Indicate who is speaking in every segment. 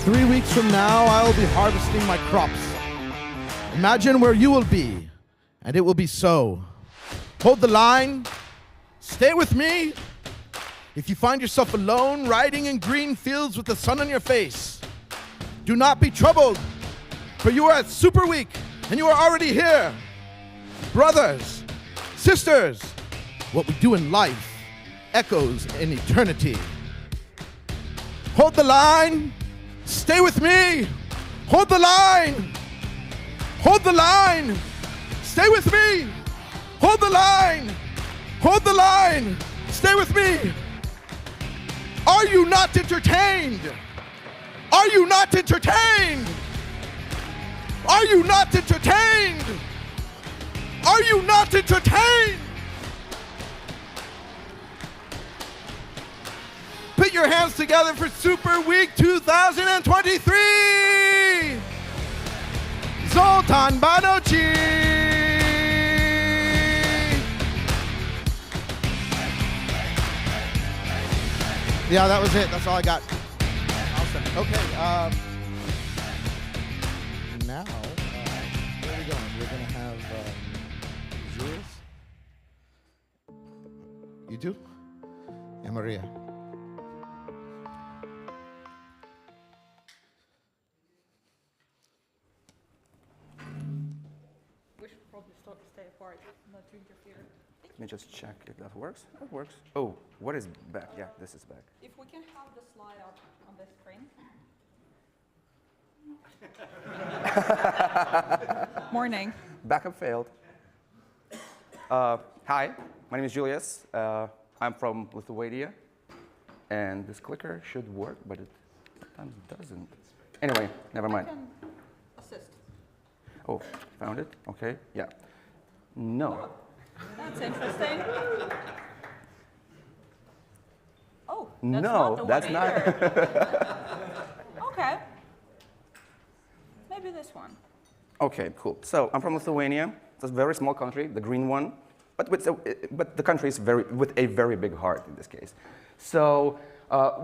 Speaker 1: 3 weeks from now, I will be harvesting my crops. Imagine where you will be, and it will be so. Hold the line. Stay with me. If you find yourself alone, riding in green fields with the sun on your face, do not be troubled, for you are at Superweek, and you are already here. Brothers, sisters, what we do in life echoes in eternity. Hold the line. Stay with me. Hold the line. Hold the line. Stay with me. Hold the line. Hold the line. Stay with me. Are you not entertained? Are you not entertained? Are you not entertained? Are you not entertained? Put your hands together for Superweek 2023! Zoltan Banochi! Yeah, that was it. That's all I got. Awesome. Okay. Now, where are we going? We're going to have Julius. You too? And Maria.
Speaker 2: We should probably stay apart, not to interfere.
Speaker 3: Let me just check if that works. It works. Oh, what is back? Yeah, this is back.
Speaker 2: If we can have the slide up on the screen. Morning.
Speaker 3: Backup failed. Hi, my name is Julius. I'm from Lithuania. And this clicker should work, but it sometimes doesn't. Anyway, never mind.
Speaker 2: I can assist.
Speaker 3: Oh, found it? Okay, yeah. No.
Speaker 2: That's interesting. Oh, that's
Speaker 3: No,
Speaker 2: not the
Speaker 3: that's
Speaker 2: one
Speaker 3: not.
Speaker 2: either. Okay. Maybe this one.
Speaker 3: Okay, cool. So I'm from Lithuania. It's a very small country, the green one, but the country is with a very big heart in this case. So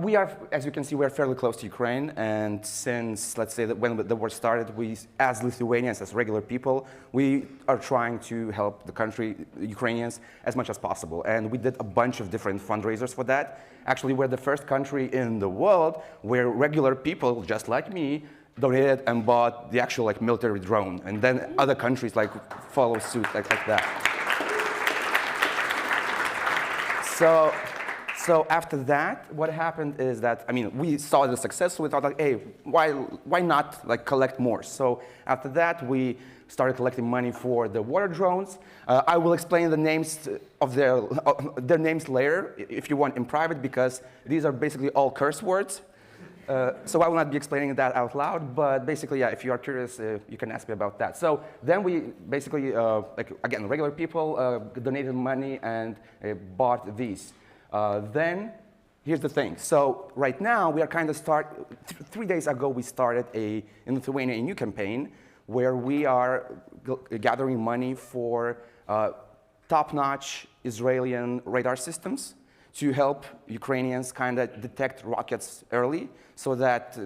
Speaker 3: we are, as you can see, we are fairly close to Ukraine, and since, let's say, that when the war started, we, as Lithuanians, as regular people, we are trying to help the country, Ukrainians, as much as possible. And we did a bunch of different fundraisers for that. Actually, we're the first country in the world where regular people, just like me, donated and bought the actual military drone, and then other countries follow suit like that. So after that, what happened is that, we saw the success, so we thought hey, why not collect more? So after that, we started collecting money for the water drones. I will explain the names of their names later, if you want, in private, because these are basically all curse words. So I will not be explaining that out loud, but basically, yeah, if you are curious, you can ask me about that. So then we basically, again, regular people donated money and bought these. Then, here's the thing. So right now, we are kind of 3 days ago, we started in Lithuania a new campaign where we are gathering money for top-notch Israeli radar systems to help Ukrainians kind of detect rockets early so that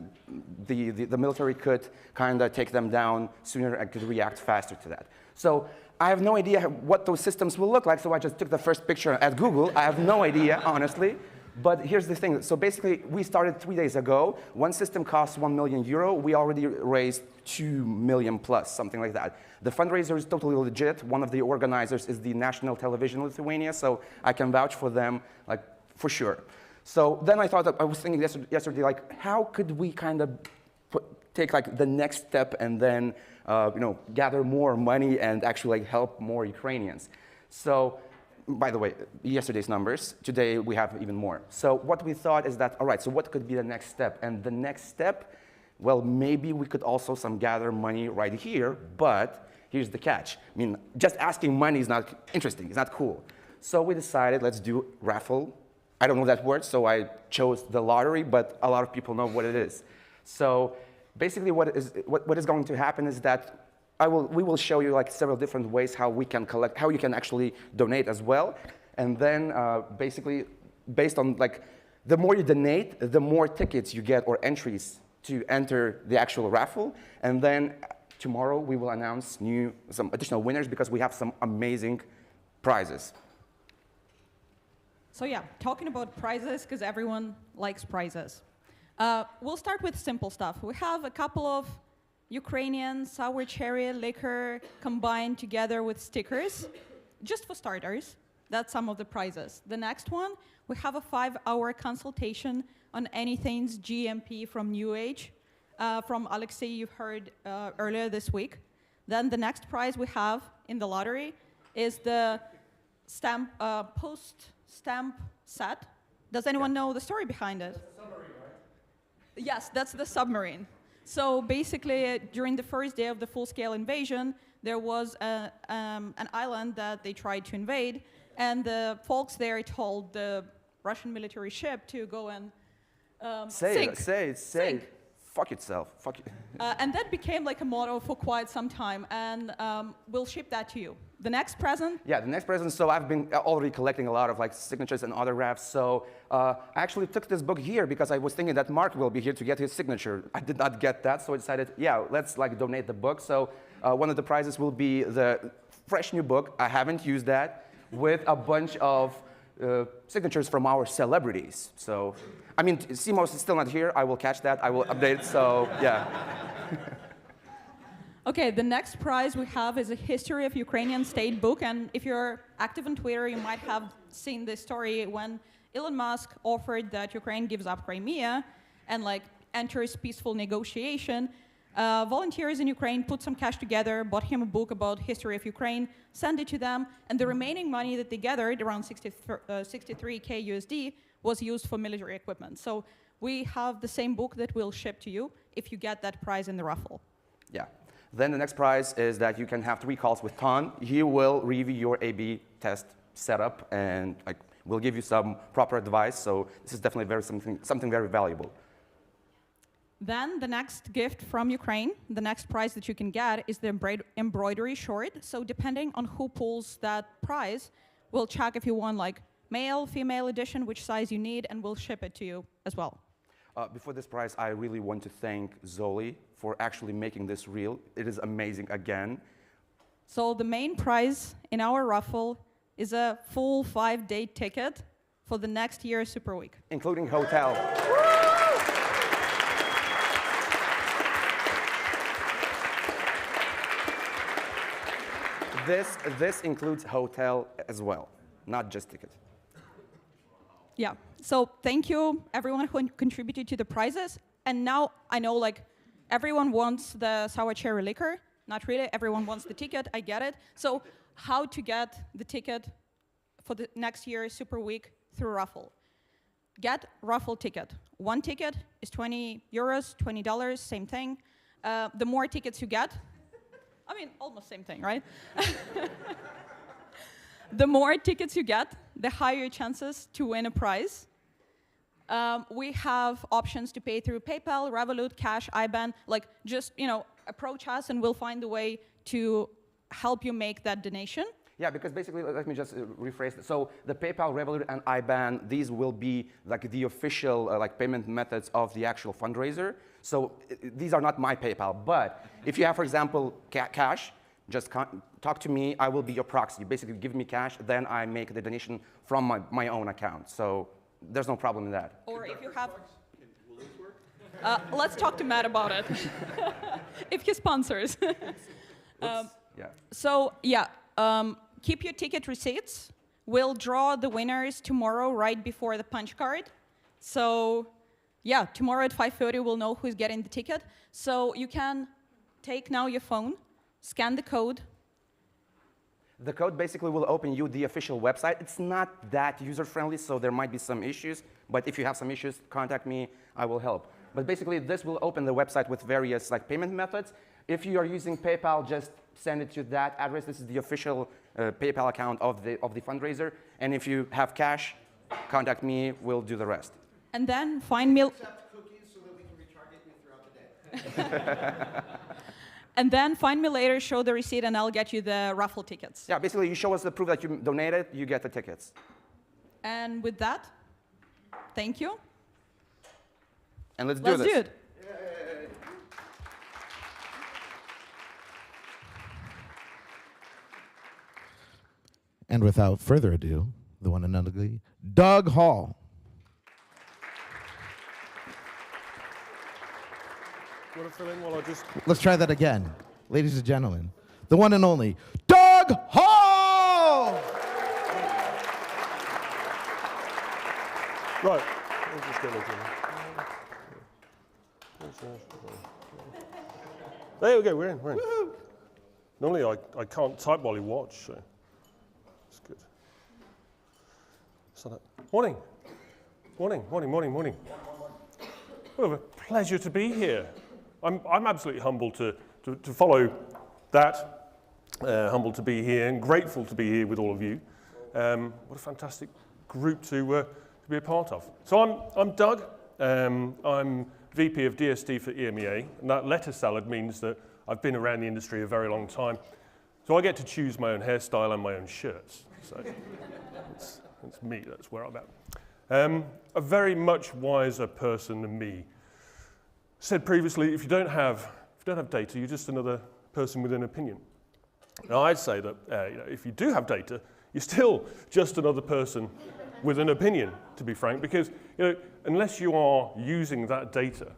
Speaker 3: the military could kind of take them down sooner and could react faster to that. So I have no idea what those systems will look like, so I just took the first picture at Google. I have no idea, honestly. But here's the thing. So basically, we started 3 days ago. One system costs €1 million. We already raised 2 million plus, something like that. The fundraiser is totally legit. One of the organizers is the national television in Lithuania, so I can vouch for them, for sure. So then I thought, I was thinking yesterday, how could we kind of take the next step and then, gather more money and actually help more Ukrainians. So, by the way, yesterday's numbers, today we have even more. So what we thought is that, all right, so what could be the next step? And the next step, well, maybe we could also gather money right here, but here's the catch. Just asking money is not interesting, it's not cool. So we decided, let's do raffle. I don't know that word, so I chose the lottery, but a lot of people know what it is. So basically what is going to happen is that we will show you several different ways how we can collect, how you can actually donate as well. And then basically, based on the more you donate, the more tickets you get or entries to enter the actual raffle. And then tomorrow we will announce some additional winners because we have some amazing prizes.
Speaker 2: So yeah, talking about prizes, because everyone likes prizes. We'll start with simple stuff. We have a couple of Ukrainian sour cherry liquor combined together with stickers, just for starters. That's some of the prizes. The next one, we have a 5-hour consultation on anything's GMP from New Age, from Oleksii, you've heard earlier this week. Then the next prize we have in the lottery is the post-stamp set. Does anyone know the story behind it?
Speaker 3: That's the submarine, right?
Speaker 2: Yes, that's the submarine. So basically, during the first day of the full-scale invasion, there was an island that they tried to invade, and the folks there told the Russian military ship to go and sink.
Speaker 3: Say it. Fuck itself. Fuck it.
Speaker 2: And that became like a motto for quite some time, and we'll ship that to you. The next present?
Speaker 3: Yeah, the next present. So I've been already collecting a lot of like signatures and autographs. So I actually took this book here because I was thinking that Mark will be here to get his signature. I did not get that, so I decided, yeah, let's like donate the book. So one of the prizes will be the fresh new book. I haven't used that, with a bunch of signatures from our celebrities. So, I mean, Simos is still not here. I will catch that. I will update. So, yeah.
Speaker 2: Okay, the next prize we have is a History of Ukrainian State book, and if you're active on Twitter, you might have seen this story when Elon Musk offered that Ukraine gives up Crimea and like enters peaceful negotiation. Volunteers in Ukraine put some cash together, bought him a book about history of Ukraine, sent it to them, and the remaining money that they gathered, around 63K USD, was used for military equipment. So we have the same book that we'll ship to you if you get that prize in the raffle.
Speaker 3: Yeah. Then the next prize is that you can have 3 calls with Ton. He will review your A/B test setup and like will give you some proper advice. So this is definitely something very valuable.
Speaker 2: Then the next gift from Ukraine, the next prize that you can get is the embroidery short. So depending on who pulls that prize, we'll check if you want like male, female edition, which size you need, and we'll ship it to you as well.
Speaker 3: Before this prize, I really want to thank Zoli for actually making this real. It is amazing again.
Speaker 2: So the main prize in our raffle is a full 5-day ticket for the next year's Superweek.
Speaker 3: Including hotel. This includes hotel as well, not just ticket.
Speaker 2: Yeah, so thank you everyone who contributed to the prizes. And now I know like everyone wants the sour cherry liquor. Not really, everyone wants the ticket, I get it. So how to get the ticket for the next year's Super Week through raffle? Get raffle ticket. One ticket is 20 euros, $20, same thing. The more tickets you get, I mean, almost same thing, right? The more tickets you get, the higher chances to win a prize. We have options to pay through PayPal, Revolut, Cash, IBAN. Like, just, approach us and we'll find a way to help you make that donation. Yeah, because basically, let me just rephrase it. So the PayPal, Revolut, and IBAN, these will be like the official payment methods of the actual fundraiser. So these are not my PayPal. But if you have, for example, cash, just talk to me. I will be your proxy. Basically, give me cash, then I make the donation from my own account. So there's no problem in that. Or if you have... Will this work? Let's talk to Matt about it. If he sponsors. Keep your ticket receipts. We'll draw the winners tomorrow right before the punch card. So yeah, tomorrow at 5:30 we'll know who's getting the ticket. So you can take now your phone, scan the code. The code basically will open you the official website. It's not that user-friendly, so there might be some issues. But if you have some issues, contact me, I will help. But basically, this will open the website with various payment methods. If you are using PayPal, just send it to that address. This is the official PayPal account of the fundraiser. And if you have cash, contact me. We'll do the rest. And then find me. Accept cookies so that we can retarget you throughout the day. And then find me later, show the receipt, and I'll get you the raffle tickets. Yeah, basically, you show us the proof that you donated, you get the tickets. And with that, thank you. And let's do this. Let's do it.
Speaker 1: And without further ado, the one and only Doug Hall.
Speaker 4: Want to fill in while I just...
Speaker 1: Let's try that again. Ladies and gentlemen, the one and only Doug Hall!
Speaker 4: Right. I'll just get into it. There we go, we're in.
Speaker 1: Woohoo!
Speaker 4: Normally I can't type while you watch, so it's good. So morning. Morning. Well, a pleasure to be here. I'm absolutely humbled to follow that, humbled to be here and grateful to be here with all of you. What a fantastic group to be a part of. So I'm Doug. I'm VP of DSD for EMEA, and that letter salad means that I've been around the industry a very long time. So I get to choose my own hairstyle and my own shirts. So it's me, that's where I'm at. A very much wiser person than me said previously, if you don't have data, you're just another person with an opinion. Now I'd say that if you do have data, you're still just another person with an opinion, to be frank, because unless you are using that data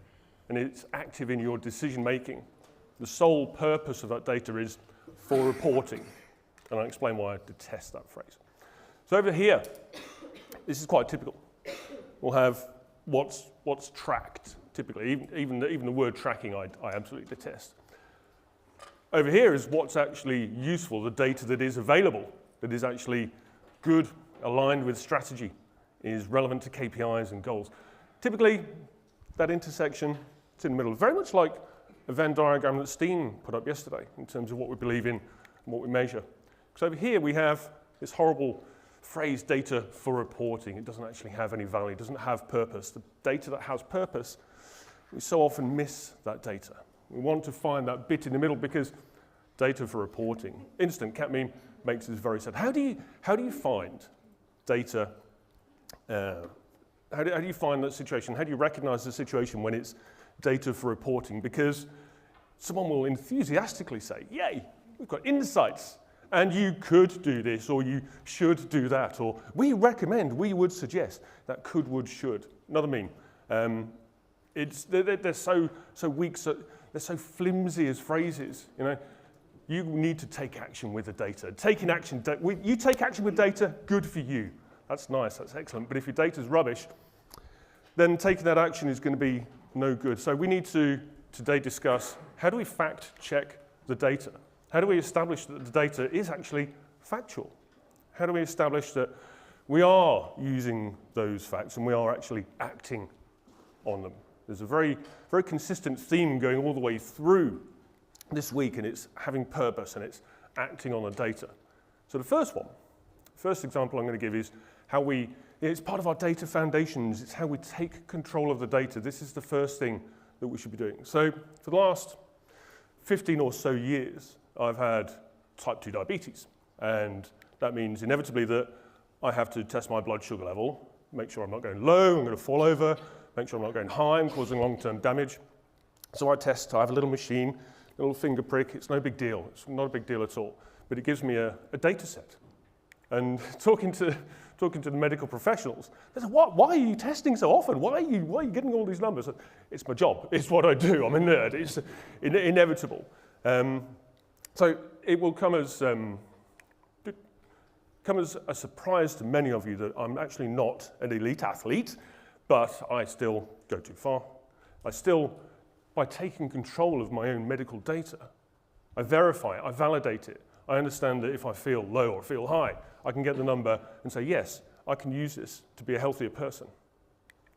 Speaker 4: and it's active in your decision making, the sole purpose of that data is for reporting. And I'll explain why I detest that phrase. So over here, this is quite typical. We'll have what's tracked, typically. Even the word tracking I absolutely detest. Over here is what's actually useful, the data that is available, that is actually good, aligned with strategy, is relevant to KPIs and goals. Typically, that intersection, it's in the middle, very much like a Venn diagram that Steen put up yesterday in terms of what we believe in and what we measure. Because over here we have this horrible phrase, data for reporting. It doesn't actually have any value, it doesn't have purpose. The data that has purpose, we so often miss that data. We want to find that bit in the middle because data for reporting. Instant cat meme makes us very sad. How do you find data? How do you find that situation? How do you recognize the situation when it's data for reporting? Because someone will enthusiastically say, yay, we've got insights, and you could do this, or you should do that, or we recommend, we would suggest. That could, would, should. Another meme. They're so weak, they're so flimsy as phrases. You need to take action with the data. Taking action, you take action with data, good for you. That's nice, that's excellent. But if your data's rubbish, then taking that action is going to be no good. So we need to today discuss how do we fact check the data? How do we establish that the data is actually factual? How do we establish that we are using those facts and we are actually acting on them? There's a very, very consistent theme going all the way through this week, and it's having purpose and it's acting on the data. So the first example I'm going to give is how it's part of our data foundations, it's how we take control of the data. This is the first thing that we should be doing. So for the last 15 or so years, I've had type 2 diabetes, and that means inevitably that I have to test my blood sugar level, make sure I'm not going low, I'm going to fall over, make sure I'm not going high, I'm causing long-term damage. So I have a little machine, a little finger prick, it's no big deal, it's not a big deal at all, but it gives me a data set. And talking to the medical professionals, they say, why are you testing so often? Why are you getting all these numbers? It's my job, it's what I do, I'm a nerd, it's inevitable. So it will come as a surprise to many of you that I'm actually not an elite athlete, but I still go too far. By taking control of my own medical data, I verify it, I validate it. I understand that if I feel low or feel high, I can get the number and say, yes, I can use this to be a healthier person.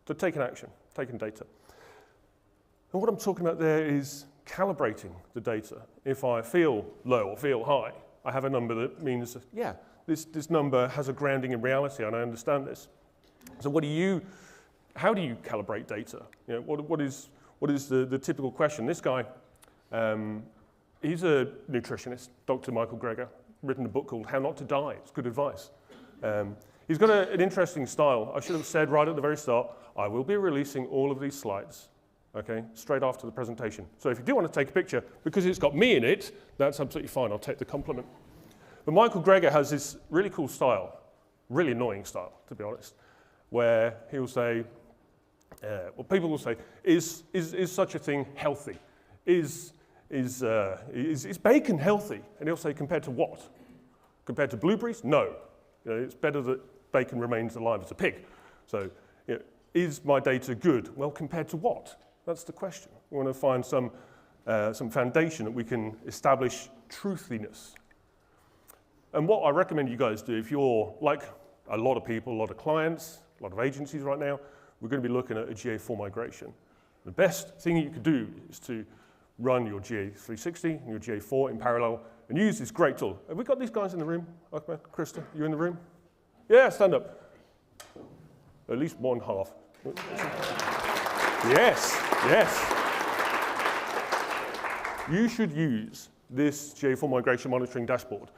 Speaker 4: So taking action, taking data. And what I'm talking about there is calibrating the data. If I feel low or feel high, I have a number that means, yeah, this number has a grounding in reality and I understand this. So how do you calibrate data? What is the typical question? This guy, he's a nutritionist, Dr. Michael Greger, written a book called How Not to Die. It's good advice. He's got an interesting style. I should have said right at the very start, I will be releasing all of these slides, okay, straight after the presentation. So if you do want to take a picture, because it's got me in it, that's absolutely fine. I'll take the compliment. But Michael Greger has this really cool style, really annoying style, to be honest, where he'll say, well, people will say, is such a thing healthy? Is bacon healthy? And he'll say, compared to what? Compared to blueberries? No. You know, it's better that bacon remains alive as a pig. So, you know, is my data good? Well, compared to what? That's the question. We want to find some foundation that we can establish truthiness. And what I recommend you guys do, if you're like a lot of people, a lot of clients, a lot of agencies right now, we're going to be looking at a GA4 migration. The best thing you could do is to run your GA360 and your GA4 in parallel and use this great tool. Have we got these guys in the room? Okay, Krista, you in the room? Yeah, stand up. At least one half. Yes, yes. You should use this GA4 migration monitoring dashboard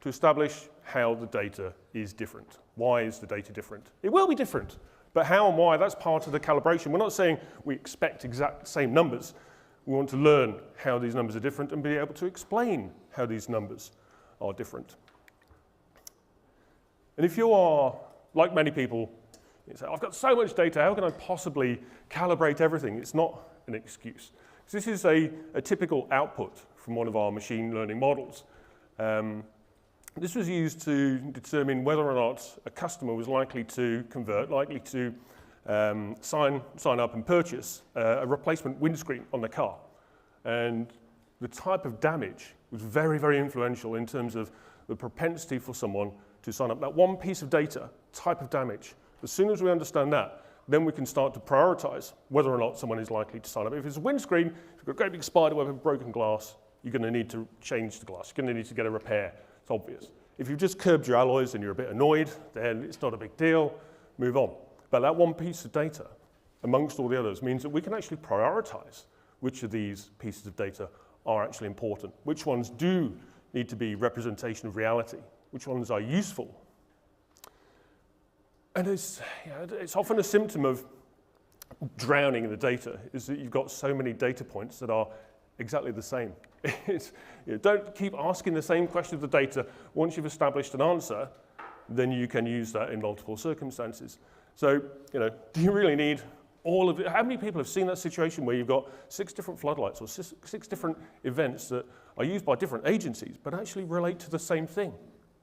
Speaker 4: to establish how the data is different. Why is the data different? It will be different, but how and why, that's part of the calibration. We're not saying we expect exact same numbers. We want to learn how these numbers are different and be able to explain how these numbers are different. And if you are, like many people, you say, I've got so much data, how can I possibly calibrate everything? It's not an excuse. This is a typical output from one of our machine learning models. This was used to determine whether or not a customer was likely to convert, likely to sign up and purchase a replacement windscreen on the car. And the type of damage was very, very influential in terms of the propensity for someone to sign up. That one piece of data, type of damage, as soon as we understand that, then we can start to prioritize whether or not someone is likely to sign up. If it's a windscreen, if you've got a great big spider web of broken glass, you're going to need to change the glass. You're going to need to get a repair. It's obvious. If you've just curbed your alloys and you're a bit annoyed, then it's not a big deal. Move on. But that one piece of data, amongst all the others, means that we can actually prioritize which of these pieces of data are actually important, which ones do need to be representation of reality, which ones are useful. And it's often a symptom of drowning in the data, is that you've got so many data points that are exactly the same. Don't keep asking the same question of the data. Once you've established an answer, then you can use that in multiple circumstances. So, do you really need all of it? How many people have seen that situation where you've got 6 different floodlights or six different events that are used by different agencies, but actually relate to the same thing?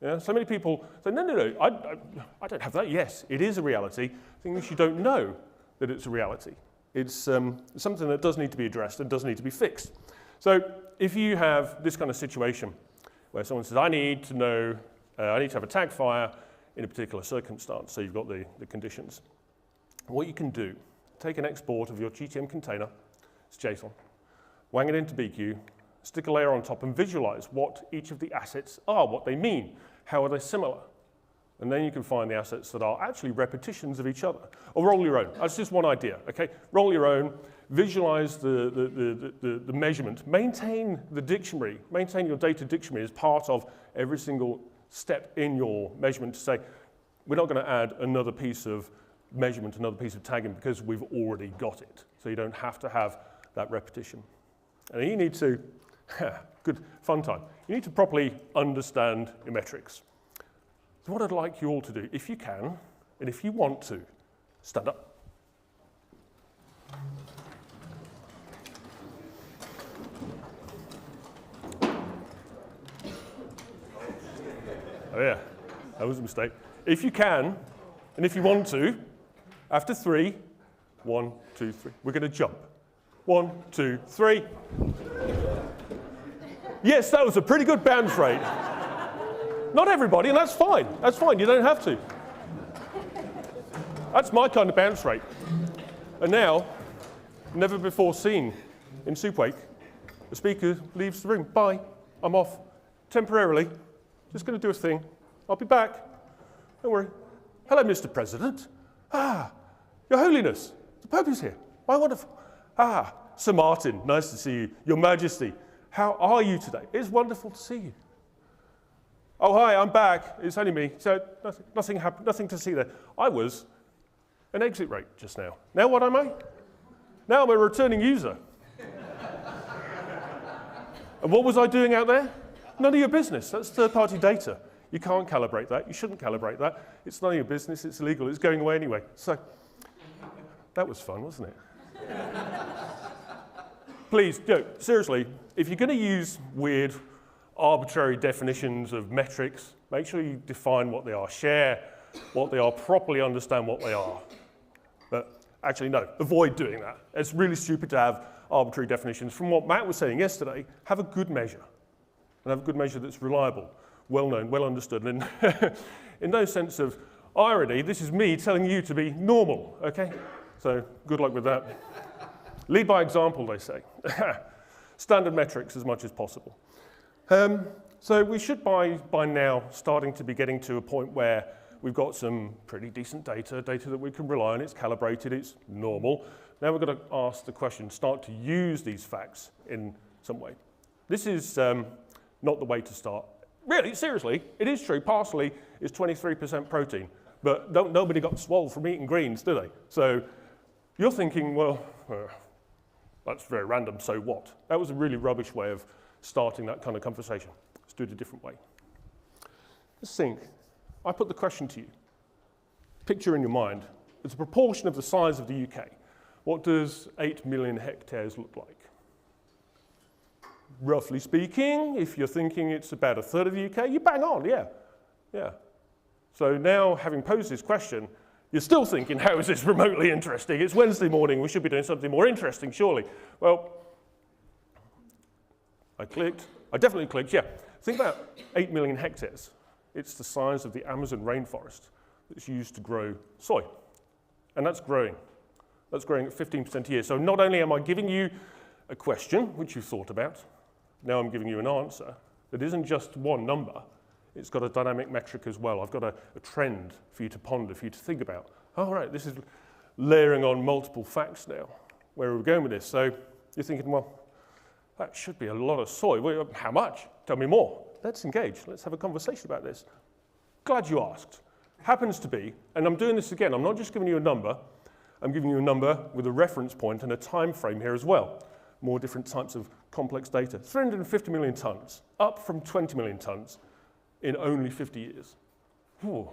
Speaker 4: Yeah? So many people say, no, I don't have that. Yes, it is a reality. The thing is, you don't know that it's a reality. It's something that does need to be addressed and does need to be fixed. So if you have this kind of situation where someone says, I need to have a tag fire in a particular circumstance, so you've got the conditions. What you can do, take an export of your GTM container, it's JSON, wang it into BQ, stick a layer on top and visualize what each of the assets are, what they mean, how are they similar. And then you can find the assets that are actually repetitions of each other. Or roll your own. That's just one idea, okay? Roll your own, visualize the measurement, maintain the dictionary, maintain your data dictionary as part of every single step in your measurement to say, we're not going to add another piece of measurement, another piece of tagging, because we've already got it. So you don't have to have that repetition. And you need to, good fun time, you need to properly understand your metrics. So what I'd like you all to do, if you can, and if you want to, stand up. Oh yeah, that was a mistake. If you can, and if you want to, after 3, 1, 2, 3, we're going to jump. 1, 2, 3. Yes, that was a pretty good bounce rate. Not everybody, and that's fine. That's fine, you don't have to. That's my kind of bounce rate. And now, never before seen in Superweek, the speaker leaves the room. Bye, I'm off. Temporarily, just going to do a thing. I'll be back. Don't worry. Hello, Mr. President. Your Holiness, the Pope is here. Why wonderful. Sir Martin, nice to see you. Your Majesty, how are you today? It's wonderful to see you. Oh, hi, I'm back. It's only me. So nothing happened, nothing to see there. I was an exit rate just now. Now what am I? Now I'm a returning user. And what was I doing out there? None of your business. That's third-party data. You can't calibrate that. You shouldn't calibrate that. It's none of your business. It's illegal. It's going away anyway. So that was fun, wasn't it? Please, seriously, if you're going to use weird, arbitrary definitions of metrics, make sure you define what they are, share what they are, properly understand what they are. But actually, no, avoid doing that. It's really stupid to have arbitrary definitions. From what Matt was saying yesterday, have a good measure. And have a good measure that's reliable, well-known, well understood. And in no sense of irony, this is me telling you to be normal, okay? So good luck with that. Lead by example, they say. Standard metrics as much as possible. So we should by now starting to be getting to a point where we've got some pretty decent data that we can rely on, it's calibrated, it's normal. Now we've got to ask the question, start to use these facts in some way. This is not the way to start. Really, seriously, it is true, parsley is 23% protein, but nobody got swole from eating greens, do they? So you're thinking, well, that's very random, so what? That was a really rubbish way of starting that kind of conversation. Let's do it a different way. Let's think. I put the question to you. Picture in your mind, as a proportion of the size of the UK, what does 8 million hectares look like? Roughly speaking, if you're thinking it's about a third of the UK, you bang on, yeah. So now, having posed this question, you're still thinking, how is this remotely interesting? It's Wednesday morning, we should be doing something more interesting, surely. Well, I definitely clicked, yeah. Think about 8 million hectares. It's the size of the Amazon rainforest that's used to grow soy. And that's growing. That's growing at 15% a year. So not only am I giving you a question, which you've thought about, now I'm giving you an answer that isn't just one number. It's got a dynamic metric as well. I've got a trend for you to ponder, for you to think about. All right, this is layering on multiple facts now. Where are we going with this? So you're thinking, well, that should be a lot of soy. Well, how much? Tell me more. Let's engage. Let's have a conversation about this. Glad you asked. Happens to be, and I'm doing this again, I'm not just giving you a number, I'm giving you a number with a reference point and a time frame here as well. More different types of complex data. 350 million tons, up from 20 million tons in only 50 years. Ooh,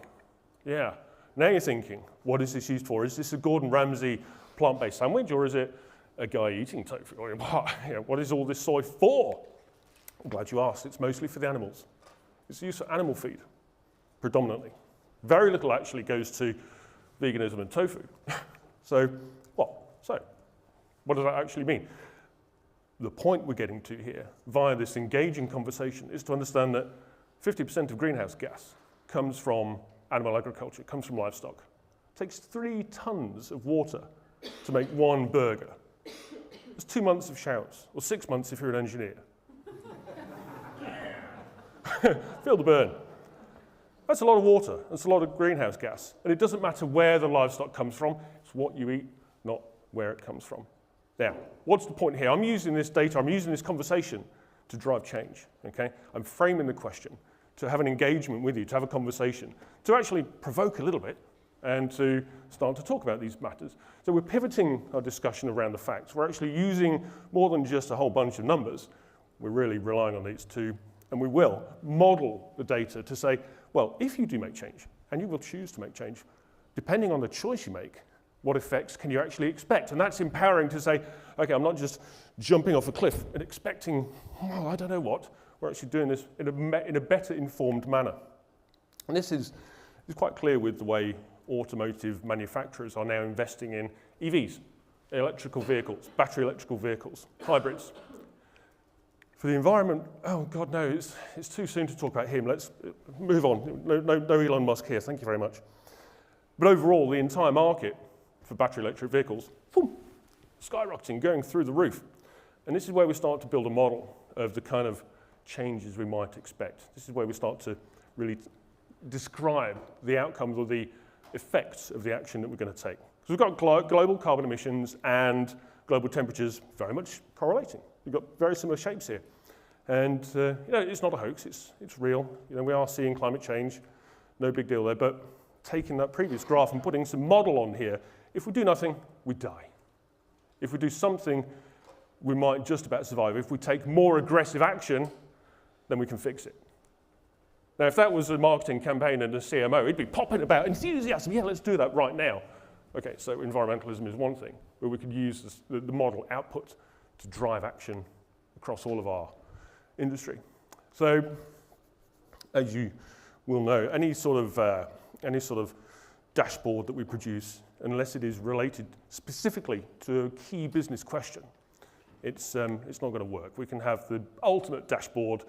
Speaker 4: yeah. Now you're thinking, what is this used for? Is this a Gordon Ramsay plant-based sandwich, or is it a guy eating tofu? What is all this soy for? I'm glad you asked. It's mostly for the animals. It's used for animal feed, predominantly. Very little actually goes to veganism and tofu. So what does that actually mean? The point we're getting to here, via this engaging conversation, is to understand that 50% of greenhouse gas comes from animal agriculture, comes from livestock. It takes 3 tons of water to make one burger. It's 2 months of showers, or 6 months if you're an engineer. Feel the burn. That's a lot of water, that's a lot of greenhouse gas. And it doesn't matter where the livestock comes from, it's what you eat, not where it comes from. Now, what's the point here? I'm using this data, I'm using this conversation to drive change, okay? I'm framing the question to have an engagement with you, to have a conversation, to actually provoke a little bit and to start to talk about these matters. So we're pivoting our discussion around the facts. We're actually using more than just a whole bunch of numbers. We're really relying on these two, and we will model the data to say, well, if you do make change, and you will choose to make change, depending on the choice you make, what effects can you actually expect? And that's empowering to say, okay, I'm not just jumping off a cliff and expecting, I don't know what. We're actually doing this in a better informed manner. And this is quite clear with the way automotive manufacturers are now investing in EVs, electrical vehicles, battery electrical vehicles, hybrids. For the environment, oh God, no, it's too soon to talk about him. Let's move on. No Elon Musk here, thank you very much. But overall, the entire market for battery electric vehicles, boom, skyrocketing, going through the roof. And this is where we start to build a model of the kind of changes we might expect. This is where we start to really describe the outcomes or the effects of the action that we're going to take. Because we've got global carbon emissions and global temperatures very much correlating. We've got very similar shapes here. And it's not a hoax, it's real. We are seeing climate change, no big deal there, but taking that previous graph and putting some model on here, if we do nothing, we die. If we do something, we might just about survive. If we take more aggressive action, then we can fix it. Now, if that was a marketing campaign and a CMO, it'd be popping about enthusiasm. Yeah, let's do that right now. Okay, so environmentalism is one thing, but we could use the model output to drive action across all of our industry. So, as you will know, any sort of dashboard that we produce, unless it is related specifically to a key business question, it's not going to work. We can have the ultimate dashboard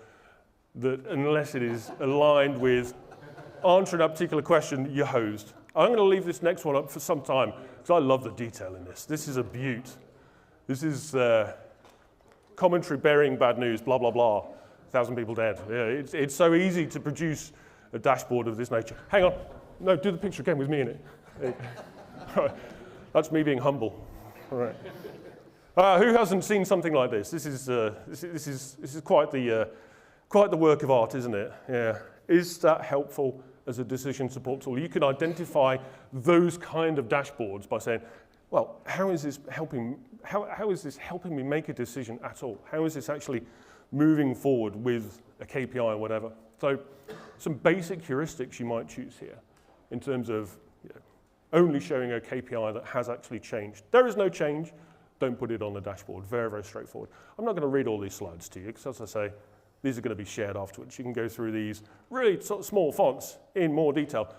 Speaker 4: that, unless it is aligned with answering a particular question, you're hosed. I'm going to leave this next one up for some time, because I love the detail in this. This is a beaut. This is commentary bearing bad news, blah, blah, blah. 1,000 people dead. Yeah, it's so easy to produce a dashboard of this nature. Hang on. No, do the picture again with me in it. Right. That's me being humble. All right. Who hasn't seen something like this? This is quite the work of art, isn't it? Yeah. Is that helpful as a decision support tool? You can identify those kind of dashboards by saying, well, how is this helping? How is this helping me make a decision at all? How is this actually moving forward with a KPI or whatever? So, some basic heuristics you might choose here in terms of only showing a KPI that has actually changed. There is no change. Don't put it on the dashboard. Very, very straightforward. I'm not going to read all these slides to you, because as I say, these are going to be shared afterwards. You can go through these really sort of small fonts in more detail.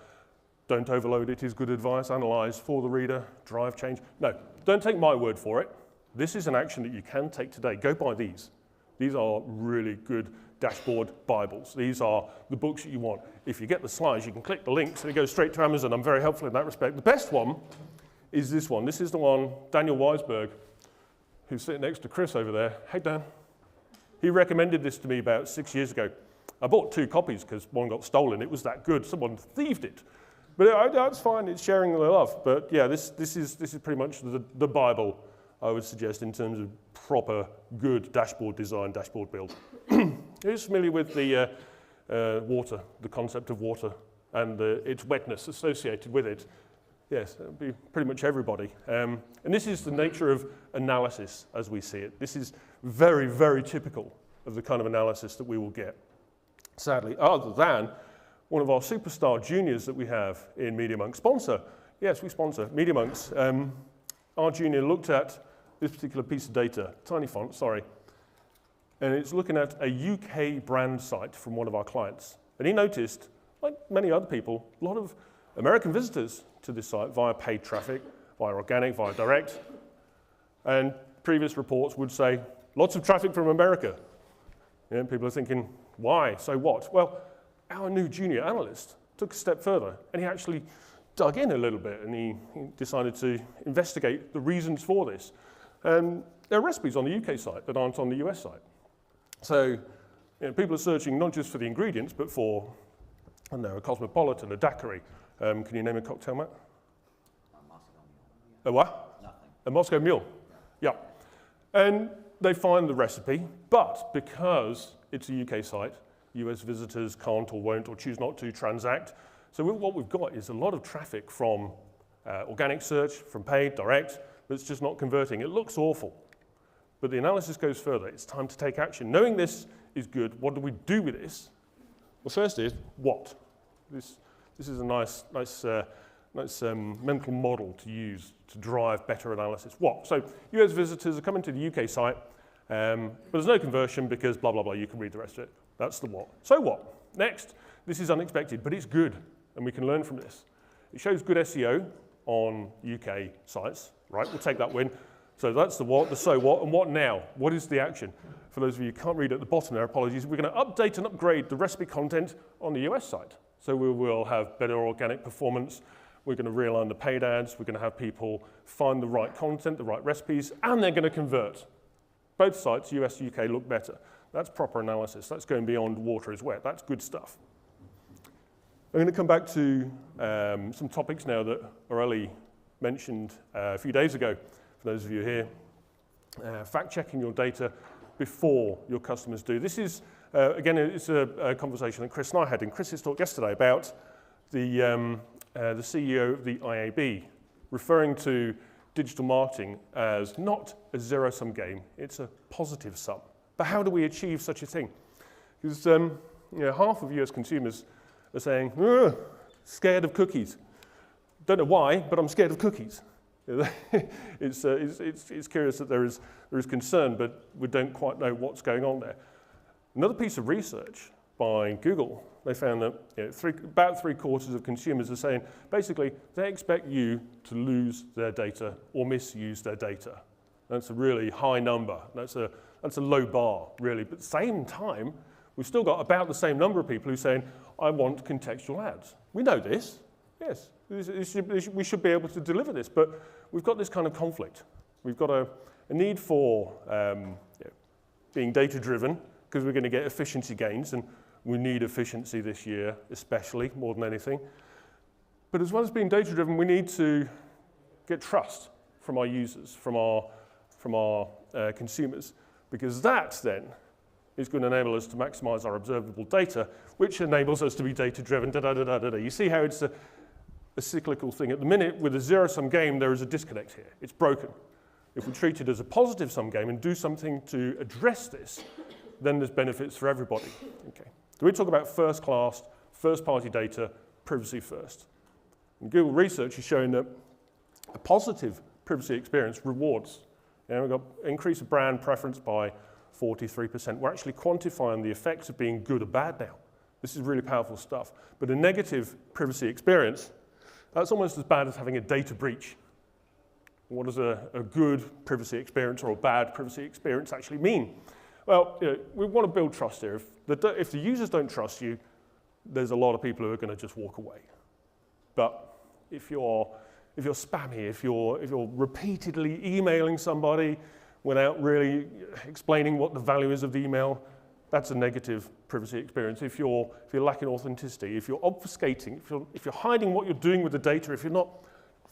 Speaker 4: Don't overload it is good advice. Analyze for the reader. Drive change. No, don't take my word for it. This is an action that you can take today. Go buy these. These are really good dashboard Bibles. These are the books that you want. If you get the slides, you can click the links and it goes straight to Amazon. I'm very helpful in that respect. The best one is this one. This is the one, Daniel Weisberg, who's sitting next to Chris over there. Hey, Dan. He recommended this to me about 6 years ago. I bought 2 copies because one got stolen. It was that good. Someone thieved it. But that's fine. It's sharing the love. But yeah, this is pretty much the Bible, I would suggest, in terms of proper, good dashboard design, dashboard build. Who's familiar with the water, the concept of water, and its wetness associated with it? Yes, that would be pretty much everybody. And this is the nature of analysis as we see it. This is very, very typical of the kind of analysis that we will get. Sadly, other than one of our superstar juniors that we have in MediaMonks sponsor. Yes, we sponsor MediaMonks. Our junior looked at this particular piece of data, tiny font, sorry, and it's looking at a UK brand site from one of our clients. And he noticed, like many other people, a lot of American visitors to this site via paid traffic, via organic, via direct. And previous reports would say, lots of traffic from America. And people are thinking, why? So what? Well, our new junior analyst took a step further, and he actually dug in a little bit, and he decided to investigate the reasons for this. There are recipes on the UK site that aren't on the US site. So people are searching not just for the ingredients, but for, I don't know, a cosmopolitan, a daiquiri. Can you name a cocktail, Matt? A what? Nothing. A Moscow Mule. Yeah. And they find the recipe, but because it's a UK site, US visitors can't or won't or choose not to transact. So what we've got is a lot of traffic from organic search, from paid, direct, that's just not converting. It looks awful. But the analysis goes further. It's time to take action. Knowing this is good. What do we do with this? Well, first is what? This is a nice mental model to use to drive better analysis. What? So US visitors are coming to the UK site, but there's no conversion because blah, blah, blah. You can read the rest of it. That's the what. So what? Next, this is unexpected, but it's good, and we can learn from this. It shows good SEO on UK sites, right? We'll take that win. So that's the what, the so what, and what now? What is the action? For those of you who can't read at the bottom there, apologies, we're going to update and upgrade the recipe content on the US site. So we will have better organic performance. We're going to realign the paid ads. We're going to have people find the right content, the right recipes, and they're going to convert. Both sites, US, UK, look better. That's proper analysis. That's going beyond water is wet. That's good stuff. I'm going to come back to some topics now that Aurelie mentioned a few days ago, for those of you here. Fact-checking your data before your customers do. This is, again, it's a conversation that Chris and I had in Chris's talk yesterday about the CEO of the IAB referring to digital marketing as not a zero-sum game, it's a positive sum. But how do we achieve such a thing? Because half of US consumers are saying, scared of cookies. Don't know why, but I'm scared of cookies. It's curious that there is concern, but we don't quite know what's going on there. Another piece of research by Google, they found that about 3/4 of consumers are saying, basically, they expect you to lose their data or misuse their data. That's a really high number. That's a low bar, really. But at the same time, we've still got about the same number of people who are saying, I want contextual ads. We know this. Yes, we should be able to deliver this, but we've got this kind of conflict. We've got a need for being data-driven, because we're going to get efficiency gains, and we need efficiency this year, especially, more than anything. But as well as being data-driven, we need to get trust from our users, from our consumers, because that then is going to enable us to maximize our observable data, which enables us to be data-driven, da-da-da-da-da. You see how it's a cyclical thing. At the minute, with a zero-sum game, there is a disconnect here. It's broken. If we treat it as a positive-sum game and do something to address this, then there's benefits for everybody. Okay. So we talk about first-class, first-party data, privacy first. And Google research is showing that a positive privacy experience rewards. We've got increase of brand preference by 43%. We're actually quantifying the effects of being good or bad now. This is really powerful stuff. But a negative privacy experience, that's almost as bad as having a data breach. What does a good privacy experience or a bad privacy experience actually mean? Well, we want to build trust here. If the users don't trust you, there's a lot of people who are going to just walk away. But if you're spammy, if you're repeatedly emailing somebody without really explaining what the value is of the email, that's a negative privacy experience. If you're lacking authenticity, if you're obfuscating, if you're hiding what you're doing with the data, if you're not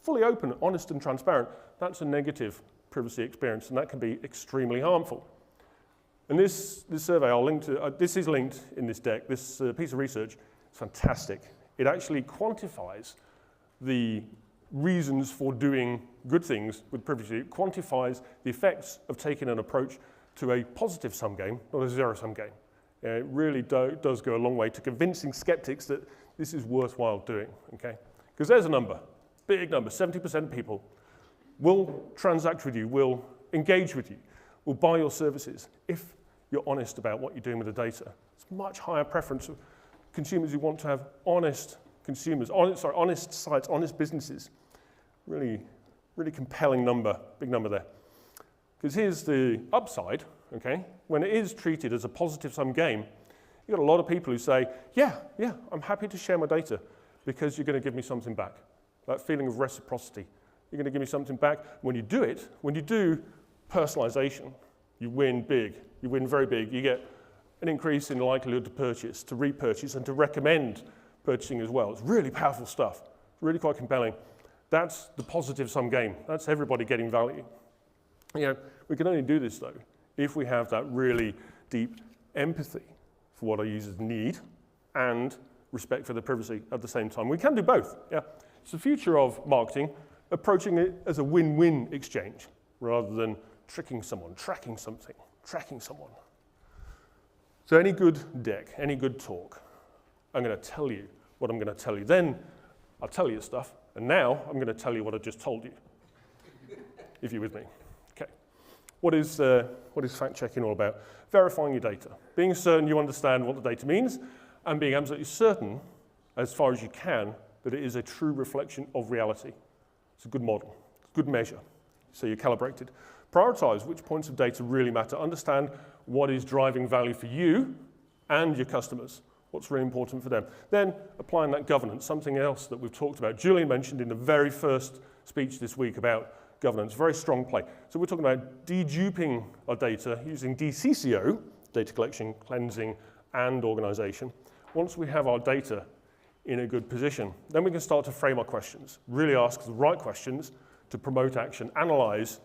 Speaker 4: fully open, honest, and transparent, that's a negative privacy experience, and that can be extremely harmful. And this survey, I'll link to, this is linked in this deck. This piece of research is fantastic. It actually quantifies the reasons for doing good things with privacy. It quantifies the effects of taking an approach to a positive sum game, not a zero sum game. It really does go a long way to convincing skeptics that this is worthwhile doing, okay? Because there's a number, big number, 70% of people will transact with you, will engage with you, will buy your services if you're honest about what you're doing with the data. It's a much higher preference of consumers who want to have honest consumers, honest sites, honest businesses. Really, really compelling number, big number there. Because here's the upside, okay? When it is treated as a positive sum game, you've got a lot of people who say, yeah, I'm happy to share my data because you're going to give me something back. That feeling of reciprocity. You're going to give me something back. When you do it, when you do personalization, you win big. You win very big. You get an increase in likelihood to purchase, to repurchase, and to recommend purchasing as well. It's really powerful stuff. It's really quite compelling. That's the positive sum game. That's everybody getting value. We can only do this, though, if we have that really deep empathy for what our users need and respect for their privacy at the same time. We can do both. Yeah. It's the future of marketing, approaching it as a win-win exchange rather than tricking someone, tracking something, tracking someone. So any good deck, any good talk, I'm going to tell you what I'm going to tell you. Then I'll tell you stuff, and now I'm going to tell you what I just told you, if you're with me. Okay. What is fact-checking all about? Verifying your data, being certain you understand what the data means, and being absolutely certain, as far as you can, that it is a true reflection of reality. It's a good model, it's a good measure, so you're calibrated. Prioritize which points of data really matter. Understand what is driving value for you and your customers, what's really important for them. Then applying that governance, something else that we've talked about. Julian mentioned in the very first speech this week about governance, very strong play. So we're talking about deduping our data using DCCO, data collection, cleansing, and organization. Once we have our data in a good position, then we can start to frame our questions, really ask the right questions to promote action, analyze,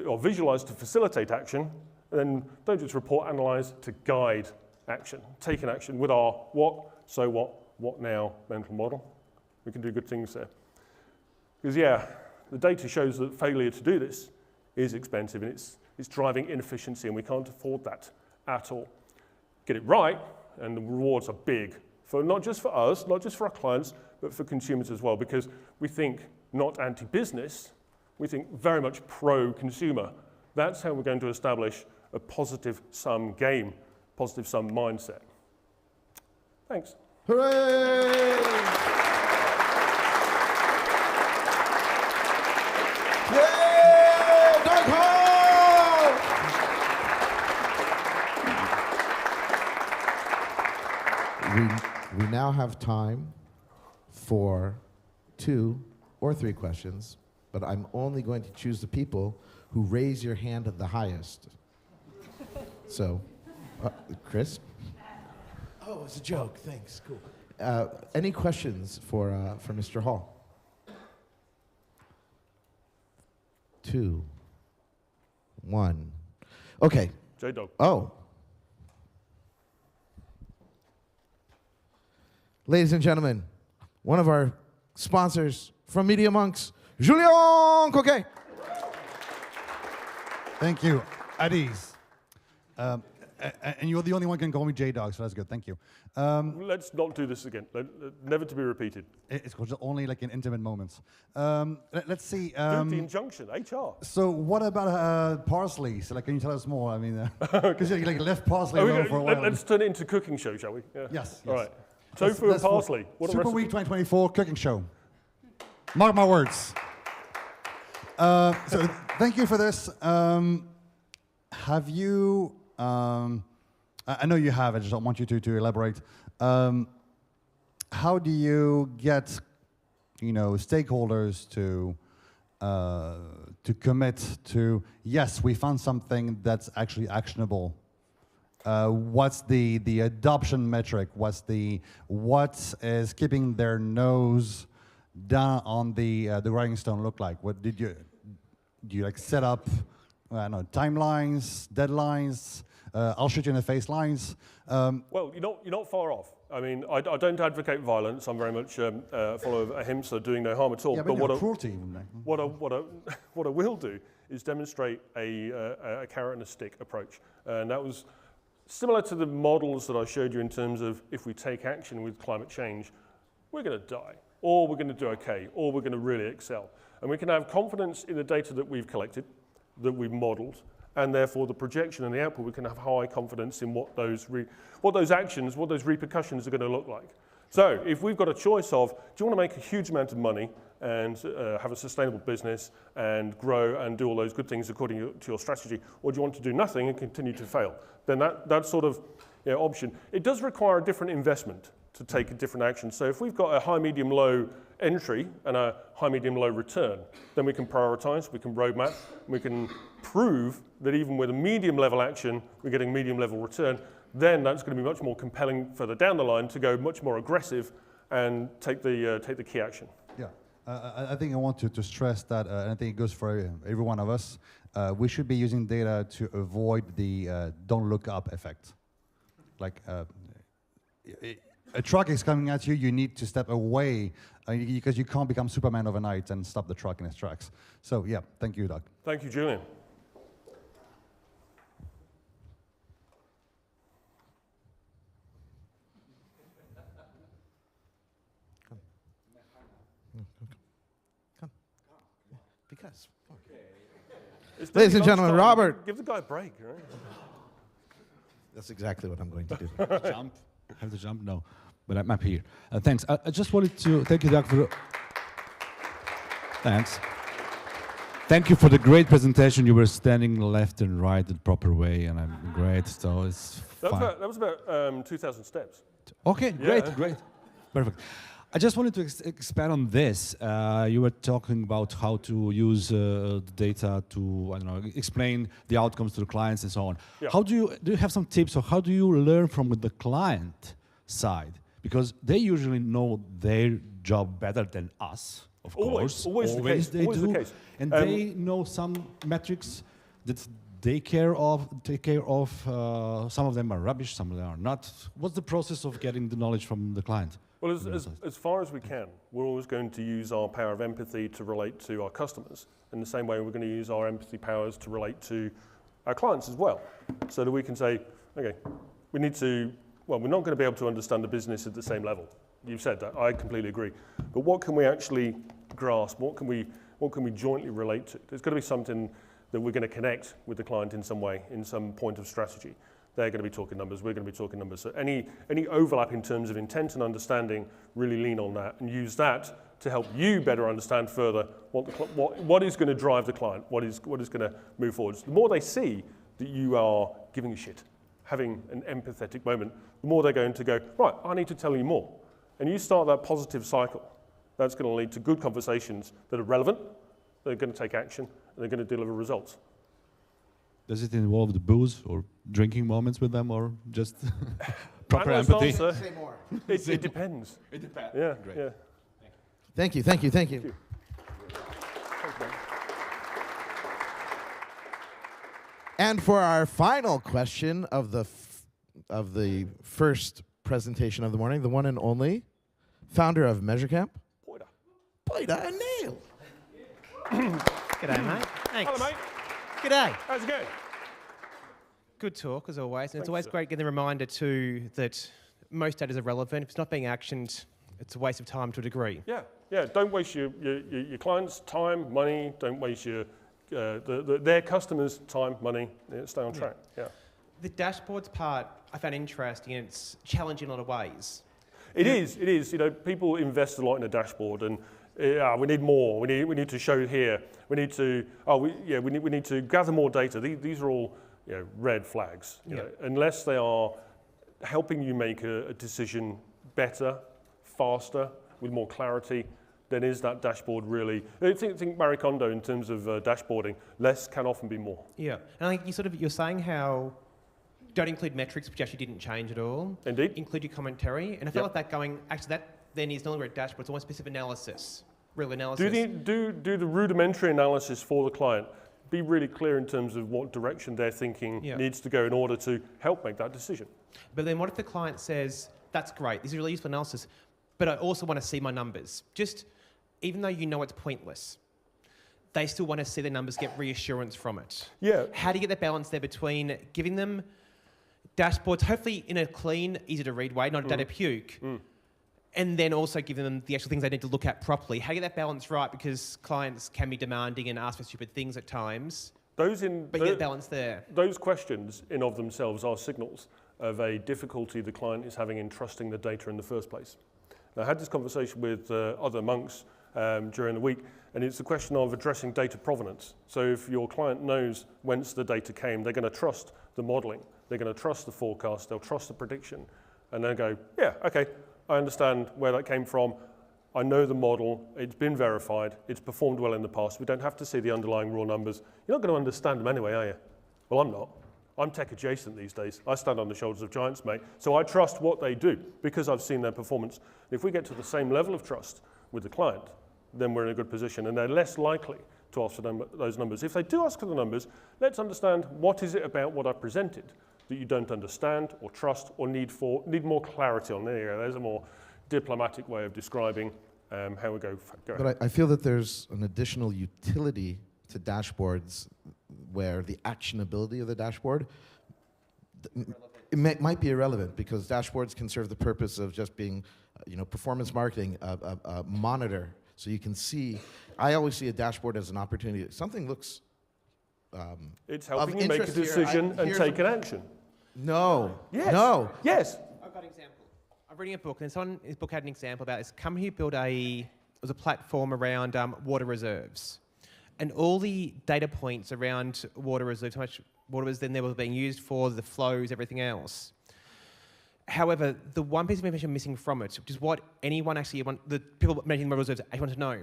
Speaker 4: or visualize to facilitate action, and then don't just report, analyze to guide action, taking action with our what, so what now mental model. We can do good things there. Because the data shows that failure to do this is expensive and it's driving inefficiency, and we can't afford that at all. get it right, and the rewards are big, for not just for us, not just for our clients, but for consumers as well, because we think not anti-business, we think very much pro-consumer. That's how we're going to establish a positive-sum game, positive-sum mindset. Thanks.
Speaker 1: Hooray! Yay! Dark Hole! We now have time for 2 or 3 questions, but I'm only going to choose the people who raise your hand at the highest. So, Chris?
Speaker 5: Oh, it's a joke. Thanks. Cool.
Speaker 1: Any questions for Mr. Hall? 2, 1. Okay.
Speaker 4: J-Dog.
Speaker 1: Oh. Ladies and gentlemen, one of our sponsors from Media Monks, Julius Coquet.
Speaker 5: Thank you. At ease. And you're the only one who can call me J-Dog, so that's good. Thank you.
Speaker 4: Let's not do this again. Never to be repeated.
Speaker 5: It's only like in intimate moments. Let's see.
Speaker 4: Do the injunction, HR.
Speaker 5: So what about parsley? So like, can you tell us more? I mean, because you like left parsley alone for a while.
Speaker 4: Let's turn it into cooking show, shall we? Yeah.
Speaker 5: Yes.
Speaker 4: All right. Tofu and parsley. What a
Speaker 5: Superweek
Speaker 4: recipe.
Speaker 5: 2024 cooking show. Mark my words. So thank you for this. Have you? I know you have. I just don't want you to elaborate. How do you get, stakeholders to commit to, yes, we found something that's actually actionable? What's the adoption metric? What is keeping their nose down on the writing stone look like? What do you like set up? I don't know, timelines, deadlines. I'll shoot you in the face lines.
Speaker 4: Well, you're not far off. I mean, I don't advocate violence. I'm very much a follower of ahimsa, doing no harm at all.
Speaker 5: Yeah, but
Speaker 4: what
Speaker 5: cruelty.
Speaker 4: What I will do is demonstrate a carrot and a stick approach, and that was similar to the models that I showed you in terms of if we take action with climate change, we're going to die, or we're going to do okay, or we're going to really excel, and we can have confidence in the data that we've collected, that we've modeled, and therefore the projection and the output, we can have high confidence in what those actions, what those repercussions are going to look like. So if we've got a choice of, do you want to make a huge amount of money and have a sustainable business and grow and do all those good things according to your strategy, or do you want to do nothing and continue to fail? Then that sort of option. It does require a different investment to take a different action. So if we've got a high, medium, low entry and a high, medium, low return, then we can prioritize, we can roadmap, we can prove that even with a medium level action, we're getting medium level return. Then that's going to be much more compelling further down the line to go much more aggressive and take the key action.
Speaker 5: Yeah, I think I want to stress that, and I think it goes for every one of us. We should be using data to avoid the don't look up effect. Like a truck is coming at you, you need to step away because you can't become Superman overnight and stop the truck in its tracks. So yeah, thank you, Doug.
Speaker 4: Thank you, Julian.
Speaker 1: Because. Ladies and gentlemen, Robert.
Speaker 4: Give the guy a break, right?
Speaker 1: That's exactly what I'm going to do.
Speaker 6: Jump? Have to jump? No, but I'm up here. Thanks. I just wanted to thank you, Doug, for. Thanks. Thank you for the great presentation. You were standing left and right the proper way, and I'm great. So it's fine.
Speaker 4: That was about 2,000 steps.
Speaker 6: Okay,
Speaker 4: Yeah.
Speaker 6: great. Perfect. I just wanted to expand on this. You were talking about how to use the data to, I don't know, explain the outcomes to the clients and so on.
Speaker 4: Yeah.
Speaker 6: How do you have some tips, or how do you learn from the client side? Because they usually know their job better than us, of course.
Speaker 4: Always the case.
Speaker 6: They
Speaker 4: Always
Speaker 6: do.
Speaker 4: the case.
Speaker 6: And they know some metrics that take care of. Some of them are rubbish, some of them are not. What's the process of getting the knowledge from the client?
Speaker 4: Well, as far as we can, we're always going to use our power of empathy to relate to our customers. In the same way, we're going to use our empathy powers to relate to our clients as well. So that we can say, okay, we need to, well, we're not going to be able to understand the business at the same level. You've said that, I completely agree. But what can we actually grasp? What can we jointly relate to? There's got to be something that we're going to connect with the client in some way, in some point of strategy. They're going to be talking numbers, we're going to be talking numbers. So any overlap in terms of intent and understanding, really lean on that and use that to help you better understand further what is going to drive the client, what is going to move forward. So the more they see that you are giving a shit, having an empathetic moment, the more they're going to go, right, I need to tell you more. And you start that positive cycle. That's going to lead to good conversations that are relevant, they're going to take action, and they're going to deliver results.
Speaker 6: Does it involve the booze or drinking moments with them, or just proper
Speaker 4: Honest
Speaker 6: empathy?
Speaker 4: answer,
Speaker 1: Say more.
Speaker 4: it depends.
Speaker 6: It depends.
Speaker 4: Yeah,
Speaker 6: Great.
Speaker 4: yeah.
Speaker 1: Thank you, thank you, thank you.
Speaker 4: Thanks, man.
Speaker 1: And for our final question of the first presentation of the morning, the one and only founder of MeasureCamp, Poida and Neil.
Speaker 7: G'day, mate. Thanks.
Speaker 4: Hello, mate.
Speaker 7: G'day.
Speaker 4: How's it going?
Speaker 7: Good talk, as always. And
Speaker 4: Thanks,
Speaker 7: it's always
Speaker 4: sir.
Speaker 7: great getting the reminder, too, that most data is irrelevant. If it's not being actioned, it's a waste of time to a degree.
Speaker 4: Yeah, yeah. Don't waste your clients' time, money. Don't waste your their customers' time, money. Yeah, stay on track. Yeah.
Speaker 7: The dashboards part I found interesting, and it's challenging in a lot of ways.
Speaker 4: It is. It is. You know, people invest a lot in a dashboard, and we need more. We need to show here. We need to. We need to gather more data. These are all red flags. You know, unless they are helping you make a decision better, faster, with more clarity, then is that dashboard really? I think Marie Kondo in terms of dashboarding, less can often be more.
Speaker 7: Yeah, and I think you're saying how don't include metrics, which actually didn't change at all.
Speaker 4: Indeed.
Speaker 7: Include your commentary, and I feel like that going actually that then is no longer a dashboard. It's almost specific analysis, real analysis.
Speaker 4: Do the rudimentary analysis for the client. Be really clear in terms of what direction they're thinking needs to go in order to help make that decision.
Speaker 7: But then what if the client says, that's great, this is really useful analysis, but I also want to see my numbers. Just, even though you know it's pointless, they still want to see the numbers, get reassurance from it.
Speaker 4: Yeah.
Speaker 7: How do you get that balance there between giving them dashboards, hopefully in a clean, easy to read way, not a data puke, and then also giving them the actual things they need to look at properly? How do you get that balance right? Because clients can be demanding and ask for stupid things at times, but you get balance there.
Speaker 4: Those questions in of themselves are signals of a difficulty the client is having in trusting the data in the first place. Now, I had this conversation with other monks during the week, and it's a question of addressing data provenance. So if your client knows whence the data came, they're going to trust the modeling, they're going to trust the forecast, they'll trust the prediction, and then go, yeah, okay, I understand where that came from, I know the model, it's been verified, it's performed well in the past, we don't have to see the underlying raw numbers. You're not going to understand them anyway, are you? Well, I'm not. I'm tech adjacent these days. I stand on the shoulders of giants, mate. So I trust what they do because I've seen their performance. If we get to the same level of trust with the client, then we're in a good position, and they're less likely to ask for those numbers. If they do ask for the numbers, let's understand what is it about what I've presented that you don't understand or trust or need more clarity on. There's a more diplomatic way of describing how we go.
Speaker 1: But I feel that there's an additional utility to dashboards where the actionability of the dashboard might be irrelevant, because dashboards can serve the purpose of just being, performance marketing, a monitor, so you can see. I always see a dashboard as an opportunity. Something looks
Speaker 4: it's helping you make a decision and take an action.
Speaker 1: No.
Speaker 4: Yes.
Speaker 1: No.
Speaker 4: Yes.
Speaker 7: I've got an example. I'm reading a book, and someone in his book had an example about this company who built a platform around water reserves. And all the data points around water reserves, how much water was then there was being used for, the flows, everything else. However, the one piece of information missing from it, which is what anyone actually, the people managing the water reserves actually want to know,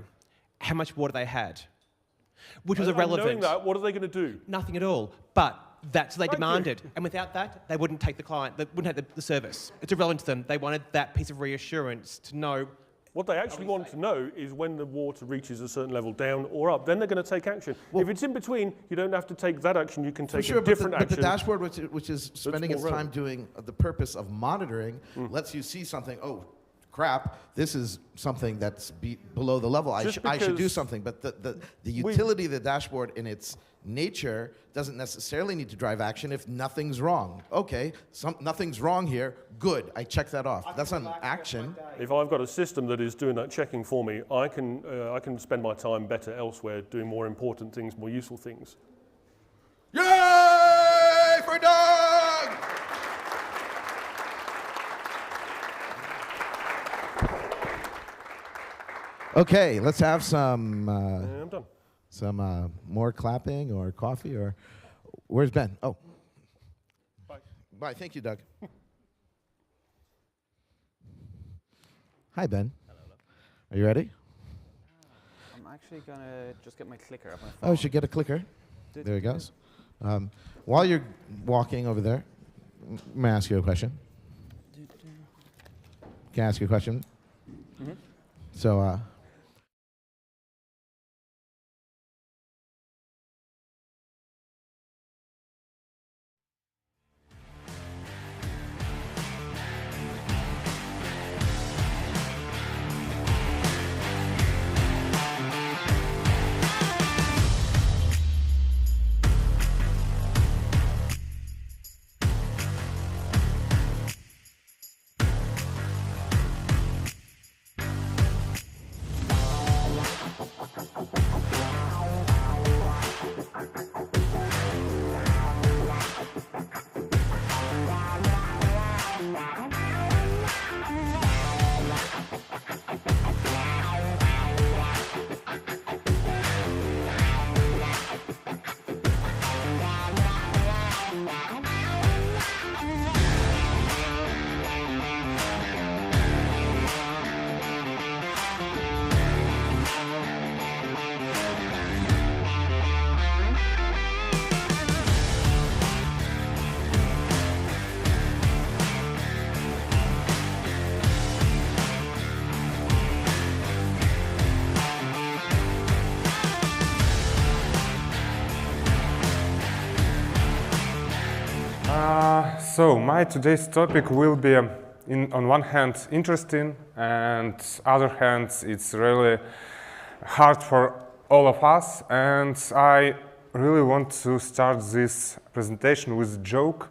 Speaker 7: how much water they had, which was irrelevant.
Speaker 4: Knowing that, what are they going to do?
Speaker 7: Nothing at all. But that's what they
Speaker 4: Thank
Speaker 7: demanded.
Speaker 4: you.
Speaker 7: And without that, they wouldn't take the client, they wouldn't take the service. It's irrelevant to them. They wanted that piece of reassurance to know.
Speaker 4: What they actually want to know is when the water reaches a certain level, down or up, then they're going to take action. If it's in between, you don't have to take that action, you can take a different action.
Speaker 1: But the dashboard, which is spending its
Speaker 4: more
Speaker 1: time doing the purpose of monitoring, lets you see something, oh, crap, this is something that's below the level. I should do something. But the utility of the dashboard in its nature doesn't necessarily need to drive action if nothing's wrong. Okay, nothing's wrong here. Good, I check that off. That's not an action.
Speaker 4: If I've got a system that is doing that checking for me, I can spend my time better elsewhere doing more important things, more useful things.
Speaker 1: Yay for Doug! Okay, let's have some
Speaker 4: I'm done.
Speaker 1: some more clapping or coffee or where's Ben? Oh,
Speaker 4: Bye.
Speaker 1: bye. Thank you, Doug. Hi, Ben.
Speaker 8: Hello.
Speaker 1: Are you ready?
Speaker 8: I'm actually gonna just get my clicker up my phone.
Speaker 1: Oh, you should get a clicker. There he goes. While you're walking over there, may I ask you a question? Can I ask you a question?
Speaker 8: Mm-hmm.
Speaker 1: So,
Speaker 9: So my today's topic will be, on one hand, interesting, and other hand, it's really hard for all of us. And I really want to start this presentation with a joke.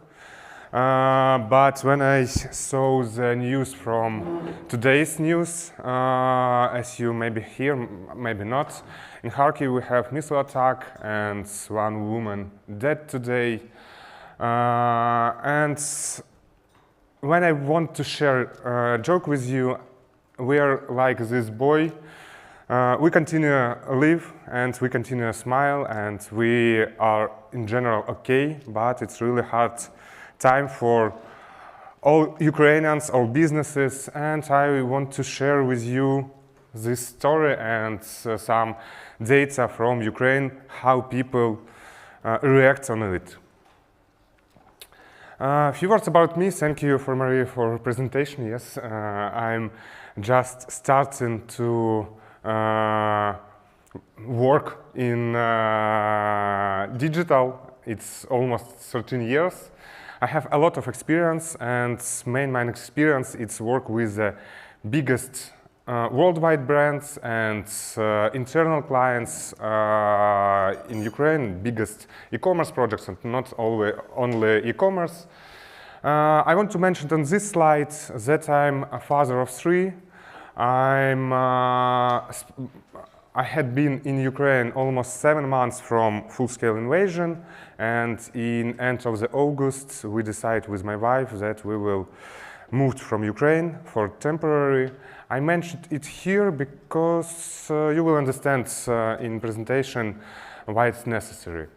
Speaker 9: But when I saw the news from today's news, as you maybe hear, maybe not, in Kharkiv we have missile attack and one woman dead today. And when I want to share a joke with you, we are like this boy. We continue live and we continue smile and we are in general okay, but it's really hard time for all Ukrainians, all businesses, and I want to share with you this story and some data from Ukraine, how people react on it. A few words about me. Thank you, for Maria, for presentation. Yes, I'm just starting to work in digital. It's almost 13 years. I have a lot of experience, and main experience is work with the biggest worldwide brands and internal clients in Ukraine, biggest e-commerce projects, and not only e-commerce. I want to mention on this slide that I'm a father of 3. I had been in Ukraine almost 7 months from full-scale invasion, and in end of the August we decided with my wife that we will move from Ukraine for temporary. I mentioned it here because you will understand in presentation why it's necessary.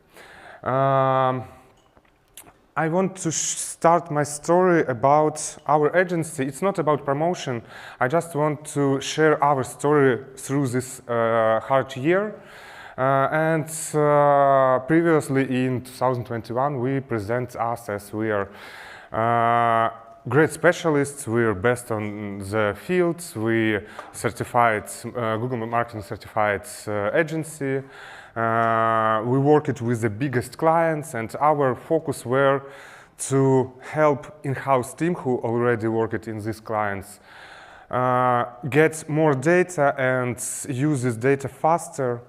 Speaker 9: I want to start my story about our agency. It's not about promotion. I just want to share our story through this hard year. Previously in 2021, we present us as we are great specialists. We are best on the fields. We certified Google Marketing certified agency. We worked with the biggest clients, and our focus were to help in-house team who already worked in these clients get more data and use this data faster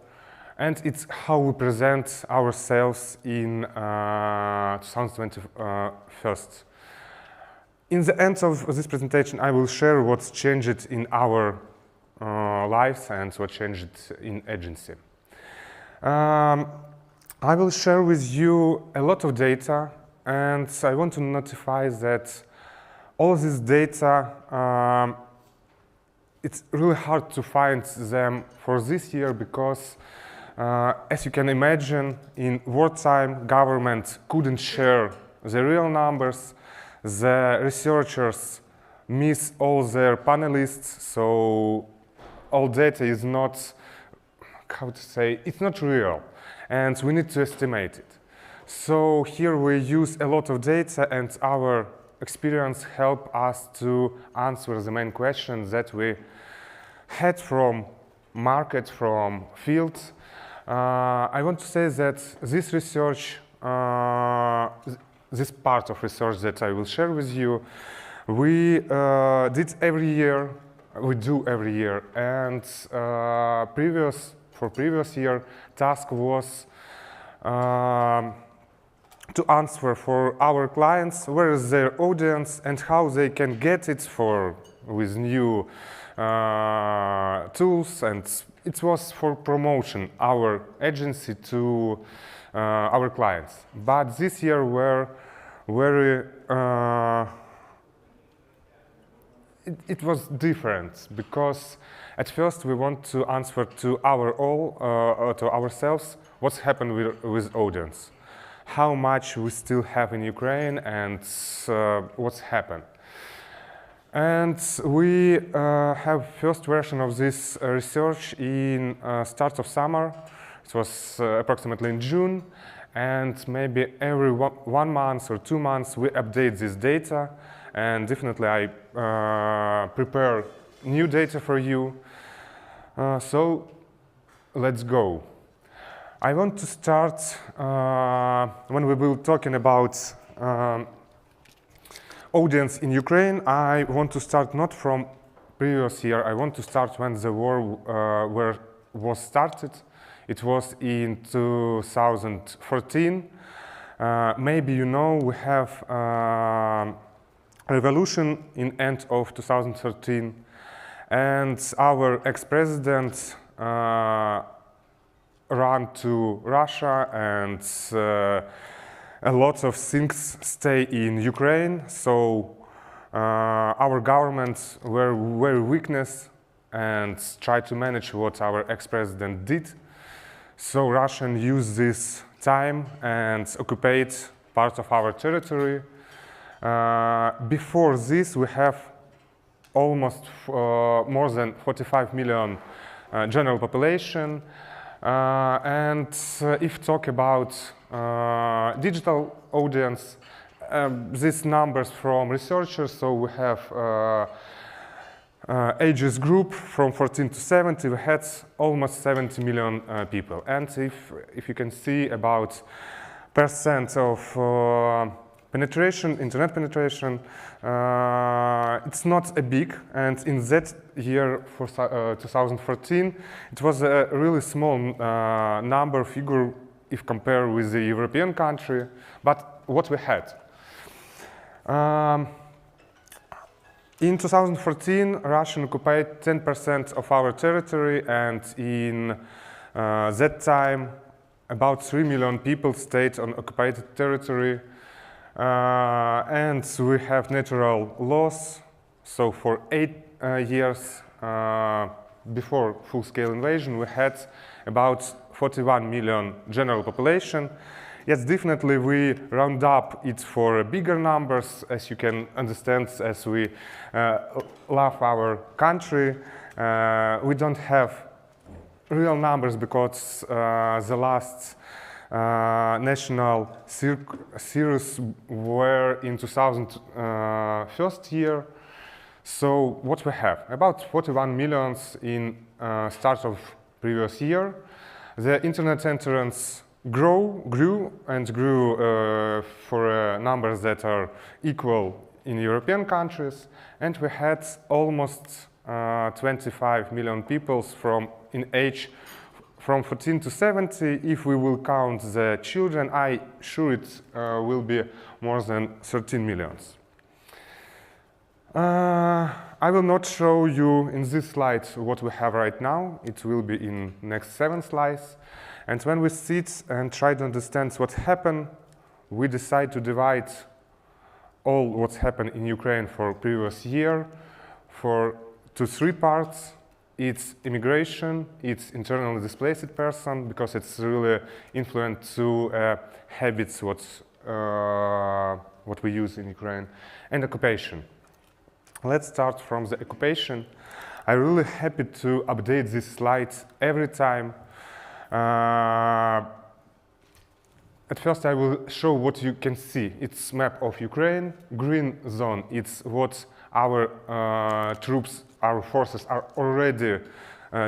Speaker 9: and it's how we present ourselves in 2021. In the end of this presentation, I will share what's changed in our lives and what changed in agency. I will share with you a lot of data, and I want to notify that all this data, it's really hard to find them for this year because, as you can imagine, in wartime, government couldn't share the real numbers. The researchers miss all their panelists, so all data is not, how to say, it's not real, and we need to estimate it. So here we use a lot of data, and our experience help us to answer the main questions that we had from market, from fields. I want to say that this research, this part of research that I will share with you, we did every year, we do every year, and for previous year, task was to answer for our clients where is their audience and how they can get it with new tools, and it was for promotion our agency to our clients. But this year were very it was different because at first we want to answer to to ourselves what's happened with audience, how much we still have in Ukraine, and what's happened. And we have first version of this research in start of summer. It was approximately in June, and maybe every 1 month or 2 months we update this data, and definitely I prepare new data for you. So let's go. I want to start when we will talking about audience in Ukraine. I want to start not from previous year. I want to start when the war was started. It was in 2014. Maybe you know we have revolution in end of 2013, and our ex-president ran to Russia, and a lot of things stay in Ukraine. So our government were very weakness and tried to manage what our ex-president did. So Russian used this time and occupied part of our territory. Before this, we have almost more than 45 million general population. And if talk about digital audience, these numbers from researchers, so we have ages group from 14 to 70, we had almost 70 million people. And if you can see about percent of penetration, internet penetration, it's not a big, and in that year for 2014, it was a really small number figure if compared with the European country, but what we had. In 2014, Russia occupied 10% of our territory, and in that time, about 3 million people stayed on occupied territory. And we have natural loss. So for 8 years before full-scale invasion, we had about 41 million general population. Yes, definitely we round up it for bigger numbers, as you can understand, as we love our country. We don't have real numbers because the last national series were in 2001 year. So what we have? About 41 millions in start of previous year. The internet entrance grew for numbers that are equal in European countries, and we had almost 25 million people in age from 14 to 70, if we will count the children, I'm sure it will be more than 13 millions. I will not show you in this slide what we have right now. It will be in next 7 slides. And when we sit and try to understand what happened, we decide to divide all what's happened in Ukraine for previous year to 3 parts. It's immigration, it's internally displaced person, because it's really influenced to habits what we use in Ukraine, and occupation. Let's start from the occupation. I'm really happy to update this slide every time. At first I will show what you can see. It's map of Ukraine. Green zone, it's what our troops, our forces are already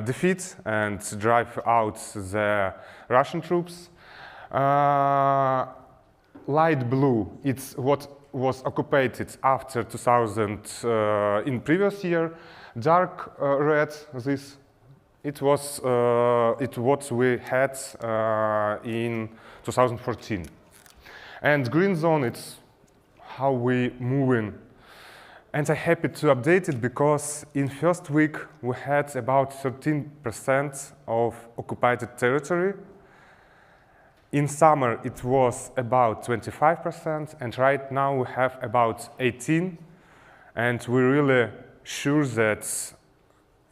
Speaker 9: defeat and drive out the Russian troops. Light blue, it's what was occupied after 2000 in previous year. Dark red, it was what we had in 2014. And green zone, it's how we move in. And I'm happy to update it because in first week we had about 13% of occupied territory. In summer it was about 25%, and right now we have about 18%. And we're really sure that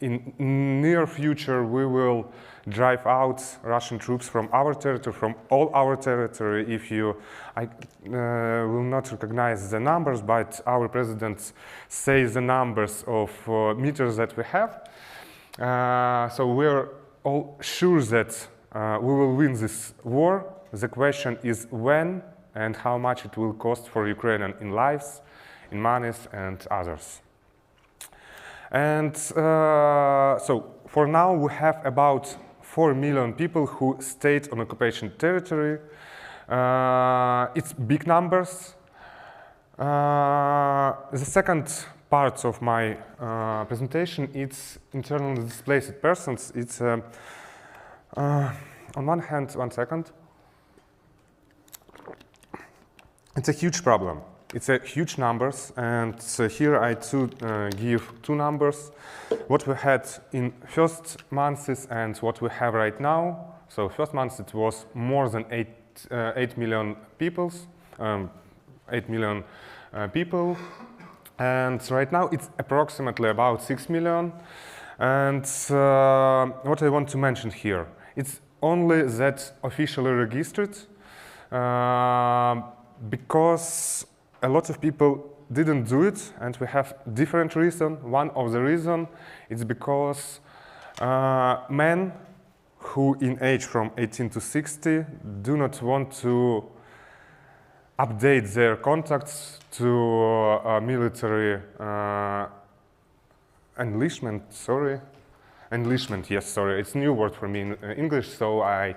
Speaker 9: in near future we will drive out Russian troops from our territory, from all our territory. I will not recognize the numbers, but our president says the numbers of meters that we have. So we're all sure that we will win this war. The question is when and how much it will cost for Ukrainians in lives, in monies, and others. And so for now we have about 4 million people who stayed on occupation territory. It's big numbers. The second part of my presentation, it's internally displaced persons. It's on one hand, 1 second. It's a huge problem. It's a huge numbers, and here I give 2 numbers. What we had in first months and what we have right now. So first month it was more than 8 million people, 8 million people, and right now it's approximately about 6 million. And what I want to mention here, it's only that officially registered, because a lot of people didn't do it, and we have different reasons. One of the reasons is because men who in age from 18 to 60 do not want to update their contacts to military enlistment, enlistment, yes, sorry, it's a new word for me in English, so I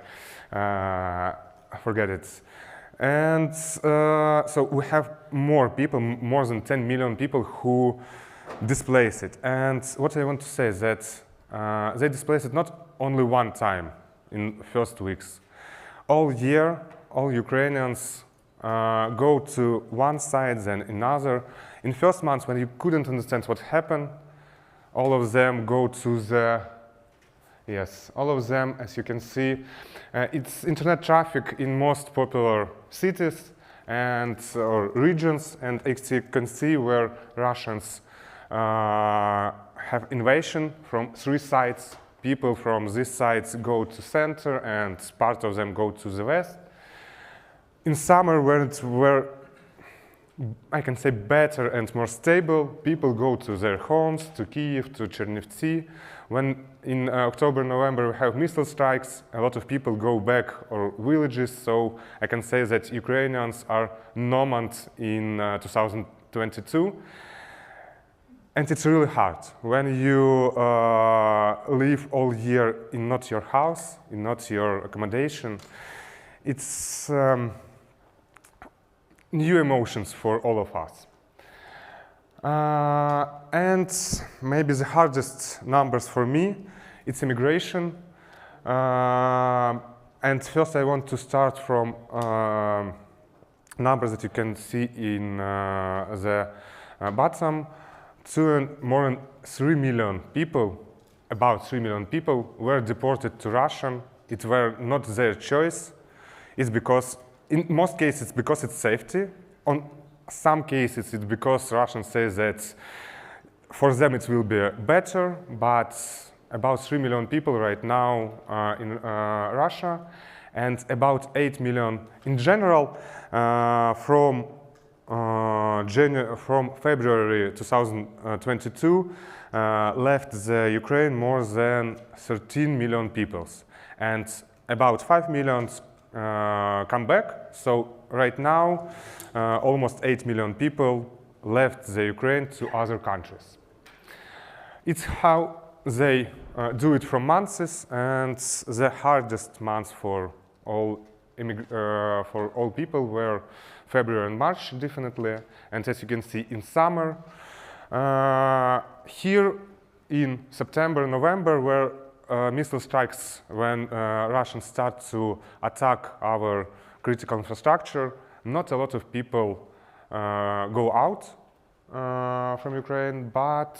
Speaker 9: forget it. And so we have more people, more than 10 million people who displaced it. And what I want to say is that they displaced it not only one time in first weeks. All year, all Ukrainians go to one side, then another. In first months, when you couldn't understand what happened, all of them go to the, yes, all of them, as you can see, it's internet traffic in most popular cities and or regions, and as you can see where Russians have invasion from 3 sides. People from these sides go to center, and part of them go to the west. In summer, where it's where I can say better and more stable, people go to their homes, to Kyiv, to Chernivtsi. When in October, November we have missile strikes, a lot of people go back or villages, so I can say that Ukrainians are nomads in 2022. And it's really hard when you live all year in not your house, in not your accommodation. It's new emotions for all of us. And maybe the hardest numbers for me, it's immigration. And first I want to start from numbers that you can see in the bottom. More than 3 million people, about 3 million people, were deported to Russia. It were not their choice. It's because, in most cases, it's because it's safety. On some cases, it's because Russians say that for them it will be better, but about 3 million people right now in Russia, and about 8 million in general from February 2022 left the Ukraine more than 13 million people, and about 5 million come back. So right now, almost 8 million people left the Ukraine to other countries. It's how they do it from months, and the hardest months for all people were February and March, definitely. And as you can see, in summer, here in September, November, were missile strikes when Russians start to attack our critical infrastructure. Not a lot of people go out from Ukraine, but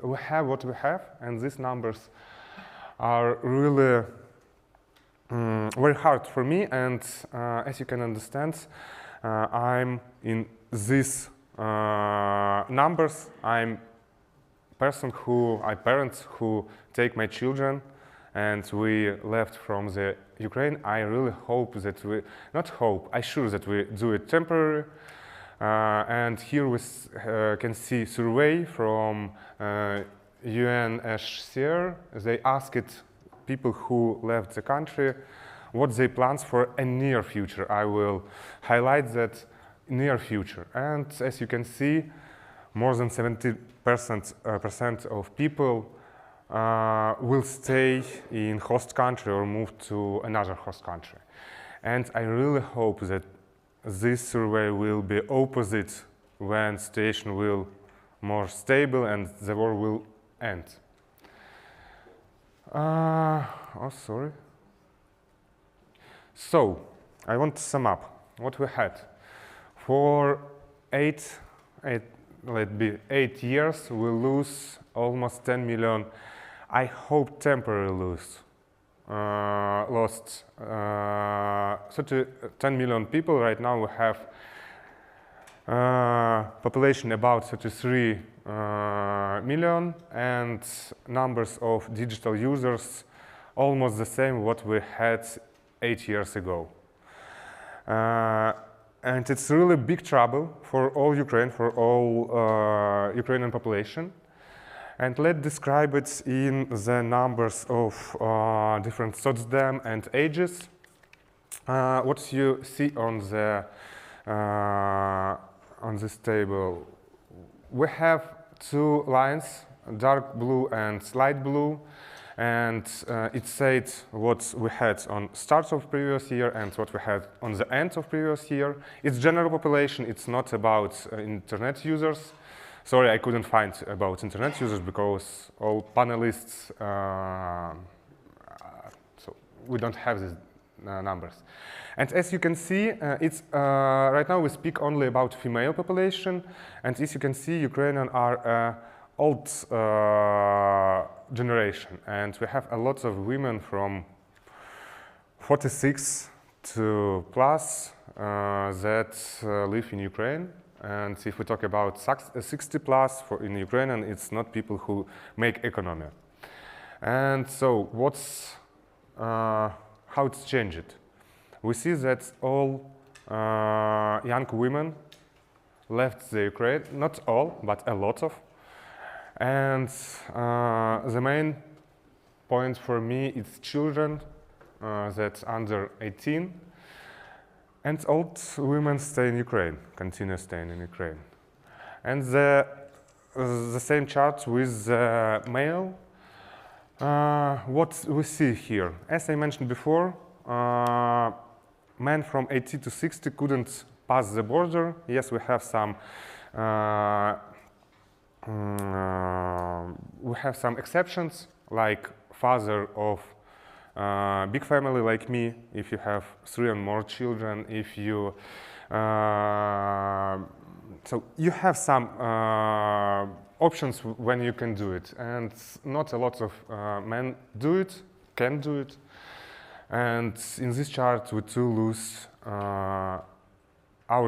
Speaker 9: we have what we have, and these numbers are really very hard for me. And as you can understand, I'm in these numbers. I'm parents who take my children, and we left from the Ukraine. I really hope that I'm sure that we do it temporary. And here we can see survey from UNHCR. They asked people who left the country what they plans for a near future. I will highlight that near future. And as you can see, more than 70% of people will stay in host country or move to another host country. And I really hope that this survey will be opposite when situation will more stable and the war will end. Oh, sorry. So, I want to sum up what we had. For 8 years, we lose almost 10 million. I hope temporary lost 10 million people. Right now we have population about 33 million, and numbers of digital users almost the same what we had 8 years ago. And it's really big trouble for all Ukraine, for all Ukrainian population. And let's describe it in the numbers of different SOCDEM and ages. What you see on this table, we have two lines, dark blue and light blue, and it said what we had on start of previous year and what we had on the end of previous year. It's general population, it's not about internet users. Sorry, I couldn't find about internet users because all panelists, so we don't have these numbers. And as you can see, it's right now we speak only about female population, and as you can see, Ukrainians are old generation, and we have a lot of women from 46 to plus that live in Ukraine. And if we talk about 60 plus in Ukrainian, it's not people who make economy. And so how it's changed? We see that all young women left the Ukraine, not all, but a lot of. And the main point for me is children that's under 18. And old women stay in Ukraine, continue staying in Ukraine. And the same chart with the male, what we see here. As I mentioned before, men from 18 to 60 couldn't pass the border. Yes, we have some exceptions, like father of big family like me, if you have 3 or more children, if you so you have some options when you can do it, and not a lot of men do it, can do it. And in this chart, we too lose our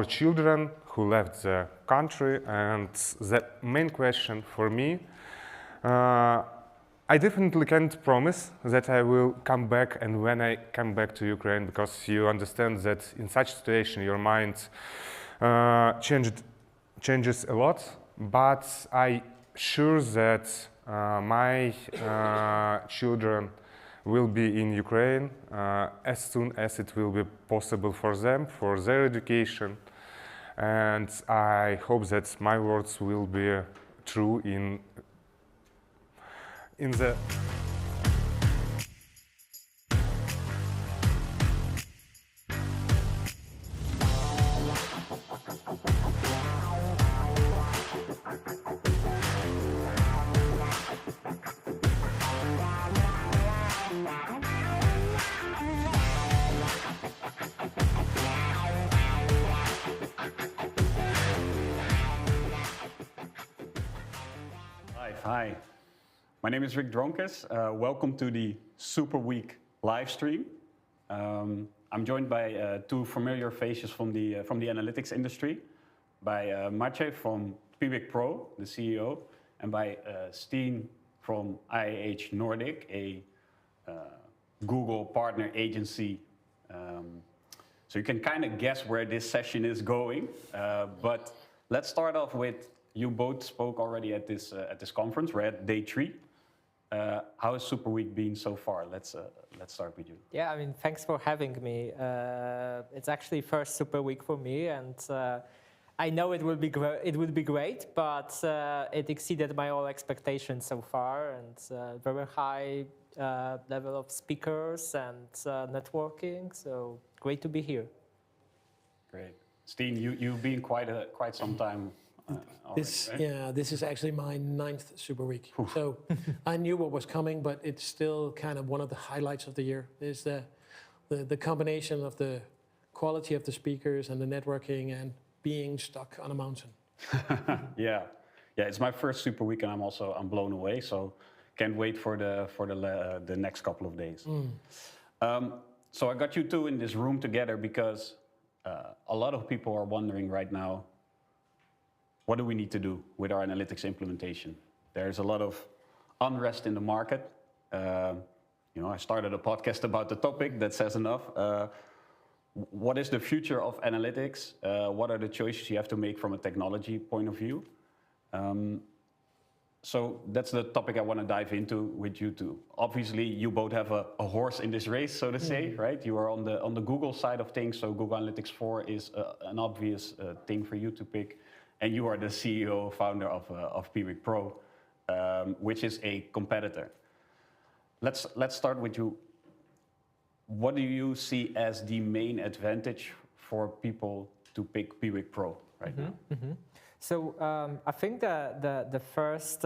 Speaker 9: children who left the country. And the main question for me, I definitely can't promise that I will come back and when I come back to Ukraine, because you understand that in such situation your mind changes a lot. But I sure that my children will be in Ukraine as soon as it will be possible for them, for their education. And I hope that my words will be true in the
Speaker 10: Hi, my name is Dronkers. Welcome to the Superweek live stream. I'm joined by 2 familiar faces from the analytics industry, by Maciej from PIWIK Pro, the CEO, and by Steen from IAH Nordic, a Google partner agency. So you can kind of guess where this session is going, but let's start off with, you both spoke already at this conference. We're at day 3. How has Superweek been so far? Let's start with you.
Speaker 11: Yeah, I mean, thanks for having me. It's actually first Superweek for me, and I know it will be great, but it exceeded my all expectations so far, and very high level of speakers and networking. So great to be here.
Speaker 10: Great, Steen, you've been quite some time.
Speaker 12: This is actually my 9th Superweek. So I knew what was coming, but it's still kind of one of the highlights of the year. Is the combination of the quality of the speakers and the networking and being stuck on a mountain.
Speaker 10: Yeah, it's my first Superweek, and I'm blown away. So can't wait for the next couple of days. So I got you 2 in this room together because a lot of people are wondering right now, what do we need to do with our analytics implementation? There's a lot of unrest in the market. I started a podcast about the topic, that says enough. What is the future of analytics? What are the choices you have to make from a technology point of view? So that's the topic I want to dive into with you 2. Obviously, you both have a horse in this race, so to say, right? You are on the Google side of things, so Google Analytics 4 is an obvious thing for you to pick. And you are the CEO, founder of PIWIK Pro, which is a competitor. Let's start with you. What do you see as the main advantage for people to pick PIWIK Pro right now?
Speaker 11: So I think the first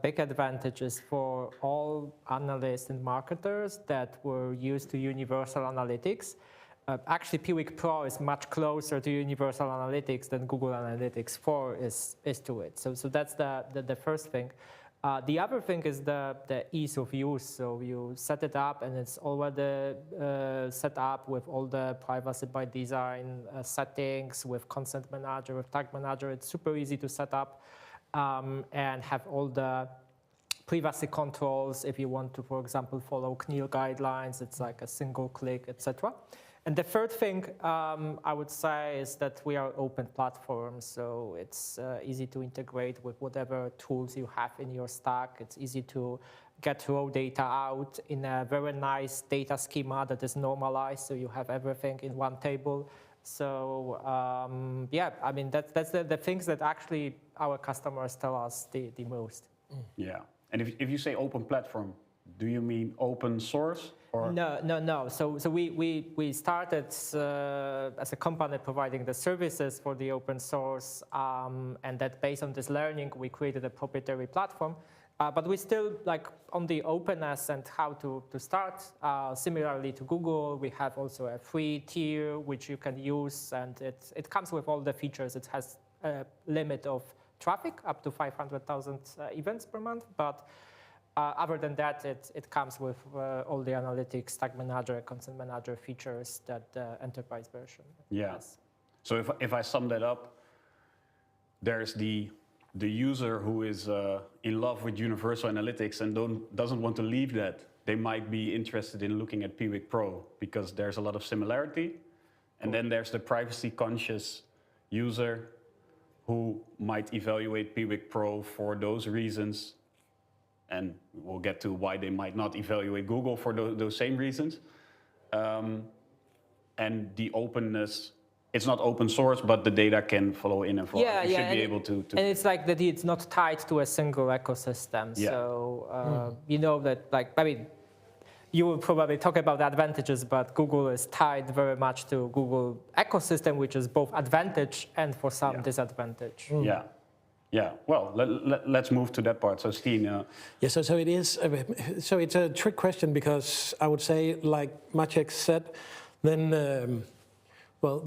Speaker 11: big advantage is for all analysts and marketers that were used to universal analytics. Actually, PIWIK Pro is much closer to Universal Analytics than Google Analytics 4 is to it. So that's the first thing. The other thing is the ease of use. So you set it up, and it's already set up with all the privacy by design settings, with consent manager, with tag manager. It's super easy to set up and have all the privacy controls. If you want to, for example, follow CNIL guidelines, it's like a single click, etc. And the third thing I would say is that we are open platform, so it's easy to integrate with whatever tools you have in your stack. It's easy to get raw data out in a very nice data schema that is normalized, so you have everything in one table. So yeah, I mean that's the things that actually our customers tell us the most.
Speaker 10: Yeah, and if you say open platform, do you mean open source? Or?
Speaker 11: No. So we started as a company providing the services for the open source, and that based on this learning, we created a proprietary platform But we still like on the openness and how to start. Similarly to Google, we have also a free tier which you can use, and it comes with all the features. It has a limit of traffic up to 500,000 events per month, but other than that, it comes with all the analytics, tag manager, consent manager features that the enterprise version has.
Speaker 10: So if I sum that up, there's the user who is in love with universal analytics and doesn't want to leave that. They might be interested in looking at PIWIK Pro because there's a lot of similarity. And then there's the privacy conscious user who might evaluate PIWIK Pro for those reasons. And we'll get to why they might not evaluate Google for those same reasons. And the openness, it's not open source, but the data can follow in and follow. You should be able to.
Speaker 11: And it's like that it's not tied to a single ecosystem.
Speaker 10: Yeah.
Speaker 11: So you know that, like, I mean, you will probably talk about the advantages, but Google is tied very much to Google ecosystem, which is both advantage and for some disadvantage.
Speaker 10: Yeah. Well, let's move to that part. So, Steen.
Speaker 12: Yeah. So it is. So it's a trick question because I would say, like Maciej said, then. Well,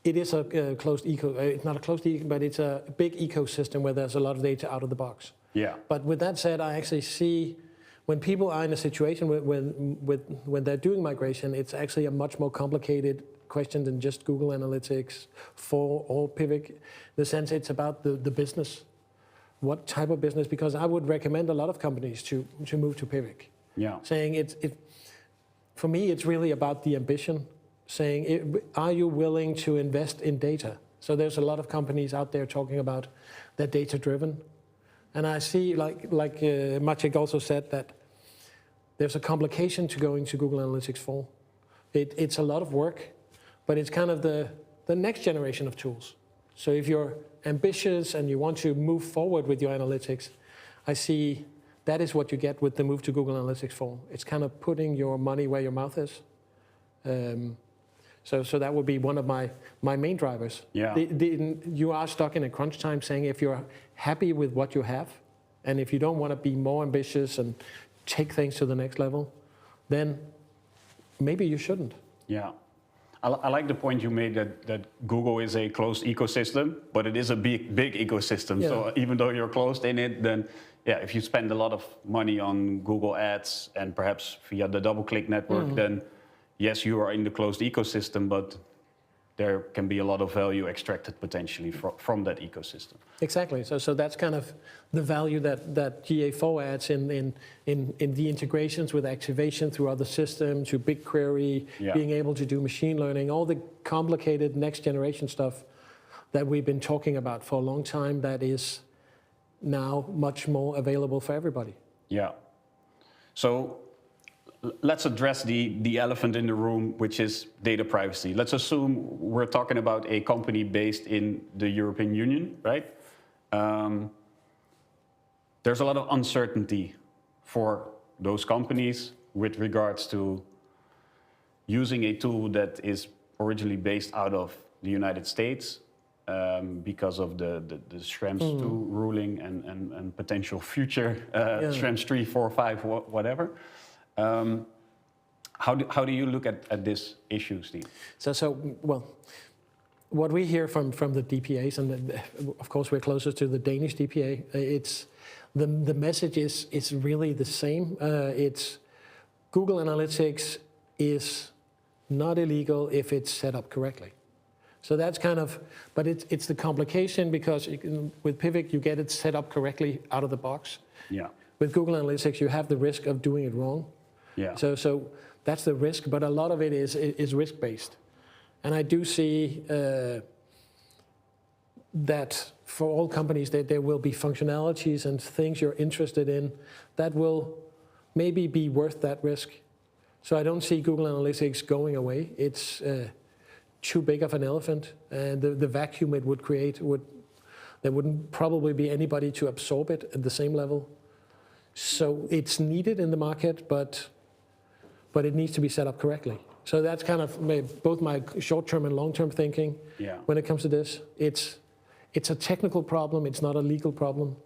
Speaker 12: it is a closed it's not a closed eco, but it's a big ecosystem where there's a lot of data out of the box.
Speaker 10: Yeah.
Speaker 12: But with that said, I actually see when people are in a situation when they're doing migration, it's actually a much more complicated question than just Google Analytics or PIWIK. In the sense, it's about the business. What type of business? Because I would recommend a lot of companies to move to PIWIK.
Speaker 10: Yeah.
Speaker 12: Saying for me, it's really about the ambition. Saying, are you willing to invest in data? So there's a lot of companies out there talking about they're data-driven. And I see, like Maciej also said, that there's a complication to going to Google Analytics 4. It's a lot of work, but it's kind of the next generation of tools. So if you're ambitious and you want to move forward with your analytics, I see that is what you get with the move to Google Analytics 4. It's kind of putting your money where your mouth is. So that would be one of my main drivers.
Speaker 10: Yeah.
Speaker 12: You are stuck in a crunch time saying if you're happy with what you have, and if you don't want to be more ambitious and take things to the next level, then maybe you shouldn't.
Speaker 10: Yeah. I like the point you made that Google is a closed ecosystem, but it is a big ecosystem. Yeah. So even though you're closed in it, then if you spend a lot of money on Google Ads and perhaps via the DoubleClick network, then yes, you are in the closed ecosystem, but there can be a lot of value extracted potentially from that ecosystem.
Speaker 12: Exactly. So that's kind of the value that GA4 adds in the integrations with activation through other systems, to BigQuery, being able to do machine learning, all the complicated next generation stuff that we've been talking about for a long time that is now much more available for everybody.
Speaker 10: Yeah. So let's address the elephant in the room, which is data privacy. Let's assume we're talking about a company based in the European Union, right? There's a lot of uncertainty for those companies with regards to using a tool that is originally based out of the United States because of the Schrems 2 ruling and potential future Schrems 3, 4, 5, whatever. How do you look at this issue, Steve?
Speaker 12: Well, what we hear from the DPAs, and of course we're closest to the Danish DPA, it's the message is really the same. It's Google Analytics is not illegal if it's set up correctly. So that's kind of, but it's the complication because with PIWIK you get it set up correctly out of the box.
Speaker 10: Yeah.
Speaker 12: With Google Analytics you have the risk of doing it wrong.
Speaker 10: Yeah.
Speaker 12: So that's the risk, but a lot of it is risk-based. And I do see that for all companies there will be functionalities and things you're interested in that will maybe be worth that risk. So I don't see Google Analytics going away. It's too big of an elephant, and the vacuum it would create there wouldn't probably be anybody to absorb it at the same level. So it's needed in the market, but it needs to be set up correctly. So that's kind of both my short-term and long-term thinking when it comes to this. It's a technical problem. It's not a legal problem.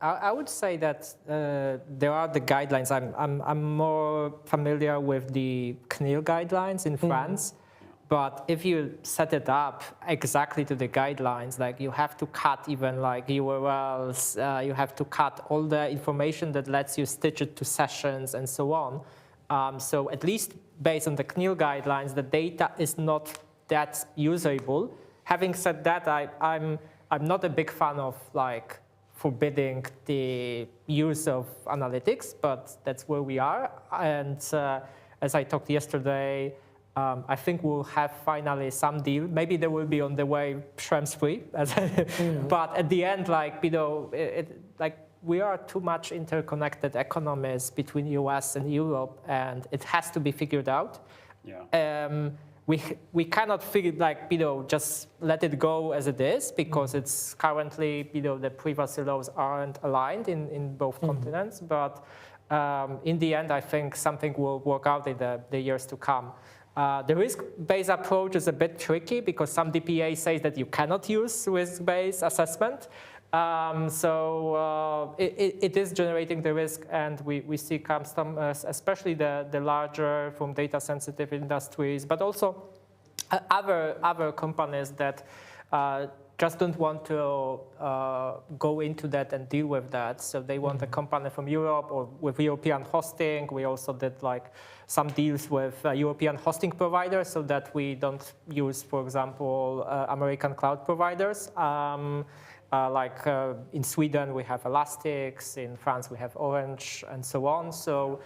Speaker 11: I would say that there are the guidelines. I'm more familiar with the CNIL guidelines in France. But if you set it up exactly to the guidelines, like you have to cut even like URLs, you have to cut all the information that lets you stitch it to sessions and so on. So at least based on the CNIL guidelines, the data is not that usable. Having said that, I'm not a big fan of like forbidding the use of analytics, but that's where we are. And as I talked yesterday, I think we'll have finally some deal. Maybe there will be on the way Schrems free, but at the end, like like we are too much interconnected economies between US and Europe, and it has to be figured out. Yeah. We cannot figure like just let it go as it is because it's currently the privacy laws aren't aligned in both continents. But in the end, I think something will work out in the years to come. The risk-based approach is a bit tricky because some DPA says that you cannot use risk-based assessment. So it is generating the risk, and we see customers, especially the larger from data-sensitive industries, but also other companies that just don't want to go into that and deal with that. So they want a company from Europe or with European hosting. We also did like some deals with European hosting providers so that we don't use, for example, American cloud providers. Like in Sweden, we have Elastics. In France, we have Orange, and so on. So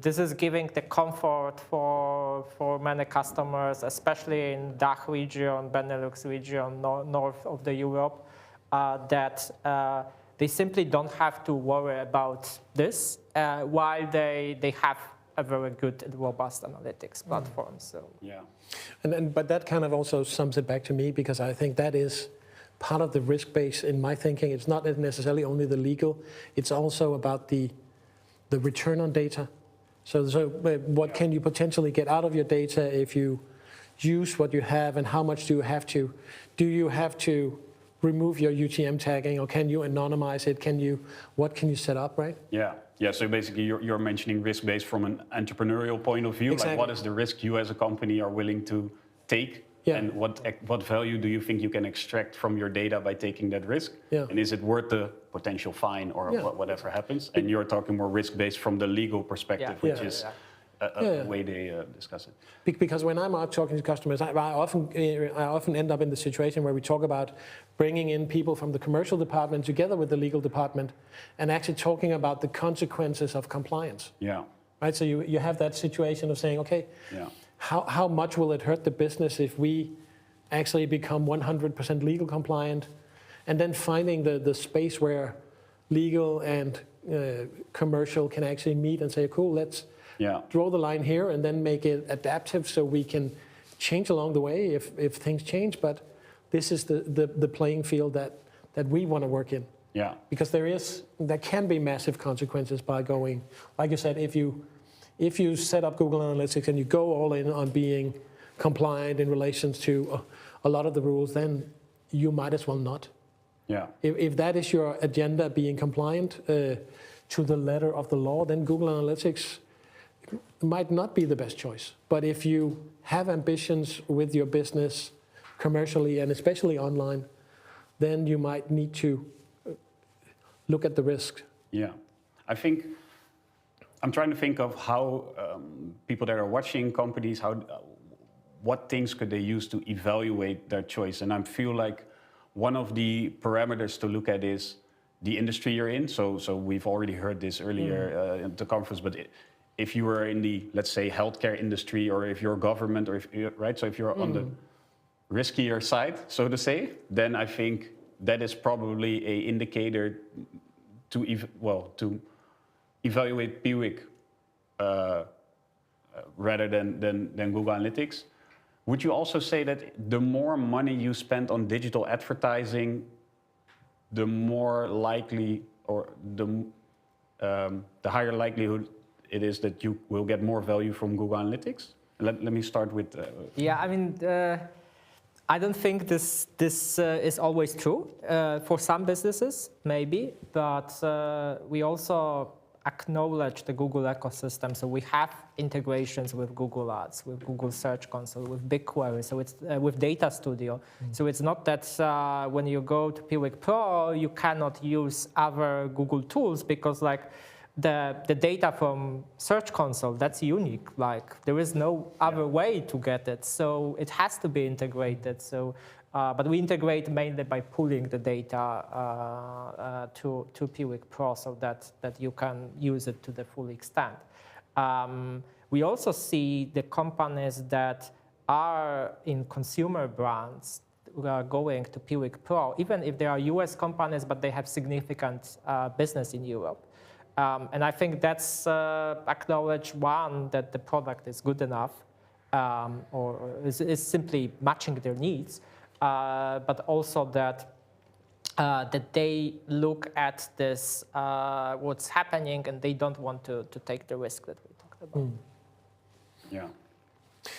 Speaker 11: this is giving the comfort for many customers, especially in DACH region, Benelux region, north of the Europe, that they simply don't have to worry about this while they have a very good and robust analytics platform. So
Speaker 12: yeah, but that kind of also sums it back to me, because I think that is part of the risk base in my thinking. It's not necessarily only the legal, it's also about the return on data. So what can you potentially get out of your data if you use what you have, and how much do you have to remove your UTM tagging, or can you anonymize it? What can you set up, right?
Speaker 10: Yeah, so basically you're mentioning risk-based from an entrepreneurial point of view.
Speaker 12: Exactly.
Speaker 10: Like what is the risk you as a company are willing to take? Yeah. And what value do you think you can extract from your data by taking that risk? Yeah. And is it worth the potential fine or whatever happens? And you're talking more risk-based from the legal perspective, which is a way they discuss it.
Speaker 12: Because when I'm out talking to customers, I often end up in the situation where we talk about bringing in people from the commercial department together with the legal department and actually talking about the consequences of compliance. Yeah. Right. So you have that situation of saying, okay, how much will it hurt the business if we actually become 100% legal compliant, and then finding the space where legal and commercial can actually meet and say, cool, let's draw the line here and then make it adaptive so we can change along the way if things change. But this is the playing field that we want to work in. Yeah. Because there can be massive consequences by going, like you said, if you set up Google Analytics and you go all in on being compliant in relation to a lot of the rules, then you might as well not. Yeah. If that is your agenda, being compliant to the letter of the law, then Google Analytics might not be the best choice. But if you have ambitions with your business commercially and especially online, then you might need to look at the risk.
Speaker 10: Yeah, I'm trying to think of how people that are watching companies, what things could they use to evaluate their choice? And I feel like one of the parameters to look at is the industry you're in. So we've already heard this earlier in the conference, but if you are in the, let's say, healthcare industry, or if you're government, or if you're on the riskier side, so to say, then I think that is probably an indicator to evaluate PIWIK rather than Google Analytics. Would you also say that the more money you spend on digital advertising, the more likely, or the higher likelihood it is that you will get more value from Google Analytics? Let me start with...
Speaker 11: Yeah, I mean, I don't think this is always true. For some businesses, maybe, but we also acknowledge the Google ecosystem. So we have integrations with Google Ads, with Google Search Console, with BigQuery, so it's with Data Studio. So it's not that when you go to PIWIK Pro, you cannot use other Google tools because like the data from Search Console, that's unique. Like there is no other way to get it. So it has to be integrated. So, but we integrate mainly by pulling the data to PIWIK Pro so that you can use it to the full extent. We also see the companies that are in consumer brands who are going to PIWIK Pro, even if they are US companies, but they have significant business in Europe. And I think that's acknowledge one, that the product is good enough or is simply matching their needs, but also that they look at this, what's happening, and they don't want to take the risk that we talked about.
Speaker 10: Yeah.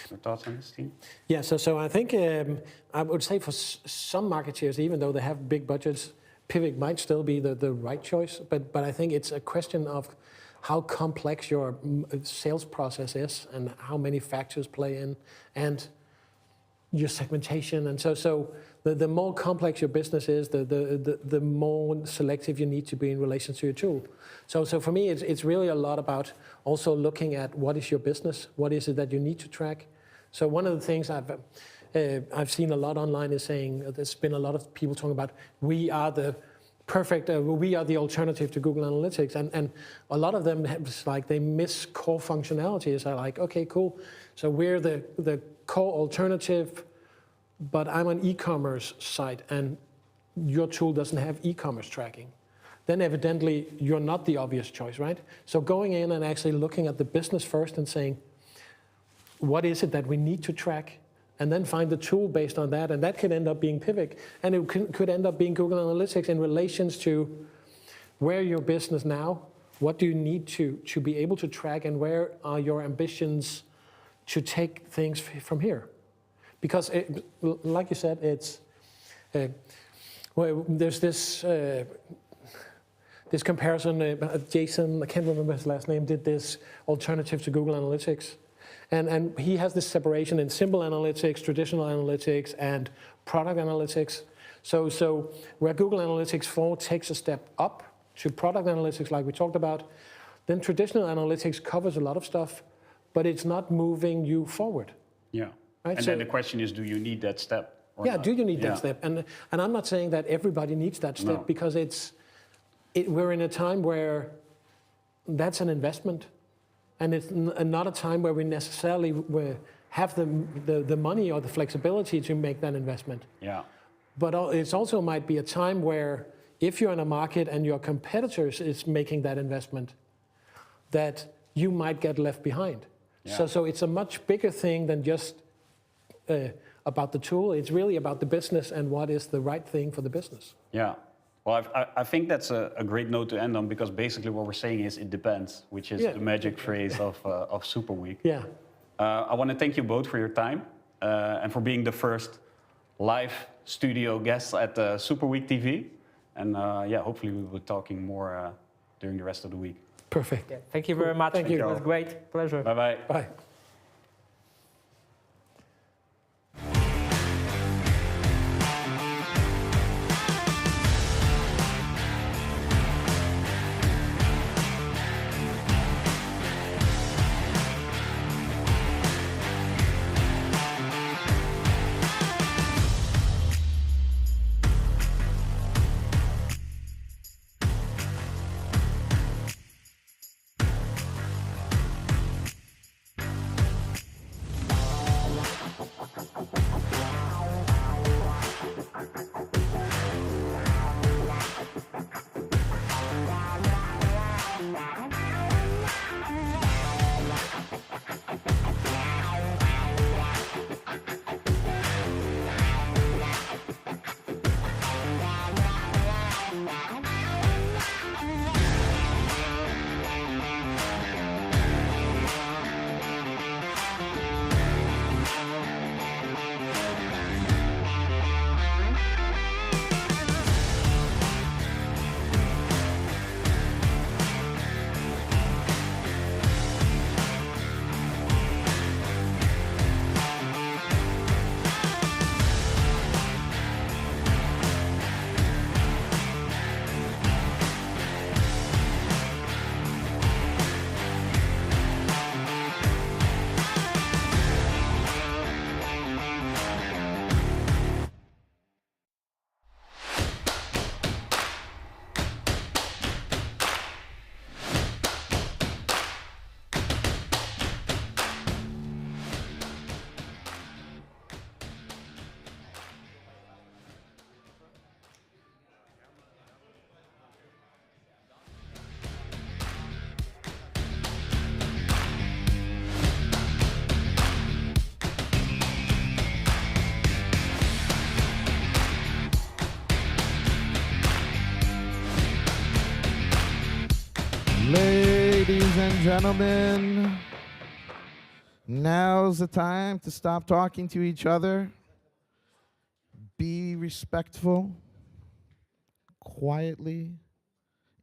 Speaker 10: Your thoughts on this, Steen?
Speaker 12: Yeah, so I think I would say for some marketeers, even though they have big budgets, PIWIK might still be the right choice, but I think it's a question of how complex your sales process is and how many factors play in and your segmentation. And so the more complex your business is, the more selective you need to be in relation to your tool. So for me, it's really a lot about also looking at what is your business, what is it that you need to track. So one of the things I've seen a lot online is saying, there's been a lot of people talking about, we are the perfect, we are the alternative to Google Analytics. And a lot of them, it's like they miss core functionalities. I'm like, okay, cool. So we're the core alternative, but I'm an e-commerce site and your tool doesn't have e-commerce tracking. Then evidently you're not the obvious choice, right? So going in and actually looking at the business first and saying, what is it that we need to track? And then find the tool based on that, and that could end up being PIWIK, and it could end up being Google Analytics in relations to where your business now, what do you need to be able to track, and where are your ambitions to take things from here? Because, like you said, it's well, there's this comparison. Jason, I can't remember his last name, did this alternative to Google Analytics. And he has this separation in simple analytics, traditional analytics, and product analytics. So where Google Analytics 4 takes a step up to product analytics, like we talked about, then traditional analytics covers a lot of stuff, but it's not moving you forward.
Speaker 10: Yeah.
Speaker 12: Right?
Speaker 10: And then the question is, do you need that step? Or
Speaker 12: Yeah,
Speaker 10: not?
Speaker 12: do you need that step? And I'm not saying that everybody needs that step, because we're in a time where that's an investment. And it's not a time where we necessarily have the money or the flexibility to make that investment.
Speaker 10: Yeah.
Speaker 12: But it also might be a time where if you're in a market and your competitors is making that investment, that you might get left behind. Yeah. So it's a much bigger thing than just about the tool. It's really about the business and what is the right thing for the business.
Speaker 10: Yeah. Well, I think that's a great note to end on, because basically what we're saying is it depends, which is the magic phrase of Superweek.
Speaker 12: Yeah.
Speaker 10: I want to thank you both for your time and for being the first live studio guests at Superweek TV. And yeah, hopefully we'll be talking more during the rest of the week.
Speaker 12: Perfect.
Speaker 11: Yeah, thank you very much.
Speaker 12: Thank you.
Speaker 11: It was great. Pleasure.
Speaker 10: Bye-bye.
Speaker 12: Bye.
Speaker 1: and gentlemen, now's the time to stop talking to each other. Be respectful, quietly,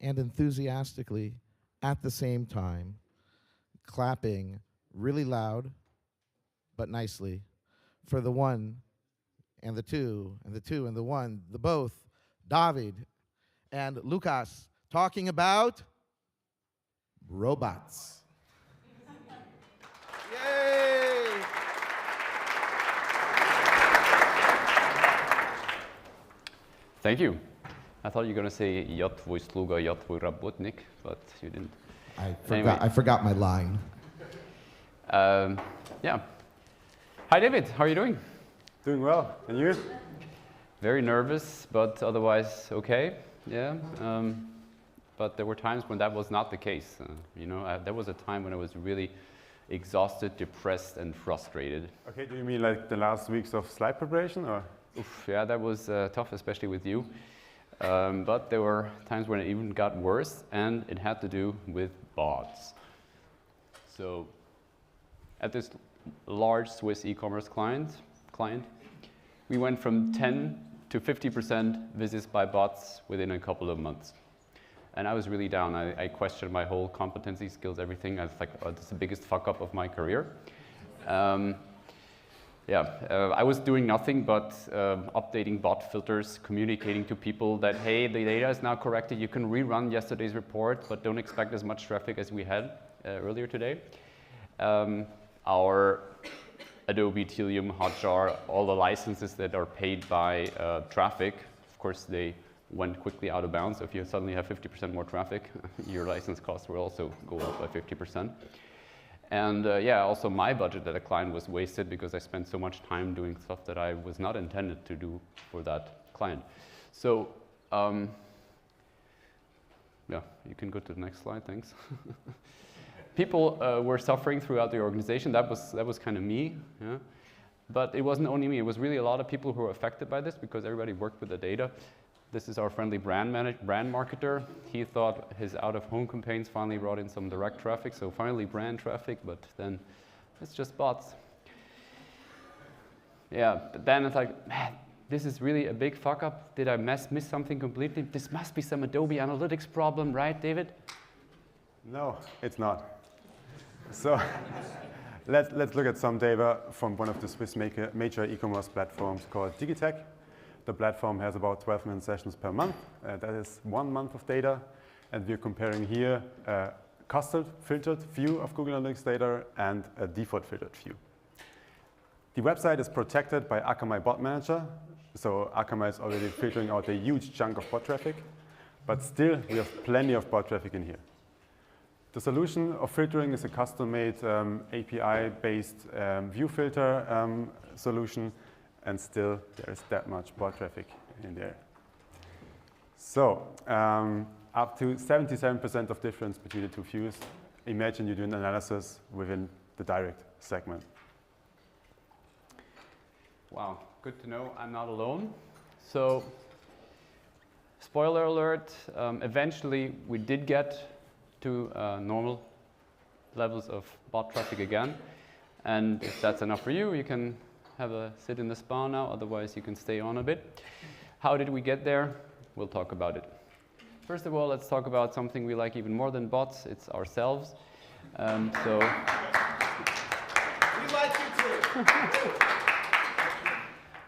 Speaker 1: and enthusiastically at the same time, clapping really loud but nicely for the one and the two and the two and the one, the both, David and Lukas, talking about robots. Yay!
Speaker 13: Thank you. I thought you were going to say "Ja tvoj sluga, ja tvoj rabotnik," but you didn't.
Speaker 1: I forgot my line.
Speaker 13: Yeah. Hi, David. How are you doing?
Speaker 14: Doing well. And you?
Speaker 13: Very nervous, but otherwise okay. Yeah. But there were times when that was not the case. You know, there was a time when I was really exhausted, depressed, and frustrated.
Speaker 14: Okay. Do you mean like the last weeks of slide preparation, or?
Speaker 13: Oof, yeah, that was tough, especially with you. But there were times when it even got worse, and it had to do with bots. So, at this large Swiss e-commerce client, we went from 10 to 50% visits by bots within a couple of months. And I was really down. I questioned my whole competency, skills, everything. I was like, oh, this is the biggest fuck up of my career. I was doing nothing but updating bot filters, communicating to people that, hey, the data is now corrected. You can rerun yesterday's report, but don't expect as much traffic as we had earlier today. Our Adobe, Telium, Hotjar, all the licenses that are paid by traffic, of course, they went quickly out of bounds. So if you suddenly have 50% more traffic, your license costs will also go up by 50%. And also my budget at a client was wasted because I spent so much time doing stuff that I was not intended to do for that client. So, you can go to the next slide, thanks. People were suffering throughout the organization. That was kind of me, yeah. But it wasn't only me. It was really a lot of people who were affected by this because everybody worked with the data. This is our friendly brand marketer. He thought his out-of-home campaigns finally brought in some direct traffic, so finally brand traffic, but then it's just bots. Yeah, but then it's like, man, this is really a big fuck up. Did I miss something completely? This must be some Adobe Analytics problem, right, David?
Speaker 14: No, it's not. So let's look at some data from one of the Swiss major e-commerce platforms called Digitech. The platform has about 12 million sessions per month. That is 1 month of data. And we're comparing here a custom filtered view of Google Analytics data and a default filtered view. The website is protected by Akamai Bot Manager. So Akamai is already filtering out a huge chunk of bot traffic. But still, we have plenty of bot traffic in here. The solution of filtering is a custom-made API-based view filter solution. And still, there is that much bot traffic in there. So, up to 77% of difference between the two views. Imagine you do an analysis within the direct segment.
Speaker 13: Wow, good to know I'm not alone. So, spoiler alert, eventually we did get to normal levels of bot traffic again. And if that's enough for you, you can have a sit in the spa now, otherwise you can stay on a bit. How did we get there? We'll talk about it. First of all, let's talk about something we like even more than bots. It's ourselves. We like you too.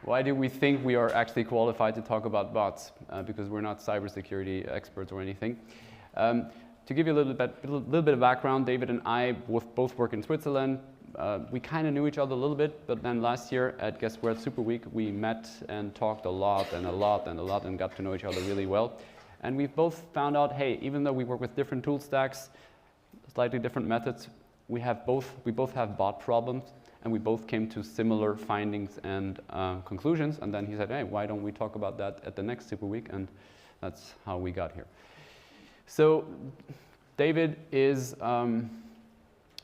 Speaker 13: Why do we think we are actually qualified to talk about bots? Because we're not cybersecurity experts or anything. To give you a little bit of background, David and I both work in Switzerland. We kind of knew each other a little bit, but then last year at Superweek, we met and talked a lot and got to know each other really well. And we both found out, hey, even though we work with different tool stacks, slightly different methods, we both have bot problems, and we both came to similar findings and conclusions. And then he said, hey, why don't we talk about that at the next Superweek? And that's how we got here. So David is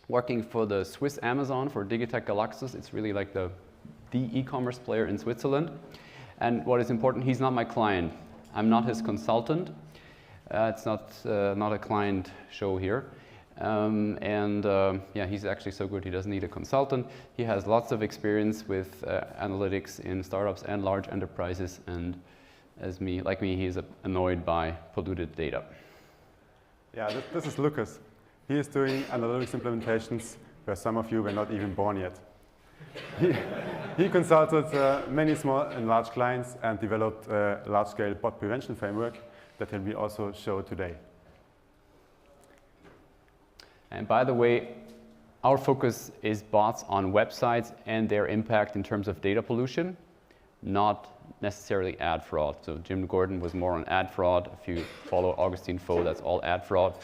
Speaker 13: working for the Swiss Amazon for Digitech Galaxus. It's really like the e-commerce player in Switzerland. And what is important, he's not my client. I'm not his consultant. It's not a client show here. Yeah, he's actually so good he doesn't need a consultant. He has lots of experience with analytics in startups and large enterprises, and like me, he's annoyed by polluted data.
Speaker 14: Yeah, this is Lukas. He is doing analytics implementations where some of you were not even born yet. He consulted many small and large clients and developed a large-scale bot prevention framework that we also show today.
Speaker 13: And by the way, our focus is bots on websites and their impact in terms of data pollution, not necessarily ad fraud. So Jim Gordon was more on ad fraud. If you follow Augustine Faux, that's all ad fraud.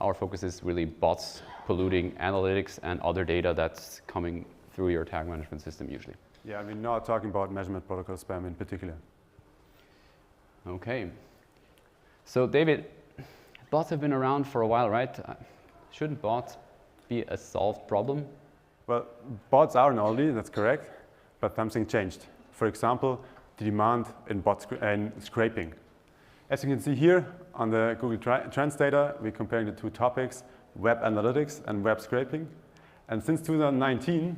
Speaker 13: Our focus is really bots polluting analytics and other data that's coming through your tag management system usually.
Speaker 14: Yeah, we're not talking about measurement protocol spam in particular.
Speaker 13: Okay. So David, bots have been around for a while, right? Shouldn't bots be a solved problem?
Speaker 14: Well, bots are an oldie, that's correct, but something changed. For example, the demand in scraping. As you can see here on the Google Trends data, we're comparing the two topics, web analytics and web scraping. And since 2019,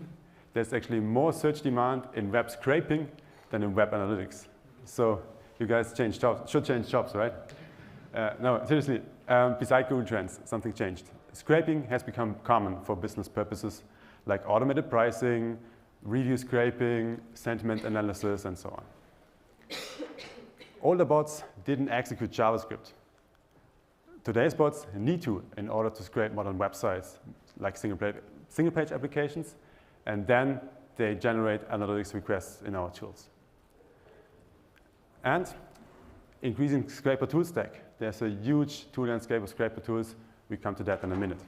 Speaker 14: there's actually more search demand in web scraping than in web analytics. So you guys should change jobs, right? No, seriously, besides Google Trends, something changed. Scraping has become common for business purposes like automated pricing, review scraping, sentiment analysis, and so on. Older bots didn't execute JavaScript. Today's bots need to in order to scrape modern websites like single-page applications, and then they generate analytics requests in our tools. And increasing scraper tool stack. There's a huge tool landscape of scraper tools. We come to that in a minute.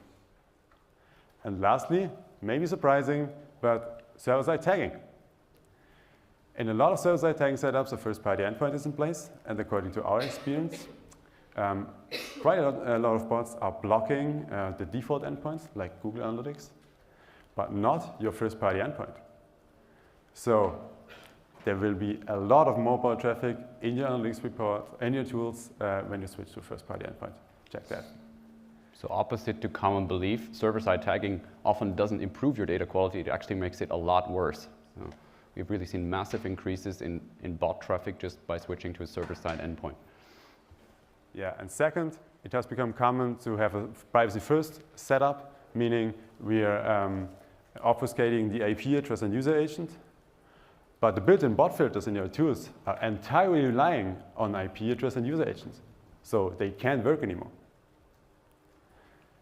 Speaker 14: And lastly, maybe surprising, but server-side tagging. In a lot of server-side tagging setups, a first-party endpoint is in place, and according to our experience, quite a lot of bots are blocking the default endpoints, like Google Analytics, but not your first-party endpoint. So there will be a lot of mobile traffic in your analytics report, in your tools, when you switch to first-party endpoint. Check that.
Speaker 13: So opposite to common belief, server-side tagging often doesn't improve your data quality. It actually makes it a lot worse. We've really seen massive increases in bot traffic just by switching to a server-side endpoint.
Speaker 14: Yeah, and second, it has become common to have a privacy-first setup, meaning we are obfuscating the IP address and user agent. But the built-in bot filters in your tools are entirely relying on IP address and user agents. So they can't work anymore.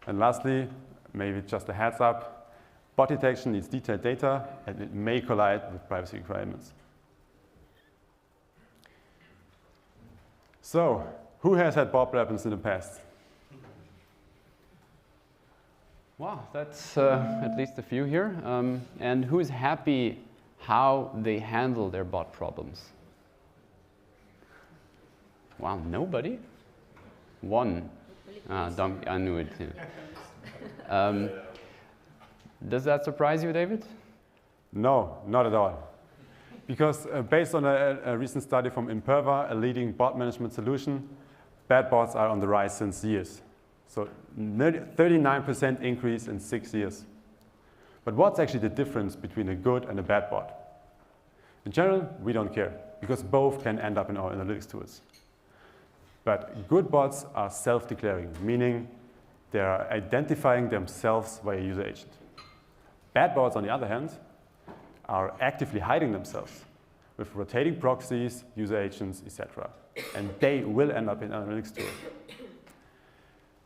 Speaker 14: And lastly, maybe just a heads up, bot detection needs detailed data and it may collide with privacy requirements. So, who has had bot problems in the past?
Speaker 13: Wow, that's at least a few here. And who is happy how they handle their bot problems? Wow, nobody? One. I knew it. Yeah. Does that surprise you, David?
Speaker 14: No, not at all. Because based on a recent study from Imperva, a leading bot management solution, bad bots are on the rise since years. So 39% increase in 6 years. But what's actually the difference between a good and a bad bot? In general, we don't care, because both can end up in our analytics tools. But good bots are self-declaring, meaning they are identifying themselves via user agent. Bad bots, on the other hand, are actively hiding themselves with rotating proxies, user agents, etc. And they will end up in analytics tools.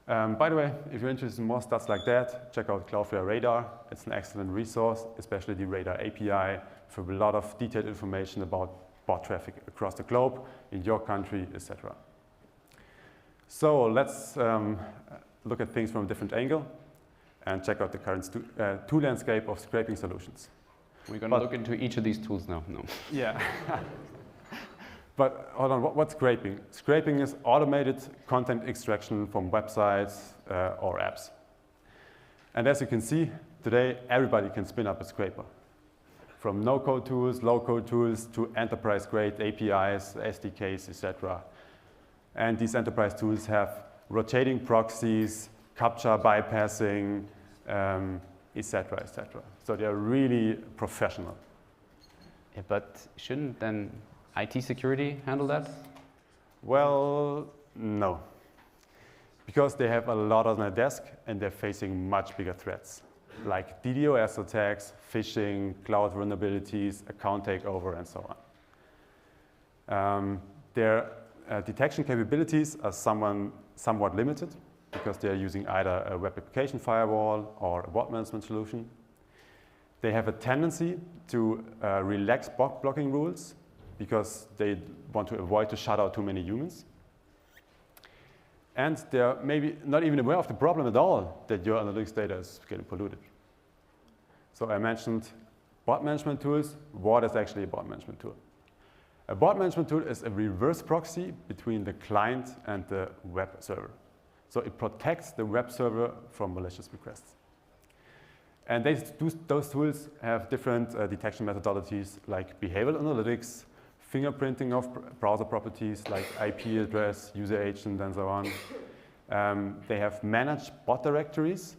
Speaker 14: By the way, if you're interested in more stats like that, check out Cloudflare Radar. It's an excellent resource, especially the Radar API, for a lot of detailed information about bot traffic across the globe, in your country, etc. So let's look at things from a different angle and check out the current tool landscape of scraping solutions.
Speaker 13: We're going to look into each of these tools now. No.
Speaker 14: Yeah. But hold on, what's scraping? Scraping is automated content extraction from websites or apps. And as you can see, today everybody can spin up a scraper. From no-code tools, low-code tools, to enterprise-grade APIs, SDKs, etc. And these enterprise tools have rotating proxies, captcha bypassing, etc., etc. So they're really professional.
Speaker 13: Yeah, but shouldn't then IT security handle that?
Speaker 14: Well, no. Because they have a lot on their desk and they're facing much bigger threats, like DDoS attacks, phishing, cloud vulnerabilities, account takeover, and so on. Their detection capabilities are somewhat limited because they're using either a web application firewall or a bot management solution. They have a tendency to relax bot blocking rules because they want to avoid to shut out too many humans. And they're maybe not even aware of the problem at all that your analytics data is getting polluted. So I mentioned bot management tools. What is actually a bot management tool? A bot management tool is a reverse proxy between the client and the web server. So it protects the web server from malicious requests. And those tools have different detection methodologies like behavioral analytics, fingerprinting of browser properties like IP address, user agent, and so on. They have managed bot directories.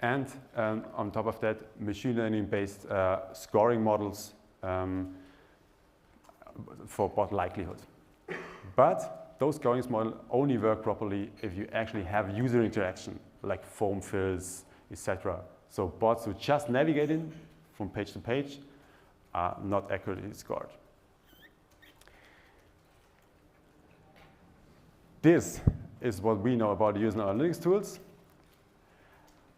Speaker 14: And on top of that, machine learning-based scoring models for bot likelihood. But those scoring models only work properly if you actually have user interaction, like form fills, etc. So bots who just navigate in from page to page are not accurately scored. This is what we know about user analytics tools.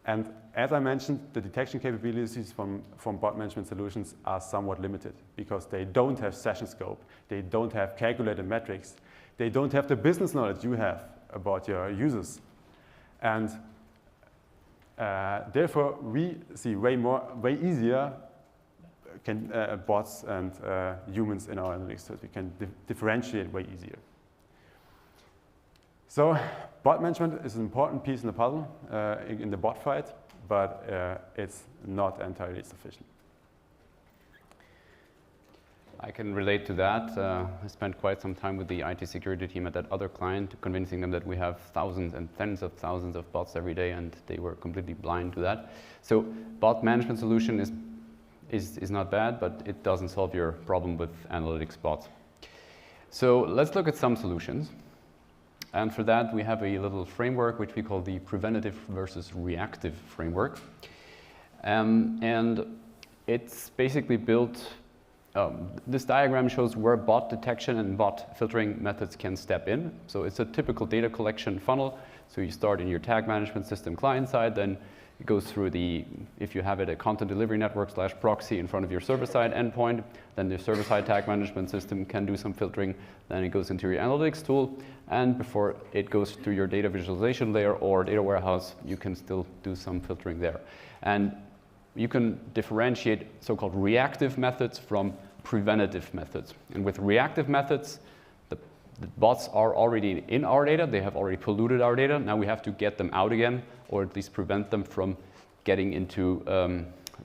Speaker 14: And as I mentioned, the detection capabilities from bot management solutions are somewhat limited because they don't have session scope, they don't have calculated metrics, they don't have the business knowledge you have about your users. And therefore, we see way easier bots and humans in our analytics tools. We can differentiate way easier. So bot management is an important piece in the puzzle in the bot fight, but it's not entirely sufficient.
Speaker 13: I can relate to that. I spent quite some time with the IT security team at that other client, convincing them that we have thousands and tens of thousands of bots every day, and they were completely blind to that. So bot management solution is not bad, but it doesn't solve your problem with analytics bots. So let's look at some solutions. And for that, we have a little framework which we call the preventative versus reactive framework. And it's basically built, this diagram shows where bot detection and bot filtering methods can step in. So it's a typical data collection funnel. So you start in your tag management system client side, then it goes through the, if you have it, a content delivery network / proxy in front of your server-side endpoint, then the server-side tag management system can do some filtering, then it goes into your analytics tool, and before it goes to your data visualization layer or data warehouse, you can still do some filtering there. And you can differentiate so-called reactive methods from preventative methods. And with reactive methods, the bots are already in our data, they have already polluted our data, now we have to get them out again, or at least prevent them from getting into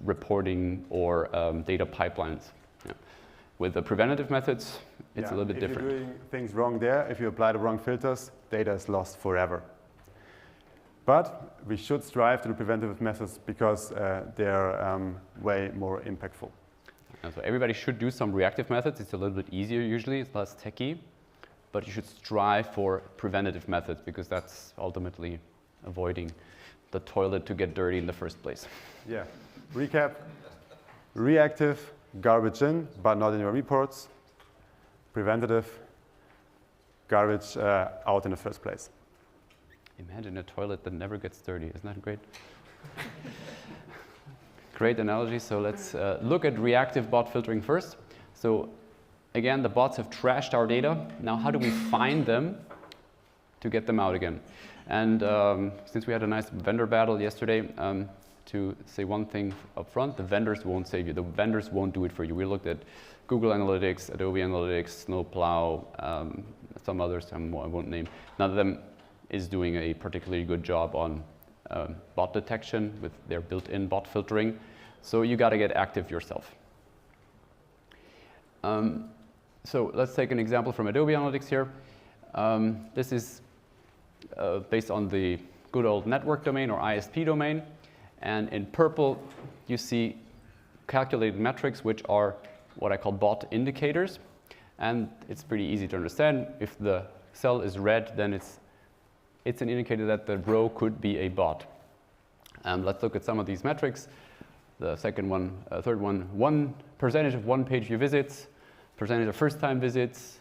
Speaker 13: reporting or data pipelines. Yeah. With the preventative methods, it's a little bit different.
Speaker 14: If you're doing things wrong there, if you apply the wrong filters, data is lost forever. But we should strive to the preventative methods because they're way more impactful.
Speaker 13: So everybody should do some reactive methods. It's a little bit easier usually, it's less techy. But you should strive for preventative methods because that's ultimately avoiding the toilet to get dirty in the first place.
Speaker 14: Yeah. Recap. Reactive, garbage in, but not in your reports. Preventative, garbage out in the first place.
Speaker 13: Imagine a toilet that never gets dirty. Isn't that great? Great analogy. So let's look at reactive bot filtering first. So again, the bots have trashed our data. Now, how do we find them to get them out again? And since we had a nice vendor battle yesterday, to say one thing up front, the vendors won't save you. The vendors won't do it for you. We looked at Google Analytics, Adobe Analytics, Snowplow, some others I won't name. None of them is doing a particularly good job on bot detection with their built-in bot filtering. So you got to get active yourself. So let's take an example from Adobe Analytics here. This is based on the good old network domain or ISP domain. And in purple, you see calculated metrics, which are what I call bot indicators. And it's pretty easy to understand. If the cell is red, then it's an indicator that the row could be a bot. Let's look at some of these metrics. The second one, third one, percentage of one-page view visits, percentage of first-time visits,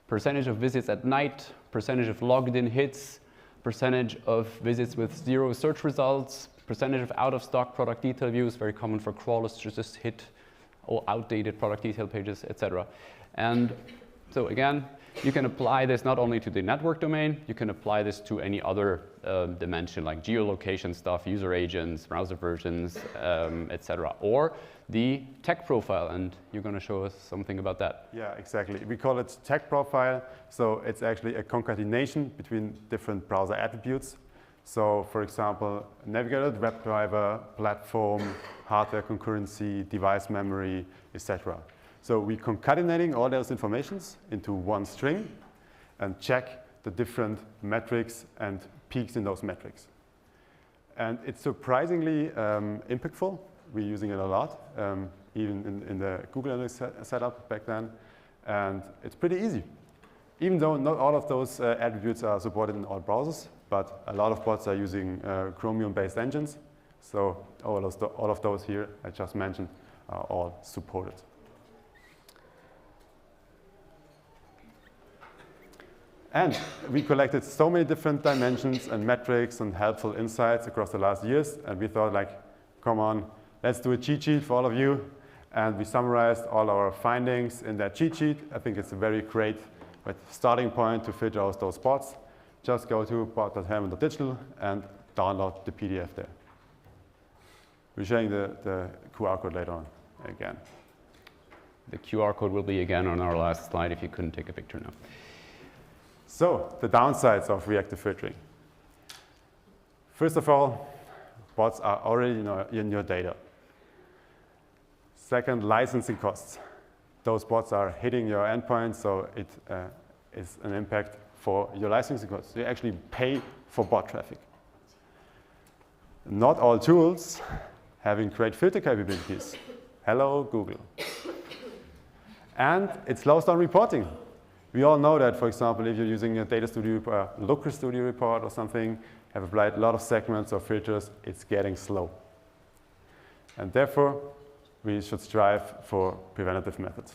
Speaker 13: percentage of visits at night, percentage of logged-in hits, percentage of visits with 0 search results, percentage of out-of-stock product detail views, very common for crawlers to just hit all outdated product detail pages, etc. And so again, you can apply this not only to the network domain, you can apply this to any other dimension like geolocation stuff, user agents, browser versions, etc. Or the tech profile, and you're going to show us something about that.
Speaker 14: Yeah, exactly. We call it tech profile, so it's actually a concatenation between different browser attributes. So, for example, navigator, WebDriver, platform, hardware concurrency, device memory, etc. So we're concatenating all those informations into one string and check the different metrics and peaks in those metrics. And it's surprisingly impactful. We're using it a lot, even in the Google Analytics setup back then. And it's pretty easy. Even though not all of those attributes are supported in all browsers, but a lot of bots are using Chromium-based engines. So all of those here I just mentioned are all supported. And we collected so many different dimensions and metrics and helpful insights across the last years. And we thought, like, come on, let's do a cheat sheet for all of you. And we summarized all our findings in that cheat sheet. I think it's a very great starting point to filter out those bots. Just go to bot.hermann.digital and download the PDF there. We're showing the QR code later on again.
Speaker 13: The QR code will be again on our last slide if you couldn't take a picture now.
Speaker 14: So, the downsides of reactive filtering. First of all, bots are already in your data. Second, licensing costs. Those bots are hitting your endpoint, so it is an impact for your licensing costs. You actually pay for bot traffic. Not all tools having great filter capabilities. Hello, Google. And it slows down reporting. We all know that, for example, if you're using a Data Studio, Looker Studio report or something, have applied a lot of segments or filters, it's getting slow. And therefore, we should strive for preventative methods.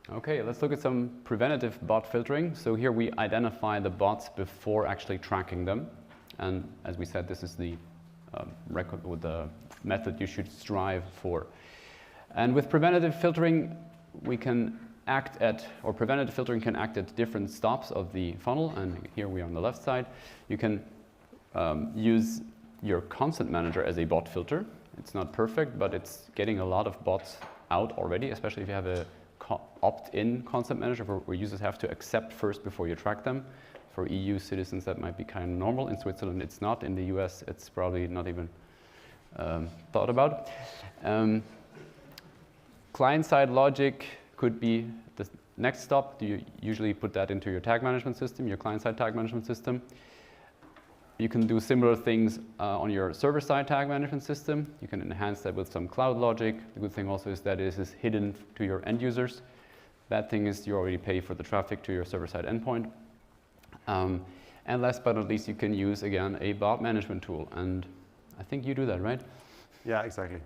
Speaker 13: Okay, let's look at some preventative bot filtering. So here we identify the bots before actually tracking them. And as we said, this is the record with the method you should strive for. And with preventative filtering, we can act at, or preventative filtering can act at different stops of the funnel. And here we are on the left side. You can use your consent manager as a bot filter. It's not perfect, but it's getting a lot of bots out already, especially if you have a opt-in consent manager where users have to accept first before you track them. For EU citizens, that might be kind of normal. In Switzerland, it's not. In the US, it's probably not even thought about. Client-side logic could be the next stop. You usually put that into your tag management system, your client-side tag management system. You can do similar things on your server-side tag management system. You can enhance that with some cloud logic. The good thing also is that it is hidden to your end users. Bad thing is you already pay for the traffic to your server-side endpoint. And last but not least, you can use, again, a bot management tool. And I think you do that, right? Yeah,
Speaker 14: exactly.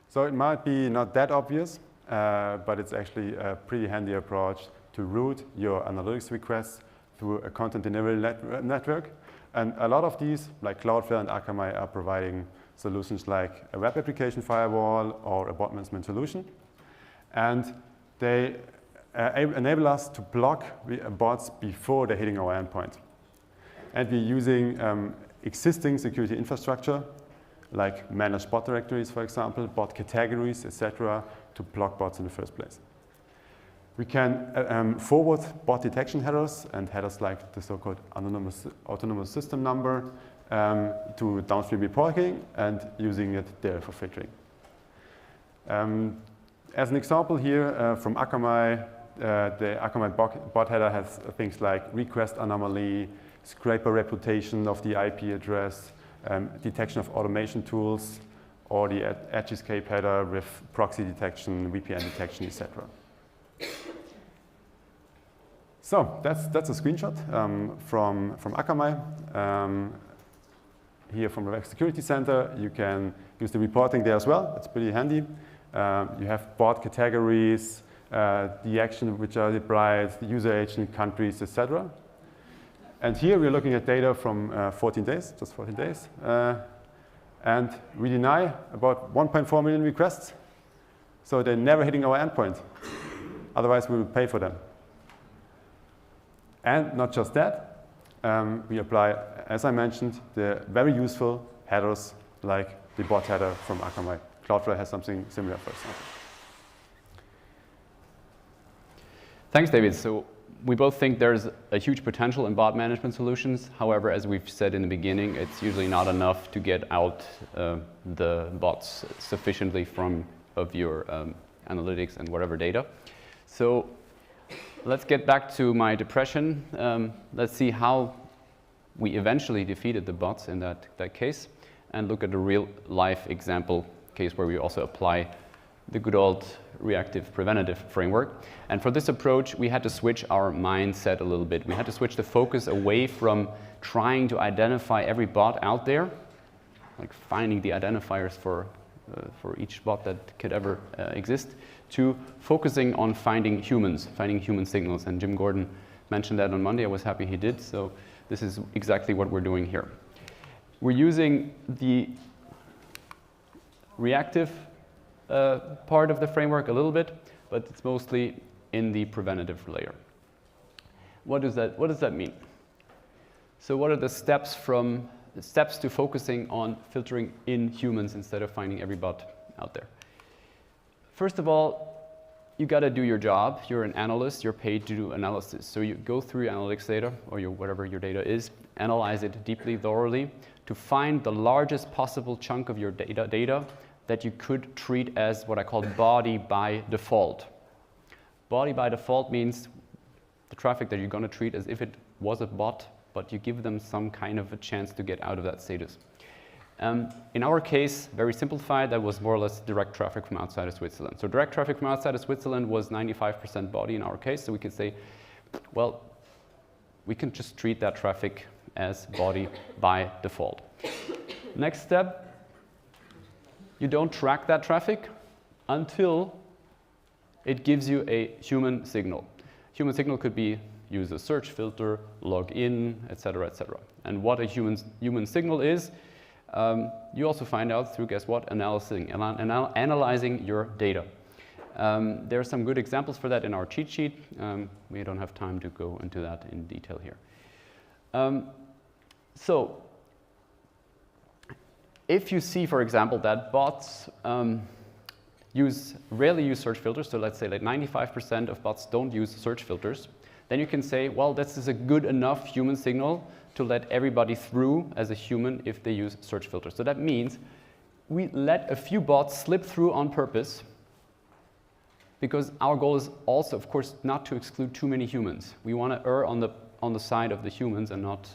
Speaker 14: So it might be not that obvious, but it's actually a pretty handy approach to route your analytics requests through a content delivery network. And a lot of these, like Cloudflare and Akamai, are providing solutions like a web application firewall or a bot management solution. And they enable us to block bots before they're hitting our endpoint. And we're using existing security infrastructure, like managed bot directories, for example, bot categories, etc., to block bots in the first place. We can forward bot detection headers and headers like the so-called autonomous system number to downstream reporting and using it there for filtering. As an example here from Akamai, the Akamai bot header has things like request anomaly, scraper reputation of the IP address, detection of automation tools, or the edge escape header with proxy detection, VPN detection, etc. So that's a screenshot from Akamai. Here from the Web Security Center, you can use the reporting there as well. It's pretty handy. You have bot categories, the action which are deployed, the user agent, countries, etc. And here we're looking at data from 14 days, just 14 days. And we deny about 1.4 million requests. So they're never hitting our endpoint. Otherwise, we will pay for them. And not just that, we apply, as I mentioned, the very useful headers like the bot header from Akamai. Cloudflare has something similar, for example.
Speaker 13: Thanks, David. So we both think there's a huge potential in bot management solutions. However, as we've said in the beginning, it's usually not enough to get out the bots sufficiently of your analytics and whatever data. So let's get back to my depression. Let's see how we eventually defeated the bots in that case, and look at a real life example case where we also apply the good old reactive preventative framework. And for this approach, we had to switch our mindset a little bit. We had to switch the focus away from trying to identify every bot out there, like finding the identifiers for each bot that could ever exist, to focusing on finding human signals. And Jim Gordon mentioned that on Monday. I was happy he did. So this is exactly what we're doing here. We're using the reactive part of the framework a little bit, but it's mostly in the preventative layer. What does that mean? So what are the steps to focusing on filtering in humans instead of finding every bot out there? First of all, you got to do your job. You're an analyst. You're paid to do analysis. So you go through your analytics data, or whatever your data is, analyze it deeply, thoroughly, to find the largest possible chunk of your data that you could treat as what I call body by default. Body by default means the traffic that you're going to treat as if it was a bot, but you give them some kind of a chance to get out of that status. In our case, very simplified, that was more or less direct traffic from outside of Switzerland. So direct traffic from outside of Switzerland was 95% body in our case, so we could say, well, we can just treat that traffic as body by default. Next step, you don't track that traffic until it gives you a human signal. Human signal could be use a search filter, log in, etc., etc. And what a human signal is, you also find out through, guess what, analyzing your data. There are some good examples for that in our cheat sheet. We don't have time to go into that in detail here. So if you see, for example, that bots rarely use search filters, so let's say like 95% of bots don't use search filters, then you can say, well, this is a good enough human signal to let everybody through as a human if they use search filters. So that means we let a few bots slip through on purpose, because our goal is also, of course, not to exclude too many humans. We want to err on the side of the humans and not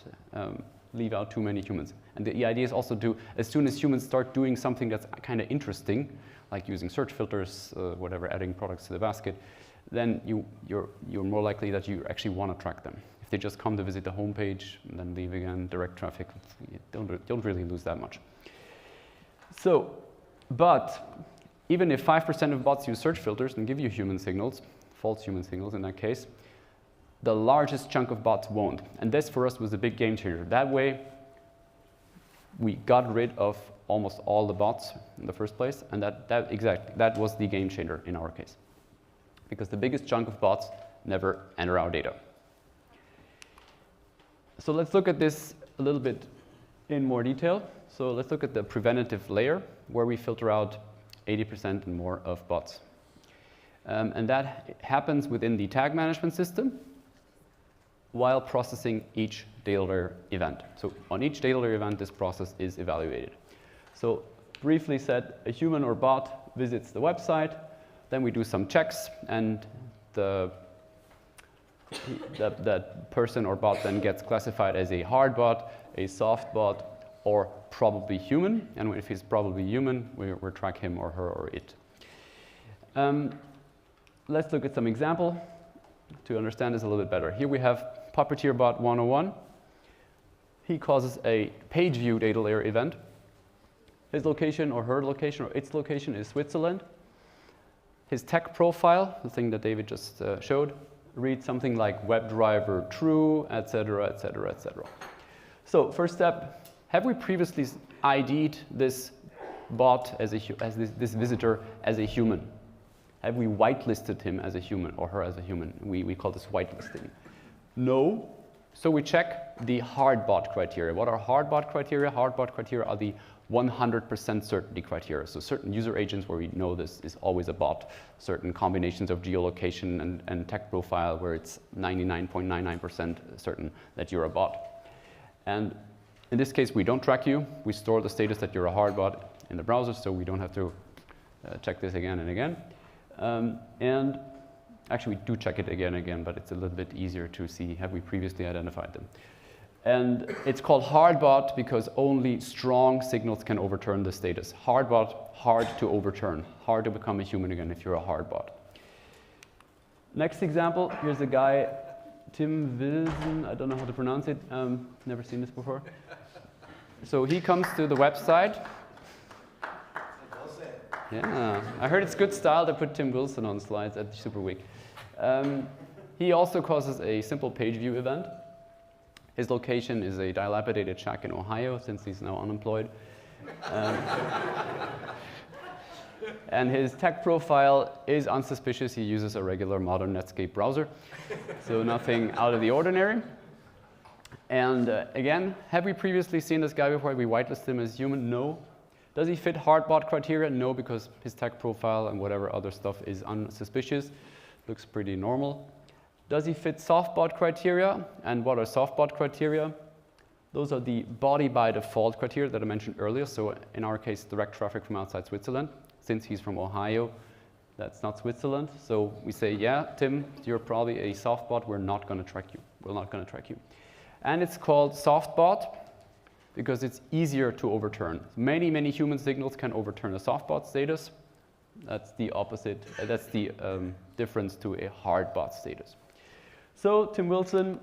Speaker 13: leave out too many humans. And the idea is also to, as soon as humans start doing something that's kind of interesting, like using search filters, whatever, adding products to the basket, then you're more likely that you actually want to track them. If they just come to visit the homepage and then leave again, direct traffic, you don't really lose that much. So, but even if 5% of bots use search filters and give you human signals, false human signals in that case, the largest chunk of bots won't. And this for us was a big game changer. That way, we got rid of almost all the bots in the first place, and that was the game changer in our case. Because the biggest chunk of bots never enter our data. So let's look at this a little bit in more detail. So let's look at the preventative layer, where we filter out 80% and more of bots. And that happens within the tag management system while processing each data layer event. So on each data layer event, this process is evaluated. So briefly said, a human or bot visits the website, then we do some checks, and the that person or bot then gets classified as a hard bot, a soft bot, or probably human. And if he's probably human, we'll track him or her or it. Let's look at some example to understand this a little bit better. Here we have Puppeteer Bot 101. He causes a page view data layer event. His location or her location or its location is Switzerland. His tech profile, the thing that David just showed, reads something like WebDriver true, etc., etc., etc. So first step, have we previously ID'd this bot as this visitor as a human? Have we whitelisted him as a human or her as a human? We call this whitelisting. No. So we check the hard bot criteria. What are hard bot criteria? Hard bot criteria are the 100% certainty criteria. So certain user agents where we know this is always a bot. Certain combinations of geolocation and tech profile where it's 99.99% certain that you're a bot. And in this case, we don't track you. We store the status that you're a hard bot in the browser, so we don't have to check this again and again. And actually, we do check it again and again, but it's a little bit easier to see have we previously identified them. And it's called hard bot because only strong signals can overturn the status. Hard bot, hard to overturn, hard to become a human again if you're a hard bot. Next example, here's a guy, Tim Wilson, I don't know how to pronounce it, never seen this before. So he comes to the website. Yeah, I heard it's good style to put Tim Wilson on slides at Superweek. He also causes a simple page view event. His location is a dilapidated shack in Ohio, since he's now unemployed. And his tech profile is unsuspicious. He uses a regular modern Netscape browser, so nothing out of the ordinary. And again, have we previously seen this guy before? Have we whitelisted him as human? No. Does he fit hard bot criteria? No, because his tech profile and whatever other stuff is unsuspicious. Looks pretty normal. Does he fit soft bot criteria? And what are soft bot criteria? Those are the body by default criteria that I mentioned earlier. So in our case, direct traffic from outside Switzerland. Since he's from Ohio, that's not Switzerland. So we say, yeah, Tim, you're probably a soft bot. We're not going to track you. We're not going to track you. And it's called soft bot because it's easier to overturn. Many, many human signals can overturn a soft bot status. That's the opposite. That's the difference to a hard bot status. So Tim Wilson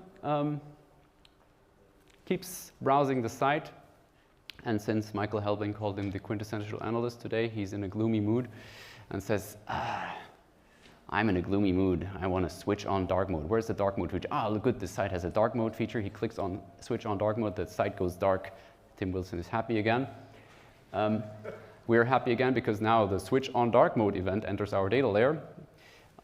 Speaker 13: keeps browsing the site. And since Michael Helbing called him the quintessential analyst today, he's in a gloomy mood and says, I'm in a gloomy mood. I want to switch on dark mode. Where's the dark mode feature? Ah, look good, this site has a dark mode feature. He clicks on switch on dark mode. The site goes dark. Tim Wilson is happy again. We're happy again because now the switch on dark mode event enters our data layer,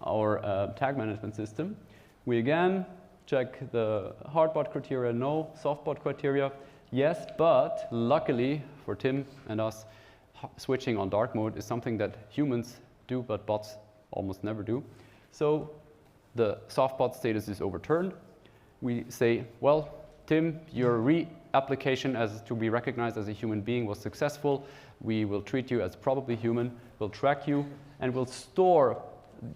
Speaker 13: our tag management system. We again check the hard bot criteria, no. Soft bot criteria, yes. But luckily for Tim and us, switching on dark mode is something that humans do, but bots almost never do. So the soft bot status is overturned. We say, well, Tim, your reapplication as to be recognized as a human being was successful. We will treat you as probably human. We'll track you, and we'll store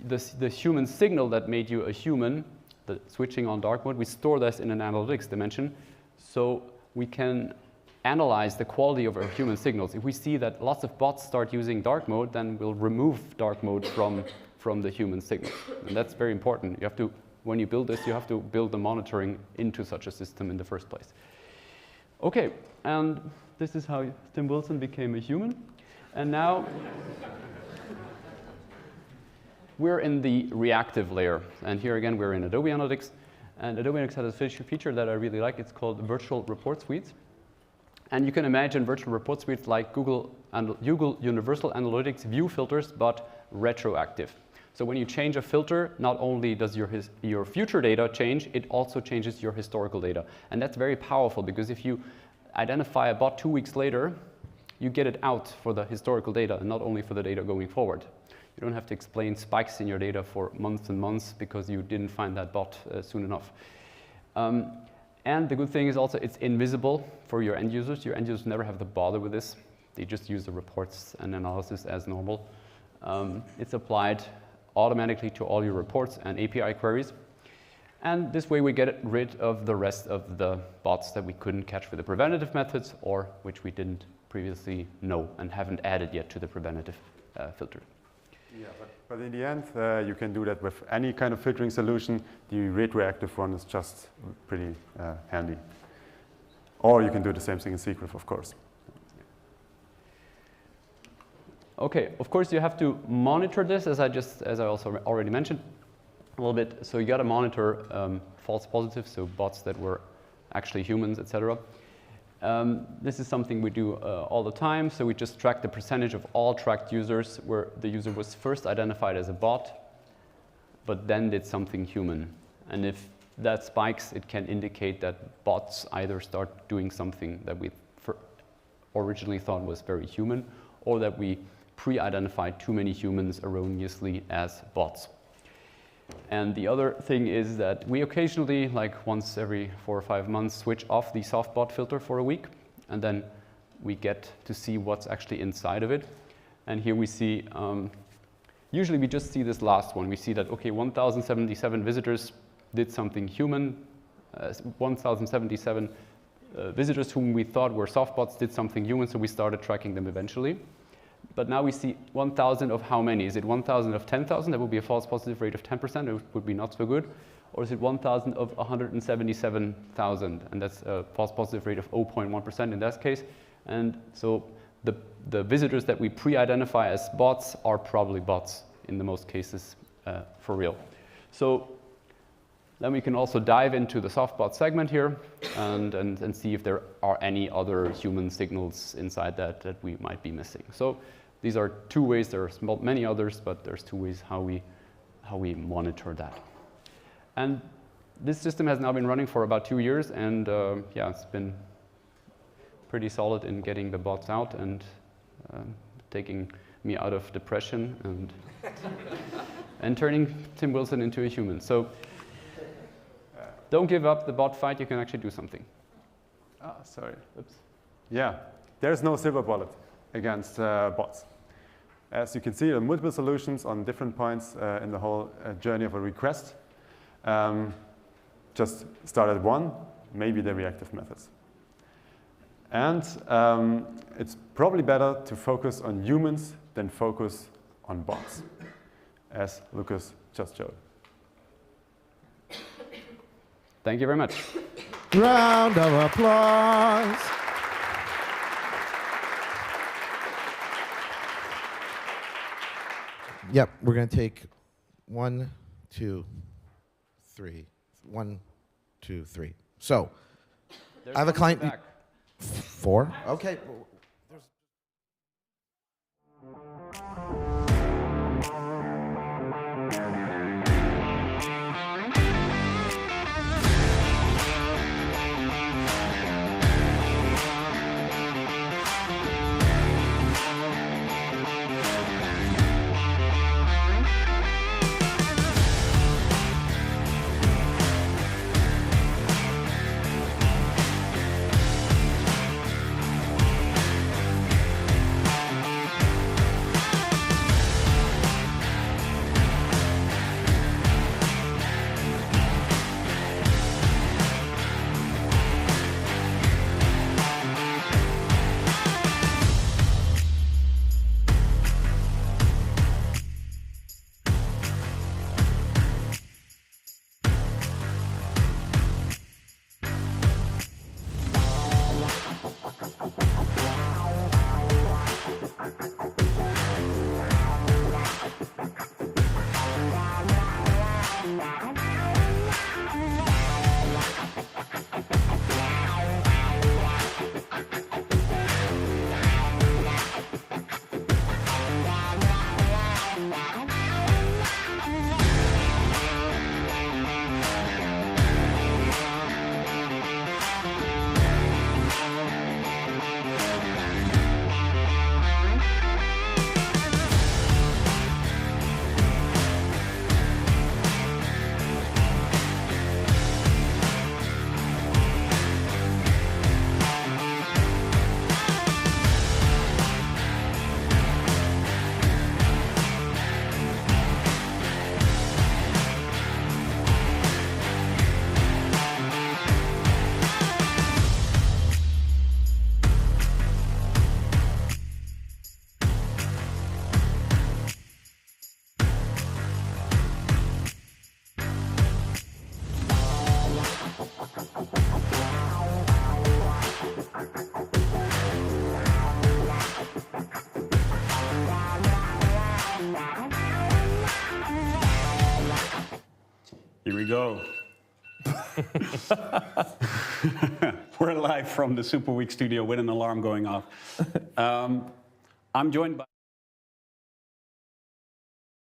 Speaker 13: the human signal that made you a human, the switching on dark mode. We store this in an analytics dimension, so we can analyze the quality of our human signals. If we see that lots of bots start using dark mode, then we'll remove dark mode from the human signal. And that's very important. You have to, when you build this, you have to build the monitoring into such a system in the first place. Okay, and this is how Tim Wilson became a human. And now we're in the reactive layer. And here again, we're in Adobe Analytics. And Adobe Analytics has a feature that I really like. It's called virtual report suites. And you can imagine virtual report suites like Google Universal Analytics view filters, but retroactive. So when you change a filter, not only does your future data change, it also changes your historical data. And that's very powerful because if you identify a bot 2 weeks later, you get it out for the historical data and not only for the data going forward. You don't have to explain spikes in your data for months and months because you didn't find that bot soon enough. And the good thing is also it's invisible for your end users. Your end users never have to bother with this. They just use the reports and analysis as normal. It's applied automatically to all your reports and API queries. And this way we get rid of the rest of the bots that we couldn't catch with the preventative methods, or which we didn't previously know and haven't added yet to the preventative filter.
Speaker 14: Yeah, but in the end, you can do that with any kind of filtering solution. The retroactive one is just pretty handy. Or you can do the same thing in secret, of course.
Speaker 13: Okay, of course you have to monitor this, as I also already mentioned a little bit. So you got to monitor false positives, so bots that were actually humans, etc. This is something we do all the time. So we just track the percentage of all tracked users where the user was first identified as a bot, but then did something human. And if that spikes, it can indicate that bots either start doing something that we originally thought was very human, or that we pre-identified too many humans erroneously as bots. And the other thing is that we occasionally, like once every 4 or 5 months, switch off the soft bot filter for a week, and then we get to see what's actually inside of it. And here we see, usually we just see this last one. We see that, okay, 1,077 visitors did something human, 1,077 visitors whom we thought were soft bots did something human, so we started tracking them eventually. But now we see 1,000 of how many? Is it 1,000 of 10,000? That would be a false positive rate of 10%. It would be not so good. Or is it 1,000 of 177,000? And that's a false positive rate of 0.1% in that case. And so the visitors that we pre-identify as bots are probably bots in the most cases for real. So then we can also dive into the softbot segment here and see if there are any other human signals inside that we might be missing. So these are 2 ways. There are many others, but there's 2 ways how we monitor that. And this system has now been running for about 2 years, and yeah, it's been pretty solid in getting the bots out and taking me out of depression and turning Tim Wilson into a human. So don't give up the bot fight. You can actually do something.
Speaker 14: Ah, sorry.
Speaker 13: Oops.
Speaker 14: Yeah, there's no silver bullet against bots. As you can see, there are multiple solutions on different points in the whole journey of a request. Just start at one, maybe the reactive methods. And it's probably better to focus on humans than focus on bots, as Lukas just showed.
Speaker 13: Thank you very much.
Speaker 1: Round of applause. Yep, we're going to take 1, 2, 3. 1, 2, 3. So, I have a client. 4? Okay.
Speaker 10: Here we go. We're live from the Superweek studio with an alarm going off. I'm joined by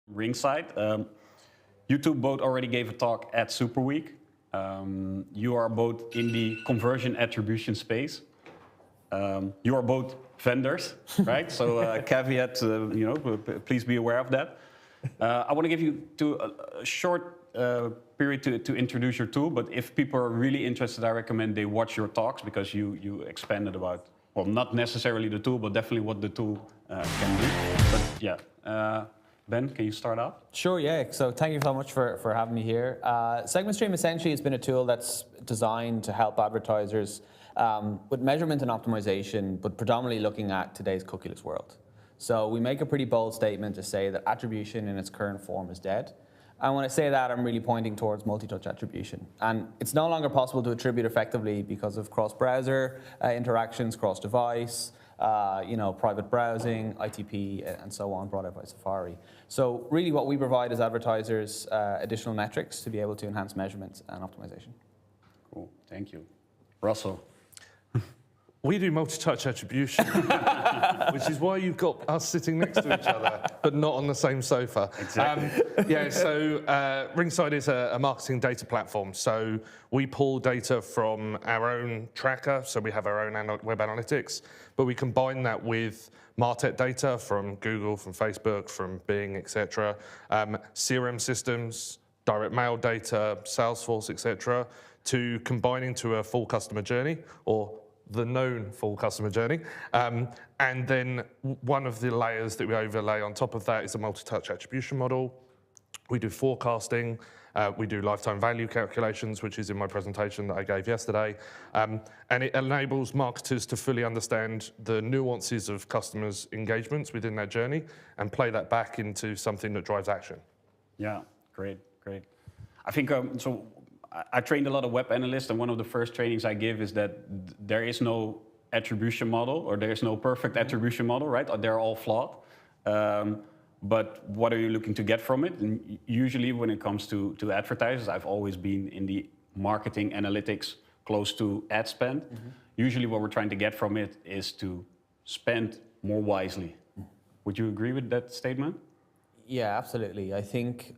Speaker 10: ringside. You two both already gave a talk at Superweek. You are both in the conversion attribution space. You are both vendors, right? So caveat, please be aware of that. I want to give you a short period to introduce your tool, but if people are really interested, I recommend they watch your talks because you expanded about, well, not necessarily the tool, but definitely what the tool can do. But yeah, Ben, can you start out?
Speaker 15: Sure, yeah. So thank you so much for having me here. Segment Stream essentially has been a tool that's designed to help advertisers with measurement and optimization, but predominantly looking at today's cookieless world. So we make a pretty bold statement to say that attribution in its current form is dead. And when I say that, I'm really pointing towards multi-touch attribution. And it's no longer possible to attribute effectively because of cross-browser interactions, cross-device, private browsing, ITP, and so on, brought out by Safari. So really what we provide is advertisers additional metrics to be able to enhance measurement and optimization.
Speaker 10: Cool, thank you. Russell.
Speaker 16: We do multi-touch attribution, which is why you've got us sitting next to each other, but not on the same sofa.
Speaker 10: Exactly.
Speaker 16: So Ringside is a marketing data platform. So we pull data from our own tracker, so we have our own web analytics, but we combine that with MarTech data from Google, from Facebook, from Bing, etc., CRM systems, direct mail data, Salesforce, etc., to combine into a full customer journey, or the known full customer journey. And then one of the layers that we overlay on top of that is a multi-touch attribution model. We do forecasting, we do lifetime value calculations, which is in my presentation that I gave yesterday. And it enables marketers to fully understand the nuances of customers' engagements within that journey and play that back into something that drives action.
Speaker 10: Yeah, great. I think, I trained a lot of web analysts, and one of the first trainings I give is that there is no attribution model, or there is no perfect attribution model, right? They're all flawed. But what are you looking to get from it? And usually when it comes to advertisers, I've always been in the marketing analytics close to ad spend. Usually what we're trying to get from it is to spend more wisely. Would you agree with that statement?
Speaker 15: Yeah, absolutely. I think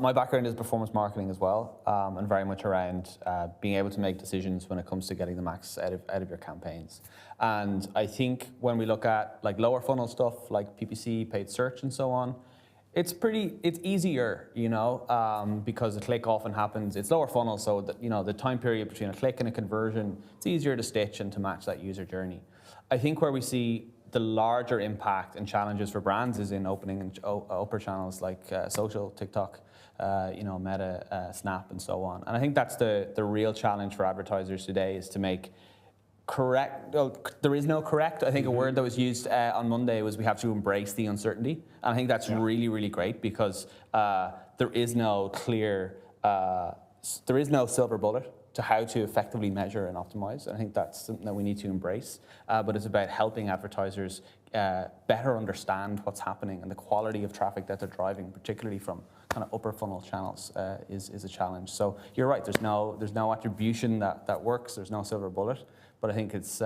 Speaker 15: my background is performance marketing as well, and very much around being able to make decisions when it comes to getting the max out of your campaigns. And I think when we look at like lower funnel stuff like PPC, paid search, and so on, it's easier, because a click often happens. It's lower funnel, so that, the time period between a click and a conversion, it's easier to stitch and to match that user journey. I think where we see the larger impact and challenges for brands is in opening and upper channels like social, TikTok, Meta, Snap, and so on. And I think that's the real challenge for advertisers today, is to make correct. Well, there is no correct. I think a word that was used on Monday was we have to embrace the uncertainty. And I think that's really, really great, because there is no clear, there is no silver bullet to how to effectively measure and optimize. And I think that's something that we need to embrace. But it's about helping advertisers better understand what's happening, and the quality of traffic that they're driving, particularly from kind of upper funnel channels, is a challenge. So you're right, there's no attribution that works, there's no silver bullet. But I think it's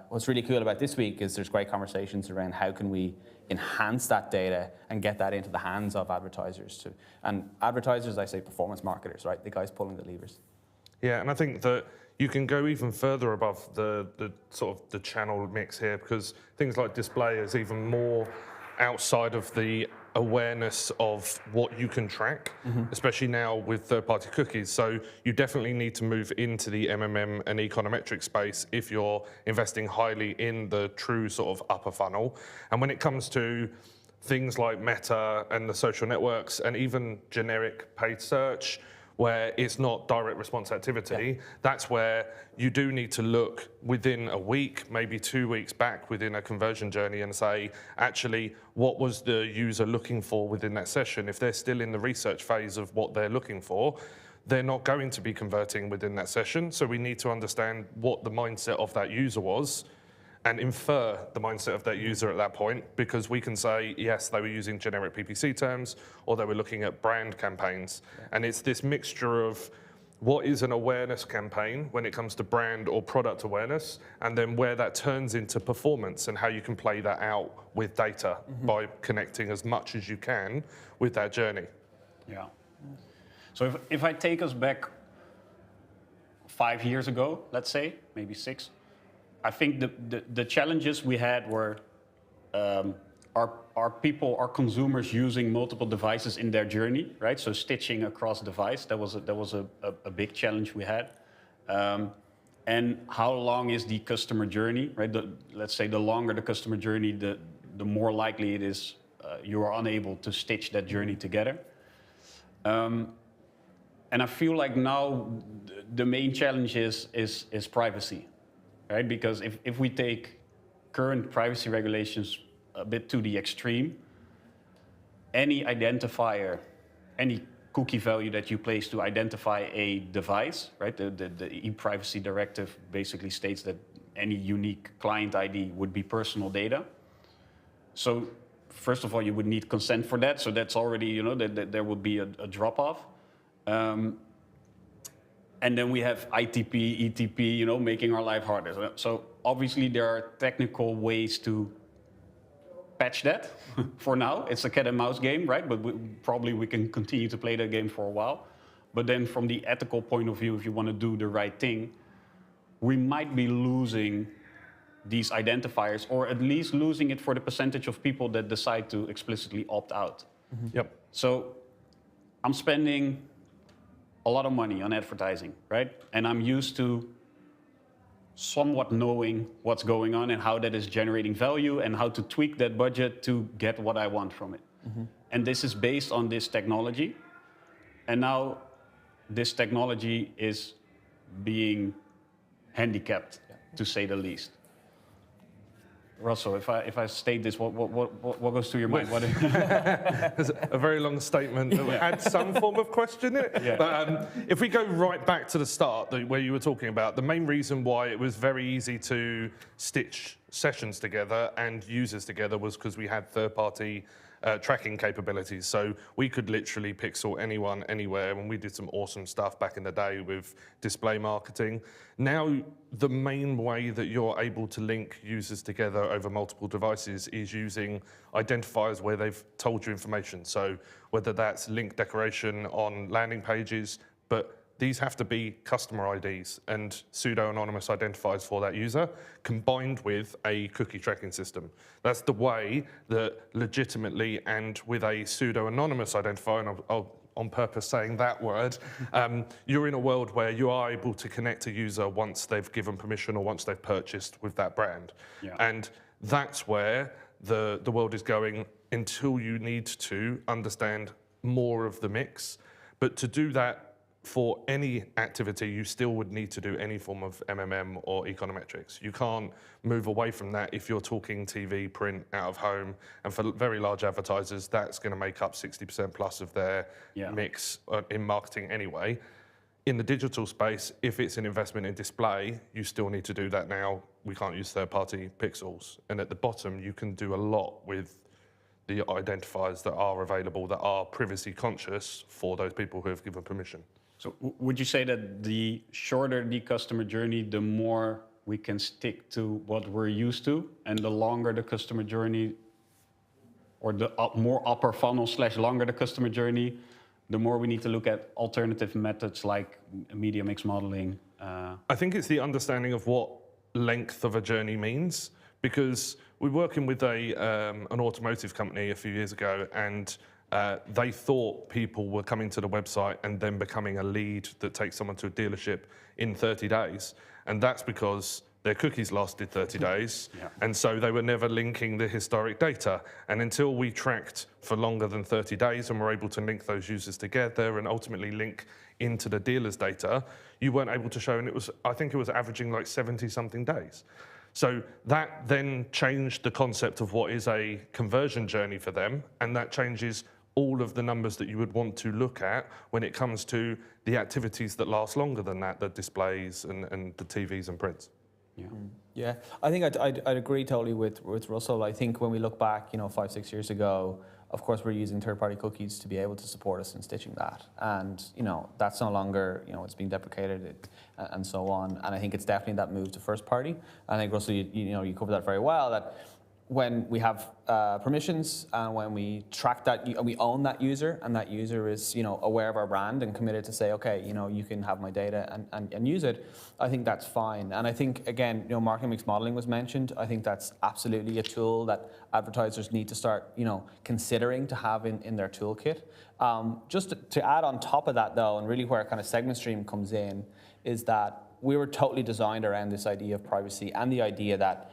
Speaker 15: what's really cool about this week is there's great conversations around how can we enhance that data and get that into the hands of advertisers. And advertisers, I say performance marketers, right? The guys pulling the levers.
Speaker 16: Yeah, and I think that you can go even further above the sort of the channel mix here, because things like display is even more outside of the awareness of what you can track, especially now with third-party cookies. So you definitely need to move into the MMM and econometric space if you're investing highly in the true sort of upper funnel. And when it comes to things like Meta and the social networks, and even generic paid search, where it's not direct response activity, that's where you do need to look within a week, maybe 2 weeks back within a conversion journey and say, actually, what was the user looking for within that session? If they're still in the research phase of what they're looking for, they're not going to be converting within that session. So we need to understand what the mindset of that user was and infer the mindset of that user at that point, because we can say, yes, they were using generic PPC terms, or they were looking at brand campaigns. And it's this mixture of what is an awareness campaign when it comes to brand or product awareness, and then where that turns into performance and how you can play that out with data by connecting as much as you can with that journey.
Speaker 10: Yeah. So if I take us back 5 years ago, let's say, maybe 6, I think the challenges we had were our consumers using multiple devices in their journey, right? So stitching across device, that was a big challenge we had. And how long is the customer journey, right? Let's say the longer the customer journey, the more likely it is you are unable to stitch that journey together. And I feel like now the main challenge is privacy, right? Because if we take current privacy regulations a bit to the extreme, any identifier, any cookie value that you place to identify a device, right? The e-privacy directive basically states that any unique client ID would be personal data. So first of all, you would need consent for that. So that's already, you know, that there would be a drop-off. And then we have ITP, ETP, you know, making our life harder. So obviously there are technical ways to patch that. For now, it's a cat and mouse game, right? But probably we can continue to play that game for a while. But then from the ethical point of view, if you want to do the right thing, we might be losing these identifiers, or at least losing it for the percentage of people that decide to explicitly opt out.
Speaker 16: Yep.
Speaker 10: So I'm spending a lot of money on advertising, right? And I'm used to somewhat knowing what's going on and how that is generating value and how to tweak that budget to get what I want from it. And this is based on this technology. And now this technology is being handicapped, to say the least. Russell, if I state this, what goes through your mind?
Speaker 16: It's a very long statement that had some form of question in it.
Speaker 10: Yeah.
Speaker 16: But if we go right back to the start, where you were talking about, the main reason why it was very easy to stitch sessions together and users together was because we had third-party tracking capabilities. So we could literally pixel anyone, anywhere, and we did some awesome stuff back in the day with display marketing. Now, the main way that you're able to link users together over multiple devices is using identifiers where they've told you information. So whether that's link decoration on landing pages, but these have to be customer IDs and pseudo-anonymous identifiers for that user, combined with a cookie tracking system. That's the way that legitimately and with a pseudo-anonymous identifier, and I'll on purpose saying that word, you're in a world where you are able to connect a user once they've given permission or once they've purchased with that brand. Yeah. And that's where the world is going until you need to understand more of the mix. But to do that, for any activity, you still would need to do any form of MMM or econometrics. You can't move away from that if you're talking TV, print, out of home, and for very large advertisers, that's going to make up 60% plus of their mix in marketing anyway. In the digital space, if it's an investment in display, you still need to do that now. We can't use third-party pixels. And at the bottom, you can do a lot with the identifiers that are available that are privacy conscious for those people who have given permission.
Speaker 10: So would you say that the shorter the customer journey, the more we can stick to what we're used to, and the longer the customer journey, or the more upper funnel / longer the customer journey, the more we need to look at alternative methods like media mix modeling?
Speaker 16: I think it's the understanding of what length of a journey means, because we were working with an automotive company a few years ago, and they thought people were coming to the website and then becoming a lead that takes someone to a dealership in 30 days. And that's because their cookies lasted 30 days. And so they were never linking the historic data. And until we tracked for longer than 30 days and were able to link those users together and ultimately link into the dealer's data, you weren't able to show, and I think it was averaging like 70-something days. So that then changed the concept of what is a conversion journey for them, and that changes all of the numbers that you would want to look at when it comes to the activities that last longer than that, the displays and the TVs and prints.
Speaker 10: Yeah.
Speaker 15: Yeah, I think I'd agree totally with Russell. I think when we look back, 5-6 years ago, of course, we're using third-party cookies to be able to support us in stitching that. And, that's no longer, it's being deprecated and so on. And I think it's definitely that move to first-party. I think, Russell, you covered that very well, that when we have permissions and when we track that, we own that user, and that user is, aware of our brand and committed to say, okay, you can have my data and use it, I think that's fine. And I think, again, marketing mix modeling was mentioned. I think that's absolutely a tool that advertisers need to start, considering to have in their toolkit. Just to add on top of that, though, and really where kind of segment stream comes in, is that we were totally designed around this idea of privacy and the idea that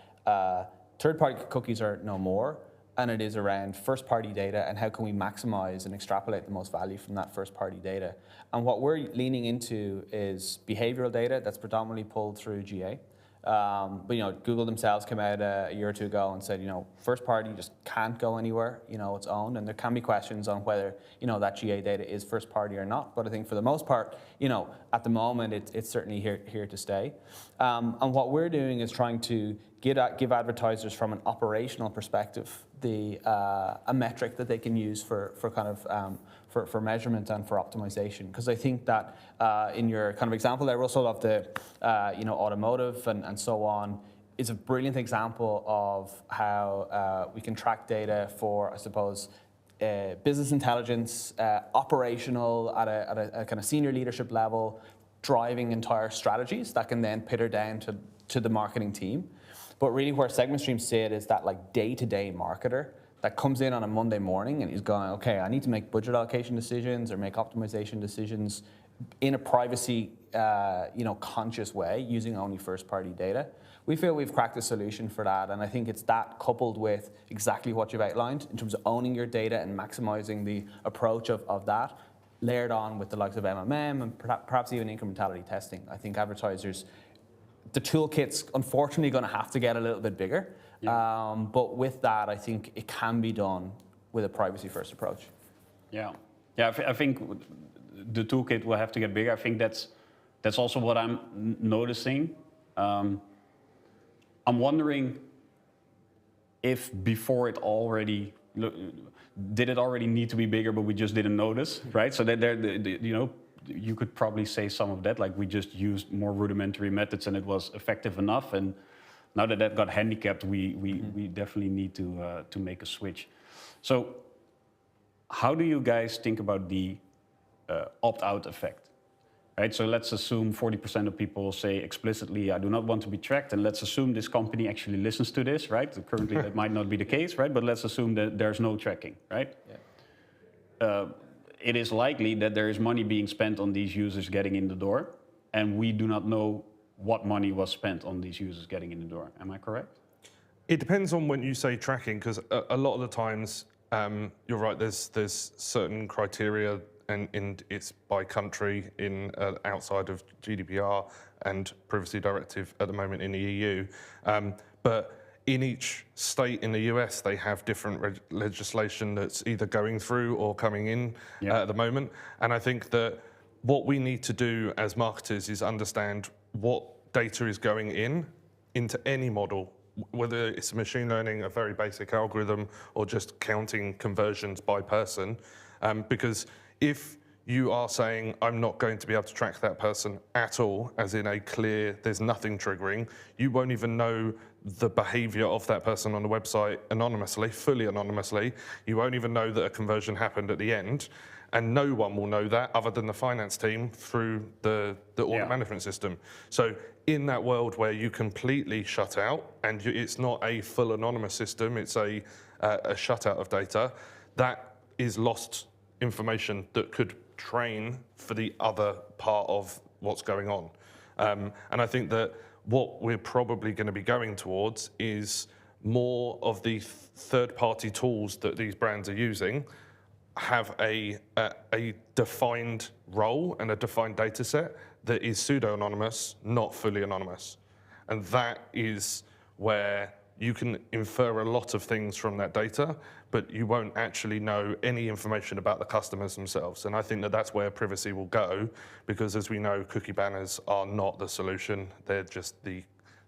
Speaker 15: third-party cookies are no more, and it is around first-party data and how can we maximize and extrapolate the most value from that first-party data. And what we're leaning into is behavioral data that's predominantly pulled through GA. But Google themselves came out a year or two ago and said, first-party just can't go anywhere, its own, and there can be questions on whether, that GA data is first-party or not. But I think for the most part, at the moment, it's certainly here to stay. And what we're doing is trying to give advertisers from an operational perspective a metric that they can use for kind of for measurement and for optimization. Because I think that in your kind of example there, Russell, of the automotive and so on, is a brilliant example of how we can track data for, I suppose, business intelligence, operational at a kind of senior leadership level, driving entire strategies that can then pitter down to the marketing team. But really where segment streams sit is that like day-to-day marketer that comes in on a Monday morning and he's going, okay, I need to make budget allocation decisions or make optimization decisions in a privacy conscious way using only first-party data. We feel we've cracked a solution for that, and I think it's that coupled with exactly what you've outlined in terms of owning your data and maximizing the approach of that, layered on with the likes of MMM and perhaps even incrementality testing. I think advertisers, the toolkit's unfortunately going to have to get a little bit bigger, but with that, I think it can be done with a privacy-first approach.
Speaker 10: Yeah, I think the toolkit will have to get bigger. I think that's also what I'm noticing. I'm wondering if before it already did it already need to be bigger, but we just didn't notice, right? So that you could probably say some of that, like we just used more rudimentary methods and it was effective enough. And now that got handicapped, we definitely need to make a switch. So how do you guys think about the opt-out effect? Right, so let's assume 40% of people say explicitly, I do not want to be tracked, and let's assume this company actually listens to this, right? Currently that might not be the case, right? But let's assume that there's no tracking, right? Yeah. It is likely that there is money being spent on these users getting in the door, and we do not know what money was spent on these users getting in the door. Am I correct?
Speaker 16: It depends on when you say tracking, because a lot of the times, you're right, there's certain criteria and it's by country in outside of GDPR and Privacy Directive at the moment in the EU. But in each state in the US, they have different legislation that's either going through or coming in at the moment. And I think that what we need to do as marketers is understand what data is going into any model, whether it's machine learning, a very basic algorithm, or just counting conversions by person. Because if you are saying, I'm not going to be able to track that person at all, as in a clear, there's nothing triggering, you won't even know the behavior of that person on the website anonymously, fully anonymously. You won't even know that a conversion happened at the end. And no one will know that other than the finance team through the order management system. So in that world where you completely shut out, and it's not a full anonymous system, it's a shutout of data, that is lost information that could train for the other part of what's going on. And I think that what we're probably going to be going towards is more of the third-party tools that these brands are using have a defined role and a defined data set that is pseudo-anonymous, not fully anonymous. And that is where you can infer a lot of things from that data, but you won't actually know any information about the customers themselves. And I think that that's where privacy will go, because as we know, cookie banners are not the solution. They're just the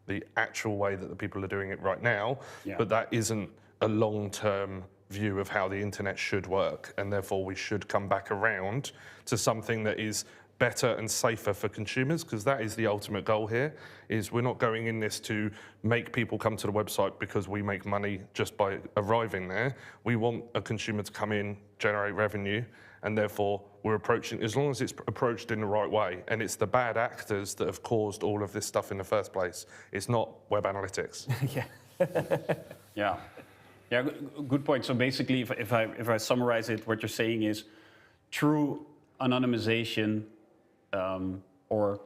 Speaker 16: the actual way that the people are doing it right now,
Speaker 10: Yeah.
Speaker 16: but that isn't a long-term view of how the internet should work, and therefore we should come back around to something that is better and safer for consumers, because that is the ultimate goal here, is we're not going in this to make people come to the website because we make money just by arriving there. We want a consumer to come in, generate revenue, and therefore we're approaching, as long as it's approached in the right way, and it's the bad actors that have caused all of this stuff in the first place. It's not web analytics.
Speaker 10: Yeah. Yeah, good point. So basically, if I summarize it, what you're saying is true anonymization or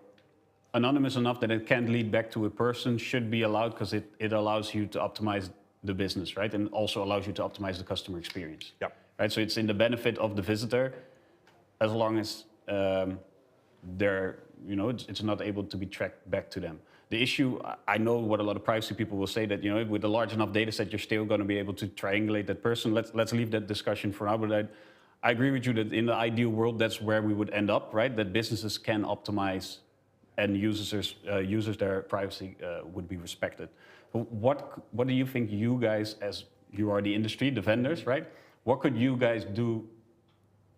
Speaker 10: anonymous enough that it can't lead back to a person should be allowed because it allows you to optimize the business, right? And also allows you to optimize the customer experience.
Speaker 16: Yeah.
Speaker 10: Right. So it's in the benefit of the visitor, as long as they're, you know, it's not able to be tracked back to them. The issue, I know what a lot of privacy people will say, that, you know, with a large enough data set, you're still going to be able to triangulate that person. Let's leave that discussion for now. But I agree with you that in the ideal world, that's where we would end up, right? That businesses can optimize and users their privacy would be respected. But what do you think you guys, as you are the industry, the vendors, right? What could you guys do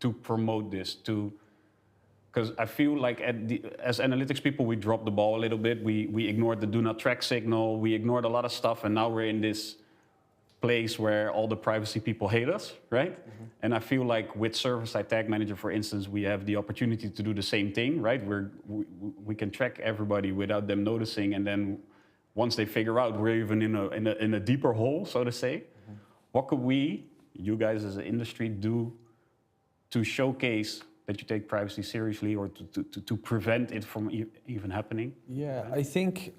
Speaker 10: to promote this? Because I feel like as analytics people, we dropped the ball a little bit. We ignored the do not track signal. We ignored a lot of stuff, and now we're in this place where all the privacy people hate us, right? Mm-hmm. And I feel like with server-side tag manager, for instance, we have the opportunity to do the same thing, right? We can track everybody without them noticing, and then once they figure out we're even in a deeper hole, so to say, mm-hmm. What could you guys as an industry, do to showcase that you take privacy seriously, or to prevent it from even happening?
Speaker 15: Yeah, I think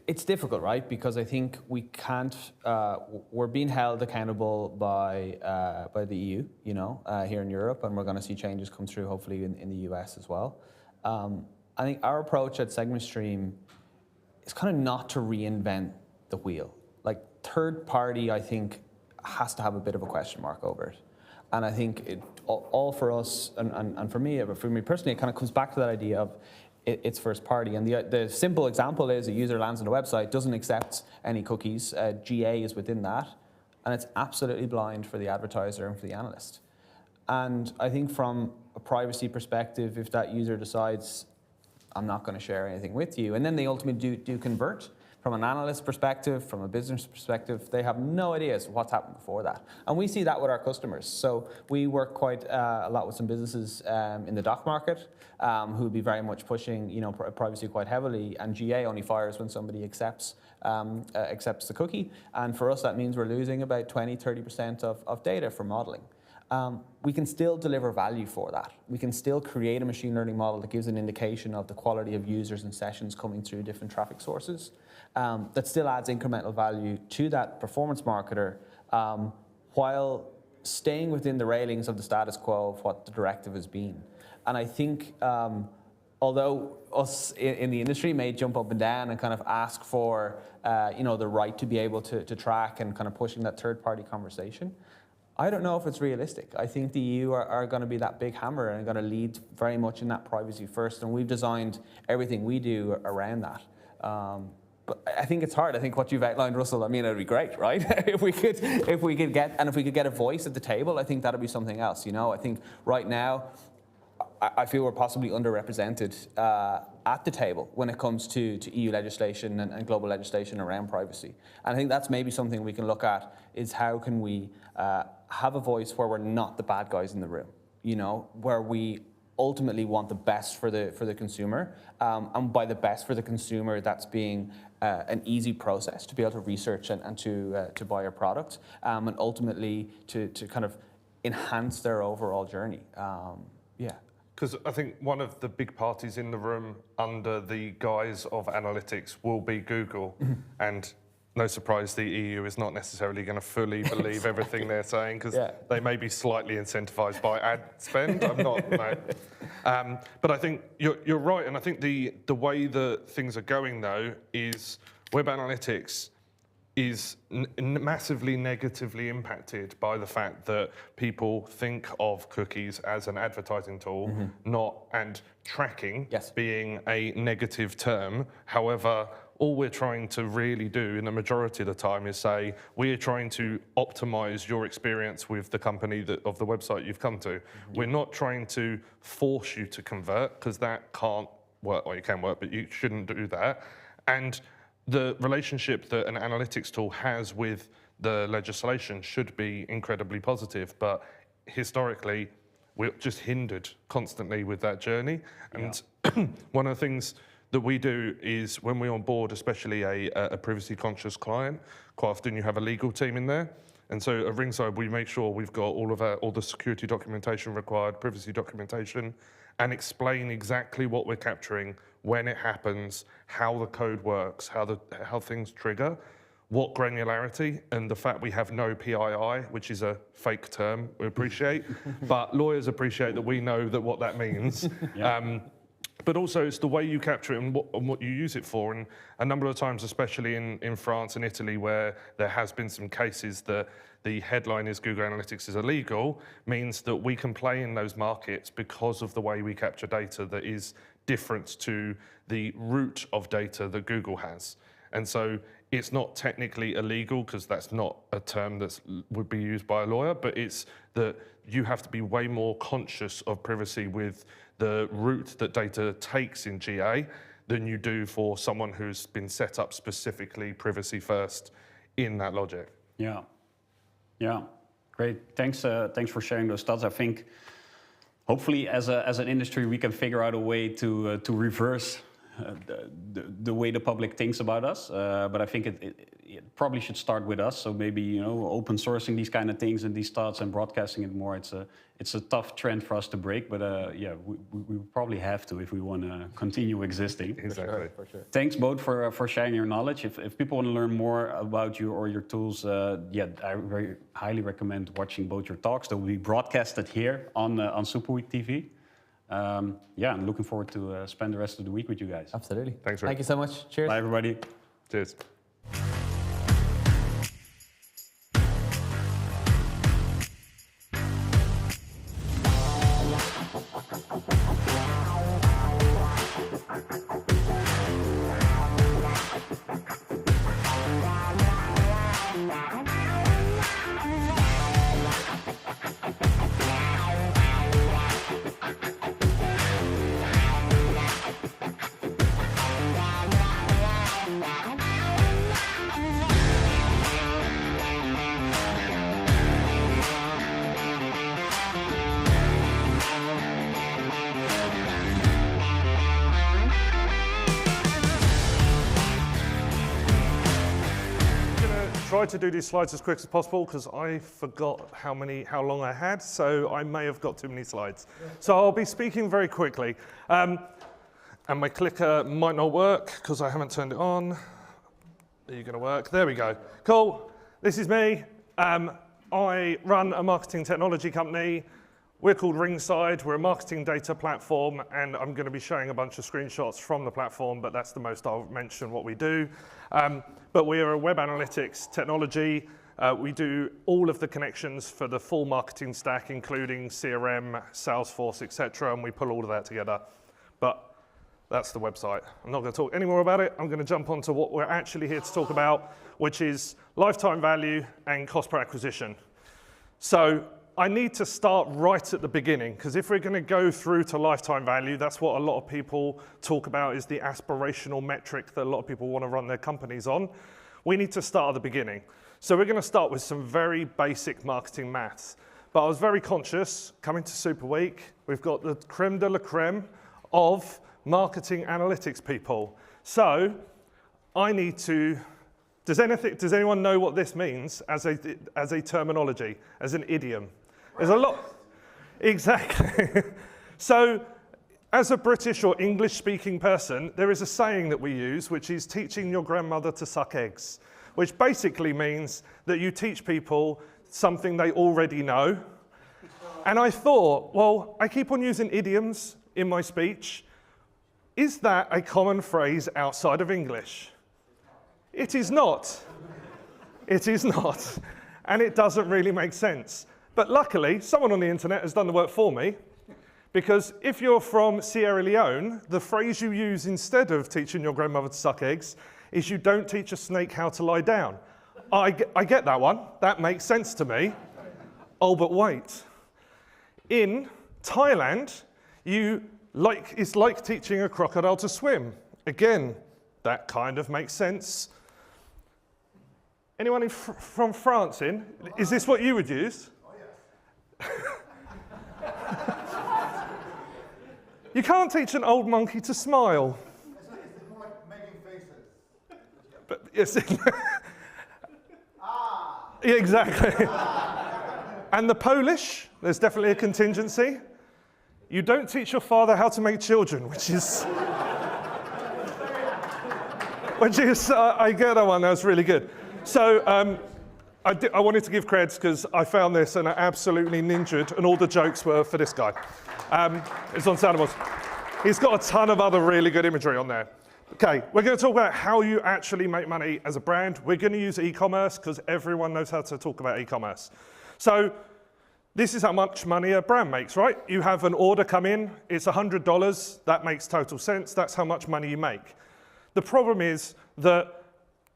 Speaker 15: it's difficult, right? Because I think we can't. We're being held accountable by the EU, you know, here in Europe, and we're going to see changes come through, hopefully in the US as well. I think our approach at Segment Stream is kind of not to reinvent the wheel. Like, third party, I think, has to have a bit of a question mark over it. And I think all for us, and for me personally, it kind of comes back to that idea of it's first party. And the simple example is a user lands on the website, doesn't accept any cookies, GA is within that, and it's absolutely blind for the advertiser and for the analyst. And I think from a privacy perspective, if that user decides, I'm not going to share anything with you, and then they ultimately do convert, from an analyst perspective, from a business perspective, they have no idea as to what's happened before that. And we see that with our customers. So we work quite a lot with some businesses in the DACH market who would be very much pushing, you know, privacy quite heavily, and GA only fires when somebody accepts the cookie. And for us, that means we're losing about 20–30% of data for modeling. We can still deliver value for that. We can still create a machine learning model that gives an indication of the quality of users and sessions coming through different traffic sources. That still adds incremental value to that performance marketer while staying within the railings of the status quo of what the directive has been. And I think although us in the industry may jump up and down and kind of ask for you know, the right to be able to track and kind of pushing that third-party conversation, I don't know if it's realistic. I think the EU are going to be that big hammer and going to lead very much in that privacy first, and we've designed everything we do around that. But I think it's hard. I think what you've outlined, Russell, I mean, it'd be great, right? if we could get a voice at the table, I think that'd be something else. You know, I think right now, I feel we're possibly underrepresented at the table when it comes to EU legislation and global legislation around privacy. And I think that's maybe something we can look at, is how can we have a voice where we're not the bad guys in the room, you know, where we ultimately want the best for the consumer, and by the best for the consumer, that's being an easy process to be able to research and to buy a product, and ultimately to kind of enhance their overall journey. Yeah.
Speaker 16: Because I think one of the big parties in the room under the guise of analytics will be Google, and no surprise, the EU is not necessarily going to fully believe everything they're saying, because they may be slightly incentivized by ad spend. I'm not, no. But I think you're right, and I think the way that things are going, though, is web analytics is massively negatively impacted by the fact that people think of cookies as an advertising tool, and tracking being a negative term. However, all we're trying to really do in the majority of the time is say, we're trying to optimize your experience with the company of the website you've come to. We're not trying to force you to convert, because that can't work, or it can work, but you shouldn't do that. And the relationship that an analytics tool has with the legislation should be incredibly positive, but historically, we're just hindered constantly with that journey. And one of the things that we do is when we onboard, especially a privacy-conscious client, quite often you have a legal team in there. And so at Ringside, we make sure we've got all the security documentation required, privacy documentation, and explain exactly what we're capturing, when it happens, how the code works, how things trigger, what granularity, and the fact we have no PII, which is a fake term, we appreciate, but lawyers appreciate that we know that what that means. But also it's the way you capture it and what you use it for. And a number of times, especially in France and Italy, where there has been some cases that the headline is Google Analytics is illegal, means that we can play in those markets because of the way we capture data that is different to the root of data that Google has. And so it's not technically illegal, because that's not a term that would be used by a lawyer, but it's that you have to be way more conscious of privacy with the route that data takes in GA than you do for someone who's been set up specifically privacy first in that logic.
Speaker 10: Yeah, yeah, great. Thanks for sharing those stats. I think hopefully as an industry we can figure out a way to reverse the way the public thinks about us. But I think it probably should start with us. So maybe open sourcing these kind of things and these stats and broadcasting it more. It's a tough trend for us to break, but yeah, we probably have to if we want to continue existing.
Speaker 16: Exactly.
Speaker 8: For sure.
Speaker 10: Thanks both for sharing your knowledge. If people want to learn more about you or your tools, yeah, I very highly recommend watching both your talks. They will be broadcasted here on Superweek TV. Yeah, I'm looking forward to spend the rest of the week with you guys.
Speaker 15: Absolutely.
Speaker 16: Thanks, Rick.
Speaker 15: Thank you so much. Cheers.
Speaker 10: Bye, everybody.
Speaker 16: Cheers. Try to do these slides as quick as possible because I forgot how long I had, so I may have got too many slides. So I'll be speaking very quickly. And my clicker might not work because I haven't turned it on. Are you going to work? There we go. Cool. This is me. I run a marketing technology company. We're called Ringside. We're a marketing data platform, and I'm going to be showing a bunch of screenshots from the platform, but that's the most I'll mention what we do. But we are a web analytics technology. We do all of the connections for the full marketing stack, including CRM, Salesforce, etc., and we pull all of that together. But that's the website. I'm not going to talk any more about it. I'm going to jump onto what we're actually here to talk about, which is lifetime value and cost per acquisition. So I need to start right at the beginning, because if we're going to go through to lifetime value, that's what a lot of people talk about is the aspirational metric that a lot of people want to run their companies on. We need to start at the beginning. So we're going to start with some very basic marketing maths. But I was very conscious, coming to Superweek, we've got the creme de la creme of marketing analytics people. So I need to, does anyone know what this means as a terminology, as an idiom? There's a lot, exactly. So as a British or English-speaking person, there is a saying that we use, which is teaching your grandmother to suck eggs, which basically means that you teach people something they already know. And I thought, well, I keep on using idioms in my speech. Is that a common phrase outside of English? It is not.
Speaker 4: It is not. And it doesn't really make sense. But luckily, someone on the internet has done the work for me, because if you're from Sierra Leone, the phrase you use instead of teaching your grandmother to suck eggs is you don't teach a snake how to lie down. I get that one. That makes sense to me. Oh, but wait. In Thailand, it's like teaching a crocodile to swim. Again, that kind of makes sense. Anyone from France in? Is this what you would use? Oh, yes. You can't teach an old monkey to smile.
Speaker 5: It's more like making faces.
Speaker 4: But yes. Yeah, exactly. And the Polish, there's definitely a contingency. You don't teach your father how to make children, which is, I get that one, that was really good. So I wanted to give creds because I found this and I absolutely ninjaed, and all the jokes were for this guy. It's on Soundables. He's got a ton of other really good imagery on there. Okay, we're going to talk about how you actually make money as a brand. We're going to use e-commerce because everyone knows how to talk about e-commerce. So this is how much money a brand makes, right? You have an order come in, it's $100, that makes total sense, that's how much money you make. The problem is that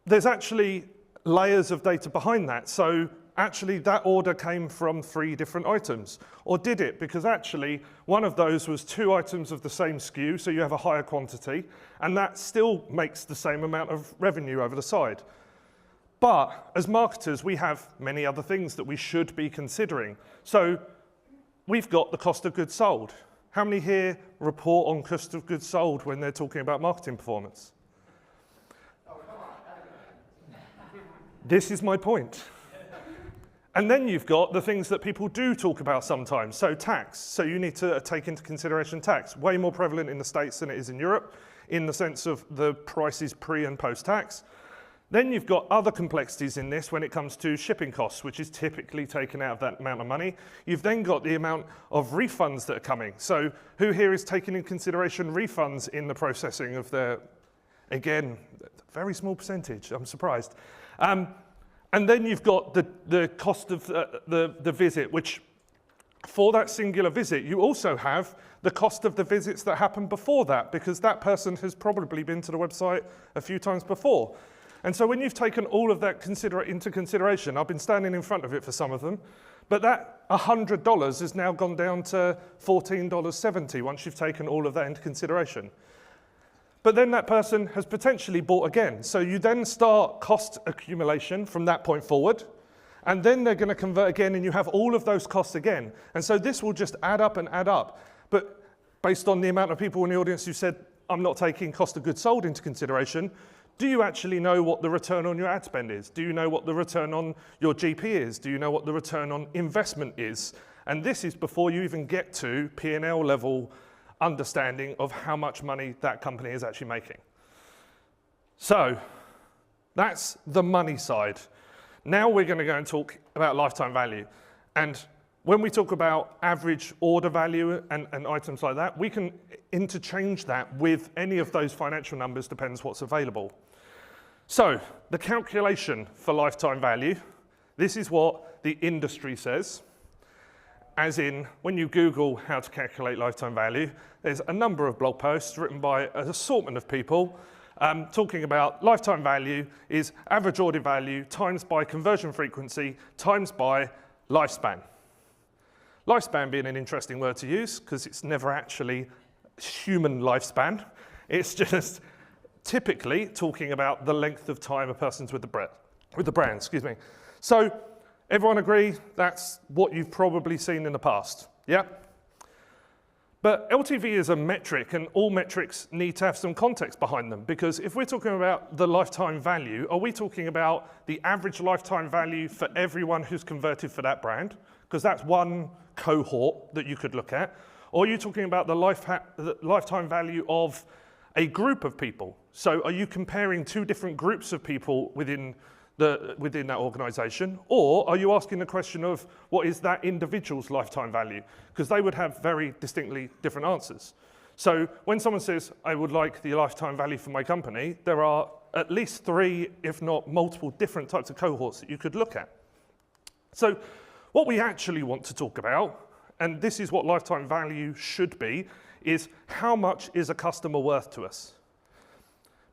Speaker 4: there's actually layers of data behind that. So actually that order came from 3 different items. Or did it? Because actually one of those was 2 items of the same SKU, so you have a higher quantity, and that still makes the same amount of revenue over the side. But as marketers, we have many other things that we should be considering. So we've got the cost of goods sold. How many here report on cost of goods sold when they're talking about marketing performance? This is my point. And then you've got the things that people do talk about sometimes. So tax. So you need to take into consideration tax. Way more prevalent in the States than it is in Europe, in the sense of the prices pre and post tax. Then you've got other complexities in this when it comes to shipping costs, which is typically taken out of that amount of money. You've then got the amount of refunds that are coming. So who here is taking into consideration refunds in the processing of their, again, very small percentage, I'm surprised. And then you've got the cost of the visit, which for that singular visit, you also have the cost of the visits that happened before that, because that person has probably been to the website a few times before. And so when you've taken all of that into consideration, I've been standing in front of it for some of them, but that $100 has now gone down to $14.70 once you've taken all of that into consideration. But then that person has potentially bought again. So you then start cost accumulation from that point forward, and then they're going to convert again, and you have all of those costs again. And so this will just add up and add up. But based on the amount of people in the audience who said, I'm not taking cost of goods sold into consideration, do you actually know what the return on your ad spend is? Do you know what the return on your GP is? Do you know what the return on investment is? And this is before you even get to P&L level understanding of how much money that company is actually making. So that's the money side. Now we're going to go and talk about lifetime value. And when we talk about average order value and items like that, we can interchange that with any of those financial numbers, depends what's available. So the calculation for lifetime value, this is what the industry says. As in, when you Google how to calculate lifetime value, there's a number of blog posts written by an assortment of people talking about lifetime value is average order value times by conversion frequency times by lifespan. Lifespan being an interesting word to use because it's never actually human lifespan. It's just typically talking about the length of time a person's with the brand, excuse me. So everyone agree that's what you've probably seen in the past, yeah? But LTV is a metric, and all metrics need to have some context behind them, because if we're talking about the lifetime value, are we talking about the average lifetime value for everyone who's converted for that brand? Because that's one cohort that you could look at. Or are you talking about the lifetime value of a group of people? So are you comparing 2 different groups of people within that organization? Or are you asking the question of what is that individual's lifetime value? Because they would have very distinctly different answers. So when someone says, I would like the lifetime value for my company, there are
Speaker 16: at least 3, if not multiple different types of cohorts that you could look at. So what we actually want to talk about, and this is what lifetime value should be, is how much is a customer worth to us?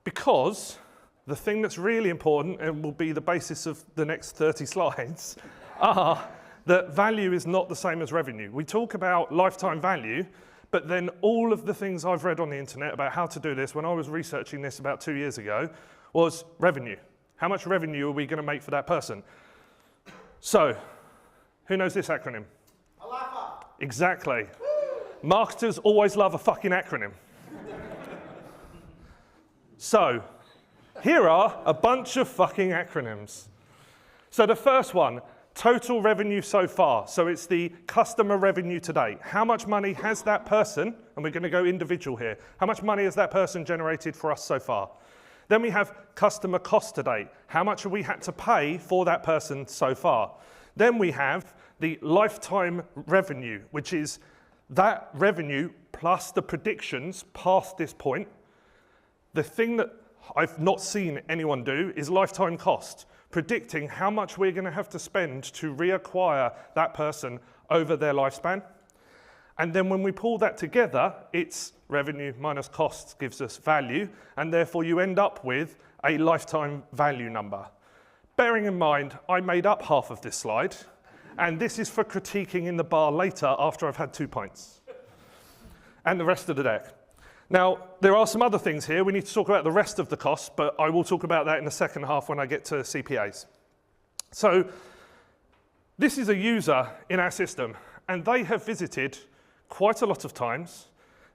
Speaker 16: Because the thing that's really important and will be the basis of the next 30 slides are that value is not the same as revenue. We talk about lifetime value, but then all of the things I've read on the internet about how to do this when I was researching this about 2 years ago was revenue. How much revenue are we going to make for that person? So, who knows this acronym? Exactly. Marketers always love a fucking acronym. So, here are a bunch of fucking acronyms. So the first one, total revenue so far. So it's the customer revenue to date. How much money has that person, and we're going to go individual here, how much money has that person generated for us so far? Then we have customer cost to date. How much have we had to pay for that person so far? Then we have the lifetime revenue, which is that revenue plus the predictions past this point. The thing that I've not seen anyone do is lifetime cost, predicting how much we're going to have to spend to reacquire that person over their lifespan. And then when we pull that together, it's revenue minus costs gives us value, and therefore you end up with a lifetime value number. Bearing in mind, I made up half of this slide, and this is for critiquing in the bar later after I've had 2 pints, and the rest of the deck. Now, there are some other things here. We need to talk about the rest of the costs, but I will talk about that in the second half when I get to CPAs. So this is a user in our system, and they have visited quite a lot of times.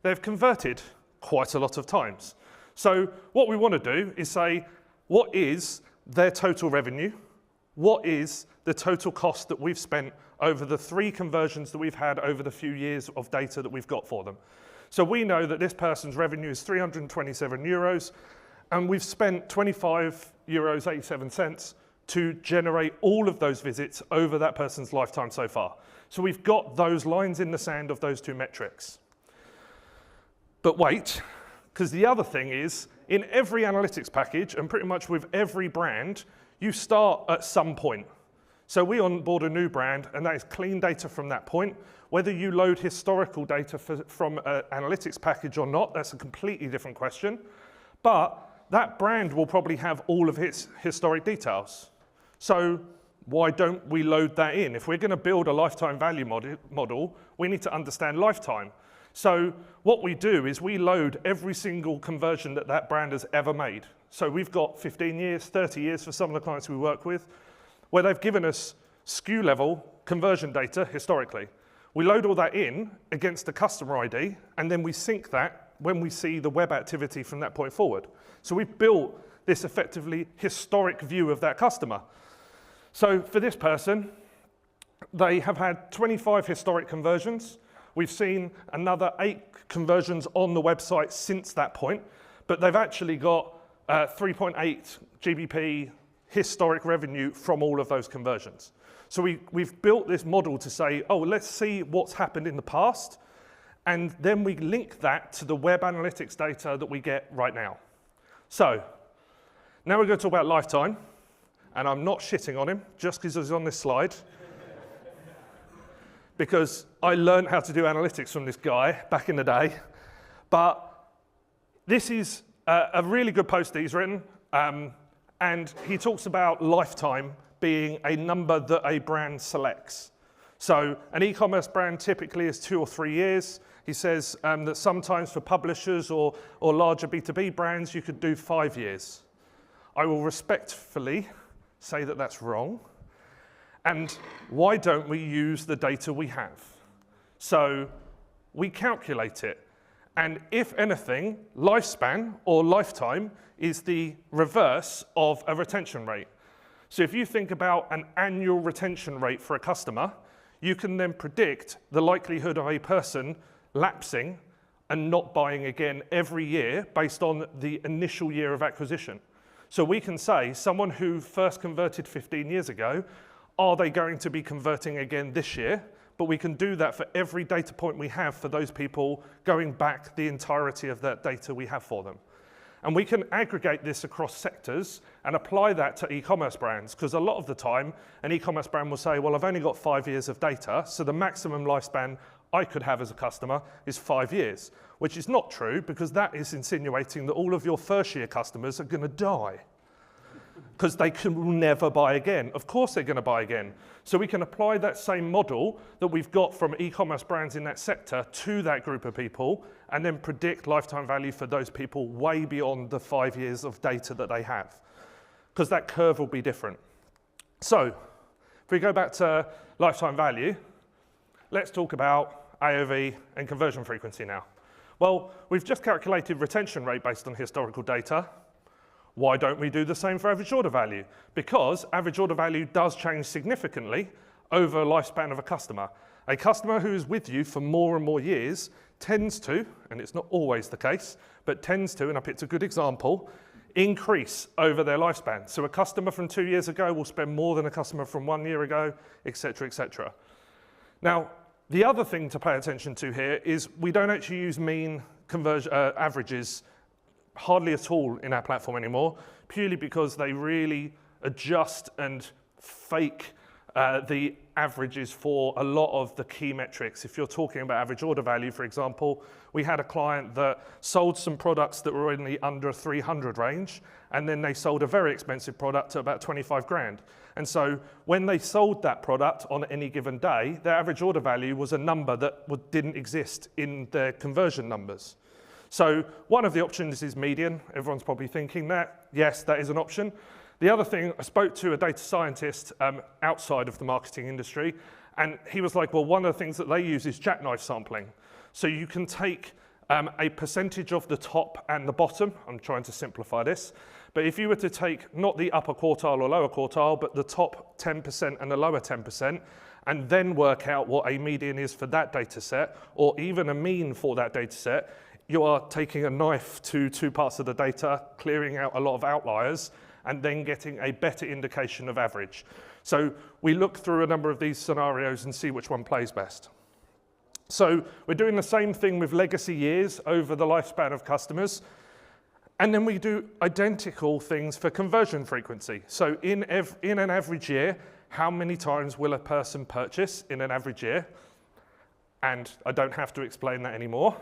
Speaker 16: They've converted quite a lot of times. So what we want to do is say, what is their total revenue? What is the total cost that we've spent over the 3 conversions that we've had over the few years of data that we've got for them? So we know that this person's revenue is 327 euros, and we've spent 25 euros 87 cents to generate all of those visits over that person's lifetime so far. So we've got those lines in the sand of those 2 metrics. But wait, because the other thing is, in every analytics package, and pretty much with every brand, you start at some point. So we onboard a new brand, and that is clean data from that point. Whether you load historical data from an analytics package or not, that's a completely different question. But that brand will probably have all of its historic details. So why don't we load that in? If we're going to build a lifetime value model, we need to understand lifetime. So what we do is we load every single conversion that that brand has ever made. So we've got 15 years, 30 years for some of the clients we work with, where they've given us SKU level conversion data historically. We load all that in against the customer ID, and then we sync that when we see the web activity from that point forward. So we've built this effectively historic view of that customer. So for this person, they have had 25 historic conversions. We've seen another 8 conversions on the website since that point, but they've actually got 3.8 GBP historic revenue from all of those conversions. So we've built this model to say, oh, let's see what's happened in the past, and then we link that to the web analytics data that we get right now. So now we're going to talk about lifetime, and I'm not shitting on him just because he's on this slide, because I learned how to do analytics from this guy back in the day. But this is a really good post that he's written, and he talks about lifetime being a number that a brand selects. So an e-commerce brand typically is 2 or 3 years. He says that sometimes for publishers or larger B2B brands, you could do 5 years. I will respectfully say that that's wrong. And why don't we use the data we have? So we calculate it. And if anything, lifespan or lifetime is the reverse of a retention rate. So if you think about an annual retention rate for a customer, you can then predict the likelihood of a person lapsing and not buying again every year based on the initial year of acquisition. So we can say someone who first converted 15 years ago, are they going to be converting again this year? But we can do that for every data point we have for those people going back the entirety of that data we have for them. And we can aggregate this across sectors and apply that to e-commerce brands, because a lot of the time, an e-commerce brand will say, well, I've only got 5 years of data, so the maximum lifespan I could have as a customer is 5 years, which is not true, because that is insinuating that all of your first-year customers are going to die, because they will never buy again. Of course they're going to buy again. So we can apply that same model that we've got from e-commerce brands in that sector to that group of people, and then predict lifetime value for those people way beyond the 5 years of data that they have, because that curve will be different. So if we go back to lifetime value, let's talk about AOV and conversion frequency now. Well, we've just calculated retention rate based on historical data. Why don't we do the same for average order value? Because average order value does change significantly over a lifespan of a customer. A customer who is with you for more and more years tends to, and it's not always the case, but tends to, and I picked a good example, increase over their lifespan. So a customer from 2 years ago will spend more than a customer from 1 year ago, etc., etc. Now, the other thing to pay attention to here is we don't actually use mean conversion averages hardly at all in our platform anymore, purely because they really adjust and fake the averages for a lot of the key metrics. If you're talking about average order value, for example, we had a client that sold some products that were in the under 300 range, and then they sold a very expensive product at about 25 grand. And so when they sold that product on any given day, their average order value was a number that didn't exist in their conversion numbers. So one of the options is median. Everyone's probably thinking that. Yes, that is an option. The other thing, I spoke to a data scientist outside of the marketing industry, and he was like, well, one of the things that they use is jackknife sampling. So you can take a percentage of the top and the bottom. I'm trying to simplify this. But if you were to take not the upper quartile or lower quartile, but the top 10% and the lower 10%, and then work out what a median is for that data set, or even a mean for that data set, you are taking a knife to two parts of the data, clearing out a lot of outliers, and then getting a better indication of average. So we look through a number of these scenarios and see which one plays best. So we're doing the same thing with legacy years over the lifespan of customers. And then we do identical things for conversion frequency. So in an average year, how many times will a person purchase in an average year? And I don't have to explain that anymore.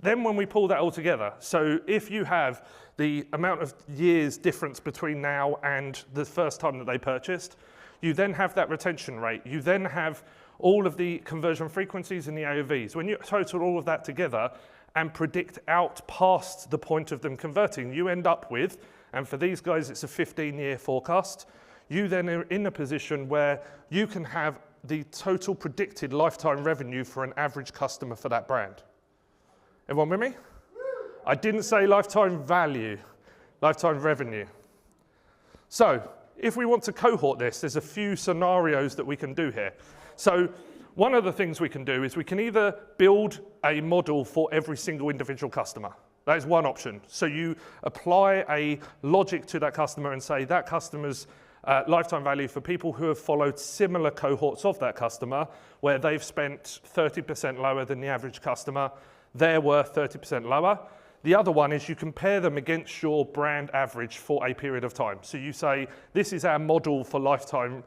Speaker 16: Then when we pull that all together, so if you have the amount of years difference between now and the first time that they purchased, you then have that retention rate. You then have all of the conversion frequencies and the AOVs. When you total all of that together and predict out past the point of them converting, you end up with, and for these guys it's a 15-year forecast, you then are in a position where you can have the total predicted lifetime revenue for an average customer for that brand. Everyone with me? I didn't say lifetime value, lifetime revenue. So if we want to cohort this, there's a few scenarios that we can do here. So one of the things we can do is we can either build a model for every single individual customer. That is one option. So you apply a logic to that customer and say that customer's lifetime value for people who have followed similar cohorts of that customer, where they've spent 30% lower than the average customer, they're worth 30% lower. The other one is you compare them against your brand average for a period of time. So you say, this is our model for lifetime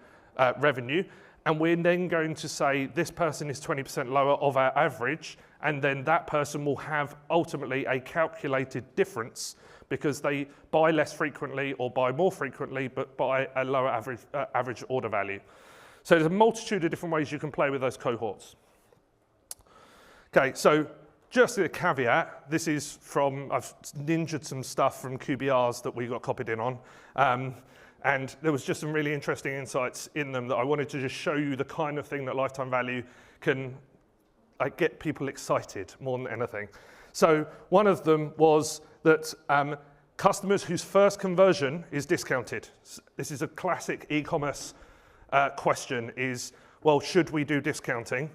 Speaker 16: revenue, and we're then going to say this person is 20% lower of our average, and then that person will have ultimately a calculated difference because they buy less frequently or buy more frequently, but buy a lower average order value. So there's a multitude of different ways you can play with those cohorts. Okay, so just a caveat, this is from, I've ninja'd some stuff from QBRs that we got copied in on. And there was just some really interesting insights in them that I wanted to just show you the kind of thing that lifetime value can get people excited more than anything. So one of them was that customers whose first conversion is discounted. This is a classic e-commerce question is, well, should we do discounting?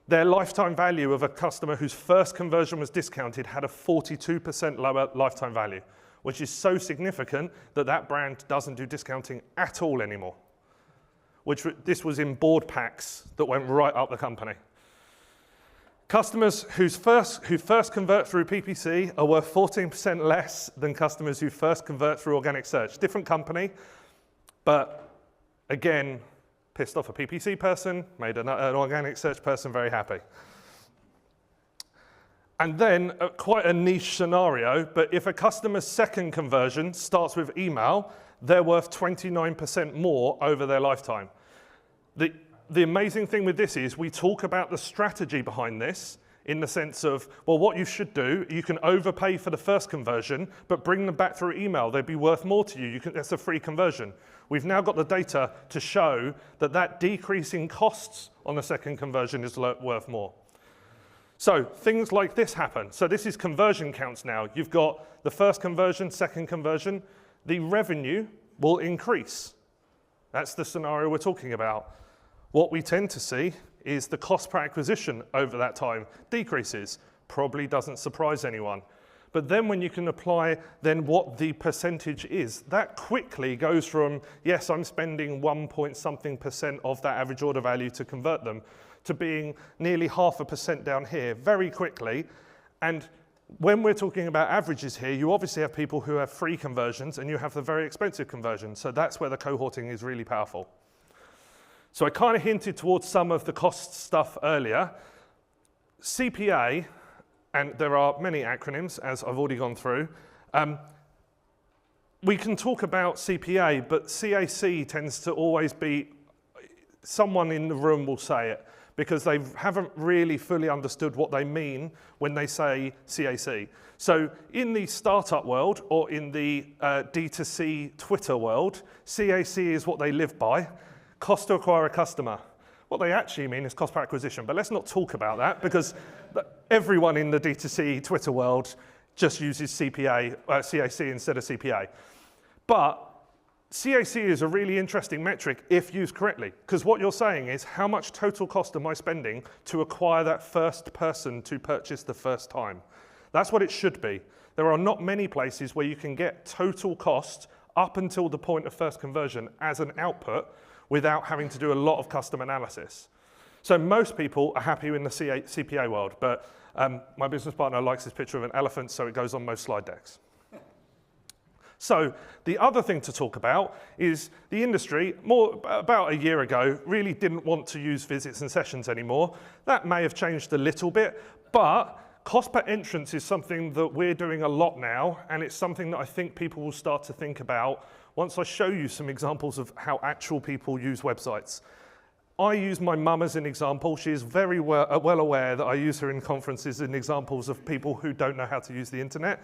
Speaker 16: Their lifetime value of a customer whose first conversion was discounted had a 42% lower lifetime value, which is so significant that that brand doesn't do discounting at all anymore. This was in board packs that went right up the company. Customers who first convert through PPC are worth 14% less than customers who first convert through organic search. Different company, but again, pissed off a PPC person, made an organic search person very happy. And then quite a niche scenario, but if a customer's second conversion starts with email, they're worth 29% more over their lifetime. The amazing thing with this is we talk about the strategy behind this in the sense of, well, what you should do, you can overpay for the first conversion, but bring them back through email. They'd be worth more to you. That's a free conversion. We've now got the data to show that that decrease in costs on the second conversion is worth more. So things like this happen. So this is conversion counts now. You've got the first conversion, second conversion. The revenue will increase. That's the scenario we're talking about. What we tend to see is the cost per acquisition over that time decreases. Probably doesn't surprise anyone. But then when you can apply then what the percentage is, that quickly goes from, yes, I'm spending 1.something% of that average order value to convert them, to being nearly 0.5% down here very quickly. And when we're talking about averages here, you obviously have people who have free conversions and you have the very expensive conversions. So that's where the cohorting is really powerful. So I kind of hinted towards some of the cost stuff earlier. CPA, and there are many acronyms, as I've already gone through. We can talk about CPA, but CAC tends to always be, someone in the room will say it, because they haven't really fully understood what they mean when they say CAC. So in the startup world, or in the D2C Twitter world, CAC is what they live by. Cost to acquire a customer. What they actually mean is cost per acquisition, but let's not talk about that because everyone in the D2C Twitter world just uses CAC instead of CPA. But CAC is a really interesting metric if used correctly, because what you're saying is how much total cost am I spending to acquire that first person to purchase the first time? That's what it should be. There are not many places where you can get total cost up until the point of first conversion as an output without having to do a lot of custom analysis. So most people are happy in the CPA world, but my business partner likes this picture of an elephant, so it goes on most slide decks. So the other thing to talk about is the industry, about a year ago, really didn't want to use visits and sessions anymore. That may have changed a little bit, but cost per entrance is something that we're doing a lot now, and it's something that I think people will start to think about once I show you some examples of how actual people use websites. I use my mum as an example. She is very well aware that I use her in conferences and examples of people who don't know how to use the internet.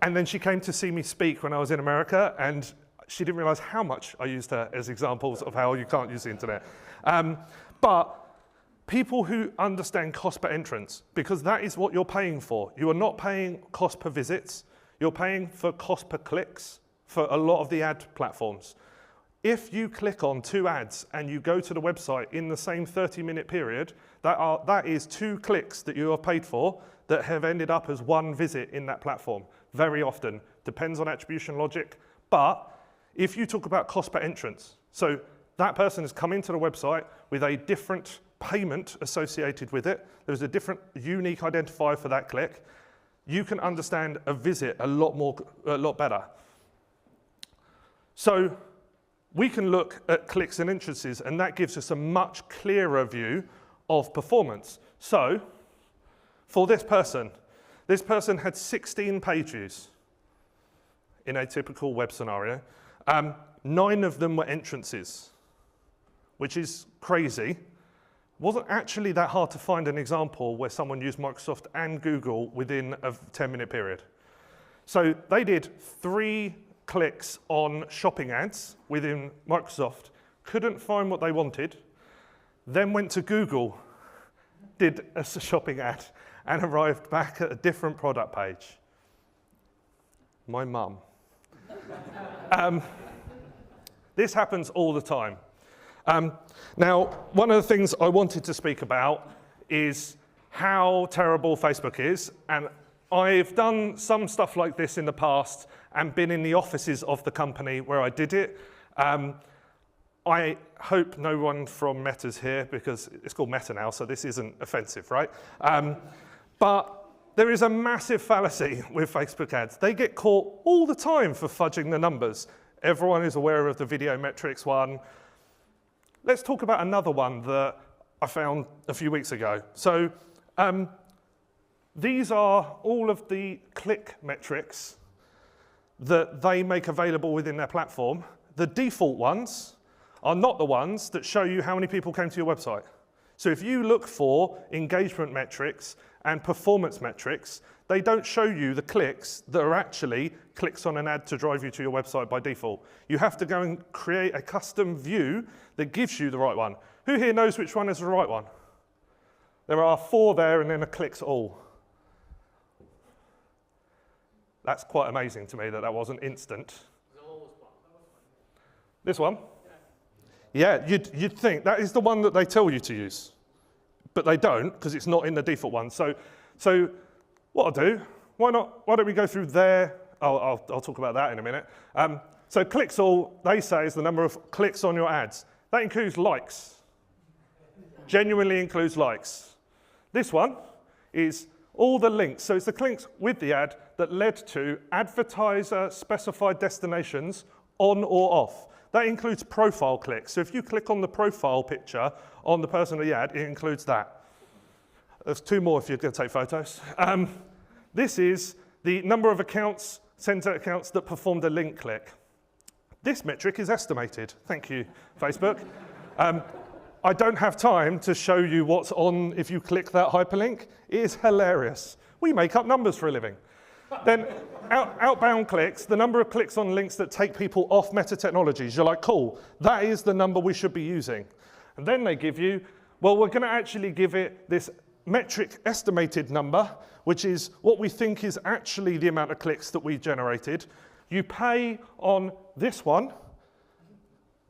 Speaker 16: And then she came to see me speak when I was in America, and she didn't realize how much I used her as examples of how you can't use the internet. But people who understand cost per entrance, because that is what you're paying for. You are not paying cost per visits. You're paying for cost per clicks for a lot of the ad platforms. If you click on 2 ads and you go to the website in the same 30-minute period, that is 2 clicks that you have paid for that have ended up as 1 visit in that platform. Very often, depends on attribution logic. But if you talk about cost per entrance, so that person has come into the website with a different payment associated with it, there's a different unique identifier for that click, you can understand a visit a lot better. So we can look at clicks and entrances, and that gives us a much clearer view of performance. So for this person had 16 page views in a typical web scenario. 9 of them were entrances, which is crazy. Wasn't actually that hard to find an example where someone used Microsoft and Google within a 10-minute period. So they did 3 clicks on shopping ads within Microsoft, couldn't find what they wanted, then went to Google, did a shopping ad, and arrived back at a different product page. My mum. This happens all the time. Now, one of the things I wanted to speak about is how terrible Facebook is, and I've done some stuff like this in the past and been in the offices of the company where I did it. I hope no one from Meta's here, because it's called Meta now, so this isn't offensive, right? But there is a massive fallacy with Facebook ads. They get caught all the time for fudging the numbers. Everyone is aware of the video metrics one. Let's talk about another one that I found a few weeks ago. So these are all of the click metrics that they make available within their platform. The default ones are not the ones that show you how many people came to your website. So if you look for engagement metrics and performance metrics, they don't show you the clicks that are actually clicks on an ad to drive you to your website by default. You have to go and create a custom view that gives you the right one. Who here knows which one is the right one? There are 4 there and then a clicks all. That's quite amazing to me that that wasn't instant. This one? Yeah, you'd think that is the one that they tell you to use, but they don't because it's not in the default one. So what I'll do, why don't we go through there? I'll talk about that in a minute. So clicks all, they say, is the number of clicks on your ads. That includes likes. Genuinely includes likes. This one is all the links. So it's the links with the ad that led to advertiser specified destinations on or off. That includes profile clicks. So if you click on the profile picture on the person of the ad, it includes that. There's 2 more if you're going to take photos. This is the number of accounts, center accounts that performed a link click. This metric is estimated. Thank you, Facebook. I don't have time to show you what's on if you click that hyperlink. It is hilarious. We make up numbers for a living. Then outbound clicks, the number of clicks on links that take people off Meta Technologies. You're like, cool, that is the number we should be using. And then they give you, well, we're going to actually give it this metric estimated number, which is what we think is actually the amount of clicks that we generated. You pay on this one.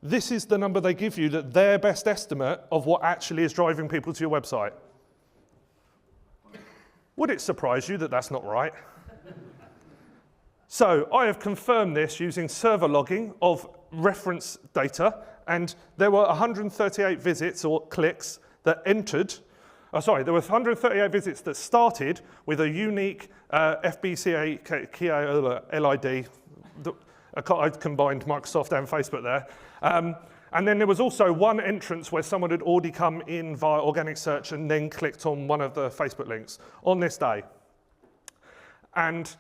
Speaker 16: This is the number they give you, that their best estimate of what actually is driving people to your website. Would it surprise you that that's not right? So I have confirmed this using server logging of reference data, and there were 138 visits or clicks that entered. There were 138 visits that started with a unique FBCA LID. I combined Microsoft and Facebook there. And then there was also one entrance where someone had already come in via organic search and then clicked on one of the Facebook links on this day. And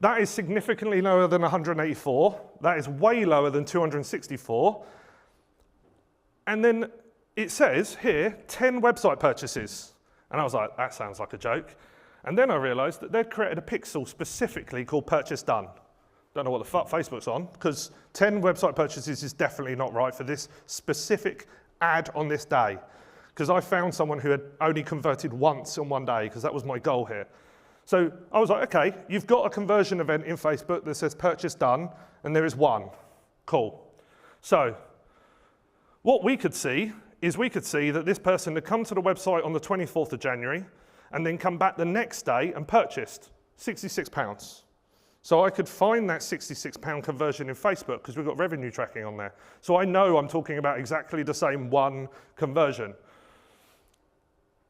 Speaker 16: that is significantly lower than 184. That is way lower than 264. And then it says here, 10 website purchases. And I was like, that sounds like a joke. And then I realized that they'd created a pixel specifically called purchase done. Don't know what the fuck Facebook's on, because 10 website purchases is definitely not right for this specific ad on this day. Because I found someone who had only converted once on one day, because that was my goal here. So I was like, okay, you've got a conversion event in Facebook that says purchase done, and there is one. Cool. So what we could see is that this person had come to the website on the 24th of January and then come back the next day and purchased £66. So I could find that £66 conversion in Facebook because we've got revenue tracking on there. So I know I'm talking about exactly the same one conversion.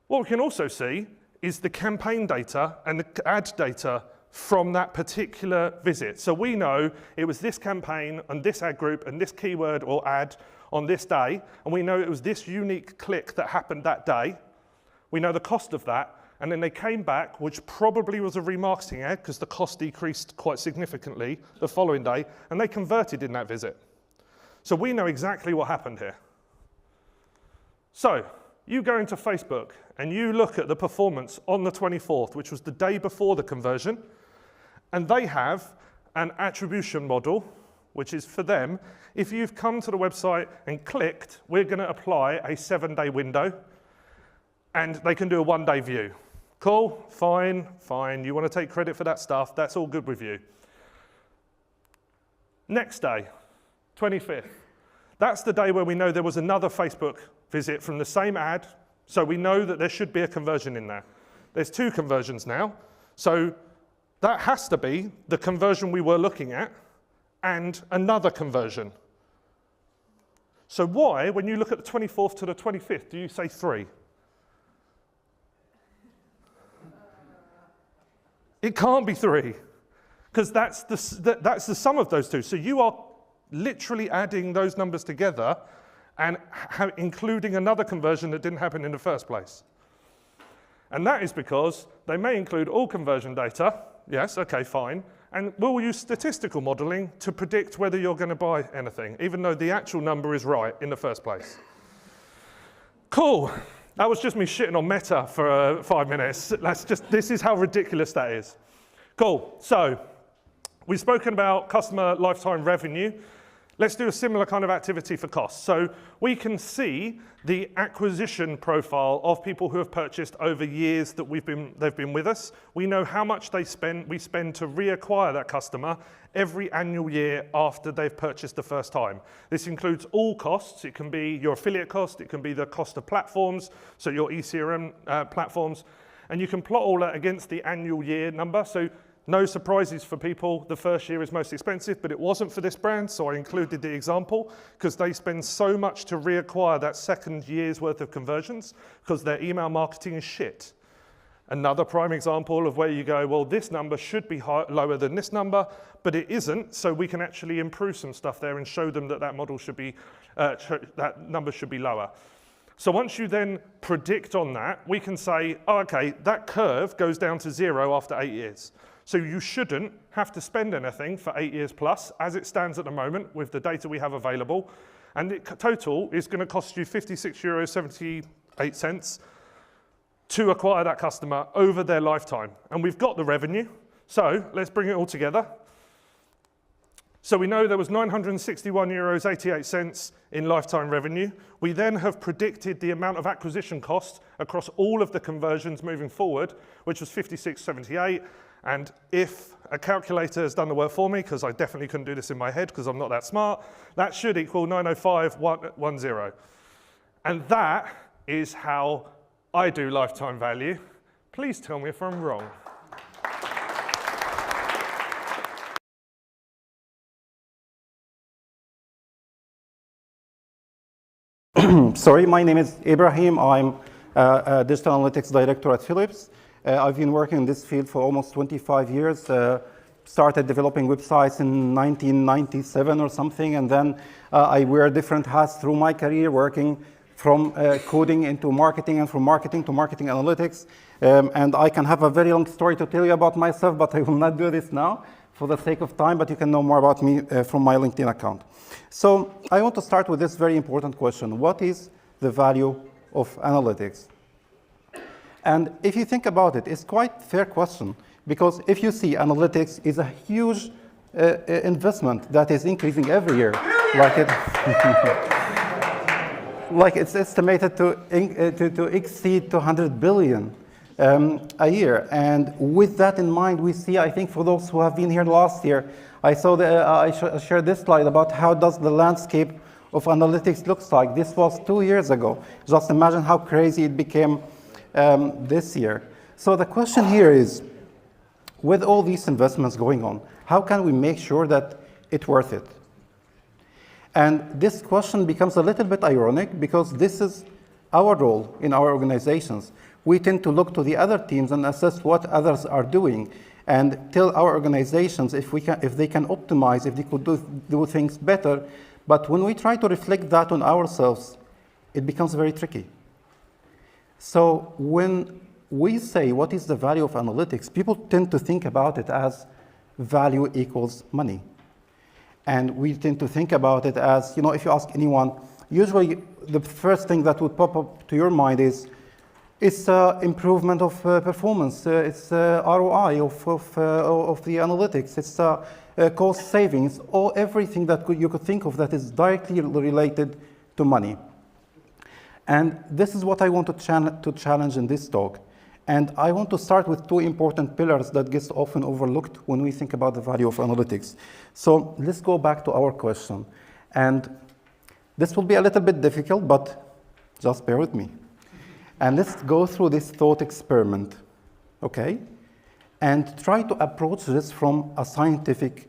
Speaker 16: What we can also see is the campaign data and the ad data from that particular visit. So we know it was this campaign and this ad group and this keyword or ad on this day, and we know it was this unique click that happened that day. We know the cost of that, and then they came back, which probably was a remarketing ad because the cost decreased quite significantly the following day, and they converted in that visit. So we know exactly what happened here. So you go into Facebook and you look at the performance on the 24th, which was the day before the conversion, and they have an attribution model, which is for them, if you've come to the website and clicked, we're going to apply a 7-day window, and they can do a 1-day view. Cool, fine, fine. You want to take credit for that stuff, that's all good with you. Next day, 25th. That's the day where we know there was another Facebook visit from the same ad, so we know that there should be a conversion in there. There's 2 conversions now, so that has to be the conversion we were looking at and another conversion. So why, when you look at the 24th to the 25th, do you say 3? It can't be 3, because that's the sum of those two. So you are literally adding those numbers together and including another conversion that didn't happen in the first place. And that is because they may include all conversion data. Yes, okay, fine. And we'll use statistical modeling to predict whether you're going to buy anything, even though the actual number is right in the first place. Cool. That was just me shitting on Meta for 5 minutes. This is how ridiculous that is. Cool. So we've spoken about customer lifetime revenue. Let's do a similar kind of activity for costs. So we can see the acquisition profile of people who have purchased over years that they've been with us. We know how much we spend to reacquire that customer every annual year after they've purchased the first time. This includes all costs. It can be your affiliate cost. It can be the cost of platforms, so your eCRM platforms. And you can plot all that against the annual year number. So no surprises for people, the first year is most expensive, but it wasn't for this brand, so I included the example, because they spend so much to reacquire that second year's worth of conversions, because their email marketing is shit. Another prime example of where you go, well, this number should be lower than this number, but it isn't, so we can actually improve some stuff there and show them that that model should be, that number should be lower. So once you then predict on that, we can say, oh, okay, that curve goes down to 0 after 8 years. So you shouldn't have to spend anything for 8 years plus, as it stands at the moment with the data we have available. And it total is going to cost you €56.78 to acquire that customer over their lifetime. And we've got the revenue, so let's bring it all together. So we know there was €961.88 in lifetime revenue. We then have predicted the amount of acquisition cost across all of the conversions moving forward, which was 56.78. And if a calculator has done the work for me, because I definitely couldn't do this in my head because I'm not that smart, that should equal 905.10. And that is how I do lifetime value. Please tell me if I'm wrong.
Speaker 17: Sorry, my name is Ibrahim. I'm a digital analytics director at Philips. I've been working in this field for almost 25 years. Started developing websites in 1997 or something, and then I wear different hats through my career, working from coding into marketing and from marketing to marketing analytics. And I can have a very long story to tell you about myself, but I will not do this now for the sake of time, but you can know more about me from my LinkedIn account. So I want to start with this very important question. What is the value of analytics? And if you think about it, it's quite a fair question, because if you see analytics is a huge investment that is increasing every year, like it's estimated to exceed 200 billion a year. And with that in mind, we see, I think for those who have been here last year, I saw I shared this slide about how does the landscape of analytics looks like. This was 2 years ago. Just imagine how crazy it became this year. So the question here is, with all these investments going on, how can we make sure that it's worth it? And this question becomes a little bit ironic because this is our role in our organizations. We tend to look to the other teams and assess what others are doing and tell our organizations if they can optimize, if they could do things better. But when we try to reflect that on ourselves, it becomes very tricky. So when we say what is the value of analytics, people tend to think about it as value equals money. And we tend to think about it as, you know, if you ask anyone, usually the first thing that would pop up to your mind is it's improvement of performance, it's ROI of the analytics, it's cost savings, or everything that you could think of that is directly related to money. And this is what I want to challenge in this talk. And I want to start with two important pillars that gets often overlooked when we think about the value of analytics. So let's go back to our question. And this will be a little bit difficult, but just bear with me. And let's go through this thought experiment, okay? And try to approach this from a scientific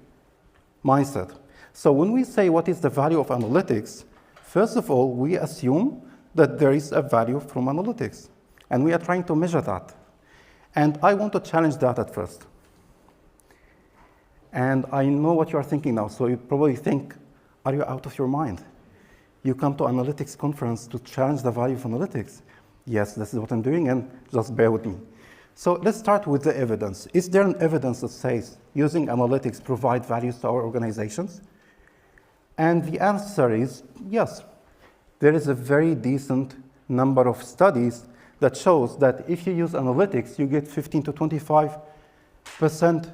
Speaker 17: mindset. So when we say what is the value of analytics, First of all, we assume that there is a value from analytics, and we are trying to measure that. And I want to challenge that at first. And I know what you are thinking now, so you probably think, are you out of your mind? You come to analytics conference to challenge the value of analytics. Yes, this is what I'm doing, and just bear with me. So let's start with the evidence. Is there an evidence that says using analytics provide values to our organizations? And the answer is yes. There is a very decent number of studies that shows that if you use analytics, you get 15 to 25%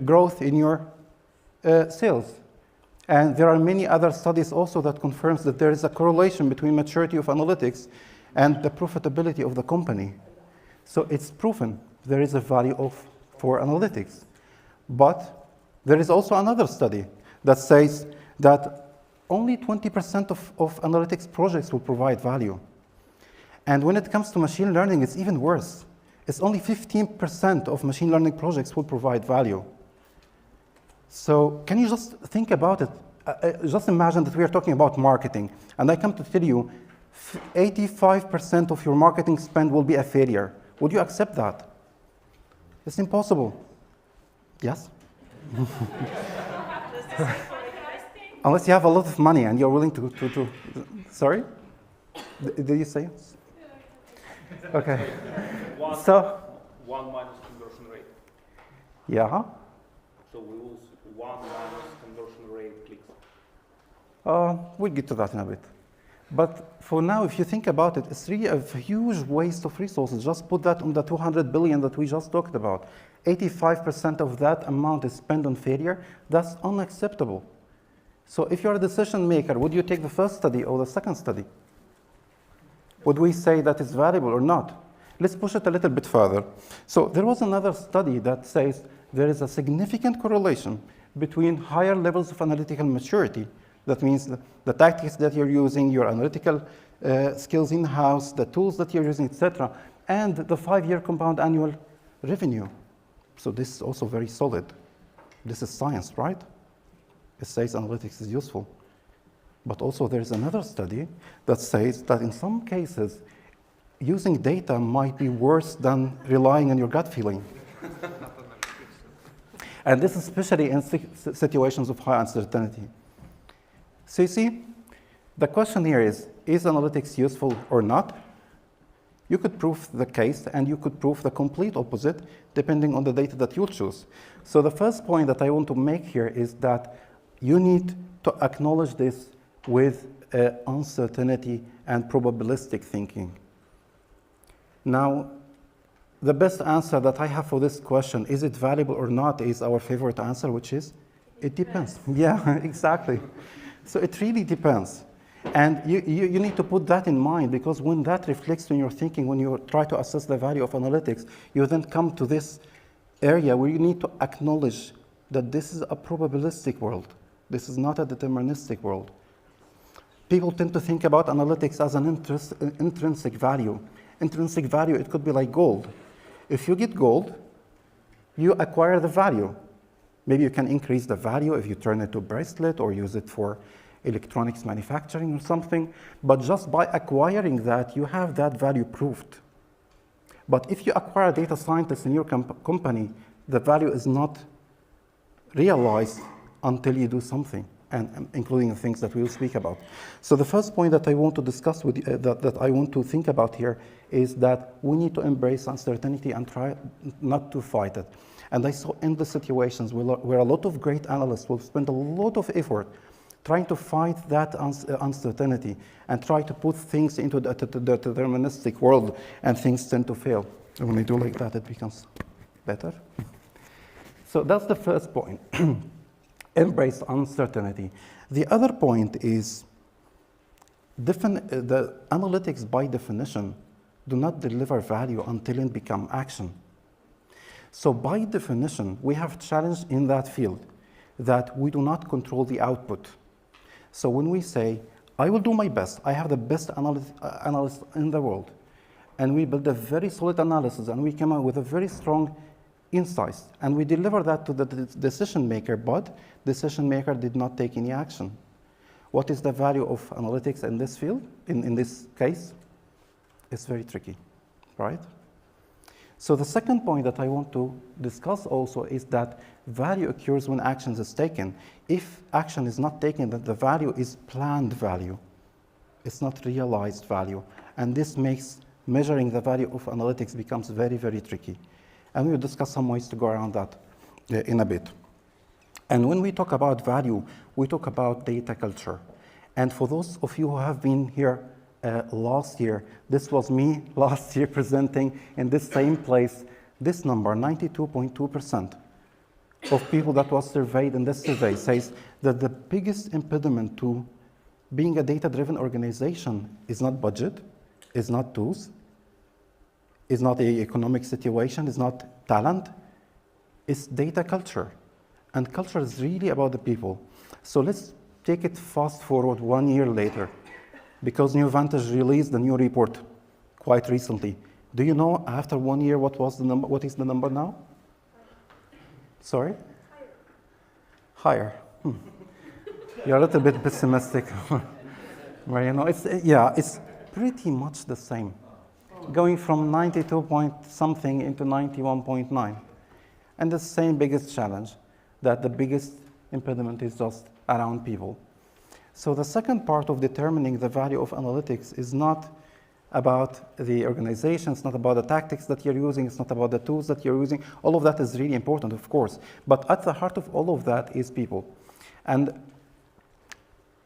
Speaker 17: growth in your sales. And there are many other studies also that confirms that there is a correlation between maturity of analytics and the profitability of the company. So it's proven there is a value for analytics. But there is also another study that says that only 20% of analytics projects will provide value. And when it comes to machine learning, it's even worse. It's only 15% of machine learning projects will provide value. So can you just think about it? Just imagine that we are talking about marketing, and I come to tell you 85% of your marketing spend will be a failure. Would you accept that? It's impossible. Yes? Unless you have a lot of money and you're willing to sorry? Did you say? Okay.
Speaker 18: One minus conversion rate.
Speaker 17: Yeah.
Speaker 18: So we lose 1 minus conversion rate clicks.
Speaker 17: We'll get to that in a bit. But for now, if you think about it, it's really a huge waste of resources. Just put that on the 200 billion that we just talked about. 85% of that amount is spent on failure. That's unacceptable. So if you're a decision maker, would you take the first study or the second study? Would we say that it's valuable or not? Let's push it a little bit further. So there was another study that says there is a significant correlation between higher levels of analytical maturity. That means the tactics that you're using, your analytical skills in-house, the tools that you're using, etc., and the 5-year compound annual revenue. So this is also very solid. This is science, right? It says analytics is useful. But also there's another study that says that in some cases, using data might be worse than relying on your gut feeling. And this is especially in situations of high uncertainty. So you see, the question here is analytics useful or not? You could prove the case, and you could prove the complete opposite, depending on the data that you choose. So the first point that I want to make here is that you need to acknowledge this with uncertainty and probabilistic thinking. Now, the best answer that I have for this question, is it valuable or not, is our favorite answer, which is, it depends. Yeah, exactly. So it really depends. And you need to put that in mind, because when that reflects in your thinking, when you try to assess the value of analytics, you then come to this area where you need to acknowledge that this is a probabilistic world. This is not a deterministic world. People tend to think about analytics as an intrinsic value. Intrinsic value, it could be like gold. If you get gold, you acquire the value. Maybe you can increase the value if you turn it to a bracelet or use it for electronics manufacturing or something. But just by acquiring that, you have that value proved. But if you acquire data scientists in your company, the value is not realized until you do something, and including the things that we will speak about. So the first point that I want to discuss with you, that I want to think about here, is that we need to embrace uncertainty and try not to fight it. And I saw endless situations where a lot of great analysts will spend a lot of effort trying to fight that uncertainty and try to put things into the deterministic world, and things tend to fail. And when they do like that, it becomes better. So that's the first point. Embrace uncertainty. The other point is the analytics by definition do not deliver value until it becomes action. So by definition, we have challenged in that field that we do not control the output. So when we say, I will do my best, I have the best analyst in the world, and we build a very solid analysis, and we come out with a very strong insights, and we deliver that to the decision maker, but decision maker did not take any action. What is the value of analytics in this field, in this case? It's very tricky, right? So the second point that I want to discuss also is that value occurs when action is taken. If action is not taken, then the value is planned value. It's not realized value. And this makes measuring the value of analytics becomes very, very tricky. And we'll discuss some ways to go around that in a bit. And when we talk about value, we talk about data culture. And for those of you who have been here last year, this was me last year presenting in this same place. This number, 92.2% of people that was surveyed in this survey says that the biggest impediment to being a data-driven organization is not budget, is not tools, is not the economic situation, is not talent, it's data culture. And culture is really about the people. So let's take it fast forward 1 year later, because New Vantage released a new report quite recently. Do you know after 1 year what was the number? What is the number now? Sorry? Higher. You're a little bit pessimistic. Well, you know, it's pretty much the same, going from 92 point something into 91.9. And the same biggest challenge, that the biggest impediment is just around people. So the second part of determining the value of analytics is not about the organization, it's not about the tactics that you're using, it's not about the tools that you're using. All of that is really important, of course. But at the heart of all of that is people. And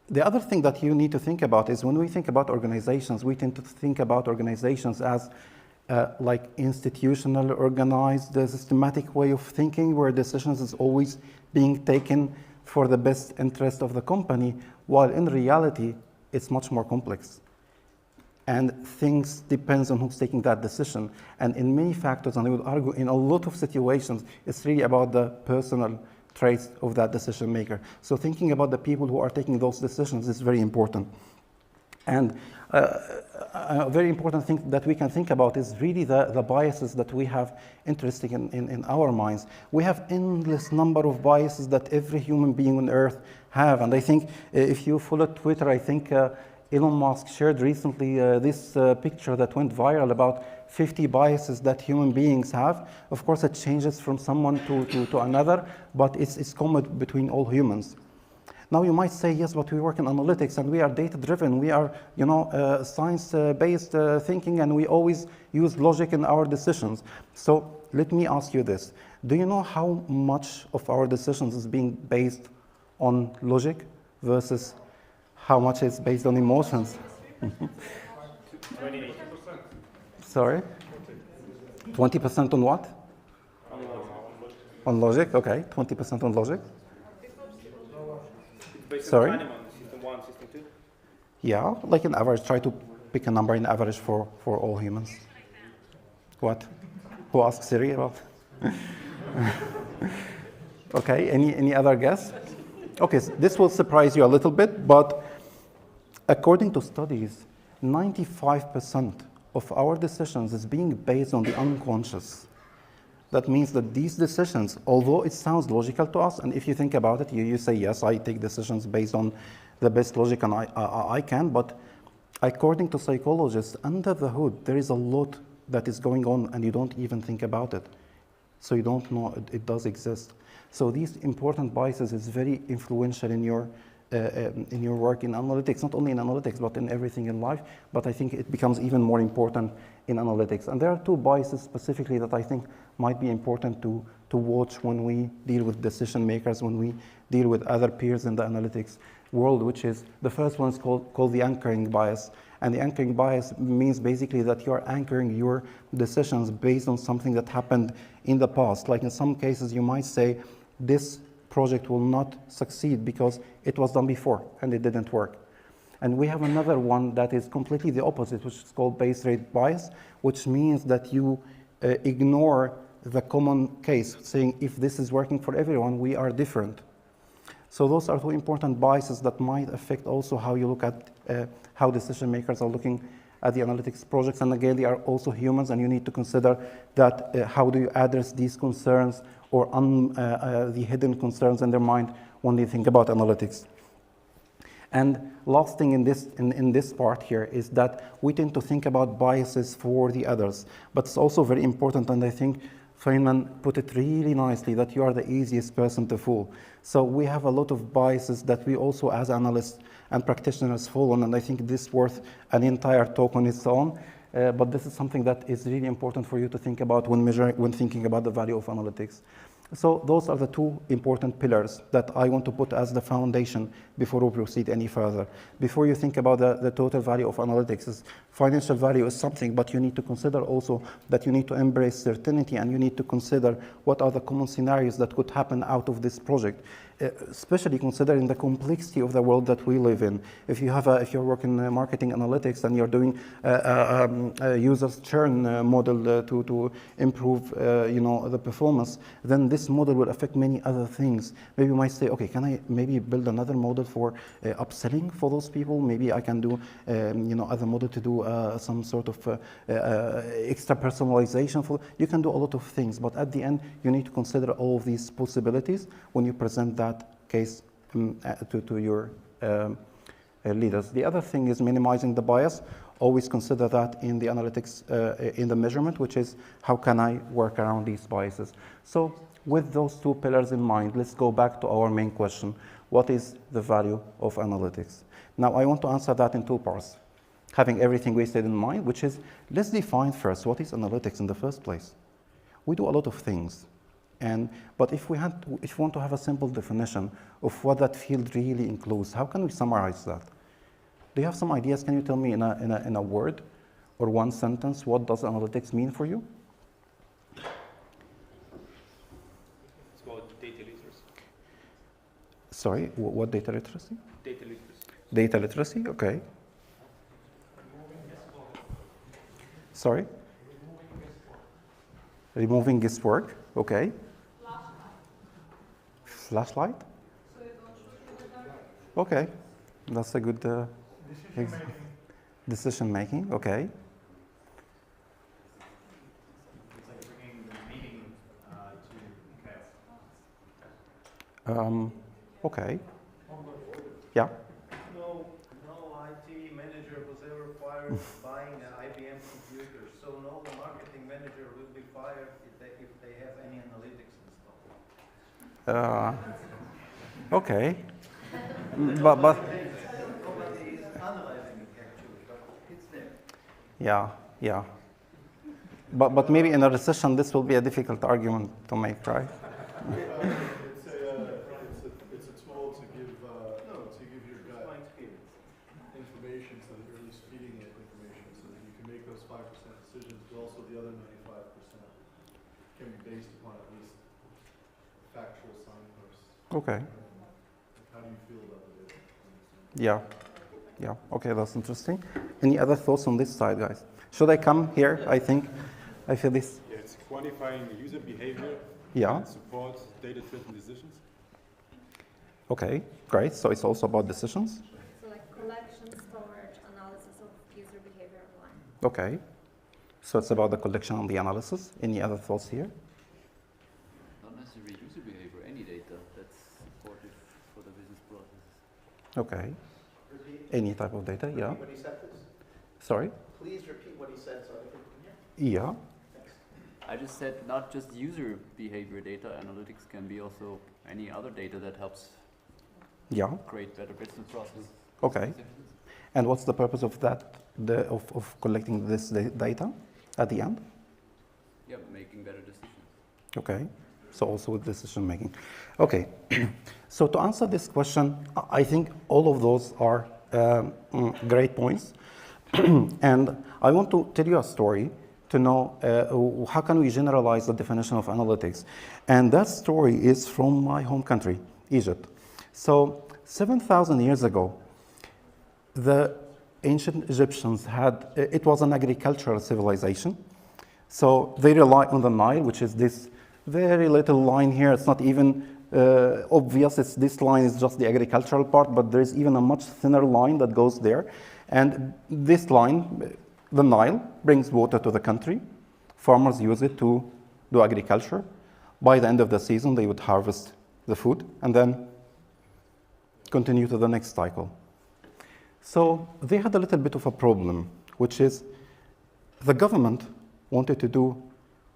Speaker 17: the other thing that you need to think about is when we think about organizations, we tend to think about organizations as like institutional, organized, systematic way of thinking where decisions is always being taken for the best interest of the company, while in reality, it's much more complex. And things depends on who's taking that decision. And in many factors, and I would argue in a lot of situations, it's really about the personal traits of that decision maker. So thinking about the people who are taking those decisions is very important. And a very important thing that we can think about is really the biases that we have interesting in our minds. We have endless number of biases that every human being on earth have. And I think if you follow Twitter, I think Elon Musk shared recently this picture that went viral about 50 biases that human beings have. Of course, it changes from someone to another, but it's common between all humans. Now you might say, yes, but we work in analytics and we are data-driven. We are, you know, science-based thinking, and we always use logic in our decisions. So let me ask you this. Do you know how much of our decisions is being based on logic versus how much is based on emotions?
Speaker 18: 28%.
Speaker 17: Sorry? 20% on what? On logic, okay. 20% on logic. Sorry?
Speaker 18: System 1, system 2?
Speaker 17: Yeah, like an average. Try to pick a number in average for all humans. What? Who asked Siri about? Okay, any other guess? Okay, so this will surprise you a little bit, but according to studies, 95% of our decisions is being based on the unconscious. That means that these decisions, although it sounds logical to us, and if you think about it, you say, yes, I take decisions based on the best logic and I can, but according to psychologists, under the hood, there is a lot that is going on and you don't even think about it. So you don't know it does exist. So these important biases is very influential in your work in analytics, not only in analytics, but in everything in life. But I think it becomes even more important in analytics. And there are two biases specifically that I think might be important to watch when we deal with decision makers, when we deal with other peers in the analytics world, which is, the first one is called the anchoring bias. And the anchoring bias means basically that you're anchoring your decisions based on something that happened in the past. Like in some cases, you might say, this project will not succeed because it was done before and it didn't work. And we have another one that is completely the opposite, which is called base rate bias, which means that you ignore the common case, saying if this is working for everyone, we are different. So those are two important biases that might affect also how you look at how decision makers are looking at the analytics projects. And again, they are also humans, and you need to consider that how do you address these concerns or the hidden concerns in their mind when they think about analytics. And last thing in this part here is that we tend to think about biases for the others, but it's also very important, and I think Feynman put it really nicely, that you are the easiest person to fool. So we have a lot of biases that we also as analysts and practitioners fall on, and I think this is worth an entire talk on its own. But this is something that is really important for you to think about when thinking about the value of analytics. So those are the two important pillars that I want to put as the foundation before we proceed any further. Before you think about the total value of analytics, financial value is something, but you need to consider also that you need to embrace certainty, and you need to consider what are the common scenarios that could happen out of this project, especially considering the complexity of the world that we live in. If you're working in marketing analytics and you're doing a user's churn model to improve the performance, then this model will affect many other things. Maybe you might say, okay, can I maybe build another model for upselling for those people? Maybe I can do other model to do some sort of extra personalization for. You can do a lot of things, but at the end you need to consider all of these possibilities when you present that case to your leaders. The other thing is minimizing the bias. Always consider that in the analytics, in the measurement, which is how can I work around these biases. So with those two pillars in mind, let's go back to our main question. What is the value of analytics? Now I want to answer that in two parts. Having everything we said in mind, which is, let's define first what is analytics in the first place. We do a lot of things. But if we want to have a simple definition of what that field really includes, how can we summarize that? Do you have some ideas? Can you tell me in a word or one sentence, what does analytics mean for you?
Speaker 8: It's called data literacy.
Speaker 17: Sorry, what data literacy?
Speaker 8: Data literacy.
Speaker 17: Data literacy, okay. Sorry? Removing guesswork, okay. Flashlight? Okay, that's a good decision making. Okay.
Speaker 18: It's like bringing the meaning to chaos.
Speaker 17: Okay. Yeah.
Speaker 18: No IT manager was ever fired buying an IBM computer, so no marketing manager will be fired if they have any analytics installed.
Speaker 17: Okay. but yeah. But maybe in a recession, this will be a difficult argument to make, right?
Speaker 19: It's a tool to give your gut information, so that you're at least feeding it information, so that you can make those 5% decisions, but also the other 95% can be based upon at least factual signposts.
Speaker 17: Okay.
Speaker 19: How do you feel about the data?
Speaker 17: Yeah. Okay, that's interesting. Any other thoughts on this side, guys? Should I come here? I feel this.
Speaker 14: Yeah, it's quantifying user behavior.
Speaker 17: Yeah.
Speaker 14: And support data-driven decisions.
Speaker 17: Okay, great. So it's also about decisions.
Speaker 20: So like collection, storage, analysis of user behavior online.
Speaker 17: Okay. So it's about the collection and the analysis. Any other thoughts here?
Speaker 13: Not necessarily user behavior, any data that's supportive for the business processes.
Speaker 17: Okay. Any type of data, yeah.
Speaker 18: What he said this?
Speaker 17: Sorry?
Speaker 18: Please repeat what he said so other people can hear.
Speaker 17: Yeah.
Speaker 13: I just said not just user behavior data, analytics can be also any other data that helps create better business processes.
Speaker 17: Okay. And what's the purpose of that, of collecting this data at the end?
Speaker 13: Yeah, making better decisions.
Speaker 17: Okay. So also with decision making. Okay. So to answer this question, I think all of those are great points. And I want to tell you a story to know how can we generalize the definition of analytics. And that story is from my home country, Egypt. So 7,000 years ago, the ancient Egyptians it was an agricultural civilization. So they rely on the Nile, which is this very little line here. It's not even obvious. This line is just the agricultural part, but there is even a much thinner line that goes there. And this line, the Nile, brings water to the country. Farmers use it to do agriculture. By the end of the season, they would harvest the food and then continue to the next cycle. So they had a little bit of a problem, which is the government wanted to do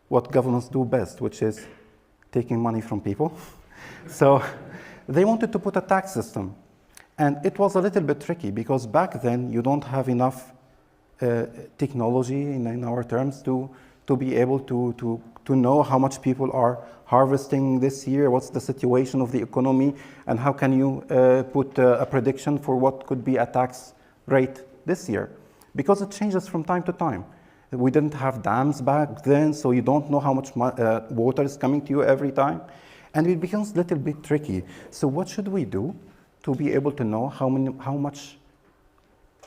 Speaker 17: what governments do best, which is taking money from people. So they wanted to put a tax system. And it was a little bit tricky because back then you don't have enough technology in our terms to be able to know how much people are harvesting this year, what's the situation of the economy, and how can you put a prediction for what could be a tax rate this year. Because it changes from time to time. We didn't have dams back then, so you don't know how much water is coming to you every time. And it becomes a little bit tricky. So what should we do to be able to know how much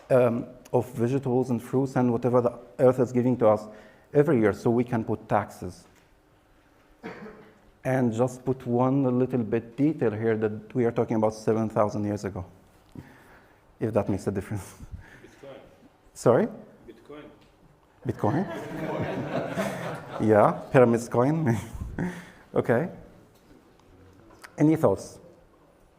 Speaker 17: of vegetables and fruits and whatever the earth is giving to us every year, so we can put taxes? And just put one little bit detail here that we are talking about 7,000 years ago, if that makes a difference.
Speaker 19: Bitcoin.
Speaker 17: Sorry?
Speaker 19: Bitcoin.
Speaker 17: Bitcoin? Yeah, pyramids coin. Okay. Any thoughts?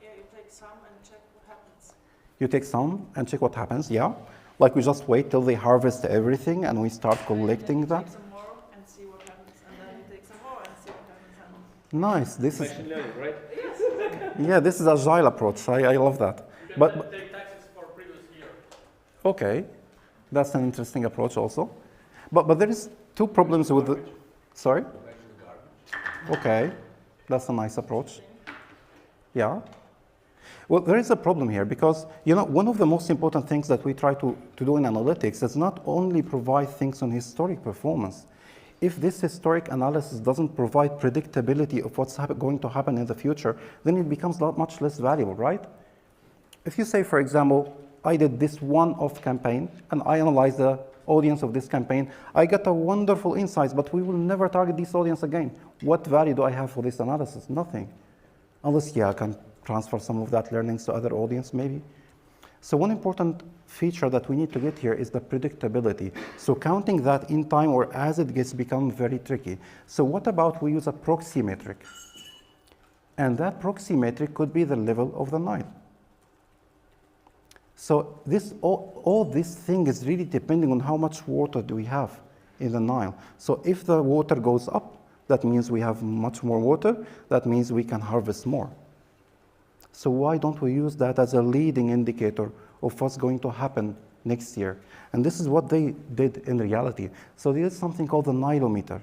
Speaker 21: Yeah, you take some and check what happens.
Speaker 17: You take some and check what happens, yeah? Like we just wait till they harvest everything and we start collecting that?
Speaker 21: Take some more and see what happens, and then you take some more and see what happens.
Speaker 17: Nice, this is...
Speaker 21: Machine learning, right? Yes, exactly.
Speaker 17: Yeah, this is agile approach, I love that. But
Speaker 21: take taxes for previous year.
Speaker 17: okay, that's an interesting approach also. But there is two problems with the... Sorry? Okay, that's a nice approach. Yeah. Well, there is a problem here because, you know, one of the most important things that we try to do in analytics is not only provide things on historic performance. If this historic analysis doesn't provide predictability of what's going to happen in the future, then it becomes much less valuable, right? If you say, for example, I did this one-off campaign and I analyzed the audience of this campaign, I got a wonderful insights, but we will never target this audience again. What value do I have for this analysis? Nothing. Unless, yeah, I can transfer some of that learnings to other audience, maybe. So one important feature that we need to get here is the predictability. So counting that in time or as it gets become very tricky. So what about we use a proxy metric? And that proxy metric could be the level of the Nile. So this, all this thing is really depending on how much water do we have in the Nile. So if the water goes up, that means we have much more water. That means we can harvest more. So why don't we use that as a leading indicator of what's going to happen next year? And this is what they did in reality. So there is something called the Nilometer.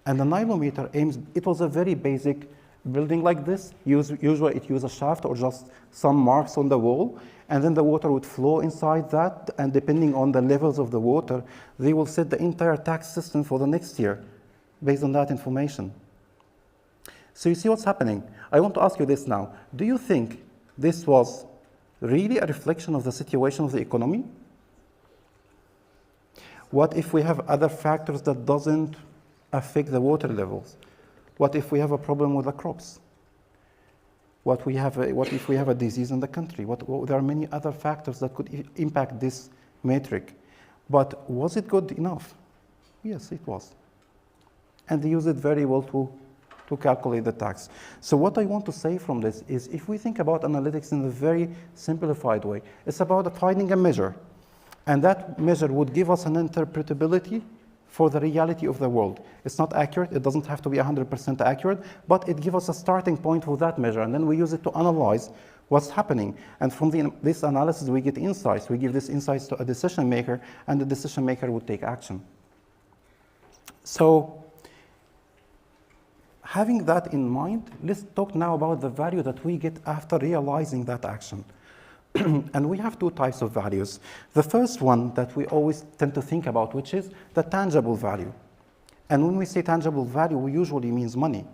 Speaker 17: And the Nilometer aims, it was a very basic building like this. Usually it uses a shaft or just some marks on the wall. And then the water would flow inside that. And depending on the levels of the water, they will set the entire tax system for the next year based on that information. So you see what's happening. I want to ask you this now. Do you think this was really a reflection of the situation of the economy? What if we have other factors that doesn't affect the water levels? What if we have a problem with the crops? What if we have a disease in the country? There are many other factors that could impact this metric. But was it good enough? Yes, it was. And they used it very well to calculate the tax. So what I want to say from this is if we think about analytics in a very simplified way, it's about finding a measure. And that measure would give us an interpretability for the reality of the world. It's not accurate, it doesn't have to be 100% accurate, but it gives us a starting point for that measure, and then we use it to analyze what's happening. And from this analysis, we get insights. We give these insights to a decision maker, and the decision maker would take action. So, having that in mind, let's talk now about the value that we get after realizing that action. And we have two types of values. The first one that we always tend to think about, which is the tangible value. And when we say tangible value, we usually means money.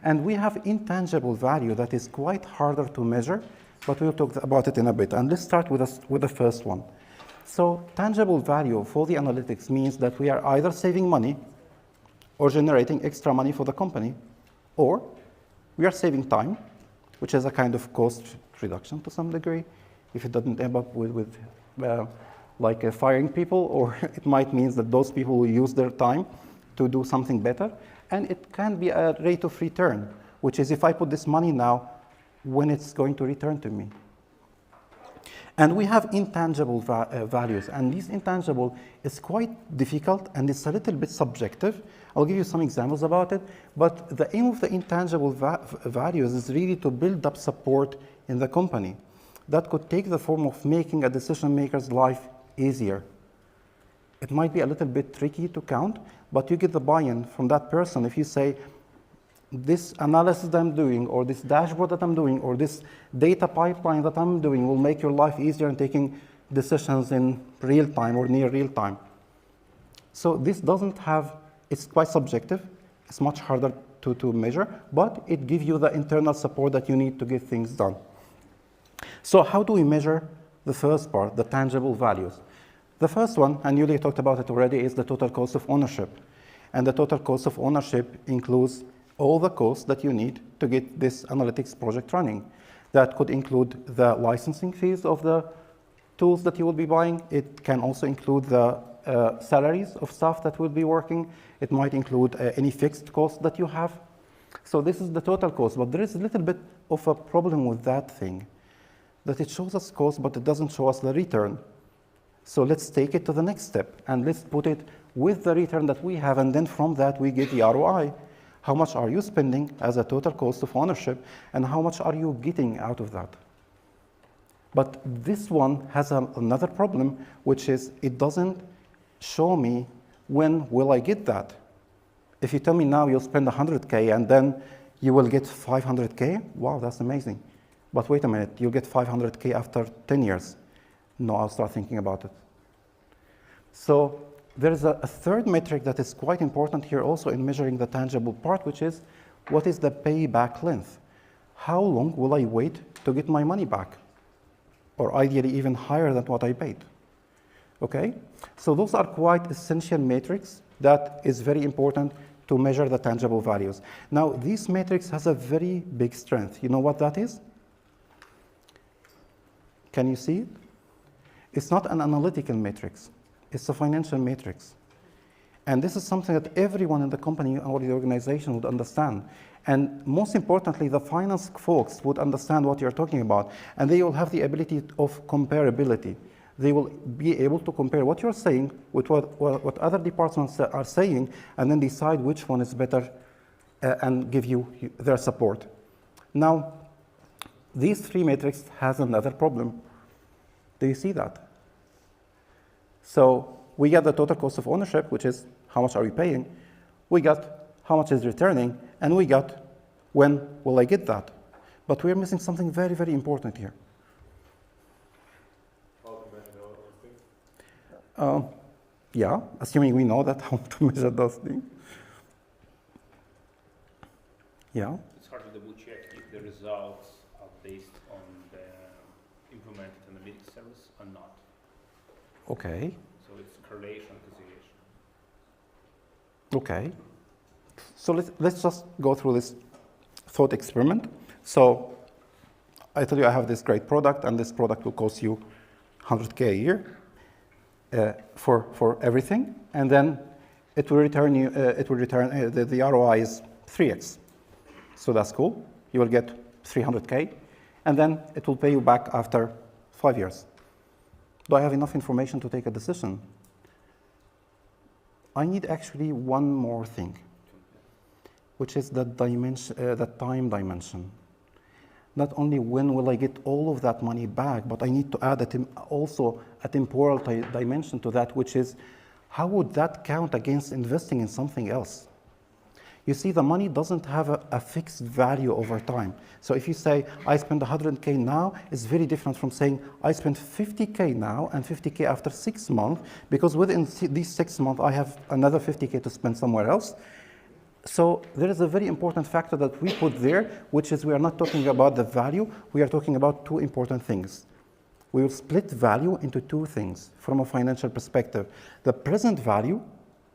Speaker 17: And we have intangible value that is quite harder to measure, but we'll talk about it in a bit. And let's start with the first one. So tangible value for the analytics means that we are either saving money or generating extra money for the company, or we are saving time, which is a kind of cost reduction to some degree, if it doesn't end up with firing people, or it might mean that those people will use their time to do something better. And it can be a rate of return, which is if I put this money now, when it's going to return to me. And we have intangible values, and these intangible is quite difficult and it's a little bit subjective. I'll give you some examples about it, but the aim of the intangible values is really to build up support in the company. That could take the form of making a decision maker's life easier. It might be a little bit tricky to count, but you get the buy-in from that person if you say, this analysis that I'm doing, or this dashboard that I'm doing, or this data pipeline that I'm doing will make your life easier in taking decisions in real time or near real time. So this doesn't have, it's quite subjective. It's much harder to measure, but it gives you the internal support that you need to get things done. So how do we measure the first part, the tangible values? The first one, and Julius talked about it already, is the total cost of ownership. And the total cost of ownership includes all the costs that you need to get this analytics project running. That could include the licensing fees of the tools that you will be buying. It can also include the salaries of staff that will be working. It might include any fixed costs that you have. So this is the total cost, but there is a little bit of a problem with that thing, that it shows us cost, but it doesn't show us the return. So let's take it to the next step, and let's put it with the return that we have, and then from that we get the ROI. How much are you spending as a total cost of ownership, and how much are you getting out of that? But this one has another problem, which is it doesn't show me when will I get that. If you tell me now you'll spend 100K and then you will get 500K, wow, that's amazing. But wait a minute, you'll get 500K after 10 years. No, I'll start thinking about it. So there is a third metric that is quite important here also in measuring the tangible part, which is what is the payback length? How long will I wait to get my money back? Or ideally even higher than what I paid. Okay? So those are quite essential metrics that is very important to measure the tangible values. Now, these metrics has a very big strength. You know what that is? Can you see it? It's not an analytical matrix. It's a financial matrix. And this is something that everyone in the company or the organization would understand. And most importantly, the finance folks would understand what you're talking about. And they will have the ability of comparability. They will be able to compare what you're saying with what other departments are saying, and then decide which one is better and give you their support. Now, these three metrics has another problem. Do you see that? So we got the total cost of ownership, which is how much are we paying. We got how much is returning, and we got when will I get that. But we're missing something very, very important here. Yeah, assuming we know that how to measure those things. Yeah.
Speaker 3: It's hard to double check if the results are based on the implemented analytics service or not.
Speaker 17: Okay.
Speaker 3: So it's correlation causation.
Speaker 17: Okay. So let's just go through this thought experiment. So I tell you I have this great product, and this product will cost you 100K a year for everything, and then it will return you. The ROI is 3x. So that's cool. You will get 300K, and then it will pay you back after 5 years. Do I have enough information to take a decision? I need actually one more thing, which is the dimension, the time dimension. Not only when will I get all of that money back, but I need to add also a temporal dimension to that, which is how would that count against investing in something else? You see, the money doesn't have a fixed value over time. So if you say, I spend 100K now, it's very different from saying, I spend 50K now and 50K after 6 months, because within these 6 months, I have another 50K to spend somewhere else. So there is a very important factor that we put there, which is we are not talking about the value, we are talking about two important things. We will split value into two things from a financial perspective, the present value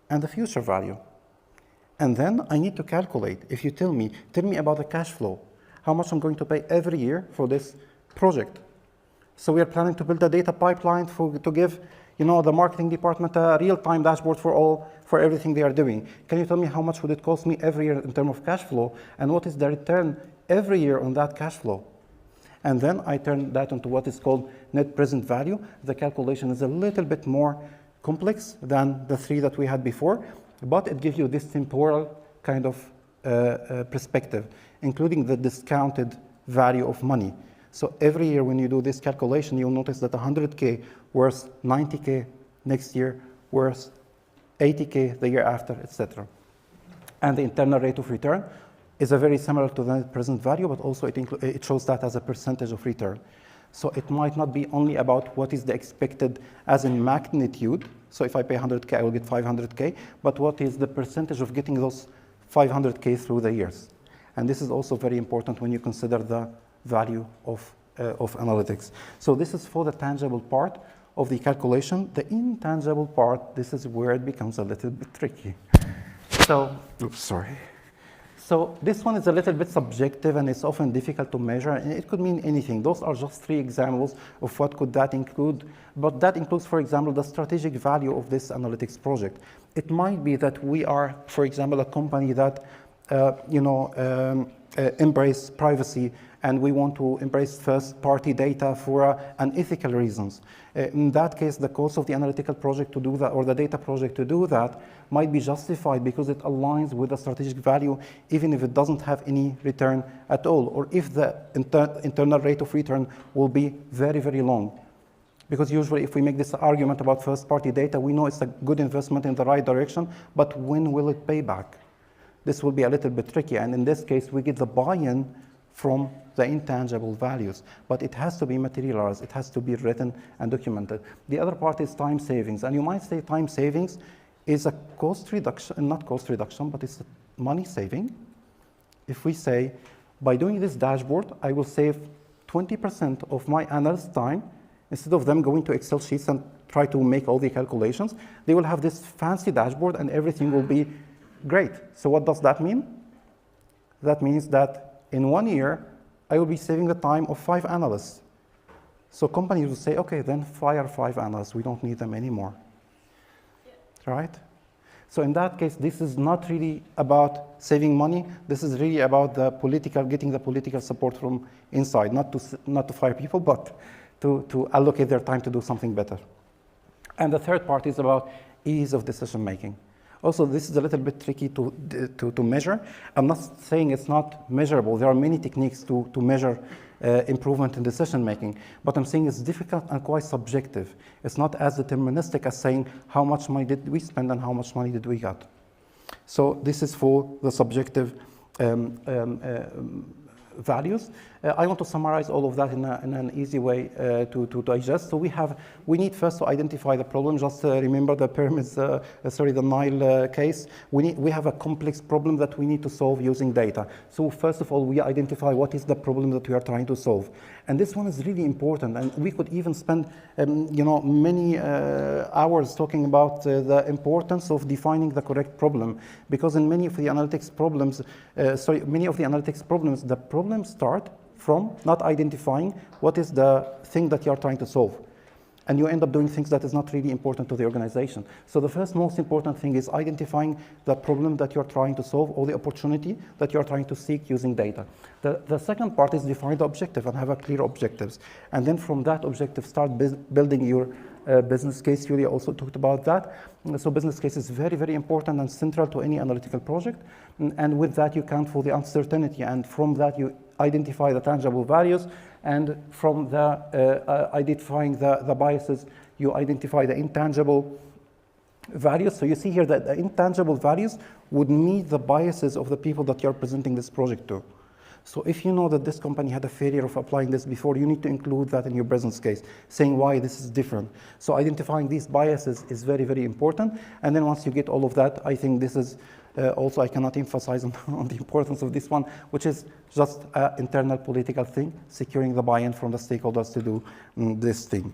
Speaker 17: and the future value. And then I need to calculate, if you tell me about the cash flow, how much I'm going to pay every year for this project. So we are planning to build a data pipeline to give the marketing department a real-time dashboard for everything they are doing. Can you tell me how much would it cost me every year in terms of cash flow, and what is the return every year on that cash flow? And then I turn that into what is called net present value. The calculation is a little bit more complex than the 3 that we had before, but it gives you this temporal kind of perspective, including the discounted value of money. So every year when you do this calculation, you'll notice that 100K worth 90K next year, worth 80K the year after, etc. And the internal rate of return is a very similar to the net present value, but also it shows that as a percentage of return. So it might not be only about what is the expected as in magnitude. So if I pay 100K, I will get 500K, but what is the percentage of getting those 500K through the years? And this is also very important when you consider the value of analytics. So this is for the tangible part of the calculation. The intangible part, this is where it becomes a little bit tricky. So, oops, sorry. So this one is a little bit subjective and it's often difficult to measure, and it could mean anything. Those are just 3 examples of what could that include. But that includes, for example, the strategic value of this analytics project. It might be that we are, for example, a company that embrace privacy, and we want to embrace first-party data for unethical reasons. In that case, the cost of the analytical project to do that, or the data project to do that, might be justified because it aligns with the strategic value, even if it doesn't have any return at all, or if the internal rate of return will be very, very long. Because usually if we make this argument about first-party data, we know it's a good investment in the right direction, but when will it pay back? This will be a little bit tricky, and in this case, we get the buy-in from the intangible values, but it has to be materialized, it has to be written and documented. The other part is time savings, and you might say time savings is a cost reduction, not cost reduction, but it's a money saving. If we say, by doing this dashboard, I will save 20% of my analyst time, instead of them going to Excel sheets and try to make all the calculations, they will have this fancy dashboard and everything will be great. So what does that mean? That means that in 1 year, I will be saving the time of 5 analysts. So companies will say, okay, then fire 5 analysts. We don't need them anymore. Right? So in that case, this is not really about saving money. This is really about the getting the political support from inside, not to fire people, but to allocate their time to do something better. And the third part is about ease of decision making. Also, this is a little bit tricky to measure. I'm not saying it's not measurable. There are many techniques to measure improvement in decision making, but I'm saying it's difficult and quite subjective. It's not as deterministic as saying how much money did we spend and how much money did we get. So this is for the subjective values. I want to summarize all of that in an easy way to digest. So we need first to identify the problem. Just remember the pyramids, the Nile case. We have a complex problem that we need to solve using data. So first of all, we identify what is the problem that we are trying to solve. And this one is really important. And we could even spend many hours talking about the importance of defining the correct problem. Because in many of the analytics problems, the problems start from not identifying what is the thing that you're trying to solve. And you end up doing things that is not really important to the organization. So the first most important thing is identifying the problem that you're trying to solve or the opportunity that you're trying to seek using data. The second part is define the objective and have a clear objectives. And then from that objective, start building your business case. Julia also talked about that. So business case is very, very important and central to any analytical project. And with that, you count for the uncertainty. And from that, you identify the tangible values. And from the identifying the biases, you identify the intangible values. So you see here that the intangible values would meet the biases of the people that you're presenting this project to. So if you know that this company had a failure of applying this before, you need to include that in your business case, saying why this is different. So identifying these biases is very, very important. And then once you get all of that, I think this is also, I cannot emphasize on the importance of this one, which is just an internal political thing, securing the buy-in from the stakeholders to do this thing.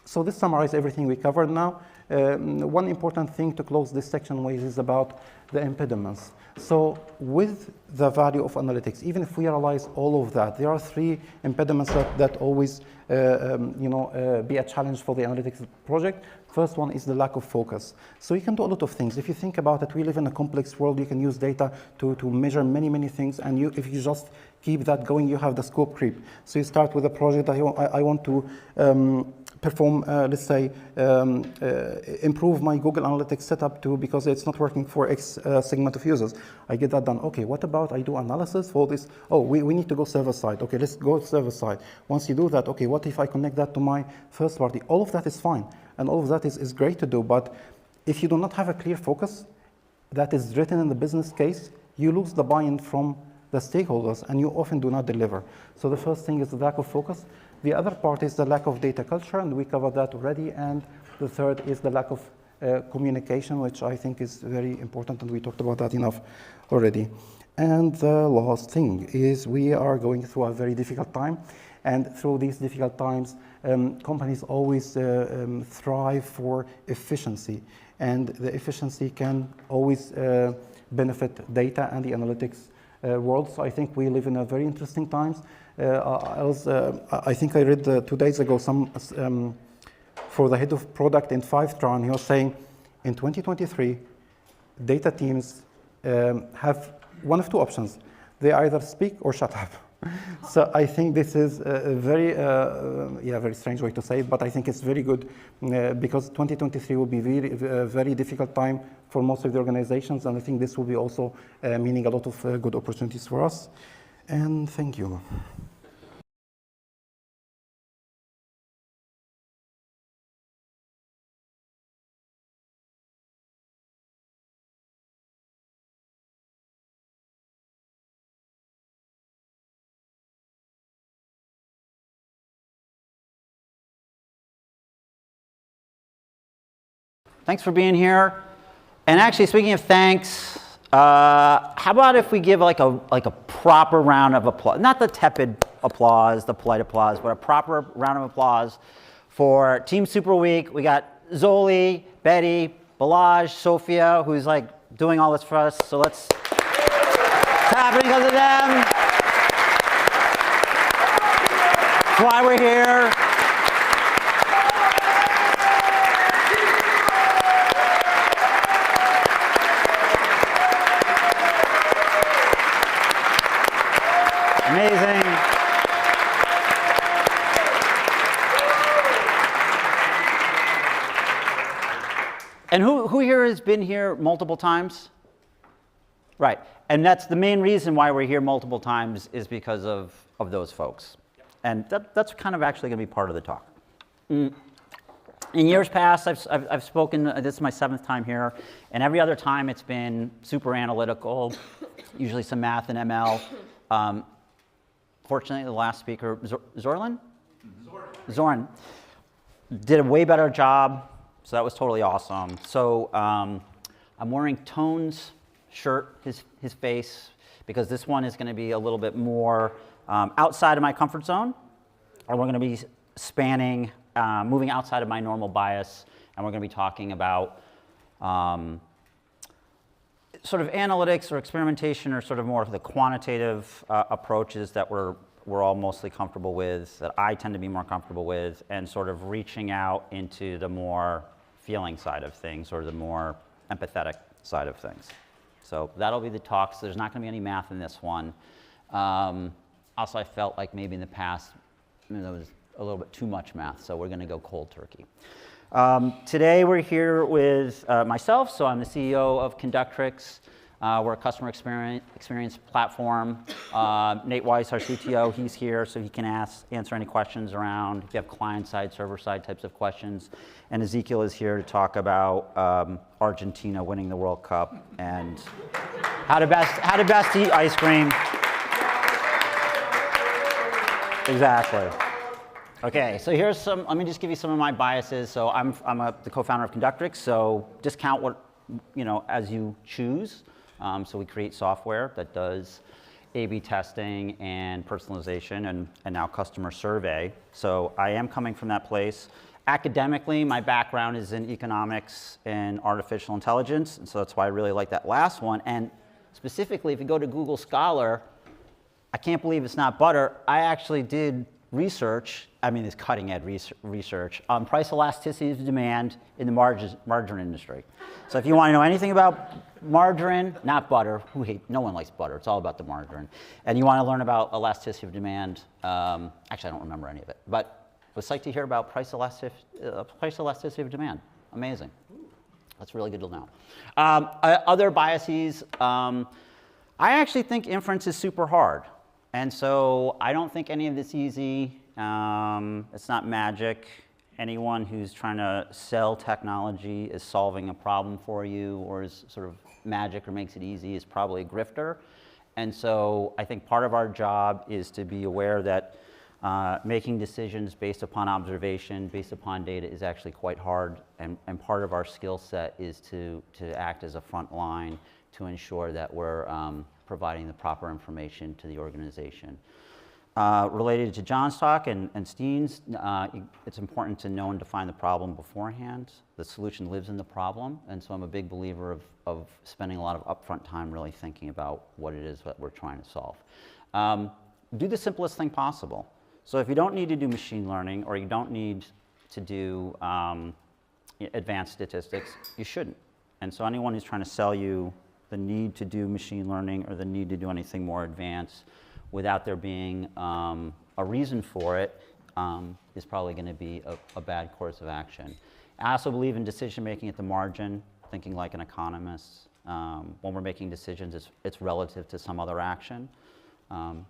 Speaker 17: So this summarizes everything we covered now. One important thing to close this section with is about the impediments. So with the value of analytics, even if we realize all of that, there are 3 impediments that always be a challenge for the analytics project. First one is the lack of focus. So you can do a lot of things. If you think about it, we live in a complex world. You can use data to measure many, many things. And if you just keep that going, you have the scope creep. So you start with a project that I want to perform, let's say, improve my Google Analytics setup because it's not working for X segment of users. I get that done. Okay, what about I do analysis for this? Oh, we need to go server side. Okay, let's go server side. Once you do that, okay, what if I connect that to my first party? All of that is fine, and all of that is great to do. But if you do not have a clear focus that is written in the business case, you lose the buy-in from the stakeholders, and you often do not deliver. So the first thing is the lack of focus. The other part is the lack of data culture, and we covered that already. And the third is the lack of communication, which I think is very important, and we talked about that enough already. And the last thing is we are going through a very difficult time, and through these difficult times, companies always thrive for efficiency, and the efficiency can always benefit data and the analytics world. So I think we live in a very interesting times. I think I read 2 days ago for the head of product in Fivetron, he was saying in 2023, data teams have one of two options. They either speak or shut up. So I think this is a very, very strange way to say it, but I think it's very good because 2023 will be a very difficult time for most of the organizations, and I think this will be also meaning a lot of good opportunities for us. And thank you.
Speaker 2: Thanks for being here. And actually, speaking of thanks, how about if we give like a proper round of applause, not the tepid applause, the polite applause, but a proper round of applause for Team Superweek. We got Zoli, Betty, Balaj, Sophia, who's like doing all this for us. So let's clap because of them. That's why we're here. Amazing. And who here has been here multiple times? Right. And that's the main reason why we're here multiple times is because of those folks. And that's kind of actually going to be part of the talk. In years past, I've spoken, this is my 7th time here, and every other time it's been super analytical, usually some math and ML. Fortunately, the last speaker, Zoran, did a way better job, so that was totally awesome. So I'm wearing Tone's shirt, his face, because this one is going to be a little bit more outside of my comfort zone, and we're going to be spanning, moving outside of my normal bias, and we're going to be talking about sort of analytics or experimentation or sort of more of the quantitative approaches that we're all mostly comfortable with, that I tend to be more comfortable with, and sort of reaching out into the more feeling side of things or the more empathetic side of things. So that'll be the talks. There's not going to be any math in this one. Also, I felt like maybe in the past there was a little bit too much math, so we're going to go cold turkey. Today we're here with myself, so I'm the CEO of Conductrix. We're a customer experience platform. Nate Weiss, our CTO, he's here, so he can answer any questions around if you have client-side, server-side types of questions. And Ezekiel is here to talk about Argentina winning the World Cup and how to best eat ice cream. Exactly. Okay, so here's some, let me just give you some of my biases. So I'm the co-founder of Conductrix, so discount what, as you choose. So we create software that does A/B testing and personalization and now customer survey. So I am coming from that place. Academically, my background is in economics and artificial intelligence, and so that's why I really like that last one. And specifically, if you go to Google Scholar, I can't believe it's not butter. I actually did research, I mean, it's cutting edge research on price elasticity of demand in the margarine industry. So if you want to know anything about margarine, not butter, no one likes butter, it's all about the margarine. And you want to learn about elasticity of demand, actually I don't remember any of it, but I was psyched to hear about price elasticity of demand. Amazing. That's really good to know. Other biases, I actually think inference is super hard. And so I don't think any of this is easy. It's not magic. Anyone who's trying to sell technology is solving a problem for you or is sort of magic or makes it easy is probably a grifter. And so I think part of our job is to be aware that making decisions based upon observation, based upon data is actually quite hard. And part of our skill set is to act as a front line to ensure that we're providing the proper information to the organization. Related to John's talk and Steen's, it's important to know and define the problem beforehand. The solution lives in the problem, and so I'm a big believer of spending a lot of upfront time really thinking about what it is that we're trying to solve. Do the simplest thing possible. So if you don't need to do machine learning or you don't need to do advanced statistics, you shouldn't. And so anyone who's trying to sell you the need to do machine learning or the need to do anything more advanced without there being a reason for it is probably going to be a bad course of action. I also believe in decision making at the margin, thinking like an economist. When we're making decisions, it's relative to some other action.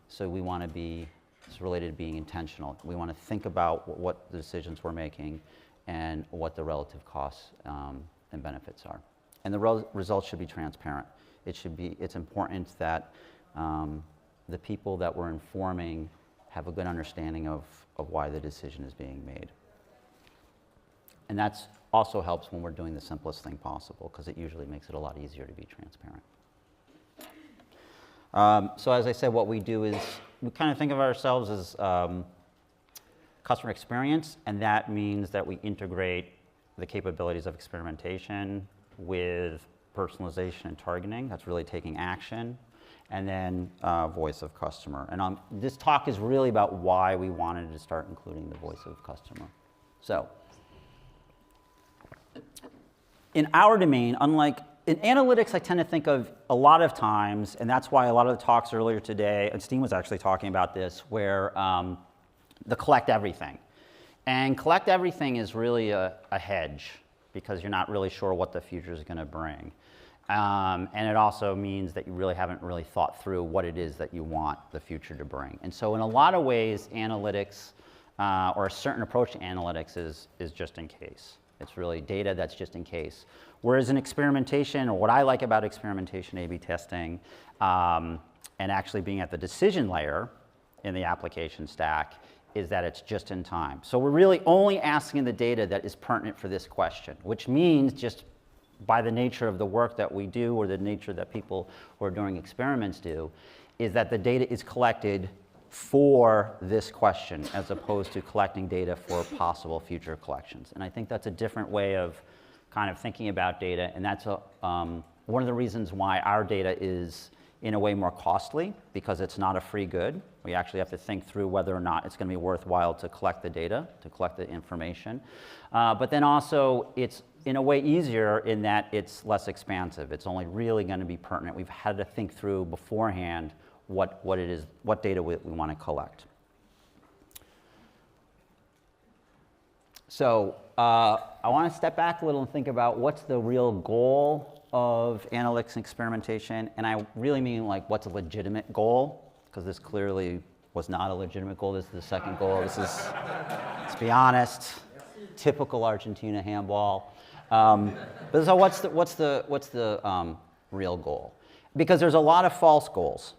Speaker 2: So we want to be, it's related to being intentional. We want to think about what the decisions we're making and what the relative costs and benefits are. And the results should be transparent. It's important that the people that we're informing have a good understanding of why the decision is being made. And that also helps when we're doing the simplest thing possible, because it usually makes it a lot easier to be transparent. So as I said, what we do is we kind of think of ourselves as customer experience, and that means that we integrate the capabilities of experimentation with personalization and targeting. That's really taking action. And then voice of customer. And this talk is really about why we wanted to start including the voice of customer. So in our domain, unlike in analytics, I tend to think of a lot of times, and that's why a lot of the talks earlier today, and Steen was actually talking about this, where the collect everything. And collect everything is really a hedge, because you're not really sure what the future is going to bring. And it also means that you really haven't really thought through what it is that you want the future to bring. And so in a lot of ways, analytics, or a certain approach to analytics is just in case. It's really data that's just in case. Whereas in experimentation, or what I like about experimentation, A/B testing, and actually being at the decision layer in the application stack, is that it's just in time. So we're really only asking the data that is pertinent for this question, which means just by the nature of the work that we do, or the nature that people who are doing experiments do, is that the data is collected for this question as opposed to collecting data for possible future collections. And I think that's a different way of kind of thinking about data, and that's one of the reasons why our data is in a way more costly, because it's not a free good. We actually have to think through whether or not it's going to be worthwhile to collect the data, to collect the information. But then also it's in a way easier in that it's less expansive. It's only really going to be pertinent. We've had to think through beforehand what it is, what data we want to collect. So I want to step back a little and think about what's the real goal of analytics and experimentation. And I really mean like what's a legitimate goal, because this clearly was not a legitimate goal. This is the second goal. This is, let's be honest, typical Argentina handball. But so what's the real goal? Because there's a lot of false goals,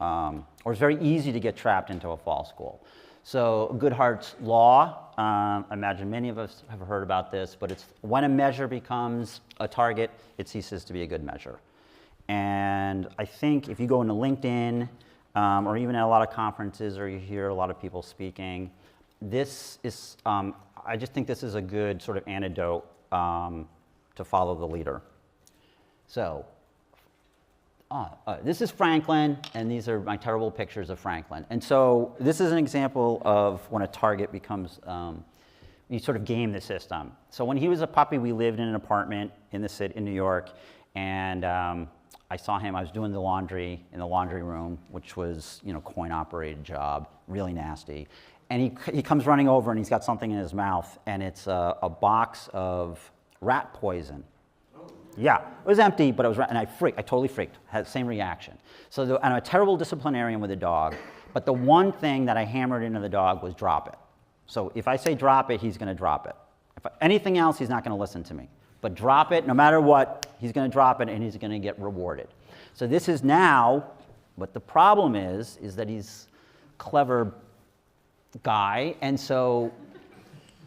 Speaker 2: or it's very easy to get trapped into a false goal. So Goodhart's law, I imagine many of us have heard about this, but it's when a measure becomes a target, it ceases to be a good measure. And I think if you go into LinkedIn, or even at a lot of conferences, or you hear a lot of people speaking, this is, I just think this is a good sort of antidote to follow the leader. So This is Franklin, and these are my terrible pictures of Franklin. And so this is an example of when a target becomes, you sort of game the system. So when he was a puppy, we lived in an apartment in the city, in New York, and I saw him, I was doing the laundry in the laundry room, which was, you know, coin-operated job, really nasty. And he comes running over and he's got something in his mouth, and it's a box of rat poison. Yeah, it was empty, but it was, and I totally freaked, had the same reaction. So and I'm a terrible disciplinarian with a dog, but the one thing that I hammered into the dog was drop it. So if I say drop it, he's gonna drop it. If anything else, he's not gonna listen to me. But drop it, no matter what, he's gonna drop it and he's gonna get rewarded. So this is now, what the problem is that he's a clever guy, and so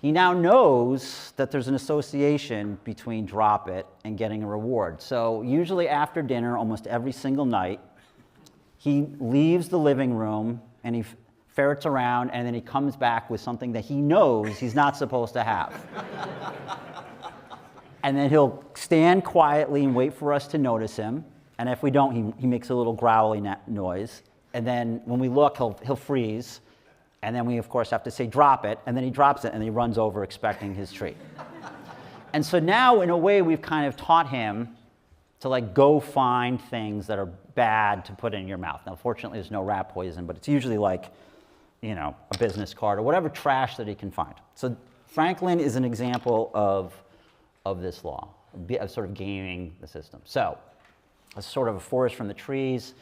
Speaker 2: he now knows that there's an association between drop it and getting a reward. So usually after dinner, almost every single night, he leaves the living room and he ferrets around, and then he comes back with something that he knows he's not supposed to have. And then he'll stand quietly and wait for us to notice him. And if we don't, he makes a little growly noise. And then when we look, he'll freeze. And then we, of course, have to say, drop it. And then he drops it, and he runs over expecting his treat. And so now, in a way, we've kind of taught him to like go find things that are bad to put in your mouth. Now, fortunately, there's no rat poison, but it's usually like, you know, a business card or whatever trash that he can find. So Franklin is an example of this law, of sort of gaming the system. So a sort of a forest from the trees.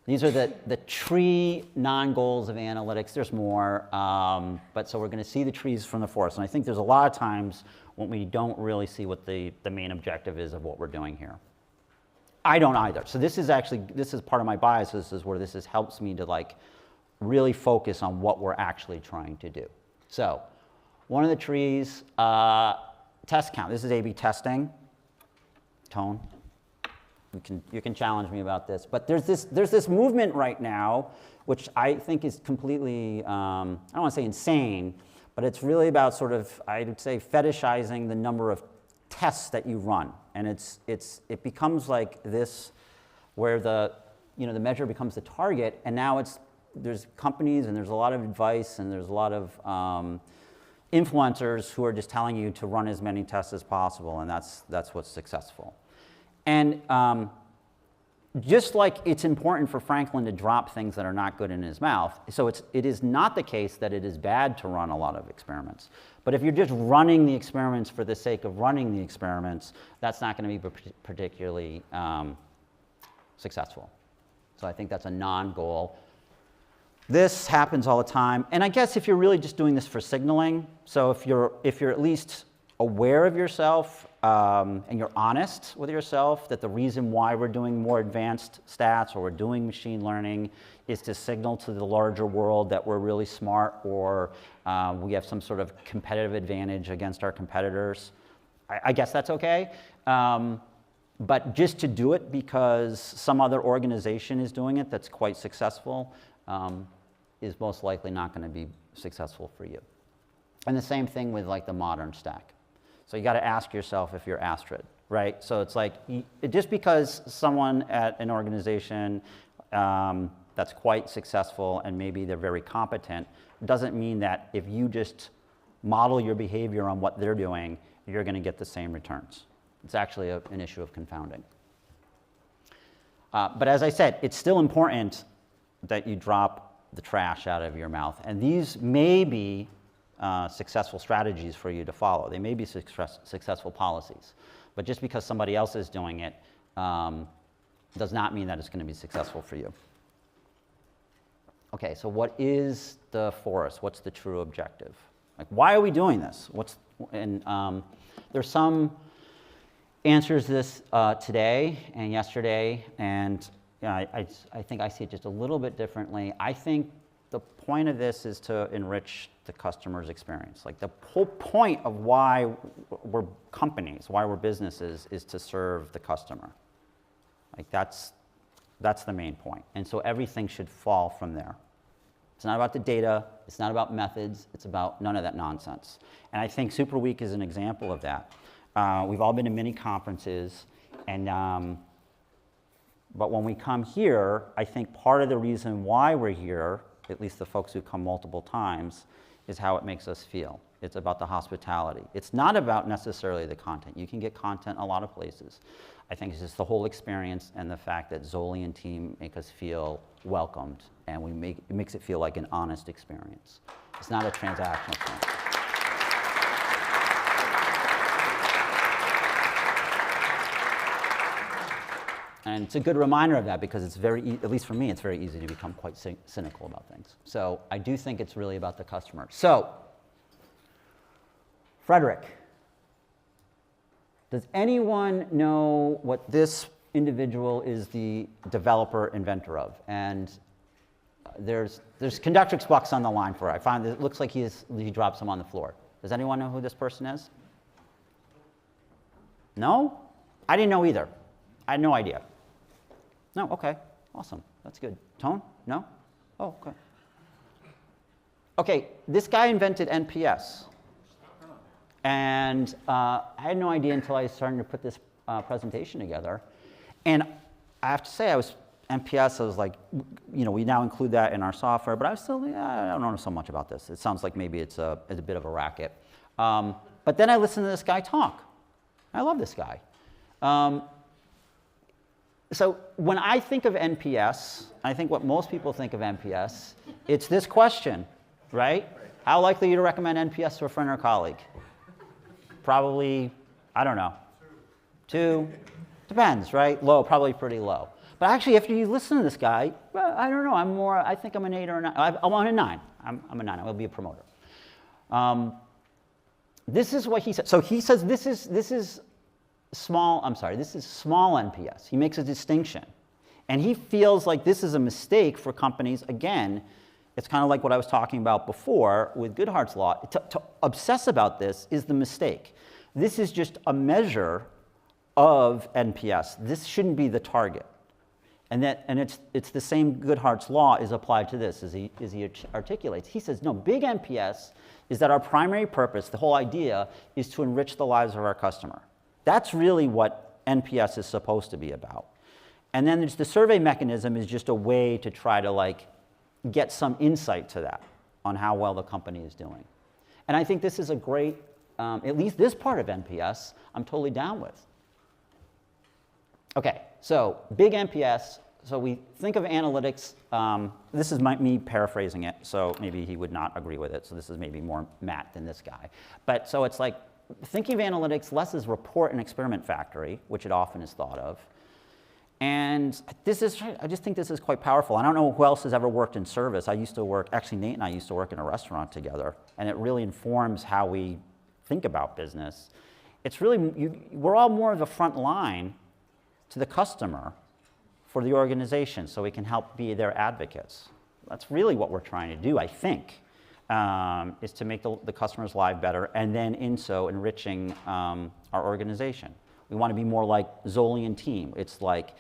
Speaker 2: These are the tree non-goals of analytics. There's more, but so we're going to see the trees from the forest. And I think there's a lot of times when we don't really see what the main objective is of what we're doing here. I don't either. So this is part of my bias. This is where this helps me to like really focus on what we're actually trying to do. So one of the trees, test count. This is A/B testing. Tone. You can challenge me about this, but there's this movement right now, which I think is completely, I don't want to say insane, but it's really about sort of, I would say, fetishizing the number of tests that you run, and it becomes like this, where the measure becomes the target, and now there's companies and there's a lot of advice and there's a lot of influencers who are just telling you to run as many tests as possible, and that's what's successful. And just like it's important for Franklin to drop things that are not good in his mouth, so it is not the case that it is bad to run a lot of experiments. But if you're just running the experiments for the sake of running the experiments, that's not going to be particularly successful. So I think that's a non-goal. This happens all the time. And I guess if you're really just doing this for signaling, so if you're at least aware of yourself, and you're honest with yourself that the reason why we're doing more advanced stats or we're doing machine learning is to signal to the larger world that we're really smart, or we have some sort of competitive advantage against our competitors, I guess that's okay. But just to do it because some other organization is doing it that's quite successful is most likely not going to be successful for you. And the same thing with like the modern stack. So you got to ask yourself if you're Astrid, right? So it's like, just because someone at an organization that's quite successful and maybe they're very competent, doesn't mean that if you just model your behavior on what they're doing, you're going to get the same returns. It's actually an issue of confounding. But as I said, it's still important that you drop the trash out of your mouth. And these may be successful strategies for you to follow. They may be successful policies. But just because somebody else is doing it does not mean that it's going to be successful for you. Okay, so what is the forest? What's the true objective? Like, why are we doing this? There's some answers to this today and yesterday, and I think I see it just a little bit differently. I think the point of this is to enrich the customer's experience. Like, the whole point of why we're companies, why we're businesses, is to serve the customer. Like, that's the main point. And so everything should fall from there. It's not about the data, it's not about methods, it's about none of that nonsense. And I think Superweek is an example of that. We've all been to many conferences, and But when we come here, I think part of the reason why we're here, at least the folks who come multiple times, is how it makes us feel. It's about the hospitality. It's not about necessarily the content. You can get content a lot of places. I think it's just the whole experience and the fact that Zoli and team make us feel welcomed, and it makes it feel like an honest experience. It's not a transactional thing. And it's a good reminder of that because it's at least for me, it's very easy to become quite cynical about things. So I do think it's really about the customer. So, Frederick, does anyone know what this individual is the developer inventor of? And there's conductrix bucks on the line for it. I find it looks like he drops them on the floor. Does anyone know who this person is? No? I didn't know either. I had no idea. No, okay, awesome, that's good. Tone? No? Oh, okay. Okay, this guy invented NPS. And I had no idea until I was starting to put this presentation together. And I have to say, NPS, I was like, you know, we now include that in our software, but I was still, I don't know so much about this. It sounds like maybe it's a bit of a racket. But then I listened to this guy talk. I love this guy. So when I think of NPS, I think what most people think of NPS, it's this question, right? How likely are you to recommend NPS to a friend or colleague? Probably, I don't know, 2. Depends, right? Low, probably pretty low. But actually, after you listen to this guy, well, I don't know, I think I'm an 8 or a 9. I'm on a 9. I'm a 9, I will be a promoter. This is what he said. So he says this is small NPS. He makes a distinction. And he feels like this is a mistake for companies. Again, it's kind of like what I was talking about before with Goodhart's law. To obsess about this is the mistake. This is just a measure of NPS. This shouldn't be the target. And it's the same Goodhart's law is applied to this as he articulates. He says, no, big NPS is that our primary purpose, the whole idea, is to enrich the lives of our customer. That's really what NPS is supposed to be about. And then the survey mechanism is just a way to try to get some insight to that on how well the company is doing. And I think this is a great, at least this part of NPS, I'm totally down with. Okay, so big NPS. So we think of analytics. This is me paraphrasing it, so maybe he would not agree with it. So this is maybe more Matt than this guy. But so it's like, thinking of analytics less as report and experiment factory, which it often is thought of. And I just think this is quite powerful. I don't know who else has ever worked in service. I used to work, actually Nate and I used to work in a restaurant together, and it really informs how we think about business. It's really, we're all more of the front line to the customer for the organization so we can help be their advocates. That's really what we're trying to do, I think. Is to make the customer's life better, and then in so enriching our organization. We want to be more like Zoli and team. It's like,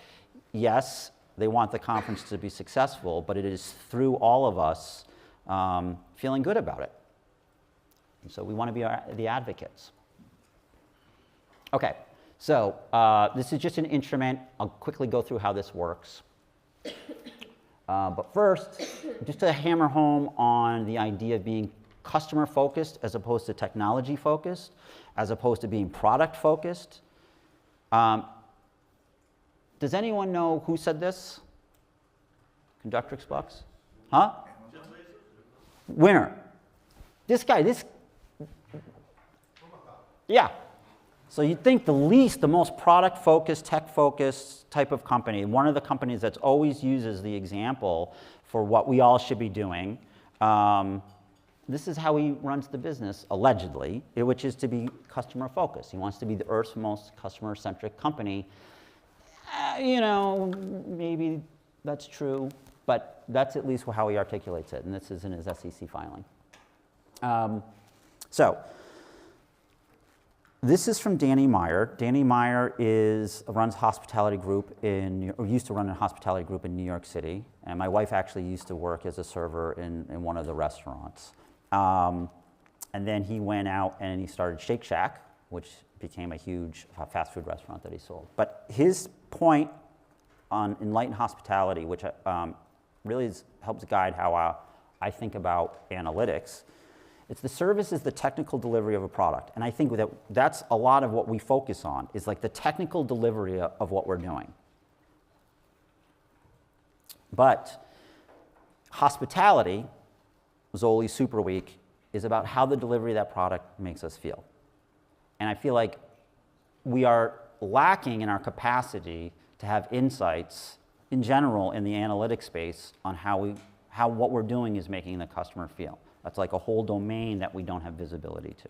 Speaker 2: yes, they want the conference to be successful, but it is through all of us feeling good about it. And so we want to be the advocates. Okay, so this is just an instrument. I'll quickly go through how this works. But first, just to hammer home on the idea of being customer-focused as opposed to technology-focused, as opposed to being product-focused. Does anyone know who said this? Conductrix Bucks? Huh? Winner. This guy, yeah. So you'd think the most product-focused, tech-focused type of company, one of the companies that always uses the example for what we all should be doing, this is how he runs the business, allegedly, which is to be customer-focused. He wants to be the Earth's most customer-centric company. You know, maybe that's true, but that's at least how he articulates it, and this is in his SEC filing. This is from Danny Meyer. Danny Meyer runs hospitality group used to run a hospitality group in New York City, and my wife actually used to work as a server in one of the restaurants. And then he went out and he started Shake Shack, which became a huge fast food restaurant that he sold. But his point on enlightened hospitality, which really helps guide how I think about analytics. It's the service is the technical delivery of a product. And I think that's a lot of what we focus on, is like the technical delivery of what we're doing. But hospitality, Zoli Superweek, is about how the delivery of that product makes us feel. And I feel like we are lacking in our capacity to have insights in general in the analytics space on how what we're doing is making the customer feel. That's like a whole domain that we don't have visibility to.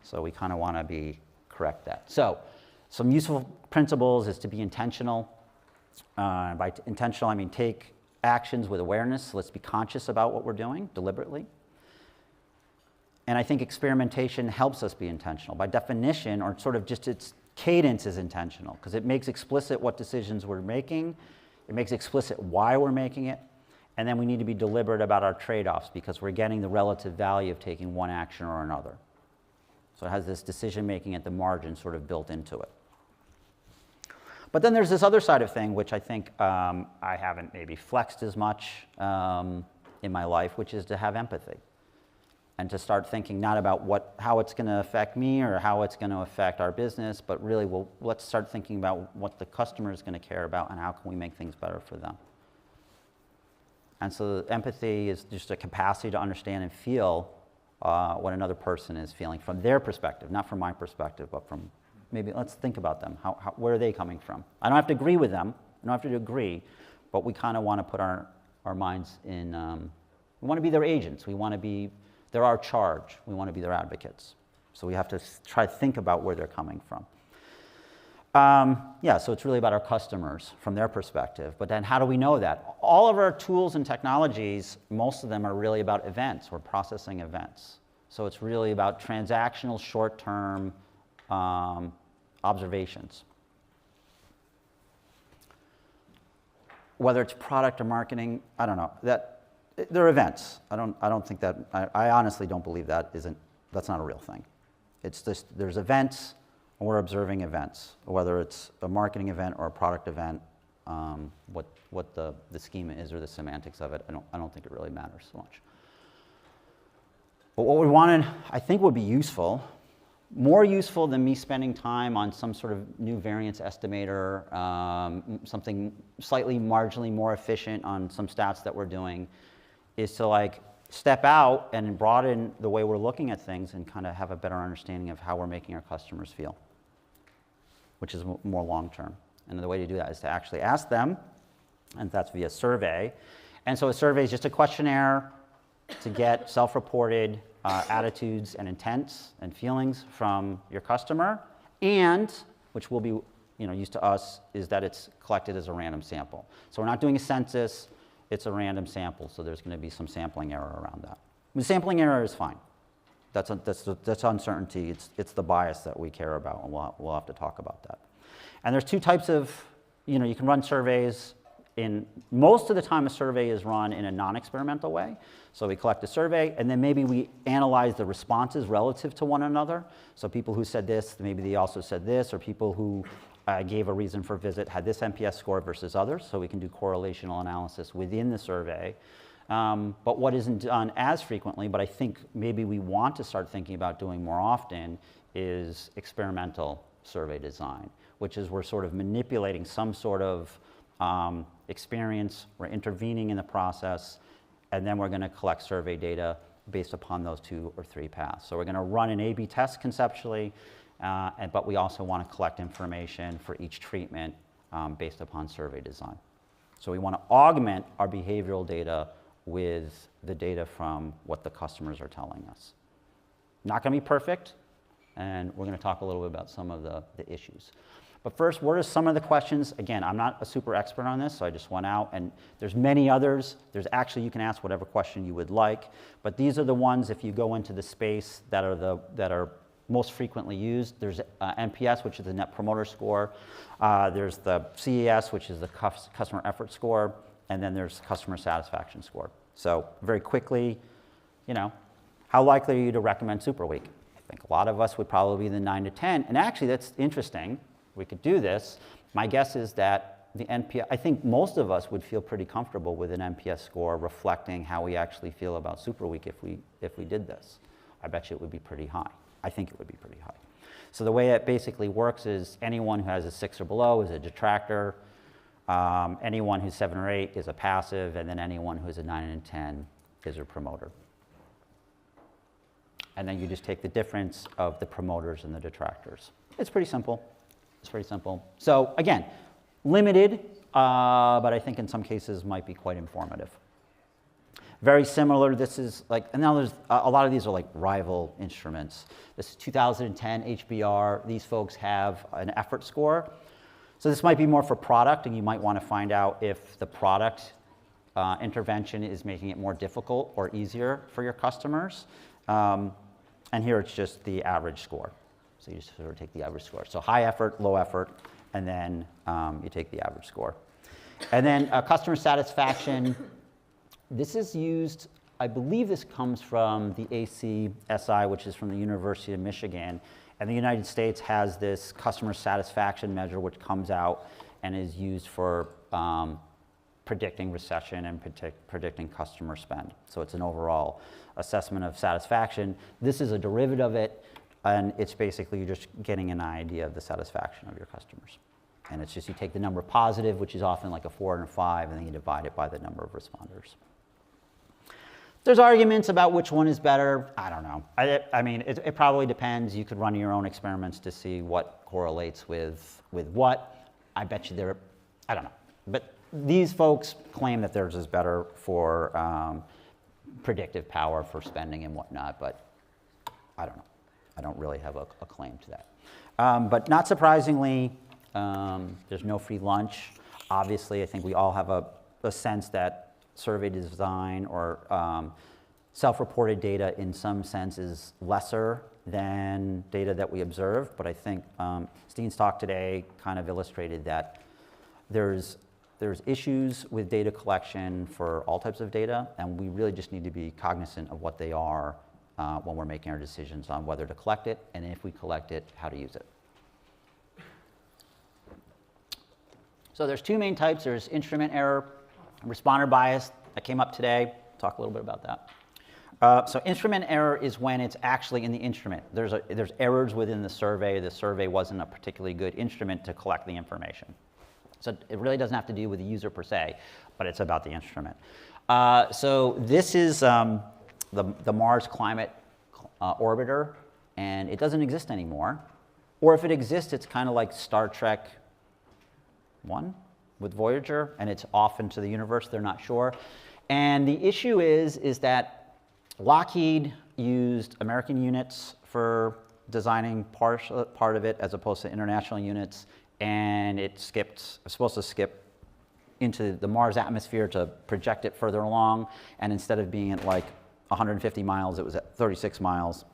Speaker 2: So we kind of want to correct that. So some useful principles is to be intentional. By intentional, I mean take actions with awareness. So let's be conscious about what we're doing deliberately. And I think experimentation helps us be intentional. By definition, or sort of just its cadence is intentional, because it makes explicit what decisions we're making. It makes explicit why we're making it. And then we need to be deliberate about our trade-offs, because we're getting the relative value of taking one action or another. So it has this decision-making at the margin sort of built into it. But then there's this other side of thing, which I think I haven't maybe flexed as much in my life, which is to have empathy. And to start thinking not about how it's going to affect me or how it's going to affect our business, but really, well, let's start thinking about what the customer is going to care about and how can we make things better for them. And so empathy is just a capacity to understand and feel what another person is feeling from their perspective, not from my perspective, but from maybe let's think about them. Where are they coming from? I don't have to agree with them. I don't have to agree, but we kind of want to put our minds in, we want to be their agents. We want to be, they're our charge. We want to be their advocates. So we have to try to think about where they're coming from. Yeah, so it's really about our customers from their perspective. But then how do we know that? All of our tools and technologies, most of them are really about events. We're processing events. So it's really about transactional, short-term observations. Whether it's product or marketing, I don't know. They're events. I don't think that, I honestly don't believe that's not a real thing. It's just, there's events, and we're observing events, whether it's a marketing event or a product event, what the schema is or the semantics of it, I don't think it really matters so much. But what we wanted, I think would be useful, more useful than me spending time on some sort of new variance estimator, something slightly marginally more efficient on some stats that we're doing, is to like step out and broaden the way we're looking at things and kind of have a better understanding of how we're making our customers feel, which is more long-term. And the way to do that is to actually ask them, and that's via survey. And so a survey is just a questionnaire to get self-reported attitudes and intents and feelings from your customer, and, which will be used to us, is that it's collected as a random sample. So we're not doing a census, it's a random sample, so there's going to be some sampling error around that. The sampling error is fine. That's uncertainty. It's the bias that we care about, and we'll have to talk about that. And there's two types of, you can run surveys. Most of the time, a survey is run in a non-experimental way. So we collect a survey, and then maybe we analyze the responses relative to one another. So people who said this, maybe they also said this, or people who gave a reason for visit had this NPS score versus others. So we can do correlational analysis within the survey. But what isn't done as frequently, but I think maybe we want to start thinking about doing more often, is experimental survey design, which is we're sort of manipulating some sort of experience, we're intervening in the process, and then we're going to collect survey data based upon those 2 or 3 paths. So we're going to run an A/B test conceptually, but we also want to collect information for each treatment based upon survey design. So we want to augment our behavioral data with the data from what the customers are telling us. Not going to be perfect, and we're going to talk a little bit about some of the issues. But first, what are some of the questions? Again, I'm not a super expert on this, so I just went out, and there's many others. There's actually, you can ask whatever question you would like, but these are the ones, if you go into the space, that are most frequently used. There's NPS, which is the Net Promoter Score. There's the CES, which is the Customer Effort Score, and then there's Customer Satisfaction Score. So very quickly, how likely are you to recommend Superweek? I think a lot of us would probably be the 9 to 10, and actually that's interesting. We could do this. My guess is that the NPS, I think most of us would feel pretty comfortable with an NPS score reflecting how we actually feel about Superweek if we did this. I bet you it would be pretty high. I think it would be pretty high. So the way it basically works is anyone who has a 6 or below is a detractor, anyone who's 7 or 8 is a passive, and then anyone who's a 9 and 10 is a promoter. And then you just take the difference of the promoters and the detractors. It's pretty simple. It's pretty simple. So again, limited, but I think in some cases might be quite informative. Very similar, this is like, and now there's a lot of these are like rival instruments. This is 2010 HBR. These folks have an effort score. So this might be more for product, and you might want to find out if the product intervention is making it more difficult or easier for your customers. And here it's just the average score. So you just sort of take the average score. So high effort, low effort, and then you take the average score. And then customer satisfaction. This is used, I believe this comes from the ACSI, which is from the University of Michigan. And the United States has this customer satisfaction measure, which comes out and is used for predicting recession and predicting customer spend. So it's an overall assessment of satisfaction. This is a derivative of it, and it's basically you're just getting an idea of the satisfaction of your customers. And it's just you take the number positive, which is often like a 4 and a 5, and then you divide it by the number of responders. There's arguments about which one is better. I don't know. I mean, it probably depends. You could run your own experiments to see what correlates with what. I bet you I don't know. But these folks claim that theirs is better for predictive power for spending and whatnot, but I don't know. I don't really have a claim to that. But not surprisingly, there's no free lunch. Obviously, I think we all have a sense that survey design or self-reported data in some sense is lesser than data that we observe, but I think Steen's talk today kind of illustrated that there's issues with data collection for all types of data, and we really just need to be cognizant of what they are when we're making our decisions on whether to collect it, and if we collect it, how to use it. So there's 2 main types. There's instrument error, responder bias. That came up today. Talk a little bit about that. So instrument error is when it's actually in the instrument. There's errors within the survey. The survey wasn't a particularly good instrument to collect the information. So it really doesn't have to do with the user per se, but it's about the instrument. So this is the Mars Climate Orbiter, and it doesn't exist anymore. Or if it exists, it's kind of like Star Trek 1 with Voyager, and it's off into the universe, they're not sure. And the issue is that Lockheed used American units for designing part of it as opposed to international units, and it's supposed to skip into the Mars atmosphere to project it further along, and instead of being at like 150 miles, it was at 36 miles,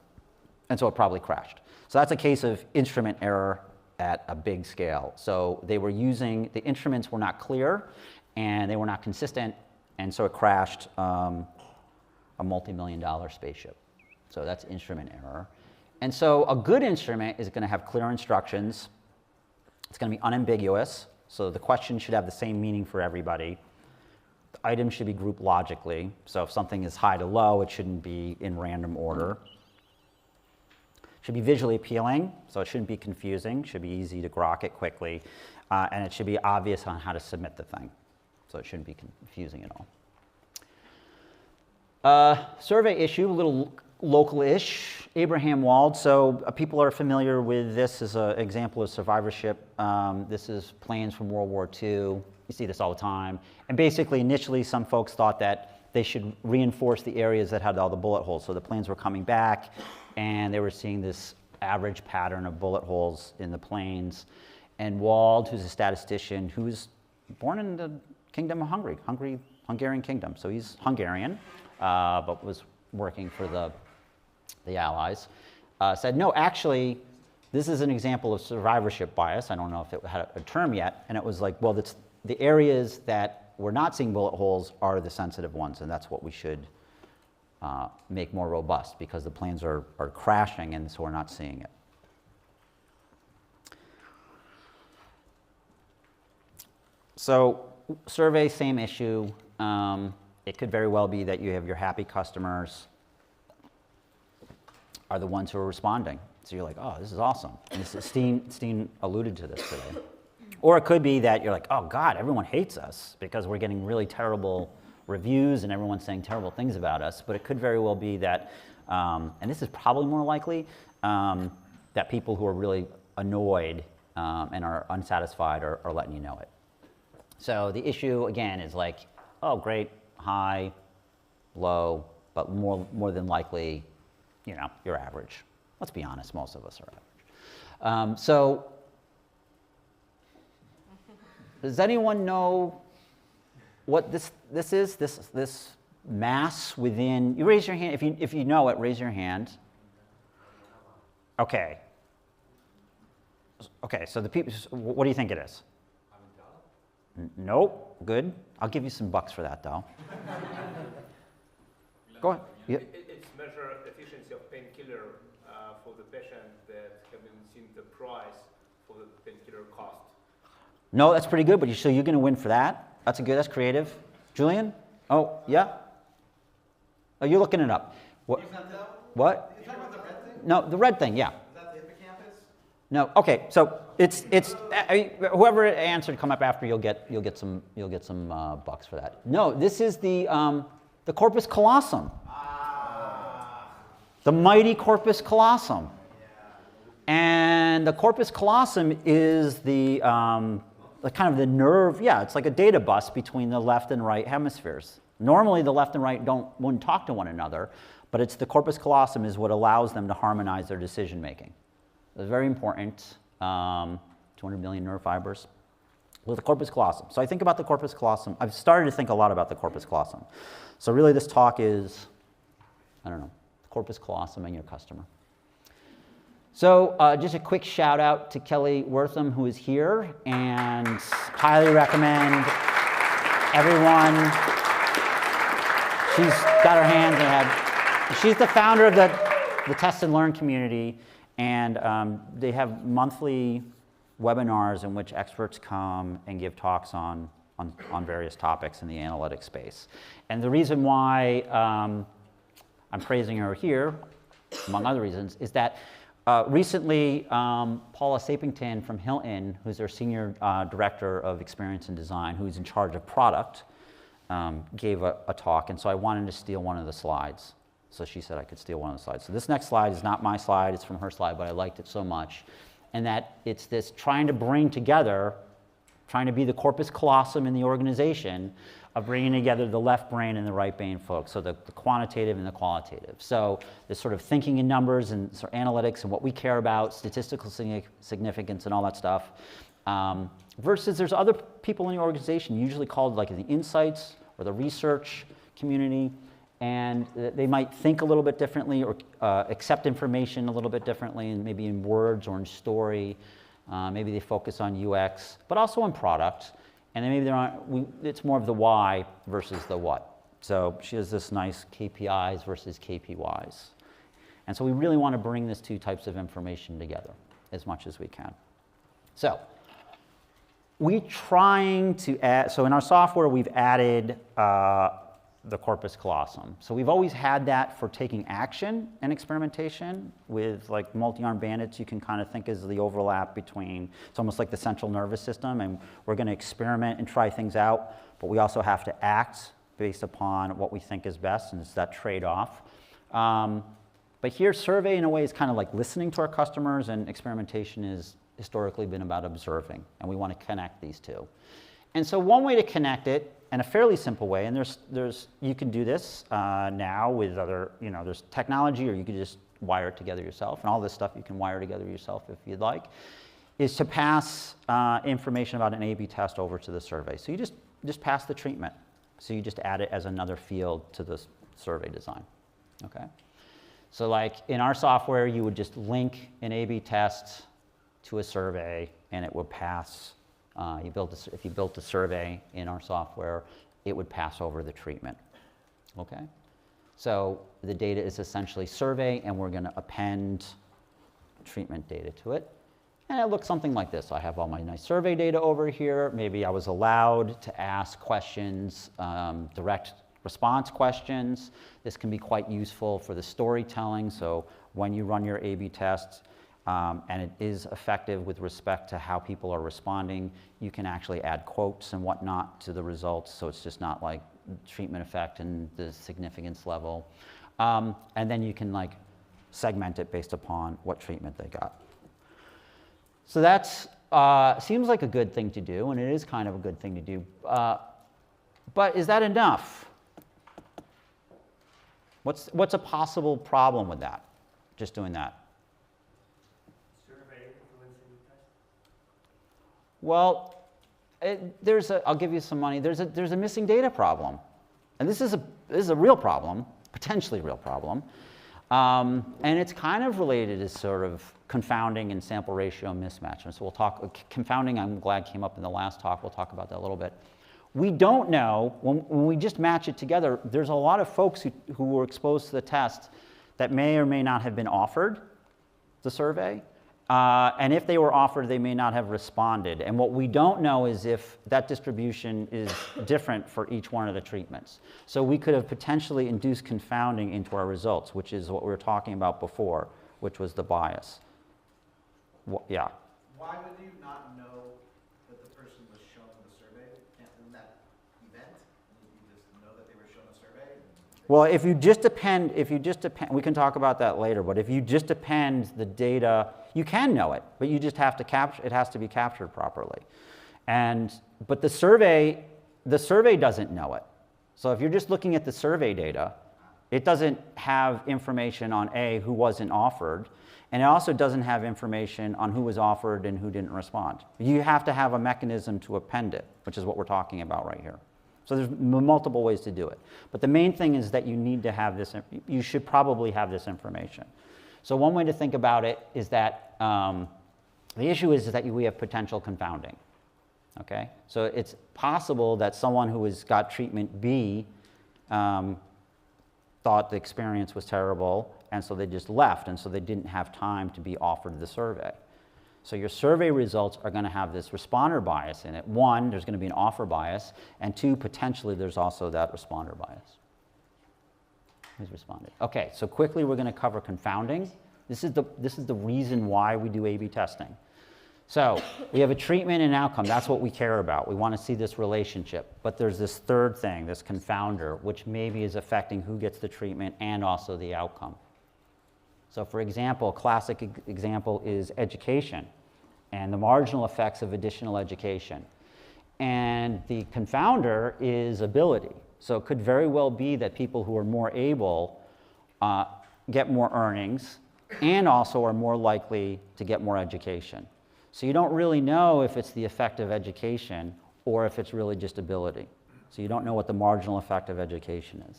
Speaker 2: and so it probably crashed. So that's a case of instrument error at a big scale. So they were using, the instruments were not clear, and they were not consistent, and so it crashed a multi-million-dollar spaceship. So that's instrument error. And so a good instrument is going to have clear instructions. It's going to be unambiguous, so the question should have the same meaning for everybody. The items should be grouped logically, so if something is high to low, it shouldn't be in random order. Should be visually appealing, so it shouldn't be confusing, should be easy to grok it quickly, and it should be obvious on how to submit the thing, so it shouldn't be confusing at all. Survey issue, a little local-ish, Abraham Wald. So people are familiar with this as an example of survivorship. This is planes from World War II. You see this all the time. And basically, initially, some folks thought that they should reinforce the areas that had all the bullet holes. So the planes were coming back, and they were seeing this average pattern of bullet holes in the planes. And Wald, who's a statistician, who was born in the Kingdom of Hungary, Hungarian Kingdom. So he's Hungarian, but was working for the Allies, said, no, actually, this is an example of survivorship bias. I don't know if it had a term yet. And it was like, well, the areas that we're not seeing bullet holes are the sensitive ones, and that's what we should make more robust, because the planes are crashing, and so we're not seeing it. So survey, same issue. It could very well be that you have your happy customers are the ones who are responding. So you're like, oh, this is awesome. And this is, Steen alluded to this today. Or it could be that you're like, oh God, everyone hates us because we're getting really terrible reviews and everyone's saying terrible things about us. But it could very well be that, and this is probably more likely, that people who are really annoyed and are unsatisfied are letting you know it. So the issue, again, is like, oh, great, high, low, but more than likely, you know, you're average. Let's be honest, most of us are average. So does anyone know what this is? This mass within, you raise your hand, if you know it, raise your hand. Okay. Okay, so the people, what do you think it is? Nope, good. I'll give you some bucks for that, though. Go ahead. Yeah.
Speaker 3: It's measure efficiency of painkiller for the patient that have been seen the price for the painkiller cost.
Speaker 2: No, that's pretty good, but so you're going to win for that? That's that's creative. Julian? Oh, yeah? Oh, you're looking it up. What? What?
Speaker 6: You're talking about the red thing?
Speaker 2: No, the red thing, yeah.
Speaker 6: Is that the hippocampus?
Speaker 2: No, okay, so it's whoever answered, come up after, you'll get some bucks for that. No, this is the corpus callosum. The mighty corpus callosum. And the corpus callosum is the kind of the nerve, yeah, it's like a data bus between the left and right hemispheres. Normally the left and right wouldn't talk to one another, but it's the corpus callosum is what allows them to harmonize their decision making. It's very important, 200 million nerve fibers with the corpus callosum. So I think about the corpus callosum. I've started to think a lot about the corpus callosum. So really this talk is, I don't know, corpus callosum and your customer. So just a quick shout out to Kelly Wortham, who is here, and highly recommend everyone. She's got her hands ahead. She's the founder of the Test and Learn community, and they have monthly webinars in which experts come and give talks on various topics in the analytics space. And the reason why I'm praising her here, among other reasons, is that recently, Paula Sapington from Hilton, who's their senior director of experience and design, who's in charge of product, gave a talk, and so I wanted to steal one of the slides. So she said I could steal one of the slides. So this next slide is not my slide, it's from her slide, but I liked it so much. And that it's this trying to bring together, trying to be the corpus callosum in the organization of bringing together the left brain and the right brain folks, so the quantitative and the qualitative. So this sort of thinking in numbers and sort of analytics and what we care about, statistical significance and all that stuff, versus there's other people in the organization, usually called like the insights or the research community, and they might think a little bit differently or accept information a little bit differently, and maybe in words or in story. Maybe they focus on UX, but also on product. And then maybe it's more of the why versus the what. So she has this nice KPIs versus KPYs. And so we really want to bring these two types of information together as much as we can. So we're trying to add, so in our software we've added the corpus callosum. So we've always had that for taking action and experimentation with like multi-armed bandits. You can kind of think as the overlap between, it's almost like the central nervous system, and we're going to experiment and try things out, but we also have to act based upon what we think is best, and it's that trade-off. But here, survey in a way is kind of like listening to our customers, and experimentation has historically been about observing, and we want to connect these two. And so one way to connect it, and a fairly simple way, and there's you can do this now with other, there's technology, or you could just wire it together yourself, and all this stuff you can wire together yourself if you'd like, is to pass information about an A/B test over to the survey. So you just pass the treatment. So you just add it as another field to the survey design, okay? So like in our software, you would just link an A/B test to a survey, and it would pass. If you built a survey in our software, it would pass over the treatment, okay? So the data is essentially survey, and we're going to append treatment data to it. And it looks something like this. I have all my nice survey data over here. Maybe I was allowed to ask questions, direct response questions. This can be quite useful for the storytelling. So when you run your A/B tests, and it is effective with respect to how people are responding, you can actually add quotes and whatnot to the results. So it's just not like treatment effect and the significance level. And then you can like segment it based upon what treatment they got. So that's seems like a good thing to do, and it is kind of a good thing to do. But is that enough? What's a possible problem with that? Just doing that? Well, I'll give you some money. There's a missing data problem, and this is a real problem, potentially real problem, and it's kind of related to sort of confounding and sample ratio mismatch. And so we'll talk confounding. I'm glad came up in the last talk. We'll talk about that a little bit. We don't know when we just match it together. There's a lot of folks who were exposed to the test that may or may not have been offered the survey. And if they were offered, they may not have responded. And what we don't know is if that distribution is different for each one of the treatments. So we could have potentially induced confounding into our results, which is what we were talking about before, which was the bias. Yeah.
Speaker 6: Why would you not know that the person was shown the survey in that event? You just know that they were shown a survey?
Speaker 2: Well, if you just depend, we can talk about that later, but if you just depend the data, you can know it, but you just have to capture, it has to be captured properly. But the survey doesn't know it. So if you're just looking at the survey data, it doesn't have information on A, who wasn't offered, and it also doesn't have information on who was offered and who didn't respond. You have to have a mechanism to append it, which is what we're talking about right here. So there's multiple ways to do it. But the main thing is that you need to have this, you should probably have this information. So one way to think about it is that the issue is that we have potential confounding. Okay? So it's possible that someone who has got treatment B thought the experience was terrible, and so they just left, and so they didn't have time to be offered the survey. So your survey results are going to have this responder bias in it. One, there's going to be an offer bias, and two, potentially there's also that responder bias. Who's responded? Okay, so quickly we're going to cover confounding. This is the reason why we do A/B testing. So we have a treatment and outcome. That's what we care about. We want to see this relationship. But there's this third thing, this confounder, which maybe is affecting who gets the treatment and also the outcome. So for example, a classic example is education and the marginal effects of additional education. And the confounder is ability. So it could very well be that people who are more able get more earnings and also are more likely to get more education. So you don't really know if it's the effect of education or if it's really just ability. So you don't know what the marginal effect of education is.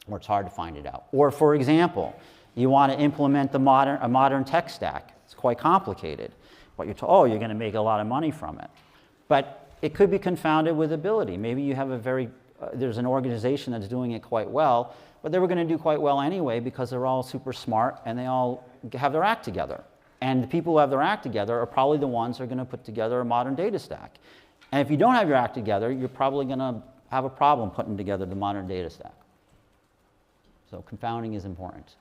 Speaker 2: Or it's hard to find it out. Or for example, you want to implement a modern tech stack. It's quite complicated. But you're told, oh, you're going to make a lot of money from it. But it could be confounded with ability. Maybe you have there's an organization that's doing it quite well, but they were going to do quite well anyway because they're all super smart and they all have their act together. And the people who have their act together are probably the ones who are going to put together a modern data stack. And if you don't have your act together, you're probably going to have a problem putting together the modern data stack. So confounding is important.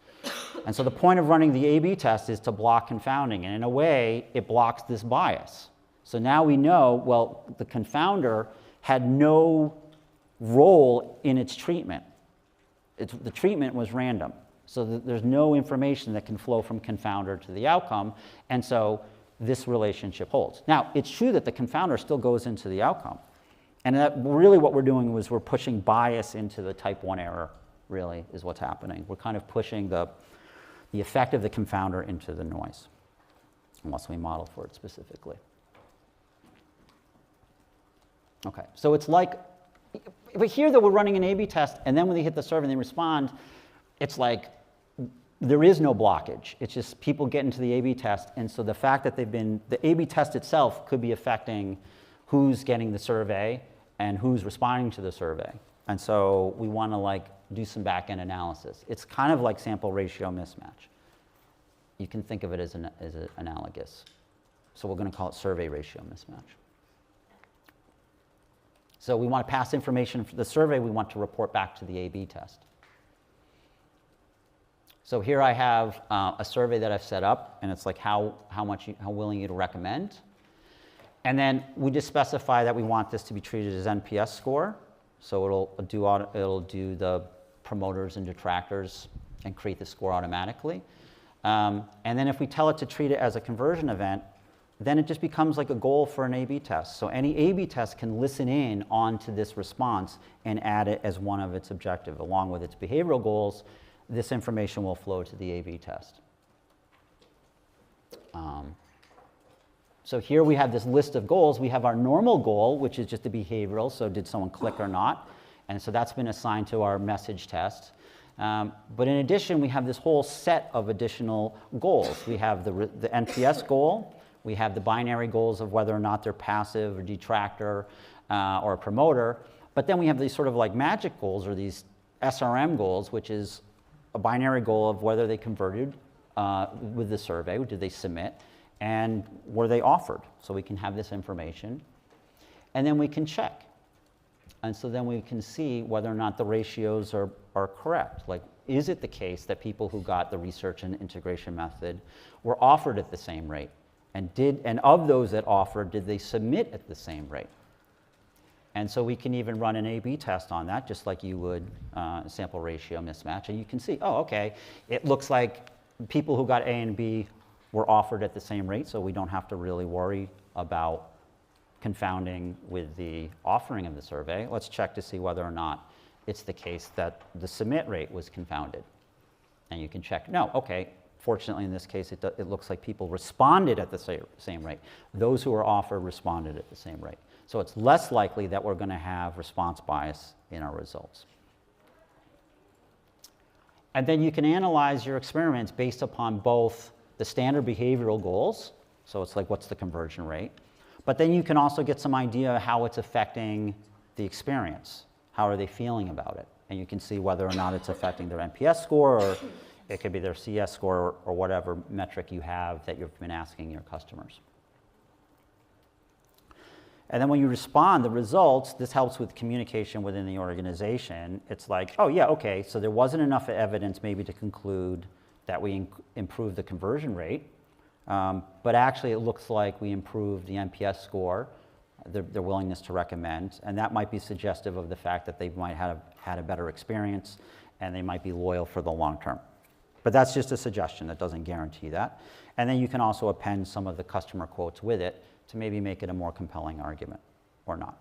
Speaker 2: And so the point of running the A/B test is to block confounding. And in a way, it blocks this bias. So now we know, well, the confounder had no role in its treatment. The treatment was random. So there's no information that can flow from confounder to the outcome. And so this relationship holds. Now, it's true that the confounder still goes into the outcome. And that really what we're doing is we're pushing bias into the type 1 error, really, is what's happening. We're kind of pushing the effect of the confounder into the noise, unless we model for it specifically. Okay, so it's like, but here that we're running an A/B test, and then when they hit the server and they respond, it's like there is no blockage. It's just people get into the A/B test, and so the fact that the A/B test itself could be affecting who's getting the survey and who's responding to the survey. And so we want to do some back-end analysis. It's kind of like sample ratio mismatch. you can think of it as analogous. So we're going to call it survey ratio mismatch. So we want to pass information for the survey, we want to report back to the A/B test. So here I have a survey that I've set up, and it's like how willing you to recommend. And then we just specify that we want this to be treated as NPS score. So it'll do the promoters and detractors and create the score automatically. And then if we tell it to treat it as a conversion event, then it just becomes like a goal for an A/B test. So any A/B test can listen in onto this response and add it as one of its objectives. Along with its behavioral goals, this information will flow to the A/B test. So here we have this list of goals. We have our normal goal, which is just the behavioral, so did someone click or not? And so that's been assigned to our message test. But in addition, we have this whole set of additional goals. We have the NPS goal. We have the binary goals of whether or not they're passive or detractor or a promoter. But then we have these sort of like magic goals, or these SRM goals, which is a binary goal of whether they converted with the survey, did they submit, and were they offered. So we can have this information. And then we can check. And so then we can see whether or not the ratios are correct. Like, is it the case that people who got the research and integration method were offered at the same rate? And of those that offered, did they submit at the same rate? And so we can even run an A/B test on that, just like you would sample ratio mismatch. And you can see, oh, okay, it looks like people who got A and B were offered at the same rate, so we don't have to really worry about confounding with the offering of the survey. Let's check to see whether or not it's the case that the submit rate was confounded. And you can check, no, okay, fortunately in this case it looks like people responded at the same rate. Those who were offered responded at the same rate. So it's less likely that we're going to have response bias in our results. And then you can analyze your experiments based upon both the standard behavioral goals, so it's like what's the conversion rate, but then you can also get some idea how it's affecting the experience. How are they feeling about it? And you can see whether or not it's affecting their NPS score, or it could be their CS score, or whatever metric you have that you've been asking your customers. And then when you respond, the results, this helps with communication within the organization. It's like, oh yeah, okay, so there wasn't enough evidence maybe to conclude that we improved the conversion rate, but actually it looks like we improved the NPS score, their willingness to recommend, and that might be suggestive of the fact that they might have had a better experience and they might be loyal for the long term. But that's just a suggestion, that doesn't guarantee that. And then you can also append some of the customer quotes with it to maybe make it a more compelling argument, or not.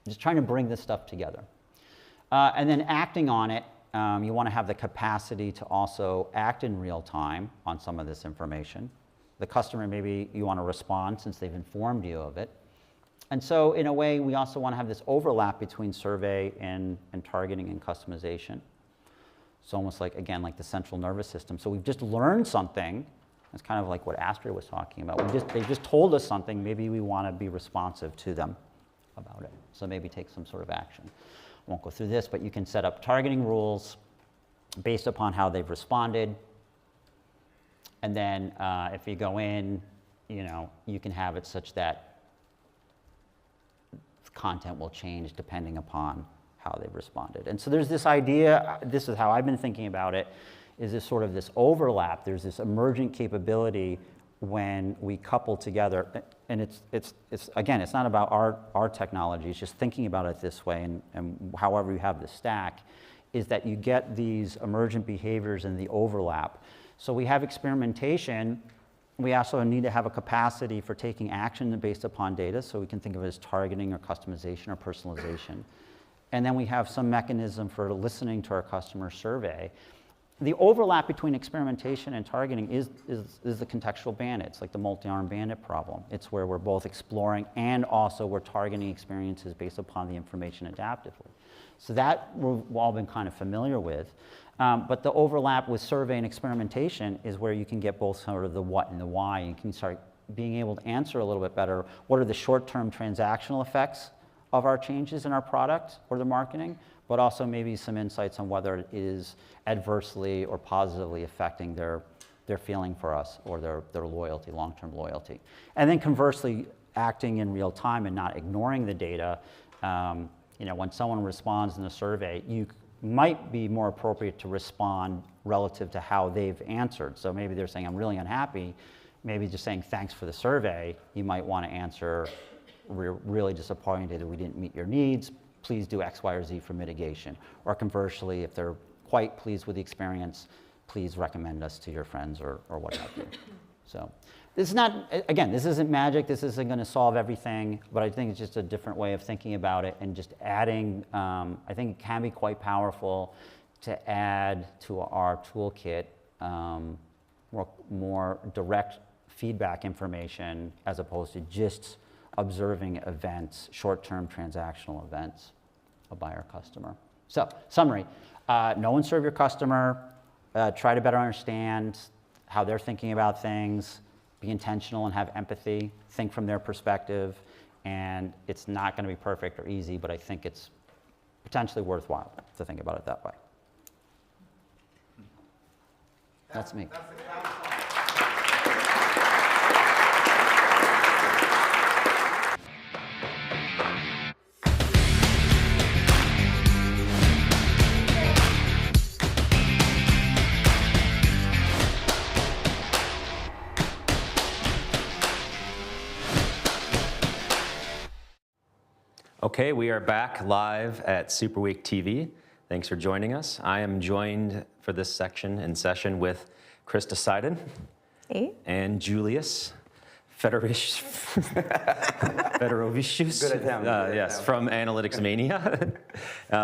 Speaker 2: Just trying to bring this stuff together. And then acting on it, you want to have the capacity to also act in real time on some of this information. The customer, maybe you want to respond since they've informed you of it. And so in a way, we also want to have this overlap between survey and targeting and customization. It's almost like, again, like the central nervous system. So we've just learned something. It's kind of like what Astrid was talking about. They've just told us something. Maybe we want to be responsive to them about it. So maybe take some sort of action. I won't go through this, but you can set up targeting rules based upon how they've responded. And then if you go in, you can have it such that content will change depending upon how they've responded. And so there's this idea, this is how I've been thinking about it, is this sort of this overlap. There's this emergent capability when we couple together, and it's again, it's not about our technology, it's just thinking about it this way, and however you have the stack, is that you get these emergent behaviors in the overlap. So we have experimentation. We also need to have a capacity for taking action based upon data, so we can think of it as targeting or customization or personalization. And then we have some mechanism for listening to our customer survey. The overlap between experimentation and targeting is the contextual bandit. It's like the multi-arm bandit problem. It's where we're both exploring and also we're targeting experiences based upon the information adaptively. So that we've all been kind of familiar with. But the overlap with survey and experimentation is where you can get both sort of the what and the why. You can start being able to answer a little bit better what are the short-term transactional effects of our changes in our product or the marketing, but also maybe some insights on whether it is adversely or positively affecting their their feeling for us or their loyalty, long-term loyalty. And then conversely, acting in real time and not ignoring the data. You know, when someone responds in a survey, you might be more appropriate to respond relative to how they've answered. So maybe they're saying, I'm really unhappy. Maybe just saying, thanks for the survey. You might want to answer, we're really disappointed that we didn't meet your needs. Please do X, Y, or Z for mitigation. Or conversely, if they're quite pleased with the experience, please recommend us to your friends or what have you. So this is not, again, this isn't magic. This isn't going to solve everything, but I think it's just a different way of thinking about it and just adding, I think it can be quite powerful to add to our toolkit more direct feedback information as opposed to just observing events, short-term transactional events by our customer. So, summary, know and serve your customer, try to better understand how they're thinking about things, be intentional and have empathy, think from their perspective, and it's not going to be perfect or easy, but I think it's potentially worthwhile to think about it that way. That's me.
Speaker 6: That's the crowd song.
Speaker 7: Okay, we are back live at Superweek TV. Thanks for joining us. I am joined for this session with Krista Seiden.
Speaker 22: Hey.
Speaker 7: And Julius Fedorovicius.
Speaker 22: Good attempt.
Speaker 7: Yes, from Analytics Mania.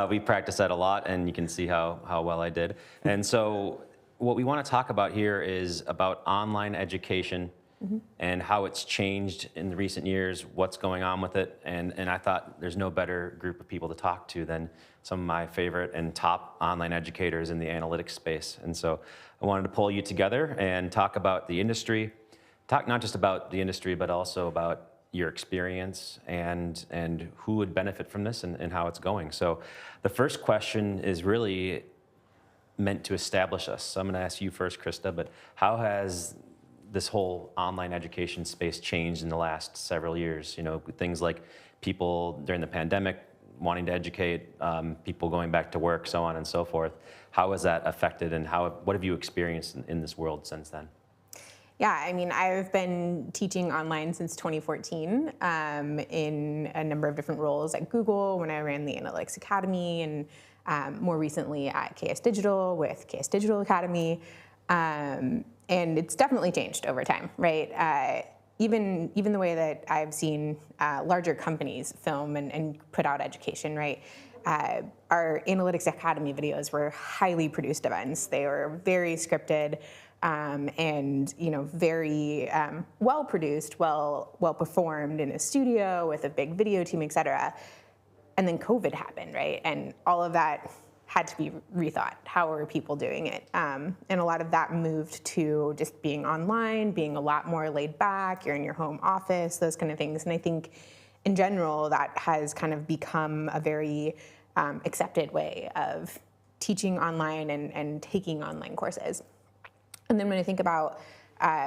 Speaker 7: We practice that a lot, and you can see how well I did. And so what we want to talk about here is about online education and how it's changed in the recent years, what's going on with it. And I thought there's no better group of people to talk to than some of my favorite and top online educators in the analytics space. And so I wanted to pull you together and talk about the industry, talk not just about the industry, but also about your experience and who would benefit from this and how it's going. So the first question is really meant to establish us. So I'm gonna ask you first, Krista, but how has this whole online education space changed in the last several years? You know, things like people during the pandemic wanting to educate, people going back to work, so on and so forth. How has that affected and what have you experienced in this world since then?
Speaker 22: Yeah, I mean, I've been teaching online since 2014 in a number of different roles at Google when I ran the Analytics Academy, and more recently at KS Digital with KS Digital Academy. And it's definitely changed over time, right? Even the way that I've seen larger companies film and put out education, right? Our Analytics Academy videos were highly produced events. They were very scripted and very well produced, well performed in a studio with a big video team, et cetera. And then COVID happened, right? And all of that had to be rethought. How are people doing it? And a lot of that moved to just being online, being a lot more laid back, you're in your home office, those kind of things. And I think in general, that has kind of become a very accepted way of teaching online and taking online courses. And then when I think about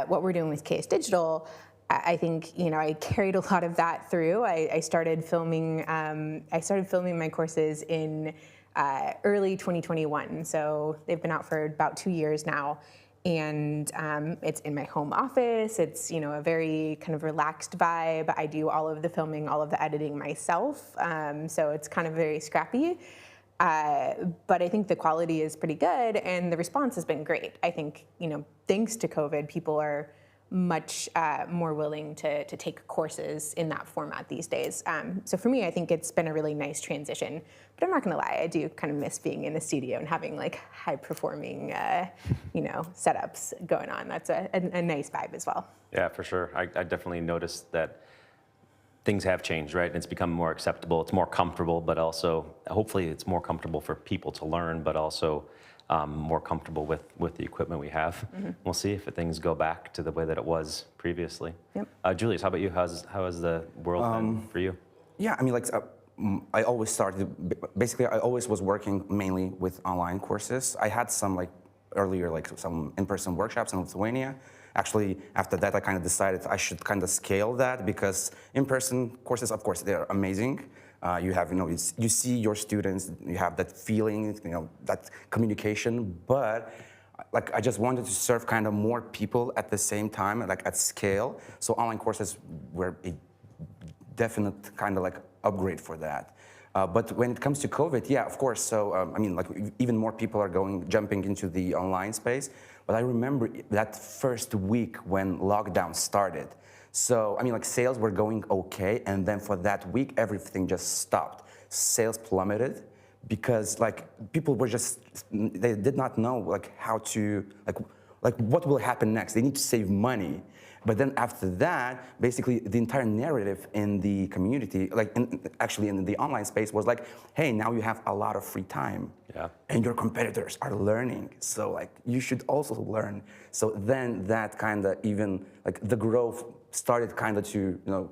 Speaker 22: what we're doing with KS Digital, I think I carried a lot of that through. I started filming my courses in early 2021. So they've been out for about 2 years now. And it's in my home office. It's a very kind of relaxed vibe. I do all of the filming, all of the editing myself. So it's kind of very scrappy. But I think the quality is pretty good and the response has been great. I think, thanks to COVID, people are much more willing to take courses in that format these days. So for me, I think it's been a really nice transition. But I'm not gonna lie, I do kind of miss being in the studio and having like high performing, setups going on. That's a nice vibe as well.
Speaker 7: Yeah, for sure. I definitely noticed that things have changed, right? It's become more acceptable, it's more comfortable, but also, hopefully it's more comfortable for people to learn, but also more comfortable with the equipment we have. We'll see if things go back to the way that it was previously.
Speaker 22: Yep.
Speaker 7: Julius, how about you? How has the world been for you?
Speaker 23: Yeah, I mean, like, I always started, basically I always was working mainly with online courses. I had some like
Speaker 9: earlier like some in-person workshops in Lithuania. Actually, after that, I kind of decided I should kind of scale that because in-person courses, of course, they're amazing. You have, you see your students, you have that feeling, that communication, but like I just wanted to serve kind of more people at the same time, like at scale. So online courses were a definite kind of like upgrade for that. But when it comes to COVID, yeah, of course. So I mean, like even more people are jumping into the online space. But I remember that first week when lockdown started. So I mean, like sales were going okay, and then for that week, everything just stopped. Sales plummeted because like people were they did not know like how to like what will happen next. They need to save money. But then after that, basically the entire narrative in the community, like actually in the online space was like, hey, now you have a lot of free time.
Speaker 7: Yeah.
Speaker 9: And your competitors are learning. So like you should also learn. So then that kind of even like the growth started kind of to,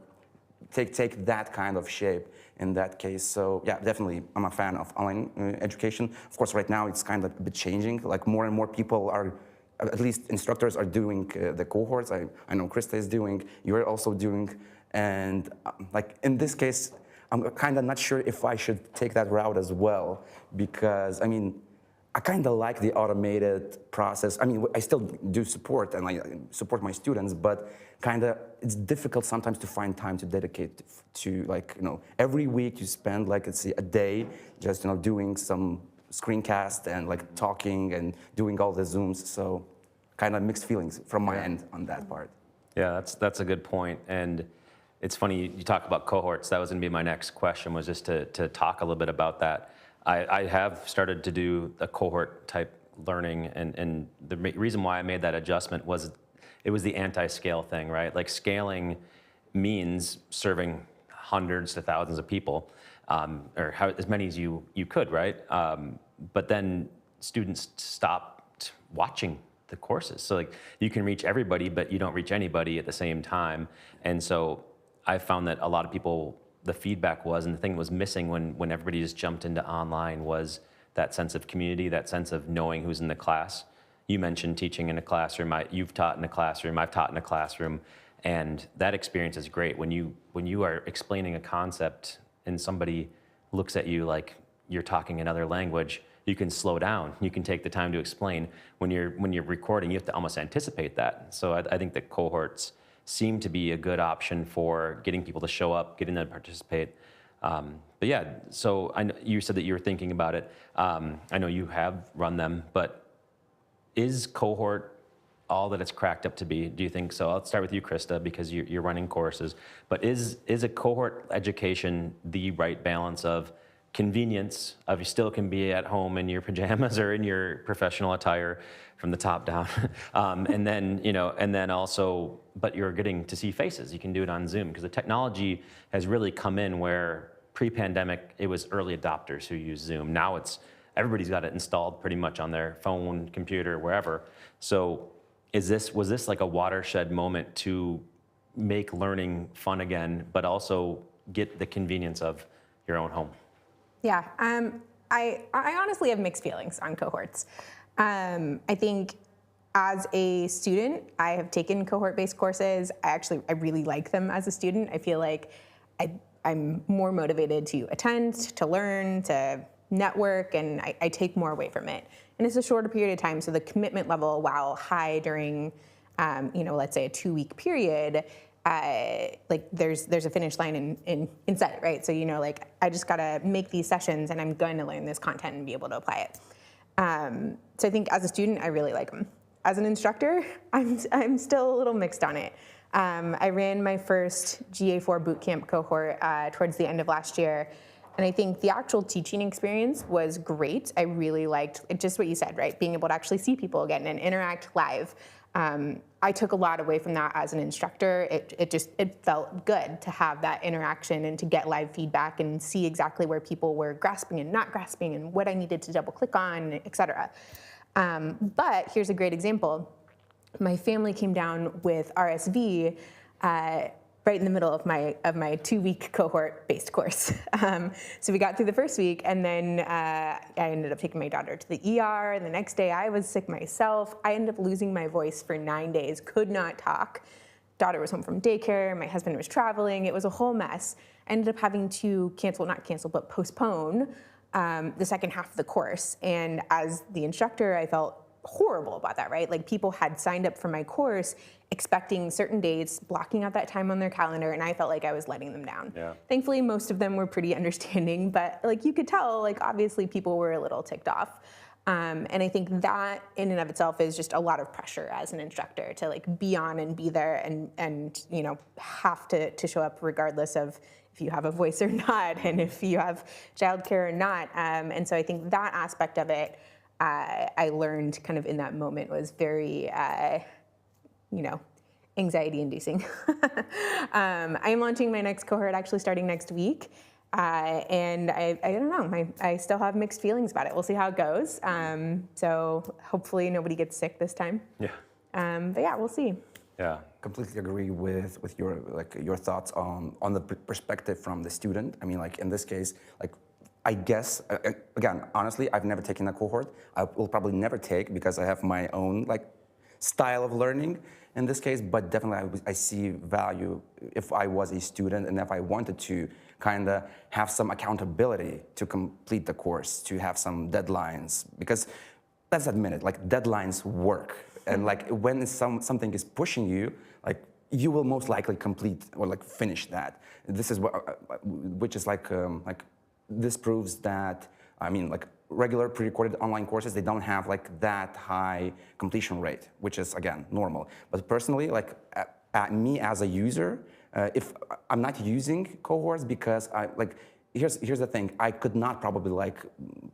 Speaker 9: take that kind of shape in that case. So yeah, definitely I'm a fan of online education. Of course, right now it's kind of a bit changing. Like more and more people are, at least instructors are doing the cohorts. I know Krista is doing, you're also doing. And like in this case, I'm kind of not sure if I should take that route as well, because I mean, I kind of like the automated process. I mean, I still do support and I support my students, but kind of it's difficult sometimes to find time to dedicate to like, every week you spend like, let's say a day just, doing some screencast and like talking and doing all the Zooms. So kind of mixed feelings from my end on that part.
Speaker 7: Yeah, that's a good point. And it's funny you talk about cohorts. That was going to be my next question, was just to talk a little bit about that. I have started to do a cohort type learning, and the reason why I made that adjustment was it was the anti-scale thing, right? Like scaling means serving hundreds to thousands of people, or as many as you could, right? But then students stopped watching the courses. So like you can reach everybody, but you don't reach anybody at the same time. And so I found that a lot of people, the feedback was, and the thing that was missing when everybody just jumped into online was that sense of community, that sense of knowing who's in the class. You mentioned teaching in a classroom. You've taught in a classroom. I've taught in a classroom. And that experience is great. When you are explaining a concept and somebody looks at you like you're talking another language, you can slow down. You can take the time to explain. When you're recording, you have to almost anticipate that. So I think that cohorts seem to be a good option for getting people to show up, getting them to participate. But yeah, so you said that you were thinking about it. I know you have run them, but is cohort all that it's cracked up to be? Do you think so? I'll start with you, Krista, because you're running courses. But is a cohort education the right balance of convenience, of you still can be at home in your pajamas or in your professional attire from the top down, and then also, but you're getting to see faces. You can do it on Zoom because the technology has really come in where pre-pandemic it was early adopters who use Zoom. Now everybody's got it installed pretty much on their phone, computer, wherever. So was this like a watershed moment to make learning fun again, but also get the convenience of your own home?
Speaker 22: Yeah, I honestly have mixed feelings on cohorts. I think as a student, I have taken cohort-based courses. I really like them as a student. I feel like I'm more motivated to attend, to learn, to network, and I take more away from it. And it's a shorter period of time, so the commitment level, while high during, let's say a 2-week period, like there's a finish line in sight, right? So like I just gotta make these sessions, and I'm going to learn this content and be able to apply it. So I think as a student, I really like them. As an instructor, I'm still a little mixed on it. I ran my first GA4 bootcamp cohort towards the end of last year. And I think the actual teaching experience was great. I really liked just what you said, right? Being able to actually see people again and interact live. I took a lot away from that as an instructor. It felt good to have that interaction and to get live feedback and see exactly where people were grasping and not grasping and what I needed to double click on, et cetera. But here's a great example. My family came down with RSV right in the middle of my 2-week cohort-based course. So we got through the first week, and then I ended up taking my daughter to the ER, and the next day I was sick myself. I ended up losing my voice for 9 days, could not talk. Daughter was home from daycare, my husband was traveling, it was a whole mess. I ended up having to postpone the second half of the course. And as the instructor, I felt horrible about that, right? Like, people had signed up for my course expecting certain dates, blocking out that time on their calendar, and I felt like I was letting them down.
Speaker 7: Yeah.
Speaker 22: Thankfully, most of them were pretty understanding, but like, you could tell, like, obviously people were a little ticked off. And I think that in and of itself is just a lot of pressure as an instructor to like be on and be there and you know, have to show up regardless of if you have a voice or not, and if you have childcare or not. And so I think that aspect of it, I learned kind of in that moment was very, you know, anxiety-inducing. I am launching my next cohort actually starting next week. And I don't know, I still have mixed feelings about it. We'll see how it goes. So hopefully nobody gets sick this time.
Speaker 7: Yeah.
Speaker 22: But yeah, we'll see.
Speaker 7: Yeah.
Speaker 9: Completely agree with your thoughts on the perspective from the student. I mean, like in this case, like I guess again, honestly, I've never taken a cohort. I will probably never take because I have my own like style of learning in this case. But definitely, I see value if I was a student and if I wanted to kind of have some accountability to complete the course, to have some deadlines, because let's admit it, like deadlines work. And like when something is pushing you, like you will most likely complete or like finish that. This is what, which is like this proves that, I mean, like regular pre-recorded online courses, they don't have like that high completion rate, which is again, normal. But personally, like me as a user, if I'm not using cohorts because here's the thing, I could not probably like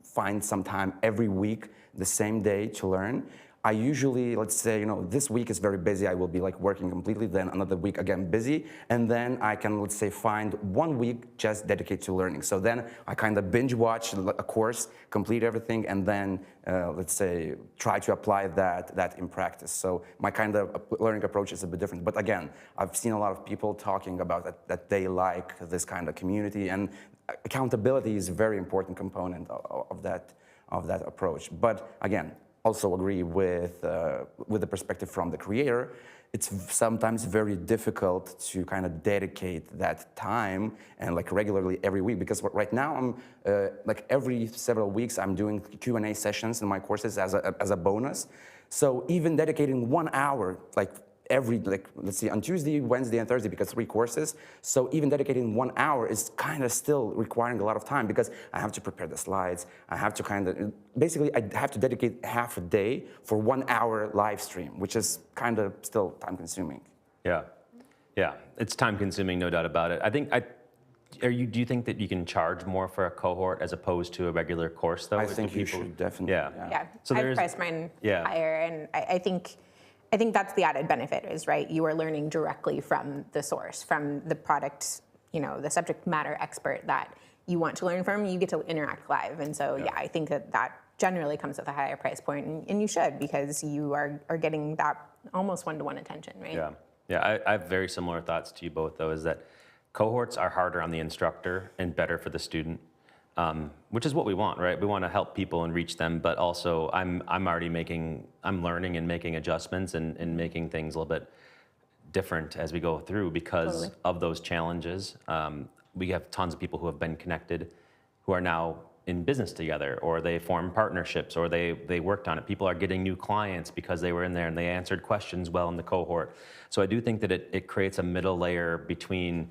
Speaker 9: find some time every week, the same day to learn. I usually, let's say, you know, this week is very busy, I will be like working completely, then another week again busy, and then I can, let's say, find 1 week just dedicated to learning. So then I kind of binge watch a course, complete everything, and then, let's say, try to apply that in practice. So my kind of learning approach is a bit different. But again, I've seen a lot of people talking about that they like this kind of community, and accountability is a very important component of that approach. But again, also agree with the perspective from the creator. It's sometimes very difficult to kind of dedicate that time and like regularly every week, because right now I'm like every several weeks I'm doing Q&A sessions in my courses as a bonus. So even dedicating 1 hour, like every, like, let's see, on Tuesday, Wednesday, and Thursday, because 3 courses. So even dedicating 1 hour is kind of still requiring a lot of time, because I have to prepare the slides. I have to kind of, basically, I have to dedicate half a day for 1 hour live stream, which is kind of still time consuming.
Speaker 7: Yeah, yeah, it's time consuming, no doubt about it. I think, do you think that you can charge more for a cohort as opposed to a regular course, though?
Speaker 9: I think you should definitely.
Speaker 22: Yeah,
Speaker 7: So
Speaker 22: I've priced mine higher, and I think that's the added benefit is, right, you are learning directly from the source, from the product, you know, the subject matter expert that you want to learn from, you get to interact live. And so, yeah, I think that generally comes with a higher price point, and you should, because you are getting that almost one-to-one attention, right?
Speaker 7: Yeah, yeah, I have very similar thoughts to you both, though, is that cohorts are harder on the instructor and better for the student. Which is what we want, right? We want to help people and reach them, but also I'm learning and making adjustments and making things a little bit different as we go through because of those challenges. We have tons of people who have been connected who are now in business together, or they formed partnerships, or they worked on it. People are getting new clients because they were in there and they answered questions well in the cohort. So I do think that it creates a middle layer between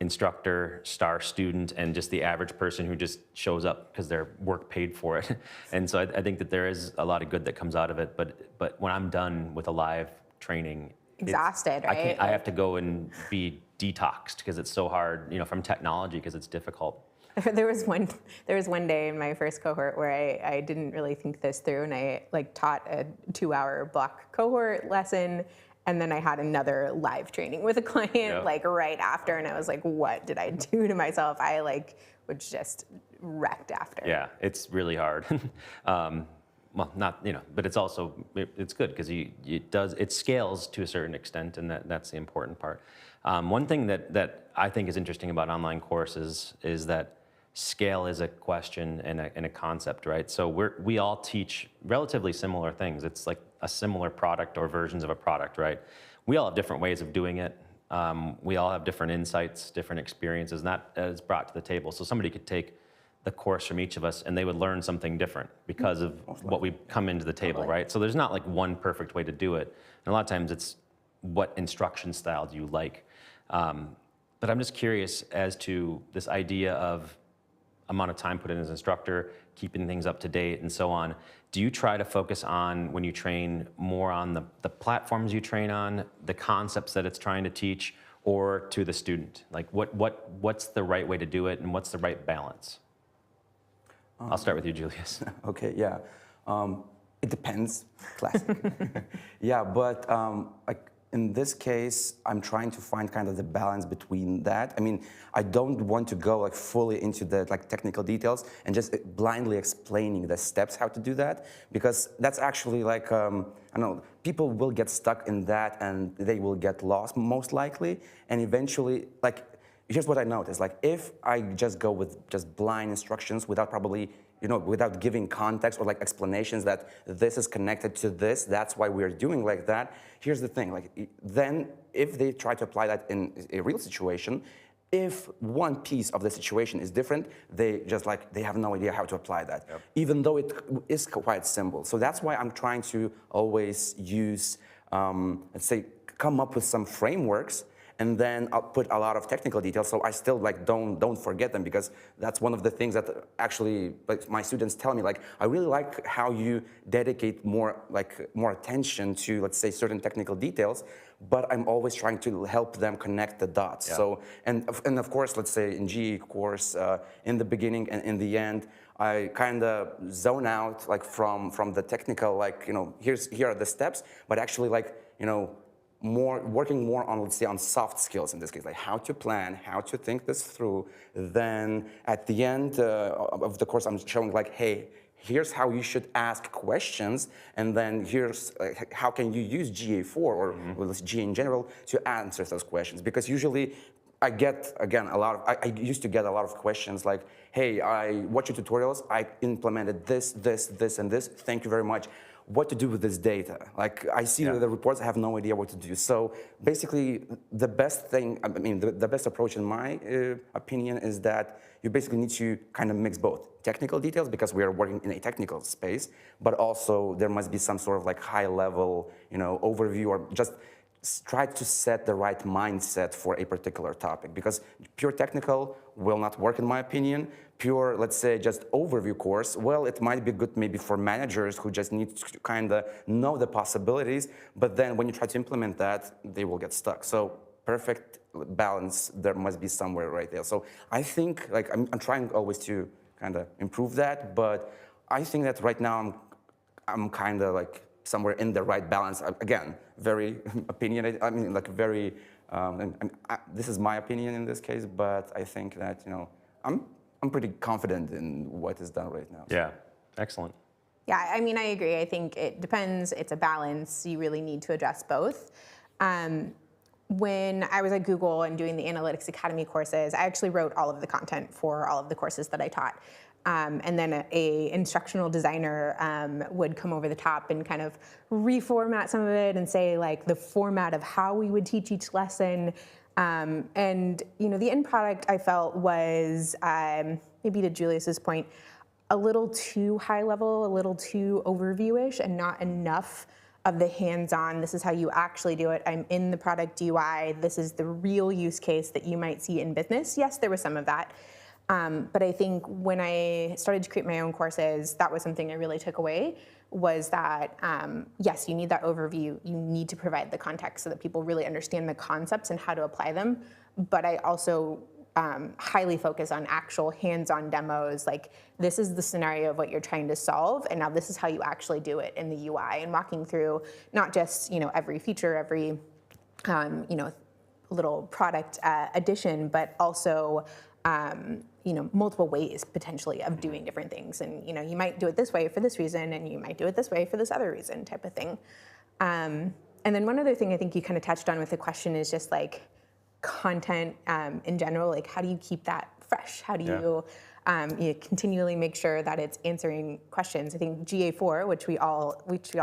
Speaker 7: instructor, star student, and just the average person who just shows up because their work paid for it. And so I think that there is a lot of good that comes out of it. But when I'm done with a live training,
Speaker 22: exhausted, right?
Speaker 7: I have to go and be detoxed because it's so hard, you know, from technology, because it's difficult.
Speaker 22: There was one day in my first cohort where I didn't really think this through, and I like taught a 2-hour block cohort lesson. And then I had another live training with a client like right after, and I was like, what did I do to myself? I like was just wrecked after.
Speaker 7: Yeah, it's really hard. Well, not, you know, but it's also, it's good because it scales to a certain extent, and that's the important part. One thing that I think is interesting about online courses is that scale is a question and a concept, right? So we all teach relatively similar things. It's like a similar product or versions of a product, right? We all have different ways of doing it. We all have different insights, different experiences, and that is brought to the table. So somebody could take the course from each of us and they would learn something different because of what we come into the table, right? So there's not like one perfect way to do it. And a lot of times it's what instruction style do you like? But I'm just curious as to this idea of amount of time put in as an instructor, keeping things up to date and so on. Do you try to focus on, when you train, more on the platforms you train on, the concepts that it's trying to teach, or to the student? Like what's the right way to do it and what's the right balance? I'll start with you, Julius.
Speaker 9: Okay, yeah. It depends, classic. Yeah, but like in this case, I'm trying to find kind of the balance between that. I mean, I don't want to go like fully into the like technical details and just blindly explaining the steps how to do that, because that's actually like, I don't know, people will get stuck in that and they will get lost most likely. And eventually, like, here's what I noticed, like if I just go with just blind instructions without probably, you know, without giving context or like explanations that this is connected to this, that's why we're doing like that. Here's the thing, like then if they try to apply that in a real situation, if one piece of the situation is different, they just like, they have no idea how to apply that, even though it is quite simple. So that's why I'm trying to always use, let's say, come up with some frameworks, and then I'll put a lot of technical details, so I still like don't forget them, because that's one of the things that actually like my students tell me, like, I really like how you dedicate more attention to, let's say, certain technical details, but I'm always trying to help them connect the dots.
Speaker 7: Yeah.
Speaker 9: So and of course, let's say in GE course, in the beginning and in the end, I kind of zone out like from the technical, like, you know, here are the steps, but actually, like, you know, working more on, let's say, on soft skills in this case, like how to plan, how to think this through. Then at the end of the course, I'm showing like, hey, here's how you should ask questions, and then here's how can you use GA4 or well, GA in general to answer those questions. Because usually I get, again, I used to get a lot of questions like, hey, I watched your tutorials, I implemented this, and this, thank you very much. What to do with this data? Like, I see the reports, I have no idea what to do. So basically, the best thing, I mean, the best approach in my opinion is that you basically need to kind of mix both technical details, because we are working in a technical space, but also there must be some sort of like high level, you know, overview, or just try to set the right mindset for a particular topic, because pure technical will not work in my opinion. Pure, let's say, just overview course, well, it might be good maybe for managers who just need to kind of know the possibilities, but then when you try to implement that, they will get stuck. So perfect balance, there must be somewhere right there. So I think, like, I'm trying always to kind of improve that, but I think that right now I'm kind of like somewhere in the right balance. Again, very opinionated, I mean, like very, this is my opinion in this case, but I think that, you know, I'm pretty confident in what is done right now.
Speaker 7: Yeah, excellent.
Speaker 22: Yeah, I mean, I agree. I think it depends. It's a balance. You really need to address both. When I was at Google and doing the Analytics Academy courses, I actually wrote all of the content for all of the courses that I taught. And then a instructional designer would come over the top and kind of reformat some of it and say, like, the format of how we would teach each lesson. And, you know, the end product I felt was, maybe to Julius's point, a little too high level, a little too overview-ish, and not enough of the hands-on, this is how you actually do it. I'm in the product UI. This is the real use case that you might see in business. Yes, there was some of that. But I think when I started to create my own courses, that was something I really took away, was that, yes, you need that overview. You need to provide the context so that people really understand the concepts and how to apply them. But I also highly focus on actual hands-on demos, like, this is the scenario of what you're trying to solve, and now this is how you actually do it in the UI, and walking through not just, you know, every feature, every, you know, little product addition, but also, you know, multiple ways potentially of doing different things. And, you know, you might do it this way for this reason, and you might do it this way for this other reason, type of thing. And then one other thing I think you kind of touched on with the question is just like, content in general, like how do you keep that fresh? How do you continually make sure that it's answering questions? I think GA4, which we all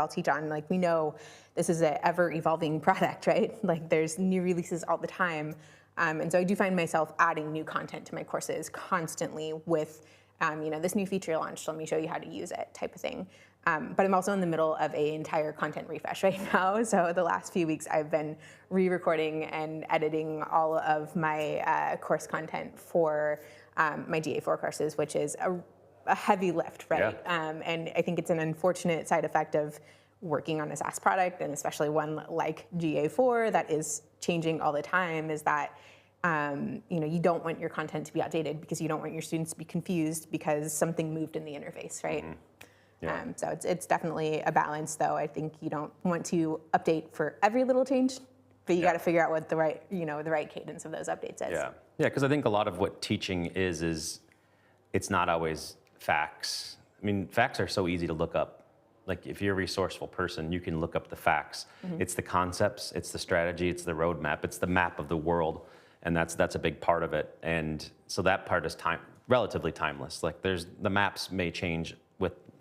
Speaker 22: teach on, like we know this is an ever-evolving product, right? Like there's new releases all the time. And so I do find myself adding new content to my courses constantly with, this new feature launched, let me show you how to use it type of thing. But I'm also in the middle of an entire content refresh right now. So the last few weeks I've been re-recording and editing all of my course content for my GA4 courses, which is a heavy lift, right?
Speaker 7: Yeah.
Speaker 22: And I think it's an unfortunate side effect of working on a SaaS product, and especially one like GA4 that is changing all the time, is that you don't want your content to be outdated because you don't want your students to be confused because something moved in the interface, right?
Speaker 7: Mm-hmm. Yeah.
Speaker 22: So it's definitely a balance, though. I think you don't want to update for every little change, but you got to figure out what the right cadence of those updates is.
Speaker 7: Yeah, because I think a lot of what teaching is it's not always facts. I mean, facts are so easy to look up. Like if you're a resourceful person, you can look up the facts.
Speaker 22: Mm-hmm.
Speaker 7: It's the concepts, it's the strategy, it's the roadmap, it's the map of the world, and that's a big part of it. And so that part is relatively timeless. Like the maps may change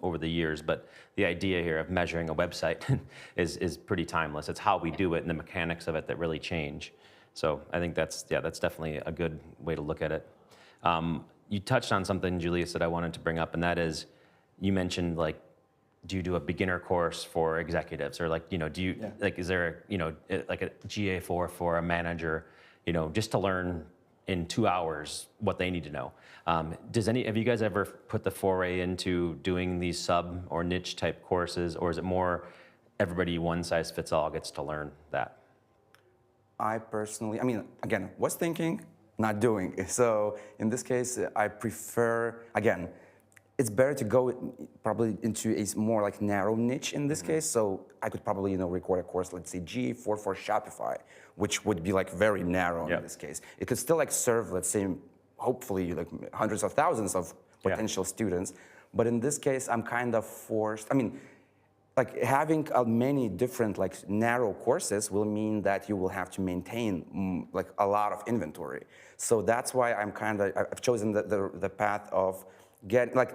Speaker 7: over the years, but the idea here of measuring a website is pretty timeless. It's how we do it and the mechanics of it that really change. So I think that's definitely a good way to look at it. You touched on something, Julius, that I wanted to bring up, and that is, you mentioned like, do you do a beginner course for executives, or like, do you is there like a GA4 for a manager, just to learn in 2 hours what they need to know? Have you guys ever put the foray into doing these sub or niche type courses, or is it more everybody one size fits all gets to learn that?
Speaker 9: I personally, again, was thinking, not doing. So in this case, I prefer, again, it's better to go probably into a more like narrow niche in this case. So I could probably record a course, let's say GA4 for Shopify, which would be like very narrow in this case. It could still like serve, let's say, hopefully like hundreds of thousands of potential students. But in this case, I'm kind of forced. Like having many different like narrow courses will mean that you will have to maintain like a lot of inventory. So that's why I've chosen the path of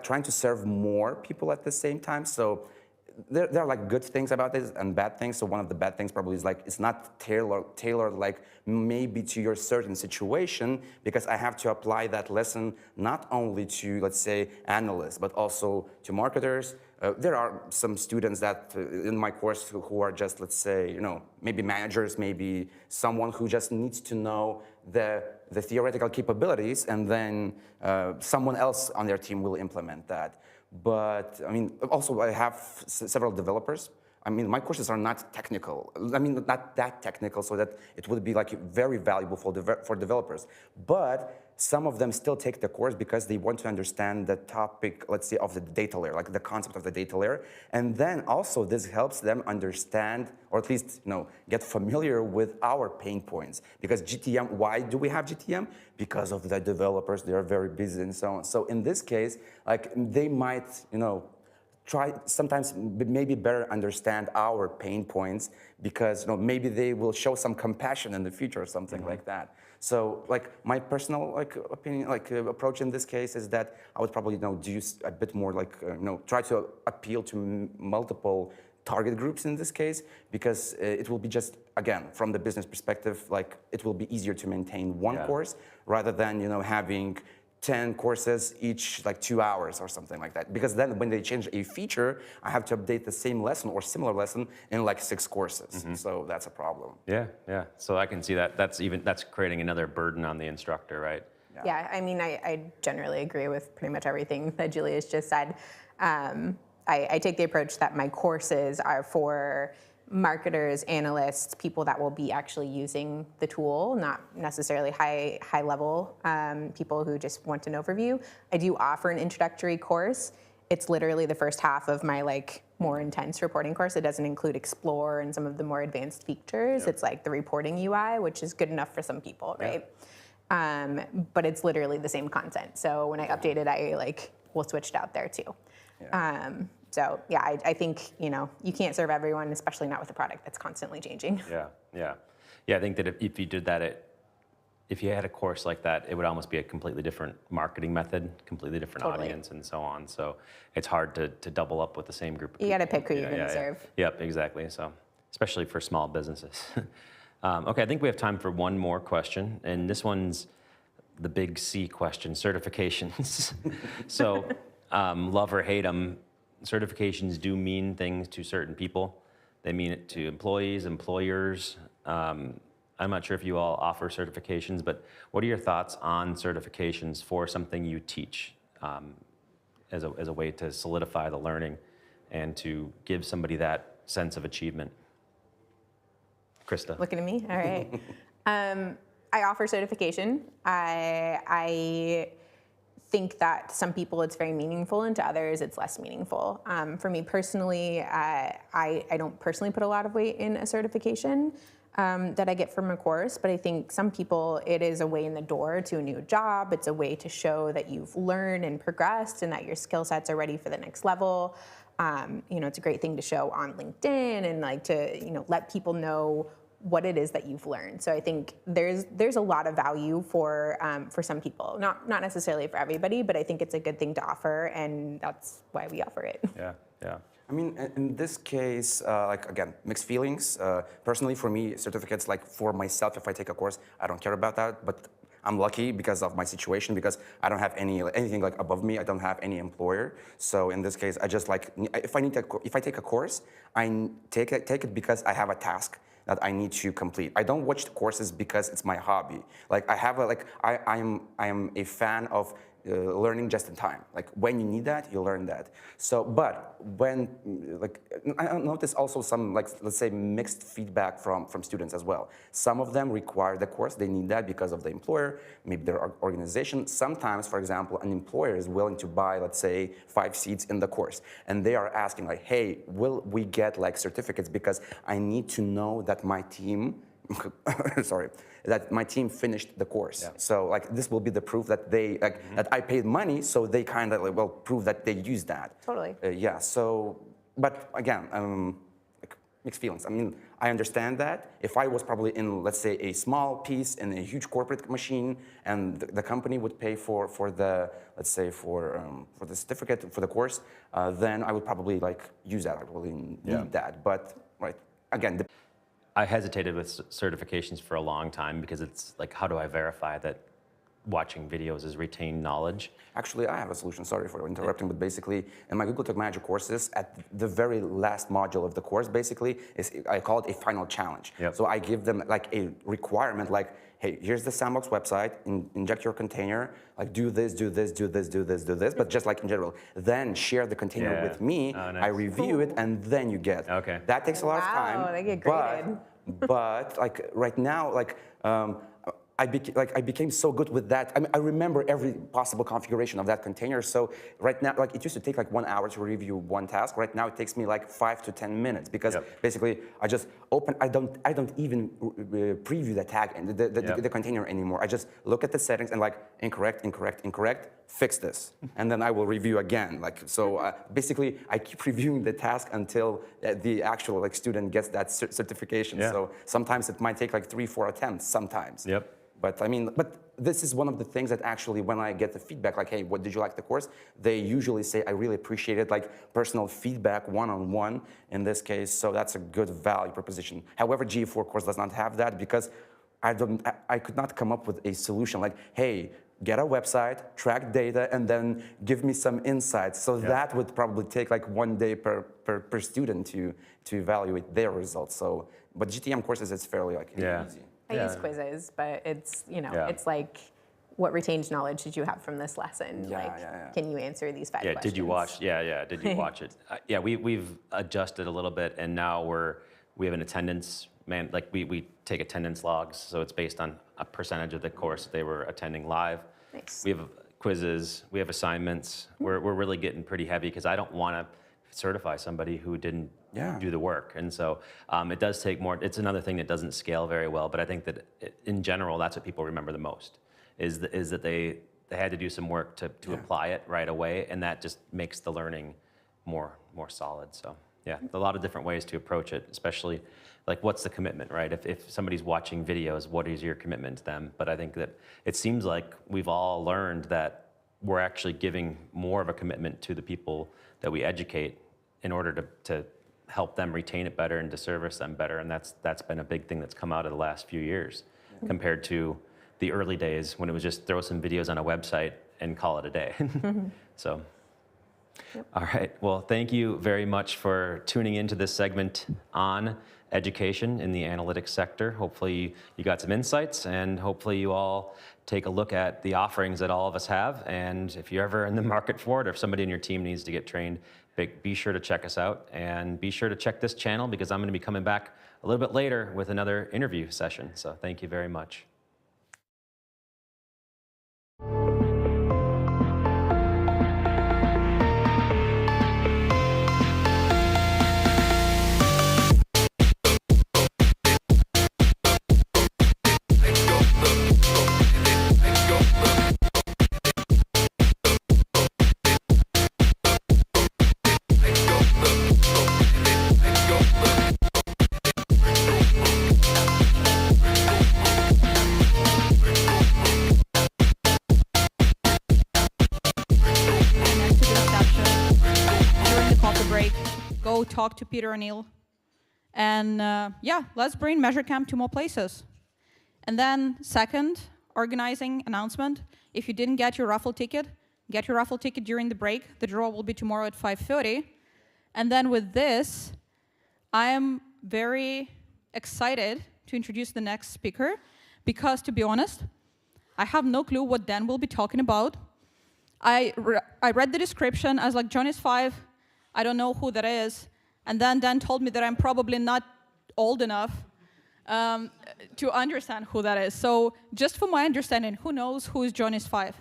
Speaker 9: trying to serve more people at the same time. So there are like good things about this and bad things. So one of the bad things probably is like it's not tailored like maybe to your certain situation, because I have to apply that lesson not only to, let's say, analysts, but also to marketers. There are some students that in my course who are just, let's say, maybe managers, maybe someone who just needs to know the theoretical capabilities, and then someone else on their team will implement that. But also I have several developers. My courses are not technical. Not that technical, so that it would be like very valuable for developers. But some of them still take the course because they want to understand the topic, let's say, of the data layer, like the concept of the data layer. And then also this helps them understand, or at least get familiar with our pain points. Because GTM, why do we have GTM? Because of the developers, they are very busy and so on. So in this case, like they might, try sometimes maybe better understand our pain points, because maybe they will show some compassion in the future or something like that. So like my personal opinion, approach in this case is that I would probably do a bit more try to appeal to multiple target groups in this case, because it will be just, again, from the business perspective, like it will be easier to maintain one course rather than having 10 courses each, like 2 hours or something like that. Because then when they change a feature, I have to update the same lesson or similar lesson in like 6 courses. Mm-hmm. So that's a problem.
Speaker 7: Yeah. So I can see that. That's creating another burden on the instructor, right?
Speaker 22: Yeah, I generally agree with pretty much everything that Julius just said. I take the approach that my courses are for marketers, analysts, people that will be actually using the tool, not necessarily high level people who just want an overview. I do offer an introductory course. It's literally the first half of my more intense reporting course. It doesn't include Explore and some of the more advanced features. Yep. It's like the reporting UI, which is good enough for some people, right? But it's literally the same content. So when I update it, I will switch it out there too. Yeah. So yeah, I think you can't serve everyone, especially not with a product that's constantly changing.
Speaker 7: Yeah. I think that if you did that if you had a course like that, it would almost be a completely different marketing method, completely different
Speaker 22: Totally.
Speaker 7: audience, and so on. So it's hard to double up with the same group of
Speaker 22: You
Speaker 7: people.
Speaker 22: got to pick who you're going to serve.
Speaker 7: Yep, exactly. So, especially for small businesses. Okay, I think we have time for one more question, and this one's the big C question, certifications. So, love or hate them, certifications do mean things to certain people. They mean it to employees, employers. I'm not sure if you all offer certifications, but what are your thoughts on certifications for something you teach as a way to solidify the learning and to give somebody that sense of achievement? Krista.
Speaker 22: Looking at me? All right. I offer certification. I think that some people it's very meaningful and to others it's less meaningful. For me personally, I don't personally put a lot of weight in a certification that I get from a course, but I think some people it is a way in the door to a new job. It's a way to show that you've learned and progressed and that your skill sets are ready for the next level. You know, it's a great thing to show on LinkedIn and like to, you know, let people know what it is that you've learned. So I think there's a lot of value for some people, not necessarily for everybody, but I think it's a good thing to offer, and that's why we offer it.
Speaker 7: Yeah, yeah.
Speaker 9: I mean, in this case, like again, mixed feelings. Personally, for me, certificates, like for myself, if I take a course, I don't care about that, but I'm lucky because of my situation, because I don't have anything like above me. I don't have any employer. So in this case, I just like, if I take a course, I take it because I have a task that I need to complete. I don't watch the courses because it's my hobby. Like I have I am a fan of learning just in time. Like when you need that, you learn that. So, but when, like, I notice also some, like, let's say mixed feedback from students as well. Some of them require the course, they need that because of the employer, maybe their organization. Sometimes, for example, an employer is willing to buy, let's say, 5 seats in the course. And they are asking like, hey, will we get like certificates because I need to know that my team, sorry, that my team finished the course. Yeah. So like this will be the proof that they that I paid money, so they kind of like, well, prove that they used that.
Speaker 22: Totally.
Speaker 9: Yeah. So, but again, like mixed feelings. I mean, I understand that. If I was probably in, let's say, a small piece in a huge corporate machine, and the company would pay for the, let's say, for the certificate for the course, then I would probably like use that. I really need that. But right again.
Speaker 7: I hesitated with certifications for a long time because it's like, how do I verify that watching videos is retained knowledge?
Speaker 9: Actually, I have a solution. Sorry for interrupting, but basically, in my Google Tag Manager courses, at the very last module of the course, basically, I call it a final challenge. Yep. So I give them like a requirement, like, hey, here's the Sandbox website, inject your container, like do this, do this, do this, do this, do this, but just like in general. Then share the container with me, nice. I review it, and then you get. Okay. That takes a lot of time.
Speaker 22: Wow, they get graded.
Speaker 9: But like right now, like, I became so good with that. I mean, I remember every possible configuration of that container. So right now, like it used to take like 1 hour to review one task. Right now, it takes me like 5 to 10 minutes because basically I just open. I don't even preview the tag and the container anymore. I just look at the settings and like incorrect, incorrect, incorrect. Fix this, and then I will review again. Like so, basically, I keep reviewing the task until the actual like student gets that certification. Yeah. So sometimes it might take like 3-4 attempts. Sometimes. Yep. But I mean, this is one of the things that actually, when I get the feedback, like, hey, what did you like the course? They usually say, I really appreciate it, like personal feedback, one-on-one in this case. So that's a good value proposition. However, GE4 course does not have that because I could not come up with a solution like, hey, get a website, track data, and then give me some insights. So that would probably take like 1 day per student to evaluate their results. So, but GTM courses, it's fairly like easy.
Speaker 22: I use quizzes, but it's, you know, it's like, what retained knowledge did you have from this lesson? Can you answer these 5 questions?
Speaker 7: Did you watch? Did you watch it? We've adjusted a little bit, and now we have an attendance, like we take attendance logs, so it's based on a percentage of the course they were attending live.
Speaker 22: Nice.
Speaker 7: We have quizzes, we have assignments. We're really getting pretty heavy because I don't want to certify somebody who didn't do the work. And so it does take more. It's another thing that doesn't scale very well, but I think that in general, that's what people remember the most, is that they had to do some work to apply it right away, and that just makes the learning more solid. So Yeah, a lot of different ways to approach it, especially like what's the commitment, right? If somebody's watching videos, what is your commitment to them? But I think that it seems like we've all learned that we're actually giving more of a commitment to the people that we educate in order to help them retain it better and to service them better. And that's been a big thing that's come out of the last few years compared to the early days when it was just throw some videos on a website and call it a day. So, all right. Well, thank you very much for tuning into this segment on education in the analytics sector. Hopefully you got some insights, and hopefully you all take a look at the offerings that all of us have. And if you're ever in the market for it, or if somebody in your team needs to get trained, be sure to check us out, and be sure to check this channel, because I'm going to be coming back a little bit later with another interview session. So thank you very much.
Speaker 1: Talk to Peter and Neil, and yeah, let's bring MeasureCamp to more places. And then second, organizing announcement. If you didn't get your raffle ticket, get your raffle ticket during the break. The draw will be tomorrow at 5:30. And then with this, I am very excited to introduce the next speaker, because to be honest, I have no clue what Dan will be talking about. I read the description. I was like, John is 5. I don't know who that is. And then Dan told me that I'm probably not old enough to understand who that is. So just for my understanding, who knows who is John is 5?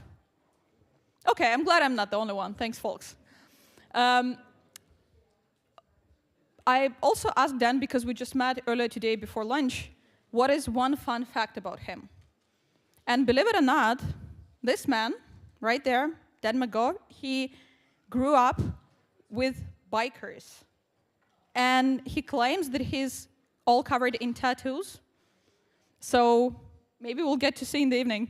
Speaker 1: OK, I'm glad I'm not the only one. Thanks, folks. I also asked Dan, because we just met earlier today before lunch, what is one fun fact about him? And believe it or not, this man right there, Dan McGaw, he grew up with bikers. And he claims that he's all covered in tattoos. So maybe we'll get to see in the evening.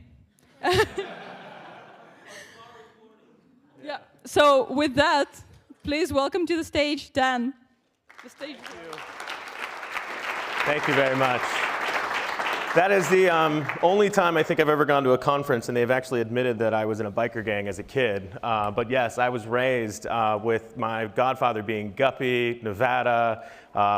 Speaker 1: Yeah. So with that, please welcome to the stage, Dan. The stage.
Speaker 3: Thank you very much. That is the only time I think I've ever gone to a conference and they've actually admitted that I was in a biker gang as a kid. But yes, I was raised with my godfather being Guppy, Nevada,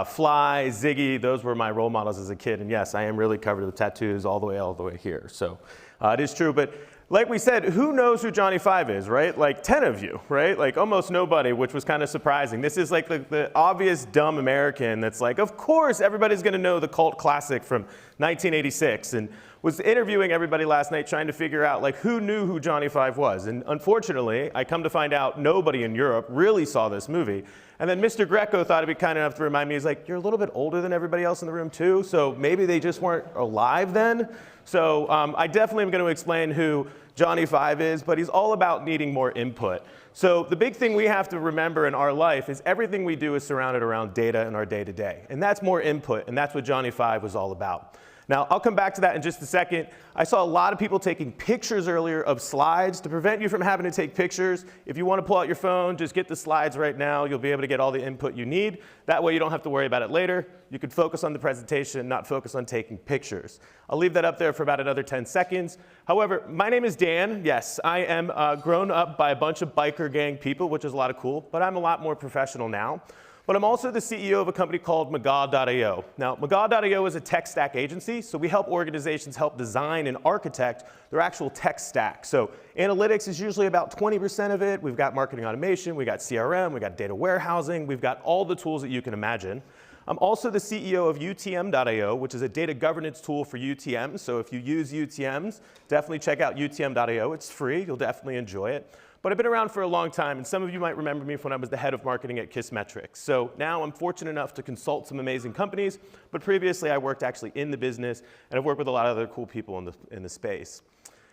Speaker 3: Fly, Ziggy. Those were my role models as a kid. And yes, I am really covered with tattoos all the way here. So it is true. But like we said, who knows who Johnny 5 is, right? Like 10 of you, right? Like almost nobody, which was kind of surprising. This is like the obvious dumb American that's like, of course everybody's going to know the cult classic from 1986. And was interviewing everybody last night trying to figure out like who knew who Johnny 5 was. And unfortunately, I come to find out nobody in Europe really saw this movie. And then Mr. Greco thought he'd be kind enough to remind me, he's like, you're a little bit older than everybody else in the room too, so maybe they just weren't alive then. So I definitely am going to explain who Johnny 5 is, but he's all about needing more input. So the big thing we have to remember in our life is everything we do is surrounded around data in our day-to-day. And that's more input, and that's what Johnny 5 was all about. Now, I'll come back to that in just a second. I saw a lot of people taking pictures earlier of slides. To prevent you from having to take pictures, if you want to pull out your phone, just get the slides right now. You'll be able to get all the input you need. That way you don't have to worry about it later. You can focus on the presentation, not focus on taking pictures. I'll leave that up there for about another 10 seconds. However, my name is Dan. Yes, I am grown up by a bunch of biker gang people, which is a lot of cool, but I'm a lot more professional now. But I'm also the CEO of a company called McGaw.io. Now, McGaw.io is a tech stack agency, so we help organizations help design and architect their actual tech stack. So analytics is usually about 20% of it. We've got marketing automation, we got CRM, we got data warehousing, we've got all the tools that you can imagine. I'm also the CEO of UTM.io, which is a data governance tool for UTMs. So if you use UTMs, definitely check out UTM.io. It's free, you'll definitely enjoy it. But I've been around for a long time, and some of you might remember me from when I was the head of marketing at Kissmetrics. So now I'm fortunate enough to consult some amazing companies, but previously I worked actually in the business, and I've worked with a lot of other cool people in the space.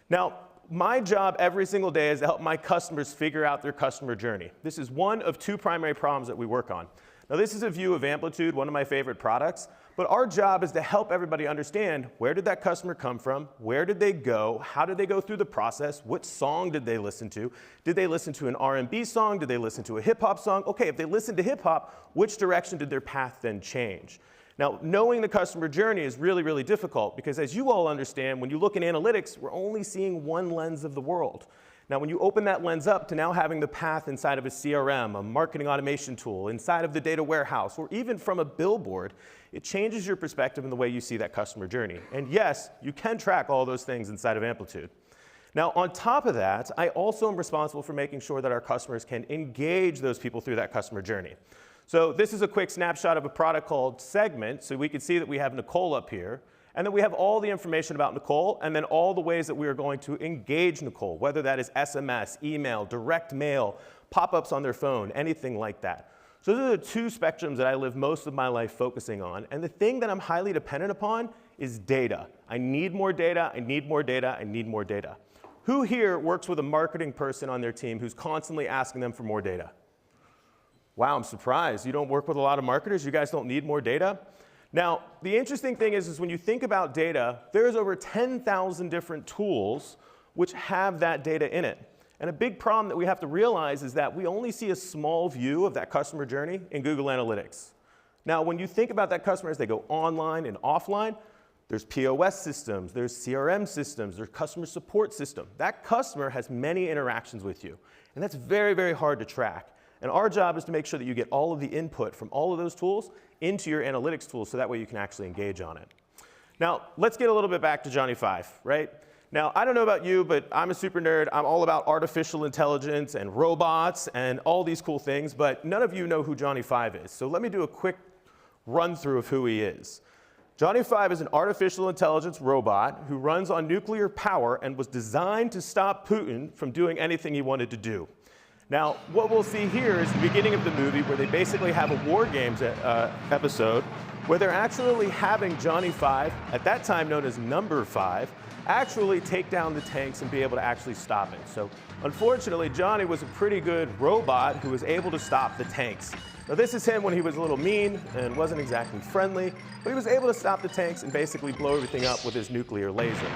Speaker 3: Now, my job every single day is to help my customers figure out their customer journey. This is one of two primary problems that we work on. Now this is a view of Amplitude, one of my favorite products, but our job is to help everybody understand where did that customer come from, where did they go, how did they go through the process, what song did they listen to an R&B song, did they listen to a hip hop song? Okay, if they listened to hip hop, which direction did their path then change? Now, knowing the customer journey is really, really difficult because as you all understand, when you look in analytics, we're only seeing one lens of the world. Now, when you open that lens up to now having the path inside of a CRM, a marketing automation tool, inside of the data warehouse, or even from a billboard, it changes your perspective in the way you see that customer journey. And yes, you can track all those things inside of Amplitude. Now, on top of that, I also am responsible for making sure that our customers can engage those people through that customer journey. So this is a quick snapshot of a product called Segment. So we can see that we have Nicole up here. And then we have all the information about Nicole, and then all the ways that we are going to engage Nicole, whether that is SMS, email, direct mail, pop-ups on their phone, anything like that. So those are the two spectrums that I live most of my life focusing on. And the thing that I'm highly dependent upon is data. I need more data, I need more data, I need more data. Who here works with a marketing person on their team who's constantly asking them for more data? Wow, I'm surprised. You don't work with a lot of marketers? You guys don't need more data? Now, the interesting thing is when you think about data, there's over 10,000 different tools which have that data in it. And a big problem that we have to realize is that we only see a small view of that customer journey in Google Analytics. Now, when you think about that customer as they go online and offline, there's POS systems, there's CRM systems, there's customer support system. That customer has many interactions with you. And that's very, very hard to track. And our job is to make sure that you get all of the input from all of those tools into your analytics tools so that way you can actually engage on it. Now, let's get a little bit back to Johnny 5, right? Now, I don't know about you, but I'm a super nerd. I'm all about artificial intelligence and robots and all these cool things, but none of you know who Johnny 5 is. So let me do a quick run through of who he is. Johnny 5 is an artificial intelligence robot who runs on nuclear power and was designed to stop Putin from doing anything he wanted to do. Now, what we'll see here is the beginning of the movie where they basically have a War Games episode where they're actually having Johnny 5, at that time known as Number 5, actually take down the tanks and be able to actually stop it. So unfortunately, Johnny was a pretty good robot who was able to stop the tanks. Now this is him when he was a little mean and wasn't exactly friendly, but he was able to stop the tanks and basically blow everything up with his nuclear laser.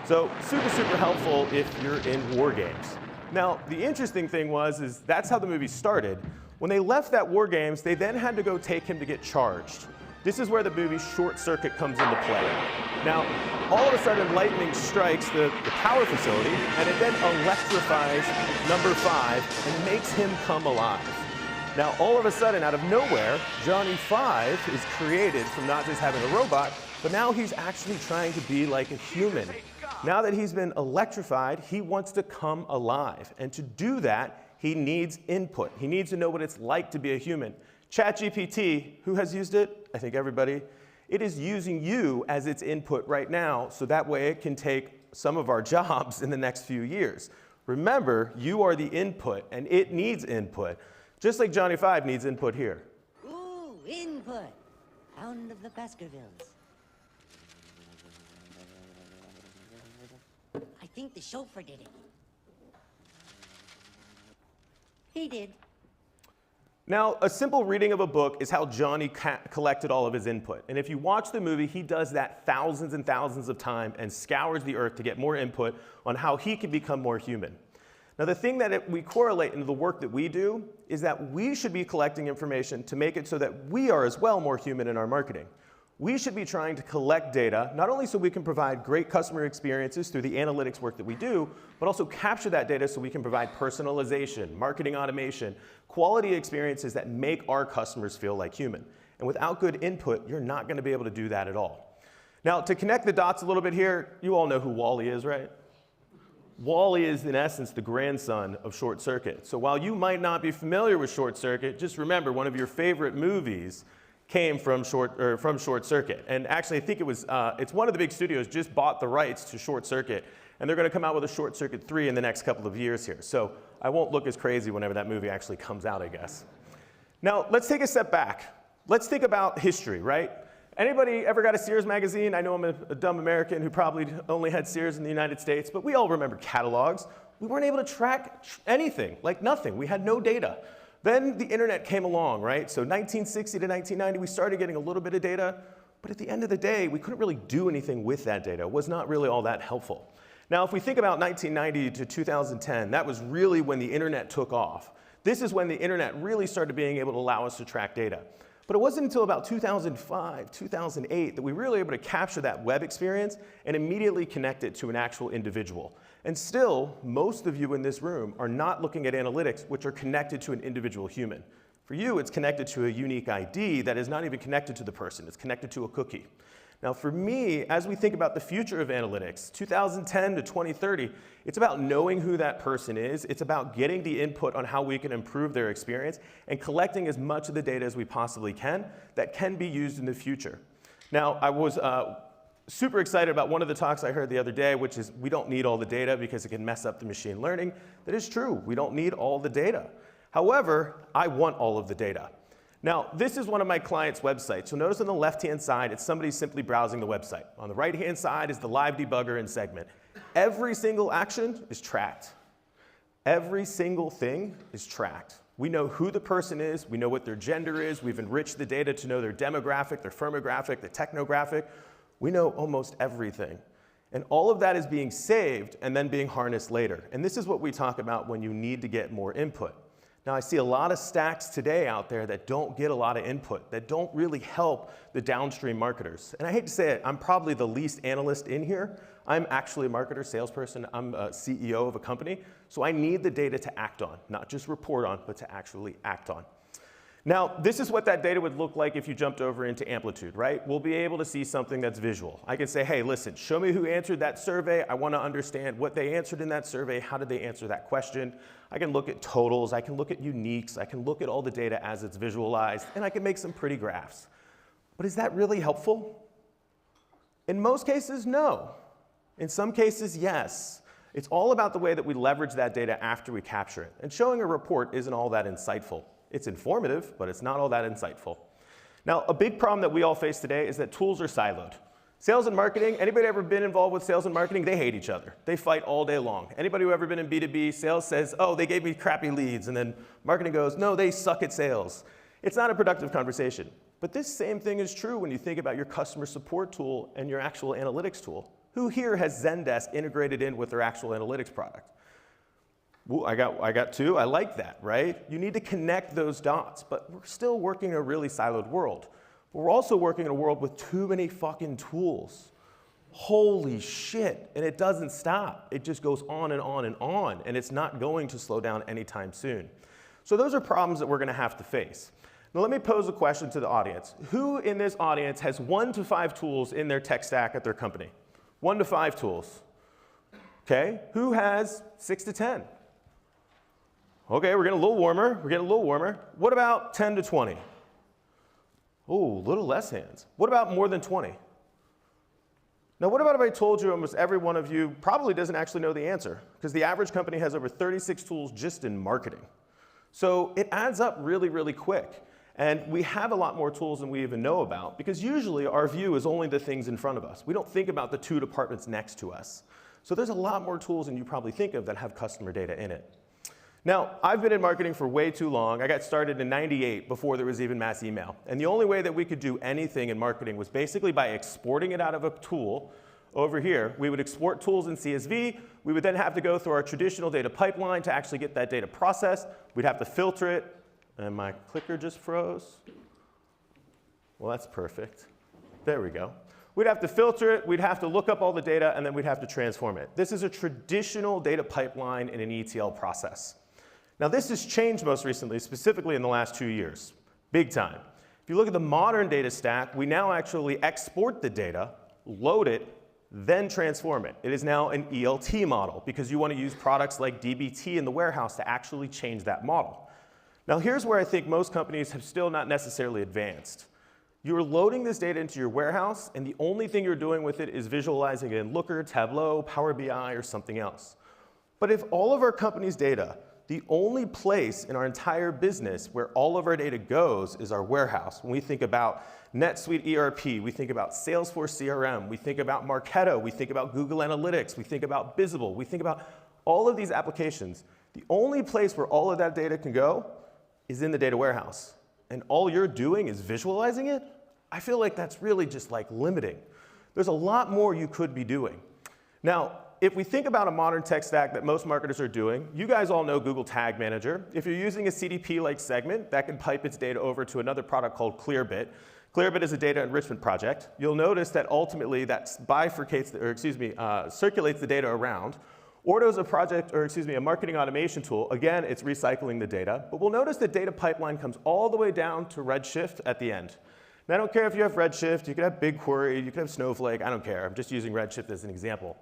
Speaker 3: So super, super helpful if you're in war games. Now, the interesting thing is that's how the movie started. When they left that War Games, they then had to go take him to get charged. This is where the movie Short Circuit comes into play. Now, all of a sudden, lightning strikes the power facility, and it then electrifies Number 5 and makes him come alive. Now, all of a sudden, out of nowhere, Johnny 5 is created from not just having a robot, but now he's actually trying to be like a human. Now that he's been electrified, he wants to come alive. And to do that, he needs input. He needs to know what it's like to be a human. ChatGPT, who has used it? I think everybody. It is using you as its input right now, so that way it can take some of our jobs in the next few years. Remember, you are the input, and it needs input. Just like Johnny 5 needs input here.
Speaker 11: Ooh, input. Hound of the Baskervilles. I think the chauffeur did it. He did.
Speaker 3: Now, a simple reading of a book is how Johnny collected all of his input. And if you watch the movie, he does that thousands and thousands of times and scours the earth to get more input on how he can become more human. Now, the thing that we correlate into the work that we do is that we should be collecting information to make it so that we are as well more human in our marketing. We should be trying to collect data, not only so we can provide great customer experiences through the analytics work that we do, but also capture that data so we can provide personalization, marketing automation, quality experiences that make our customers feel like human. And without good input, you're not going to be able to do that at all. Now, to connect the dots a little bit here, you all know who Wally is, right? Wally is, in essence, the grandson of Short Circuit. So while you might not be familiar with Short Circuit, just remember one of your favorite movies came from Short Circuit. And actually, I think it's one of the big studios just bought the rights to Short Circuit, and they're going to come out with a Short Circuit 3 in the next couple of years here. So I won't look as crazy whenever that movie actually comes out, I guess. Now, let's take a step back. Let's think about history, right? Anybody ever got a Sears magazine? I know I'm a dumb American who probably only had Sears in the United States, but we all remember catalogs. We weren't able to track anything, like nothing. We had no data. Then the internet came along, right? So 1960 to 1990, we started getting a little bit of data, but at the end of the day, we couldn't really do anything with that data. It was not really all that helpful. Now, if we think about 1990 to 2010, that was really when the internet took off. This is when the internet really started being able to allow us to track data. But it wasn't until about 2005, 2008 that we were really able to capture that web experience and immediately connect it to an actual individual. And still, most of you in this room are not looking at analytics which are connected to an individual human. For you, it's connected to a unique ID that is not even connected to the person. It's connected to a cookie. Now, for me, as we think about the future of analytics, 2010 to 2030, it's about knowing who that person is. It's about getting the input on how we can improve their experience and collecting as much of the data as we possibly can that can be used in the future. Now, I was super excited about one of the talks I heard the other day, which is we don't need all the data because it can mess up the machine learning. That is true. We don't need all the data. However, I want all of the data. Now, this is one of my clients' websites. You'll notice on the left-hand side, it's somebody simply browsing the website. On the right-hand side is the live debugger and segment. Every single action is tracked. Every single thing is tracked. We know who the person is. We know what their gender is. We've enriched the data to know their demographic, their firmographic, their technographic. We know almost everything. And all of that is being saved and then being harnessed later. And this is what we talk about when you need to get more input. Now, I see a lot of stacks today out there that don't get a lot of input, that don't really help the downstream marketers. And I hate to say it, I'm probably the least analyst in here. I'm actually a marketer, salesperson. I'm a CEO of a company. So I need the data to act on, not just report on, but to actually act on. Now, this is what that data would look like if you jumped over into Amplitude, right? We'll be able to see something that's visual. I can say, hey, listen, show me who answered that survey. I want to understand what they answered in that survey. How did they answer that question? I can look at totals. I can look at uniques. I can look at all the data as it's visualized, and I can make some pretty graphs. But is that really helpful? In most cases, no. In some cases, yes. It's all about the way that we leverage that data after we capture it. And showing a report isn't all that insightful. It's informative, but it's not all that insightful. Now, a big problem that we all face today is that tools are siloed. Sales and marketing, anybody ever been involved with sales and marketing? They hate each other. They fight all day long. Anybody who ever been in B2B, sales says, oh, they gave me crappy leads, and then marketing goes, no, they suck at sales. It's not a productive conversation. But this same thing is true when you think about your customer support tool and your actual analytics tool. Who here has Zendesk integrated in with their actual analytics product? Ooh, I got two. I like that, right? You need to connect those dots, but we're still working in a really siloed world. We're also working in a world with too many fucking tools. Holy shit, and it doesn't stop. It just goes on and on and on, and it's not going to slow down anytime soon. So those are problems that we're gonna have to face. Now let me pose a question to the audience. Who in this audience has 1 to 5 tools in their tech stack at their company? 1 to 5 tools. Okay, who has 6 to 10? Okay, we're getting a little warmer. We're getting a little warmer. What about 10 to 20? Oh, a little less hands. What about more than 20? Now, what about if I told you almost every one of you probably doesn't actually know the answer? Because the average company has over 36 tools just in marketing. So it adds up really, really quick. And we have a lot more tools than we even know about, because usually our view is only the things in front of us. We don't think about the 2 departments next to us. So there's a lot more tools than you probably think of that have customer data in it. Now, I've been in marketing for way too long. I got started in '98 before there was even mass email. And the only way that we could do anything in marketing was basically by exporting it out of a tool over here. We would export tools in CSV. We would then have to go through our traditional data pipeline to actually get that data processed. We'd have to filter it. And my clicker just froze. Well, that's perfect. There we go. We'd have to filter it. We'd have to look up all the data, and then we'd have to transform it. This is a traditional data pipeline in an ETL process. Now, this has changed most recently, specifically in the last 2 years, big time. If you look at the modern data stack, we now actually export the data, load it, then transform it. It is now an ELT model because you want to use products like dbt in the warehouse to actually change that model. Now, here's where I think most companies have still not necessarily advanced. You're loading this data into your warehouse, and the only thing you're doing with it is visualizing it in Looker, Tableau, Power BI, or something else. But if all of our company's data, the only place in our entire business where all of our data goes is our warehouse. When we think about NetSuite ERP, we think about Salesforce CRM, we think about Marketo, we think about Google Analytics, we think about Visible, we think about all of these applications. The only place where all of that data can go is in the data warehouse, and all you're doing is visualizing it, I feel like that's really just like limiting. There's a lot more you could be doing. Now, if we think about a modern tech stack that most marketers are doing, you guys all know Google Tag Manager. If you're using a CDP like Segment, that can pipe its data over to another product called Clearbit. Clearbit is a data enrichment project. You'll notice that ultimately that bifurcates, circulates the data around. Ordo is a project, or a marketing automation tool. Again, it's recycling the data. But we'll notice the data pipeline comes all the way down to Redshift at the end. Now, I don't care if you have Redshift, you could have BigQuery, you could have Snowflake, I don't care. I'm just using Redshift as an example.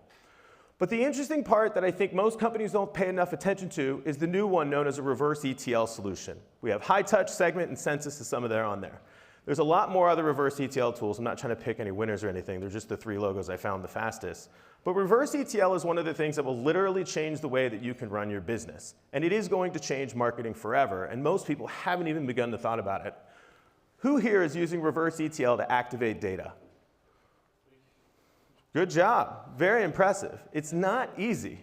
Speaker 3: But the interesting part that I think most companies don't pay enough attention to is the new one known as a reverse ETL solution. We have High Touch, Segment, and Census is some of there on there. There's a lot more other reverse ETL tools. I'm not trying to pick any winners or anything. They're just the 3 logos I found the fastest. But reverse ETL is one of the things that will literally change the way that you can run your business. And it is going to change marketing forever. And most people haven't even begun to thought about it. Who here is using reverse ETL to activate data? Good job. Very impressive. It's not easy.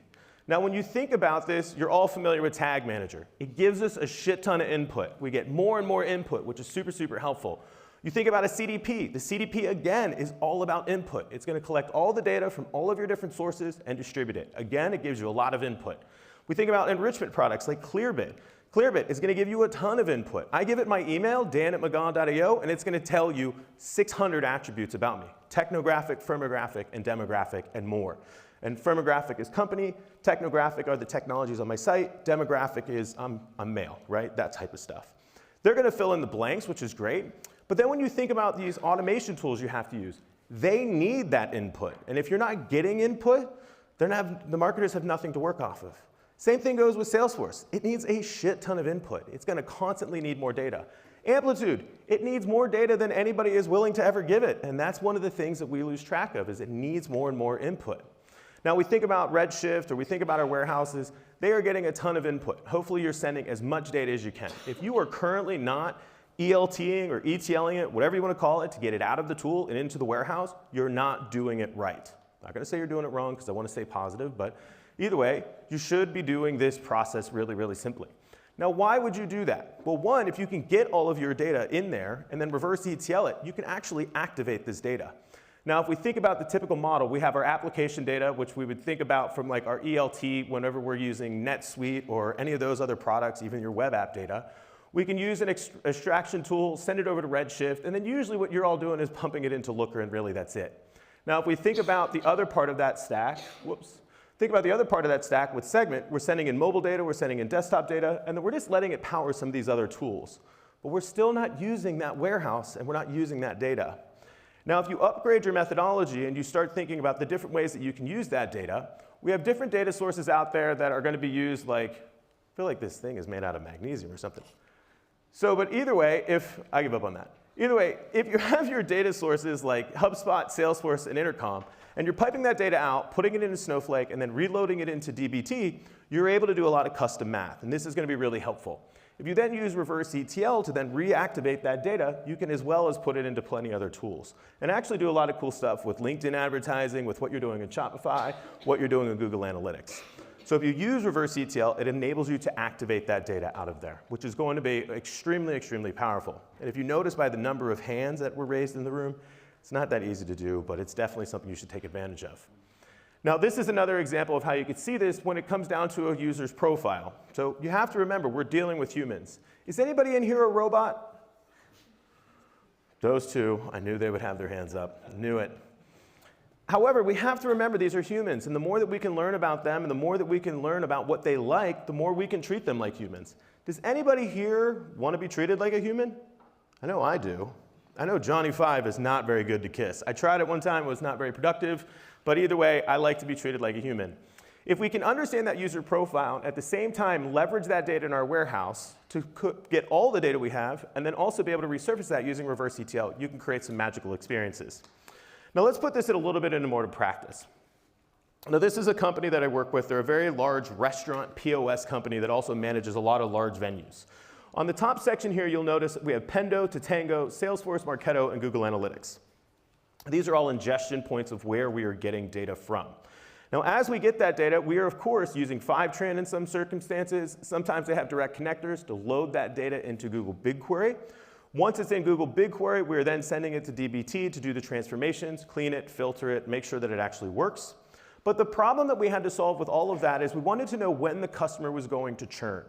Speaker 3: Now, when you think about this, you're all familiar with Tag Manager. It gives us a shit ton of input. We get more and more input, which is super, super helpful. You think about a CDP. The CDP, again, is all about input. It's going to collect all the data from all of your different sources and distribute it. Again, it gives you a lot of input. We think about enrichment products like Clearbit. Clearbit is going to give you a ton of input. I give it my email, dan@mcgaw.io, and it's going to tell you 600 attributes about me. Technographic, firmographic, and demographic, and more. And firmographic is company, technographic are the technologies on my site, demographic is I'm male, right? That type of stuff. They're going to fill in the blanks, which is great. But then when you think about these automation tools you have to use, they need that input. And if you're not getting input, the marketers have nothing to work off of. Same thing goes with Salesforce. It needs a shit ton of input. It's going to constantly need more data. Amplitude, it needs more data than anybody is willing to ever give it. And that's one of the things that we lose track of, is it needs more and more input. Now, we think about Redshift or we think about our warehouses. They are getting a ton of input. Hopefully, you're sending as much data as you can. If you are currently not ELTing or ETLing it, whatever you want to call it, to get it out of the tool and into the warehouse, you're not doing it right. I'm not going to say you're doing it wrong because I want to stay positive, but either way, you should be doing this process really, really simply. Now, why would you do that? Well, one, if you can get all of your data in there and then reverse ETL it, you can actually activate this data. Now, if we think about the typical model, we have our application data, which we would think about from like our ELT whenever we're using NetSuite or any of those other products, even your web app data. We can use an extraction tool, send it over to Redshift, and then usually what you're all doing is pumping it into Looker, and really that's it. Now, if we think about the other part of that stack, think about the other part of that stack with Segment, we're sending in mobile data, we're sending in desktop data, and then we're just letting it power some of these other tools. But we're still not using that warehouse, and we're not using that data. Now, if you upgrade your methodology and you start thinking about the different ways that you can use that data, we have different data sources out there that are going to be used like, I feel like this thing is made out of magnesium or something. So, but either way, I give up on that. Either way, if you have your data sources like HubSpot, Salesforce, and Intercom, and you're piping that data out, putting it into Snowflake, and then reloading it into dbt, you're able to do a lot of custom math, and this is going to be really helpful. If you then use reverse ETL to then reactivate that data, you can as well as put it into plenty other tools. And actually do a lot of cool stuff with LinkedIn advertising, with what you're doing in Shopify, what you're doing in Google Analytics. So if you use reverse ETL, it enables you to activate that data out of there, which is going to be extremely, extremely powerful. And if you notice by the number of hands that were raised in the room, it's not that easy to do, but it's definitely something you should take advantage of. Now, this is another example of how you could see this when it comes down to a user's profile. So you have to remember, we're dealing with humans. Is anybody in here a robot? Those two, I knew they would have their hands up. I knew it. However, we have to remember these are humans, and the more that we can learn about them and the more that we can learn about what they like, the more we can treat them like humans. Does anybody here want to be treated like a human? I know I do. I know Johnny 5 is not very good to kiss. I tried it one time, it was not very productive, but either way, I like to be treated like a human. If we can understand that user profile, and at the same time leverage that data in our warehouse to get all the data we have, and then also be able to resurface that using reverse ETL, you can create some magical experiences. Now let's put this a little bit into more to practice. Now this is a company that I work with. They're a very large restaurant POS company that also manages a lot of large venues. On the top section here, you'll notice we have Pendo, Tatango, Salesforce, Marketo, and Google Analytics. These are all ingestion points of where we are getting data from. Now, as we get that data, we are, of course, using Fivetran in some circumstances. Sometimes they have direct connectors to load that data into Google BigQuery. Once it's in Google BigQuery, we're then sending it to dbt to do the transformations, clean it, filter it, make sure that it actually works. But the problem that we had to solve with all of that is we wanted to know when the customer was going to churn.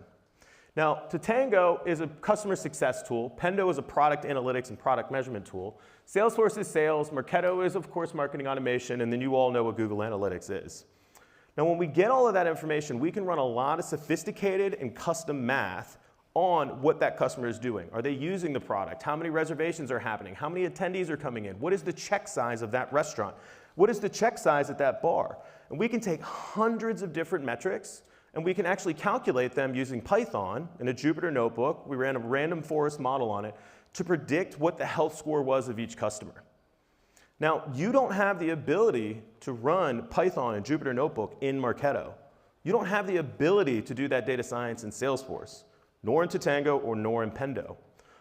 Speaker 3: Now, Tatango is a customer success tool. Pendo is a product analytics and product measurement tool. Salesforce is sales. Marketo is, of course, marketing automation. And then you all know what Google Analytics is. Now, when we get all of that information, we can run a lot of sophisticated and custom math on what that customer is doing. Are they using the product? How many reservations are happening? How many attendees are coming in? What is the check size of that restaurant? What is the check size at that bar? And we can take hundreds of different metrics, and we can actually calculate them using Python in a Jupyter notebook. We ran a random forest model on it to predict what the health score was of each customer. Now, you don't have the ability to run Python in Jupyter Notebook in Marketo. You don't have the ability to do that data science in Salesforce, nor in Tatango or nor in Pendo.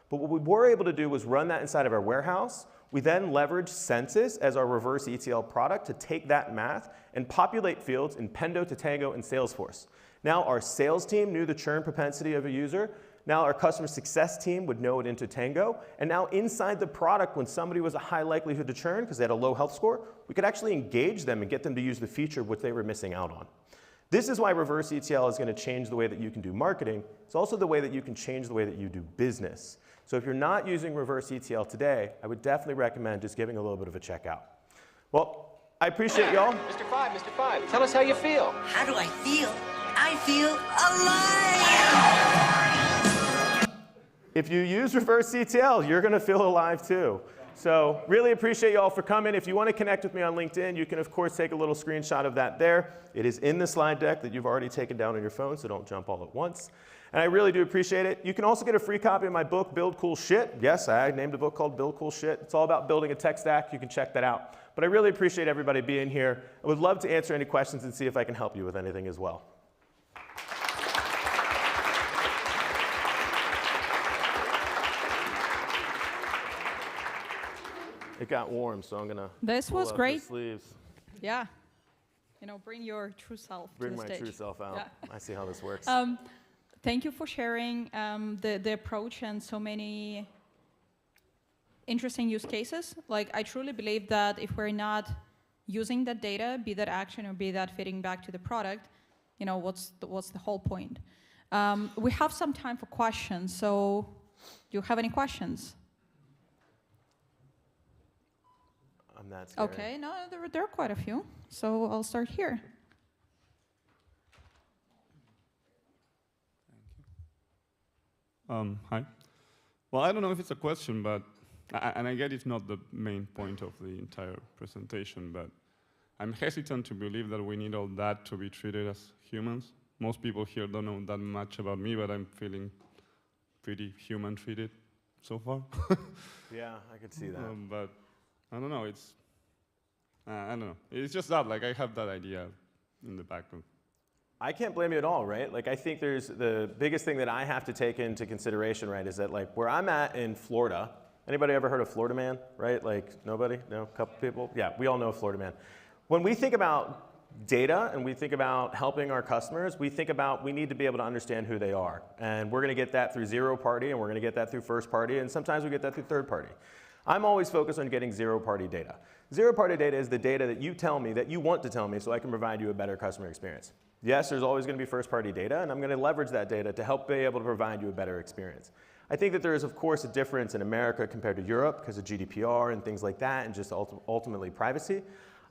Speaker 3: But what we were able to do was run that inside of our warehouse. We then leveraged Census as our reverse ETL product to take that math and populate fields in Pendo, Tatango, and Salesforce. Now our sales team knew the churn propensity of a user. Now our customer success team would know it in Tatango. And now inside the product, when somebody was a high likelihood to churn because they had a low health score, we could actually engage them and get them to use the feature which they were missing out on. This is why reverse ETL is going to change the way that you can do marketing. It's also the way that you can change the way that you do business. So if you're not using reverse ETL today, I would definitely recommend just giving a little bit of a check out. Well, I appreciate y'all.
Speaker 10: Mr. Five, tell us how you feel.
Speaker 11: How do I feel? I feel alive!
Speaker 3: If you use reverse ETL, you're going to feel alive too. So really appreciate you all for coming. If you want to connect with me on LinkedIn, you can, of course, take a little screenshot of that there. It is in the slide deck that you've already taken down on your phone, so don't jump all at once. And I really do appreciate it. You can also get a free copy of my book, Build Cool Shit. Yes, I named a book called Build Cool Shit. It's all about building a tech stack. You can check that out. But I really appreciate everybody being here. I would love to answer any questions and see if I can help you with anything as well. It got warm, so I'm going to
Speaker 1: This was great.
Speaker 3: the sleeves.
Speaker 1: Yeah. You know, bring your true self
Speaker 3: Bring
Speaker 1: to the
Speaker 3: my
Speaker 1: stage.
Speaker 3: true self out.
Speaker 1: Yeah.
Speaker 3: I see how this works.
Speaker 1: Thank you for sharing the approach and so many interesting use cases. Like, I truly believe that if we're not using that data, be that action or be that fitting back to the product, you know, what's the whole point? We have some time for questions, so do you have any questions?
Speaker 3: I'm not scared.
Speaker 1: Okay, no, there are quite a few. So I'll start here.
Speaker 12: Hi. Well, I don't know if it's a question, but and I get it's not the main point of the entire presentation, but I'm hesitant to believe that we need all that to be treated as humans. Most people here don't know that much about me, but I'm feeling pretty human treated so far.
Speaker 3: Yeah, I could see that.
Speaker 12: But I don't know, it's, I don't know. It's just that, like, I have that idea in the back of.
Speaker 3: I can't blame you at all, right? Like, I think there's the biggest thing that I have to take into consideration, right, is that, like, where I'm at in Florida, anybody ever heard of Florida Man, right? Like, nobody? No? A couple people? Yeah, we all know Florida Man. When we think about data and we think about helping our customers, we think about we need to be able to understand who they are. And we're going to get that through zero party, and we're going to get that through first party, and sometimes we get that through third party. I'm always focused on getting zero party data. Zero party data is the data that you tell me, that you want to tell me, so I can provide you a better customer experience. Yes, there's always going to be first party data, and I'm going to leverage that data to help be able to provide you a better experience. I think that there is, of course, a difference in America compared to Europe because of GDPR and things like that, and just ultimately privacy.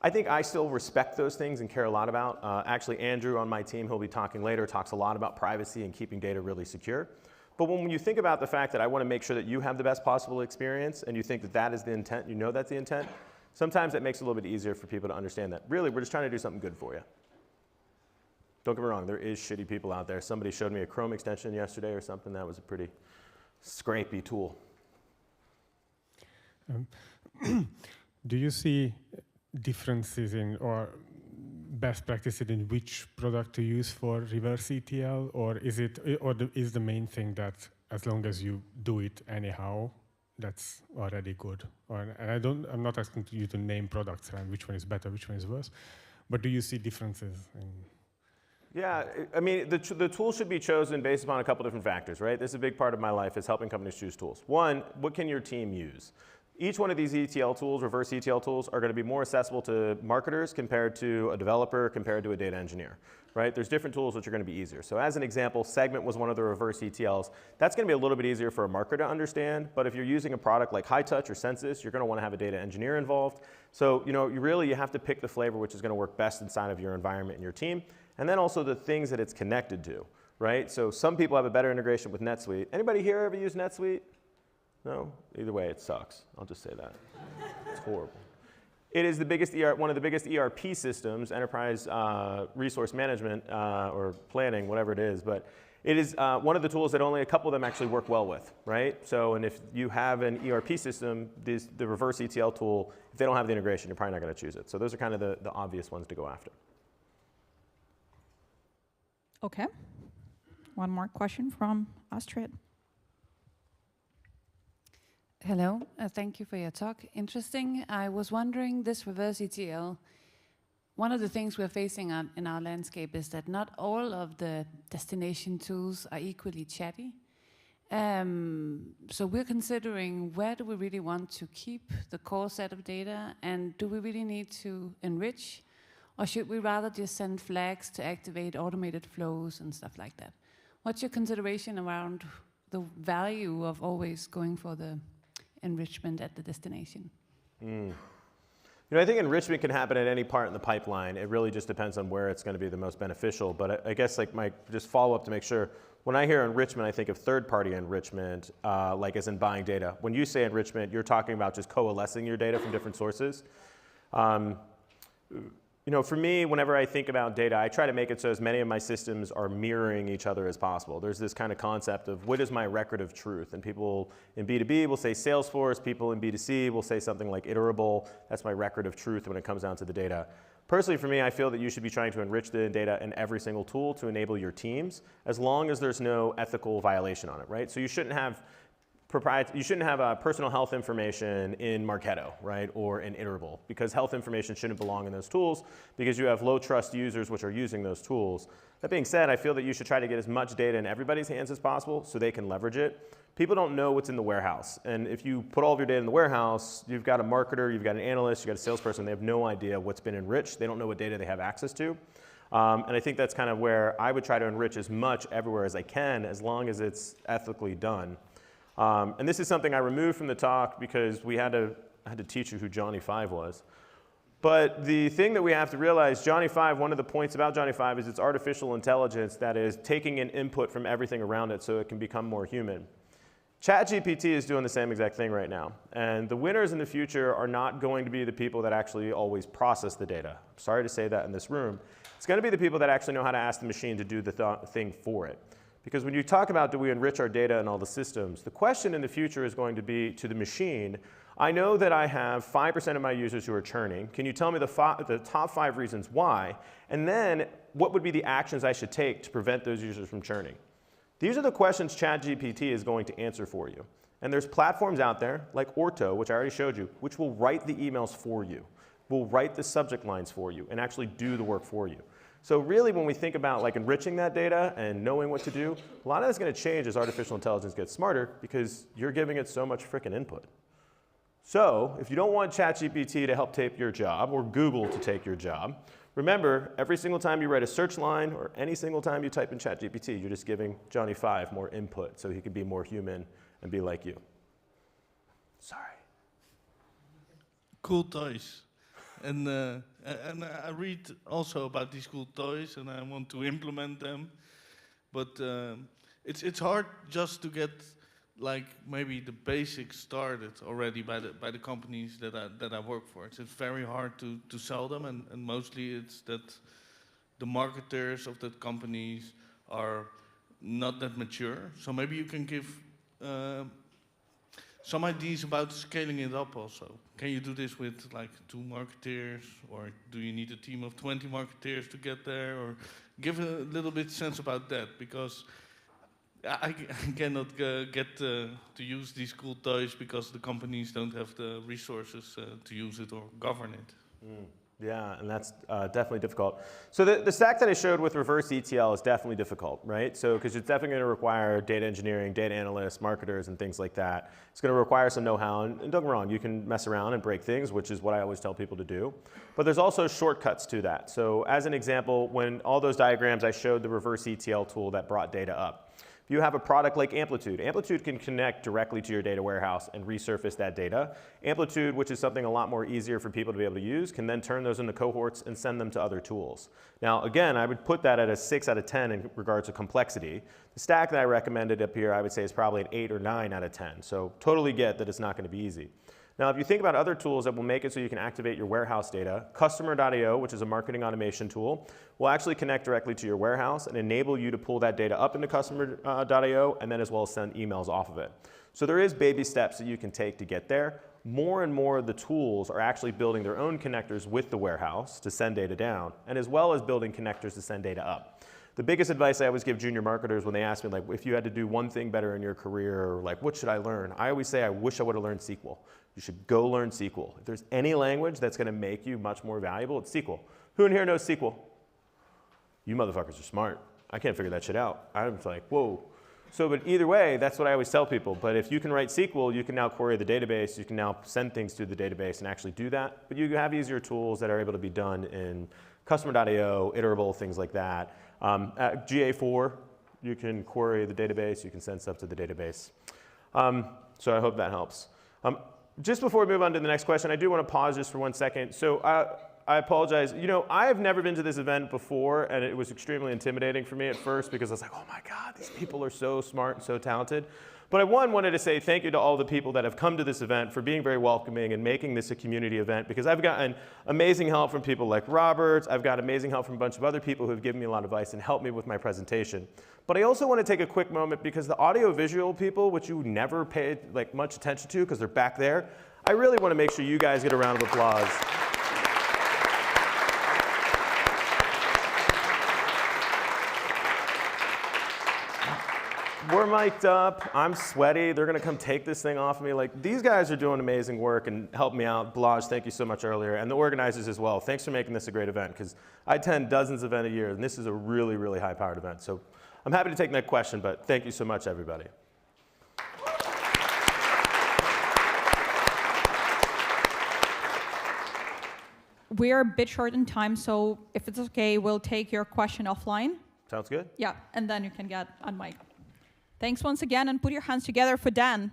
Speaker 3: I think I still respect those things and care a lot about. Actually, Andrew on my team, who'll be talking later, talks a lot about privacy and keeping data really secure. But when you think about the fact that I want to make sure that you have the best possible experience and you think that that is the intent, you know that's the intent, sometimes it makes it a little bit easier for people to understand that really we're just trying to do something good for you. Don't get me wrong, there is shitty people out there. Somebody showed me a Chrome extension yesterday or something. That was a pretty scrapey tool.
Speaker 15: Do you see differences in or best practices in which product to use for reverse ETL, or is the main thing that as long as you do it anyhow, that's already good? And I'm not asking you to name products and which one is better, which one is worse, but do you see differences in?
Speaker 3: Yeah, I mean, the tool should be chosen based upon a couple different factors, right? This is a big part of my life, is helping companies choose tools. One, what can your team use? Each one of these ETL tools, reverse ETL tools, are going to be more accessible to marketers compared to a developer, compared to a data engineer, right? There's different tools which are going to be easier. So as an example, Segment was one of the reverse ETLs. That's going to be a little bit easier for a marketer to understand, but if you're using a product like HighTouch or Census, you're going to want to have a data engineer involved. So, you know, you have to pick the flavor which is going to work best inside of your environment and your team, and then also the things that it's connected to, right? So some people have a better integration with NetSuite. Anybody here ever use NetSuite? No? Either way, it sucks. I'll just say that. It's horrible. It is the biggest one of the biggest ERP systems, enterprise resource management or planning, whatever it is. But it is one of the tools that only a couple of them actually work well with, right? So, and if you have an ERP system, the reverse ETL tool, if they don't have the integration, you're probably not going to choose it. So those are kind of the obvious ones to go after.
Speaker 1: Okay. One more question from Astrid.
Speaker 4: Hello, thank you for your talk. Interesting. I was wondering, this reverse ETL, one of the things we're facing in our landscape is that not all of the destination tools are equally chatty. So we're considering, where do we really want to keep the core set of data, and do we really need to enrich, or should we rather just send flags to activate automated flows and stuff like that? What's your consideration around the value of always going for the enrichment at the destination?
Speaker 3: You know, I think enrichment can happen at any part in the pipeline. It really just depends on where it's going to be the most beneficial. But I guess like my just follow up to make sure, when I hear enrichment, I think of third-party enrichment, like as in buying data. When you say enrichment, you're talking about just coalescing your data from different sources. You know, for me, whenever I think about data, I try to make it so as many of my systems are mirroring each other as possible. There's this kind of concept of what is my record of truth? And people in B2B will say Salesforce, people in B2C will say something like iterable. That's my record of truth when it comes down to the data. Personally, for me, I feel that you should be trying to enrich the data in every single tool to enable your teams, as long as there's no ethical violation on it, right? So you shouldn't have personal health information in Marketo, right, or in Iterable, because health information shouldn't belong in those tools because you have low trust users which are using those tools. That being said, I feel that you should try to get as much data in everybody's hands as possible so they can leverage it. People don't know what's in the warehouse, and if you put all of your data in the warehouse, you've got a marketer, you've got an analyst, you've got a salesperson, they have no idea what's been enriched, they don't know what data they have access to. And I think that's kind of where I would try to enrich as much everywhere as I can, as long as it's ethically done. And this is something I removed from the talk because I had to teach you who Johnny 5 was. But the thing that we have to realize, Johnny 5, one of the points about Johnny 5 is it's artificial intelligence that is taking in input from everything around it so it can become more human. ChatGPT is doing the same exact thing right now. And the winners in the future are not going to be the people that actually always process the data. I'm sorry to say that in this room. It's going to be the people that actually know how to ask the machine to do the thing for it. Because when you talk about do we enrich our data in all the systems, the question in the future is going to be to the machine, I know that I have 5% of my users who are churning. Can you tell me the top 5 reasons why? And then what would be the actions I should take to prevent those users from churning? These are the questions ChatGPT is going to answer for you. And there's platforms out there like Orto, which I already showed you, which will write the emails for you, will write the subject lines for you, and actually do the work for you. So really, when we think about like enriching that data and knowing what to do, a lot of that's going to change as artificial intelligence gets smarter because you're giving it so much frickin' input. So if you don't want ChatGPT to help take your job or Google to take your job, remember, every single time you write a search line or any single time you type in ChatGPT, you're just giving Johnny 5 more input so he can be more human and be like you. Sorry.
Speaker 5: Cool toys. And I read also about these cool toys, and I want to implement them. But it's hard just to get like maybe the basics started already by the companies that I work for. It's very hard to sell them, and mostly it's that the marketers of that companies are not that mature. So maybe you can give some ideas about scaling it up also. Can you do this with like 2 marketeers, or do you need a team of 20 marketeers to get there? Or give a little bit sense about that, because I cannot get to use these cool toys because the companies don't have the resources to use it or govern it.
Speaker 3: Yeah, and that's definitely difficult. So the stack that I showed with reverse ETL is definitely difficult, right? So because it's definitely going to require data engineering, data analysts, marketers, and things like that. It's going to require some know-how, and don't get me wrong, you can mess around and break things, which is what I always tell people to do. But there's also shortcuts to that. So as an example, when all those diagrams, I showed the reverse ETL tool that brought data up. If you have a product like Amplitude, Amplitude can connect directly to your data warehouse and resurface that data. Amplitude, which is something a lot more easier for people to be able to use, can then turn those into cohorts and send them to other tools. Now, again, I would put that at a 6 out of 10 in regards to complexity. The stack that I recommended up here, I would say is probably an 8 or 9 out of 10. So totally get that it's not going to be easy. Now, if you think about other tools that will make it so you can activate your warehouse data, Customer.io, which is a marketing automation tool, will actually connect directly to your warehouse and enable you to pull that data up into Customer.io and then as well as send emails off of it. So there is baby steps that you can take to get there. More and more of the tools are actually building their own connectors with the warehouse to send data down, and as well as building connectors to send data up. The biggest advice I always give junior marketers when they ask me, like, if you had to do one thing better in your career, or like, what should I learn? I always say, I wish I would have learned SQL. You should go learn SQL. If there's any language that's going to make you much more valuable, it's SQL. Who in here knows SQL? You motherfuckers are smart. I can't figure that shit out. I'm like, whoa. So, but either way, that's what I always tell people. But if you can write SQL, you can now query the database. You can now send things to the database and actually do that. But you have easier tools that are able to be done in Customer.io, Iterable, things like that. At GA4, you can query the database. You can send stuff to the database. So I hope that helps. Just before we move on to the next question, I do want to pause just for 1 second. So I apologize. You know, I have never been to this event before, and it was extremely intimidating for me at first because I was like, oh my God, these people are so smart and so talented. But I wanted to say thank you to all the people that have come to this event for being very welcoming and making this a community event, because I've gotten amazing help from people like Roberts. I've got amazing help from a bunch of other people who have given me a lot of advice and helped me with my presentation. But I also want to take a quick moment because the audio-visual people, which you never paid like much attention to because they're back there, I really want to make sure you guys get a round of applause. We're mic'd up, I'm sweaty, they're gonna come take this thing off of me. Like, these guys are doing amazing work and helping me out. Balaj, thank you so much earlier, and the organizers as well. Thanks for making this a great event, because I attend dozens of events a year, and this is a really, really high-powered event. So I'm happy to take that question, but thank you so much, everybody.
Speaker 1: We're a bit short in time, so if it's okay, we'll take your question offline.
Speaker 3: Sounds good.
Speaker 1: Yeah, and then you can get on mic. Thanks once again, and put your hands together for Dan.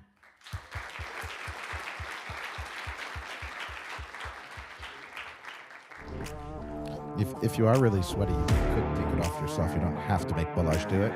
Speaker 8: If you are really sweaty, you could take it off yourself. You don't have to make Balaj do it.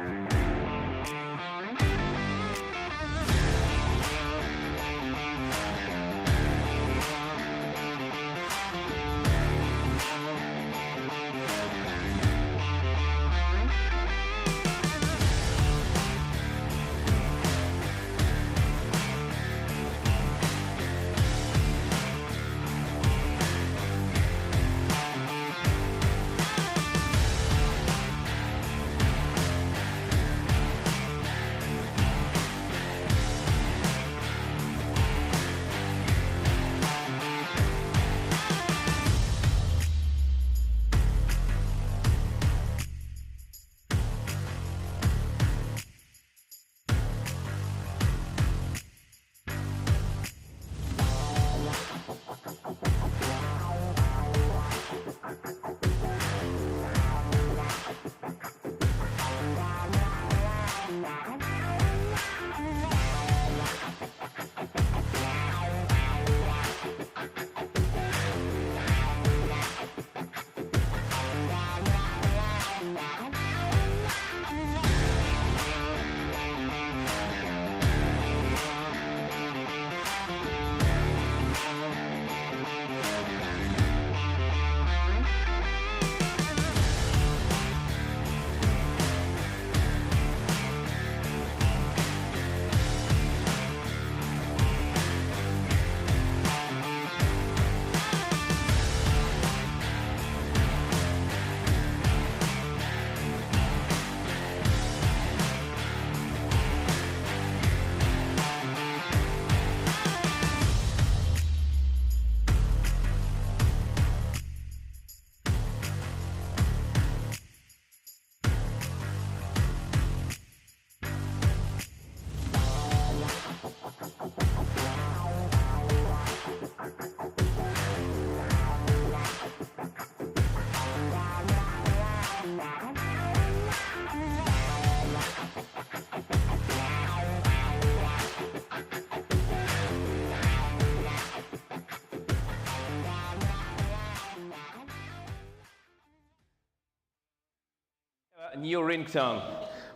Speaker 14: new ringtone.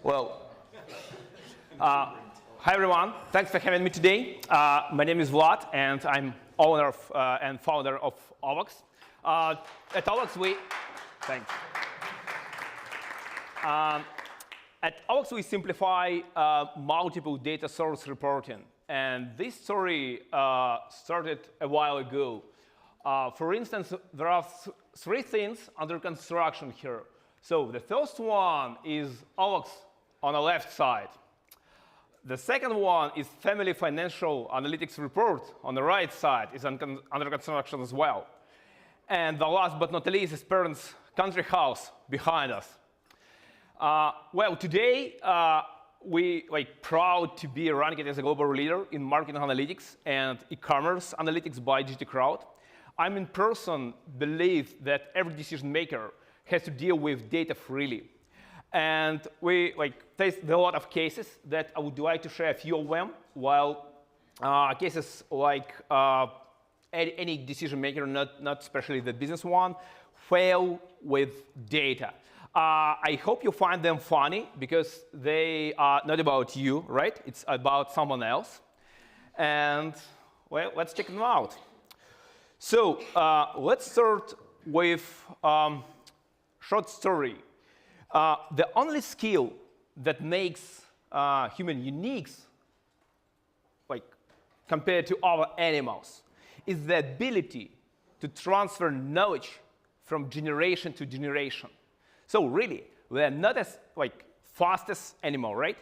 Speaker 14: Well, hi everyone. Thanks for having me today. My name is Vlad, and I'm owner of, and founder of Oleksii. At Oleksii, thanks. At Oleksii, we simplify multiple data source reporting, and this story started a while ago. For instance, there are three things under construction here. So the first one is Oleksii on the left side. The second one is Family Financial Analytics Report on the right side, is under construction as well. And the last but not least is Parents' Country House behind us. Well, today we proud to be ranked as a global leader in marketing analytics and e-commerce analytics by GT Crowd. I'm in person believe that every decision maker has to deal with data freely. And we faced a lot of cases that I would like to share a few of them, while cases like any decision maker, not especially the business one, fail with data. I hope you find them funny because they are not about you, right? It's about someone else. And well, let's check them out. So let's start with short story. The only skill that makes human unique, compared to other animals, is the ability to transfer knowledge from generation to generation. So really, we are not as fastest animal, right?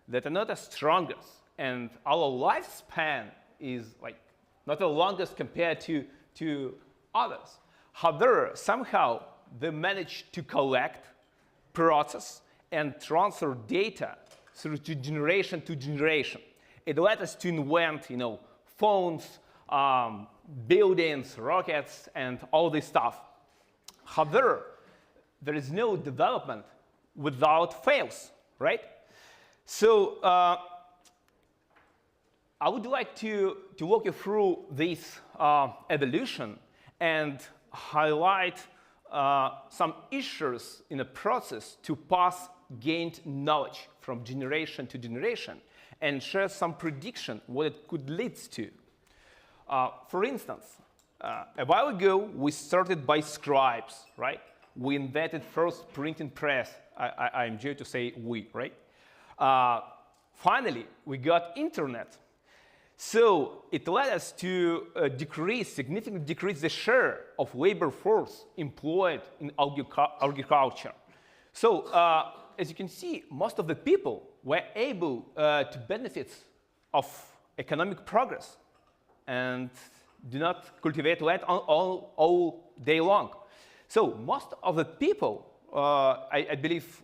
Speaker 14: That are not as strongest, and our lifespan is not the longest compared to others. However, somehow they manage to collect, process, and transfer data through generation to generation. It led us to invent, phones, buildings, rockets, and all this stuff. However, there is no development without fails, right? So I would like to walk you through this evolution and highlight some issues in the process to pass gained knowledge from generation to generation and share some prediction what it could lead to. For instance, a while ago, we started by scribes, right? We invented first printing press. I am due to say we, right? Finally, we got internet. So it led us to significantly decrease the share of labor force employed in agriculture. So as you can see, most of the people were able to benefit of economic progress and do not cultivate land all day long. So most of the people, I believe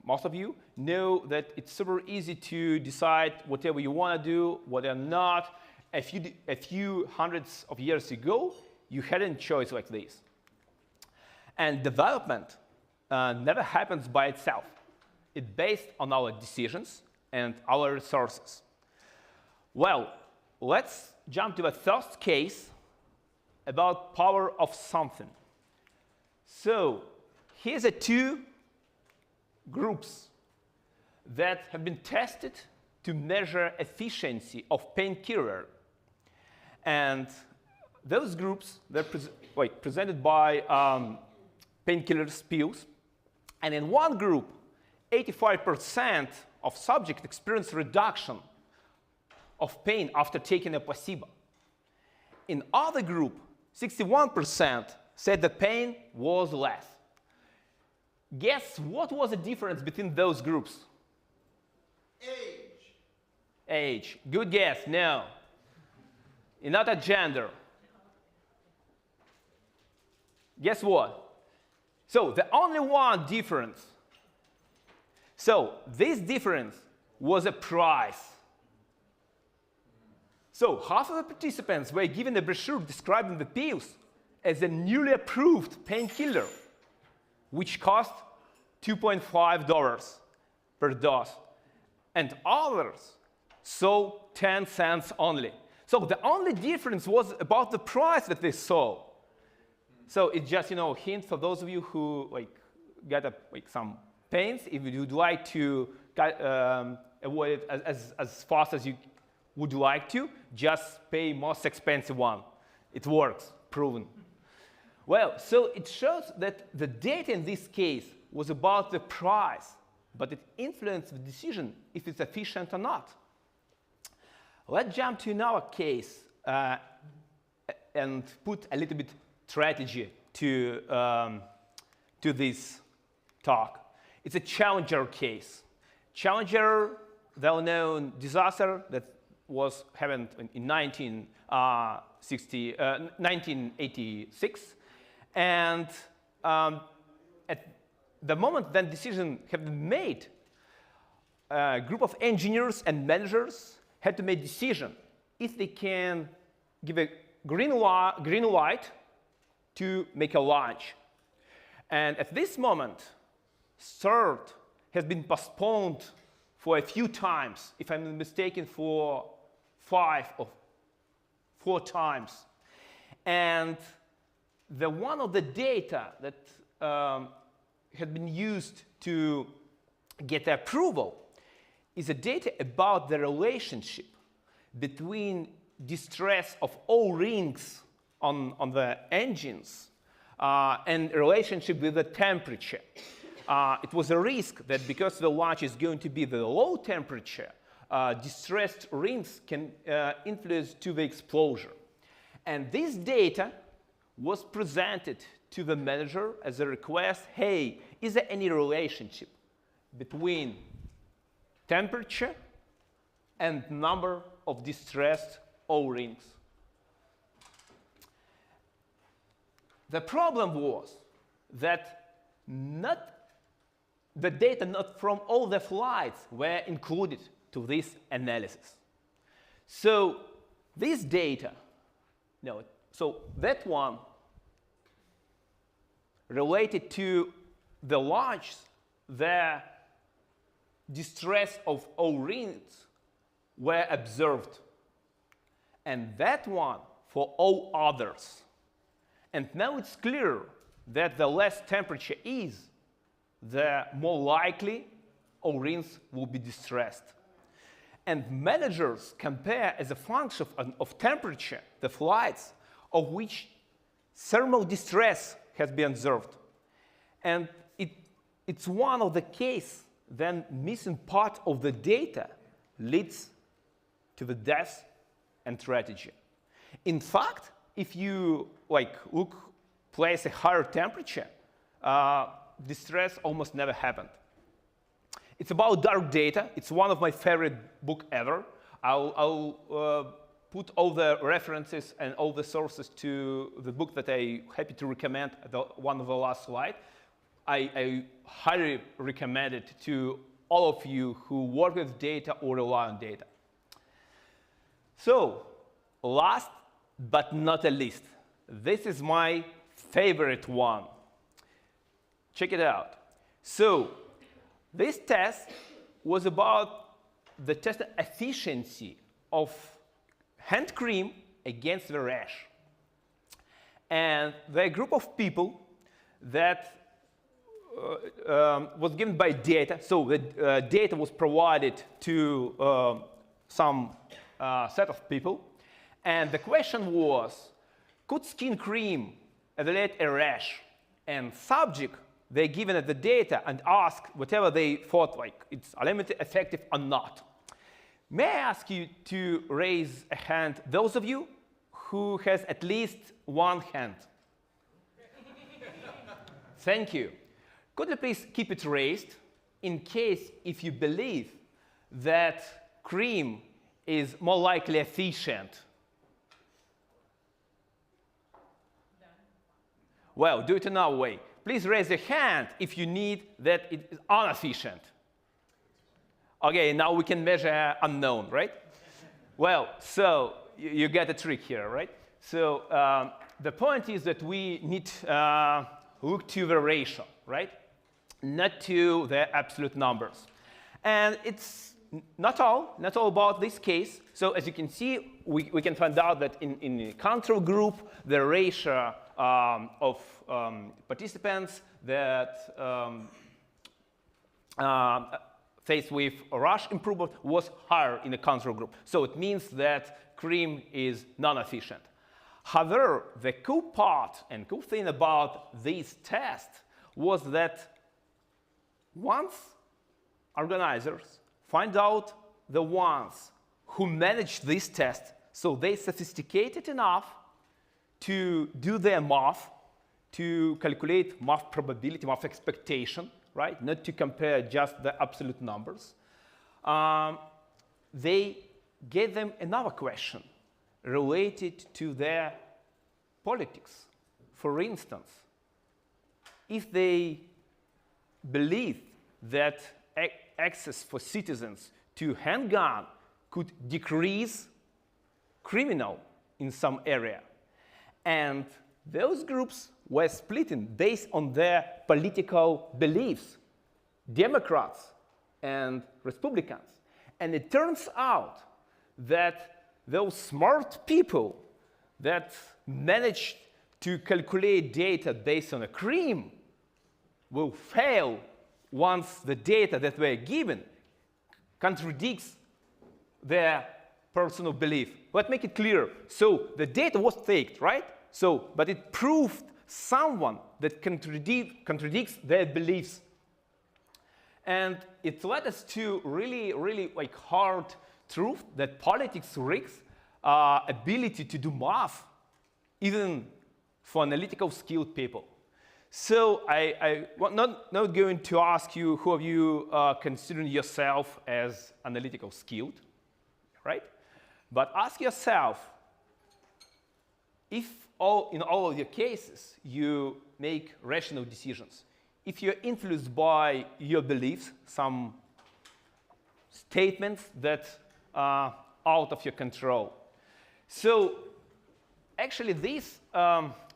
Speaker 14: most of you, know that it's super easy to decide whatever you want to do, whatever not. A few hundreds of years ago, you hadn't choice like this. And development never happens by itself. It's based on our decisions and our resources. Well, let's jump to the first case about power of something. So here's the two groups that have been tested to measure efficiency of painkiller. And those groups, they're presented by painkiller pills. And in one group, 85% of subjects experienced reduction of pain after taking a placebo. In other group, 61% said the pain was less. Guess what was the difference between those groups?
Speaker 6: Age.
Speaker 14: Age. Good guess. No. Not a gender. Guess what? So the only one difference. So this difference was a price. So half of the participants were given a brochure describing the pills as a newly approved painkiller, which cost $2.5 per dose. And others saw 10 cents only. So the only difference was about the price that they saw. So it's just, hint for those of you who got some pains, if you would like to avoid it as fast as you would like to, just pay most expensive one. It works, proven. Well, so it shows that the data in this case was about the price, but it influenced the decision if it's efficient or not. Let's jump to another case and put a little bit strategy to this talk. It's a Challenger case. Challenger, well-known disaster that was happened in 1986. And at the moment that decision had been made, a group of engineers and managers had to make a decision if they can give a green light to make a launch. And at this moment, start has been postponed for a few times, if I'm not mistaken, for 5 or 4 times. And the one of the data that had been used to get approval is a data about the relationship between distress of O-rings on the engines and relationship with the temperature. It was a risk that because the launch is going to be the low temperature, distressed rings can influence to the explosion. And this data was presented to the manager as a request, hey, is there any relationship between temperature and number of distressed O-rings? The problem was that the data not from all the flights were included to this analysis. So this data, so that one related to the launch, the distress of O-rings were observed. And that one for all others. And now it's clear that the less temperature is, the more likely O-rings will be distressed. And managers compare as a function of temperature the flights of which thermal distress has been observed. And it's one of the cases then missing part of the data leads to the death and tragedy. In fact, if you place a higher temperature, distress almost never happened. It's about dark data. It's one of my favorite books ever. I'll put all the references and all the sources to the book that I'm happy to recommend, one of the last slides. I highly recommend it to all of you who work with data or rely on data. So, last but not the least, this is my favorite one. Check it out. So, this test was about the test efficiency of hand cream against the rash. And the group of people that was given by data, so the data was provided to some set of people, and the question was, could skin cream elevate a rash? And subject, they're given the data and ask whatever they thought it's limited, effective or not. May I ask you to raise a hand, those of you who has at least one hand? Thank you. Could you please keep it raised in case if you believe that cream is more likely efficient? Well, do it another way. Please raise your hand if you need that it is inefficient. Okay, now we can measure unknown, right? Well, so you get the trick here, right? So the point is that we need to look to the ratio, right? Not to the absolute numbers. And it's not all about this case. So as you can see, we can find out that in the control group, the ratio of participants that faced with a rush improvement was higher in the control group. So it means that cream is non-efficient. However, the cool part and cool thing about this test was that once organizers find out the ones who managed this test, so they sophisticated enough to do their math, to calculate math probability, math expectation, right? Not to compare just the absolute numbers. They gave them another question related to their politics. For instance, if they believe that access for citizens to handgun could decrease criminal in some area, and those groups were splitting based on their political beliefs, Democrats and Republicans. And it turns out that those smart people that managed to calculate data based on a cream will fail once the data that were given contradicts their personal belief. Let's make it clear. So the data was faked, right? So, but it proved someone that contradicts their beliefs. And it led us to really like hard truth that politics risks ability to do math, even for analytical skilled people. So I'm not going to ask you who of you considering yourself as analytical skilled, right? But ask yourself, if in all of your cases you make rational decisions, if you're influenced by your beliefs, some statements that are out of your control. So actually this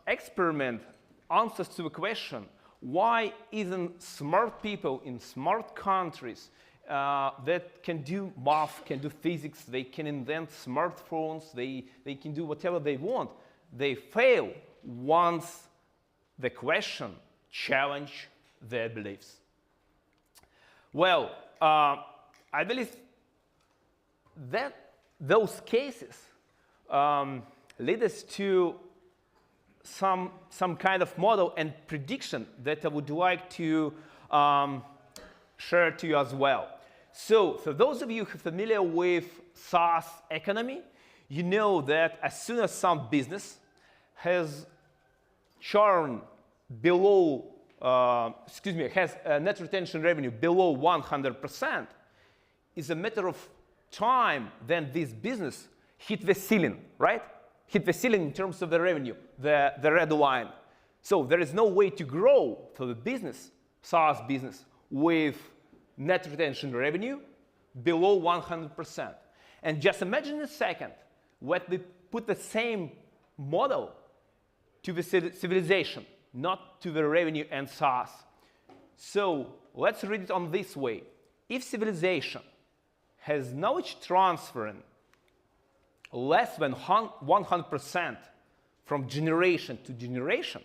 Speaker 14: experiment answers to the question, why isn't smart people in smart countries that can do math, can do physics, they can invent smartphones, they can do whatever they want, they fail once the question challenge their beliefs? Well, I believe that those cases lead us to some kind of model and prediction that I would like to share to you as well. So for those of you who are familiar with SaaS economy, you know that as soon as some business has churn below, has a net retention revenue below 100%, it's a matter of time then this business hit the ceiling, right? Hit the ceiling in terms of the revenue, the red line. So there is no way to grow for the business, SaaS business, with net retention revenue below 100%. And just imagine a second, when we put the same model to the civilization, not to the revenue and SaaS. So let's read it on this way. If civilization has knowledge transferring less than 100% from generation to generation,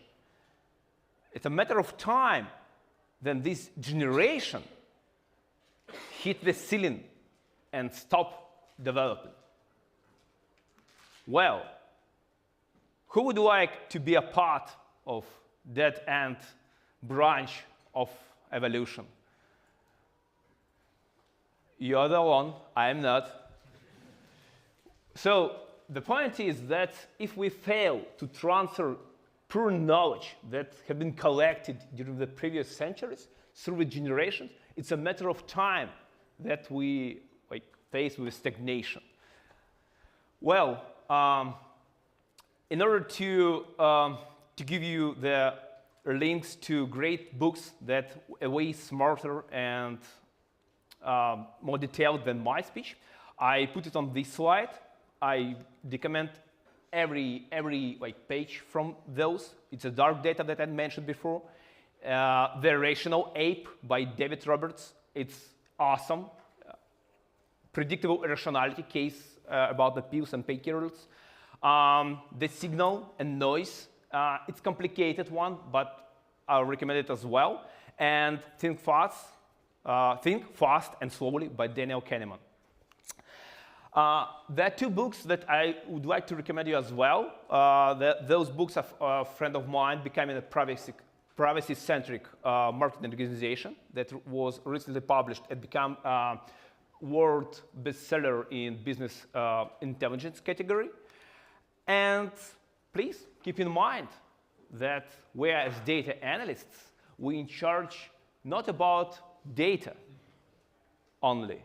Speaker 14: it's a matter of time then this generation hit the ceiling and stop developing. Well, who would like to be a part of that end branch of evolution? You're the one, I am not. So the point is that if we fail to transfer pure knowledge that have been collected during the previous centuries through the generations, it's a matter of time that we face with stagnation. Well, in order to give you the links to great books that are way smarter and more detailed than my speech, I put it on this slide. I document every page from those. It's a dark data that I mentioned before. The Rational Ape by David Roberts. It's awesome. Predictable irrationality case about the pills and painkillers. The Signal and Noise. It's a complicated one, but I'll recommend it as well. And Think Fast Think Fast and Slowly by Daniel Kahneman. There are two books that I would like to recommend you as well. Those books are a friend of mine, Becoming a Privacy-Centric Marketing Organization, that was recently published and become world bestseller in business intelligence category. And please keep in mind that we as data analysts, we're in charge not about data only,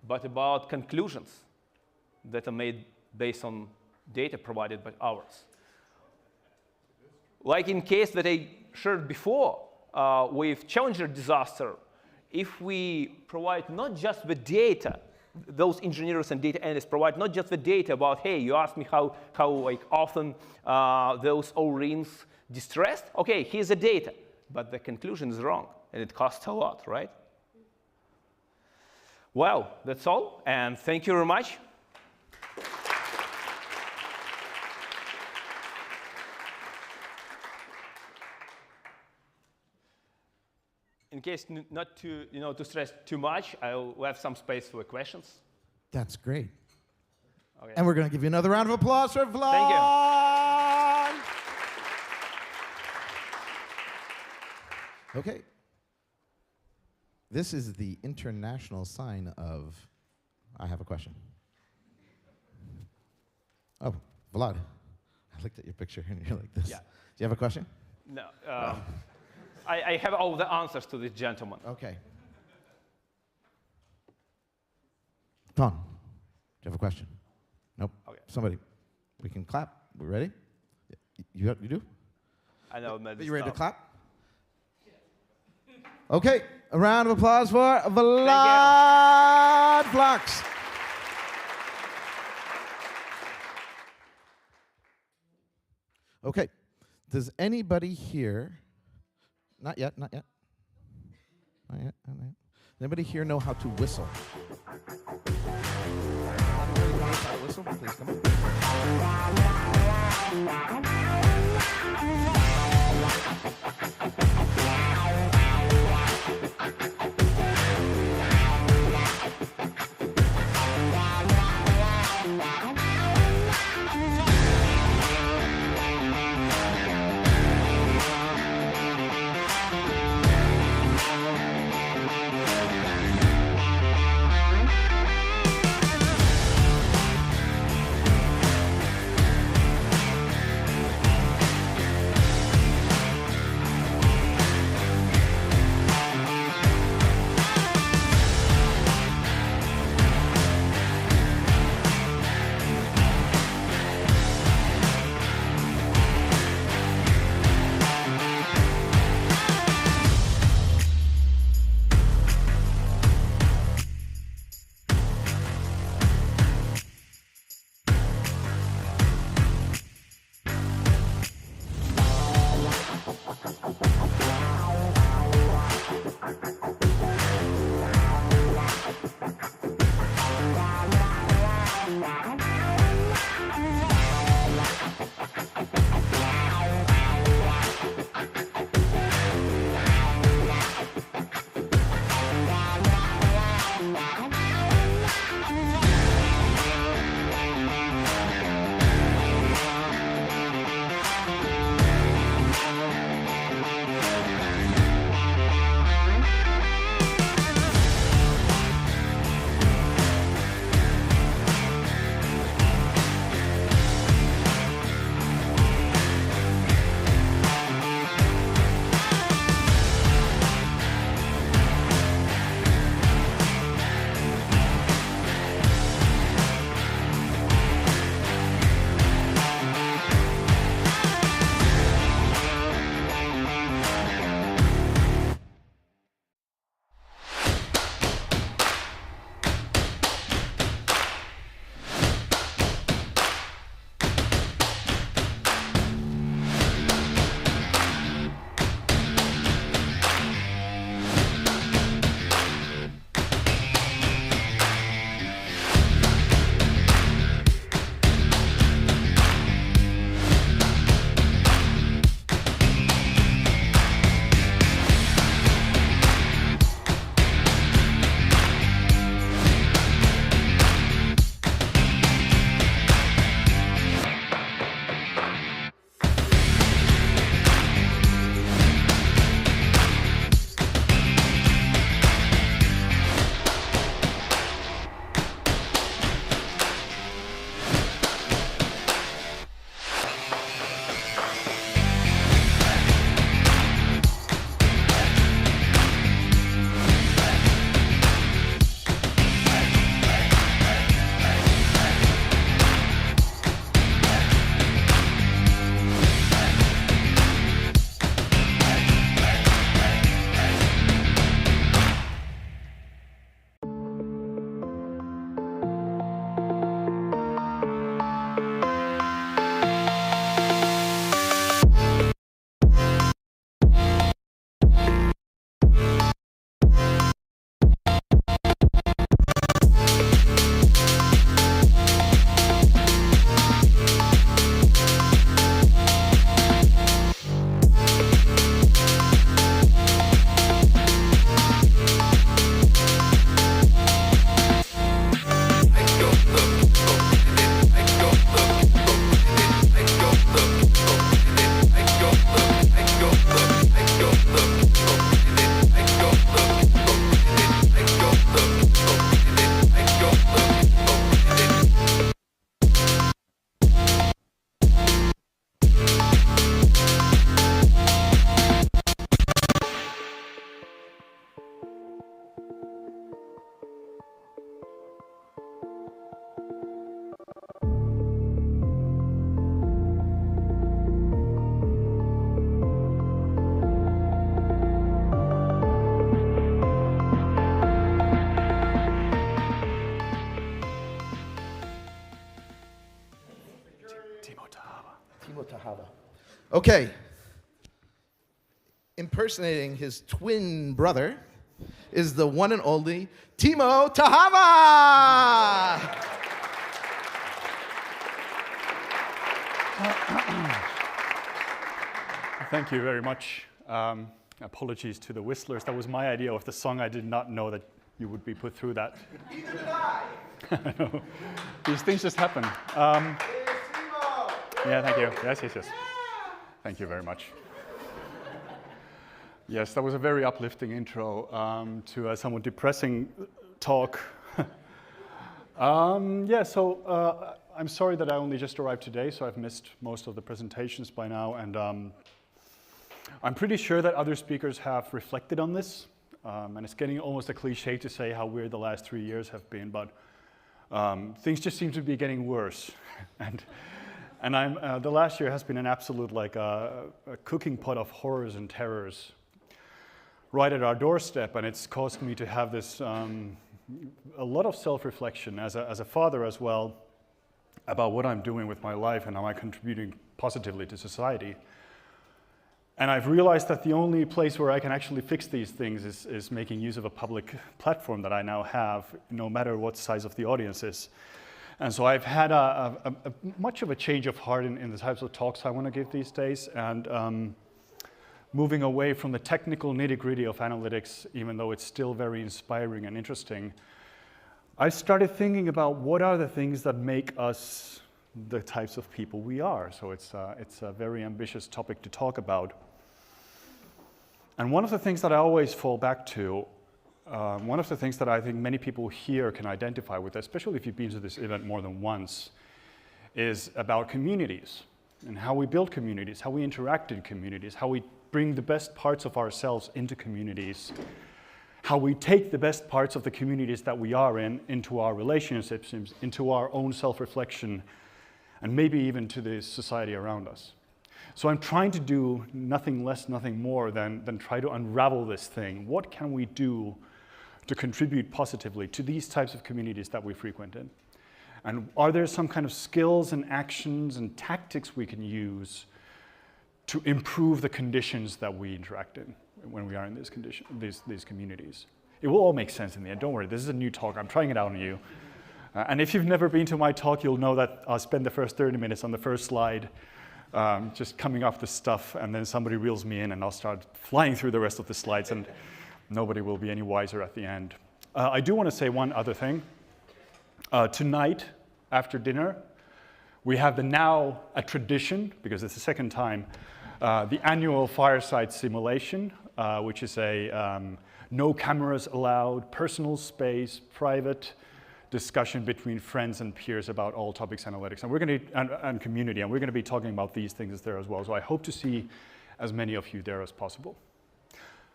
Speaker 14: but about conclusions that are made based on data provided by ours. Like in case that I shared before with Challenger disaster, if we provide not just the data, those engineers and data analysts provide not just the data about, hey, you asked me how like often those O-rings distressed. Okay, here's the data, but the conclusion is wrong, and it costs a lot, right? Well, that's all, and thank you very much. In case not to, to stress too much, I'll have some space for questions.
Speaker 8: That's great.
Speaker 14: Okay.
Speaker 8: And we're going to give you another round of applause for Vlad.
Speaker 14: Thank you.
Speaker 8: Okay. This is the international sign of, I have a question. Oh, Vlad. I looked at your picture and you're like this.
Speaker 14: Yeah.
Speaker 8: Do you have a question?
Speaker 14: No. I have all the answers to this gentleman.
Speaker 8: Okay. Tom, do you have a question? Nope.
Speaker 14: Okay.
Speaker 8: Somebody. We can clap. We ready? You do?
Speaker 14: I know.
Speaker 8: You ready to clap? Okay. A round of applause for Vlad Flaks. Okay. Does anybody here... Not yet, not yet. Not yet, not yet. Anybody here know how to whistle? Whistle, please come on. Tahava. Okay. Impersonating his twin brother is the one and only Timo Tahava!
Speaker 16: Thank you very much. Apologies to the whistlers. That was my idea of the song. I did not know that you would be put through that.
Speaker 8: Neither did I.
Speaker 16: I know. These things just happen. Yeah, thank you. Yes. Thank you very much. Yes, that was a very uplifting intro to a somewhat depressing talk. I'm sorry that I only just arrived today, so I've missed most of the presentations by now, and I'm pretty sure that other speakers have reflected on this, and it's getting almost a cliche to say how weird the last 3 years have been, but things just seem to be getting worse. And the last year has been an absolute a cooking pot of horrors and terrors right at our doorstep, and it's caused me to have this a lot of self-reflection as a father as well about what I'm doing with my life and how I'm contributing positively to society. And I've realized that the only place where I can actually fix these things is making use of a public platform that I now have, no matter what size of the audience is. And so I've had a much of a change of heart in the types of talks I want to give these days, and moving away from the technical nitty-gritty of analytics, even though it's still very inspiring and interesting, I started thinking about what are the things that make us the types of people we are. So it's a very ambitious topic to talk about. And one of the things that I always fall back to, one of the things that I think many people here can identify with, especially if you've been to this event more than once, is about communities and how we build communities, how we interact in communities, how we bring the best parts of ourselves into communities, how we take the best parts of the communities that we are in into our relationships, into our own self-reflection, and maybe even to the society around us. So I'm trying to do nothing less, nothing more than try to unravel this thing. What can we do to contribute positively to these types of communities that we frequent in? And are there some kind of skills and actions and tactics we can use to improve the conditions that we interact in when we are in these communities? It will all make sense in the end. Don't worry, this is a new talk. I'm trying it out on you. And if you've never been to my talk, you'll know that I'll spend the first 30 minutes on the first slide just coming off the stuff, and then somebody reels me in and I'll start flying through the rest of the slides, and nobody will be any wiser at the end. I do want to say one other thing. Tonight, after dinner, we have now a tradition, because it's the second time, the annual fireside simulation, which is a no cameras allowed, personal space, private discussion between friends and peers about all topics analytics, and we're going to and community, and we're going to be talking about these things there as well. So I hope to see as many of you there as possible.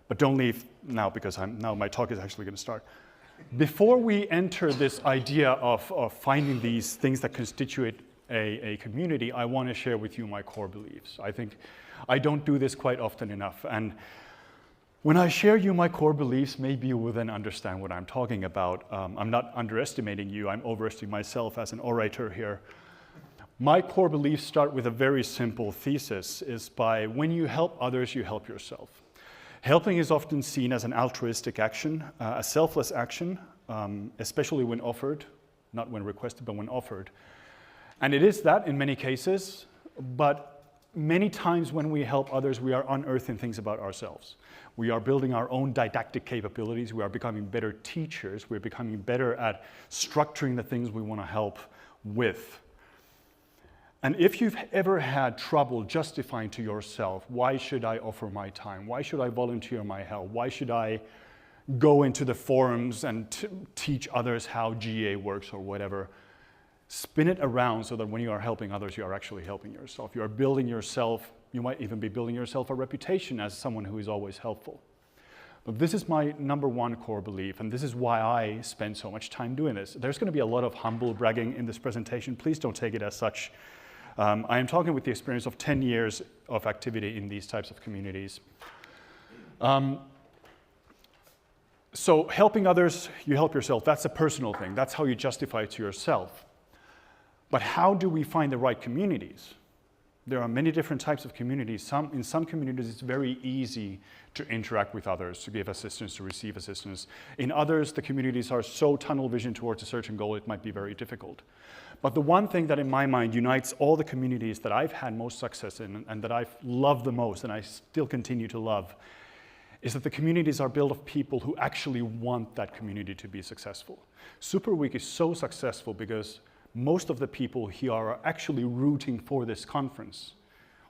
Speaker 16: But don't leave now, because now my talk is actually going to start. Before we enter this idea of finding these things that constitute a community, I want to share with you my core beliefs. I think I don't do this quite often enough. And when I share you my core beliefs, maybe you will then understand what I'm talking about. I'm not underestimating you. I'm overestimating myself as an orator here. My core beliefs start with a very simple thesis, is by when you help others, you help yourself. Helping is often seen as an altruistic action, a selfless action, especially when offered, not when requested, but when offered. And it is that in many cases, but many times when we help others, we are unearthing things about ourselves. We are building our own didactic capabilities. We are becoming better teachers. We're becoming better at structuring the things we want to help with. And if you've ever had trouble justifying to yourself, why should I offer my time? Why should I volunteer my help? Why should I go into the forums and teach others how GA works or whatever? Spin it around so that when you are helping others, you are actually helping yourself. You are building yourself, you might even be building yourself a reputation as someone who is always helpful. But this is my number one core belief, and this is why I spend so much time doing this. There's going to be a lot of humble bragging in this presentation. Please don't take it as such. I am talking with the experience of 10 years of activity in these types of communities. So helping others, you help yourself. That's a personal thing. That's how you justify it to yourself. But how do we find the right communities? There are many different types of communities. In some communities, it's very easy to interact with others, to give assistance, to receive assistance. In others, the communities are so tunnel vision towards a certain goal, it might be very difficult. But the one thing that in my mind unites all the communities that I've had most success in and that I've loved the most and I still continue to love is that the communities are built of people who actually want that community to be successful. Superweek is so successful because most of the people here are actually rooting for this conference.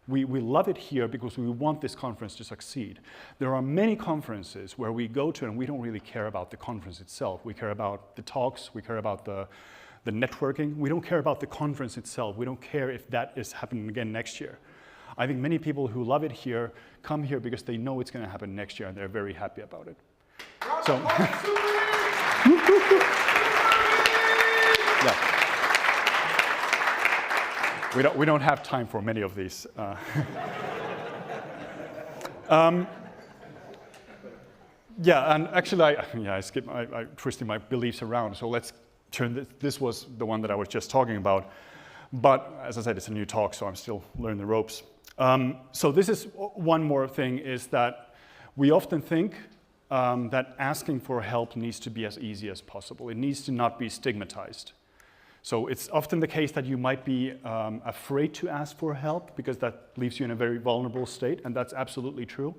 Speaker 16: We love it here because we want this conference to succeed. There are many conferences where we go to and we don't really care about the conference itself. We care about the talks, we care about the networking. We don't care about the conference itself. We don't care if that is happening again next year. I think many people who love it here come here because they know it's going to happen next year and they're very happy about it. So, yeah. We don't have time for many of these. Yeah, and actually, I twisted my beliefs around. So let's turn this was the one that I was just talking about. But as I said, it's a new talk, so I'm still learning the ropes. So this is one more thing, is that we often think that asking for help needs to be as easy as possible. It needs to not be stigmatized. So it's often the case that you might be afraid to ask for help because that leaves you in a very vulnerable state, and that's absolutely true.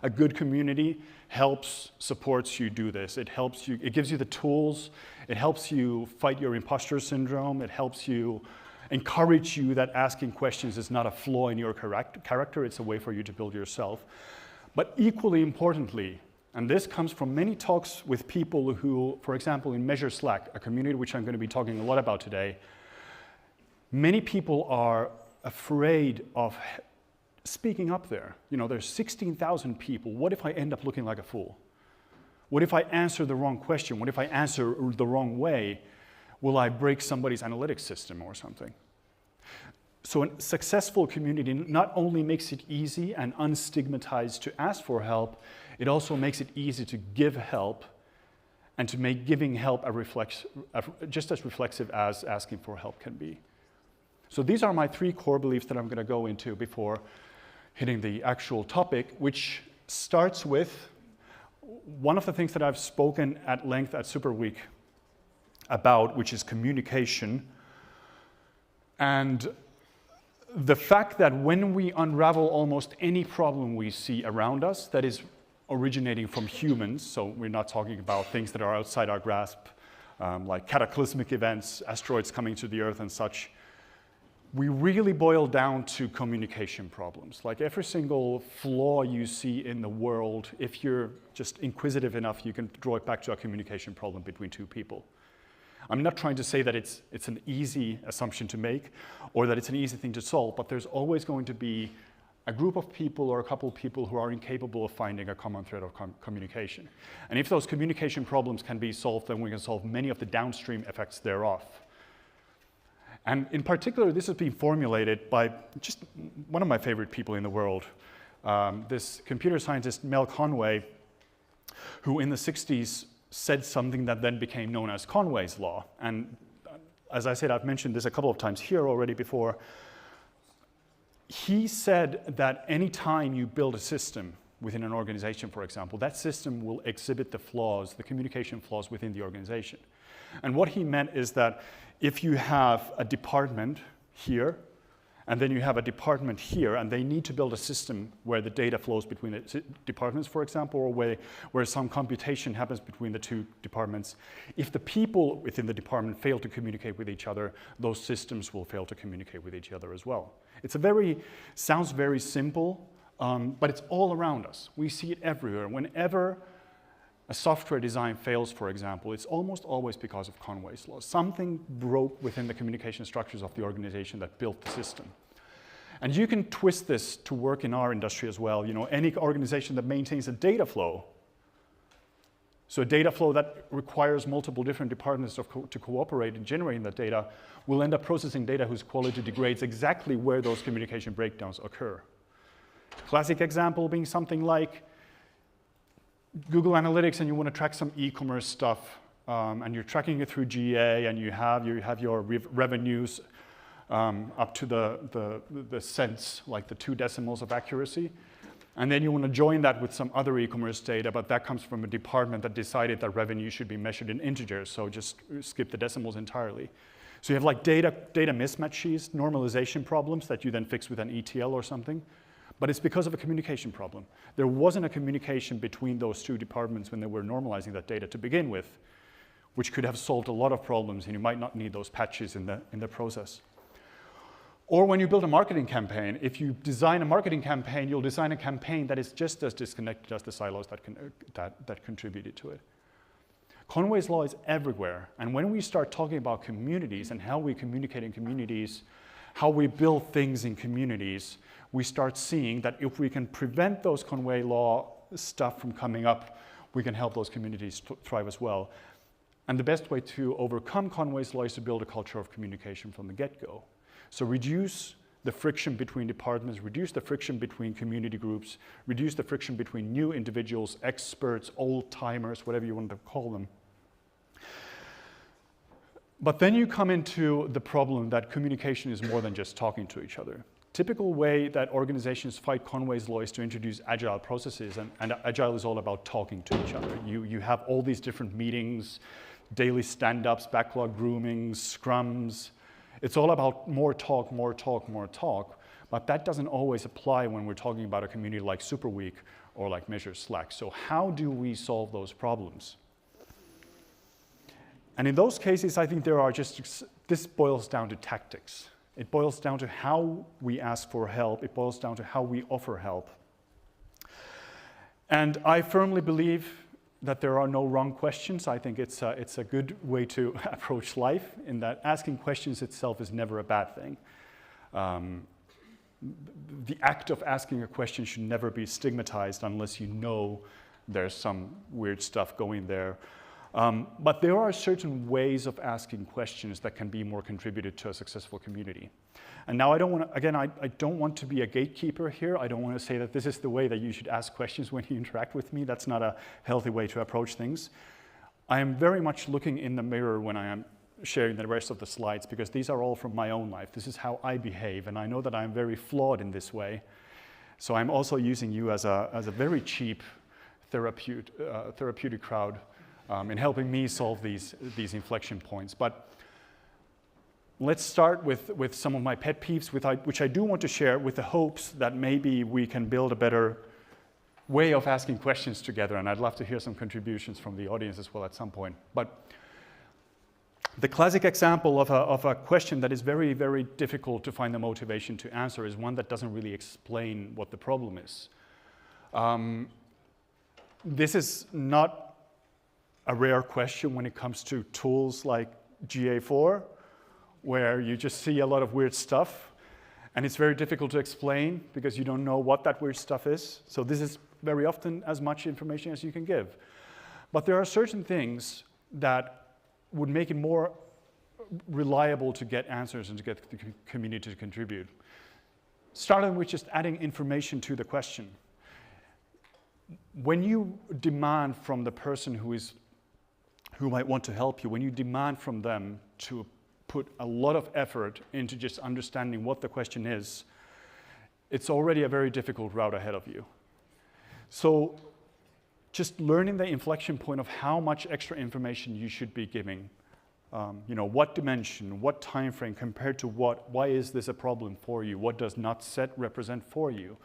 Speaker 16: A good community helps, supports you do this. It helps you, it gives you the tools, it helps you fight your imposter syndrome, it helps you encourage you that asking questions is not a flaw in your character, it's a way for you to build yourself. But equally importantly, and this comes from many talks with people who, for example, in Measure Slack, a community which I'm going to be talking a lot about today, many people are afraid of speaking up there. You know, there's 16,000 people. What if I end up looking like a fool? What if I answer the wrong question? What if I answer the wrong way? Will I break somebody's analytics system or something? So a successful community not only makes it easy and unstigmatized to ask for help, it also makes it easy to give help and to make giving help just as reflexive as asking for help can be. So these are my 3 core beliefs that I'm going to go into before hitting the actual topic, which starts with one of the things that I've spoken at length at Superweek about, which is communication. And the fact that when we unravel almost any problem we see around us that is originating from humans, so we're not talking about things that are outside our grasp, like cataclysmic events, asteroids coming to the Earth and such, we really boil down to communication problems. Like every single flaw you see in the world, if you're just inquisitive enough, you can draw it back to a communication problem between 2 people. I'm not trying to say that it's an easy assumption to make or that it's an easy thing to solve, but there's always going to be a group of people or a couple of people who are incapable of finding a common thread of communication. And if those communication problems can be solved, then we can solve many of the downstream effects thereof. And in particular, this has been formulated by just one of my favorite people in the world, this computer scientist, Mel Conway, who in the 60s said something that then became known as Conway's Law. And as I said, I've mentioned this a couple of times here already before. He said that any time you build a system within an organization, for example, that system will exhibit the flaws, the communication flaws within the organization. And what he meant is that if you have a department here, and then you have a department here, and they need to build a system where the data flows between the departments, for example, or where some computation happens between the 2 departments, if the people within the department fail to communicate with each other, those systems will fail to communicate with each other as well. Sounds very simple, but it's all around us. We see it everywhere. Whenever a software design fails, for example, it's almost always because of Conway's Law. Something broke within the communication structures of the organization that built the system. And you can twist this to work in our industry as well. You know, any organization that maintains a data flow, so a data flow that requires multiple different departments to cooperate in generating that data, will end up processing data whose quality degrades exactly where those communication breakdowns occur. Classic example being something like Google Analytics, and you want to track some e-commerce stuff, and you're tracking it through GA, and you have your revenues up to the cents, like the 2 decimals of accuracy. And then you want to join that with some other e-commerce data, but that comes from a department that decided that revenue should be measured in integers, so just skip the decimals entirely. So you have like data mismatches, normalization problems that you then fix with an ETL or something, but it's because of a communication problem. There wasn't a communication between those 2 departments when they were normalizing that data to begin with, which could have solved a lot of problems, and you might not need those patches in the process. Or when you build a marketing campaign, if you design a marketing campaign, you'll design a campaign that is just as disconnected as the silos that contributed to it. Conway's law is everywhere, and when we start talking about communities and how we communicate in communities, how we build things in communities, we start seeing that if we can prevent those Conway law stuff from coming up, we can help those communities thrive as well. And the best way to overcome Conway's law is to build a culture of communication from the get-go. So reduce the friction between departments, reduce the friction between community groups, reduce the friction between new individuals, experts, old-timers, whatever you want to call them. But then you come into the problem that communication is more than just talking to each other. Typical way that organizations fight Conway's law is to introduce agile processes, and agile is all about talking to each other. You have all these different meetings, daily stand-ups, backlog groomings, scrums. It's all about more talk, more talk, more talk, but that doesn't always apply when we're talking about a community like Superweek or like Measure Slack. So how do we solve those problems? And in those cases, I think this boils down to tactics. It boils down to how we ask for help. It boils down to how we offer help. And I firmly believe that there are no wrong questions. I think it's a good way to approach life, in that asking questions itself is never a bad thing. The act of asking a question should never be stigmatized unless you know there's some weird stuff going there. But there are certain ways of asking questions that can be more contributed to a successful community. And now I don't want to, again, I don't want to be a gatekeeper here. I don't want to say that this is the way that you should ask questions when you interact with me. That's not a healthy way to approach things. I am very much looking in the mirror when I am sharing the rest of the slides, because these are all from my own life. This is how I behave, and I know that I'm very flawed in this way. So I'm also using you as a very cheap therapeutic crowd in helping me solve these inflection points. But let's start with some of my pet peeves, which I do want to share, with the hopes that maybe we can build a better way of asking questions together. And I'd love to hear some contributions from the audience as well at some point. But the classic example of a question that is very, very difficult to find the motivation to answer is one that doesn't really explain what the problem is. This is not a rare question when it comes to tools like GA4, where you just see a lot of weird stuff, and it's very difficult to explain because you don't know what that weird stuff is. So this is very often as much information as you can give. But there are certain things that would make it more reliable to get answers and to get the community to contribute. Starting with just adding information to the question. When you demand from the person who might want to help you, when you demand from them to put a lot of effort into just understanding what the question is, it's already a very difficult route ahead of you. So just learning the inflection point of how much extra information you should be giving. What dimension, what time frame compared to what, why is this a problem for you, what does not set represent for you.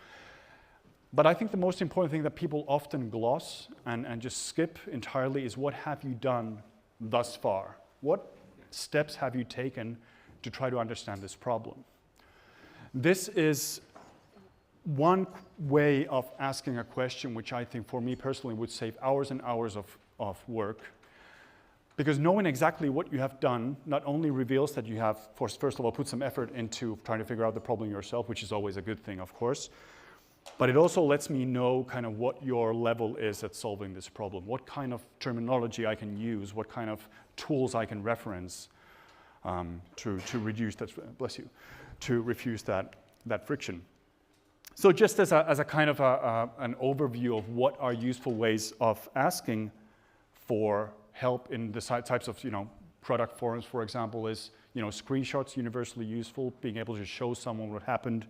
Speaker 16: But I think the most important thing that people often gloss and just skip entirely is, what have you done thus far? What steps have you taken to try to understand this problem? This is one way of asking a question which I think for me personally would save hours and hours of work. Because knowing exactly what you have done not only reveals that you have, first of all, put some effort into trying to figure out the problem yourself, which is always a good thing, of course, but it also lets me know kind of what your level is at solving this problem, what kind of terminology I can use, what kind of tools I can reference to reduce that, bless you, to refuse that friction. So just as a kind of an overview of what are useful ways of asking for help in the types of product forums, for example, is screenshots universally useful, being able to show someone what happened,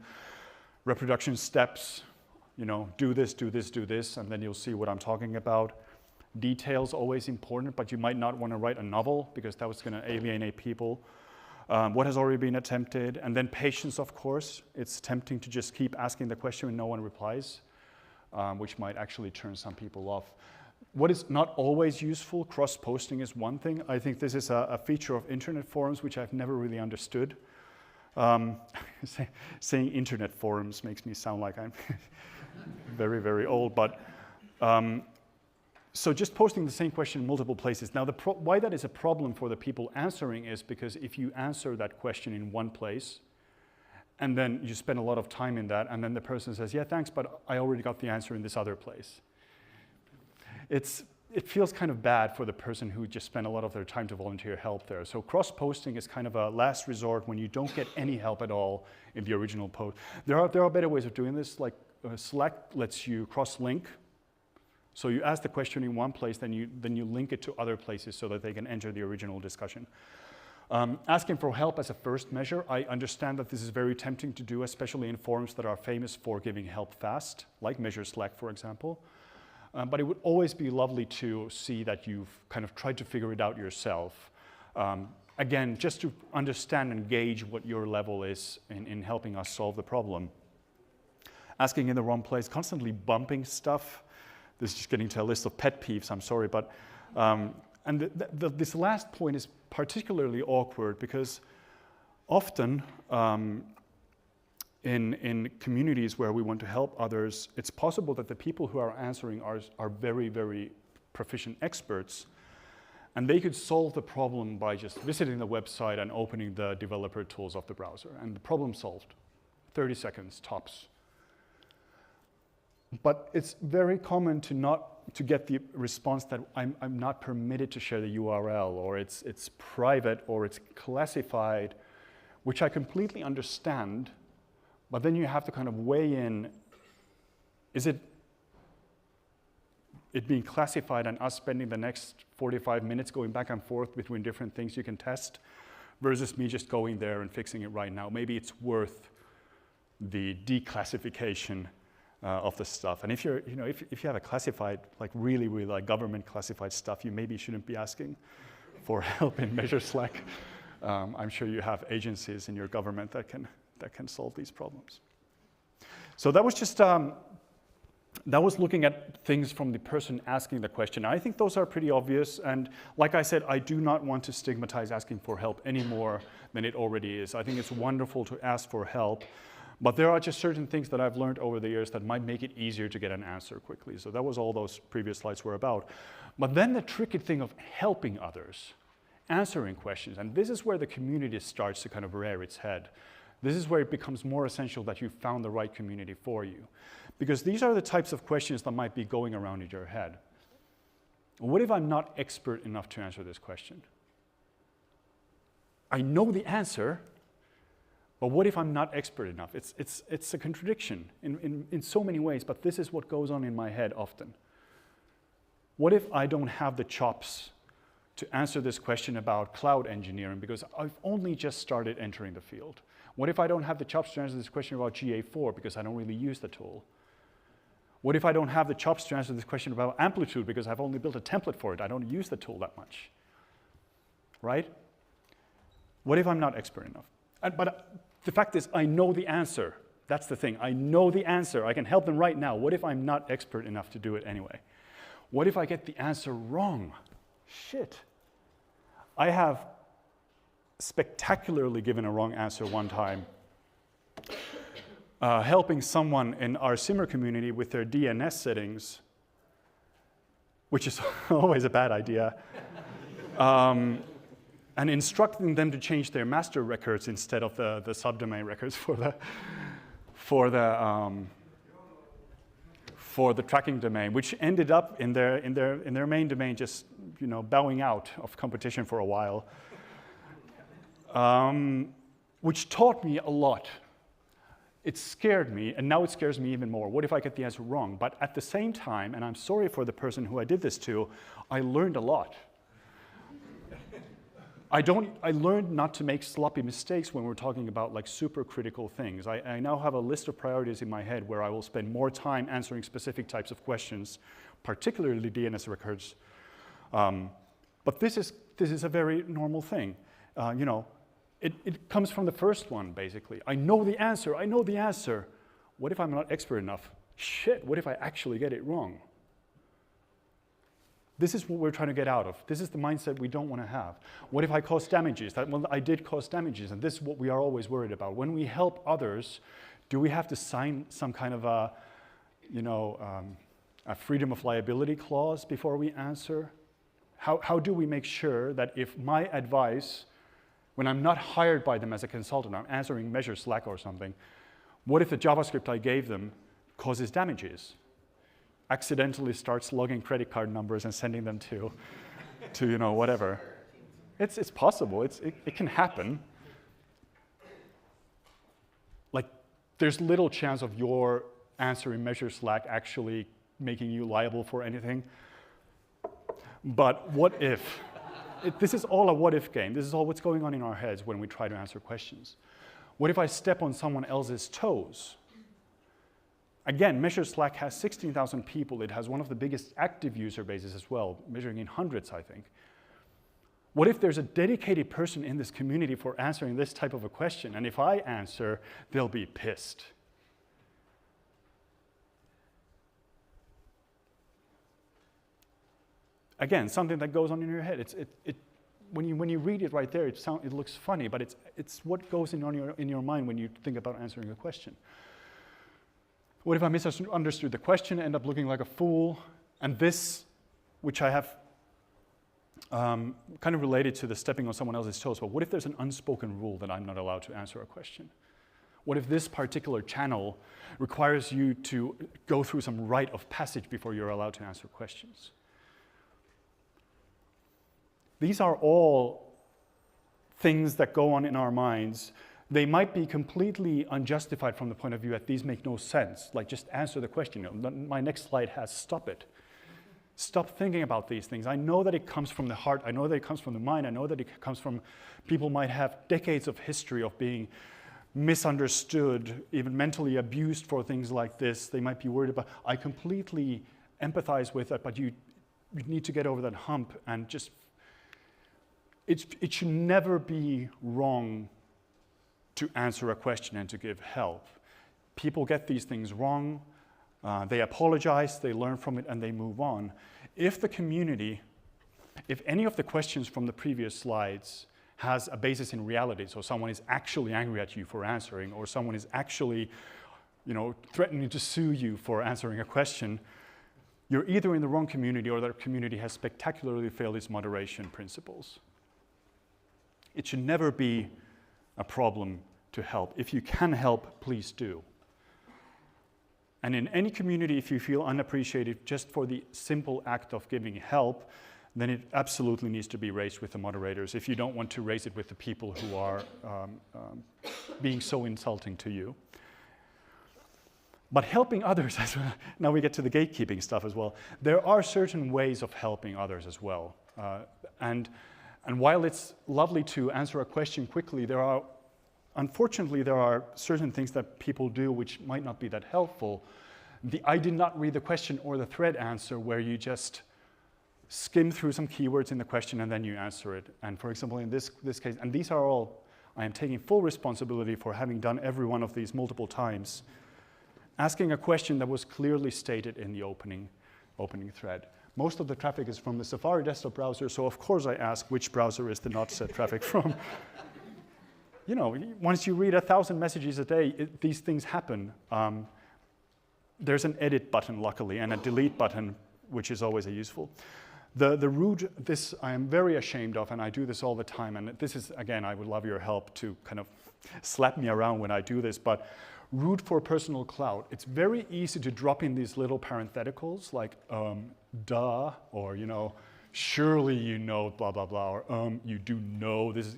Speaker 16: reproduction steps, do this, do this, do this, and then you'll see what I'm talking about. Details always important, but you might not want to write a novel because that was going to alienate people. What has already been attempted, and then patience, of course. It's tempting to just keep asking the question and no one replies, which might actually turn some people off. What is not always useful, cross-posting is one thing. I think this is a feature of internet forums which I've never really understood. Saying internet forums makes me sound like I'm very, very old, but so just posting the same question in multiple places. Now, why that is a problem for the people answering is because if you answer that question in one place, and then you spend a lot of time in that, and then the person says, yeah, thanks, but I already got the answer in this other place. It feels kind of bad for the person who just spent a lot of their time to volunteer help there. So cross-posting is kind of a last resort when you don't get any help at all in the original post. There are better ways of doing this, like Slack lets you cross-link. So you ask the question in one place, then you link it to other places so that they can enter the original discussion. Asking for help as a first measure, I understand that this is very tempting to do, especially in forums that are famous for giving help fast, like Measure Slack, for example. But it would always be lovely to see that you've kind of tried to figure it out yourself. Again, just to understand and gauge what your level is in helping us solve the problem. Asking in the wrong place, constantly bumping stuff. This is just getting to a list of pet peeves, I'm sorry, but this last point is particularly awkward because often in communities where we want to help others, it's possible that the people who are answering are very, very proficient experts, and they could solve the problem by just visiting the website and opening the developer tools of the browser, and the problem solved. 30 seconds, tops. But it's very common to get the response that I'm not permitted to share the URL, or it's private, or it's classified, which I completely understand. But then you have to kind of weigh in, is it being classified and us spending the next 45 minutes going back and forth between different things you can test, versus me just going there and fixing it right now? Maybe it's worth the declassification of the stuff. And if you're, if you have a classified, like really like government classified stuff, you maybe shouldn't be asking for help in Measure Slack. I'm sure you have agencies in your government that can solve these problems. So that was just that was looking at things from the person asking the question. I think those are pretty obvious, and like I said, I do not want to stigmatize asking for help any more than it already is. I think it's wonderful to ask for help. But there are just certain things that I've learned over the years that might make it easier to get an answer quickly. So that was all those previous slides were about. But then the tricky thing of helping others, answering questions, and this is where the community starts to kind of rear its head. This is where it becomes more essential that you've found the right community for you. Because these are the types of questions that might be going around in your head. What if I'm not expert enough to answer this question? I know the answer, but what if I'm not expert enough? It's a contradiction in so many ways, but this is what goes on in my head often. What if I don't have the chops to answer this question about cloud engineering because I've only just started entering the field? What if I don't have the chops to answer this question about GA4 because I don't really use the tool? What if I don't have the chops to answer this question about amplitude because I've only built a template for it? I don't use the tool that much, right? What if I'm not expert enough? But the fact is, I know the answer. That's the thing. I know the answer. I can help them right now. What if I'm not expert enough to do it anyway? What if I get the answer wrong? Shit. I have spectacularly given a wrong answer one time, helping someone in our Simmer community with their DNS settings, which is always a bad idea. And instructing them to change their master records instead of the subdomain records for the tracking domain, which ended up in their main domain just bowing out of competition for a while, which taught me a lot. It scared me, and now it scares me even more. What if I get the answer wrong? But at the same time, and I'm sorry for the person who I did this to, I learned a lot. I learned not to make sloppy mistakes when we're talking about like super critical things. I now have a list of priorities in my head where I will spend more time answering specific types of questions, particularly DNS records. But this is a very normal thing. You know, it comes from the first one, basically. I know the answer, I know the answer. What if I'm not expert enough? Shit, what if I actually get it wrong? This is what we're trying to get out of. This is the mindset we don't want to have. What if I cause damages? Well, I did cause damages, and this is what we are always worried about. When we help others, do we have to sign some kind of a, you know, a freedom of liability clause before we answer? How do we make sure that if my advice, when I'm not hired by them as a consultant, I'm answering Measure Slack or something, what if the JavaScript I gave them causes damages? Accidentally starts logging credit card numbers and sending them to you know, whatever. It's possible. It can happen. Like, there's little chance of your answer in Measure Slack actually making you liable for anything. But what if? This is all a what-if game. This is all what's going on in our heads when we try to answer questions. What if I step on someone else's toes? Again, Measure Slack has 16,000 people. It has one of the biggest active user bases as well, measuring in hundreds, I think. What if there's a dedicated person in this community for answering this type of a question, and if I answer, they'll be pissed? Again, something that goes on in your head. When you read it right there, it looks funny, but it's what goes in your mind when you think about answering a question. What if I misunderstood the question, end up looking like a fool? And this, which I have kind of related to the stepping on someone else's toes, but what if there's an unspoken rule that I'm not allowed to answer a question? What if this particular channel requires you to go through some rite of passage before you're allowed to answer questions? These are all things that go on in our minds. They might be completely unjustified from the point of view that these make no sense. Like, just answer the question. My next slide has stop it. Stop thinking about these things. I know that it comes from the heart. I know that it comes from the mind. I know that it comes from people might have decades of history of being misunderstood, even mentally abused for things like this. They might be worried about. I completely empathize with that, but you need to get over that hump and just. It should never be wrong to answer a question and to give help. People get these things wrong, they apologize, they learn from it, and they move on. If the community, if any of the questions from the previous slides has a basis in reality, so someone is actually angry at you for answering, or someone is actually, you know, threatening to sue you for answering a question, you're either in the wrong community or that community has spectacularly failed its moderation principles. It should never be a problem to help. If you can help, please do. And in any community, if you feel unappreciated just for the simple act of giving help, then it absolutely needs to be raised with the moderators if you don't want to raise it with the people who are being so insulting to you. But helping others, as well, now we get to the gatekeeping stuff as well. There are certain ways of helping others as well. And while it's lovely to answer a question quickly, unfortunately, there are certain things that people do which might not be that helpful. I did not read the question or the thread answer where you just skim through some keywords in the question and then you answer it. And for example, in this case, and these are all, I am taking full responsibility for having done every one of these multiple times, asking a question that was clearly stated in the opening thread. Most of the traffic is from the Safari desktop browser, so of course I ask which browser is the not set traffic from. You know, once you read 1,000 messages a day, these things happen. There's an edit button, luckily, and a delete button, which is always useful. The root, this I am very ashamed of, and I do this all the time, and this is, again, I would love your help to kind of slap me around when I do this, but root for personal clout. It's very easy to drop in these little parentheticals like, duh, or, you know, surely you know, blah, blah, blah, or you do know this.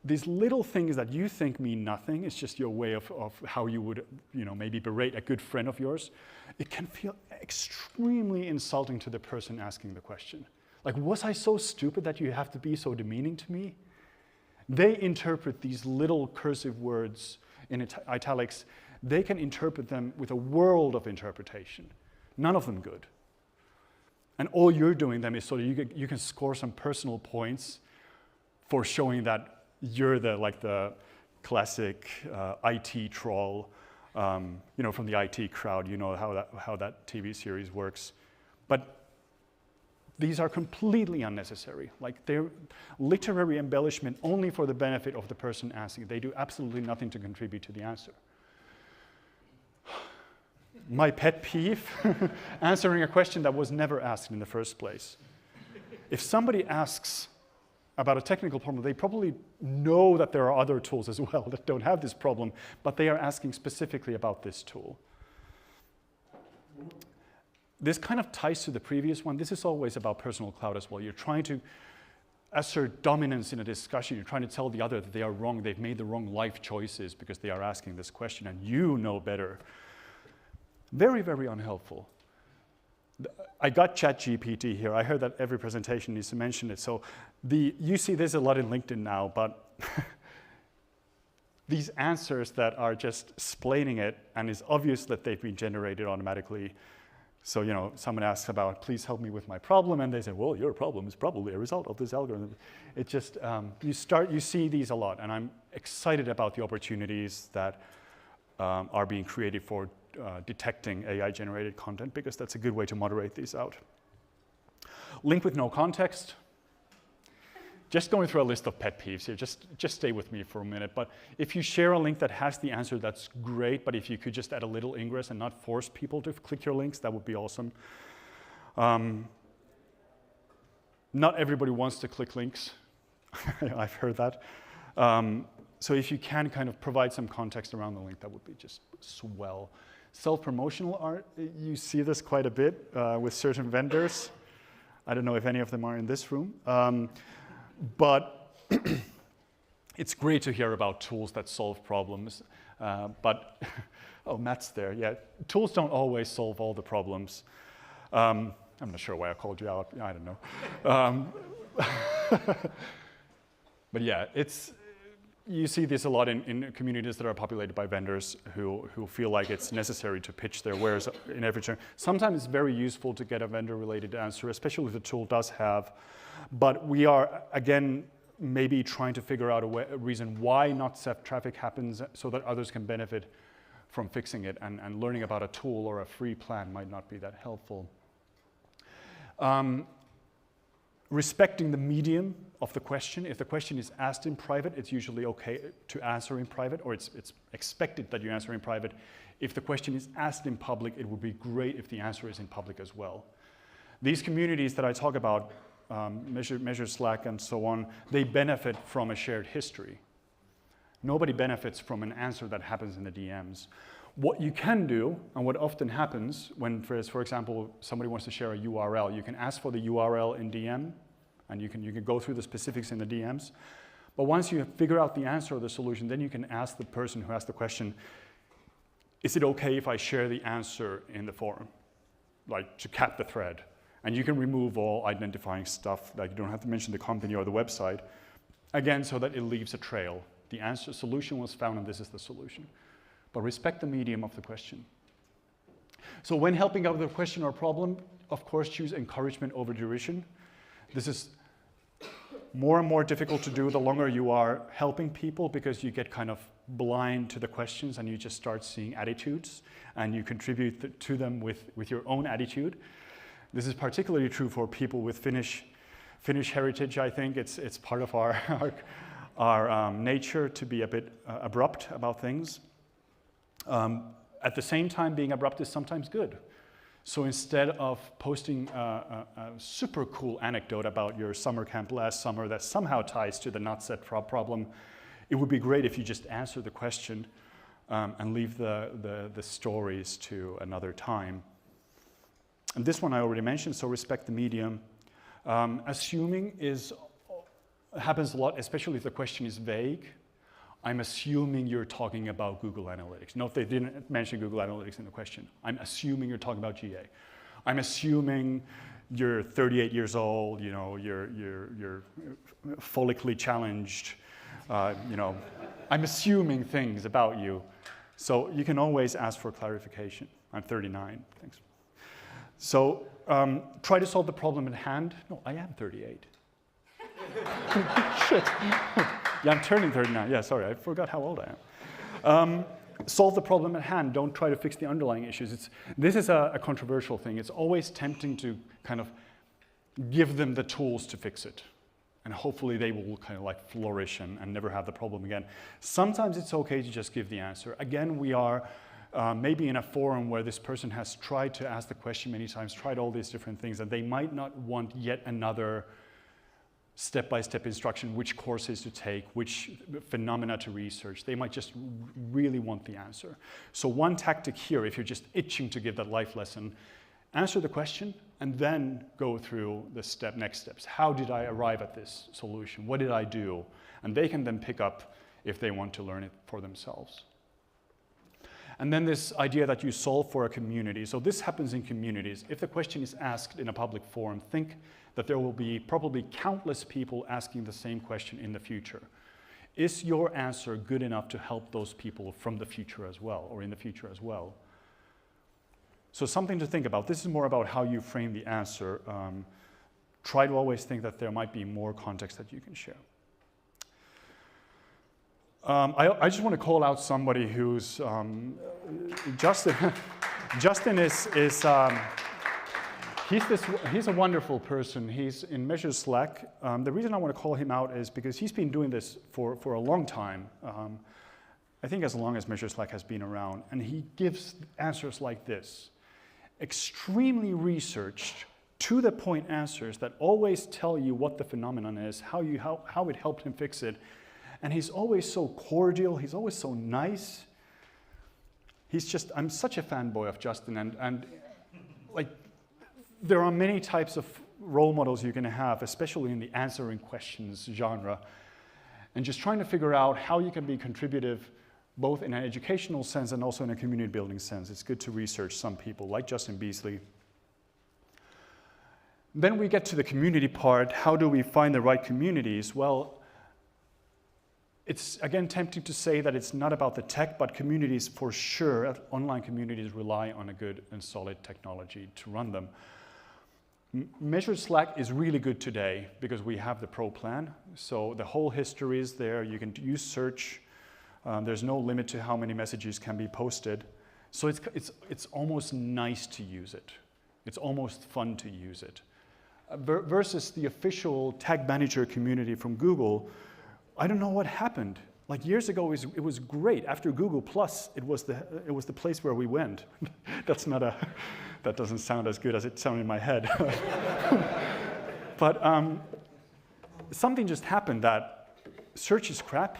Speaker 16: These little things that you think mean nothing, it's just your way of how you would, you know, maybe berate a good friend of yours. It can feel extremely insulting to the person asking the question. Like, was I so stupid that you have to be so demeaning to me? They interpret these little cursive words in italics. They can interpret them with a world of interpretation. None of them good. And all you're doing them is so that you can score some personal points for showing that you're the classic IT troll, from the IT crowd. You know how that TV series works. But these are completely unnecessary. Like, they're literary embellishment only for the benefit of the person asking. They do absolutely nothing to contribute to the answer. My pet peeve, answering a question that was never asked in the first place. If somebody asks about a technical problem, they probably know that there are other tools as well that don't have this problem, but they are asking specifically about this tool. This kind of ties to the previous one. This is always about personal clout as well. You're trying to assert dominance in a discussion. You're trying to tell the other that they are wrong. They've made the wrong life choices because they are asking this question, and you know better. Very, very unhelpful. I got ChatGPT here. I heard that every presentation needs to mention it. So you see there's a lot in LinkedIn now, but these answers that are just explaining it, and it's obvious that they've been generated automatically. So, someone asks about, please help me with my problem, and they say, well, your problem is probably a result of this algorithm. It just, you see these a lot, and I'm excited about the opportunities that are being created for detecting AI-generated content, because that's a good way to moderate these out. Link with no context. Just going through a list of pet peeves here, just stay with me for a minute. But if you share a link that has the answer, that's great. But if you could just add a little ingress and not force people to click your links, that would be awesome. Not everybody wants to click links. I've heard that. So if you can kind of provide some context around the link, that would be just swell. Self-promotional art, you see this quite a bit with certain vendors. I don't know if any of them are in this room. But it's great to hear about tools that solve problems. But, oh, Matt's there. Yeah, tools don't always solve all the problems. I'm not sure why I called you out. I don't know. But yeah, you see this a lot in communities that are populated by vendors who feel like it's necessary to pitch their wares in every turn. Sometimes it's very useful to get a vendor-related answer, especially if the tool does have. But we are, again, maybe trying to figure out a reason why not theft traffic happens so that others can benefit from fixing it. And learning about a tool or a free plan might not be that helpful. Respecting the medium of the question. If the question is asked in private, it's usually okay to answer in private, or it's expected that you answer in private. If the question is asked in public, it would be great if the answer is in public as well. These communities that I talk about, Measure, Slack, and so on, they benefit from a shared history. Nobody benefits from an answer that happens in the DMs. What you can do, and what often happens when, for example, somebody wants to share a URL, you can ask for the URL in DM, and you can go through the specifics in the DMs. But once you figure out the answer or the solution, then you can ask the person who asked the question, is it okay if I share the answer in the forum? Like, to cap the thread. And you can remove all identifying stuff, like you don't have to mention the company or the website, again, so that it leaves a trail. The solution was found, and this is the solution. But respect the medium of the question. So when helping out with a question or problem, of course, choose encouragement over derision. This is more and more difficult to do the longer you are helping people, because you get kind of blind to the questions and you just start seeing attitudes, and you contribute to them with your own attitude. This is particularly true for people with Finnish heritage. I think it's part of our nature to be a bit abrupt about things. At the same time, being abrupt is sometimes good. So instead of posting a super cool anecdote about your summer camp last summer that somehow ties to the not set problem, it would be great if you just answer the question and leave the stories to another time. And this one I already mentioned, so respect the medium. Assuming happens a lot, especially if the question is vague. I'm assuming you're talking about Google Analytics. Note they didn't mention Google Analytics in the question. I'm assuming you're talking about GA. I'm assuming you're 38 years old, you know, you're follically challenged, you know, I'm assuming things about you. So you can always ask for clarification. I'm 39, thanks. So try to solve the problem at hand. No, I am 38. Shit. Yeah, I'm turning 39. Yeah, sorry, I forgot how old I am. Solve the problem at hand. Don't try to fix the underlying issues. This is a controversial thing. It's always tempting to kind of give them the tools to fix it. And hopefully they will kind of like flourish and never have the problem again. Sometimes it's okay to just give the answer. Again, we are maybe in a forum where this person has tried to ask the question many times, tried all these different things, and they might not want yet another step-by-step instruction, which courses to take, which phenomena to research. They might just really want the answer. So one tactic here, if you're just itching to give that life lesson, answer the question and then go through the next steps. How did I arrive at this solution? What did I do? And they can then pick up if they want to learn it for themselves. And then this idea that you solve for a community. So this happens in communities. If the question is asked in a public forum, think that there will be probably countless people asking the same question in the future. Is your answer good enough to help those people from the future as well, or in the future as well? So something to think about. This is more about how you frame the answer. Try to always think that there might be more context that you can share. I just want to call out somebody who's, Justin. Justin is he's a wonderful person. He's in Measure Slack. The reason I want to call him out is because he's been doing this for a long time. I think as long as Measure Slack has been around. And he gives answers like this. Extremely researched, to-the-point answers that always tell you what the phenomenon is, how it helped him fix it. And he's always so cordial. He's always so nice. I'm such a fanboy of Justin. And like, there are many types of role models you can have, especially in the answering questions genre. And just trying to figure out how you can be contributive both in an educational sense and also in a community building sense. It's good to research some people like Justin Beasley. Then we get to the community part. How do we find the right communities? Well, it's again tempting to say that it's not about the tech, but communities for sure, online communities rely on a good and solid technology to run them. Measure Slack is really good today because we have the pro plan. So the whole history is there. You can use search. There's no limit to how many messages can be posted. So it's almost nice to use it. It's almost fun to use it. Versus the official tag manager community from Google, I don't know what happened. Like years ago, it was great. After Google Plus, it was the place where we went. That doesn't sound as good as it sounded in my head. But something just happened that search is crap.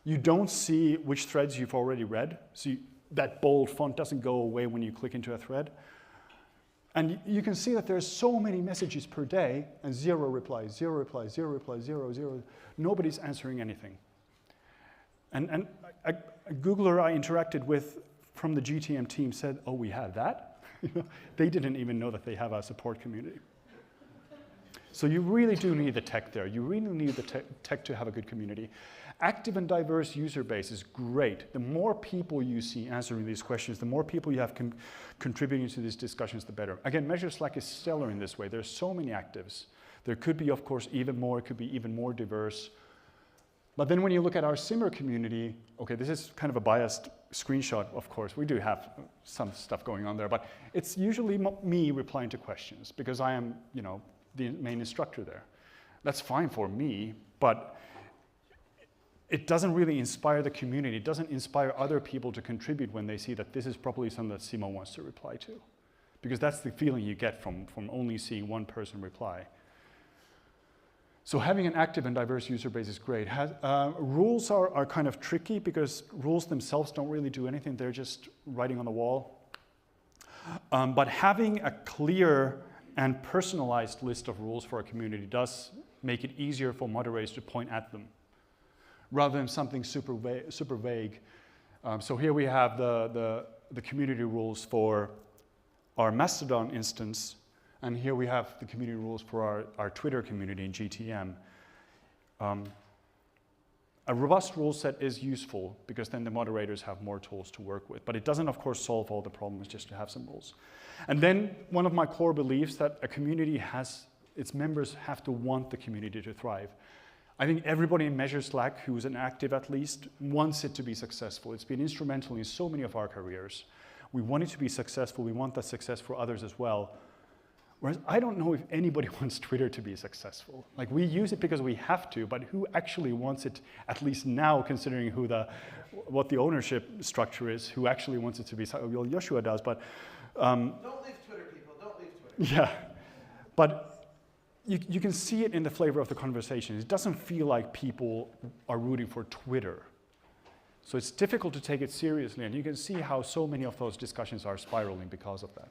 Speaker 16: You don't see which threads you've already read. So that bold font doesn't go away when you click into a thread. And you can see that there's so many messages per day and 0 replies, 0 replies, 0 replies, 0, 0. Nobody's answering anything. And a Googler I interacted with from the GTM team said, oh, we had that? They didn't even know that they have a support community. So you really do need the tech there. You really need the tech to have a good community. Active and diverse user base is great. The more people you see answering these questions, the more people you have contributing to these discussions, the better. Again, Measure Slack is stellar in this way. There's so many actives. There could be, of course, even more. It could be even more diverse. But then when you look at our Simmer community, okay, this is kind of a biased screenshot, of course. We do have some stuff going on there, but it's usually me replying to questions because I am, the main instructor there. That's fine for me, but it doesn't really inspire the community. It doesn't inspire other people to contribute when they see that this is probably something that Simo wants to reply to. Because that's the feeling you get from only seeing one person reply. So having an active and diverse user base is great. Rules are kind of tricky because rules themselves don't really do anything. They're just writing on the wall. But having a clear and personalized list of rules for a community does make it easier for moderators to point at them, rather than something super vague. So here we have the community rules for our Mastodon instance, And here we have the community rules for our Twitter community in GTM. A robust rule set is useful because then the moderators have more tools to work with. But it doesn't, of course, solve all the problems just to have some rules. And then one of my core beliefs that a community has, its members have to want the community to thrive. I think everybody in Measure Slack, who's an active at least, wants it to be successful. It's been instrumental in so many of our careers. We want it to be successful. We want that success for others as well. Whereas I don't know if anybody wants Twitter to be successful. Like, we use it because we have to, but who actually wants it, at least now, considering what the ownership structure is, who actually wants it to be, well, Joshua does, but...
Speaker 6: don't leave Twitter, people, don't leave Twitter.
Speaker 16: Yeah, but you can see it in the flavor of the conversation. It doesn't feel like people are rooting for Twitter. So it's difficult to take it seriously, and you can see how so many of those discussions are spiraling because of that.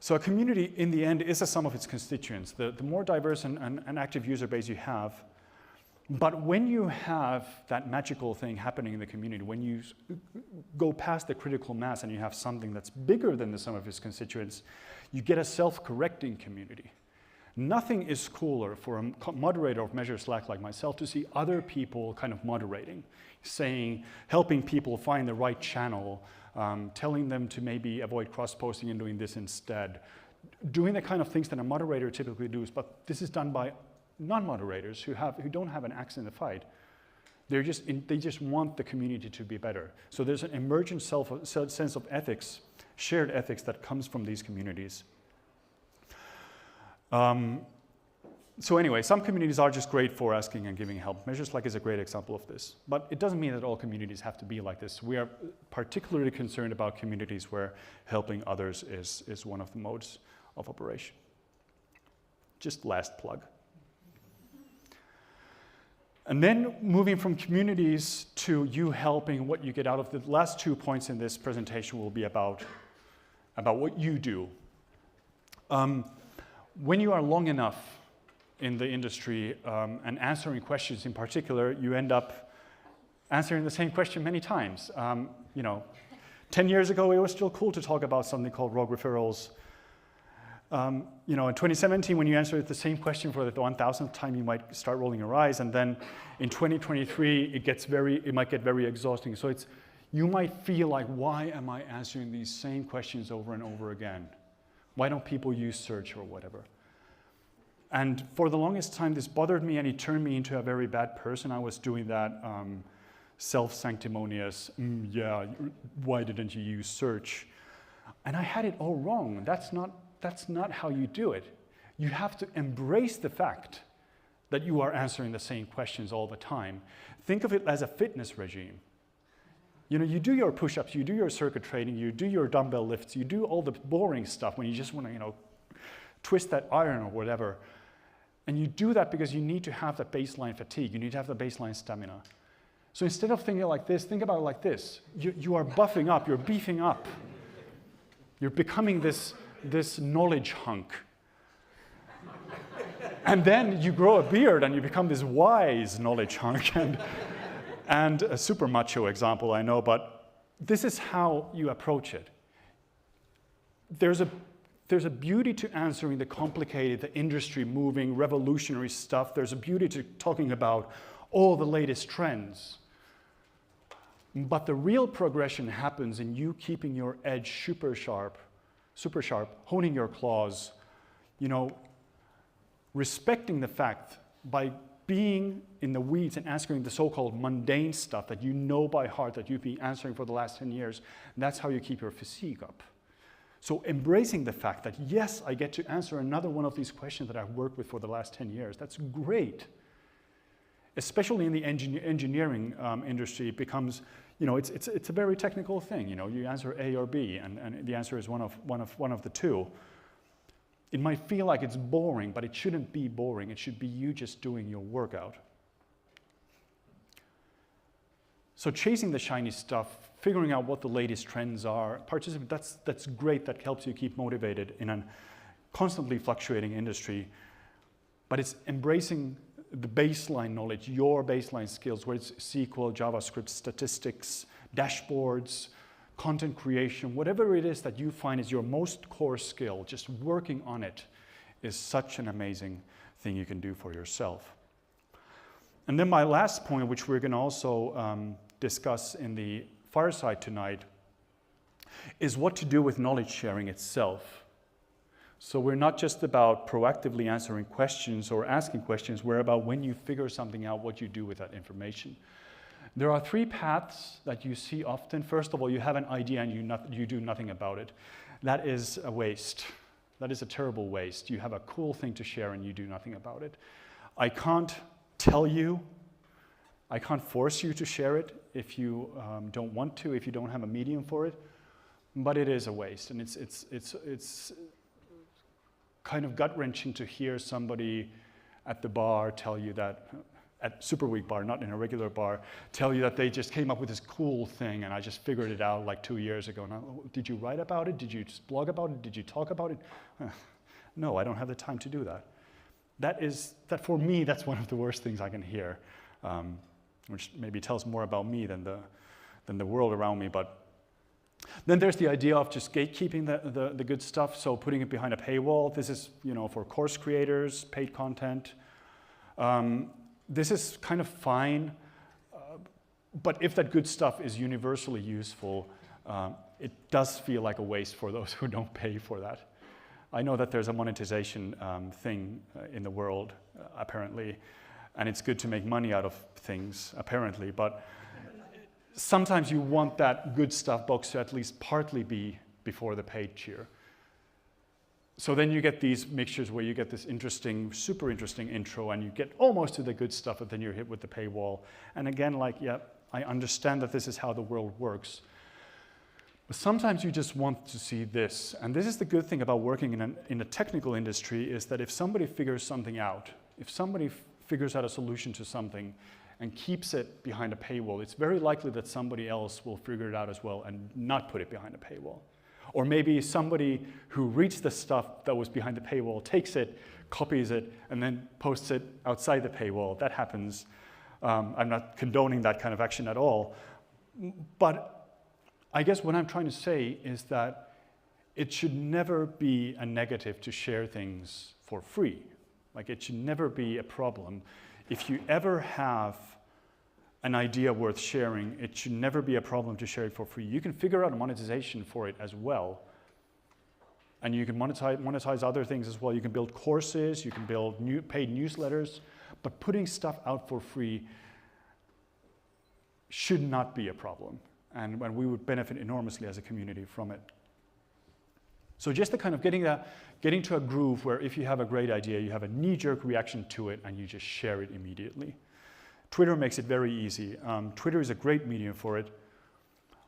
Speaker 16: So a community, in the end, is a sum of its constituents. The more diverse and active user base you have, but when you have that magical thing happening in the community, when you go past the critical mass and you have something that's bigger than the sum of its constituents, you get a self-correcting community. Nothing is cooler for a moderator of Measure Slack like myself to see other people kind of moderating, saying, helping people find the right channel, telling them to maybe avoid cross-posting and doing this instead. Doing the kind of things that a moderator typically does, but this is done by non-moderators who don't have an axe in the fight. They just want the community to be better. So there's an emergent sense of ethics, shared ethics that comes from these communities. So anyway, some communities are just great for asking and giving help. Measure Slack is a great example of this. But it doesn't mean that all communities have to be like this. We are particularly concerned about communities where helping others is one of the modes of operation. Just last plug. And then moving from communities to you helping, what you get out of the last 2 points in this presentation will be about what you do. When you are long enough in the industry and answering questions in particular, you end up answering the same question many times. 10 years ago, it was still cool to talk about something called rogue referrals. In 2017, when you answer the same question for the 1,000th time, you might start rolling your eyes, and then in 2023, it might get very exhausting. So you might feel like, why am I answering these same questions over and over again? Why don't people use search or whatever? And for the longest time, this bothered me, and it turned me into a very bad person. I was doing that self-sanctimonious, yeah, why didn't you use search? And I had it all wrong. That's not how you do it. You have to embrace the fact that you are answering the same questions all the time. Think of it as a fitness regime. You do your push-ups, you do your circuit training, you do your dumbbell lifts, you do all the boring stuff when you just want to, twist that iron or whatever. And you do that because you need to have that baseline fatigue. You need to have the baseline stamina. So instead of thinking like this, think about it like this. You are buffing up, you're beefing up. You're becoming this knowledge hunk. And then you grow a beard and you become this wise knowledge hunk. And a super macho example, I know, but this is how you approach it. There's a beauty to answering the complicated, the industry-moving, revolutionary stuff. There's a beauty to talking about all the latest trends. But the real progression happens in you keeping your edge super sharp, honing your claws, respecting the fact by being in the weeds and answering the so-called mundane stuff that you know by heart that you've been answering for the last 10 years. That's how you keep your physique up. So embracing the fact that, yes, I get to answer another one of these questions that I've worked with for the last 10 years. That's great. Especially in the engineering industry, it becomes, it's a very technical thing. You answer A or B, and the answer is one of the two. It might feel like it's boring, but it shouldn't be boring. It should be you just doing your workout. So chasing the shiny stuff, figuring out what the latest trends are, that's great. That helps you keep motivated in a constantly fluctuating industry. But it's embracing the baseline knowledge, your baseline skills, whether it's SQL, JavaScript, statistics, dashboards, content creation, whatever it is that you find is your most core skill, just working on it is such an amazing thing you can do for yourself. And then my last point, which we're going to also discuss in the fireside tonight, is what to do with knowledge sharing itself. So we're not just about proactively answering questions or asking questions, we're about when you figure something out, what you do with that information. There are 3 paths that you see often. First of all, you have an idea and you do nothing about it. That is a waste. That is a terrible waste. You have a cool thing to share and you do nothing about it. I can't tell you, I can't force you to share it if you don't want to, if you don't have a medium for it, but it is a waste. And it's kind of gut-wrenching to hear somebody at the bar tell you that, at Superweek bar, not in a regular bar, tell you that they just came up with this cool thing and I just figured it out like 2 years ago. And did you write about it? Did you blog about it? Did you talk about it? No, I don't have the time to do that. That for me, that's one of the worst things I can hear, which maybe tells more about me than the world around me. But then there's the idea of just gatekeeping the good stuff, so putting it behind a paywall. This is, for course creators, paid content. This is kind of fine, but if that good stuff is universally useful, it does feel like a waste for those who don't pay for that. I know that there's a monetization thing in the world, apparently, and it's good to make money out of things, apparently, but sometimes you want that good stuff box to at least partly be before the paid tier. So then you get these mixtures where you get this interesting, super interesting intro and you get almost to the good stuff, but then you're hit with the paywall. And again, I understand that this is how the world works. But sometimes you just want to see this. And this is the good thing about working in a technical industry, is that if somebody figures something out, if somebody figures out a solution to something and keeps it behind a paywall, it's very likely that somebody else will figure it out as well and not put it behind a paywall. Or maybe somebody who reads the stuff that was behind the paywall, takes it, copies it, and then posts it outside the paywall. That happens. I'm not condoning that kind of action at all. But I guess what I'm trying to say is that it should never be a negative to share things for free. Like, it should never be a problem. If you ever have an idea worth sharing, it should never be a problem to share it for free. You can figure out a monetization for it as well. And you can monetize other things as well. You can build courses, you can build paid newsletters, but putting stuff out for free should not be a problem. And we would benefit enormously as a community from it. So just the kind of getting to a groove where if you have a great idea, you have a knee-jerk reaction to it and you just share it immediately. Twitter makes it very easy. Twitter is a great medium for it.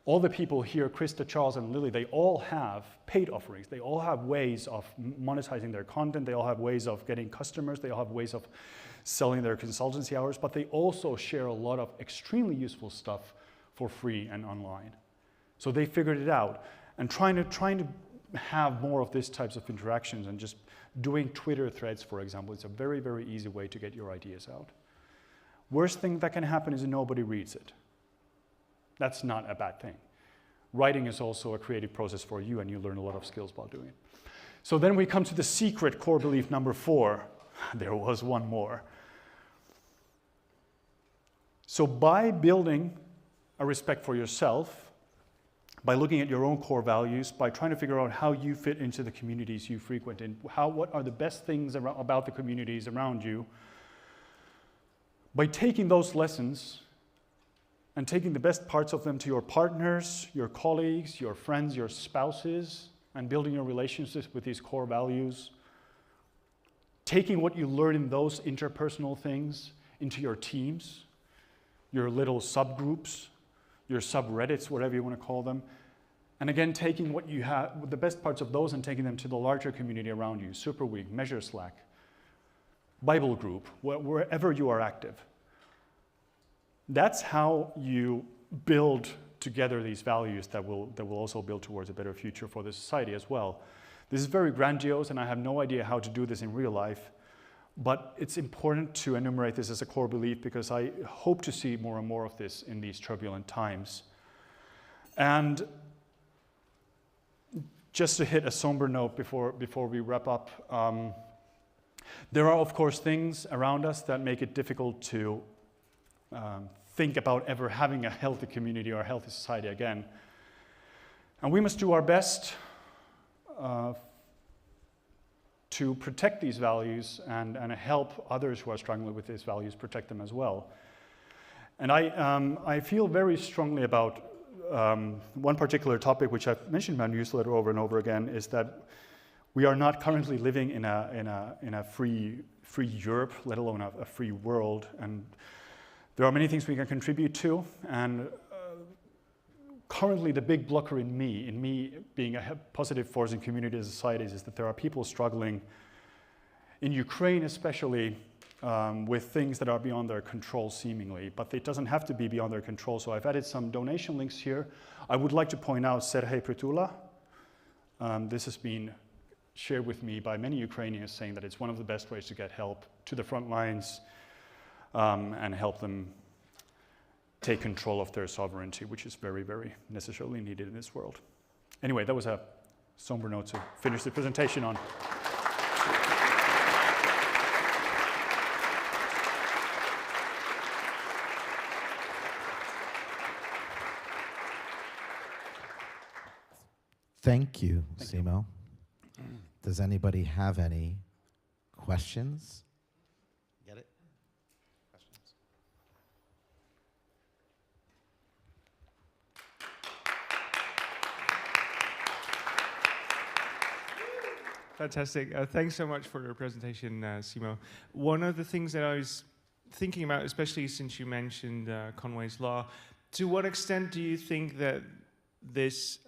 Speaker 16: All the people here, Krista, Charles, and Lily, they all have paid offerings. They all have ways of monetizing their content. They all have ways of getting customers. They all have ways of selling their consultancy hours. But they also share a lot of extremely useful stuff for free and online. So they figured it out. And trying to have more of these types of interactions and just doing Twitter threads, for example, it's a very, very easy way to get your ideas out. Worst thing that can happen is that nobody reads it. That's not a bad thing. Writing is also a creative process for you, and you learn a lot of skills while doing it. So then we come to the secret core belief number 4. There was one more. So by building a respect for yourself, by looking at your own core values, by trying to figure out how you fit into the communities you frequent and what are the best things about the communities around you, by taking those lessons and taking the best parts of them to your partners, your colleagues, your friends, your spouses, and building your relationships with these core values, taking what you learn in those interpersonal things into your teams, your little subgroups, your subreddits, whatever you want to call them, and again, taking what you have, the best parts of those and taking them to the larger community around you, Superweek, Measure Slack, Bible group, wherever you are active. That's how you build together these values that will also build towards a better future for the society as well. This is very grandiose, and I have no idea how to do this in real life, but it's important to enumerate this as a core belief because I hope to see more and more of this in these turbulent times. And just to hit a somber note before we wrap up, there are, of course, things around us that make it difficult to think about ever having a healthy community or a healthy society again. And we must do our best to protect these values and help others who are struggling with these values protect them as well. And I feel very strongly about one particular topic, which I've mentioned in my newsletter over and over again, is that we are not currently living in a free Europe, let alone a free world. And there are many things we can contribute to. And currently, the big blocker in me being a positive force in communities and societies, is that there are people struggling in Ukraine, especially, with things that are beyond their control, seemingly, but it doesn't have to be beyond their control. So I've added some donation links here. I would like to point out Serhei Pritula. This has been shared with me by many Ukrainians, saying that it's one of the best ways to get help to the front lines and help them take control of their sovereignty, which is very, very necessarily needed in this world. Anyway, that was a somber note to finish the presentation on.
Speaker 8: Thank you, Simo. Does anybody have any questions? Get it? Questions?
Speaker 13: Fantastic. Thanks so much for your presentation, Simo. One of the things that I was thinking about, especially since you mentioned Conway's Law, to what extent do you think that this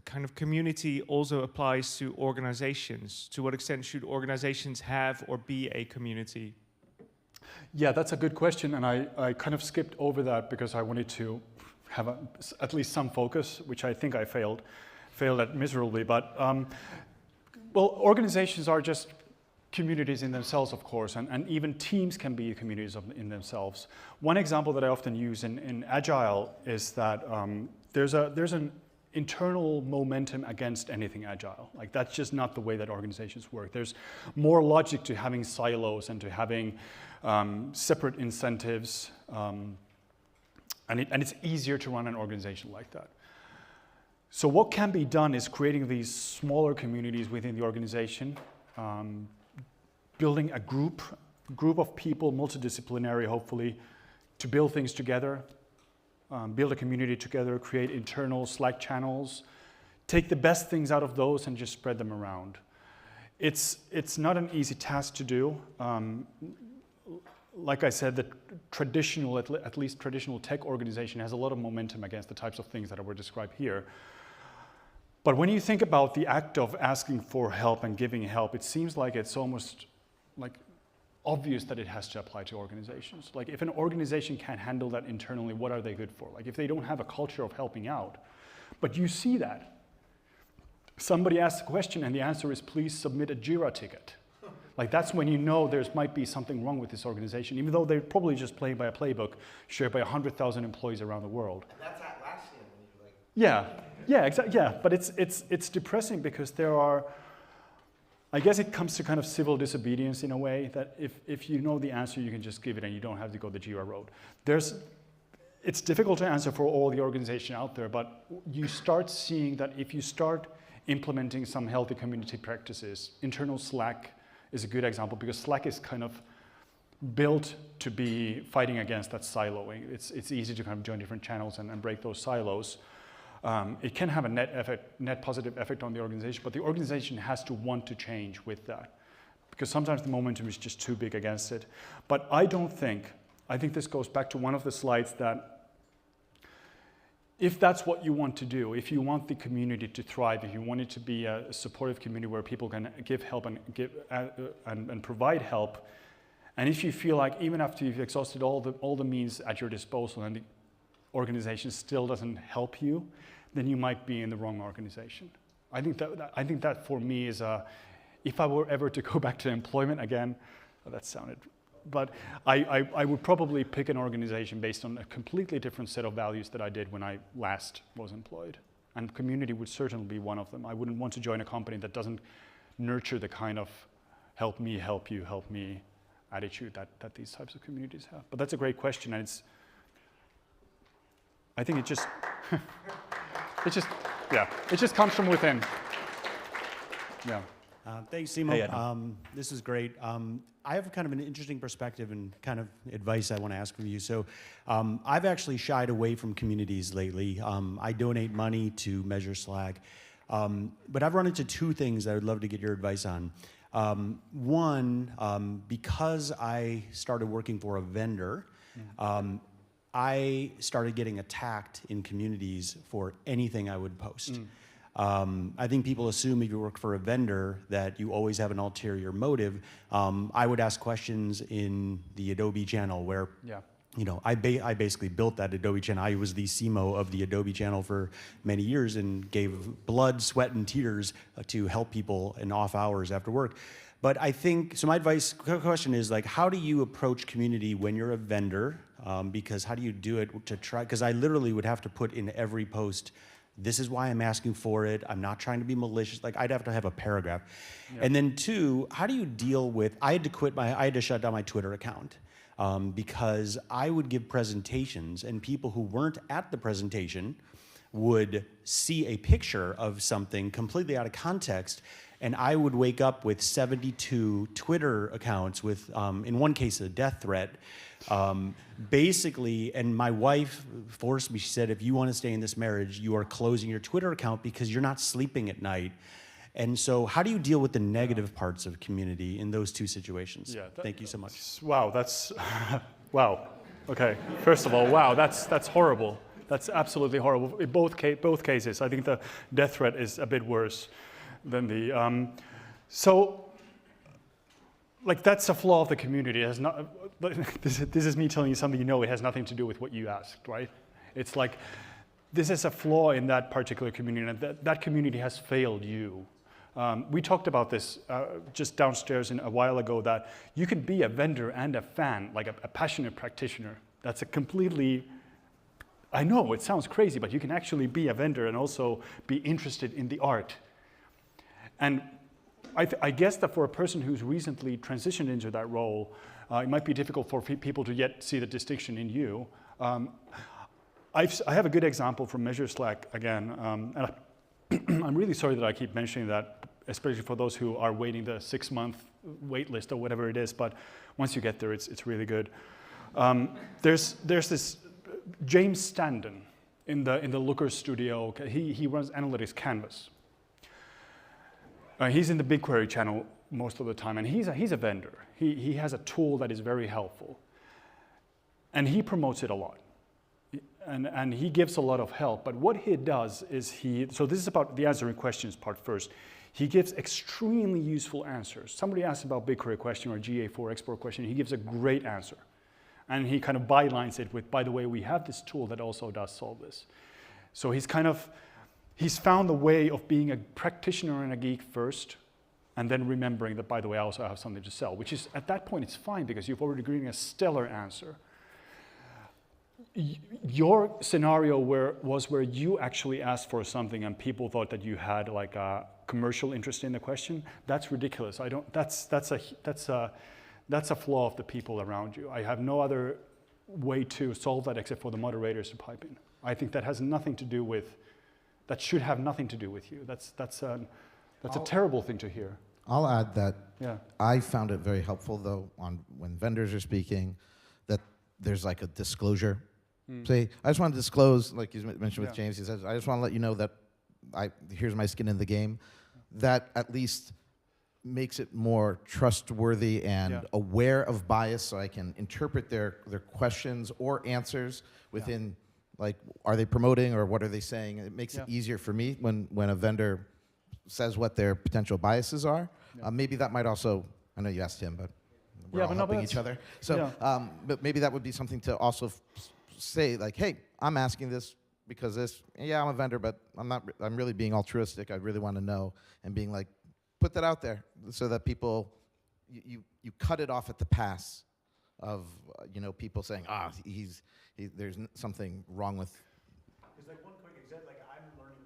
Speaker 13: kind of community also applies to organizations? To what extent should organizations have or be a community?
Speaker 16: Yeah, that's a good question, and I kind of skipped over that because I wanted to have at least some focus, which I think I failed at miserably. But, well, organizations are just communities in themselves, of course, and even teams can be communities in themselves. One example that I often use in Agile is that there's an internal momentum against anything agile. Like, that's just not the way that organizations work. There's more logic to having silos and to having separate incentives, and it's easier to run an organization like that. So what can be done is creating these smaller communities within the organization, building a group of people, multidisciplinary hopefully, to build things together, build a community together, create internal Slack channels, take the best things out of those and just spread them around. It's not an easy task to do. Like I said, the traditional, at least traditional tech organization has a lot of momentum against the types of things that were described here. But when you think about the act of asking for help and giving help, it seems like it's almost like obvious that it has to apply to organizations. Like, if an organization can't handle that internally, what are they good for? Like, if they don't have a culture of helping out. But you see that. Somebody asks a question and the answer is, please submit a JIRA ticket. Like, that's when you know there might be something wrong with this organization, even though they're probably just playing by a playbook shared by 100,000 employees around the world.
Speaker 6: And that's Atlassian. Like,
Speaker 16: Yeah, exactly. Yeah, but it's depressing because there are, I guess it comes to kind of civil disobedience in a way, that if you know the answer, you can just give it and you don't have to go the JIRA road. It's difficult to answer for all the organization out there, but you start seeing that if you start implementing some healthy community practices, internal Slack is a good example, because Slack is kind of built to be fighting against that siloing. It's easy to kind of join different channels and break those silos. It can have a net positive effect on the organization, but the organization has to want to change with that, because sometimes the momentum is just too big against it. But I think this goes back to one of the slides, that if that's what you want to do, if you want the community to thrive, if you want it to be a supportive community where people can give help and provide help, and if you feel like even after you've exhausted all the means at your disposal and the organization still doesn't help you, then you might be in the wrong organization. I think that for me is if I were ever to go back to employment again, that sounded, but I would probably pick an organization based on a completely different set of values that I did when I last was employed. And community would certainly be one of them. I wouldn't want to join a company that doesn't nurture the kind of help me, help you, help me attitude that these types of communities have. But that's a great question, and I think it just, it just comes from within. Yeah.
Speaker 18: Thanks, Simo.
Speaker 16: Hey, Adam.
Speaker 18: This is great. I have kind of an interesting perspective and kind of advice I want to ask from you. So I've actually shied away from communities lately. I donate money to Measure Slack. But I've run into two things that I would love to get your advice on. One, because I started working for a vendor, I started getting attacked in communities for anything I would post. I think people assume if you work for a vendor that you always have an ulterior motive. I would ask questions in the Adobe channel where, you know, I basically built that Adobe channel. I was the CMO of the Adobe channel for many years and gave blood, sweat, and tears to help people in off hours after work. But I think, so my question is like, how do you approach community when you're a vendor? Because how do you do it to try, because I literally would have to put in every post, this is why I'm asking for it. I'm not trying to be malicious. Like I'd have to have a paragraph. Yeah. And then two, how do you deal with, I had to shut down my Twitter account because I would give presentations and people who weren't at the presentation would see a picture of something completely out of context. And I would wake up with 72 Twitter accounts with, in one case, a death threat. Basically, and my wife forced me, she said, if you want to stay in this marriage, you are closing your Twitter account because you're not sleeping at night. And so how do you deal with the negative parts of community in those two situations? Yeah, thank you so much.
Speaker 16: Wow, that's, wow. Okay, first of all, wow, that's horrible. That's absolutely horrible. In both cases, I think the death threat is a bit worse than the, so, like that's a flaw of the community. It has not, this is me telling you something you know, it has nothing to do with what you asked, right? It's like, this is a flaw in that particular community, and that community has failed you. We talked about this just downstairs a while ago, that you can be a vendor and a fan, like a passionate practitioner. That's a completely, I know it sounds crazy, but you can actually be a vendor and also be interested in the art. And I guess that for a person who's recently transitioned into that role, it might be difficult for people to yet see the distinction in you. I have a good example from Measure Slack again, and I'm really sorry that I keep mentioning that, especially for those who are waiting the 6-month wait list or whatever it is, but once you get there, it's really good. There's this James Standen in the Looker studio. He runs Analytics Canvas. He's in the BigQuery channel most of the time, and he's a vendor. He has a tool that is very helpful, and he promotes it a lot, and he gives a lot of help. But what he does is so this is about the answering questions part first. He gives extremely useful answers. Somebody asks about BigQuery question or GA4 export question, he gives a great answer, and he kind of bylines it with, by the way, we have this tool that also does solve this. So he's found a way of being a practitioner and a geek first, and then remembering that, by the way, I also have something to sell, which is, at that point, it's fine because you've already given a stellar answer. Your scenario was where you actually asked for something and people thought that you had like a commercial interest in the question. That's ridiculous. That's a flaw of the people around you. I have no other way to solve that except for the moderators to pipe in. I think that has nothing to do with, that should have nothing to do with you. That's a terrible thing to hear.
Speaker 8: I'll add that
Speaker 16: yeah.
Speaker 8: I found it very helpful, though, when vendors are speaking, that there's like a disclosure. Say, I just want to disclose, like you mentioned with James, he says, I just want to let you know that here's my skin in the game. That at least makes it more trustworthy and aware of bias, so I can interpret their questions or answers within, like, are they promoting or what are they saying? It makes it easier for me when a vendor says what their potential biases are. Maybe that might also, I know you asked him, but we're all helping each other. So, but maybe that would be something to also say, like, hey, I'm asking this because this, I'm a vendor, but I'm really being altruistic. I really want to know, and being like, put that out there so that people, you cut it off at the pass of, people saying, there's something wrong with.
Speaker 18: There's like one quick example, like I'm learning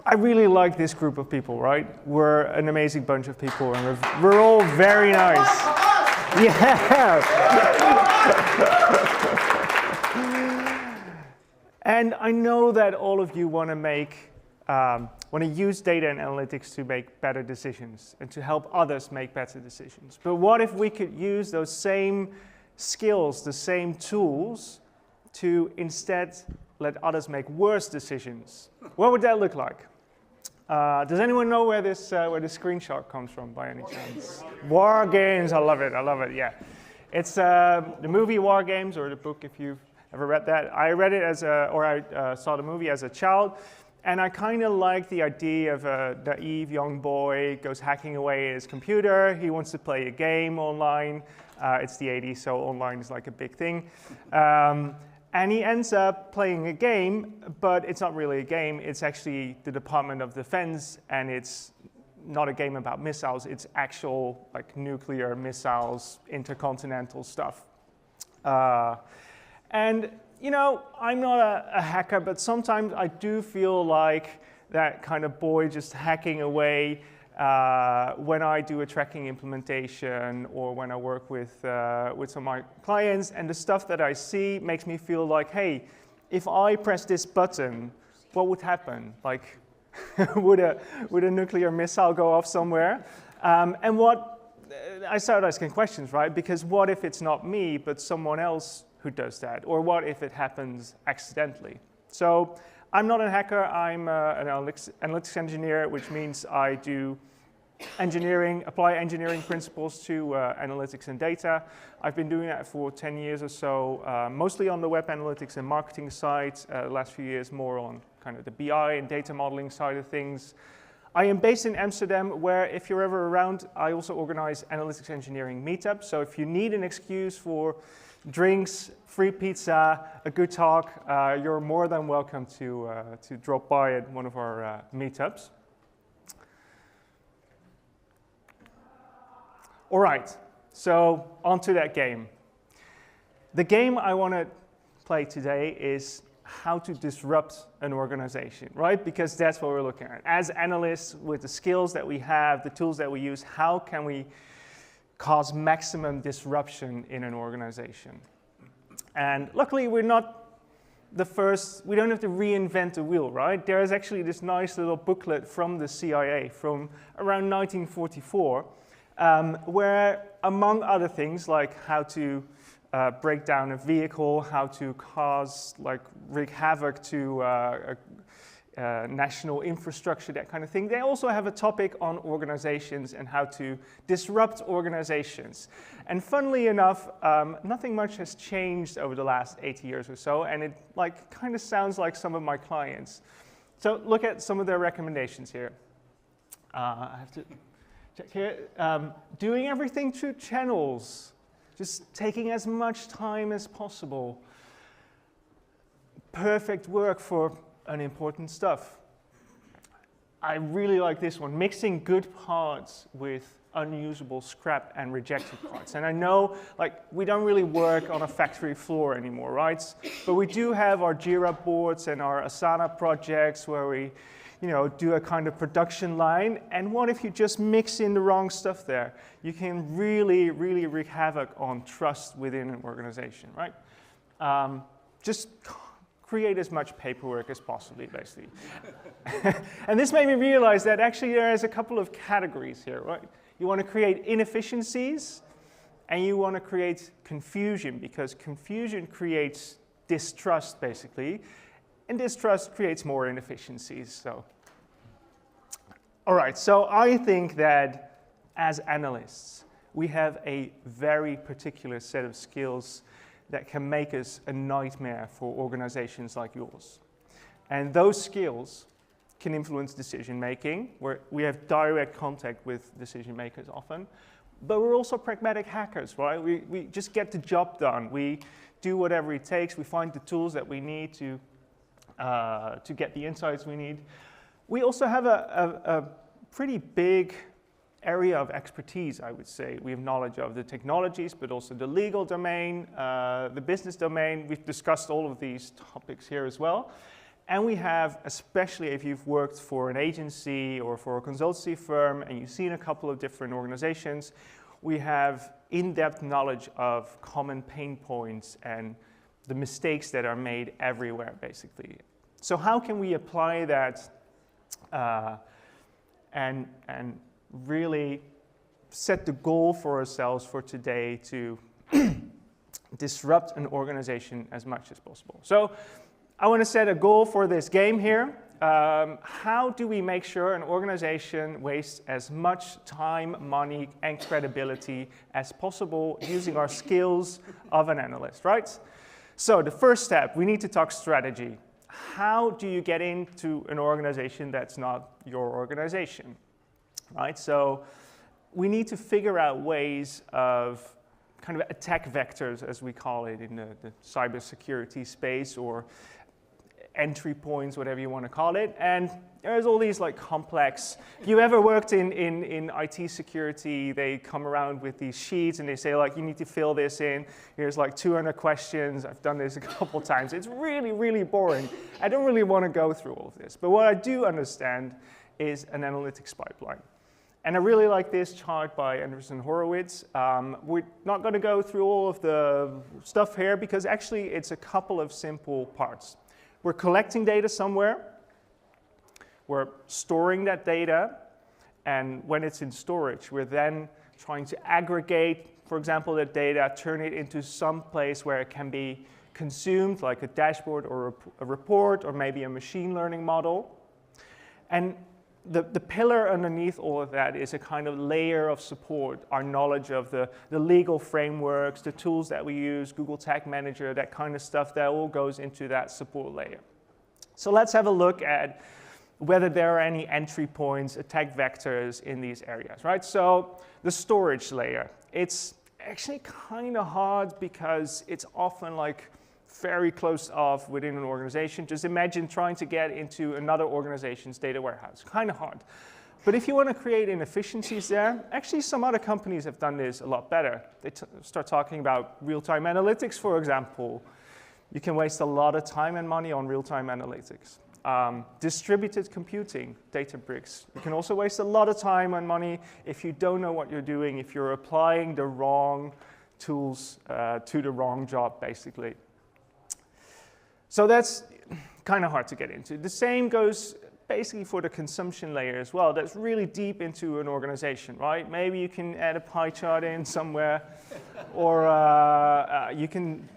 Speaker 13: I really like this group of people, right? We're an amazing bunch of people, and we're all very nice. Yeah. And I know that all of you want to use data and analytics to make better decisions and to help others make better decisions. But what if we could use those same skills, the same tools, to instead let others make worse decisions? What would that look like? Does anyone know where this screenshot comes from by any chance? War Games, I love it, yeah. It's the movie War Games, or the book if you've ever read that. I read it I saw the movie as a child, and I kind of like the idea of a naive young boy goes hacking away at his computer. He wants to play a game online. It's the 80s, so online is like a big thing. And he ends up playing a game, but it's not really a game. It's actually the Department of Defense, and it's not a game about missiles. It's actual like nuclear missiles, intercontinental stuff. And you know, I'm not a hacker, but sometimes I do feel like that kind of boy just hacking away when I do a tracking implementation or when I work with some of my clients, and the stuff that I see makes me feel like, hey, if I press this button, what would happen? Like, would a nuclear missile go off somewhere? And I started asking questions, right? Because what if it's not me, but someone else who does that? Or what if it happens accidentally? So I'm not a hacker, I'm an analytics engineer, which means I do engineering, apply engineering principles to analytics and data. I've been doing that for 10 years or so, mostly on the web analytics and marketing side, the last few years more on kind of the BI and data modeling side of things. I am based in Amsterdam, where if you're ever around, I also organize analytics engineering meetups. So if you need an excuse for drinks, free pizza, a good talk, you're more than welcome to drop by at one of our meetups. All right, so on to that game. The game I want to play today is how to disrupt an organization, right? Because that's what we're looking at. As analysts, with the skills that we have, the tools that we use, how can we cause maximum disruption in an organization? And luckily, we're not the first, we don't have to reinvent the wheel, right? There is actually this nice little booklet from the CIA from around 1944, where, among other things, like how to break down a vehicle, how to wreak havoc to national infrastructure, that kind of thing. They also have a topic on organizations and how to disrupt organizations. And funnily enough, nothing much has changed over the last 80 years or so, and it kind of sounds like some of my clients. So look at some of their recommendations here. I have to check here. Doing everything through channels. Just taking as much time as possible. Perfect work for unimportant stuff. I really like this one, mixing good parts with unusable scrap and rejected parts. And I know we don't really work on a factory floor anymore, right? But we do have our Jira boards and our Asana projects where we do a kind of production line. And what if you just mix in the wrong stuff there? You can really, really wreak havoc on trust within an organization, right? Just create as much paperwork as possibly, basically. And this made me realize that actually there is a couple of categories here, right? You want to create inefficiencies, and you want to create confusion, because confusion creates distrust, basically. And distrust creates more inefficiencies. So, all right, so I think that as analysts, we have a very particular set of skills that can make us a nightmare for organizations like yours. And those skills can influence decision making, where we have direct contact with decision makers often, but we're also pragmatic hackers, right? We just get the job done. We do whatever it takes. We find the tools that we need to get the insights we need. We also have a pretty big area of expertise, I would say. We have knowledge of the technologies, but also the legal domain, the business domain. We've discussed all of these topics here as well. And we have, especially if you've worked for an agency or for a consultancy firm and you've seen a couple of different organizations, we have in-depth knowledge of common pain points and the mistakes that are made everywhere, basically. So how can we apply that and really set the goal for ourselves for today to disrupt an organization as much as possible? So I want to set a goal for this game here. How do we make sure an organization wastes as much time, money, and credibility as possible using our skills of an analyst, right? So the first step, we need to talk strategy. How do you get into an organization that's not your organization, right? So we need to figure out ways of kind of attack vectors, as we call it in the cybersecurity space, or entry points, whatever you want to call it. And there's all these like complex, if you ever worked in IT security, they come around with these sheets and they say like, you need to fill this in. Here's like 200 questions. I've done this a couple times. It's really, really boring. I don't really want to go through all of this. But what I do understand is an analytics pipeline. And I really like this chart by Anderson Horowitz. We're not going to go through all of the stuff here because actually it's a couple of simple parts. We're collecting data somewhere, we're storing that data, and when it's in storage, we're then trying to aggregate, for example, that data, turn it into some place where it can be consumed, like a dashboard or a report, or maybe a machine learning model. And the pillar underneath all of that is a kind of layer of support, our knowledge of the legal frameworks, the tools that we use, Google Tag Manager, that kind of stuff, that all goes into that support layer. So let's have a look at whether there are any entry points, attack vectors in these areas, right? So the storage layer, it's actually kind of hard because it's often like very close off within an organization. Just imagine trying to get into another organization's data warehouse. Kind of hard. But if you want to create inefficiencies there, actually some other companies have done this a lot better. They start talking about real-time analytics, for example. You can waste a lot of time and money on real-time analytics. Distributed computing, Databricks. You can also waste a lot of time and money if you don't know what you're doing, if you're applying the wrong tools to the wrong job, basically. So that's kind of hard to get into. The same goes basically for the consumption layer as well. That's really deep into an organization, right? Maybe you can add a pie chart in somewhere, or you can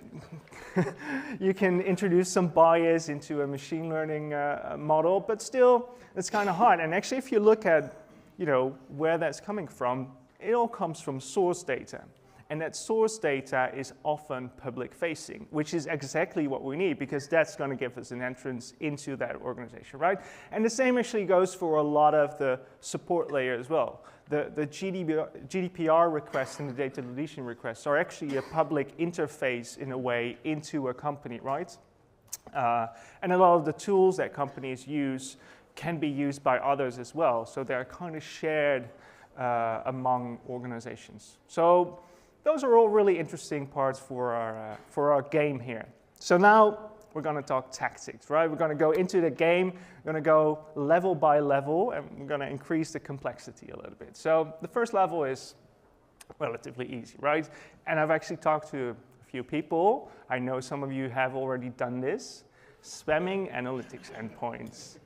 Speaker 13: you can introduce some bias into a machine learning model, but still, it's kind of hard. And actually, if you look at where that's coming from, it all comes from source data. And that source data is often public-facing, which is exactly what we need, because that's going to give us an entrance into that organization, right? And the same actually goes for a lot of the support layer as well. The GDPR requests and the data deletion requests are actually a public interface, in a way, into a company, right? And a lot of the tools that companies use can be used by others as well. So they're kind of shared among organizations. So those are all really interesting parts for our game here. So now we're going to talk tactics, right? We're going to go into the game. We're going to go level by level, and we're going to increase the complexity a little bit. So the first level is relatively easy, right? And I've actually talked to a few people. I know some of you have already done this. Spamming analytics endpoints.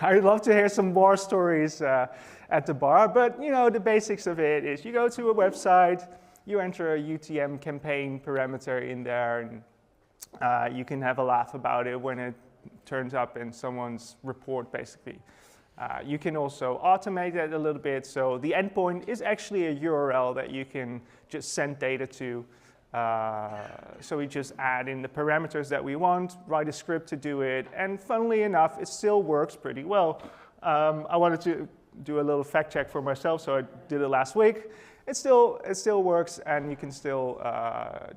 Speaker 13: I'd love to hear some war stories at the bar, but the basics of it is you go to a website, you enter a UTM campaign parameter in there, and you can have a laugh about it when it turns up in someone's report, basically. You can also automate it a little bit, so the endpoint is actually a URL that you can just send data to. So we just add in the parameters that we want, write a script to do it, and funnily enough, it still works pretty well. I wanted to do a little fact check for myself, so I did it last week. It still works, and you can still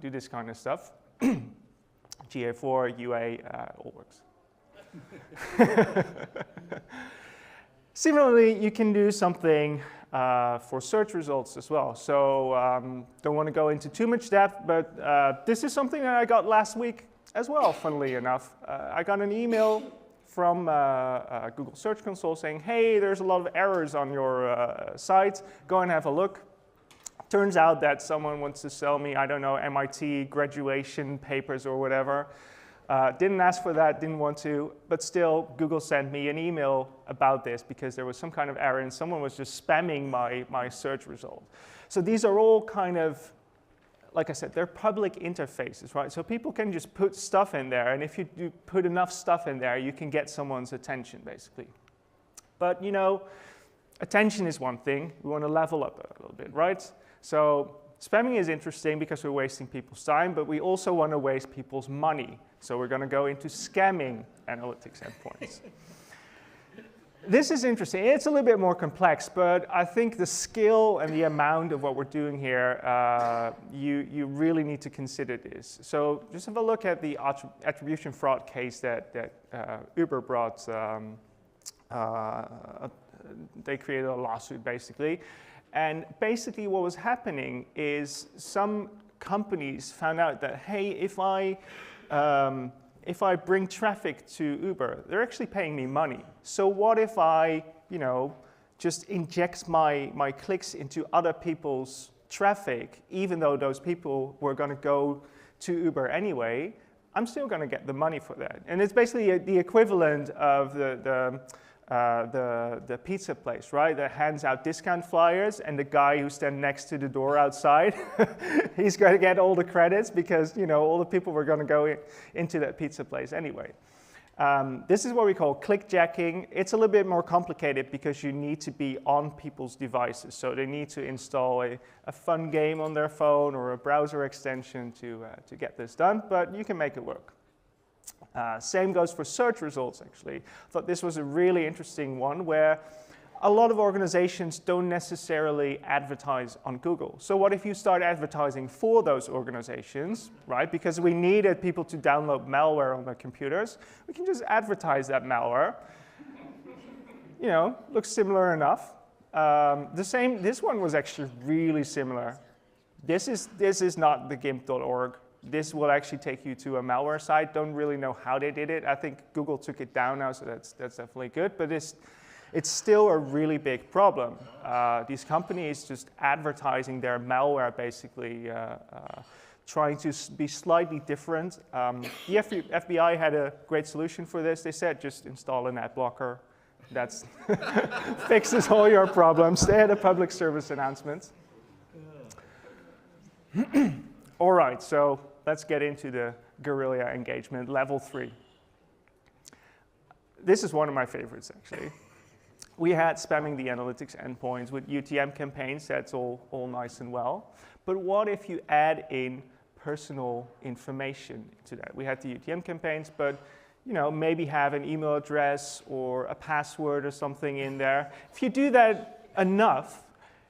Speaker 13: do this kind of stuff. GA4, UA, all works. Similarly, you can do something for search results as well. So don't want to go into too much depth, but this is something that I got last week. as well, funnily enough. I got an email from Google Search Console saying, hey, there's a lot of errors on your site. Go and have a look. Turns out that someone wants to sell me, I don't know, MIT graduation papers or whatever. Didn't ask for that, didn't want to, but still, Google sent me an email about this because there was some kind of error and someone was just spamming my search result. So these are all kind of, like I said, they're public interfaces, right? So people can just put stuff in there, and if you do put enough stuff in there, you can get someone's attention, basically. But, you know, attention is one thing. We want to level up a little bit, right? So spamming is interesting because we're wasting people's time, but we also want to waste people's money. So we're going to go into scamming analytics endpoints. This is interesting. It's a little bit more complex, but I think the scale and the amount of what we're doing here, you really need to consider this. So just have a look at the attribution fraud case that Uber brought. They created a lawsuit, basically. And basically what was happening is some companies found out that, hey, if I bring traffic to Uber, they're actually paying me money. So what if I, you know, just inject my clicks into other people's traffic, even though those people were going to go to Uber anyway, I'm still going to get the money for that. And it's basically the equivalent of the pizza place, right, that hands out discount flyers, and the guy who stands next to the door outside, he's going to get all the credits because, you know, all the people were going to go into that pizza place anyway. This is what we call clickjacking. It's a little bit more complicated because you need to be on people's devices. So they need to install a fun game on their phone or a browser extension to get this done, but you can make it work. Same goes for search results, actually. I thought this was a really interesting one where a lot of organizations don't necessarily advertise on Google. So what if you start advertising for those organizations, right? Because we needed people to download malware on their computers. We can just advertise that malware. You know, looks similar enough. This one was actually really similar. This is not the GIMP.org. This will actually take you to a malware site. Don't really know how they did it. I think Google took it down now, so that's definitely good. But it's still a really big problem. These companies just advertising their malware, basically, trying to be slightly different. The FBI had a great solution for this. They said just install an ad blocker. That fixes all your problems. They had a public service announcement. All right, so let's get into the guerrilla engagement, level 3. This is one of my favorites, actually. We had spamming the analytics endpoints with UTM campaigns. That's all nice and well. But what if you add in personal information to that? We had the UTM campaigns, but you know, maybe have an email address or a password or something in there. If you do that enough,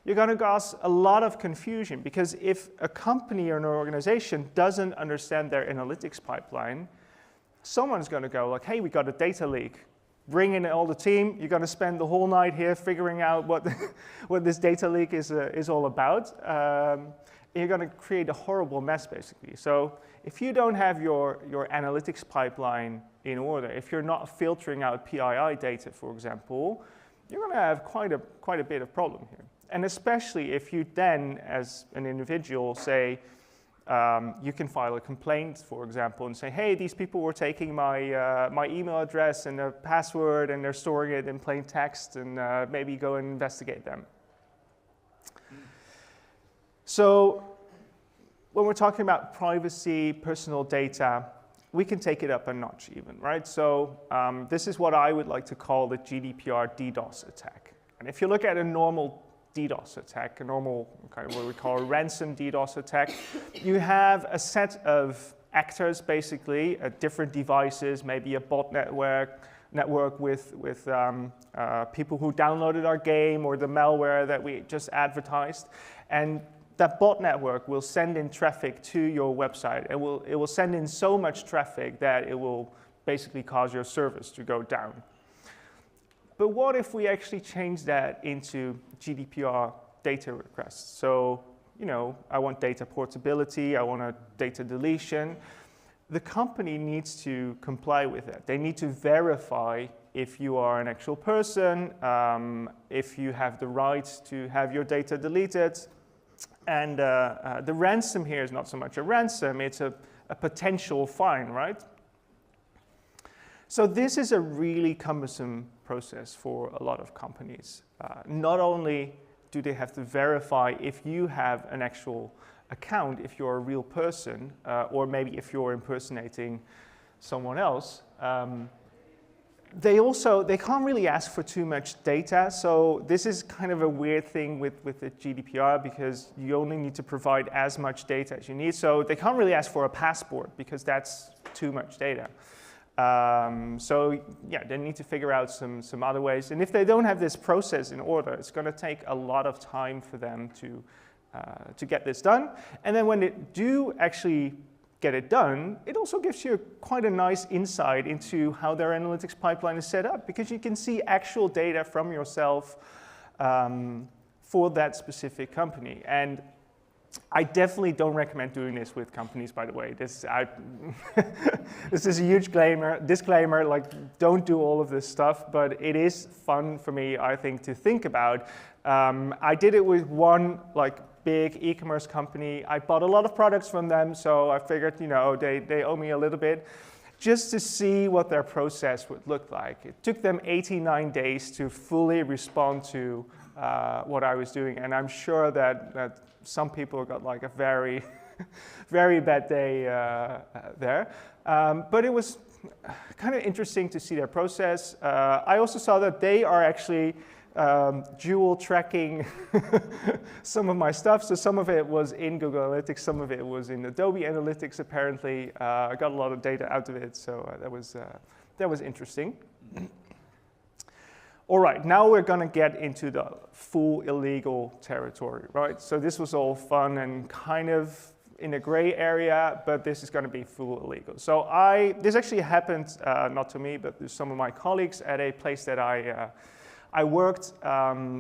Speaker 13: you're going to cause a lot of confusion, because if a company or an organization doesn't understand their analytics pipeline, someone's going to go like, hey, we got a data leak. Bring in all the team. You're going to spend the whole night here figuring out what this data leak is all about. You're going to create a horrible mess, basically. So if you don't have your analytics pipeline in order, if you're not filtering out PII data, for example, you're going to have quite a bit of problem here. And especially if you then, as an individual, say, you can file a complaint, for example, and say, hey, these people were taking my email address and their password, and they're storing it in plain text, and maybe go and investigate them. So when we're talking about privacy, personal data, we can take it up a notch even, right? So this is what I would like to call the GDPR DDoS attack. And if you look at a normal DDoS attack, a normal kind of what we call a ransom DDoS attack, you have a set of actors, basically, at different devices, maybe a bot network with people who downloaded our game or the malware that we just advertised. And that bot network will send in traffic to your website. It will send in so much traffic that it will basically cause your service to go down. But what if we actually change that into GDPR data requests? So, you know, I want data portability, I want a data deletion. the company needs to comply with that. They need to verify if you are an actual person, if you have the right to have your data deleted. And the ransom here is not so much a ransom, it's a potential fine, right? So this is a really cumbersome process for a lot of companies. Not only do they have to verify if you have an actual account, if you're a real person, or maybe if you're impersonating someone else, they can't really ask for too much data. So this is kind of a weird thing with the GDPR, because you only need to provide as much data as you need. So they can't really ask for a passport because that's too much data. So yeah, they need to figure out some other ways. And if they don't have this process in order, it's going to take a lot of time for them to get this done. And then when they do actually get it done, it also gives you quite a nice insight into how their analytics pipeline is set up, because you can see actual data from yourself for that specific company. And I definitely don't recommend doing this with companies, by the way. This is a huge disclaimer, like, don't do all of this stuff, but it is fun for me, I think, to think about. I did it with one big e-commerce company. I bought a lot of products from them, so I figured, they owe me a little bit, just to see what their process would look like. It took them 89 days to fully respond to what I was doing, and I'm sure that some people got like a very, very bad day there. But it was kind of interesting to see their process. I also saw that they are actually dual tracking some of my stuff. So some of it was in Google Analytics, some of it was in Adobe Analytics, apparently. I got a lot of data out of it, so that was interesting. All right, now we're going to get into the full illegal territory, right? So this was all fun and kind of in a gray area, but this is going to be full illegal. So this actually happened, not to me, but to some of my colleagues at a place that I worked.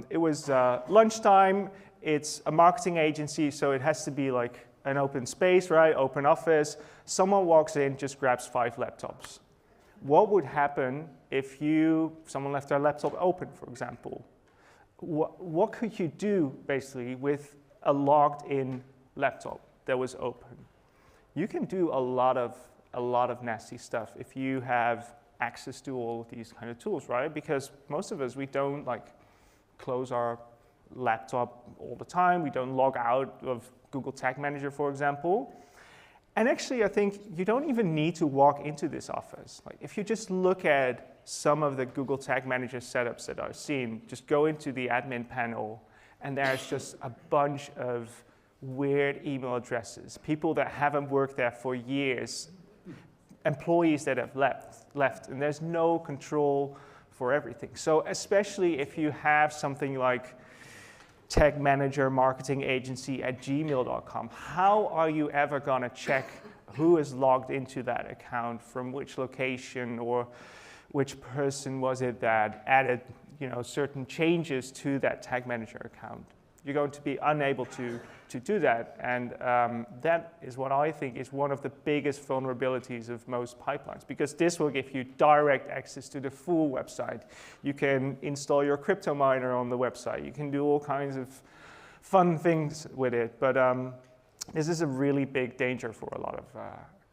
Speaker 13: It was lunchtime. It's a marketing agency, so it has to be like an open space, right? Open office. Someone walks in, just grabs 5 laptops. What would happen if someone left their laptop open, for example? What could you do, basically, with a logged-in laptop that was open? You can do a lot of nasty stuff if you have access to all of these kind of tools, right? Because most of us, we don't close our laptop all the time. We don't log out of Google Tag Manager, for example. And actually, I think you don't even need to walk into this office. If you just look at some of the Google Tag Manager setups that I've seen, just go into the admin panel, and there's just a bunch of weird email addresses, people that haven't worked there for years, employees that have left, and there's no control for everything. So especially if you have something like Tag Manager Marketing Agency at gmail.com. How are you ever going to check who is logged into that account, from which location, or which person was it that added certain changes to that Tag Manager account? You're going to be unable to do that. And that is what I think is one of the biggest vulnerabilities of most pipelines, because this will give you direct access to the full website. You can install your crypto miner on the website. You can do all kinds of fun things with it. But this is a really big danger for a lot of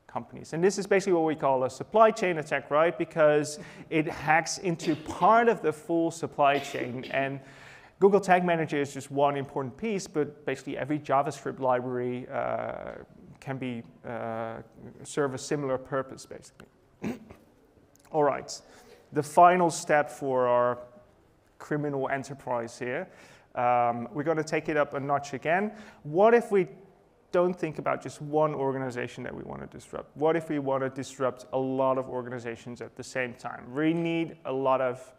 Speaker 13: companies. And this is basically what we call a supply chain attack, right? Because it hacks into part of the full supply chain. And Google Tag Manager is just one important piece, but basically every JavaScript library can serve a similar purpose, basically. All right, the final step for our criminal enterprise here. We're going to take it up a notch again. What if we don't think about just one organization that we want to disrupt? What if we want to disrupt a lot of organizations at the same time? We need a lot of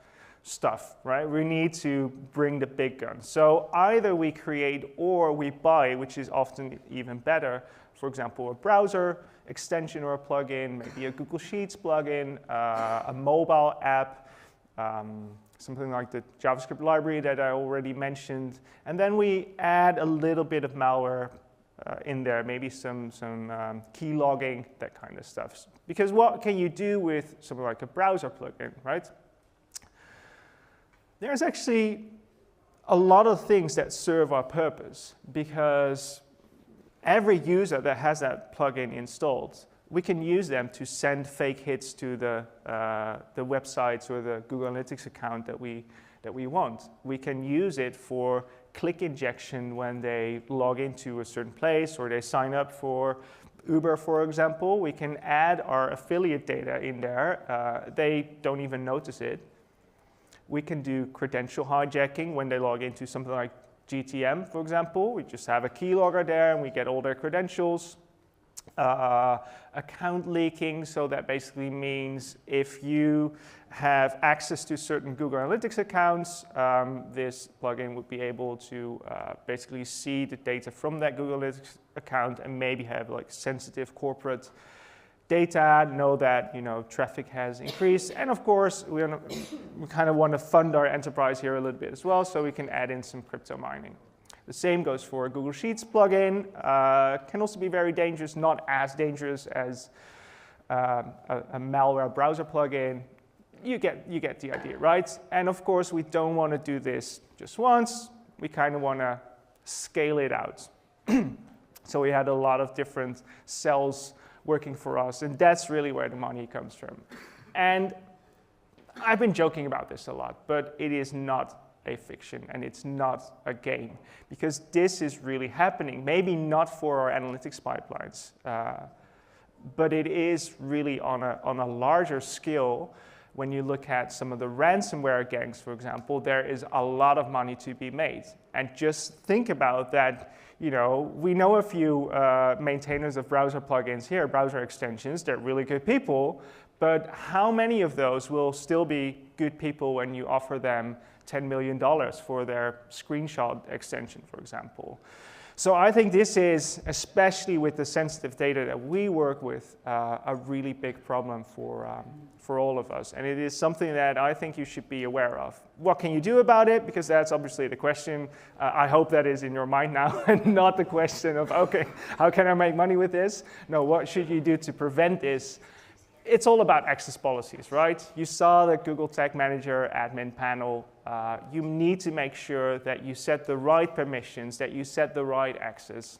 Speaker 13: stuff, right? We need to bring the big guns. So either we create or we buy, which is often even better. For example, a browser extension or a plugin, maybe a Google Sheets plugin, a mobile app, something like the JavaScript library that I already mentioned. And then we add a little bit of malware in there, maybe some key logging, that kind of stuff. Because what can you do with something like a browser plugin, right? There's actually a lot of things that serve our purpose, because every user that has that plugin installed, we can use them to send fake hits to the websites or the Google Analytics account that we want. We can use it for click injection when they log into a certain place or they sign up for Uber, for example. We can add our affiliate data in there. They don't even notice it. We can do credential hijacking when they log into something like GTM, for example. We just have a keylogger there and we get all their credentials. Account leaking, so that basically means if you have access to certain Google Analytics accounts, this plugin would be able to basically see the data from that Google Analytics account and maybe have like sensitive corporate data, know that traffic has increased. And of course, we kind of want to fund our enterprise here a little bit as well, so we can add in some crypto mining. The same goes for a Google Sheets plugin. Can also be very dangerous, not as dangerous as a malware browser plugin. You get the idea, right? And of course, we don't want to do this just once. We kind of want to scale it out. So we had a lot of different cells working for us, and that's really where the money comes from. And I've been joking about this a lot, but it is not a fiction and it's not a game, because this is really happening. Maybe not for our analytics pipelines, but it is really on a larger scale. When you look at some of the ransomware gangs, for example, there is a lot of money to be made. And just think about that. We know a few maintainers of browser plugins here, browser extensions. They're really good people, but how many of those will still be good people when you offer them $10 million for their screenshot extension, for example? So I think this is, especially with the sensitive data that we work with, a really big problem for all of us. And it is something that I think you should be aware of. What can you do about it? Because that's obviously the question. I hope that is in your mind now and not the question of, okay, how can I make money with this? No, what should you do to prevent this? It's all about access policies, right? You saw the Google Tag Manager admin panel. You need to make sure that you set the right permissions, that you set the right access.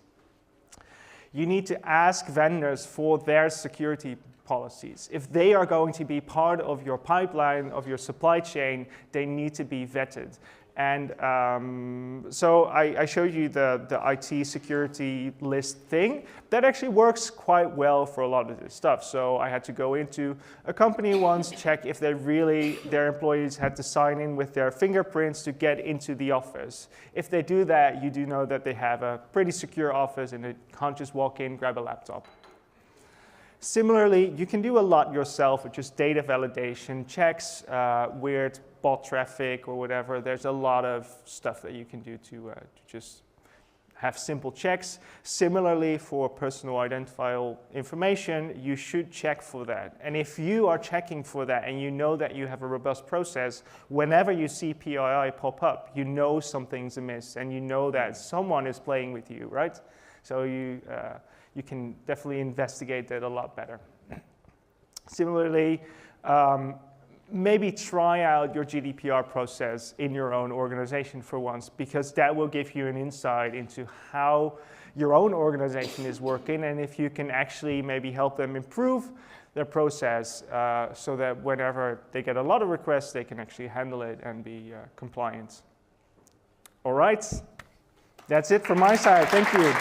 Speaker 13: You need to ask vendors for their security policies. If they are going to be part of your pipeline, of your supply chain, they need to be vetted. And so I showed you the IT security list thing. That actually works quite well for a lot of this stuff. So I had to go into a company once, check if their employees had to sign in with their fingerprints to get into the office. If they do that, you do know that they have a pretty secure office and they can't just walk in, grab a laptop. Similarly, you can do a lot yourself with just data validation, checks, weird bot traffic or whatever. There's a lot of stuff that you can do to just have simple checks. Similarly, for personal identifiable information, you should check for that. And if you are checking for that and you know that you have a robust process, whenever you see PII pop up, you know something's amiss and you know that someone is playing with you, right? So you can definitely investigate that a lot better. Similarly, maybe try out your GDPR process in your own organization for once, because that will give you an insight into how your own organization is working and if you can actually maybe help them improve their process so that whenever they get a lot of requests, they can actually handle it and be compliant. All right, that's it from my side. Thank you.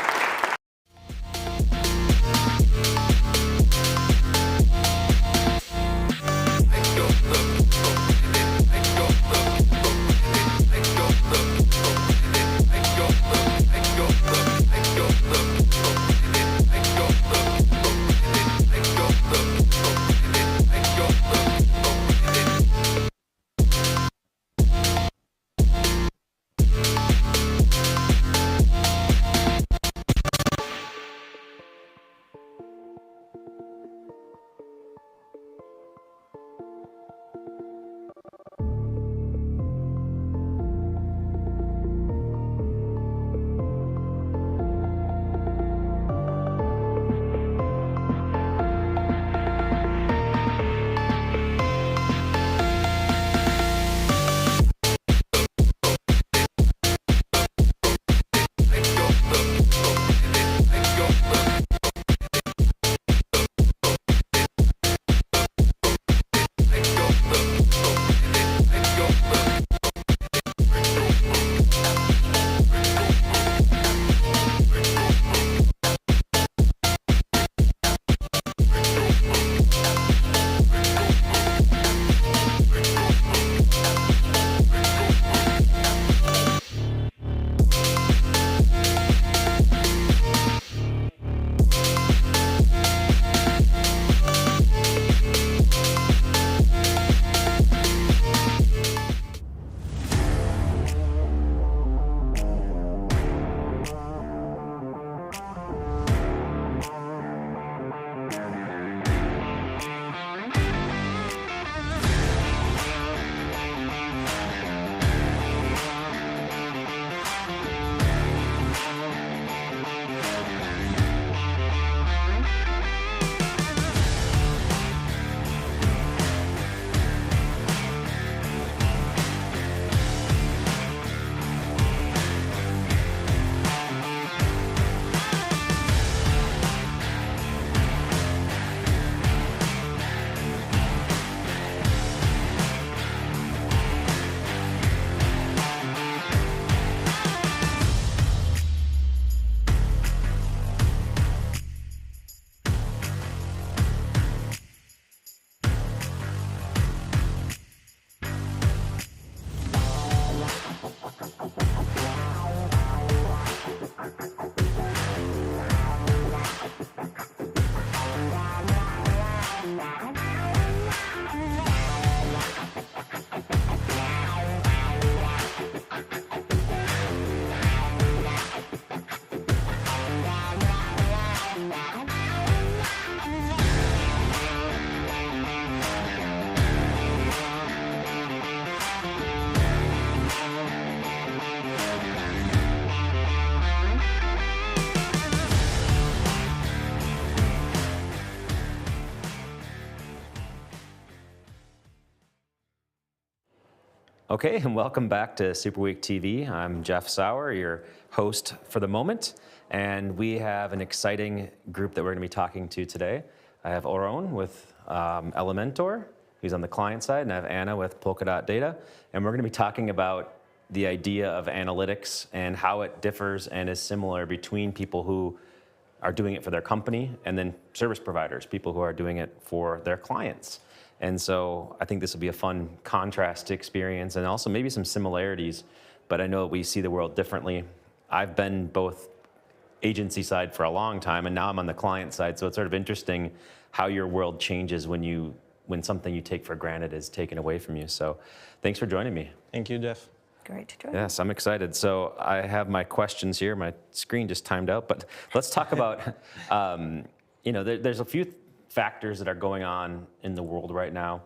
Speaker 7: Okay, and welcome back to Superweek TV. I'm Jeff Sauer, your host for the moment, and we have an exciting group that we're going to be talking to today. I have Oron with Elementor, who's on the client side, and I have Anna with Polkadot Data, and we're going to be talking about the idea of analytics and how it differs and is similar between people who are doing it for their company and then service providers, people who are doing it for their clients. And so I think this will be a fun contrast to experience and also maybe some similarities, but I know we see the world differently. I've been both agency side for a long time and now I'm on the client side, so it's sort of interesting how your world changes when something you take for granted is taken away from you. So thanks for joining me.
Speaker 17: Thank you, Jeff.
Speaker 22: Great to join.
Speaker 7: Yes, I'm excited. So I have my questions here. My screen just timed out, but let's talk about, there's a few factors that are going on in the world right now.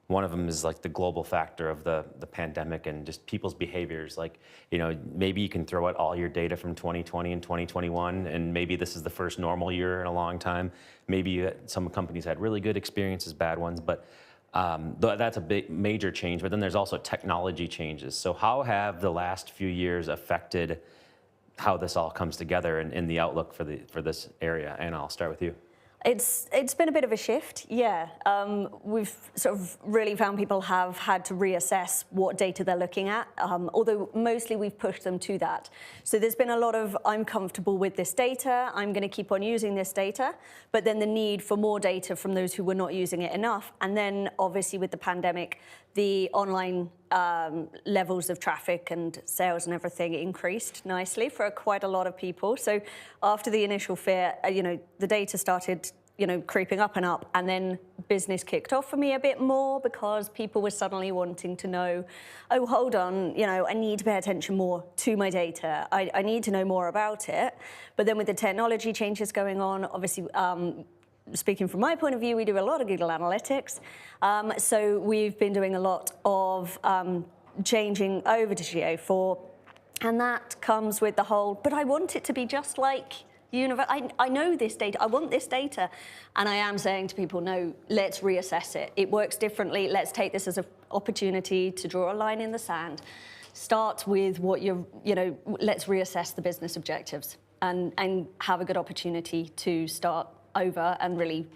Speaker 7: One of them is like the global factor of the pandemic and just people's behaviors. Like, maybe you can throw out all your data from 2020 and 2021, and maybe this is the first normal year in a long time. Maybe some companies had really good experiences, bad ones, but that's a big, major change. But then there's also technology changes. So how have the last few years affected how this all comes together and the outlook for this area? Anna, I'll start with you.
Speaker 20: It's been a bit of a shift, yeah. We've sort of really found people have had to reassess what data they're looking at, although mostly we've pushed them to that. So there's been a lot of, I'm comfortable with this data, I'm going to keep on using this data, but then the need for more data from those who were not using it enough. And then obviously with the pandemic, the online levels of traffic and sales and everything increased nicely for quite a lot of people. So after the initial fear, the data started, creeping up and up, and then business kicked off for me a bit more because people were suddenly wanting to know, oh, hold on, I need to pay attention more to my data. I need to know more about it. But then with the technology changes going on, obviously, speaking from my point of view, we do a lot of Google Analytics. So we've been doing a lot of changing over to GA4. And that comes with the whole, but I want it to be just like I know this data, I want this data. And I am saying to people, no, let's reassess it. It works differently. Let's take this as an opportunity to draw a line in the sand. Start with what let's reassess the business objectives and have a good opportunity to start over and really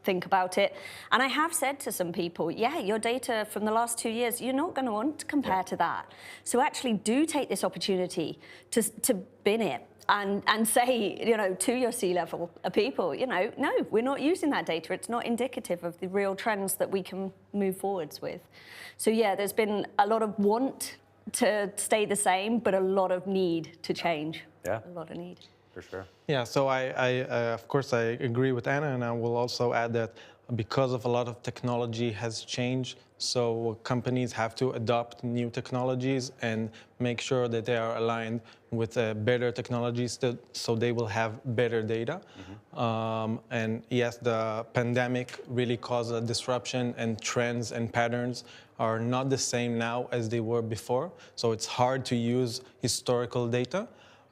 Speaker 20: think about it. And I have said to some people, yeah, your data from the last 2 years, you're not going to want to compare to that. So actually do take this opportunity to bin it and say, to your C-level people, no, we're not using that data. It's not indicative of the real trends that we can move forwards with. So yeah, there's been a lot of want to stay the same, but a lot of need to change.
Speaker 7: Yeah.
Speaker 20: A lot of need.
Speaker 7: For sure.
Speaker 17: Yeah, so of course, I agree with Anna, and I will also add that because of a lot of technology has changed, so companies have to adopt new technologies and make sure that they are aligned with better technologies so they will have better data. Mm-hmm. And yes, the pandemic really caused a disruption, and trends and patterns are not the same now as they were before. So it's hard to use historical data.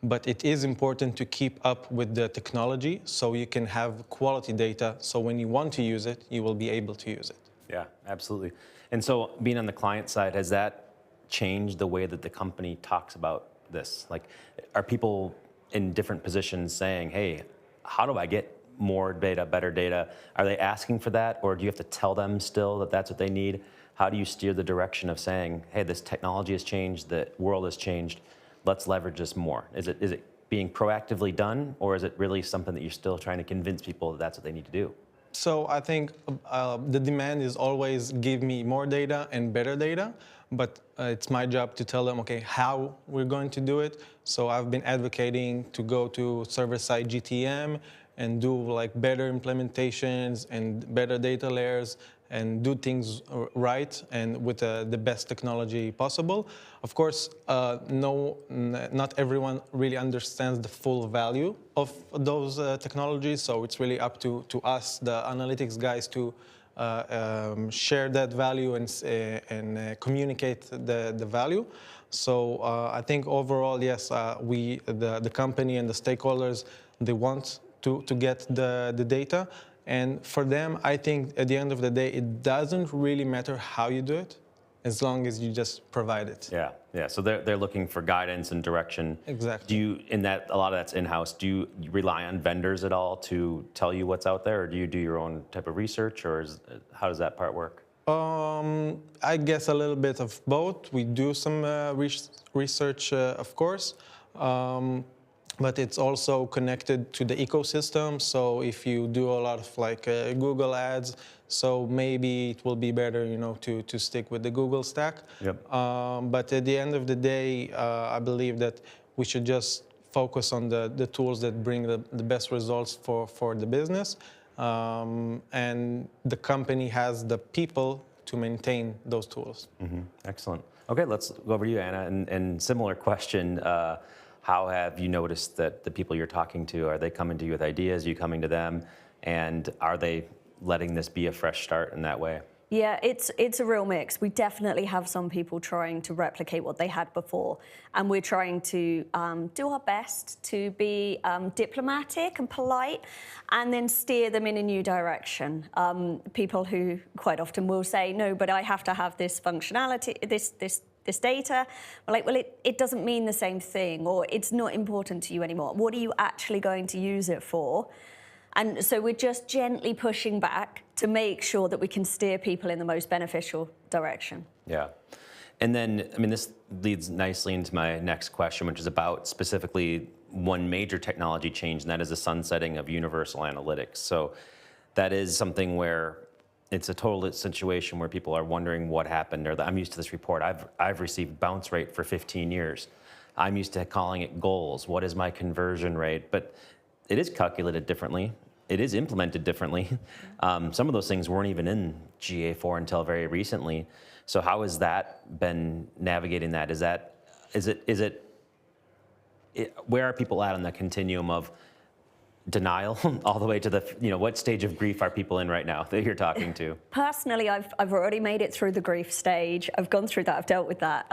Speaker 17: But it is important to keep up with the technology so you can have quality data, so when you want to use it, you will be able to use it.
Speaker 7: Yeah, absolutely. And so being on the client side, has that changed the way that the company talks about this? Like, are people in different positions saying, hey, how do I get more data, better data? Are they asking for that, or do you have to tell them still that that's what they need? How do you steer the direction of saying, hey, this technology has changed, the world has changed, let's leverage this more? Is it being proactively done, or is it really something that you're still trying to convince people that that's what they need to do?
Speaker 17: So I think the demand is always give me more data and better data, but it's my job to tell them, okay, how we're going to do it. So I've been advocating to go to server-side GTM and do like better implementations and better data layers and do things right and with the best technology possible. Of course, not everyone really understands the full value of those technologies, so it's really up to us, the analytics guys, to share that value and communicate the value. So I think overall, yes, the company and the stakeholders, they want to get the data. And for them, I think at the end of the day, it doesn't really matter how you do it, as long as you just provide it.
Speaker 7: Yeah, yeah. So they're looking for guidance and direction.
Speaker 17: Exactly.
Speaker 7: Do you, in that, a lot of that's in-house, do you rely on vendors at all to tell you what's out there, or do you do your own type of research, or how does that part work?
Speaker 17: I guess a little bit of both. We do some research, of course, but it's also connected to the ecosystem. So if you do a lot of like Google ads, so maybe it will be better, you know, to stick with the Google stack.
Speaker 7: Yep.
Speaker 17: But at the end of the day, I believe that we should just focus on the tools that bring the best results for the business. And the company has the people to maintain those tools.
Speaker 7: Mm-hmm. Excellent. Okay, let's go over to you, Anna. And similar question, how have you noticed that the people you're talking to, are they coming to you with ideas, are you coming to them, and are they letting this be a fresh start in that way?
Speaker 20: Yeah, it's a real mix. We definitely have some people trying to replicate what they had before, and we're trying to do our best to be diplomatic and polite, and then steer them in a new direction. People who quite often will say, no, but I have to have this functionality, this data. We're like, well, it doesn't mean the same thing, or it's not important to you anymore. What are you actually going to use it for? And so we're just gently pushing back to make sure that we can steer people in the most beneficial direction.
Speaker 7: Yeah. And then, I mean, this leads nicely into my next question, which is about specifically one major technology change, and that is the sunsetting of universal analytics. So that is something where it's a total situation where people are wondering what happened, or I'm used to this report. I've received bounce rate for 15 years. I'm used to calling it goals. What is my conversion rate? But it is calculated differently. It is implemented differently. Some of those things weren't even in GA4 until very recently. So how has that been navigating that? Where are people at on the continuum of denial all the way to the, what stage of grief are people in right now that you're talking to?
Speaker 20: Personally, I've already made it through the grief stage. I've gone through that, I've dealt with that.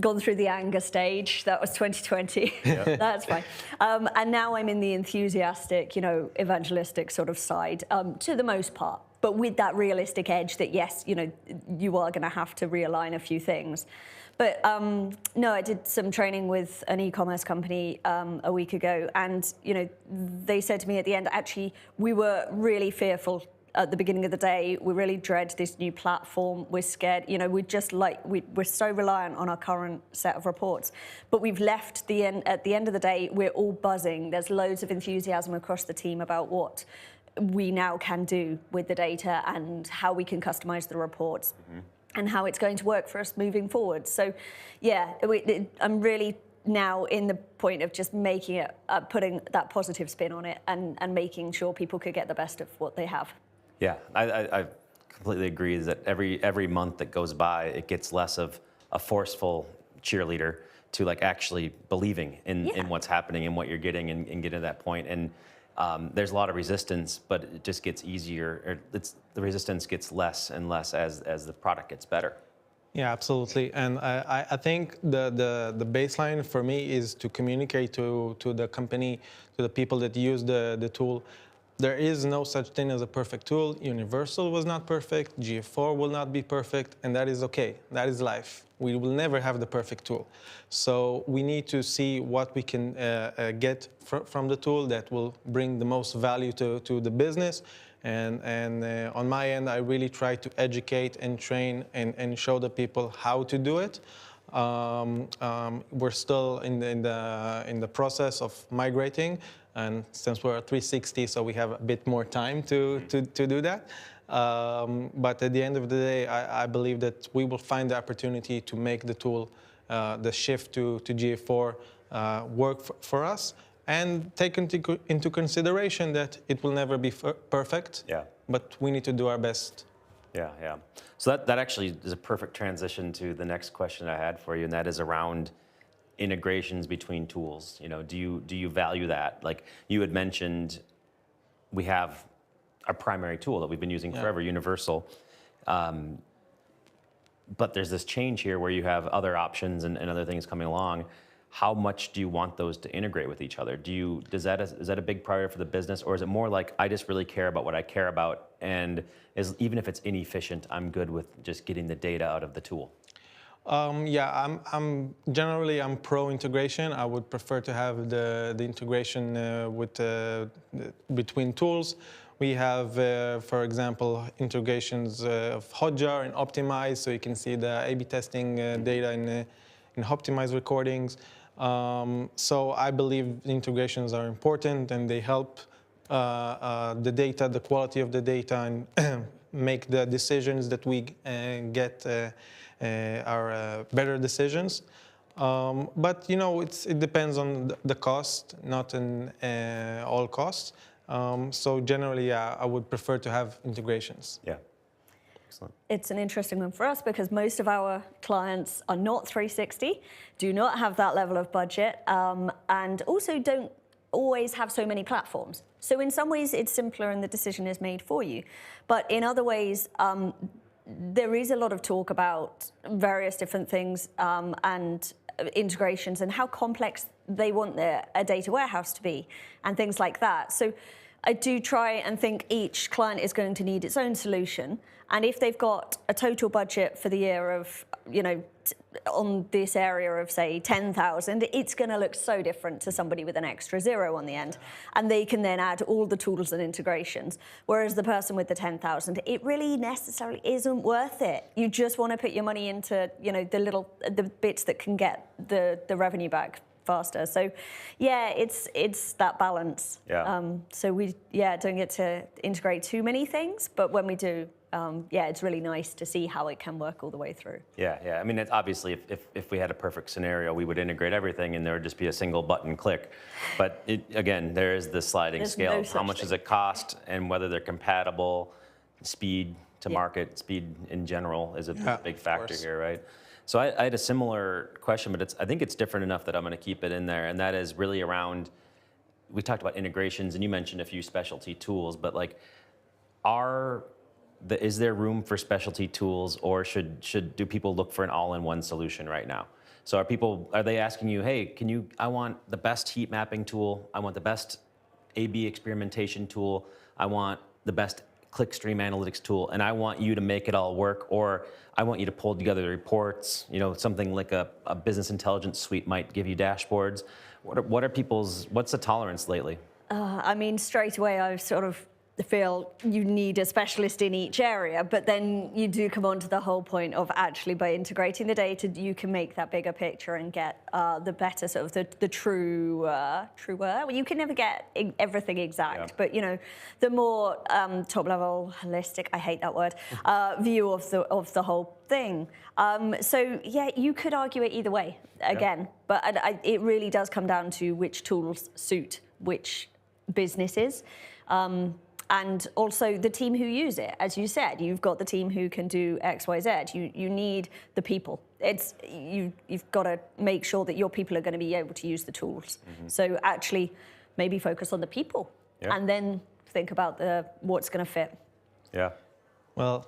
Speaker 20: Gone through the anger stage, that was 2020. Yep. That's fine. And now I'm in the enthusiastic, evangelistic sort of side, to the most part. But with that realistic edge that, yes, you are gonna have to realign a few things. But no, I did some training with an e-commerce company a week ago, and they said to me at the end, actually, we were really fearful at the beginning of the day. We really dread this new platform. We're scared. We're so reliant on our current set of reports. But we've left at the end of the day, we're all buzzing. There's loads of enthusiasm across the team about what we now can do with the data and how we can customize the reports. Mm-hmm. And how it's going to work for us moving forward. So, yeah, I'm really now in the point of just making it, putting that positive spin on it, and making sure people could get the best of what they have. Yeah,
Speaker 7: I completely agree that every month that goes by, it gets less of a forceful cheerleader to actually believing in what's happening and what you're getting, and getting to that point. And there's a lot of resistance, but it just gets easier, or the resistance gets less and less as the product gets better.
Speaker 17: Yeah, absolutely. And I think the baseline for me is to communicate to the company, to the people that use the tool. There is no such thing as a perfect tool. Universal was not perfect, GA4 will not be perfect, and that is okay. That is life. We will never have the perfect tool. So we need to see what we can get from the tool that will bring the most value to the business. And on my end, I really try to educate and train and show the people how to do it. We're still in the process of migrating, and since we're at 360, so we have a bit more time to do that. But at the end of the day, I believe that we will find the opportunity to make the tool, the shift to GA4, work for us, and take into consideration that it will never be perfect. Yeah. But we need to do our best.
Speaker 7: Yeah, yeah. So that actually is a perfect transition to the next question I had for you, and that is around integrations between tools. Do you value that? Like you had mentioned, we have our primary tool that we've been using forever, Universal. But there's this change here where you have other options and other things coming along. how much do you want those to integrate with each other? Is that a big priority for the business, or is it more like I just really care about what I care about, and even if it's inefficient, I'm good with just getting the data out of the tool?
Speaker 17: Yeah, I'm generally pro integration. I would prefer to have the integration between tools. We have, for example, integrations of Hotjar and Optimize, so you can see the A/B testing data in Optimize recordings. So I believe integrations are important, and they help the data, the quality of the data, and make the decisions that we get are better decisions. But it depends on the cost, not in all costs. So generally, yeah, I would prefer to have integrations.
Speaker 7: Yeah. Excellent.
Speaker 20: It's an interesting one for us because most of our clients are not 360, do not have that level of budget, and also don't always have so many platforms. So in some ways, it's simpler and the decision is made for you. But in other ways, there is a lot of talk about various different things and integrations and how complex they want a data warehouse to be and things like that. So I do try and think each client is going to need its own solution. And if they've got a total budget for the year of, on this area of, say, 10,000, it's going to look so different to somebody with an extra 0 on the end. And they can then add all the tools and integrations. Whereas the person with the 10,000, it really necessarily isn't worth it. You just want to put your money into, the bits that can get the revenue back faster. So, yeah, it's that balance.
Speaker 7: Yeah.
Speaker 20: So we, don't get to integrate too many things, but when we do, it's really nice to see how it can work all the way through.
Speaker 7: Yeah. I mean, it's obviously, if we had a perfect scenario, we would integrate everything and there would just be a single button click. But again, there is this sliding scale of how much does it cost and whether they're compatible, speed to market, speed in general is a big factor here, right? So I had a similar question, but I think it's different enough that I'm going to keep it in there, and that is really around, we talked about integrations, and you mentioned a few specialty tools, but like, is there room for specialty tools, or do people look for an all-in-one solution right now? So are they asking you, hey, I want the best heat mapping tool, I want the best A/B experimentation tool, I want the best clickstream analytics tool, and I want you to make it all work, or I want you to pull together the reports, something like a business intelligence suite might give you dashboards. What's the tolerance lately?
Speaker 20: I mean, straight away, I sort of feel you need a specialist in each area, but then you do come on to the whole point of actually by integrating the data, you can make that bigger picture and get the better sort of the truer. Well, you can never get everything exact, but the more top level, holistic, I hate that word, view of the whole thing. So yeah, you could argue it either way again, but it really does come down to which tools suit which businesses. And also the team who use it. As you said, you've got the team who can do X, Y, Z. You need the people. You've got to make sure that your people are going to be able to use the tools. Mm-hmm. So actually, maybe focus on the people, and then think about what's going to fit.
Speaker 7: Yeah.
Speaker 17: Well,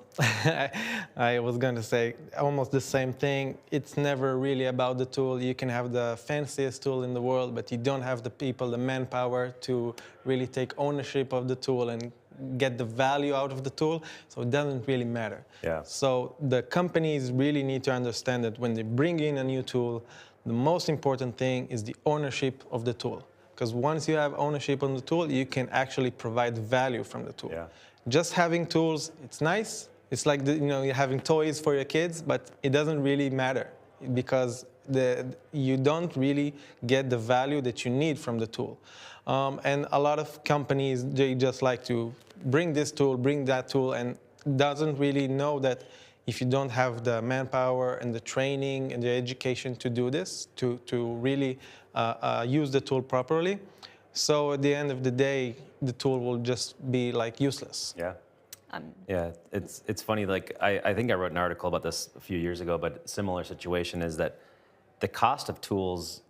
Speaker 17: I was going to say almost the same thing. It's never really about the tool. You can have the fanciest tool in the world, but you don't have the people, the manpower to really take ownership of the tool and get the value out of the tool. So it doesn't really matter.
Speaker 7: Yeah.
Speaker 17: So the companies really need to understand that when they bring in a new tool, the most important thing is the ownership of the tool. Because once you have ownership on the tool, you can actually provide value from the tool.
Speaker 7: Yeah.
Speaker 17: Just having tools, it's nice. It's like you're having toys for your kids, but it doesn't really matter because you don't really get the value that you need from the tool. And a lot of companies, they just like to bring this tool, bring that tool, and doesn't really know that if you don't have the manpower and the training and the education to do this, to really use the tool properly, so at the end of the day, the tool will just be like useless.
Speaker 7: Yeah. Yeah, it's funny. Like I think I wrote an article about this a few years ago, but similar situation is that the cost of tools.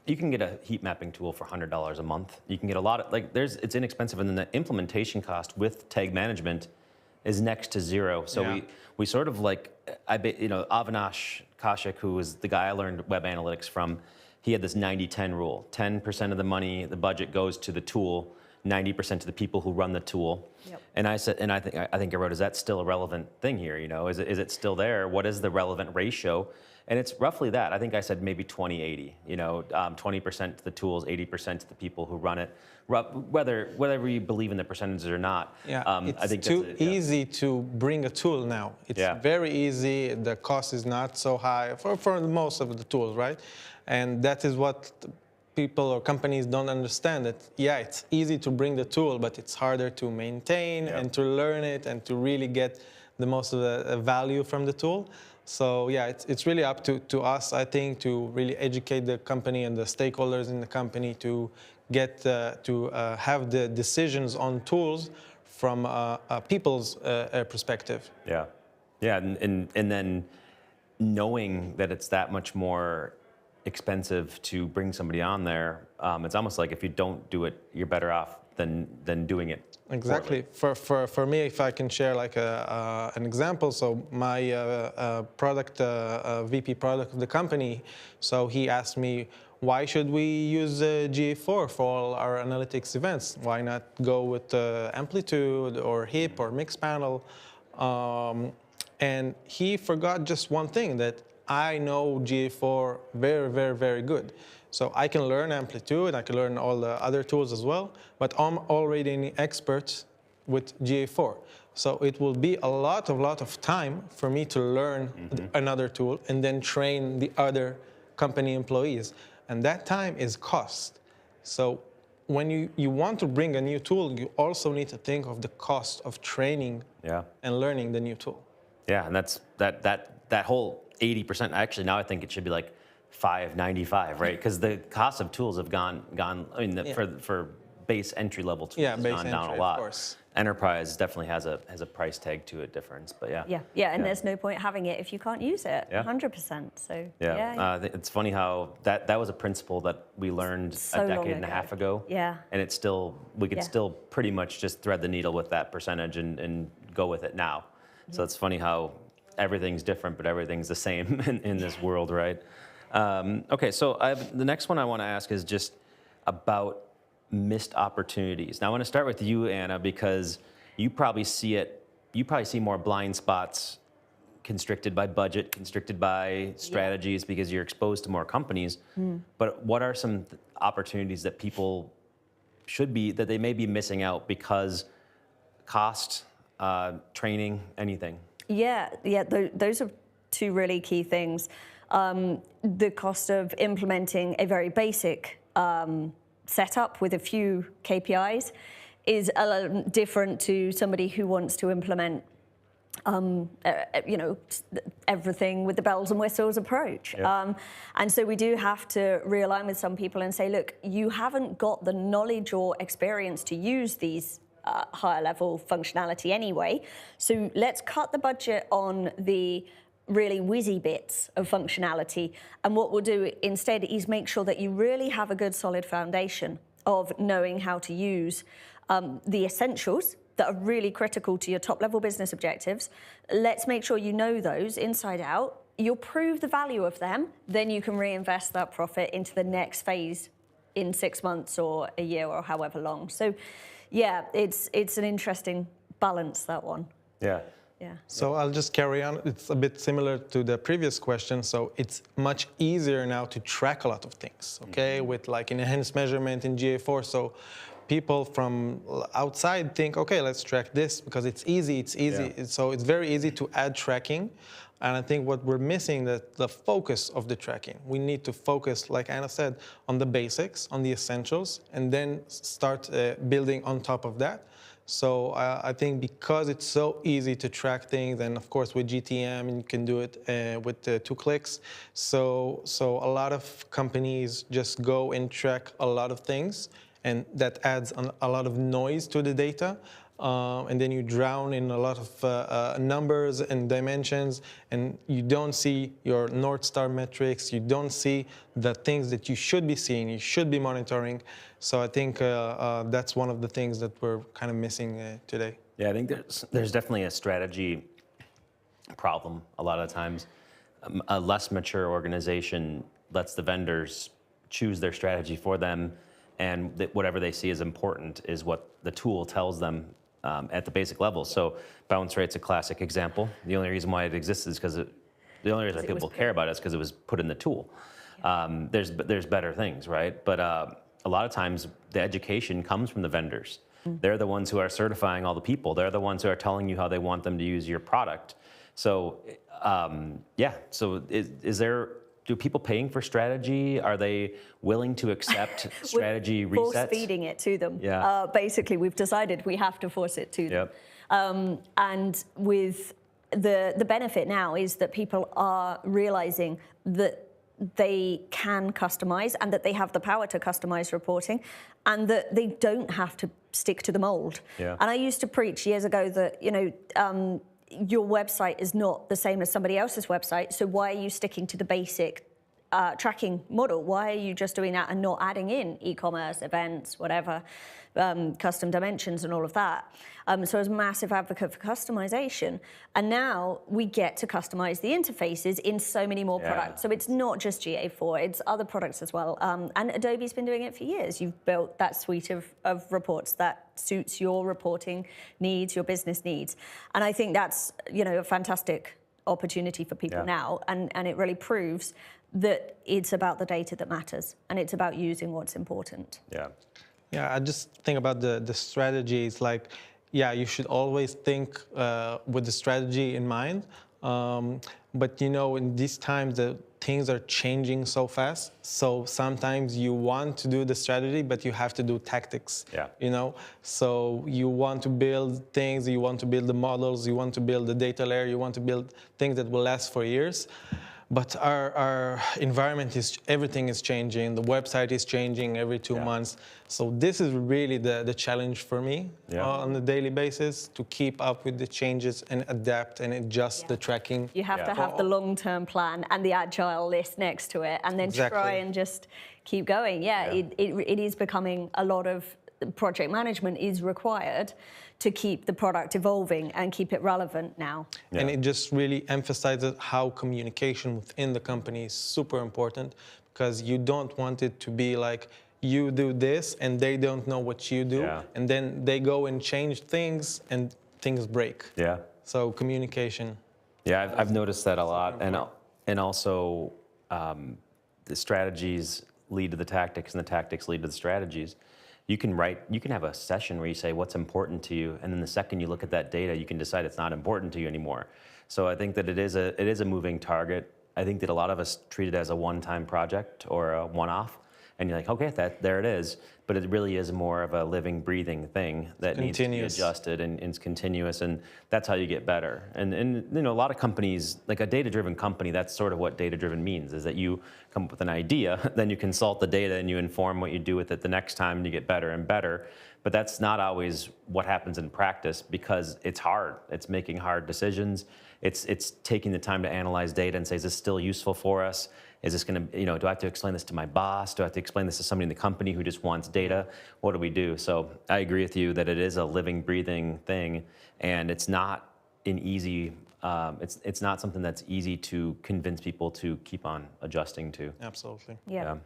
Speaker 7: You can get a heat mapping tool for $100 a month. You can get a lot of it's inexpensive, and then the implementation cost with tag management is next to zero. So we sort of Avinash Kaushik, who was the guy I learned web analytics from. he had this 90-10 rule. 10% of the money, the budget goes to the tool, 90% to the people who run the tool.
Speaker 20: Yep.
Speaker 7: And I said, and I think I wrote, is that still a relevant thing here? You know, is it still there? What is the relevant ratio? And it's roughly that. I think I said maybe 20-80. You know, 20% to the tools, 80% to the people who run it. Whether you believe in the percentages or not.
Speaker 17: Yeah,
Speaker 7: I think
Speaker 17: it's too easy to bring a tool now. It's very easy. The cost is not so high for most of the tools, right? And that is what people or companies don't understand. That it's easy to bring the tool, but it's harder to maintain and to learn it and to really get the most of the value from the tool. So yeah, it's really up to us, I think, to really educate the company and the stakeholders in the company to get to have the decisions on tools from people's perspective.
Speaker 7: Yeah, yeah, and then knowing that it's that much more expensive to bring somebody on there, it's almost like if you don't do it, you're better off than doing it.
Speaker 17: Exactly. For me, if I can share like an example, so my VP product of the company, so he asked me, why should we use GA4 for all our analytics events? Why not go with Amplitude or HIP or Mixed Panel? And he forgot just one thing, that I know GA4 very, very, very good. So I can learn Amplitude, I can learn all the other tools as well, but I'm already an expert with GA4. So it will be a lot of time for me to learn another tool and then train the other company employees. And that time is cost. So when you want to bring a new tool, you also need to think of the cost of training and learning the new tool.
Speaker 7: Yeah, and that's that whole 80%, actually now I think it should be like 595, right? Because the cost of tools have gone. I mean, for base entry level tools, has gone down a lot. Of course. Enterprise definitely has a price tag to it difference, but
Speaker 20: and there's no point having it if you can't use it. 100%. So
Speaker 7: it's funny how that was a principle that we learned a decade and a half ago. And it's still we could still pretty much just thread the needle with that percentage and go with it now. So it's funny how everything's different, but everything's the same in this world, right? Okay, so the next one I want to ask is just about missed opportunities. Now I want to start with you, Anna, because you probably see more blind spots constricted by budget, constricted by strategies, because you're exposed to more companies. But what are some opportunities that people that they may be missing out because cost, training, anything?
Speaker 20: Those are two really key things. The cost of implementing a very basic setup with a few KPIs is a little different to somebody who wants to implement, everything with the bells and whistles approach. And so we do have to realign with some people and say, look, you haven't got the knowledge or experience to use these higher level functionality anyway. So let's cut the budget on the really whizzy bits of functionality. And what we'll do instead is make sure that you really have a good solid foundation of knowing how to use the essentials that are really critical to your top level business objectives. Let's make sure you know those inside out. You'll prove the value of them, then you can reinvest that profit into the next phase in 6 months or a year or however long. So yeah, it's an interesting balance, that one.
Speaker 17: So I'll just carry on. It's a bit similar to the previous question. So it's much easier now to track a lot of things, okay, with like enhanced measurement in GA4. So people from outside think, okay, let's track this because it's easy. So it's very easy to add tracking. And I think what we're missing is the focus of the tracking. We need to focus, like Anna said, on the basics, on the essentials, and then start building on top of that. So I think because it's so easy to track things, and of course with GTM, you can do it with 2 clicks. So a lot of companies just go and track a lot of things, and that adds a lot of noise to the data. And then you drown in a lot of numbers and dimensions, and you don't see your North Star metrics, you don't see the things that you should be seeing, you should be monitoring. So I think that's one of the things that we're kind of missing today.
Speaker 7: Yeah, I think there's definitely a strategy problem a lot of times. A less mature organization lets the vendors choose their strategy for them, and whatever they see as important is what the tool tells them at the basic level. So bounce rate's a classic example. The only reason why it exists is because the only reason people care about it is because it was put in the tool. There's better things, right? But a lot of times the education comes from the vendors. They're the ones who are certifying all the people. They're the ones who are telling you how they want them to use your product. So yeah, so do people paying for strategy, are they willing to accept strategy resets?
Speaker 20: Force feeding it to them.
Speaker 7: Yeah.
Speaker 20: Basically, we've decided we have to force it to them. And with the benefit now is that people are realizing that they can customize and that they have the power to customize reporting and that they don't have to stick to the mold.
Speaker 7: Yeah.
Speaker 20: And I used to preach years ago that, you know, your website is not the same as somebody else's website, so why are you sticking to the basic tracking model? Why are you just doing that and not adding in e-commerce, events, whatever, custom dimensions and all of that? So I was a massive advocate for customization. And now we get to customize the interfaces in so many more products. So it's not just GA4, it's other products as well. And Adobe's been doing it for years. You've built that suite of reports that suits your reporting needs, your business needs. And I think that's, you know, a fantastic opportunity for people now. And it really proves that it's about the data that matters and it's about using what's important.
Speaker 17: Yeah, I just think about the strategy. It's like, yeah, you should always think with the strategy in mind. But you know, in these times, the things are changing so fast. So sometimes you want to do the strategy, but you have to do tactics. You know, so you want to build things, you want to build the models, you want to build the data layer, you want to build things that will last for years. But our environment everything is changing. The website is changing every 2 months. So this is really the challenge for me on a daily basis, to keep up with the changes and adapt and adjust the tracking.
Speaker 20: You have to have the long-term plan and the agile list next to it, and then try and just keep going. It is becoming a lot of project management is required to keep the product evolving and keep it relevant now.
Speaker 17: And it just really emphasizes how communication within the company is super important, because you don't want it to be like you do this and they don't know what you do, and then they go and change things and things break. So communication.
Speaker 7: Yeah, I've noticed that a lot, and also the strategies lead to the tactics, and the tactics lead to the strategies. You can have a session where you say what's important to you, and then the second you look at that data, you can decide it's not important to you anymore. So I think that it is a moving target. I think that a lot of us treat it as a one-time project or a one-off, and you're like, okay, there it is. But it really is more of a living, breathing thing that needs to be adjusted, and it's continuous, and that's how you get better. And you know, a lot of companies, like a data-driven company, that's sort of what data-driven means, is that you come up with an idea, then you consult the data and you inform what you do with it the next time, and you get better and better. But that's not always what happens in practice, because it's hard. It's making hard decisions. It's taking the time to analyze data and say, is this still useful for us? Is this going to, you know, do I have to explain this to my boss? Do I have to explain this to somebody in the company who just wants data? What do we do? So I agree with you that it is a living, breathing thing, and it's not an easy, it's not something that's easy to convince people to keep on adjusting to.
Speaker 17: Absolutely.
Speaker 20: Yeah.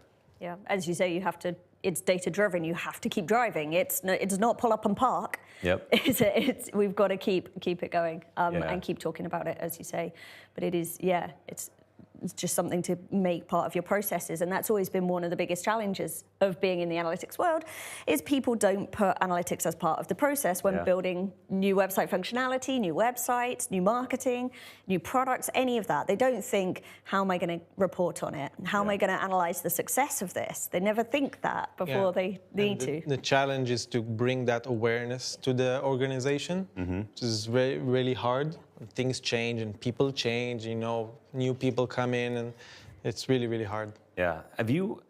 Speaker 20: As you say, you have to. It's data driven. You have to keep driving. It's not pull up and park. We've got to keep it going and keep talking about it, as you say. But it is, it's just something to make part of your processes, and that's always been one of the biggest challenges of being in the analytics world, is people don't put analytics as part of the process when building new website functionality, new websites, new marketing, new products, any of that. They don't think, how am I going to report on it? How am I going to analyze the success of this? They never think that before they need to.
Speaker 17: The challenge is to bring that awareness to the organization, which is really hard. Things change and people change, you know, new people come in, and it's really, really hard.
Speaker 7: Yeah. Have you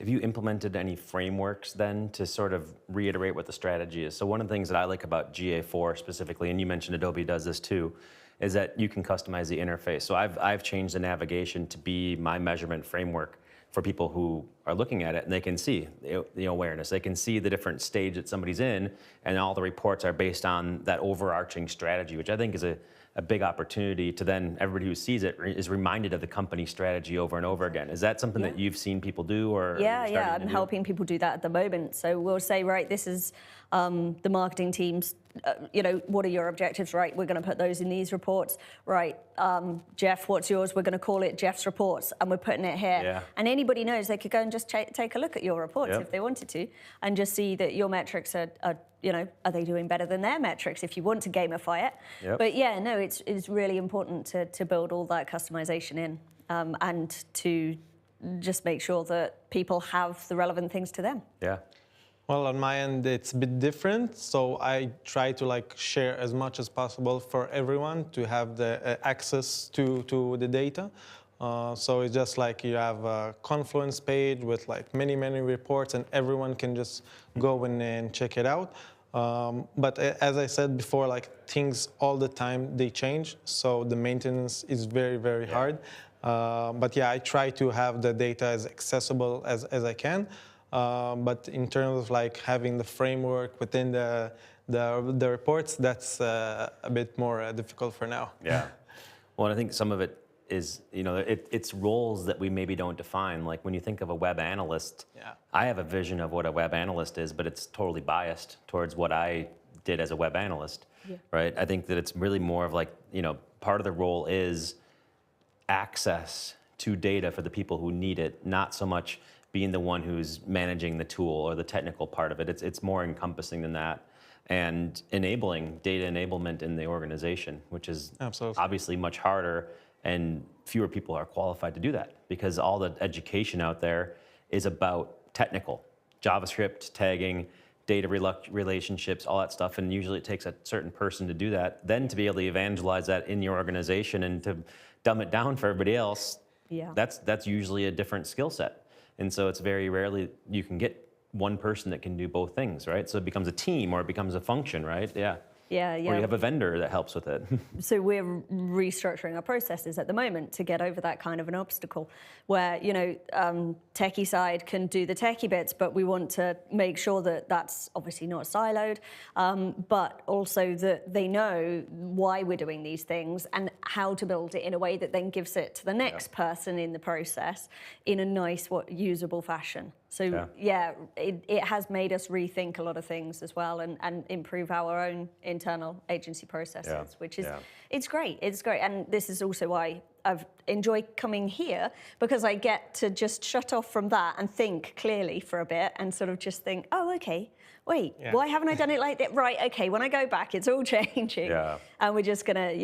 Speaker 7: implemented any frameworks then to sort of reiterate what the strategy is? So one of the things that I like about GA4 specifically, and you mentioned Adobe does this too, is that you can customize the interface. So I've changed the navigation to be my measurement framework for people who are looking at it, and they can see the awareness. They can see the different stage that somebody's in, and all the reports are based on that overarching strategy, which I think is a a big opportunity to then everybody who sees it is reminded of the company strategy over and over again. Is that something that you've seen people do, or
Speaker 20: Yeah, I'm helping people do that at the moment. So we'll say, right, this is the marketing teams. What are your objectives? Right, we're going to put those in these reports. Right, Jeff, what's yours? We're going to call it Jeff's reports, and we're putting it here.
Speaker 7: Yeah.
Speaker 20: And anybody knows they could go and just take a look at your reports if they wanted to, and just see that your metrics are they doing better than their metrics if you want to gamify it.
Speaker 7: Yep.
Speaker 20: But yeah, no, it's really important to build all that customization in and to just make sure that people have the relevant things to them.
Speaker 7: Yeah.
Speaker 17: Well, on my end, it's a bit different. So I try to share as much as possible for everyone to have the access to the data. So it's just like you have a Confluence page with many reports, and everyone can just go in and check it out. But as I said before, things all the time, they change. So the maintenance is very hard. But yeah, I try to have the data as accessible as I can. But in terms of having the framework within the reports, that's a bit more difficult for now.
Speaker 7: Yeah. Well, I think some of it is, it's roles that we maybe don't define. Like when you think of a web analyst, I have a vision of what a web analyst is, but it's totally biased towards what I did as a web analyst, right? I think that it's really more of part of the role is access to data for the people who need it, not so much being the one who's managing the tool or the technical part of it. It's more encompassing than that, and enabling data enablement in the organization, which is obviously much harder, and fewer people are qualified to do that because all the education out there is about technical, JavaScript, tagging, data relationships, all that stuff, and usually it takes a certain person to do that. Then to be able to evangelize that in your organization and to dumb it down for everybody else, that's usually a different skill set. And so it's very rarely you can get one person that can do both things, right? So it becomes a team or it becomes a function, right? Yeah.
Speaker 20: Yeah.
Speaker 7: Or you have a vendor that helps with it.
Speaker 20: So we're restructuring our processes at the moment to get over that kind of an obstacle where, techie side can do the techie bits, but we want to make sure that that's obviously not siloed, but also that they know why we're doing these things and how to build it in a way that then gives it to the next person in the process in a nice, usable fashion. So it has made us rethink a lot of things as well and improve our own internal agency processes, which is, it's great. It's great. And this is also why I've enjoyed coming here, because I get to just shut off from that and think clearly for a bit and sort of just think, oh, okay, wait, why haven't I done it like that? Right, okay, when I go back, it's all changing. And we're just gonna,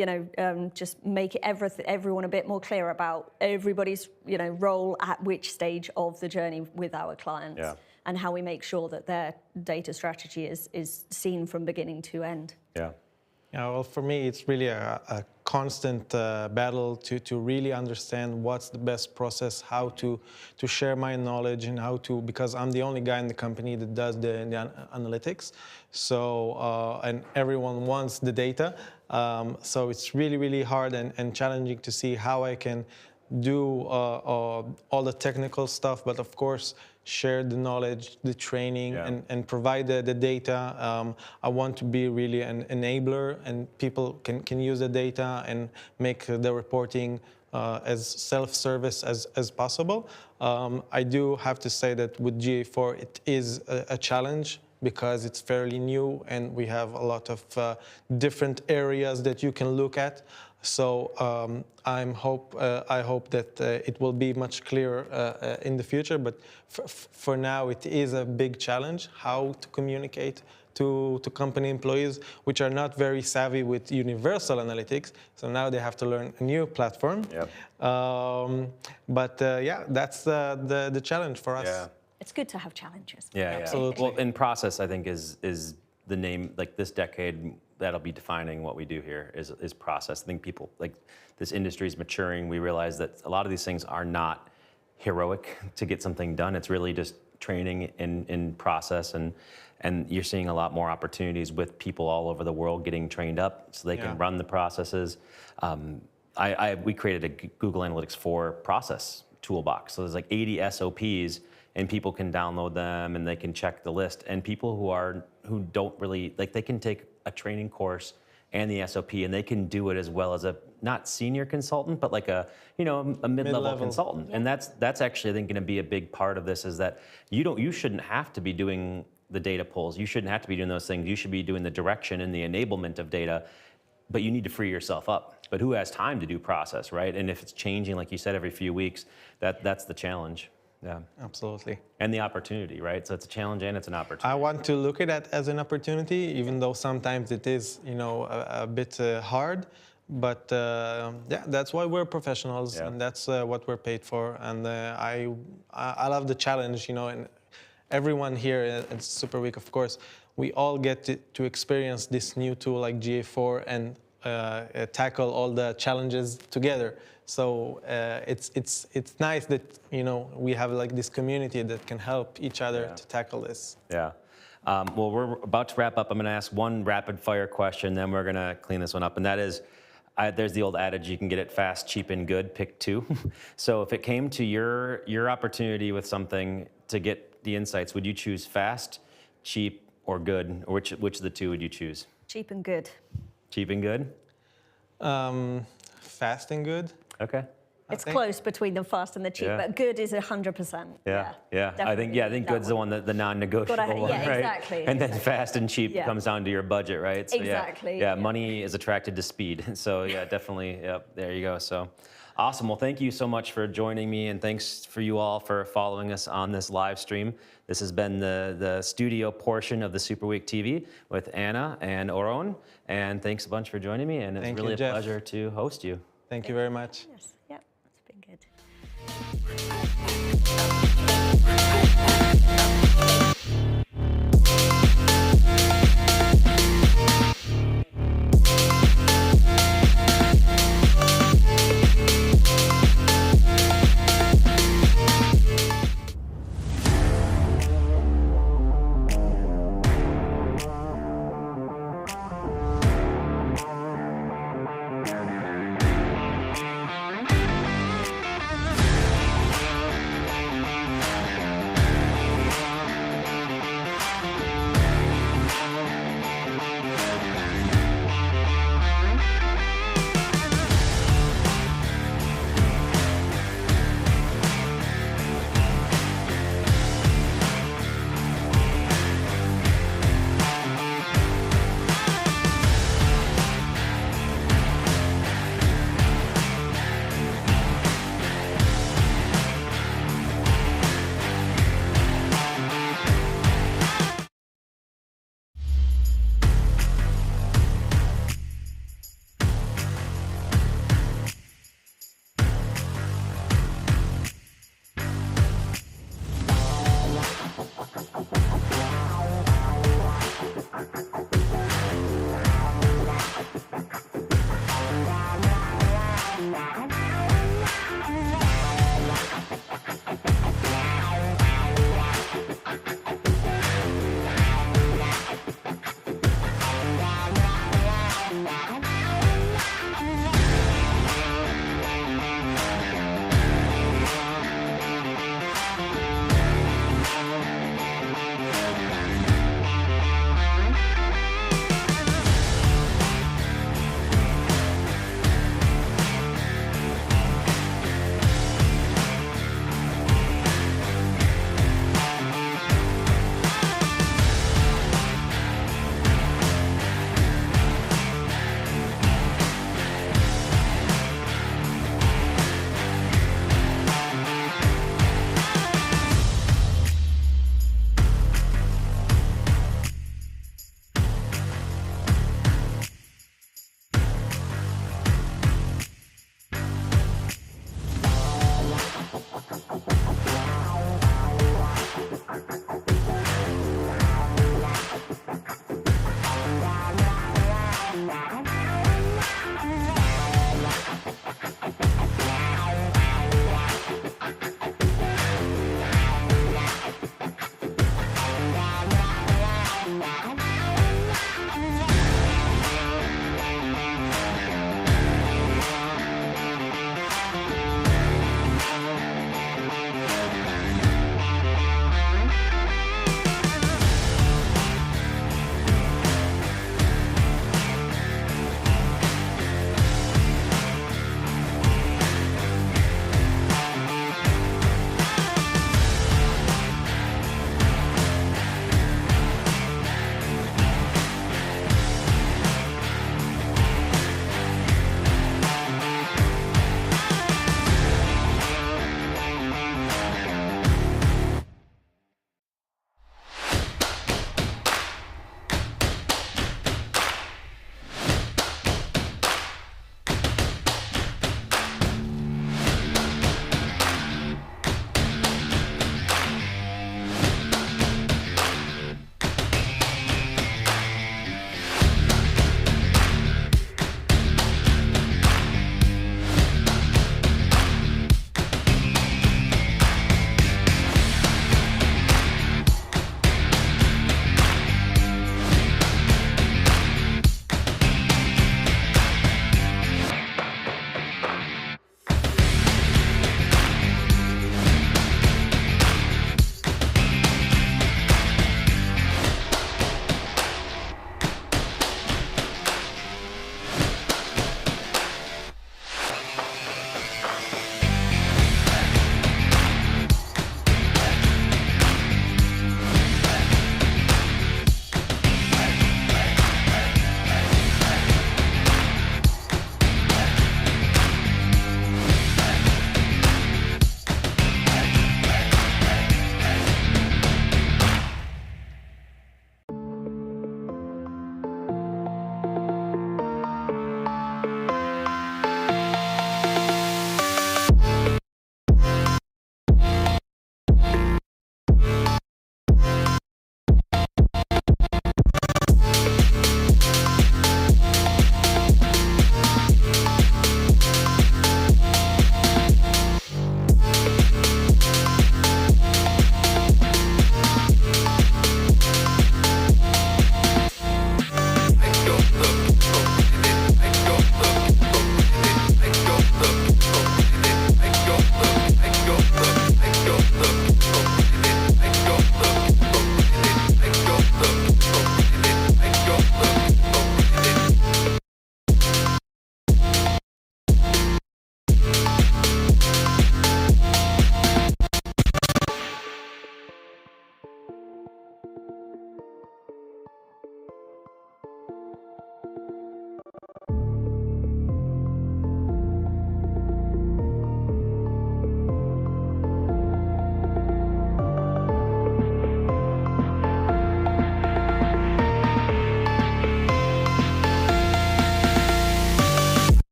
Speaker 20: just make everyone a bit more clear about everybody's, role at which stage of the journey with our clients and how we make sure that their data strategy is seen from beginning to end.
Speaker 17: Yeah, well, for me, it's really a constant battle to really understand what's the best process, how to share my knowledge, and how to, because I'm the only guy in the company that does the analytics. So, and everyone wants the data. So it's really hard and challenging to see how I can do all the technical stuff, but of course, share the knowledge, the training, and provide the data. I want to be really an enabler, and people can use the data and make the reporting as self-service as possible. I do have to say that with GA4, it is a challenge because it's fairly new and we have a lot of different areas that you can look at. So I hope that it will be much clearer in the future. But for now, it is a big challenge how to communicate to company employees, which are not very savvy with universal analytics. So now they have to learn a new platform. But that's the challenge for us.
Speaker 20: It's good to have challenges.
Speaker 7: Absolutely. Well, in process, I think is the name, like this decade, that'll be defining what we do here is process. I think people, like this industry is maturing. We realize that a lot of these things are not heroic to get something done. It's really just training in process, and you're seeing a lot more opportunities with people all over the world getting trained up so they can run the processes. We created a Google Analytics 4 process toolbox. So there's like 80 SOPs, and people can download them and they can check the list. And people who don't really, like, they can take a training course and the SOP, and they can do it as well as a, not senior consultant, but like a, you know, a mid-level consultant. And that's actually, I think, going to be a big part of this, is that you shouldn't have to be doing the data pulls. You shouldn't have to be doing those things. You should be doing the direction and the enablement of data, but you need to free yourself up. But who has time to do process, right? And if it's changing, like you said, every few weeks, that's the challenge. Yeah,
Speaker 17: absolutely.
Speaker 7: And the opportunity, right? So it's a challenge and it's an opportunity.
Speaker 17: I want to look at that as an opportunity, even though sometimes it is, you know, a bit hard. But yeah, that's why we're professionals, and that's what we're paid for. And I love the challenge, you know, and everyone here at Superweek, of course, we all get to experience this new tool like GA4 and tackle all the challenges together. So it's nice that, you know, we have like this community that can help each other to tackle this.
Speaker 7: Yeah. Well, we're about to wrap up. I'm going to ask one rapid fire question, then we're going to clean this one up. And that is, there's the old adage, you can get it fast, cheap, and good, pick two. So if it came to your opportunity with something to get the insights, would you choose fast, cheap, or good? Or which of the two would you choose?
Speaker 20: Cheap and good.
Speaker 7: Cheap and good?
Speaker 17: Fast and good.
Speaker 7: Okay.
Speaker 20: It's close between the fast and the cheap, but good is 100%.
Speaker 7: Yeah. I think good's the one, the non-negotiable one, right?
Speaker 20: Exactly.
Speaker 7: And then fast and cheap comes down to your budget, right? So,
Speaker 20: exactly.
Speaker 7: Yeah, money is attracted to speed. So yeah, definitely. Yep. There you go. So awesome. Well, thank you so much for joining me, and thanks for you all for following us on this live stream. This has been the studio portion of the Superweek TV with Anna and Oron, and thanks a bunch for joining me. And it's really a pleasure to host you.
Speaker 17: Thank you very much.
Speaker 20: Yes. Yeah, it's been good.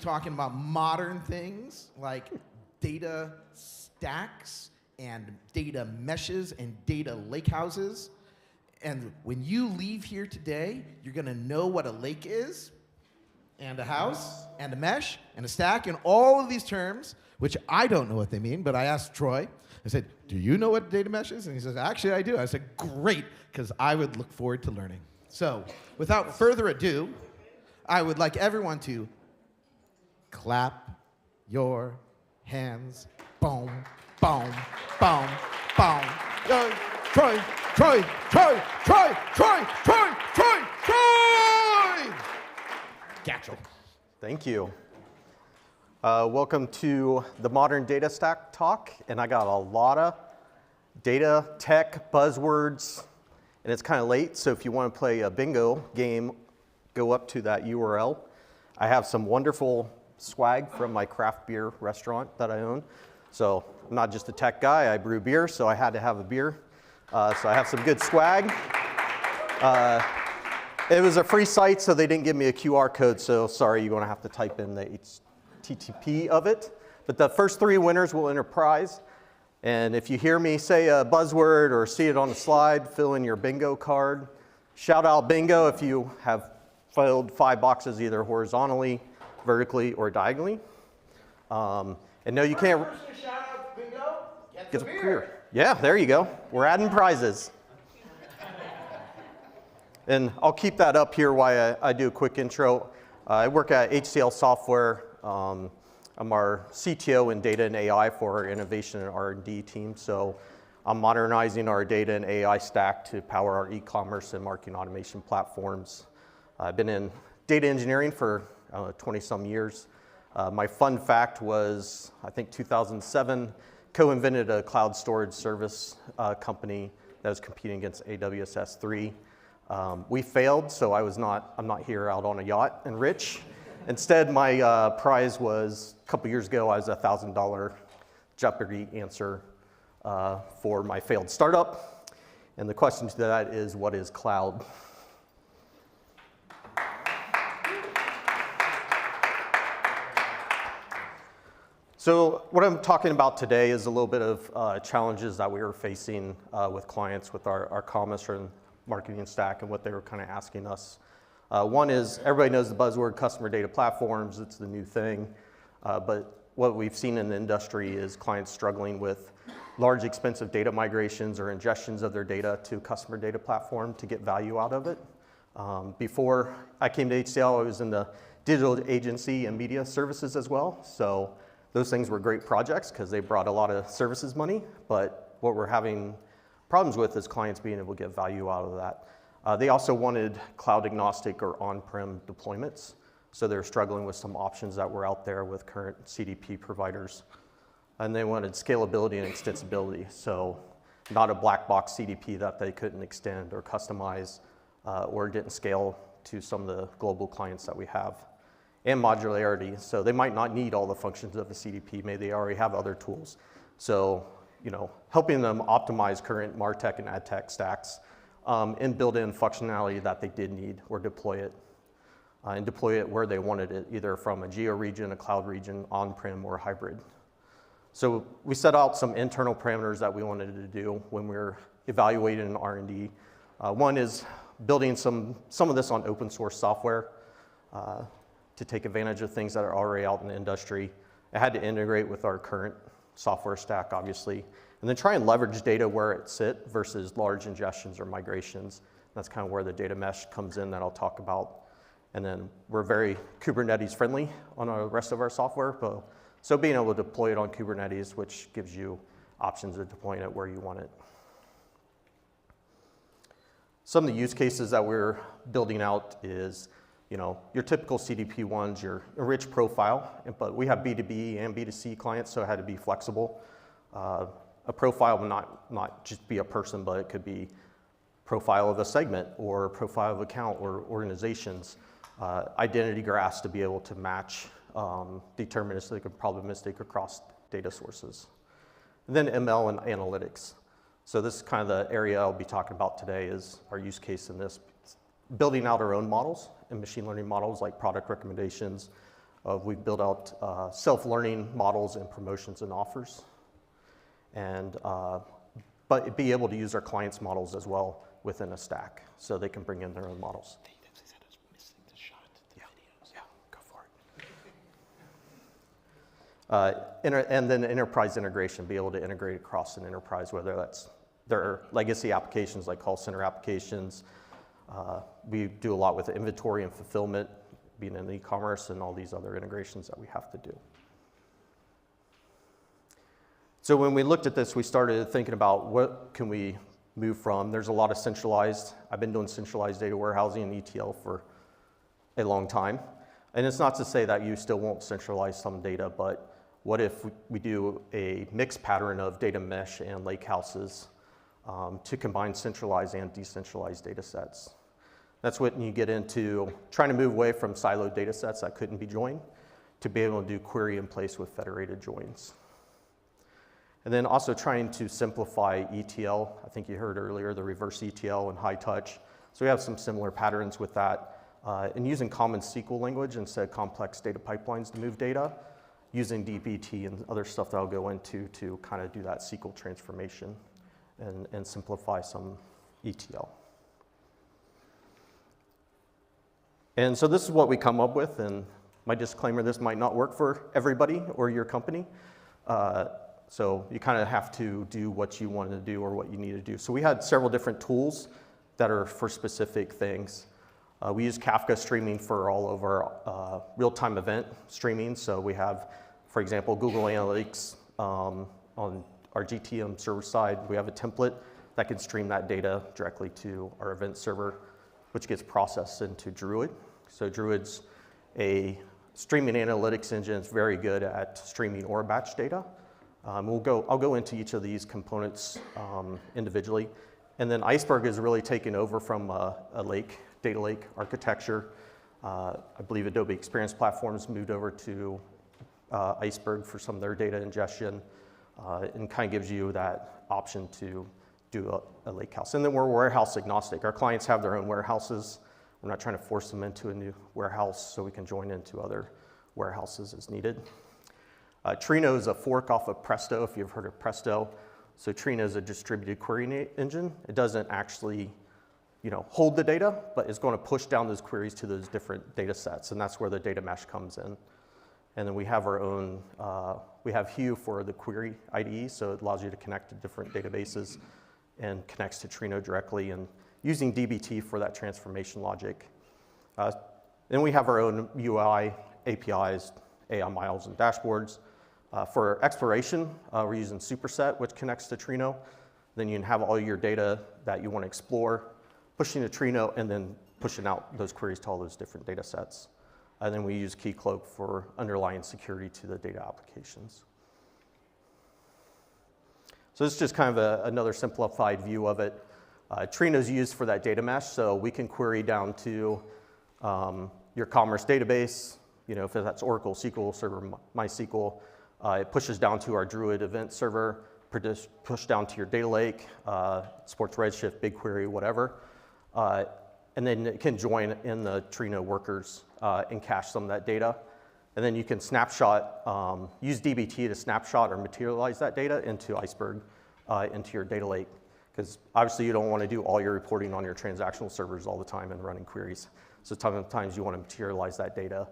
Speaker 8: talking about modern things like data stacks and data meshes and data lakehouses. And when you leave here today, you're going to know what a lake is, and a house, and a mesh, and a stack, and all of these terms, which I don't know what they mean, but I asked Troy. I said, do you know what a data mesh is? And he says, actually, I do. I said, great, because I would look forward to learning. So without further ado, I would like everyone to clap your hands. Boom, boom, boom, boom. Troy, Troy, Troy, Troy, Troy, Troy, Troy, Troy! Gatchel.
Speaker 2: Thank you. Welcome to the Modern Data Stack talk, and I got a lot of data tech buzzwords, and it's kind of late, so if you want to play a bingo game, go up to that URL. I have some wonderful swag from my craft beer restaurant that I own. So I'm not just a tech guy, I brew beer, so I had to have a beer. So I have some good swag. It was a free site, so they didn't give me a QR code, so sorry, you're gonna have to type in the HTTP of it. But the first 3 winners will enter a prize. And if you hear me say a buzzword or see it on the slide, fill in your bingo card. Shout out bingo if you have filled 5 boxes either horizontally, vertically, or diagonally. And no, you can't.
Speaker 8: Shout out bingo, gets a
Speaker 2: beer. Yeah, there you go. We're adding prizes. And I'll keep that up here while I do a quick intro. I work at HCL Software. I'm our CTO in data and AI for our innovation and R&D team. So I'm modernizing our data and AI stack to power our e-commerce and marketing automation platforms. I've been in data engineering for 20-some years. My fun fact was, I think 2007, co-invented a cloud storage service company that was competing against AWS S3. We failed, so I'm not here out on a yacht and rich. Instead, my prize was, a couple years ago, I was a $1,000 Jeopardy answer for my failed startup. And the question to that is, what is cloud? So what I'm talking about today is a little bit of challenges that we were facing with clients with our commerce and marketing stack and what they were kind of asking us. One is, everybody knows the buzzword customer data platforms, it's the new thing. But what we've seen in the industry is clients struggling with large expensive data migrations or ingestions of their data to customer data platform to get value out of it. Before I came to HCL, I was in the digital agency and media services as well. So those things were great projects because they brought a lot of services money, but what we're having problems with is clients being able to get value out of that. They also wanted cloud agnostic or on-prem deployments, so they're struggling with some options that were out there with current CDP providers. And they wanted scalability and extensibility, so not a black box CDP that they couldn't extend or customize or didn't scale to some of the global clients that we have. And modularity, so they might not need all the functions of the CDP, maybe they already have other tools. So, helping them optimize current MarTech and AdTech stacks and build in functionality that they did need or deploy it. And deploy it where they wanted it, either from a geo region, a cloud region, on-prem, or hybrid. So we set out some internal parameters that we wanted to do when we were evaluating an R&D. One is building some of this on open source software. To take advantage of things that are already out in the industry. It had to integrate with our current software stack, obviously, and then try and leverage data where it sits versus large ingestions or migrations. That's kind of where the data mesh comes in that I'll talk about. And then we're very Kubernetes friendly on the rest of our software, so being able to deploy it on Kubernetes, which gives you options of deploying it where you want it. Some of the use cases that we're building out is your typical CDP ones, your rich profile, but we have B2B and B2C clients, so it had to be flexible. A profile will not just be a person, but it could be profile of a segment or profile of account or organizations. Identity graphs to be able to match deterministic and probabilistic across data sources. And then ML and analytics. So this is kind of the area I'll be talking about today is our use case in this. Building out our own models and machine learning models like product recommendations, We've built out self-learning models and promotions and offers. And, but be able to use our clients' models as well within a stack, so they can bring in their own models. And then enterprise integration, be able to integrate across an enterprise, whether that's their legacy applications like call center applications. We do a lot with inventory and fulfillment, being in e-commerce, and all these other integrations that we have to do. So when we looked at this, we started thinking about what can we move from. There's a lot of centralized. I've been doing centralized data warehousing and ETL for a long time. And it's not to say that you still won't centralize some data, but what if we do a mixed pattern of data mesh and lake houses to combine centralized and decentralized data sets? That's when you get into trying to move away from siloed data sets that couldn't be joined to be able to do query in place with federated joins. And then also trying to simplify ETL. I think you heard earlier the reverse ETL and high touch. So we have some similar patterns with that. And using common SQL language instead of complex data pipelines to move data, using dbt and other stuff that I'll go into to kind of do that SQL transformation and simplify some ETL. And so this is what we come up with, and my disclaimer, this might not work for everybody or your company. So you kind of have to do what you want to do or what you need to do. So we had several different tools that are for specific things. We use Kafka streaming for all of our real-time event streaming. So we have, for example, Google Analytics on our GTM server side. We have a template that can stream that data directly to our event server, which gets processed into Druid. So Druid's a streaming analytics engine. It's very good at streaming or batch data. I'll go into each of these components individually. And then Iceberg is really taken over from a data lake architecture. I believe Adobe Experience Platforms moved over to Iceberg for some of their data ingestion, and kind of gives you that option to do a lake house. And then we're warehouse agnostic. Our clients have their own warehouses. We're not trying to force them into a new warehouse, so we can join into other warehouses as needed. Trino is a fork off of Presto, if you've heard of Presto. So Trino is a distributed query engine. It doesn't actually hold the data, but it's going to push down those queries to those different data sets, and that's where the data mesh comes in. And then we have our own, we have Hue for the query IDE, so it allows you to connect to different databases and connects to Trino directly, and using dbt for that transformation logic. Then we have our own UI, APIs, AI models, and dashboards. For exploration, we're using Superset, which connects to Trino. Then you can have all your data that you want to explore, pushing to Trino, and then pushing out those queries to all those different data sets. And then we use Keycloak for underlying security to the data applications. So this is just kind of another simplified view of it. Trino is used for that data mesh, so we can query down to your commerce database, if that's Oracle, SQL Server, MySQL. It pushes down to our Druid event server, push down to your data lake, Sports Redshift, BigQuery, whatever. And then it can join in the Trino workers and cache some of that data. And then you can snapshot, use dbt to snapshot or materialize that data into Iceberg, into your data lake. Because obviously you don't want to do all your reporting on your transactional servers all the time and running queries. So sometimes you want to materialize that data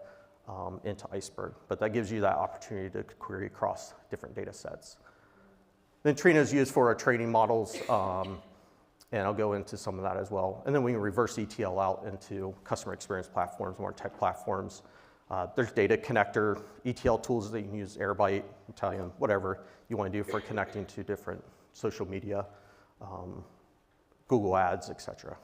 Speaker 2: into Iceberg. But that gives you that opportunity to query across different data sets. Then Trino is used for our training models, and I'll go into some of that as well. And then we can reverse ETL out into customer experience platforms, more tech platforms. There's data connector, ETL tools that you can use, Airbyte, Italian, whatever you want to do for connecting to different social media, Google Ads, etc.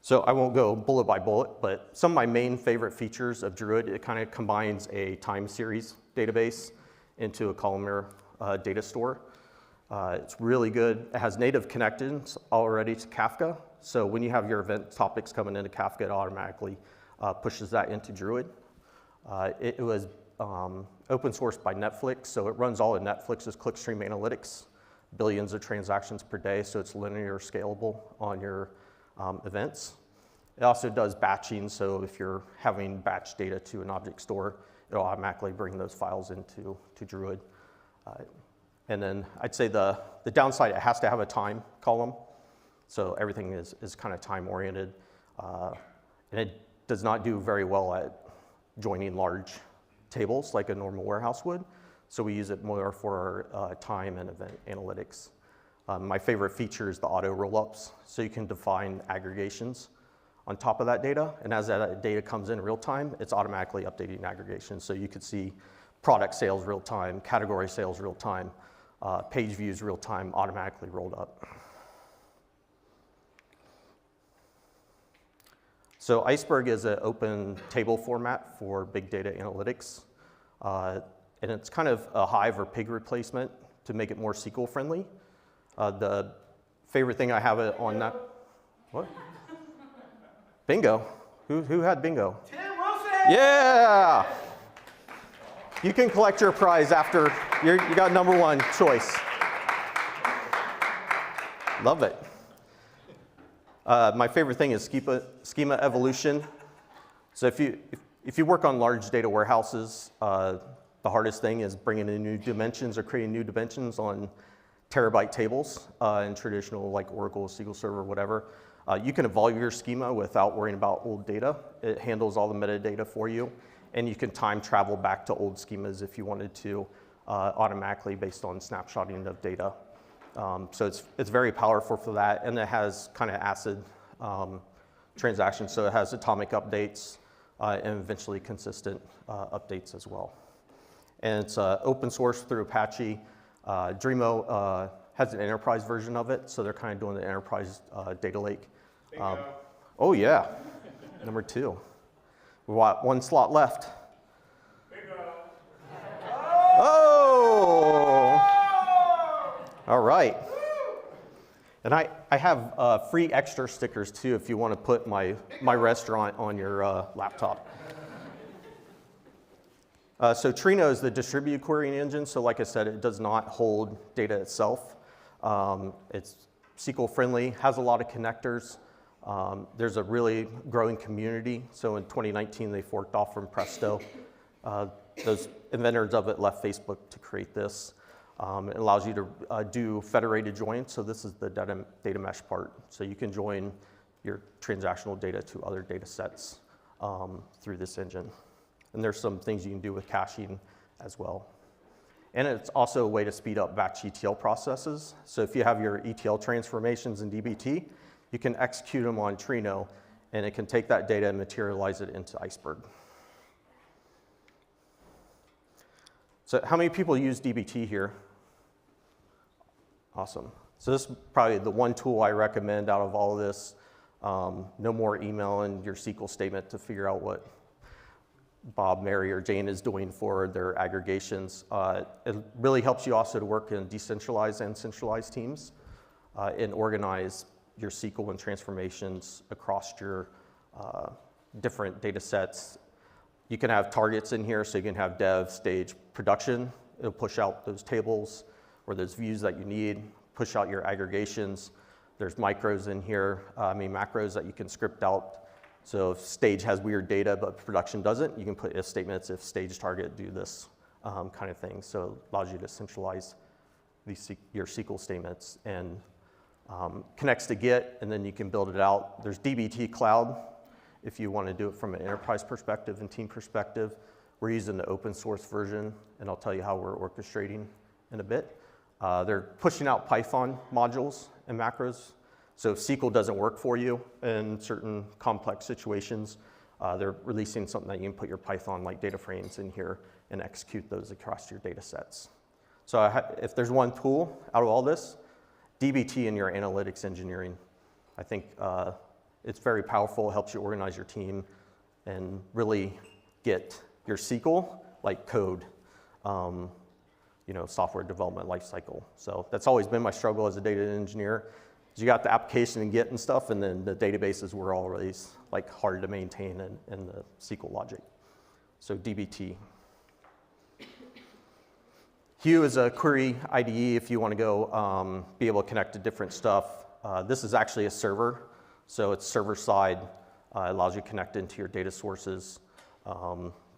Speaker 2: So I won't go bullet by bullet, but some of my main favorite features of Druid, it kind of combines a time series database into a columnar data store. It's really good. It has native connections already to Kafka. So when you have your event topics coming into Kafka, it automatically pushes that into Druid. It was open sourced by Netflix, so it runs all of Netflix's clickstream analytics, billions of transactions per day, so it's linear scalable on your events. It also does batching, so if you're having batch data to an object store, it'll automatically bring those files into Druid. And then I'd say the downside, it has to have a time column. So everything is kind of time-oriented. And it does not do very well at joining large tables like a normal warehouse would. So we use it more for our time and event analytics. My favorite feature is the auto rollups. So you can define aggregations on top of that data. And as that data comes in real time, it's automatically updating aggregations. So you could see product sales real time, category sales real time, page views real time, automatically rolled up. So Iceberg is an open table format for big data analytics. And it's kind of a Hive or Pig replacement to make it more SQL friendly. The favorite thing I have on that, what? Bingo. Who had bingo? Tim Wilson! Yeah! You can collect your prize after you got #1 choice. Love it. My favorite thing is schema evolution. So if you work on large data warehouses, the hardest thing is bringing in new dimensions or creating new dimensions on terabyte tables in traditional like Oracle, SQL Server, whatever. You can evolve your schema without worrying about old data. It handles all the metadata for you. And you can time travel back to old schemas if you wanted to automatically based on snapshotting of data. So it's very powerful for that. And it has kind of ACID transactions. So it has atomic updates and eventually consistent updates as well. And it's open source through Apache. Dreamo has an enterprise version of it. So they're kind of doing the enterprise data lake. Oh yeah, #2. We've got 1 slot left. Oh! All right. And I have free extra stickers too if you want to put my restaurant on your laptop. So Trino is the distributed querying engine. So like I said, it does not hold data itself. It's SQL friendly, has a lot of connectors. There's a really growing community. So in 2019, they forked off from Presto. Those inventors of it left Facebook to create this. It allows you to do federated joins. So this is the data mesh part. So you can join your transactional data to other data sets through this engine. And there's some things you can do with caching as well. And it's also a way to speed up batch ETL processes. So if you have your ETL transformations in DBT, you can execute them on Trino, and it can take that data and materialize it into Iceberg. So how many people use DBT here? Awesome. So this is probably the one tool I recommend out of all of this. No more emailing your SQL statement to figure out what Bob, Mary, or Jane is doing for their aggregations. It really helps you also to work in decentralized and centralized teams and organize your SQL and transformations across your different data sets. You can have targets in here, so you can have dev, stage, production. It'll push out those tables or those views that you need, push out your aggregations. There's macros in here, macros that you can script out. So if stage has weird data but production doesn't, you can put if statements, if stage target do this kind of thing. So it allows you to centralize your SQL statements and connects to Git, and then you can build it out. There's DBT Cloud if you want to do it from an enterprise perspective and team perspective. We're using the open source version, and I'll tell you how we're orchestrating in a bit. They're pushing out Python modules and macros. So if SQL doesn't work for you in certain complex situations, they're releasing something that you can put your Python-like data frames in here and execute those across your data sets. So if there's one tool out of all this, DBT in your analytics engineering. I think it's very powerful, helps you organize your team and really get your SQL like code, software development lifecycle. So that's always been my struggle as a data engineer. You got the application and Git and stuff, and then the databases were always like hard to maintain in the SQL logic. So DBT. Hue is a query IDE if you want to go be able to connect to different stuff. This is actually a server, so it's server side. It allows you to connect into your data sources.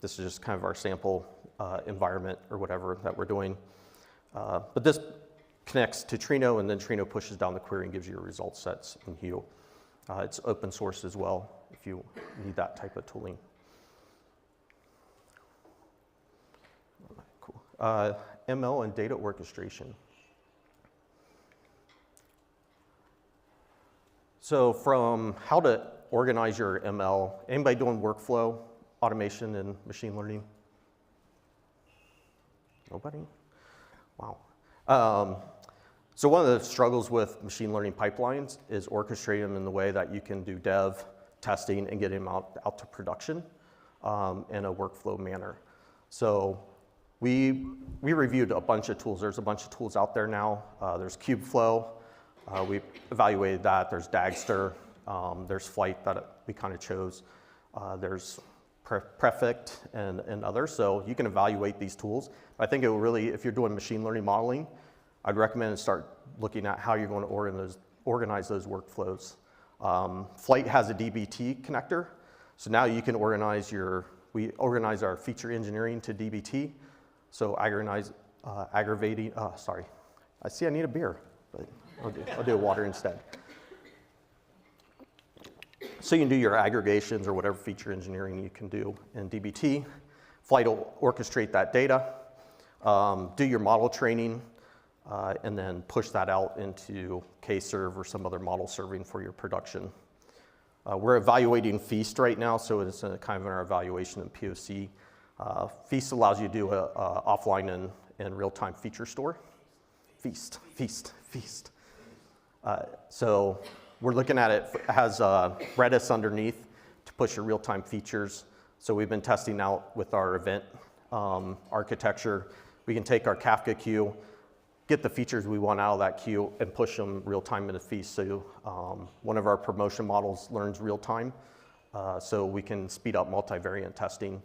Speaker 2: This is just kind of our sample environment or whatever that we're doing. But this connects to Trino, and then Trino pushes down the query and gives you your result sets in Hue. It's open source as well if you need that type of tooling. Cool. ML and data orchestration. So from how to organize your ML, anybody doing workflow automation and machine learning? Nobody? Wow. So one of the struggles with machine learning pipelines is orchestrating them in the way that you can do dev, testing, and get them out to production in a workflow manner. So we reviewed a bunch of tools. There's a bunch of tools out there now. There's Kubeflow. We evaluated that. There's Dagster. There's Flight that we kind of chose. There's Prefect and others. So you can evaluate these tools. I think it will really, if you're doing machine learning modeling, I'd recommend start looking at how you're going to organize those workflows. Flight has a DBT connector. So now you can we organize our feature engineering to DBT. So sorry. I see I need a beer, but I'll do water instead. So you can do your aggregations or whatever feature engineering you can do in DBT. Flight will orchestrate that data, do your model training, and then push that out into Kserve or some other model serving for your production. We're evaluating Feast right now, so it's kind of in our evaluation in POC. Feast allows you to do a offline and real-time feature store. Feast. So we're looking at it has Redis underneath to push your real-time features. So we've been testing out with our event architecture. We can take our Kafka queue, get the features we want out of that queue, and push them real-time into Feast. So one of our promotion models learns real-time, so we can speed up multivariate testing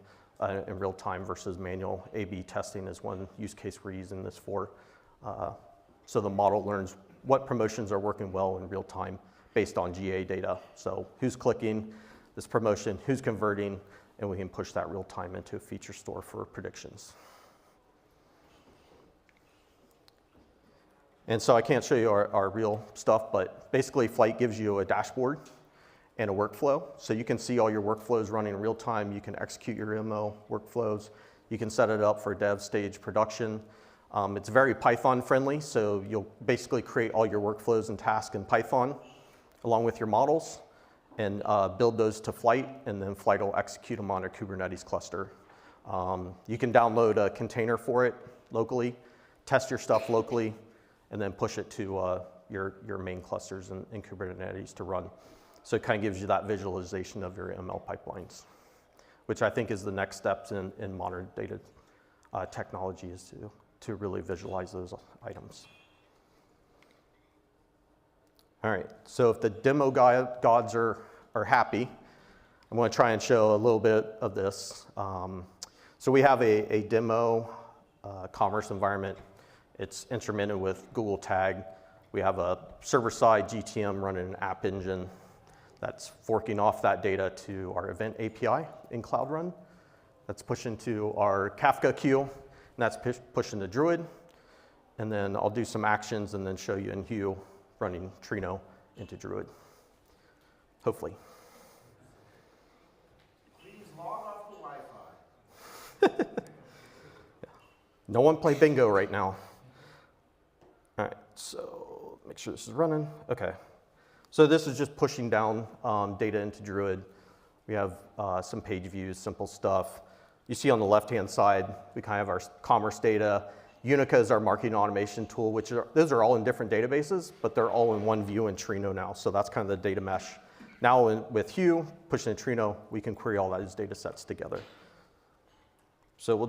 Speaker 2: in real-time versus manual A/B testing is one use case we're using this for. So the model learns what promotions are working well in real-time based on GA data. So who's clicking this promotion, who's converting, and we can push that real-time into a feature store for predictions. And so I can't show you our real stuff, but basically Flight gives you a dashboard and a workflow. So you can see all your workflows running in real time. You can execute your ML workflows. You can set it up for dev stage production. It's very Python friendly, so you'll basically create all your workflows and tasks in Python along with your models and build those to Flight, and then Flight will execute them on a Kubernetes cluster. You can download a container for it locally, test your stuff locally, and then push it to your main clusters in Kubernetes to run. So it kind of gives you that visualization of your ML pipelines, which I think is the next steps in modern data technology is to really visualize those items. All right, so if the demo gods are happy, I'm going to try and show a little bit of this. So we have a demo commerce environment. It's instrumented with Google Tag. We have a server-side GTM running an app engine that's forking off that data to our event API in Cloud Run. That's pushing to our Kafka queue, and that's pushing to Druid. And then I'll do some actions and then show you in Hue running Trino into Druid, hopefully.
Speaker 6: Please log off the Wi-Fi.
Speaker 2: No one play bingo right now. All right, so make sure this is running. Okay. So this is just pushing down data into Druid. We have some page views, simple stuff. You see on the left-hand side, we kind of have our commerce data. Unica is our marketing automation tool, those are all in different databases, but they're all in one view in Trino now. So that's kind of the data mesh. Now with Hue, pushing to Trino, we can query all those data sets together. So we'll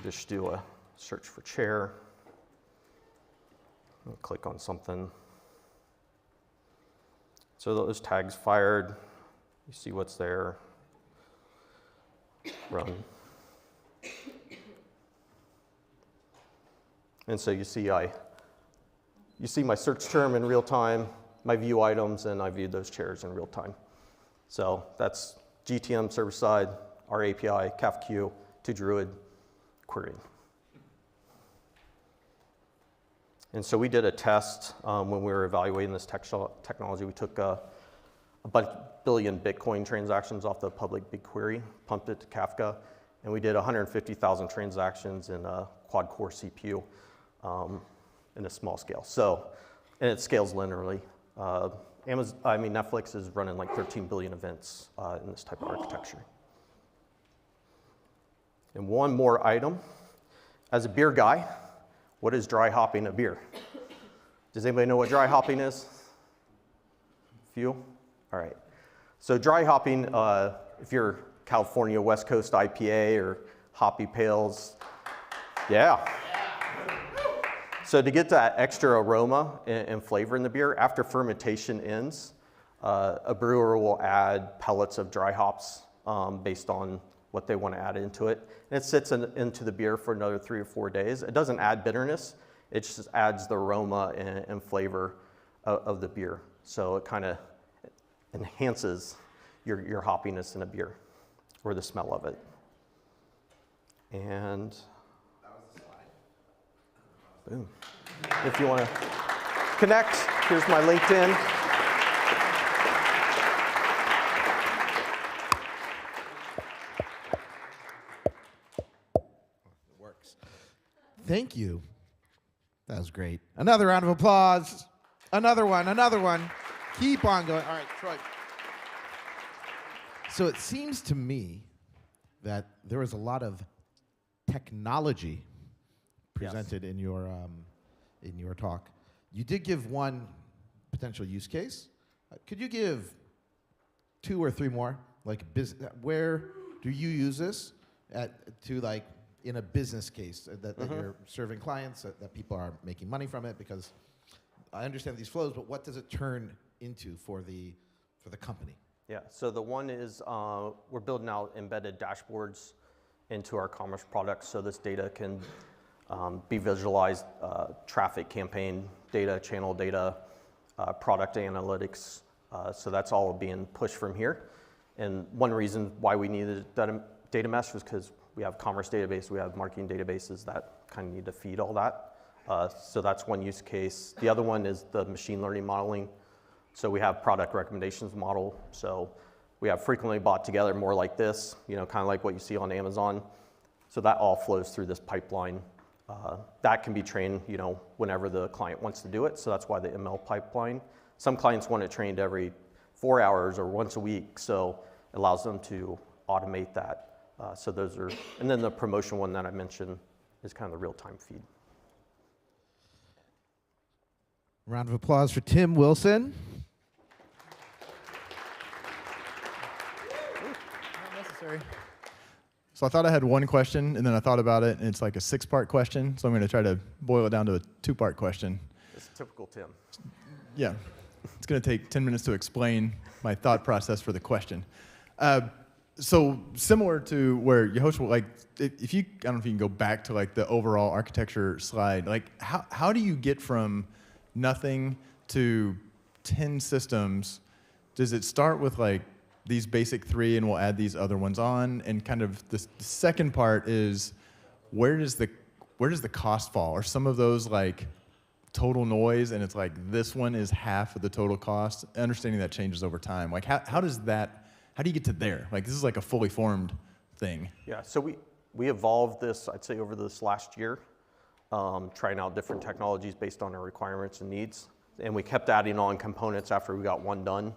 Speaker 2: just do a search for chair. I'll click on something. So those tags fired. You see what's there. Run. And so you see my search term in real time, my view items, and I viewed those chairs in real time. So that's GTM server side, our API, CAFQ to Druid querying. And so we did a test when we were evaluating this technology. We took a billion Bitcoin transactions off the public BigQuery, pumped it to Kafka, and we did 150,000 transactions in a quad-core CPU in a small scale. So, and it scales linearly. Netflix is running like 13 billion events in this type of architecture. And one more item. As a beer guy, what is dry hopping a beer? Does anybody know what dry hopping is? Few? All right. So dry hopping, if you're California West Coast IPA or hoppy pales, yeah. So to get that extra aroma and flavor in the beer, after fermentation ends, a brewer will add pellets of dry hops based on what they want to add into it. And it sits into the beer for another 3 or 4 days. It doesn't add bitterness, it just adds the aroma and flavor of the beer. So it kind of enhances your hoppiness in a beer, or the smell of it. And boom. If you want to connect, here's my LinkedIn.
Speaker 8: It works. Thank you. That was great. Another round of applause. Another one, another one. Keep on going. All right, Troy. So it seems to me that there was a lot of technology presented in your talk. You did give one potential use case. Could you give 2 or 3 more? Like where do you use this in a business case that you're serving clients, that people are making money from it? Because I understand these flows, but what does it turn into for the company?
Speaker 2: Yeah, so the one is we're building out embedded dashboards into our commerce products, so this data can be visualized, traffic campaign data, channel data, product analytics. So that's all being pushed from here. And one reason why we needed that data mesh was because we have commerce database, we have marketing databases that kind of need to feed all that. So that's one use case. The other one is the machine learning modeling. So we have product recommendations model. So we have frequently bought together, more like this, kind of like what you see on Amazon. So that all flows through this pipeline. That can be trained, whenever the client wants to do it. So that's why the ML pipeline. Some clients want it trained every 4 hours or once a week. So it allows them to automate that. So those are, and then the promotion one that I mentioned is kind of the real-time feed.
Speaker 8: Round of applause for Tim Wilson.
Speaker 9: Not necessary. So I thought I had one question, and then I thought about it, and it's like a 6-part question. So I'm going to try to boil it down to a 2-part question.
Speaker 2: It's typical Tim.
Speaker 9: Yeah. It's going to take 10 minutes to explain my thought process for the question. So similar to where Yehoshua, if you, I don't know if you can go back to the overall architecture slide, how do you get from nothing to 10 systems? Does it start with these basic 3 and we'll add these other ones on? And kind of the second part is where does the cost fall? Are some of those total noise and it's this one is half of the total cost? Understanding that changes over time. How do you get to there? This is a fully formed thing.
Speaker 2: Yeah, so we evolved this, I'd say, over this last year, trying out different technologies based on our requirements and needs. And we kept adding on components after we got one done.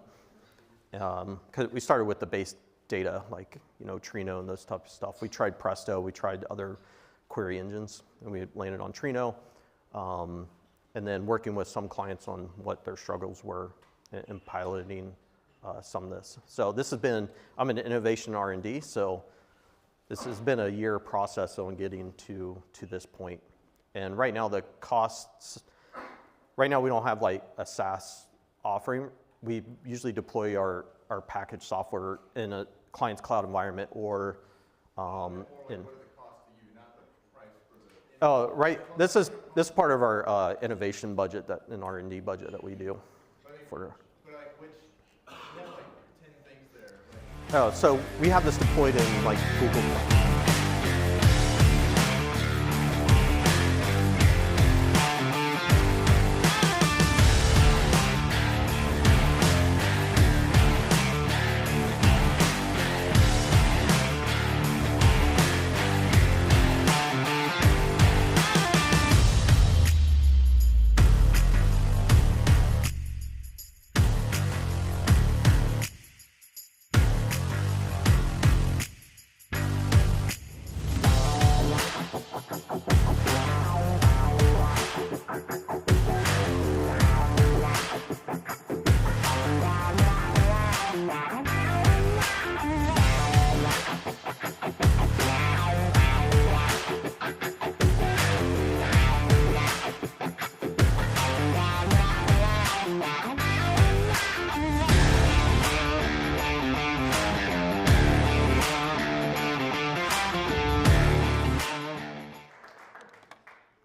Speaker 2: Because we started with the base data, Trino and those type of stuff. We tried Presto, we tried other query engines, and we landed on Trino. And then working with some clients on what their struggles were and piloting some of this. So this has been, I'm in innovation R&D, so this has been a year process on getting to this point. And right now the costs, right now we don't have a SaaS offering. We usually deploy our packaged software in a client's cloud environment or in. Oh, right. This is part of our innovation budget, an R&D budget that we do. for. Oh, so we have this deployed in like Google.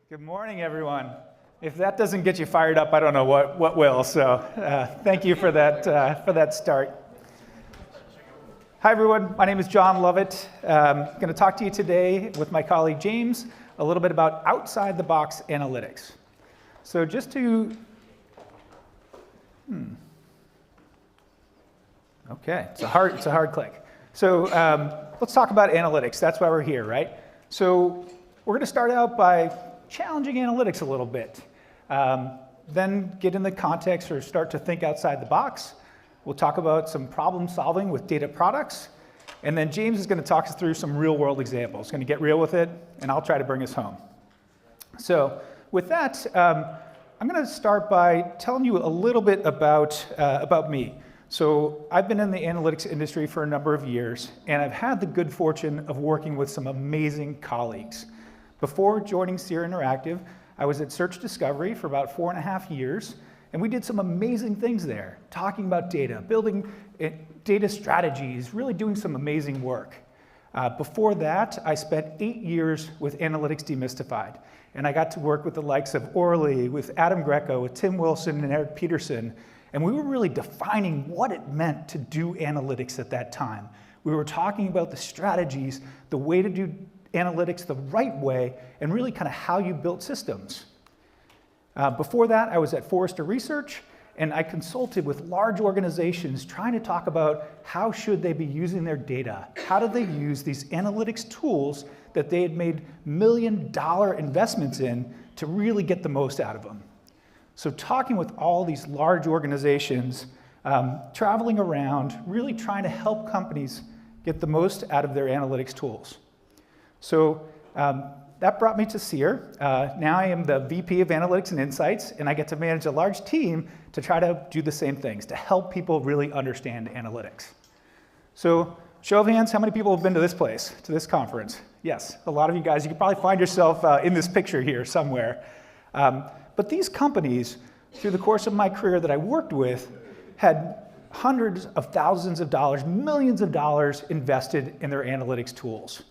Speaker 10: Good morning, everyone. If that doesn't get you fired up, I don't know what will. So thank you for that start. Hi, everyone. My name is John Lovett. I'm going to talk to you today with my colleague James a little bit about outside-the-box analytics. So just to... Okay, it's a hard click. So let's talk about analytics. That's why we're here, right? So we're going to start out by challenging analytics a little bit. Then get in the context or start to think outside the box. We'll talk about some problem solving with data products. And then James is going to talk us through some real world examples. He's going to get real with it, and I'll try to bring us home. So with that, I'm going to start by telling you a little bit about me. So I've been in the analytics industry for a number of years, and I've had the good fortune of working with some amazing colleagues. Before joining Seer Interactive, I was at Search Discovery for about 4.5 years, and we did some amazing things there, talking about data, building data strategies, really doing some amazing work. Before that, I spent 8 years with Analytics Demystified, and I got to work with the likes of Orly, with Adam Greco, with Tim Wilson and Eric Peterson, and we were really defining what it meant to do analytics at that time. We were talking about the strategies, the way to do analytics the right way, and really kind of how you built systems. Before that, I was at Forrester Research, and I consulted with large organizations trying to talk about how should they be using their data. How do they use these analytics tools that they had made million-dollar investments in to really get the most out of them? So talking with all these large organizations, traveling around, really trying to help companies get the most out of their analytics tools. So that brought me to Seer. Now I am the VP of Analytics and Insights, and I get to manage a large team to try to do the same things, to help people really understand analytics. So show of hands, how many people have been to this place, to this conference? Yes, a lot of you guys. You can probably find yourself in this picture here somewhere. But these companies, through the course of my career that I worked with, had hundreds of thousands of dollars, millions of dollars invested in their analytics tools.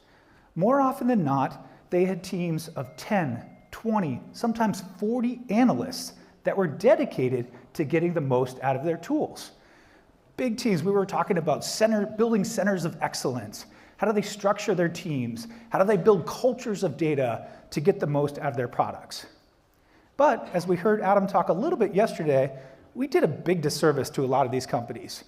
Speaker 10: More often than not, they had teams of 10, 20, sometimes 40 analysts that were dedicated to getting the most out of their tools. Big teams, we were talking about building centers of excellence. How do they structure their teams? How do they build cultures of data to get the most out of their products? But as we heard Adam talk a little bit yesterday, we did a big disservice to a lot of these companies.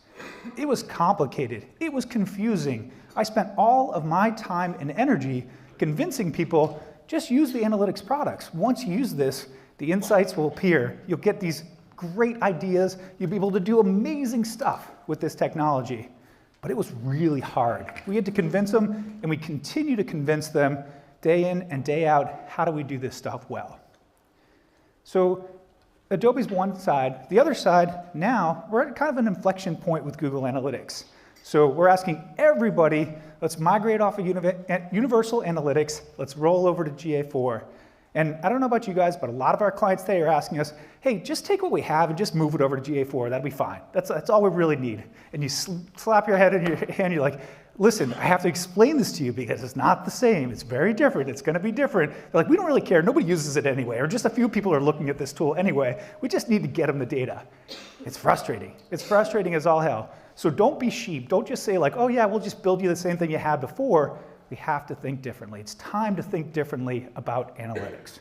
Speaker 10: It was complicated. It was confusing. I spent all of my time and energy convincing people, just use the analytics products. Once you use this, the insights will appear. You'll get these great ideas. You'll be able to do amazing stuff with this technology. But it was really hard. We had to convince them, and we continue to convince them day in and day out, how do we do this stuff well? So Adobe's one side. The other side, now, we're at kind of an inflection point with Google Analytics. So we're asking everybody, let's migrate off of Universal Analytics, let's roll over to GA4. And I don't know about you guys, but a lot of our clients today are asking us, hey, just take what we have and just move it over to GA4, that'll be fine. That's all we really need. And you slap your head in your hand, you're like, listen, I have to explain this to you because it's not the same. It's very different. It's going to be different. They're like, we don't really care. Nobody uses it anyway, or just a few people are looking at this tool anyway. We just need to get them the data. It's frustrating. It's frustrating as all hell. So don't be sheep. Don't just say like, oh yeah, we'll just build you the same thing you had before. We have to think differently. It's time to think differently about analytics.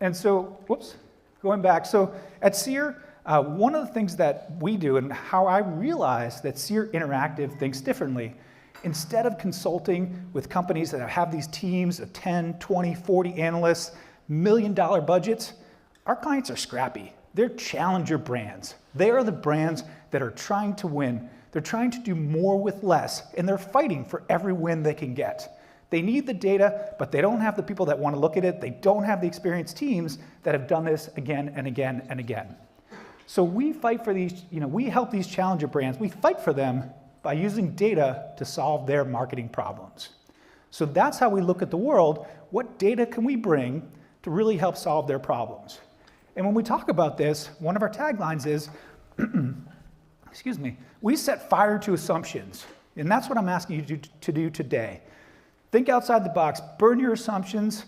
Speaker 10: And so, whoops, going back. So at SEER, one of the things that we do and how I realized that SEER Interactive thinks differently, instead of consulting with companies that have these teams of 10, 20, 40 analysts, $1 million budgets, our clients are scrappy. They're challenger brands. They are the brands that are trying to win. They're trying to do more with less, and they're fighting for every win they can get. They need the data, but they don't have the people that want to look at it. They don't have the experienced teams that have done this again and again and again. So we fight for these, we help these challenger brands. We fight for them by using data to solve their marketing problems. So that's how we look at the world. What data can we bring to really help solve their problems? And when we talk about this, one of our taglines is, excuse me, we set fire to assumptions. And that's what I'm asking you to do today. Think outside the box, burn your assumptions.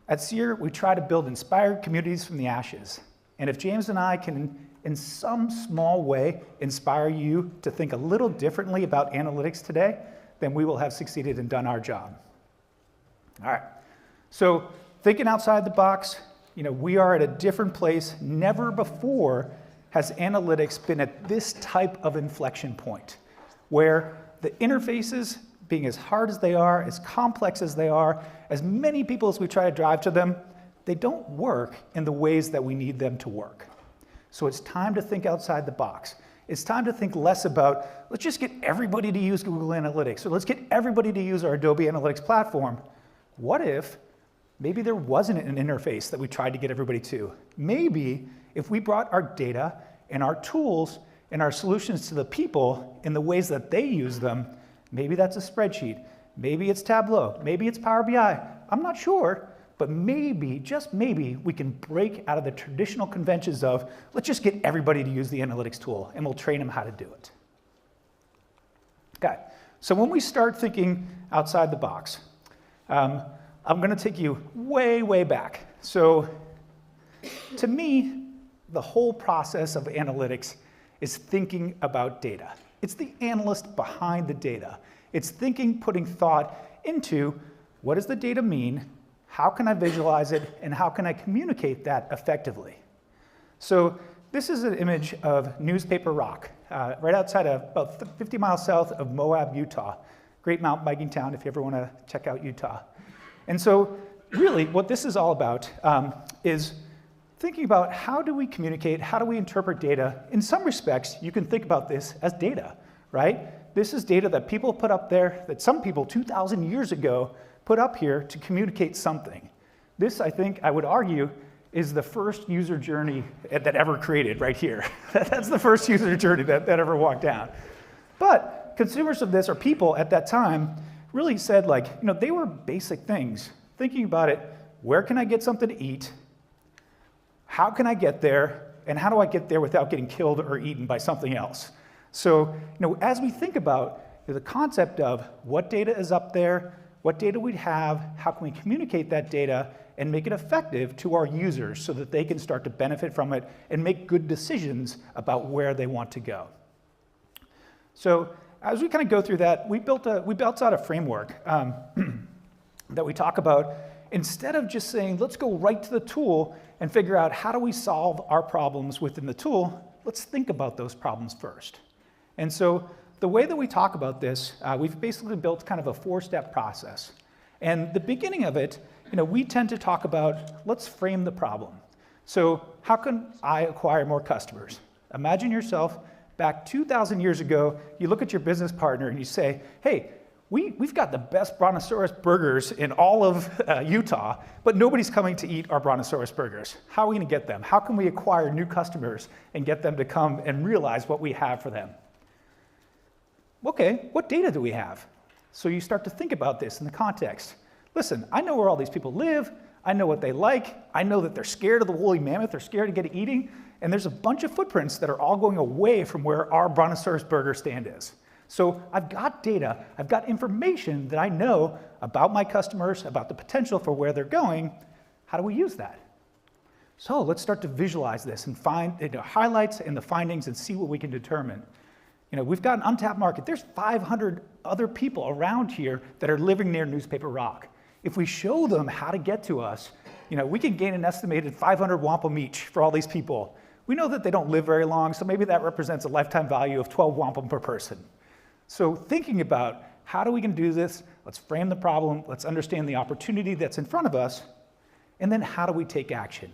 Speaker 10: At SEER, we try to build inspired communities from the ashes. And if James and I can, in some small way, inspire you to think a little differently about analytics today, then we will have succeeded and done our job. All right, so thinking outside the box, we are at a different place. Never before has analytics been at this type of inflection point, where the interfaces, being as hard as they are, as complex as they are, as many people as we try to drive to them, they don't work in the ways that we need them to work. So it's time to think outside the box. It's time to think less about, let's just get everybody to use Google Analytics, or let's get everybody to use our Adobe Analytics platform. What if maybe there wasn't an interface that we tried to get everybody to? Maybe if we brought our data and our tools and our solutions to the people in the ways that they use them, maybe that's a spreadsheet, maybe it's Tableau, maybe it's Power BI, I'm not sure, but maybe, just maybe, we can break out of the traditional conventions of, let's just get everybody to use the analytics tool and we'll train them how to do it. Okay, so when we start thinking outside the box, I'm gonna take you way, way back. So to me, the whole process of analytics is thinking about data. It's the analyst behind the data. It's thinking, putting thought into what does the data mean, how can I visualize it, and how can I communicate that effectively? So this is an image of Newspaper Rock, right outside of about 50 miles south of Moab, Utah. Great mountain biking town if you ever want to check out Utah. And so really what this is all about is thinking about how do we communicate, how do we interpret data. In some respects, you can think about this as data, right? This is data that people put up there, that some people 2,000 years ago put up here to communicate something. This, I think, I would argue, is the first user journey that ever created right here. That's the first user journey that ever walked down. But consumers of this, or people at that time, really said like, they were basic things. Thinking about it, where can I get something to eat? How can I get there? And how do I get there without getting killed or eaten by something else? So, as we think about the concept of what data is up there, what data we have, how can we communicate that data and make it effective to our users so that they can start to benefit from it and make good decisions about where they want to go. So as we kind of go through that, we built out a framework that we talk about. Instead of just saying, let's go right to the tool and figure out how do we solve our problems within the tool, let's think about those problems first. And so the way that we talk about this, we've basically built kind of a 4-step process. And the beginning of it, we tend to talk about, let's frame the problem. So how can I acquire more customers? Imagine yourself back 2,000 years ago, you look at your business partner and you say, hey, we've got the best Brontosaurus burgers in all of Utah, but nobody's coming to eat our Brontosaurus burgers. How are we gonna get them? How can we acquire new customers and get them to come and realize what we have for them? Okay, what data do we have? So you start to think about this in the context. Listen, I know where all these people live. I know what they like. I know that they're scared of the woolly mammoth. They're scared to get eating. And there's a bunch of footprints that are all going away from where our Brontosaurus burger stand is. So I've got data, I've got information that I know about my customers, about the potential for where they're going. How do we use that? So let's start to visualize this and find the highlights and the findings and see what we can determine. We've got an untapped market. There's 500 other people around here that are living near Newspaper Rock. If we show them how to get to us, we can gain an estimated 500 wampum each for all these people. We know that they don't live very long, so maybe that represents a lifetime value of 12 wampum per person. So thinking about how do we can do this, let's frame the problem, let's understand the opportunity that's in front of us, and then how do we take action?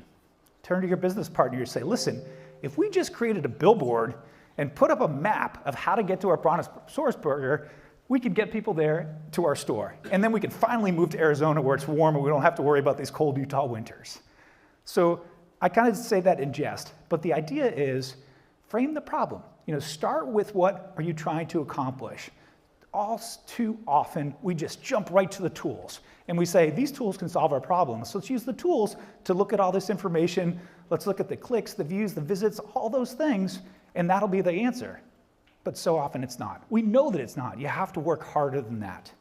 Speaker 10: Turn to your business partner and say, listen, if we just created a billboard and put up a map of how to get to our brontosaurus burger, we could get people there to our store. And then we could finally move to Arizona where it's warm and we don't have to worry about these cold Utah winters. So I kind of say that in jest, but the idea is frame the problem. Start with what are you trying to accomplish. All too often, we just jump right to the tools. And we say, these tools can solve our problems. So let's use the tools to look at all this information. Let's look at the clicks, the views, the visits, all those things, and that'll be the answer. But so often it's not. We know that it's not. You have to work harder than that.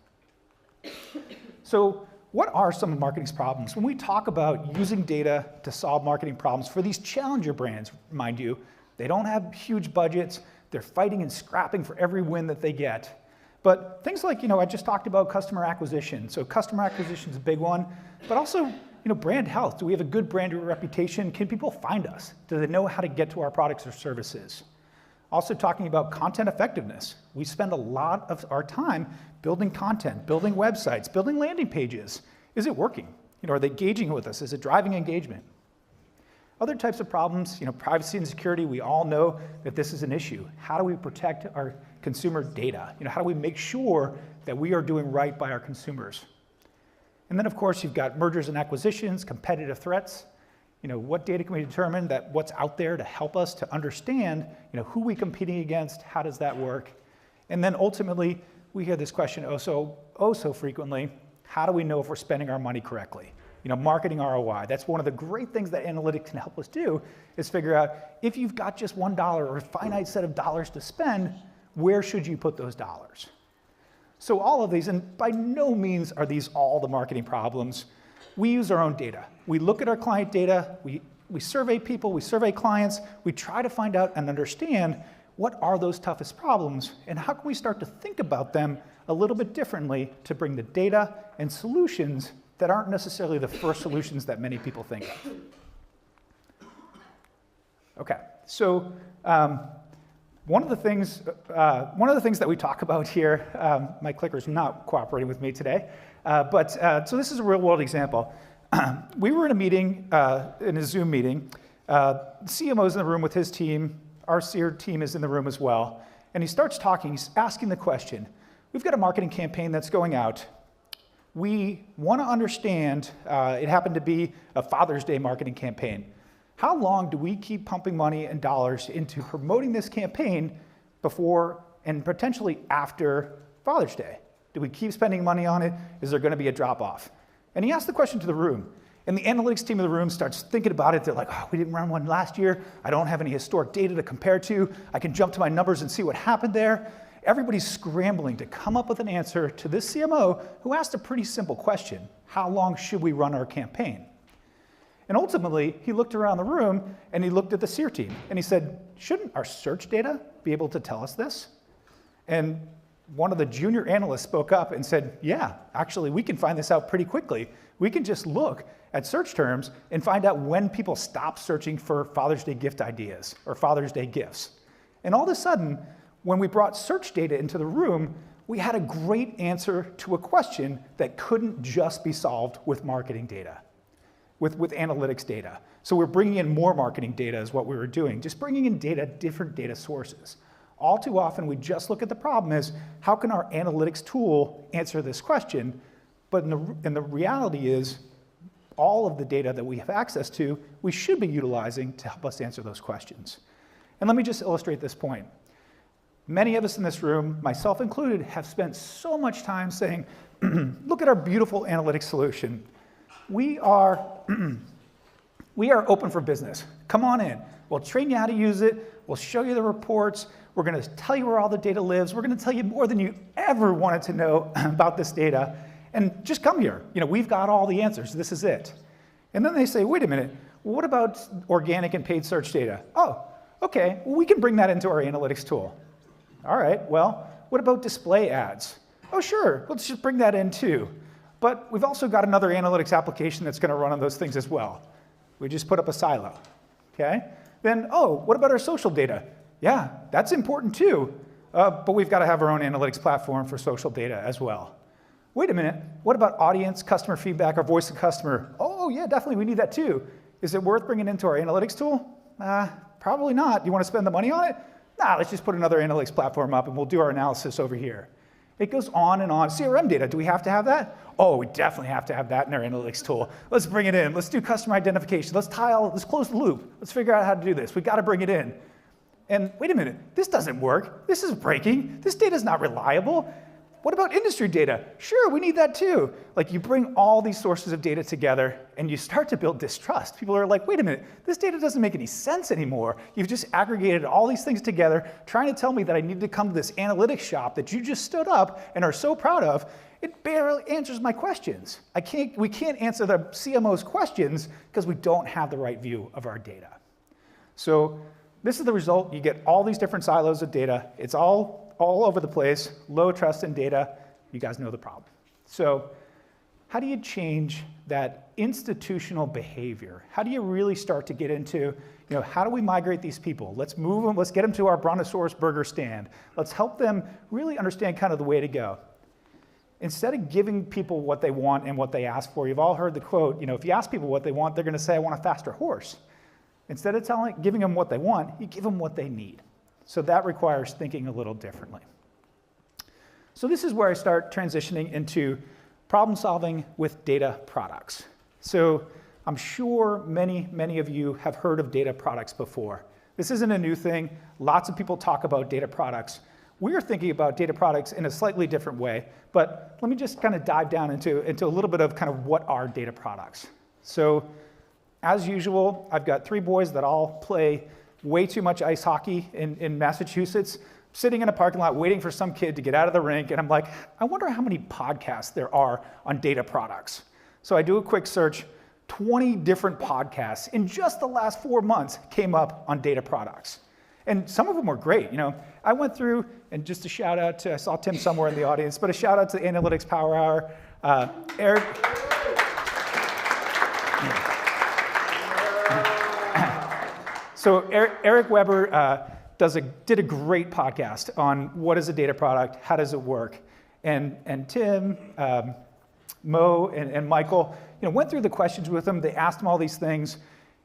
Speaker 10: So what are some of marketing's problems? When we talk about using data to solve marketing problems for these challenger brands, mind you, they don't have huge budgets. They're fighting and scrapping for every win that they get. But things like, I just talked about customer acquisition. So customer acquisition is a big one, but also, brand health. Do we have a good brand reputation? Can people find us? Do they know how to get to our products or services? Also talking about content effectiveness. We spend a lot of our time building content, building websites, building landing pages. Is it working? Are they engaging with us? Is it driving engagement? Other types of problems, privacy and security, we all know that this is an issue. How do we protect our consumer data? How do we make sure that we are doing right by our consumers? And then, of course, you've got mergers and acquisitions, competitive threats. What data can we determine that what's out there to help us to understand, who we're competing against, how does that work? And then ultimately, we hear this question oh so frequently, how do we know if we're spending our money correctly? Marketing ROI. That's one of the great things that analytics can help us do is figure out if you've got just $1 or a finite set of dollars to spend, where should you put those dollars? So all of these, and by no means are these all the marketing problems. We use our own data. We look at our client data, we survey people, we survey clients, we try to find out and understand what are those toughest problems and how can we start to think about them a little bit differently to bring the data and solutions that aren't necessarily the first solutions that many people think of. Okay, so one of the things that we talk about here, my clicker's not cooperating with me today, so this is a real world example. We were in a meeting, in a Zoom meeting. CMO's in the room with his team. Our SEER team is in the room as well. And he starts talking, he's asking the question, we've got a marketing campaign that's going out. We want to understand, it happened to be a Father's Day marketing campaign. How long do we keep pumping money and dollars into promoting this campaign before and potentially after Father's Day? Do we keep spending money on it? Is there going to be a drop-off? And he asked the question to the room. And the analytics team of the room starts thinking about it. They're like, we didn't run one last year. I don't have any historic data to compare to. I can jump to my numbers and see what happened there. Everybody's scrambling to come up with an answer to this CMO who asked a pretty simple question. How long should we run our campaign? And ultimately, he looked around the room and he looked at the SEER team and he said, shouldn't our search data be able to tell us this? And one of the junior analysts spoke up and said, yeah, actually, we can find this out pretty quickly. We can just look at search terms and find out when people stop searching for Father's Day gift ideas or Father's Day gifts. And all of a sudden, when we brought search data into the room, we had a great answer to a question that couldn't just be solved with marketing data, with analytics data. So we're bringing in more marketing data is what we were doing, just bringing in data, different data sources. All too often, we just look at the problem as, how can our analytics tool answer this question? But in the reality is, all of the data that we have access to, we should be utilizing to help us answer those questions. And let me just illustrate this point. Many of us in this room, myself included, have spent so much time saying, look at our beautiful analytics solution. We are open for business. Come on in. We'll train you how to use it. We'll show you the reports. We're going to tell you where all the data lives. We're going to tell you more than you ever wanted to know about this data. And just come here. We've got all the answers. This is it. And then they say, wait a minute, well, what about organic and paid search data? Oh, okay, well, we can bring that into our analytics tool. All right, well, what about display ads? Oh, sure, let's just bring that in too. But we've also got another analytics application that's going to run on those things as well. We just put up a silo, okay? Then, oh, what about our social data? Yeah, that's important too, but we've got to have our own analytics platform for social data as well. Wait a minute, what about audience, customer feedback, or voice of customer? Oh yeah, definitely, we need that too. Is it worth bringing into our analytics tool? Probably not. You want to spend the money on it? Nah, let's just put another analytics platform up and we'll do our analysis over here. It goes on and on. CRM data, do we have to have that? Oh, we definitely have to have that in our analytics tool. Let's bring it in. Let's do customer identification. Let's close the loop. Let's figure out how to do this. We've got to bring it in. And wait a minute, this doesn't work. This is breaking. This data's not reliable. What about industry data? Sure, we need that too. Like, you bring all these sources of data together and you start to build distrust. People are like, wait a minute, this data doesn't make any sense anymore. You've just aggregated all these things together, trying to tell me that I need to come to this analytics shop that you just stood up and are so proud of. It barely answers my questions. We can't answer the CMO's questions because we don't have the right view of our data. So this is the result. You get all these different silos of data. It's all over the place, low trust in data. You guys know the problem. So how do you change that institutional behavior? How do you really start to get into, how do we migrate these people? Let's move them, let's get them to our Brontosaurus burger stand. Let's help them really understand kind of the way to go. Instead of giving people what they want and what they ask for, you've all heard the quote, if you ask people what they want, they're going to say, I want a faster horse. Instead of giving them what they want, you give them what they need. So that requires thinking a little differently. So this is where I start transitioning into problem solving with data products. So I'm sure many of you have heard of data products before. This isn't a new thing. Lots of people talk about data products. We're thinking about data products in a slightly different way, but let me just kind of dive down into a little bit of kind of what are data products. So as usual, I've got 3 boys that all play way too much ice hockey in Massachusetts, sitting in a parking lot waiting for some kid to get out of the rink, and I'm like, I wonder how many podcasts there are on data products. So I do a quick search, 20 different podcasts in just the last 4 months came up on data products. And some of them were great. I went through, and just a shout out to, I saw Tim somewhere in the audience, but a shout out to the Analytics Power Hour, Eric. So Eric Weber did a great podcast on what is a data product, how does it work, and Tim, Mo, and Michael, went through the questions with them. They asked them all these things.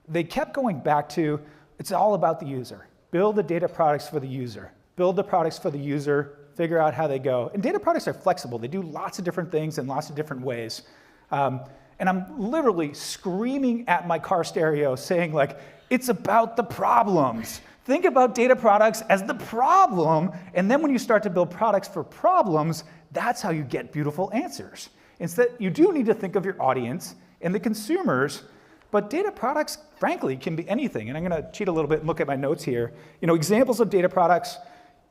Speaker 10: They kept going back to, it's all about the user. Build the data products for the user. Build the products for the user. Figure out how they go. And data products are flexible. They do lots of different things in lots of different ways. And I'm literally screaming at my car stereo, saying like, it's about the problems. Think about data products as the problem, and then when you start to build products for problems, that's how you get beautiful answers. Instead, you do need to think of your audience and the consumers, but data products, frankly, can be anything. And I'm going to cheat a little bit and look at my notes here. Examples of data products,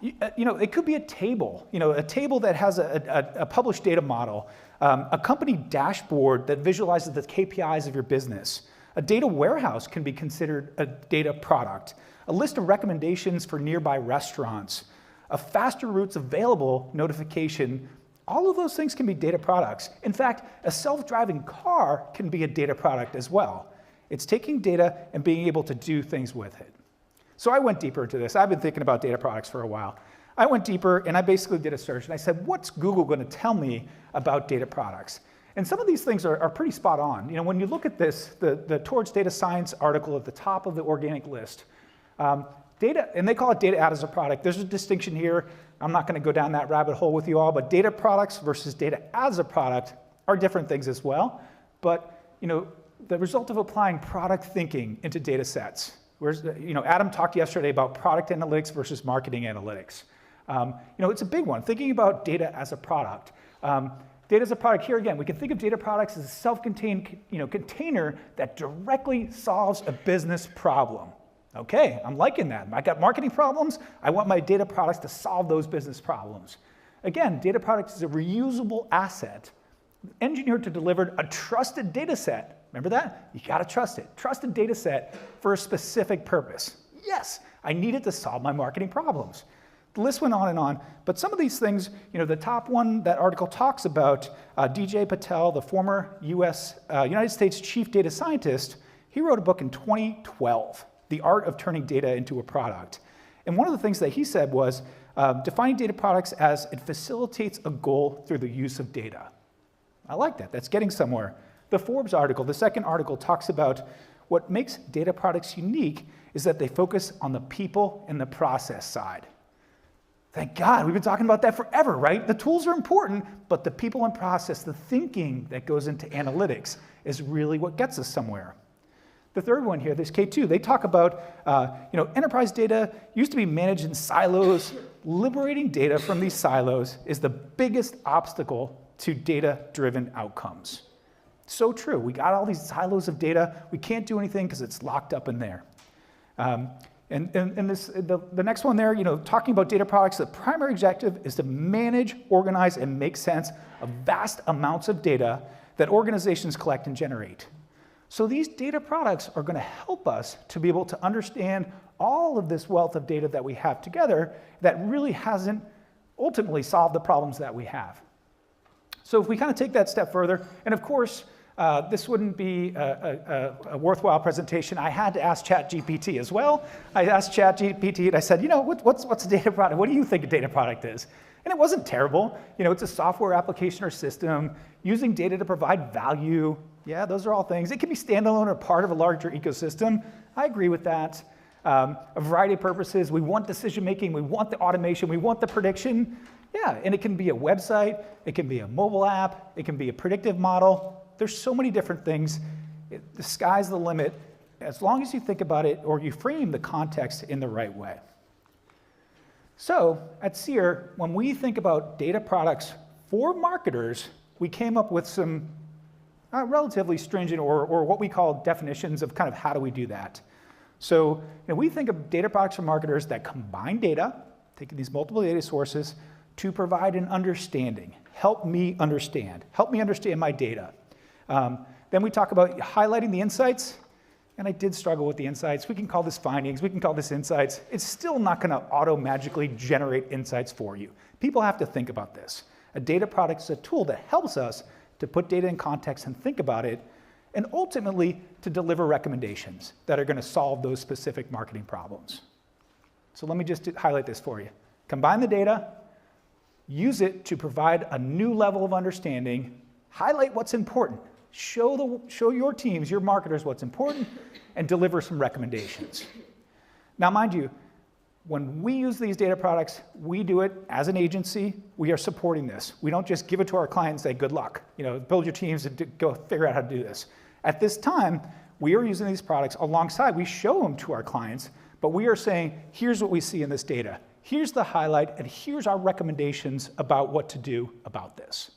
Speaker 10: it could be a table, a table that has a published data model, a company dashboard that visualizes the KPIs of your business. A data warehouse can be considered a data product. A list of recommendations for nearby restaurants, a faster routes available notification, all of those things can be data products. In fact, a self-driving car can be a data product as well. It's taking data and being able to do things with it. So I went deeper into this. I've been thinking about data products for a while. I went deeper and I basically did a search and I said, what's Google going to tell me about data products? And some of these things are pretty spot on. When you look at this, the Towards Data Science article at the top of the organic list, data, and they call it data as a product. There's a distinction here. I'm not going to go down that rabbit hole with you all, but data products versus data as a product are different things as well. But the result of applying product thinking into data sets. Adam talked yesterday about product analytics versus marketing analytics. It's a big one. Thinking about data as a product. Data as a product, here again, we can think of data products as a self-contained container that directly solves a business problem. Okay, I'm liking that. I got marketing problems. I want my data products to solve those business problems. Again, data products is a reusable asset engineered to deliver a trusted data set. Remember that? You got to trust it. Trusted data set for a specific purpose. Yes, I need it to solve my marketing problems. The list went on and on, but some of these things, the top one that article talks about, DJ Patel, the former United States chief data scientist, he wrote a book in 2012, The Art of Turning Data into a Product. And one of the things that he said was defining data products as it facilitates a goal through the use of data. I like that. That's getting somewhere. The Forbes article, the second article, talks about what makes data products unique is that they focus on the people and the process side. Thank God, we've been talking about that forever, right? The tools are important, but the people and process, the thinking that goes into analytics is really what gets us somewhere. The third one here, this K2, they talk about, enterprise data used to be managed in silos. Liberating data from these silos is the biggest obstacle to data-driven outcomes. So true. We got all these silos of data. We can't do anything because it's locked up in there. The next one there, talking about data products, the primary objective is to manage, organize, and make sense of vast amounts of data that organizations collect and generate. So these data products are going to help us to be able to understand all of this wealth of data that we have together that really hasn't ultimately solved the problems that we have. So if we kind of take that step further, and of course, this wouldn't be a worthwhile presentation. I had to ask ChatGPT as well. I asked ChatGPT and I said, what's a data product? What do you think a data product is? And it wasn't terrible. It's a software application or system using data to provide value. Yeah, those are all things. It can be standalone or part of a larger ecosystem. I agree with that. A variety of purposes. We want decision making. We want the automation. We want the prediction. Yeah, and it can be a website. It can be a mobile app. It can be a predictive model. There's so many different things. The sky's the limit, as long as you think about it or you frame the context in the right way. So at SEER, when we think about data products for marketers, we came up with some relatively stringent or what we call definitions of kind of how do we do that. So we think of data products for marketers that combine data, taking these multiple data sources, to provide an understanding. Help me understand my data. Then we talk about highlighting the insights, and I did struggle with the insights. We can call this findings, we can call this insights. It's still not going to auto-magically generate insights for you. People have to think about this. A data product is a tool that helps us to put data in context and think about it, and ultimately to deliver recommendations that are going to solve those specific marketing problems. So let me just highlight this for you. Combine the data, use it to provide a new level of understanding, highlight what's important, show your teams, your marketers what's important, and deliver some recommendations. Now, mind you, when we use these data products, we do it as an agency. We are supporting this. We don't just give it to our clients and say, good luck. Build your teams and go figure out how to do this. At this time, we are using these products alongside. We show them to our clients, but we are saying, here's what we see in this data. Here's the highlight, and here's our recommendations about what to do about this.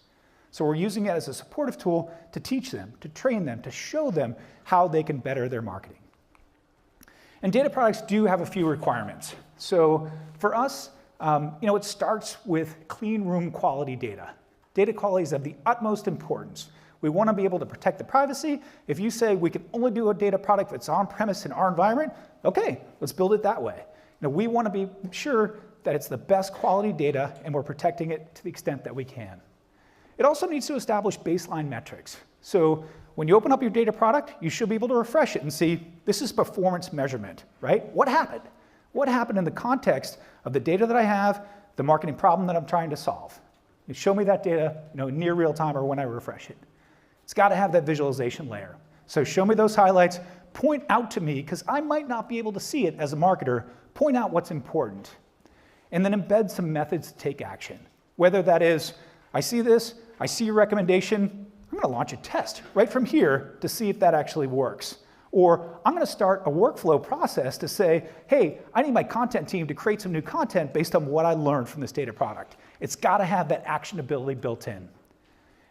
Speaker 10: So we're using it as a supportive tool to teach them, to train them, to show them how they can better their marketing. And data products do have a few requirements. So for us, it starts with clean room quality data. Data quality is of the utmost importance. We want to be able to protect the privacy. If you say we can only do a data product if it's on-premise in our environment, okay, let's build it that way. We want to be sure that it's the best quality data and we're protecting it to the extent that we can. It also needs to establish baseline metrics. So when you open up your data product, you should be able to refresh it and see, this is performance measurement, right? What happened? What happened in the context of the data that I have, the marketing problem that I'm trying to solve? You show me that data near real time or when I refresh it. It's got to have that visualization layer. So show me those highlights, point out to me, because I might not be able to see it as a marketer, point out what's important. And then embed some methods to take action. Whether that is, I see this, I see your recommendation, I'm going to launch a test right from here to see if that actually works. Or I'm going to start a workflow process to say, hey, I need my content team to create some new content based on what I learned from this data product. It's got to have that actionability built in.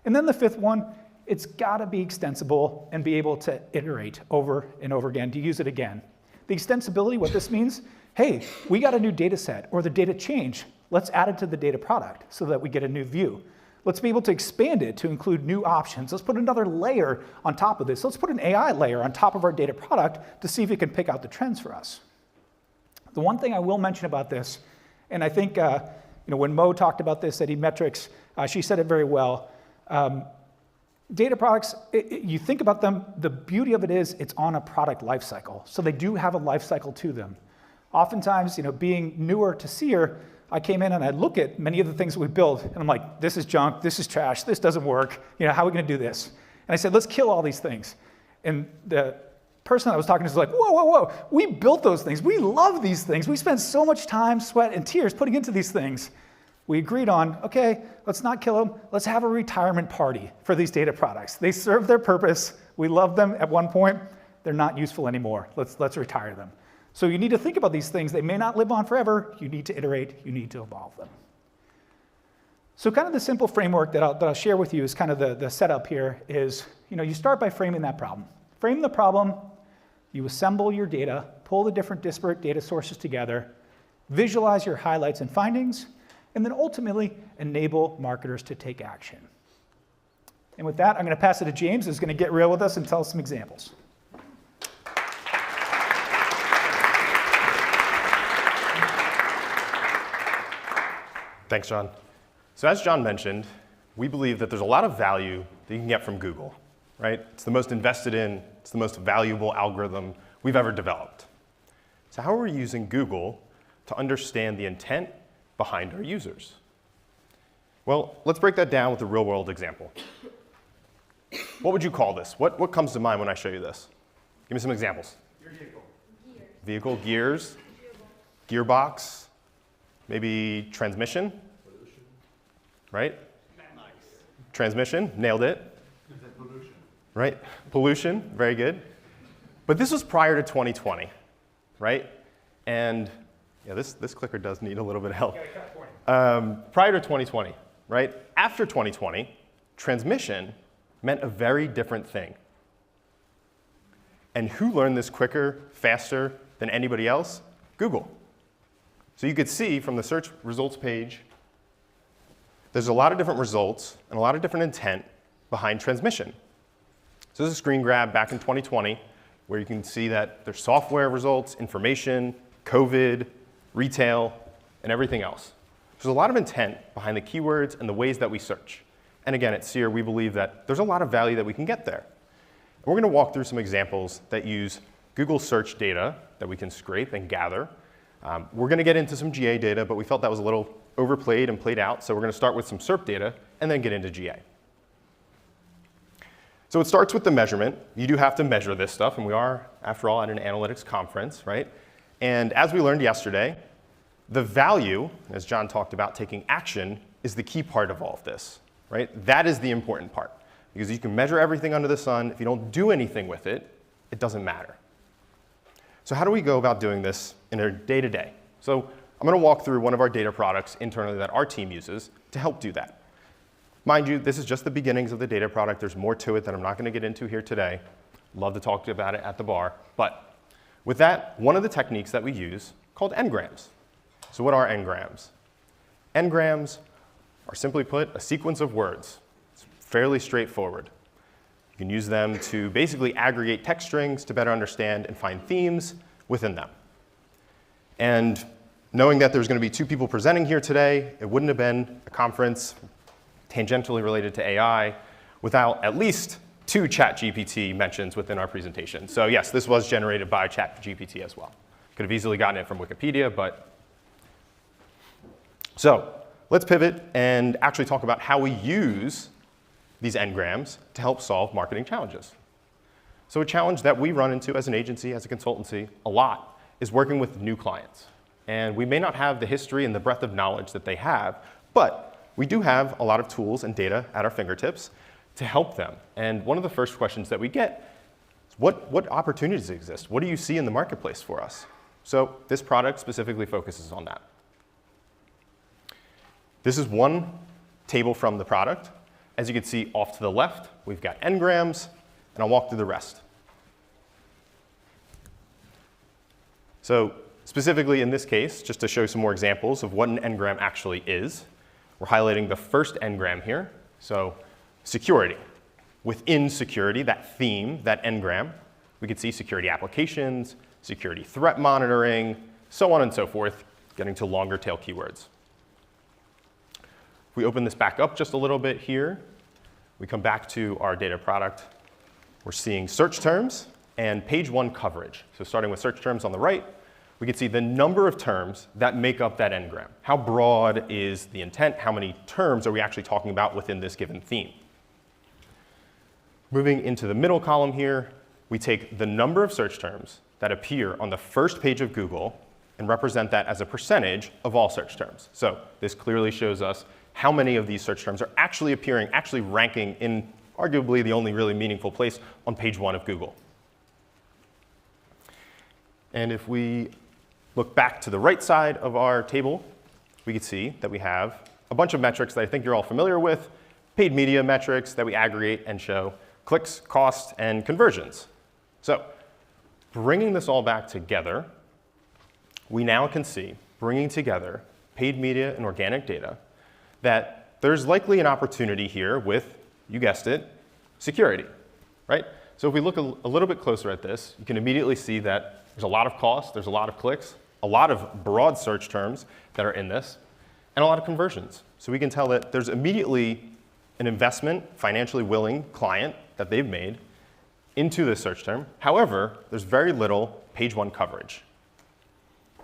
Speaker 10: And then the fifth one, it's got to be extensible and be able to iterate over and over again, to use it again. The extensibility, what this means, hey, we got a new data set or the data changed. Let's add it to the data product so that we get a new view. Let's be able to expand it to include new options. Let's put another layer on top of this. Let's put an AI layer on top of our data product to see if it can pick out the trends for us. The one thing I will mention about this, and I think when Mo talked about this at eMetrics, she said it very well. Data products, you think about them, the beauty of it is it's on a product lifecycle. So they do have a lifecycle to them. Oftentimes, being newer to Seer, I came in and I look at many of the things we build, and I'm like, this is junk, this is trash, this doesn't work. How are we going to do this? And I said, let's kill all these things. And the person I was talking to was like, whoa, whoa, whoa, we built those things. We love these things. We spent so much time, sweat, and tears putting into these things. We agreed on, okay, let's not kill them. Let's have a retirement party for these data products. They serve their purpose. We love them at one point. They're not useful anymore. Let's retire them. So you need to think about these things. They may not live on forever. You need to iterate. You need to evolve them. So kind of the simple framework that I'll share with you is kind of the setup here is, you start by framing that problem. Frame the problem. You assemble your data, pull the different disparate data sources together, visualize your highlights and findings, and then ultimately enable marketers to take action. And with that, I'm going to pass it to James, who's going to get real with us and tell us some examples.
Speaker 3: Thanks, John. So as John mentioned, we believe that there's a lot of value that you can get from Google, right? It's the most invested in, it's the most valuable algorithm we've ever developed. So how are we using Google to understand the intent behind our users? Well, let's break that down with a real-world example. What would you call this? What comes to mind when I show you this? Give me some examples.
Speaker 6: Your vehicle.
Speaker 3: Vehicle, gears, gearbox, maybe transmission, right?
Speaker 6: Nice.
Speaker 3: Transmission, nailed it.
Speaker 6: Pollution.
Speaker 3: Right, pollution, very good. But this was prior to 2020, right? And yeah, this clicker does need a little bit of help. Prior to 2020, right? After 2020, transmission meant a very different thing. And who learned this quicker, faster than anybody else? Google. So you could see from the search results page, there's a lot of different results and a lot of different intent behind transmission. So this is a screen grab back in 2020, where you can see that there's software results, information, COVID, retail, and everything else. There's a lot of intent behind the keywords and the ways that we search. And again, at Seer, we believe that there's a lot of value that we can get there. And we're going to walk through some examples that use Google search data that we can scrape and gather. We're going to get into some GA data, but we felt that was a little overplayed and played out, so we're going to start with some SERP data and then get into GA. So it starts with the measurement. You do have to measure this stuff, and we are, after all, at an analytics conference, right? And as we learned yesterday, the value, as John talked about, taking action, is the key part of all of this, right? That is the important part, because you can measure everything under the sun. If you don't do anything with it, it doesn't matter. So how do we go about doing this in our day-to-day? So I'm going to walk through one of our data products internally that our team uses to help do that. Mind you, this is just the beginnings of the data product. There's more to it that I'm not going to get into here today. Love to talk to you about it at the bar. But with that, one of the techniques that we use called n-grams. So what are n-grams? N-grams are, simply put, a sequence of words. It's fairly straightforward. You can use them to basically aggregate text strings to better understand and find themes within them. And knowing that there's going to be two people presenting here today, it wouldn't have been a conference tangentially related to AI without at least 2 ChatGPT mentions within our presentation. So yes, this was generated by ChatGPT as well. Could have easily gotten it from Wikipedia, but. So let's pivot and actually talk about how we use these n-grams to help solve marketing challenges. So a challenge that we run into as an agency, as a consultancy, a lot, is working with new clients. And we may not have the history and the breadth of knowledge that they have, but we do have a lot of tools and data at our fingertips to help them. And one of the first questions that we get is, what opportunities exist? What do you see in the marketplace for us? So this product specifically focuses on that. This is one table from the product. As you can see off to the left, we've got n-grams, and I'll walk through the rest. So specifically in this case, just to show some more examples of what an n-gram actually is, we're highlighting the first n-gram here. So security. Within security, that theme, that n-gram, we could see security applications, security threat monitoring, so on and so forth, getting to longer tail keywords. If we open this back up just a little bit here, we come back to our data product. We're seeing search terms and page one coverage. So starting with search terms on the right, we can see the number of terms that make up that n-gram. How broad is the intent? How many terms are we actually talking about within this given theme? Moving into the middle column here, we take the number of search terms that appear on the first page of Google and represent that as a percentage of all search terms. So this clearly shows us how many of these search terms are actually appearing, actually ranking in arguably the only really meaningful place on page one of Google. And if we look back to the right side of our table, we can see that we have a bunch of metrics that I think you're all familiar with, paid media metrics that we aggregate and show, clicks, costs, and conversions. So bringing this all back together, we now can see, bringing together paid media and organic data, that there's likely an opportunity here with, you guessed it, security, right? So if we look a little bit closer at this, you can immediately see that there's a lot of costs, there's a lot of clicks, a lot of broad search terms that are in this, and a lot of conversions. So we can tell that there's immediately an investment, financially willing client that they've made into this search term. However, there's very little page one coverage.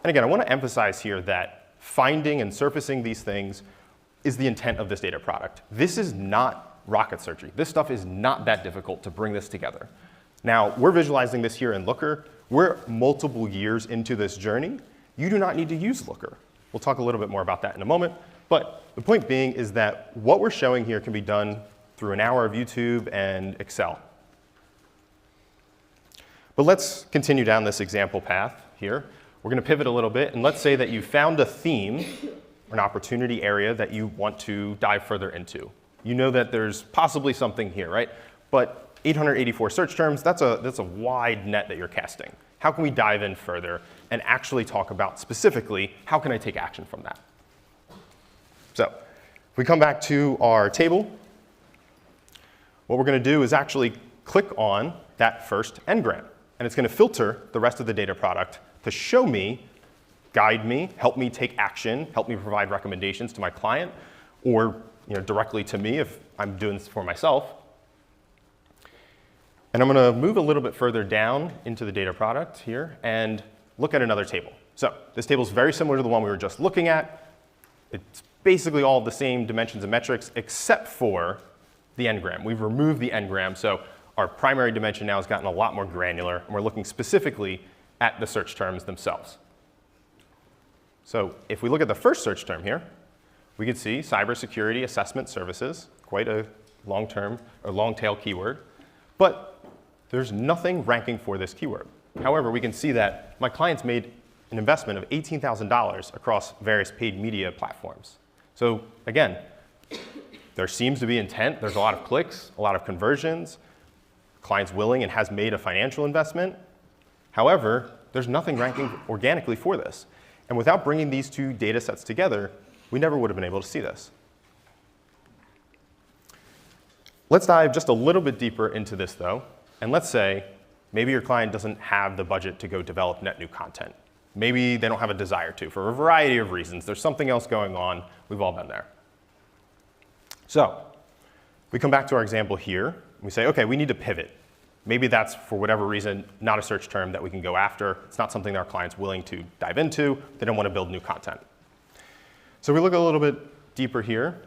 Speaker 3: And again, I want to emphasize here that finding and surfacing these things is the intent of this data product. This is not rocket surgery. This stuff is not that difficult to bring this together. Now, we're visualizing this here in Looker. We're multiple years into this journey. You do not need to use Looker. We'll talk a little bit more about that in a moment. But the point being is that what we're showing here can be done through an hour of YouTube and Excel. But let's continue down this example path here. We're going to pivot a little bit, and let's say that you found a theme, an opportunity area that you want to dive further into. You know that there's possibly something here, right? But 884 search terms, that's a wide net that you're casting. How can we dive in further and actually talk about specifically how can I take action from that? So if we come back to our table, what we're going to do is actually click on that first n-gram. And it's going to filter the rest of the data product to show me, guide me, help me take action, help me provide recommendations to my client, or directly to me if I'm doing this for myself. And I'm going to move a little bit further down into the data product here and look at another table. So this table is very similar to the one we were just looking at. It's basically all the same dimensions and metrics except for the n-gram. We've removed the n-gram, so our primary dimension now has gotten a lot more granular, and we're looking specifically at the search terms themselves. So if we look at the first search term here, we can see cybersecurity assessment services, quite a long-term or long-tail keyword, but there's nothing ranking for this keyword. However, we can see that my clients made an investment of $18,000 across various paid media platforms. So again, there seems to be intent. There's a lot of clicks, a lot of conversions. Client's willing and has made a financial investment. However, there's nothing ranking organically for this. And without bringing these two data sets together, we never would have been able to see this. Let's dive just a little bit deeper into this, though. And let's say maybe your client doesn't have the budget to go develop net new content. Maybe they don't have a desire to for a variety of reasons. There's something else going on. We've all been there. So we come back to our example here. We say, OK, we need to pivot. Maybe that's, for whatever reason, not a search term that we can go after. It's not something that our client's willing to dive into. They don't want to build new content. So we look a little bit deeper here.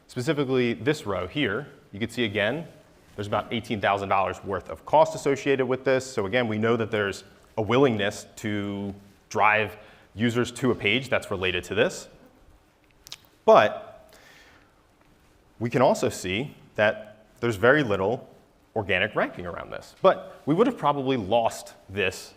Speaker 3: Specifically, this row here, you can see again, there's about $18,000 worth of cost associated with this. So again, we know that there's a willingness to drive users to a page that's related to this. But we can also see that there's very little organic ranking around this. But we would have probably lost this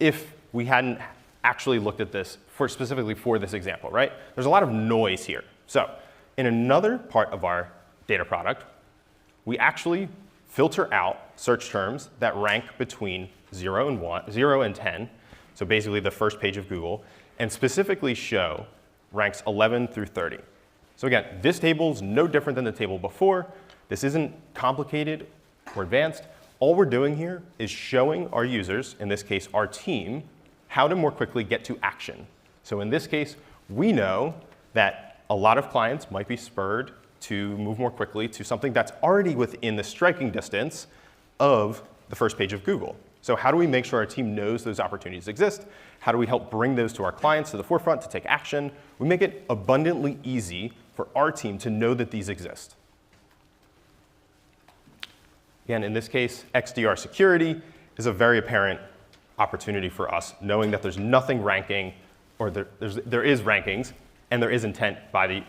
Speaker 3: if we hadn't actually looked at this specifically for this example, right? There's a lot of noise here. So in another part of our data product, we actually filter out search terms that rank between 0 and 10
Speaker 11: so basically the first page of Google, and specifically show ranks 11 through 30. So again, this table is no different than the table before. This isn't complicated or advanced. All we're doing here is showing our users, in this case our team, how to more quickly get to action. So in this case, we know that a lot of clients might be spurred to move more quickly to something that's already within the striking distance of the first page of Google. So how do we make sure our team knows those opportunities exist? How do we help bring those to our clients to the forefront to take action? We make it abundantly easy for our team to know that these exist. Again, in this case, XDR security is a very apparent opportunity for us, knowing that there's nothing ranking, or there is rankings, and there is intent by the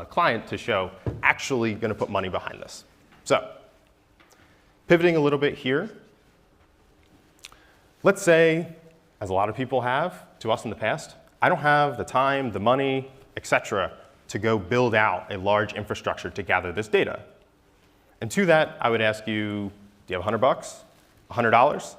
Speaker 11: client to show actually going to put money behind this. So pivoting a little bit here, let's say, as a lot of people have to us in the past, I don't have the time, the money, etc., to go build out a large infrastructure to gather this data. And to that, I would ask you, do you have $100, $100?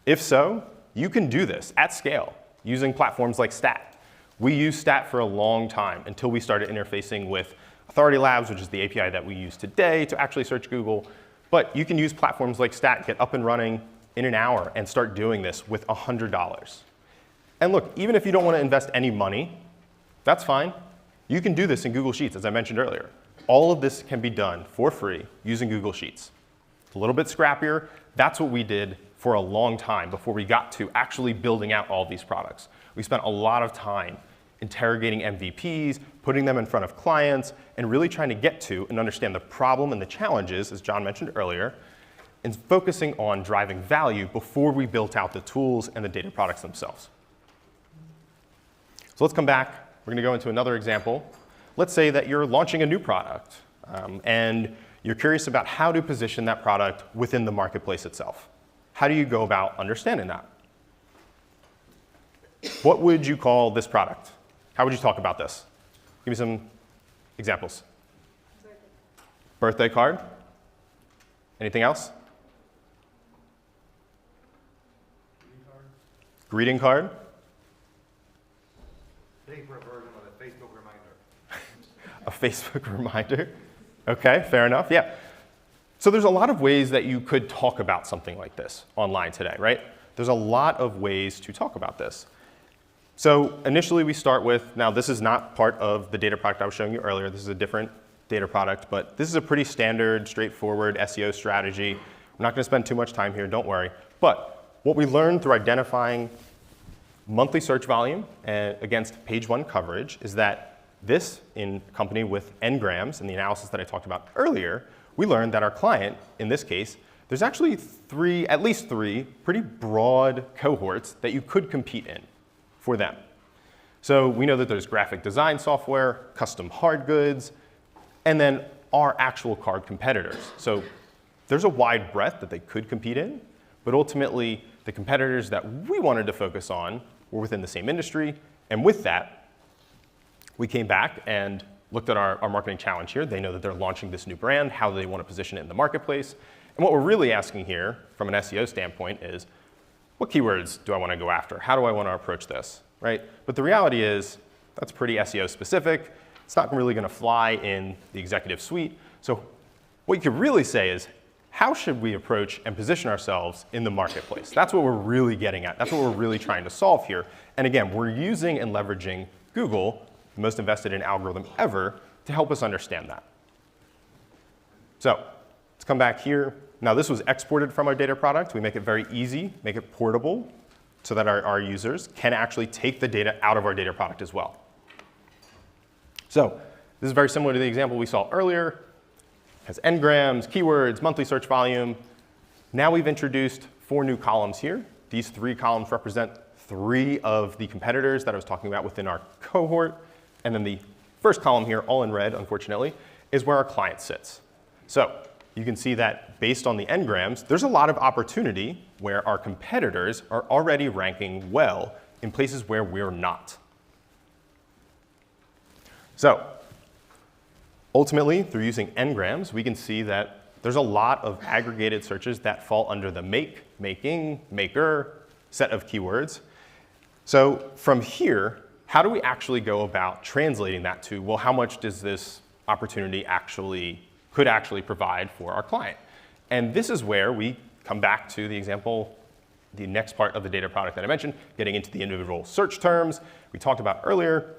Speaker 11: If so, you can do this at scale using platforms like Stat. We used Stat for a long time until we started interfacing with Authority Labs, which is the API that we use today to actually search Google. But you can use platforms like Stat, get up and running in an hour, and start doing this with $100. And look, even if you don't want to invest any money, that's fine. You can do this in Google Sheets, as I mentioned earlier. All of this can be done for free using Google Sheets. It's a little bit scrappier. That's what we did for a long time before we got to actually building out all these products. We spent a lot of time interrogating MVPs, putting them in front of clients, and really trying to get to and understand the problem and the challenges, as John mentioned earlier, and focusing on driving value before we built out the tools and the data products themselves. So let's come back. We're going to go into another example. Let's say that you're launching a new product, and you're curious about how to position that product within the marketplace itself. How do you go about understanding that? What would you call this product? How would you talk about this? Give me some examples. Birthday card. Anything else? Greeting card.
Speaker 6: Paper version of a Facebook reminder.
Speaker 11: A Facebook reminder. OK, fair enough. Yeah. So there's a lot of ways that you could talk about something like this online today, right? There's a lot of ways to talk about this. So initially, we start with, now this is not part of the data product I was showing you earlier. This is a different data product. But this is a pretty standard, straightforward SEO strategy. I'm not going to spend too much time here, don't worry. But what we learned through identifying monthly search volume against page one coverage is that this, in company with n-grams in the analysis that I talked about earlier, we learned that our client, in this case, there's actually at least three pretty broad cohorts that you could compete in for them. So we know that there's graphic design software, custom hard goods, and then our actual card competitors. So there's a wide breadth that they could compete in, but ultimately the competitors that we wanted to focus on were within the same industry. And with that, we came back and looked at our marketing challenge here. They know that they're launching this new brand. How do they want to position it in the marketplace? And what we're really asking here from an SEO standpoint is, what keywords do I want to go after? How do I want to approach this, right? But the reality is that's pretty SEO specific. It's not really going to fly in the executive suite. So what you could really say is, how should we approach and position ourselves in the marketplace? That's what we're really getting at. That's what we're really trying to solve here. And again, we're using and leveraging Google, the most invested in algorithm ever, to help us understand that. So let's come back here. Now, this was exported from our data product. We make it very easy, make it portable, so that our users can actually take the data out of our data product as well. So this is very similar to the example we saw earlier. It has n-grams, keywords, monthly search volume. Now we've introduced 4 new columns here. These 3 columns represent 3 of the competitors that I was talking about within our cohort. And then the first column here, all in red, unfortunately, is where our client sits. So you can see that based on the n-grams, there's a lot of opportunity where our competitors are already ranking well in places where we're not. So ultimately, through using n-grams, we can see that there's a lot of aggregated searches that fall under the make, making, maker set of keywords. So from here, how do we actually go about translating that to, well, how much does this opportunity could actually provide for our client? And this is where we come back to the example, the next part of the data product that I mentioned, getting into the individual search terms we talked about earlier.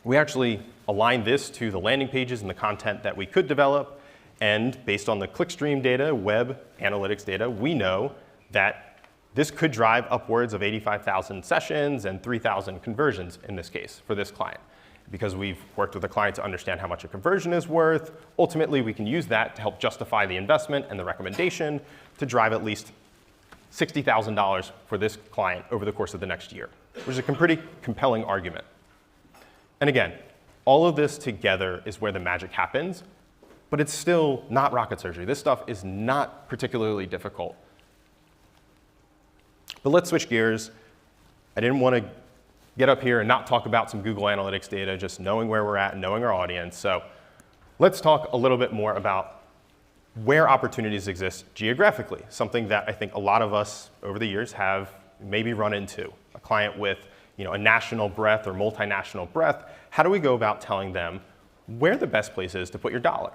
Speaker 11: We actually aligned this to the landing pages and the content that we could develop. And based on the clickstream data, web analytics data, we know that this could drive upwards of 85,000 sessions and 3,000 conversions in this case for this client. Because we've worked with the client to understand how much a conversion is worth, ultimately we can use that to help justify the investment and the recommendation to drive at least $60,000 for this client over the course of the next year, which is a pretty compelling argument. And again, all of this together is where the magic happens, but it's still not rocket surgery. This stuff is not particularly difficult. But let's switch gears. I didn't want to get up here and not talk about some Google Analytics data, just knowing where we're at and knowing our audience. So let's talk a little bit more about where opportunities exist geographically, something that I think a lot of us over the years have maybe run into. A client with a national breadth or multinational breadth, how do we go about telling them where the best place is to put your dollar?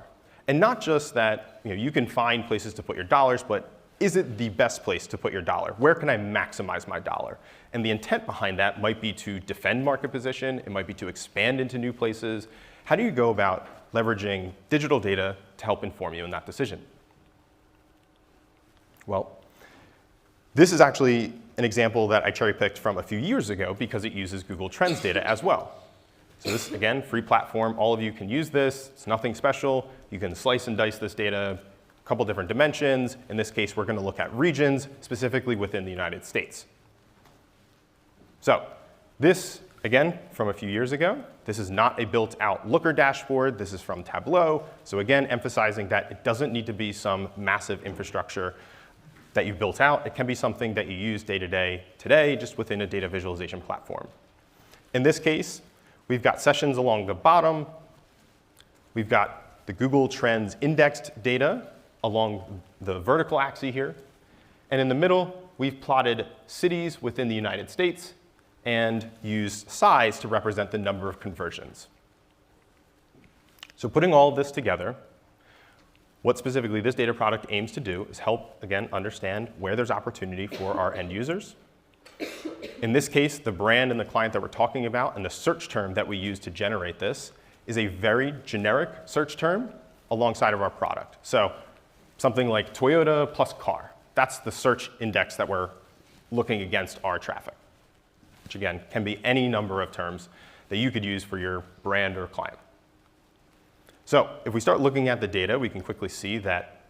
Speaker 11: And not just that you can find places to put your dollars, but is it the best place to put your dollar? Where can I maximize my dollar? And the intent behind that might be to defend market position. It might be to expand into new places. How do you go about leveraging digital data to help inform you in that decision? Well, this is actually an example that I cherry-picked from a few years ago because it uses Google Trends data as well. So this, again, free platform. All of you can use this. It's nothing special. You can slice and dice this data, a couple different dimensions. In this case, we're going to look at regions, specifically within the United States. So this, again, from a few years ago. This is not a built-out Looker dashboard. This is from Tableau. So again, emphasizing that it doesn't need to be some massive infrastructure that you've built out. It can be something that you use day-to-day today, just within a data visualization platform. In this case, we've got sessions along the bottom. We've got the Google Trends indexed data along the vertical axis here. And in the middle, we've plotted cities within the United States and used size to represent the number of conversions. So putting all of this together, what specifically this data product aims to do is help, again, understand where there's opportunity for our end users. In this case, the brand and the client that we're talking about and the search term that we use to generate this is a very generic search term alongside of our product. So something like Toyota plus car. That's the search index that we're looking against our traffic, which again can be any number of terms that you could use for your brand or client. So if we start looking at the data, we can quickly see that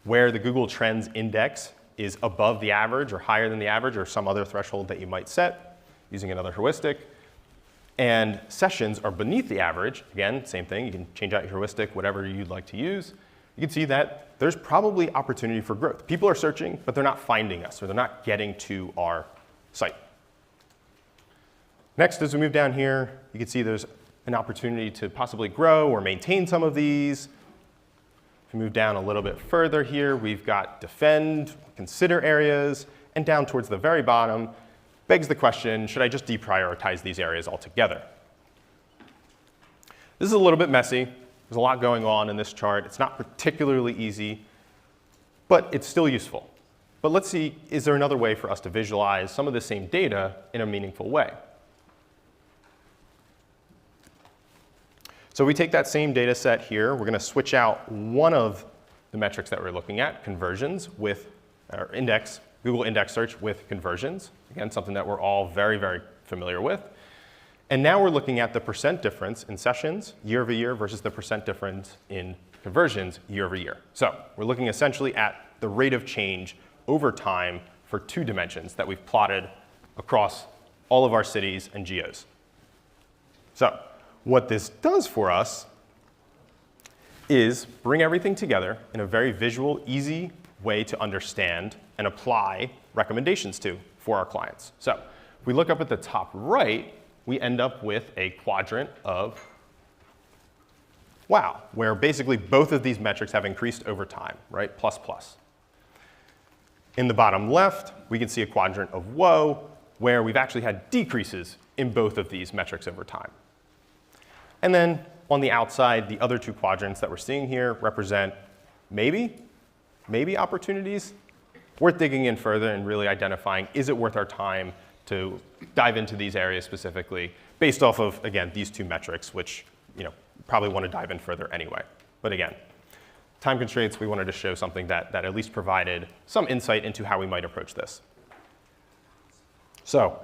Speaker 11: where the Google Trends index is above the average or higher than the average or some other threshold that you might set using another heuristic, and sessions are beneath the average. Again, same thing. You can change out your heuristic, whatever you'd like to use. You can see that there's probably opportunity for growth. People are searching, but they're not finding us, or they're not getting to our site. Next, as we move down here, you can see there's an opportunity to possibly grow or maintain some of these. If we move down a little bit further here, we've got defend, consider areas, and down towards the very bottom begs the question, should I just deprioritize these areas altogether? This is a little bit messy. There's a lot going on in this chart. It's not particularly easy, but it's still useful. But let's see, is there another way for us to visualize some of the same data in a meaningful way? So we take that same data set here. We're going to switch out one of the metrics that we're looking at, conversions, with our index, Google index search with conversions. Again, something that we're all very, very familiar with. And now we're looking at the percent difference in sessions year over year versus the percent difference in conversions year over year. So we're looking essentially at the rate of change over time for two dimensions that we've plotted across all of our cities and geos. So what this does for us is bring everything together in a very visual, easy way to understand and apply recommendations to for our clients. So if we look up at the top right, we end up with a quadrant of wow, where basically both of these metrics have increased over time, right? Plus, plus. In the bottom left, we can see a quadrant of whoa, where we've actually had decreases in both of these metrics over time. And then on the outside, the other two quadrants that we're seeing here represent maybe opportunities. Worth digging in further and really identifying, is it worth our time to dive into these areas specifically based off of, again, these two metrics, which probably want to dive in further anyway. But again, time constraints, we wanted to show something that at least provided some insight into how we might approach this. So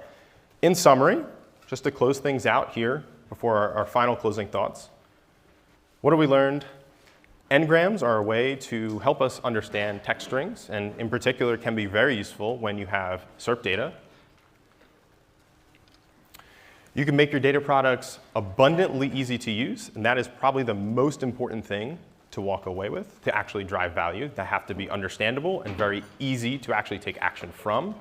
Speaker 11: in summary, just to close things out here before our final closing thoughts, what have we learned? N-grams are a way to help us understand text strings, and in particular can be very useful when you have SERP data. You can make your data products abundantly easy to use, and that is probably the most important thing to walk away with, to actually drive value. They have to be understandable and very easy to actually take action from.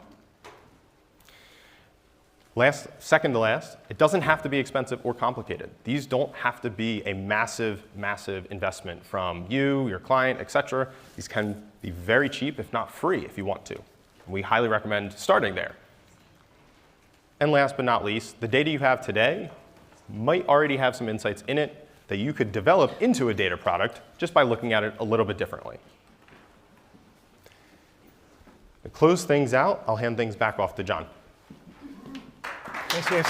Speaker 11: Second to last, it doesn't have to be expensive or complicated. These don't have to be a massive, massive investment from you, your client, et cetera. These can be very cheap, if not free, if you want to. We highly recommend starting there. And last but not least, the data you have today might already have some insights in it that you could develop into a data product just by looking at it a little bit differently. To close things out, I'll hand things back off to John.
Speaker 10: Thanks, James.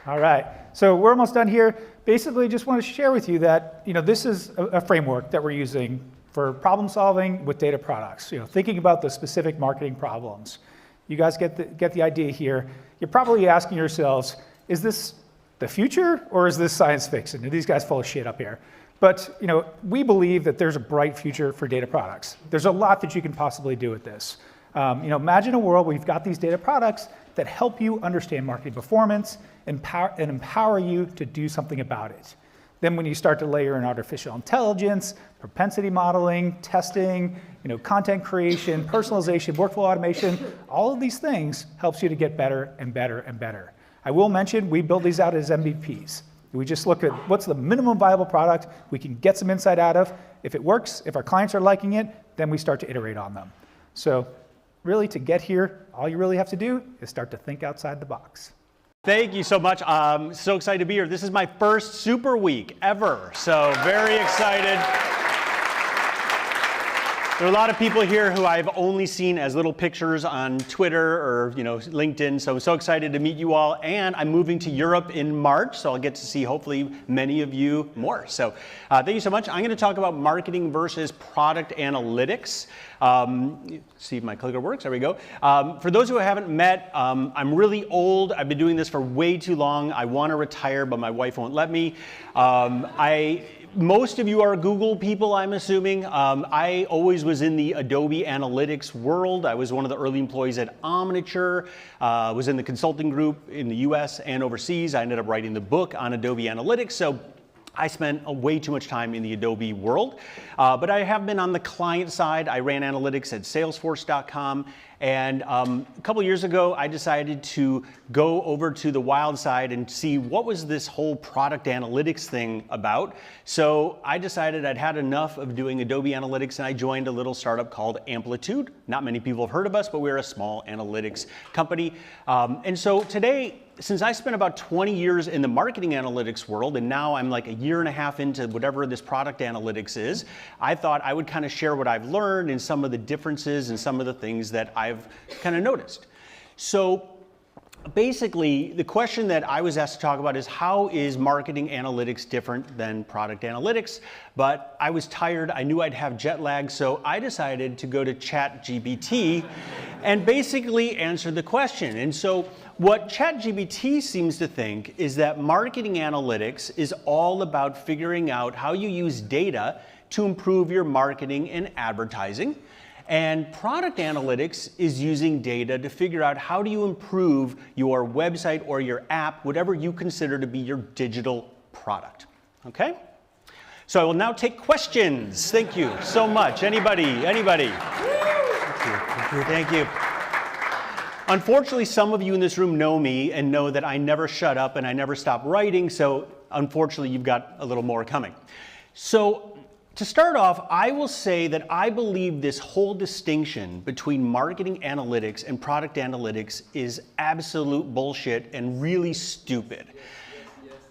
Speaker 10: All right, so we're almost done here. Basically, just want to share with you that this is a framework that we're using for problem solving with data products. Thinking about the specific marketing problems. You guys get the idea here. You're probably asking yourselves, is this the future or is this science fiction? Are these guys full of shit up here? But we believe that there's a bright future for data products. There's a lot that you can possibly do with this. Imagine a world where you've got these data products that help you understand marketing performance and empower you to do something about it. Then when you start to layer in artificial intelligence, propensity modeling, testing, content creation, personalization, workflow automation, all of these things helps you to get better and better and better. I will mention we build these out as MVPs. We just look at what's the minimum viable product we can get some insight out of. If it works, if our clients are liking it, then we start to iterate on them. So really, to get here, all you really have to do is start to think outside the box.
Speaker 12: Thank you so much. I'm so excited to be here. This is my first Super Week ever, so very excited. There are a lot of people here who I've only seen as little pictures on Twitter or LinkedIn, so I'm so excited to meet you all. And I'm moving to Europe in March, so I'll get to see hopefully many of you more. So thank you so much. I'm going to talk about marketing versus product analytics. See if my clicker works. There we go. For those who I haven't met, I'm really old. I've been doing this for way too long. I want to retire, but my wife won't let me. Most of you are Google people, I'm assuming. I always was in the Adobe Analytics world. I was one of the early employees at Omniture, was in the consulting group in the US and overseas. I ended up writing the book on Adobe Analytics. So I spent way too much time in the Adobe world, but I have been on the client side. I ran analytics at Salesforce.com, and a couple years ago, I decided to go over to the wild side and see what was this whole product analytics thing about. So I decided I'd had enough of doing Adobe Analytics, and I joined a little startup called Amplitude. Not many people have heard of us, but we're a small analytics company. And so today, since I spent about 20 years in the marketing analytics world, and now I'm like a year and a half into whatever this product analytics is, I thought I would kind of share what I've learned and some of the differences and some of the things that I've kind of noticed. So basically, the question that I was asked to talk about is how is marketing analytics different than product analytics? But I was tired, I knew I'd have jet lag, so I decided to go to ChatGPT and basically answer the question. And so what ChatGPT seems to think is that marketing analytics is all about figuring out how you use data to improve your marketing and advertising. And product analytics is using data to figure out how do you improve your website or your app, whatever you consider to be your digital product. Okay? So I will now take questions. Thank you so much. Anybody? Anybody? Thank you. Thank you. Unfortunately, some of you in this room know me and know that I never shut up and I never stop writing, so unfortunately you've got a little more coming. So to start off, I will say that I believe this whole distinction between marketing analytics and product analytics is absolute bullshit and really stupid.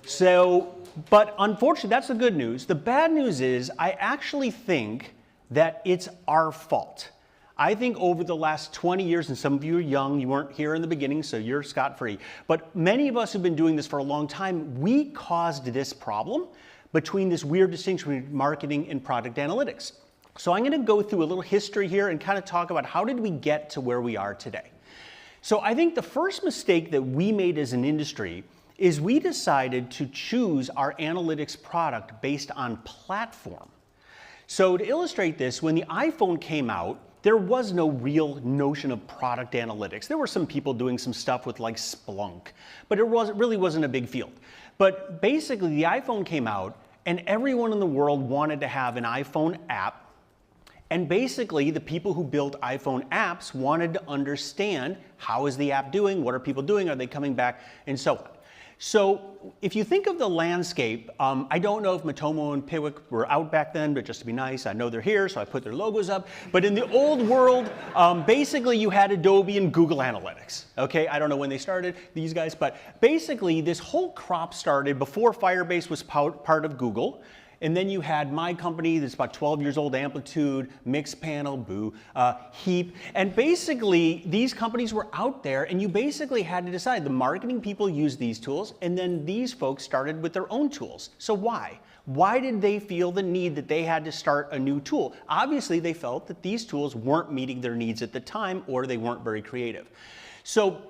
Speaker 12: So, but unfortunately, that's the good news. The bad news is I actually think that it's our fault. I think over the last 20 years, and some of you are young, you weren't here in the beginning, so you're scot-free, but many of us who've been doing this for a long time, we caused this problem between this weird distinction between marketing and product analytics. So I'm going to go through a little history here and kind of talk about how did we get to where we are today. So I think the first mistake that we made as an industry is we decided to choose our analytics product based on platform. So to illustrate this, when the iPhone came out, there was no real notion of product analytics. There were some people doing some stuff with like Splunk, but it really wasn't a big field. But basically the iPhone came out and everyone in the world wanted to have an iPhone app. And basically the people who built iPhone apps wanted to understand how is the app doing, what are people doing, are they coming back, and so on. So if you think of the landscape, I don't know if Mathúin and PIWIK were out back then, but just to be nice, I know they're here, so I put their logos up. But in the old world, basically you had Adobe and Google Analytics. Okay, I don't know when they started, these guys, but basically this whole crop started before Firebase was part of Google. And then you had my company that's about 12 years old, Amplitude, Mixpanel, Boo, Heap. And basically, these companies were out there, and you basically had to decide. The marketing people used these tools, and then these folks started with their own tools. So why? Why did they feel the need that they had to start a new tool? Obviously, they felt that these tools weren't meeting their needs at the time, or they weren't very creative. So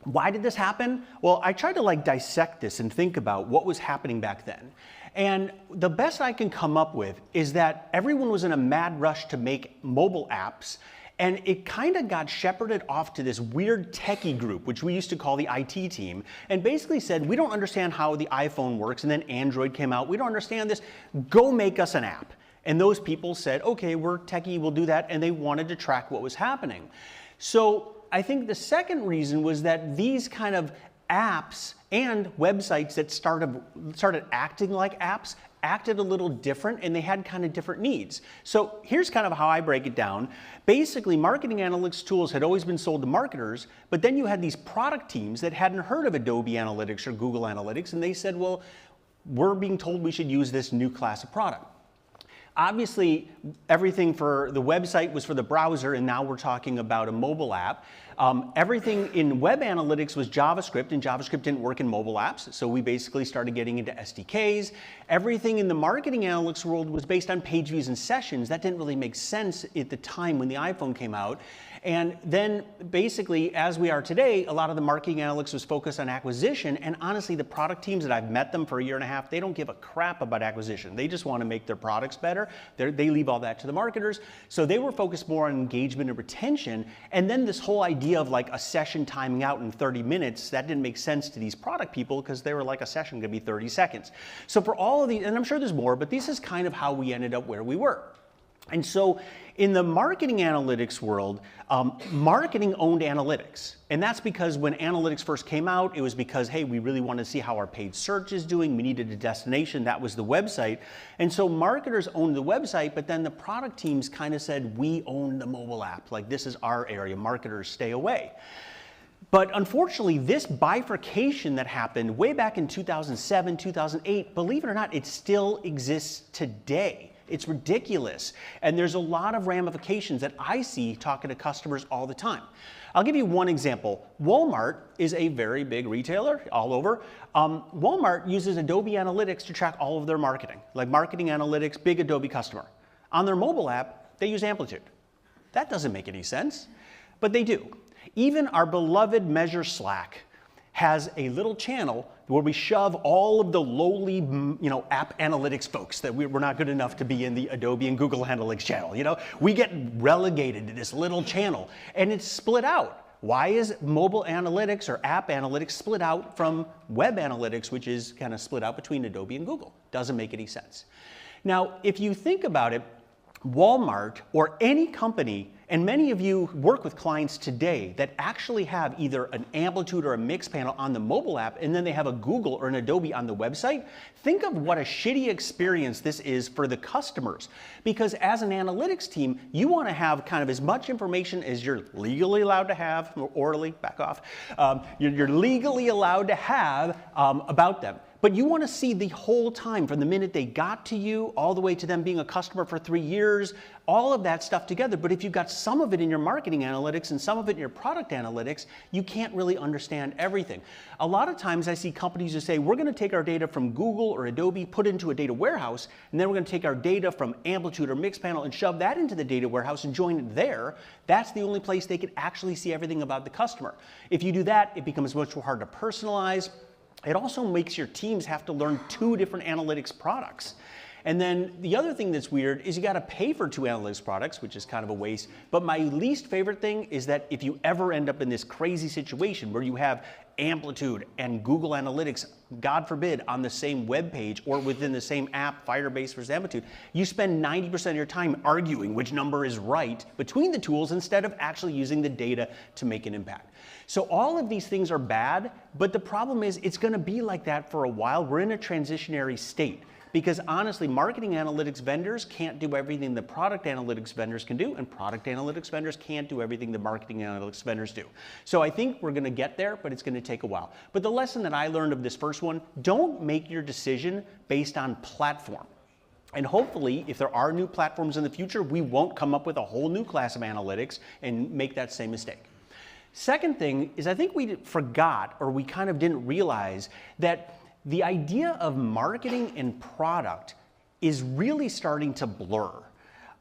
Speaker 12: why did this happen? Well, I tried to like dissect this and think about what was happening back then. And the best I can come up with is that everyone was in a mad rush to make mobile apps, and it kind of got shepherded off to this weird techie group, which we used to call the IT team, and basically said, we don't understand how the iPhone works, and then Android came out, we don't understand this, go make us an app. And those people said, okay, we're techie, we'll do that, and they wanted to track what was happening. So I think the second reason was that these kind of apps and websites that started acting like apps acted a little different, and they had kind of different needs. So here's kind of how I break it down. Basically, marketing analytics tools had always been sold to marketers, but then you had these product teams that hadn't heard of Adobe Analytics or Google Analytics, and they said, well, we're being told we should use this new class of product. Obviously, everything for the website was for the browser, and now we're talking about a mobile app. Everything in web analytics was JavaScript, and JavaScript didn't work in mobile apps, so we basically started getting into SDKs. Everything in the marketing analytics world was based on page views and sessions. That didn't really make sense at the time when the iPhone came out. And then basically, as we are today, a lot of the marketing analytics was focused on acquisition, and honestly, the product teams that I've met them for a year and a half, they don't give a crap about acquisition. They just want to make their products better. They leave all that to the marketers. So they were focused more on engagement and retention, and then this whole idea of like a session timing out in 30 minutes, that didn't make sense to these product people because they were like, a session could be 30 seconds. So for all of these, and I'm sure there's more, but this is kind of how we ended up where we were. And so in the marketing analytics world, marketing owned analytics. And that's because when analytics first came out, it was because, hey, we really want to see how our paid search is doing. We needed a destination. That was the website. And so marketers owned the website, but then the product teams kind of said, we own the mobile app. Like, this is our area. Marketers, stay away. But unfortunately, this bifurcation that happened way back in 2007, 2008, believe it or not, it still exists today. It's ridiculous. And there's a lot of ramifications that I see talking to customers all the time. I'll give you one example. Walmart is a very big retailer all over. Walmart uses Adobe Analytics to track all of their marketing, like marketing analytics, big Adobe customer. On their mobile app, they use Amplitude. That doesn't make any sense, but they do. Even our beloved Measure Slack has a little channel where we shove all of the lowly, app analytics folks that we're not good enough to be in the Adobe and Google Analytics channel. We get relegated to this little channel, and it's split out. Why is mobile analytics or app analytics split out from web analytics, which is kind of split out between Adobe and Google? Doesn't make any sense. Now, if you think about it, Walmart or any company, and many of you work with clients today that actually have either an Amplitude or a Mixpanel on the mobile app, and then they have a Google or an Adobe on the website, think of what a shitty experience this is for the customers. Because as an analytics team, you want to have kind of as much information as you're legally allowed to have, or orally, back off, you're legally allowed to have about them. But you want to see the whole time, from the minute they got to you, all the way to them being a customer for 3 years, all of that stuff together. But if you've got some of it in your marketing analytics and some of it in your product analytics, you can't really understand everything. A lot of times I see companies who say, we're going to take our data from Google or Adobe, put it into a data warehouse, and then we're going to take our data from Amplitude or Mixpanel and shove that into the data warehouse and join it there. That's the only place they can actually see everything about the customer. If you do that, it becomes much more hard to personalize. It also makes your teams have to learn 2 different analytics products. And then the other thing that's weird is you got to pay for 2 analytics products, which is kind of a waste. But my least favorite thing is that if you ever end up in this crazy situation where you have Amplitude and Google Analytics, God forbid, on the same web page or within the same app, Firebase versus Amplitude, you spend 90% of your time arguing which number is right between the tools instead of actually using the data to make an impact. So all of these things are bad, but the problem is it's going to be like that for a while. We're in a transitionary state. Because honestly, marketing analytics vendors can't do everything the product analytics vendors can do, and product analytics vendors can't do everything the marketing analytics vendors do. So I think we're going to get there, but it's going to take a while. But the lesson that I learned of this first one, don't make your decision based on platform. And hopefully, if there are new platforms in the future, we won't come up with a whole new class of analytics and make that same mistake. Second thing is I think we forgot, or we kind of didn't realize, that the idea of marketing and product is really starting to blur.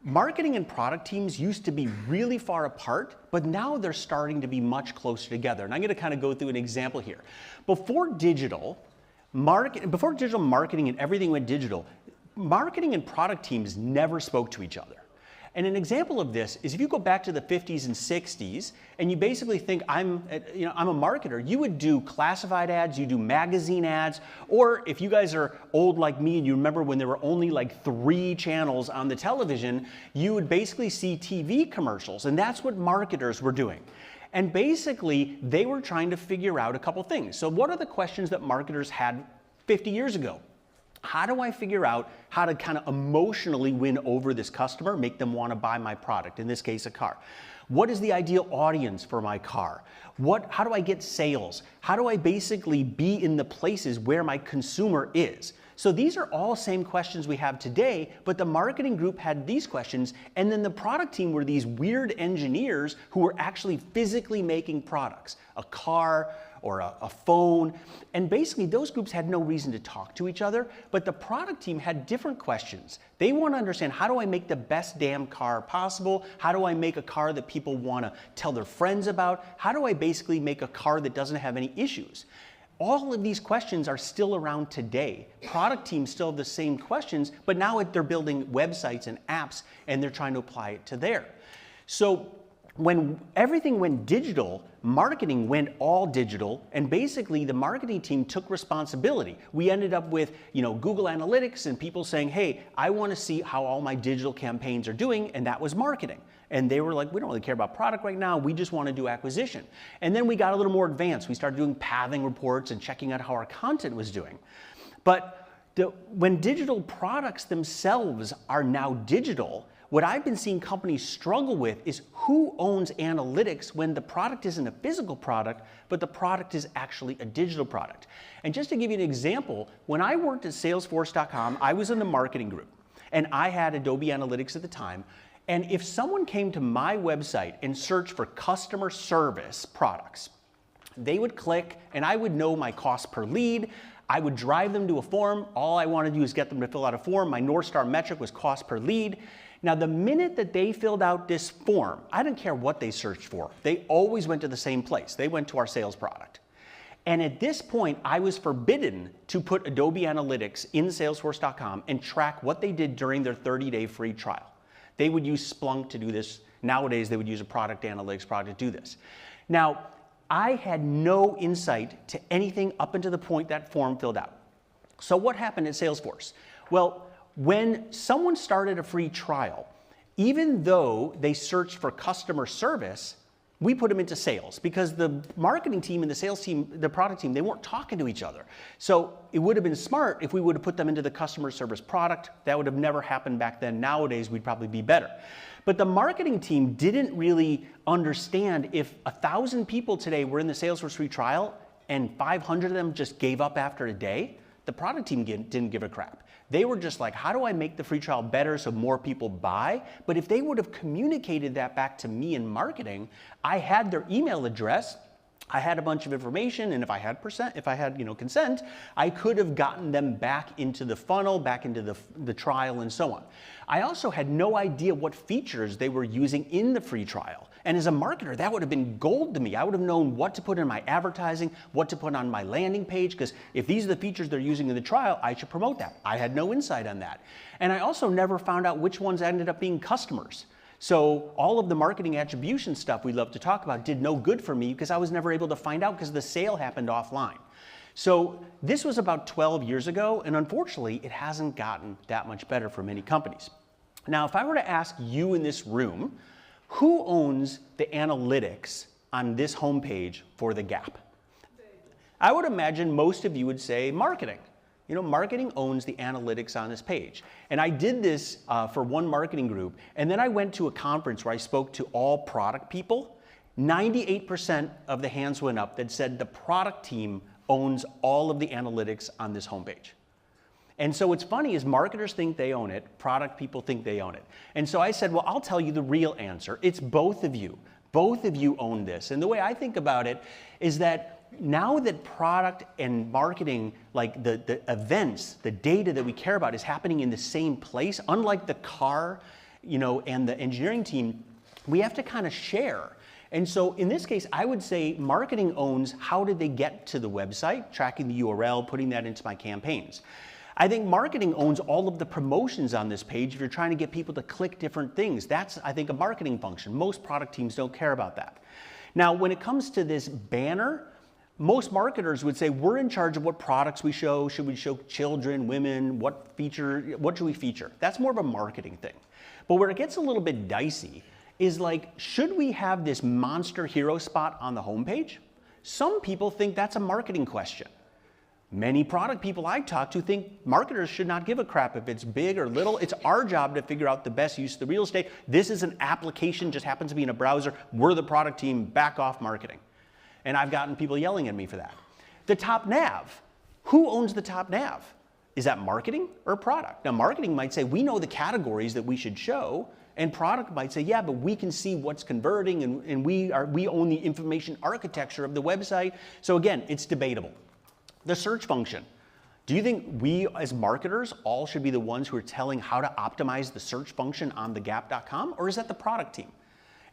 Speaker 12: Marketing and product teams used to be really far apart, but now they're starting to be much closer together. And I'm going to kind of go through an example here. Before digital marketing and everything went digital, marketing and product teams never spoke to each other. And an example of this is if you go back to the 50s and 60s and you basically think I'm a marketer, you would do classified ads, you do magazine ads, or if you guys are old like me and you remember when there were only like 3 channels on the television, you would basically see TV commercials, and that's what marketers were doing. And basically they were trying to figure out a couple things. So what are the questions that marketers had 50 years ago? How do I figure out how to kind of emotionally win over this customer, make them want to buy my product, in this case a car? What is the ideal audience for my car? How do I get sales? How do I basically be in the places where my consumer is? So these are all same questions we have today, but the marketing group had these questions, and then the product team were these weird engineers who were actually physically making products, a car or a phone, and basically those groups had no reason to talk to each other, but the product team had different questions. They want to understand, how do I make the best damn car possible? How do I make a car that people want to tell their friends about? How do I basically make a car that doesn't have any issues? All of these questions are still around today. Product teams still have the same questions, but now they're building websites and apps and they're trying to apply it to there. So when everything went digital, marketing went all digital, and basically the marketing team took responsibility. We ended up with Google Analytics and people saying, hey, I want to see how all my digital campaigns are doing, and that was marketing. And they were like, we don't really care about product right now, we just want to do acquisition. And then we got a little more advanced. We started doing pathing reports and checking out how our content was doing. But when digital products themselves are now digital, what I've been seeing companies struggle with is who owns analytics when the product isn't a physical product, but the product is actually a digital product. And just to give you an example, when I worked at Salesforce.com, I was in the marketing group, and I had Adobe Analytics at the time. And if someone came to my website and searched for customer service products, they would click, and I would know my cost per lead. I would drive them to a form. All I wanted to do is get them to fill out a form. My North Star metric was cost per lead. Now, the minute that they filled out this form, I didn't care what they searched for. They always went to the same place. They went to our sales product. And at this point, I was forbidden to put Adobe Analytics in Salesforce.com and track what they did during their 30-day free trial. They would use Splunk to do this. Nowadays, they would use a product analytics product to do this. Now, I had no insight to anything up until the point that form filled out. So what happened at Salesforce? Well, when someone started a free trial, even though they searched for customer service, we put them into sales because the marketing team and the sales team, the product team, they weren't talking to each other. So it would have been smart if we would have put them into the customer service product. That would have never happened back then. Nowadays, we'd probably be better. But the marketing team didn't really understand if 1,000 people today were in the Salesforce free trial and 500 of them just gave up after a day, the product team didn't give a crap. They were just like, how do I make the free trial better so more people buy? But if they would have communicated that back to me in marketing, I had their email address, I had a bunch of information, and if I had consent, I could have gotten them back into the funnel, back into the trial, and so on. I also had no idea what features they were using in the free trial. And as a marketer, that would have been gold to me. I would have known what to put in my advertising, what to put on my landing page, because if these are the features they're using in the trial, I should promote that. I had no insight on that. And I also never found out which ones ended up being customers. So all of the marketing attribution stuff we love to talk about did no good for me because I was never able to find out because the sale happened offline. So this was about 12 years ago, and unfortunately, it hasn't gotten that much better for many companies. Now, if I were to ask you in this room, who owns the analytics on this homepage for the Gap? I would imagine most of you would say marketing. You know, marketing owns the analytics on this page. And I did this for one marketing group, and then I went to a conference where I spoke to all product people. 98% of the hands went up that said the product team owns all of the analytics on this homepage. And so what's funny is marketers think they own it, product people think they own it. And so I said, well, I'll tell you the real answer. It's both of you. Both of you own this. And the way I think about it is that now that product and marketing, like the events, the data that we care about is happening in the same place, unlike the car, and the engineering team, we have to kind of share. And so in this case, I would say marketing owns how did they get to the website, tracking the URL, putting that into my campaigns. I think marketing owns all of the promotions on this page if you're trying to get people to click different things. That's, I think, a marketing function. Most product teams don't care about that. Now, when it comes to this banner, most marketers would say, we're in charge of what products we show. Should we show children, women? What should we feature? That's more of a marketing thing. But where it gets a little bit dicey is like, should we have this monster hero spot on the homepage? Some people think that's a marketing question. Many product people I talk to think marketers should not give a crap if it's big or little. It's our job to figure out the best use of the real estate. This is an application, just happens to be in a browser. We're the product team, back off marketing. And I've gotten people yelling at me for that. The top nav. Who owns the top nav? Is that marketing or product? Now, marketing might say, we know the categories that we should show, and product might say, yeah, but we can see what's converting, and we own the information architecture of the website. So again, it's debatable. The search function. Do you think we as marketers all should be the ones who are telling how to optimize the search function on thegap.com, or is that the product team?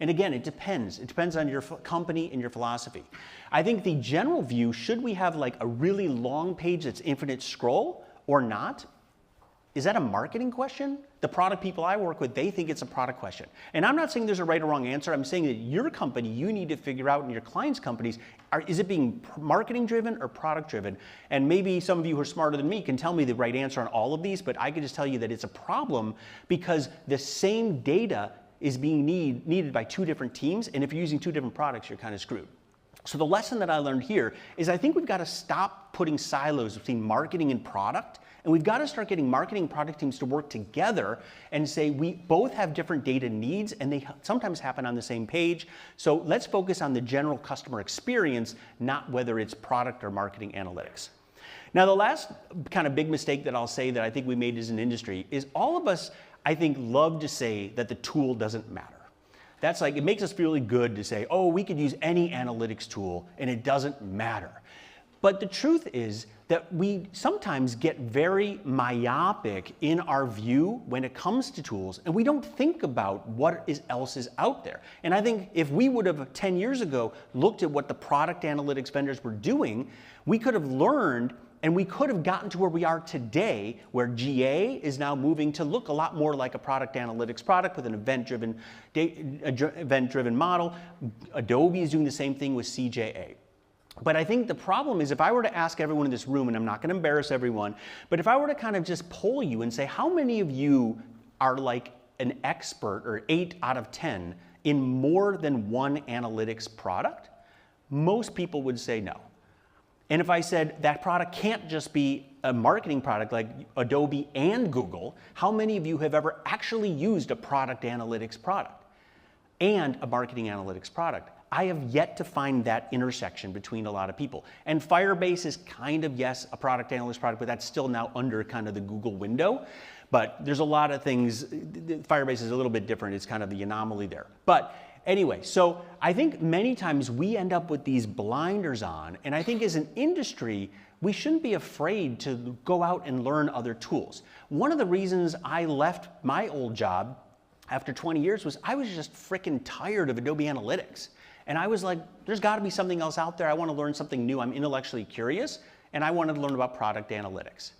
Speaker 12: And again, it depends. It depends on your company and your philosophy. I think the general view, should we have like a really long page that's infinite scroll or not? Is that a marketing question? The product people I work with, they think it's a product question. And I'm not saying there's a right or wrong answer. I'm saying that your company, you need to figure out, in your clients' companies, is it being marketing driven or product driven? And maybe some of you who are smarter than me can tell me the right answer on all of these, but I can just tell you that it's a problem because the same data is being needed by two different teams, and if you're using two different products, you're kind of screwed. So the lesson that I learned here is I think we've got to stop putting silos between marketing and product, and we've got to start getting marketing and product teams to work together and say we both have different data needs, and they sometimes happen on the same page. So let's focus on the general customer experience, not whether it's product or marketing analytics. Now, the last kind of big mistake that I'll say that I think we made as an industry is all of us, I think, love to say that the tool doesn't matter. That's like, it makes us feel really good to say, oh, we could use any analytics tool and it doesn't matter. But the truth is that we sometimes get very myopic in our view when it comes to tools, and we don't think about what else is out there. And I think if we would have 10 years ago looked at what the product analytics vendors were doing, we could have learned and we could have gotten to where we are today, where GA is now moving to look a lot more like a product analytics product with an event-driven model. Adobe is doing the same thing with CJA. But I think the problem is if I were to ask everyone in this room, and I'm not going to embarrass everyone, but if I were to kind of just poll you and say, how many of you are like an expert, or 8 out of 10, in more than one analytics product? Most people would say no. And if I said that product can't just be a marketing product like Adobe and Google, how many of you have ever actually used a product analytics product and a marketing analytics product? I have yet to find that intersection between a lot of people. And Firebase is kind of, yes, a product analytics product, but that's still now under kind of the Google window. But there's a lot of things, Firebase is a little bit different. It's kind of the anomaly there. But anyway, so I think many times we end up with these blinders on, and I think as an industry, we shouldn't be afraid to go out and learn other tools. One of the reasons I left my old job after 20 years was I was just freaking tired of Adobe Analytics. And I was like, there's got to be something else out there. I want to learn something new. I'm intellectually curious, and I wanted to learn about product analytics.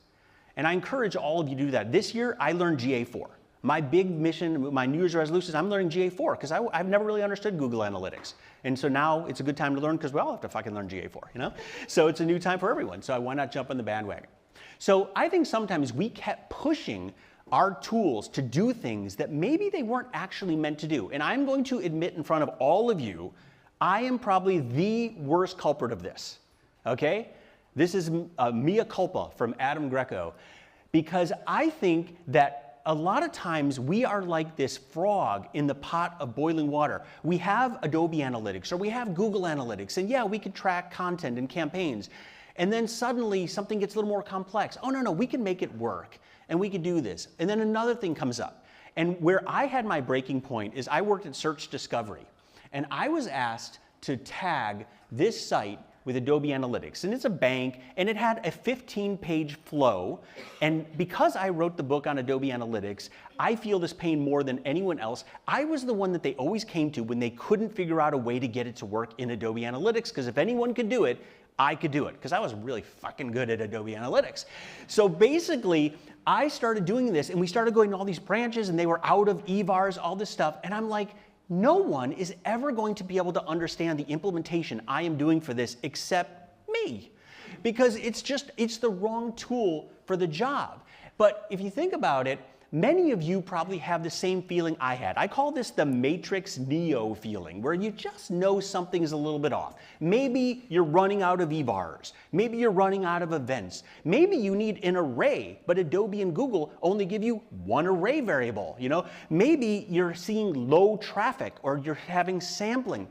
Speaker 12: And I encourage all of you to do that. This year, I learned GA4. My big mission, my New Year's resolution is I'm learning GA4 because I've never really understood Google Analytics. And so now it's a good time to learn because we all have to fucking learn GA4, you know? So it's a new time for everyone. So why not jump on the bandwagon? So I think sometimes we kept pushing our tools to do things that maybe they weren't actually meant to do. And I'm going to admit in front of all of you, I am probably the worst culprit of this, okay? This is a mea culpa from Adam Greco, because I think that a lot of times we are like this frog in the pot of boiling water. We have Adobe Analytics or we have Google Analytics, and yeah, we could track content and campaigns. And then suddenly something gets a little more complex. Oh, no, we can make it work, and we can do this. And then another thing comes up. And where I had my breaking point is I worked at Search Discovery, and I was asked to tag this site with Adobe Analytics. And it's a bank, and it had a 15-page flow. And because I wrote the book on Adobe Analytics, I feel this pain more than anyone else. I was the one that they always came to when they couldn't figure out a way to get it to work in Adobe Analytics, because if anyone could do it, I could do it, because I was really fucking good at Adobe Analytics. So basically, I started doing this, and we started going to all these branches, and they were out of EVARs, all this stuff, and I'm like, no one is ever going to be able to understand the implementation I am doing for this except me, because it's the wrong tool for the job. But if you think about it, many of you probably have the same feeling I had. I call this the Matrix Neo feeling, where you just know something is a little bit off. Maybe you're running out of EVARs. Maybe you're running out of events. Maybe you need an array, but Adobe and Google only give you one array variable. You know, maybe you're seeing low traffic or you're having sampling.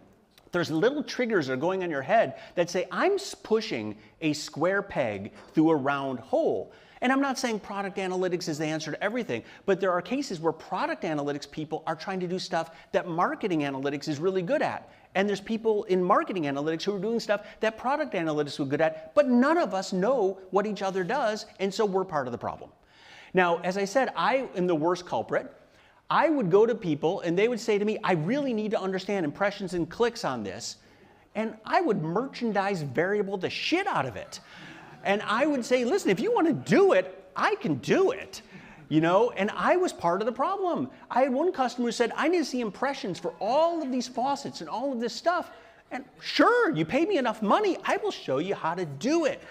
Speaker 12: There's little triggers that are going on your head that say, I'm pushing a square peg through a round hole. And I'm not saying product analytics is the answer to everything, but there are cases where product analytics people are trying to do stuff that marketing analytics is really good at. And there's people in marketing analytics who are doing stuff that product analytics are good at, but none of us know what each other does, and so we're part of the problem. Now, as I said, I am the worst culprit. I would go to people and they would say to me, I really need to understand impressions and clicks on this. And I would merchandise variable the shit out of it. And I would say, listen, if you want to do it, I can do it. You know, and I was part of the problem. I had one customer who said, I need to see impressions for all of these faucets and all of this stuff. And sure, you pay me enough money, I will show you how to do it.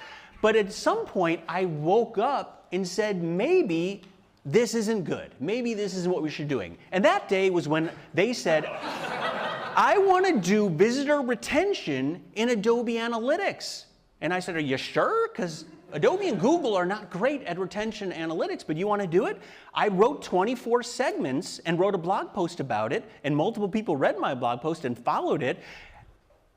Speaker 12: But at some point, I woke up and said, maybe this isn't good. Maybe this isn't what we should be doing. And that day was when they said, I want to do visitor retention in Adobe Analytics. And I said, are you sure? Because Adobe and Google are not great at retention analytics, but you want to do it? I wrote 24 segments and wrote a blog post about it, and multiple people read my blog post and followed it.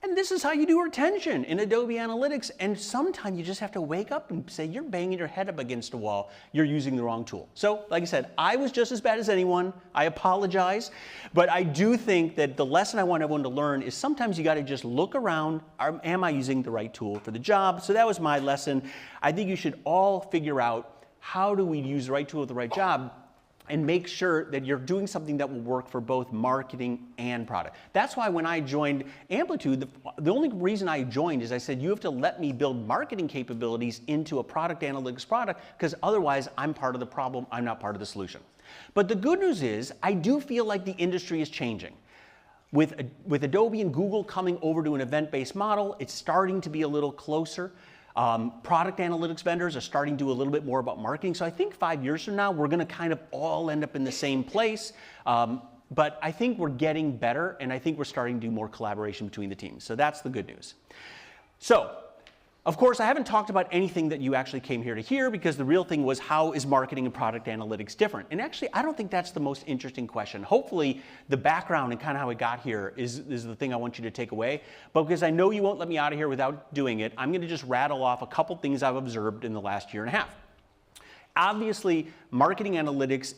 Speaker 12: And this is how you do retention in Adobe Analytics. And sometimes you just have to wake up and say, you're banging your head up against a wall. You're using the wrong tool. So, like I said, I was just as bad as anyone. I apologize. But I do think that the lesson I want everyone to learn is sometimes you got to just look around. Am I using the right tool for the job? So that was my lesson. I think you should all figure out how do we use the right tool for the right job, and make sure that you're doing something that will work for both marketing and product. That's why when I joined Amplitude, the only reason I joined is I said, you have to let me build marketing capabilities into a product analytics product, because otherwise I'm part of the problem, I'm not part of the solution. But the good news is, I do feel like the industry is changing. With Adobe and Google coming over to an event-based model, it's starting to be a little closer. Product analytics vendors are starting to do a little bit more about marketing. So I think 5 years from now, we're going to kind of all end up in the same place. But I think we're getting better, and I think we're starting to do more collaboration between the teams. So that's the good news. So, of course, I haven't talked about anything that you actually came here to hear, because the real thing was, how is marketing and product analytics different? And actually, I don't think that's the most interesting question. Hopefully, the background and kind of how it got here is the thing I want you to take away. But because I know you won't let me out of here without doing it, I'm going to just rattle off a couple things I've observed in the last year and a half. Obviously, marketing analytics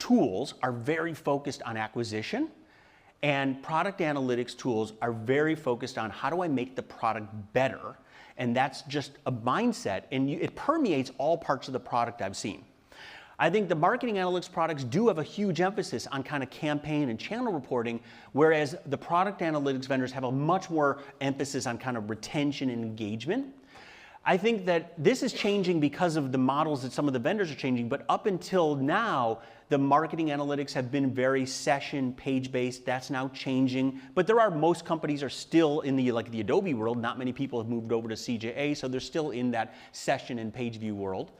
Speaker 12: tools are very focused on acquisition, and product analytics tools are very focused on, how do I make the product better? And that's just a mindset, and it permeates all parts of the product I've seen. I think the marketing analytics products do have a huge emphasis on kind of campaign and channel reporting, whereas the product analytics vendors have a much more emphasis on kind of retention and engagement. I think that this is changing because of the models that some of the vendors are changing, but up until now, the marketing analytics have been very session, page-based. That's now changing. But most companies are still in the Adobe world. Not many people have moved over to CJA, so they're still in that session and page view world.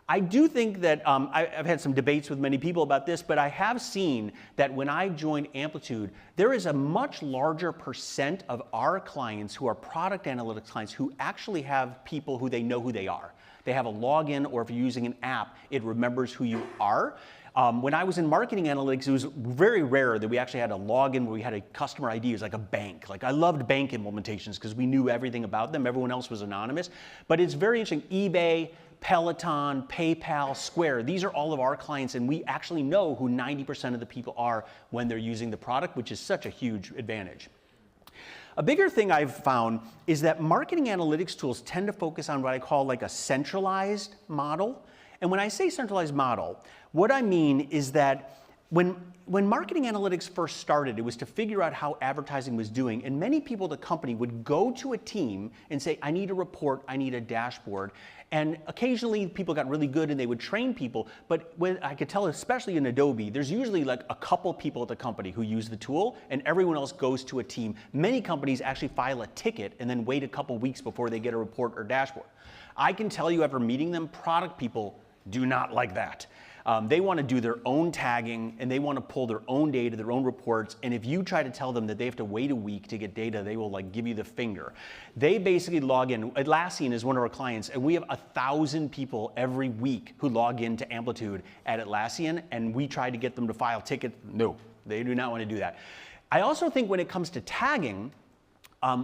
Speaker 12: I do think that, I've had some debates with many people about this, but I have seen that when I joined Amplitude, there is a much larger percent of our clients who are product analytics clients who actually have people who they know who they are. They have a login, or if you're using an app, it remembers who you are. When I was in marketing analytics, it was very rare that we actually had a login where we had a customer ID. It was like a bank. Like, I loved bank implementations because we knew everything about them. Everyone else was anonymous. But it's very interesting. eBay, Peloton, PayPal, Square, these are all of our clients, and we actually know who 90% of the people are when they're using the product, which is such a huge advantage. A bigger thing I've found is that marketing analytics tools tend to focus on what I call like a centralized model. And when I say centralized model, what I mean is that when marketing analytics first started, it was to figure out how advertising was doing, and many people at the company would go to a team and say, I need a report, I need a dashboard. And occasionally people got really good and they would train people, but when I could tell, especially in Adobe, there's usually like a couple people at the company who use the tool, and everyone else goes to a team. Many companies actually file a ticket and then wait a couple weeks before they get a report or dashboard. I can tell you, after meeting them, product people do not like that. They want to do their own tagging, and they want to pull their own data, their own reports, and if you try to tell them that they have to wait a week to get data, they will like give you the finger. They basically log in. Atlassian is one of our clients, and we have 1,000 people every week who log into Amplitude at Atlassian, and we try to get them to file tickets. No, they do not want to do that. I also think when it comes to tagging,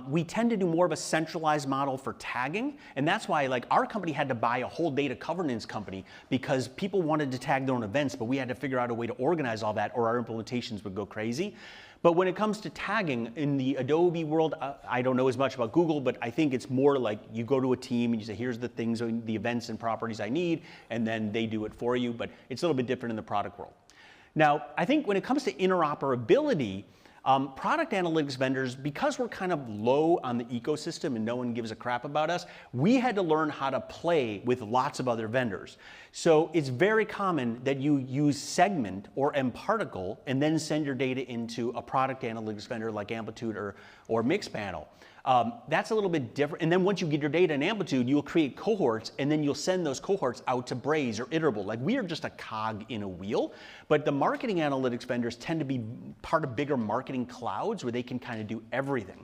Speaker 12: we tend to do more of a centralized model for tagging, and that's why like our company had to buy a whole data governance company, because people wanted to tag their own events, but we had to figure out a way to organize all that, or our implementations would go crazy. But when it comes to tagging in the Adobe world, I don't know as much about Google, but I think it's more like you go to a team and you say, here's the things, the events and properties I need, and then they do it for you, but it's a little bit different in the product world. Now, I think when it comes to interoperability, product analytics vendors, because we're kind of low on the ecosystem and no one gives a crap about us, we had to learn how to play with lots of other vendors. So it's very common that you use Segment or mParticle and then send your data into a product analytics vendor like Amplitude or Mixpanel. That's a little bit different. And then once you get your data in Amplitude, you'll create cohorts, and then you'll send those cohorts out to Braze or Iterable. Like, we are just a cog in a wheel, but the marketing analytics vendors tend to be part of bigger marketing clouds where they can kind of do everything.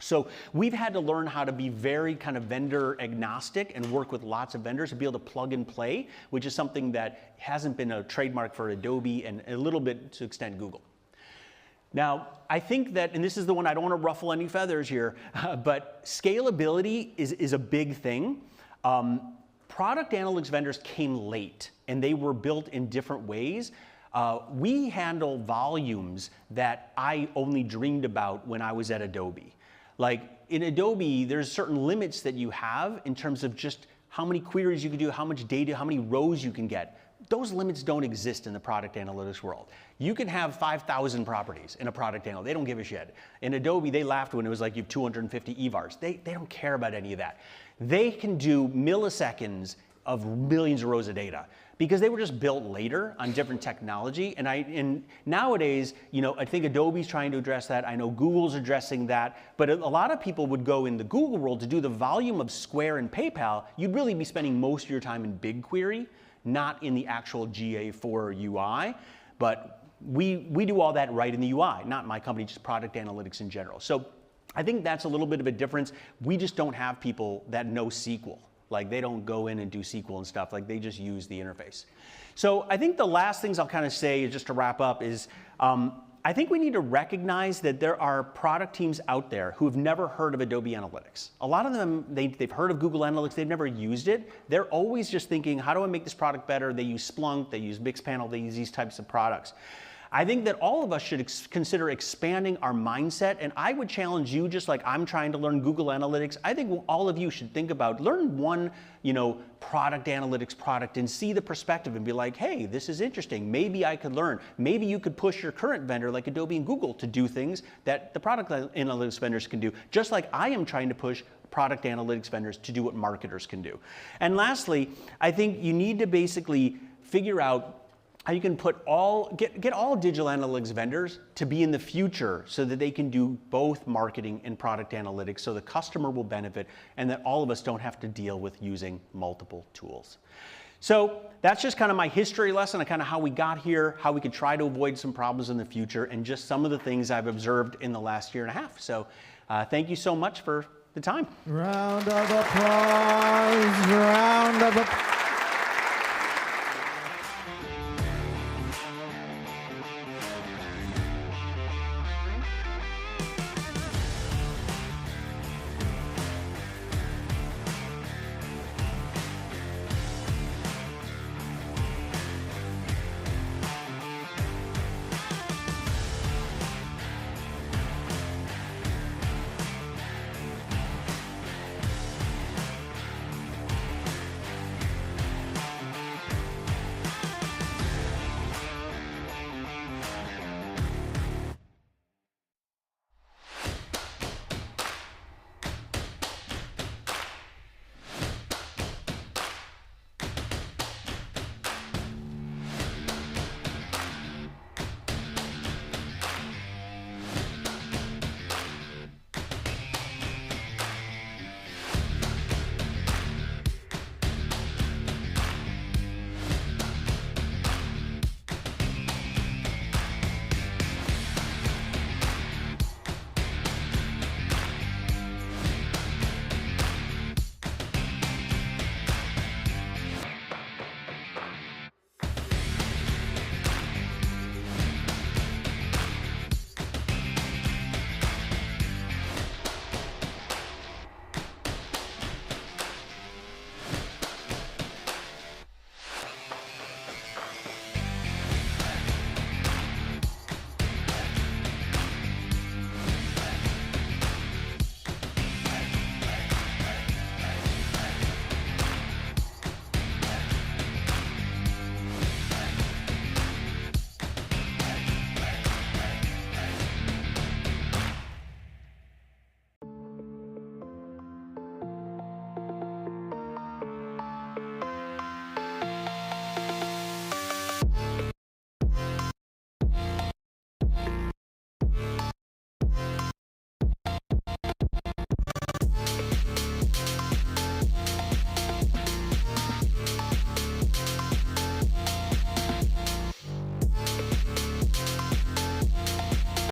Speaker 12: So we've had to learn how to be very kind of vendor agnostic and work with lots of vendors to be able to plug and play, which is something that hasn't been a trademark for Adobe and a little bit to extent Google. Now, I think that, and this is the one, I don't want to ruffle any feathers here, but scalability is a big thing. Product analytics vendors came late, and they were built in different ways. We handle volumes that I only dreamed about when I was at Adobe. Like, in Adobe, there's certain limits that you have in terms of just how many queries you can do, how much data, how many rows you can get. Those limits don't exist in the product analytics world. You can have 5,000 properties in a product analytics. They don't give a shit. In Adobe, they laughed when it was like you have 250 EVARs. They don't care about any of that. They can do milliseconds of millions of rows of data. because they were just built later on different technology. And nowadays, you know, I think Adobe's trying to address that. I know Google's addressing that. But a lot of people would go in the Google world to do the volume of Square and PayPal. You'd really be spending most of your time in BigQuery, not in the actual GA4 UI. But we do all that right in the UI, not my company, just product analytics in general. So I think that's a little bit of a difference. We just don't have people that know SQL. Like they don't go in and do SQL and stuff, like they just use the interface. So I think the last things I'll kind of say, just to wrap up, is I think we need to recognize that there are product teams out there who have never heard of Adobe Analytics. A lot of them, they've heard of Google Analytics, they've never used it. They're always just thinking, how do I make this product better? They use Splunk, they use Mixpanel, they use these types of products. I think that all of us should consider expanding our mindset, and I would challenge you, just like I'm trying to learn Google Analytics, I think all of you should think about, learn one, you know, product analytics product and see the perspective and be like, hey, this is interesting. Maybe I could learn. Maybe you could push your current vendor like Adobe and Google to do things that the product analytics vendors can do, just like I am trying to push product analytics vendors to do what marketers can do. And lastly, I think you need to basically figure out how you can get all digital analytics vendors to be in the future so that they can do both marketing and product analytics so the customer will benefit and that all of us don't have to deal with using multiple tools. So that's just kind of my history lesson on kind of how we got here, how we could try to avoid some problems in the future, and just some of the things I've observed in the last year and a half. So thank you so much for the time.
Speaker 8: Round of applause, round of applause.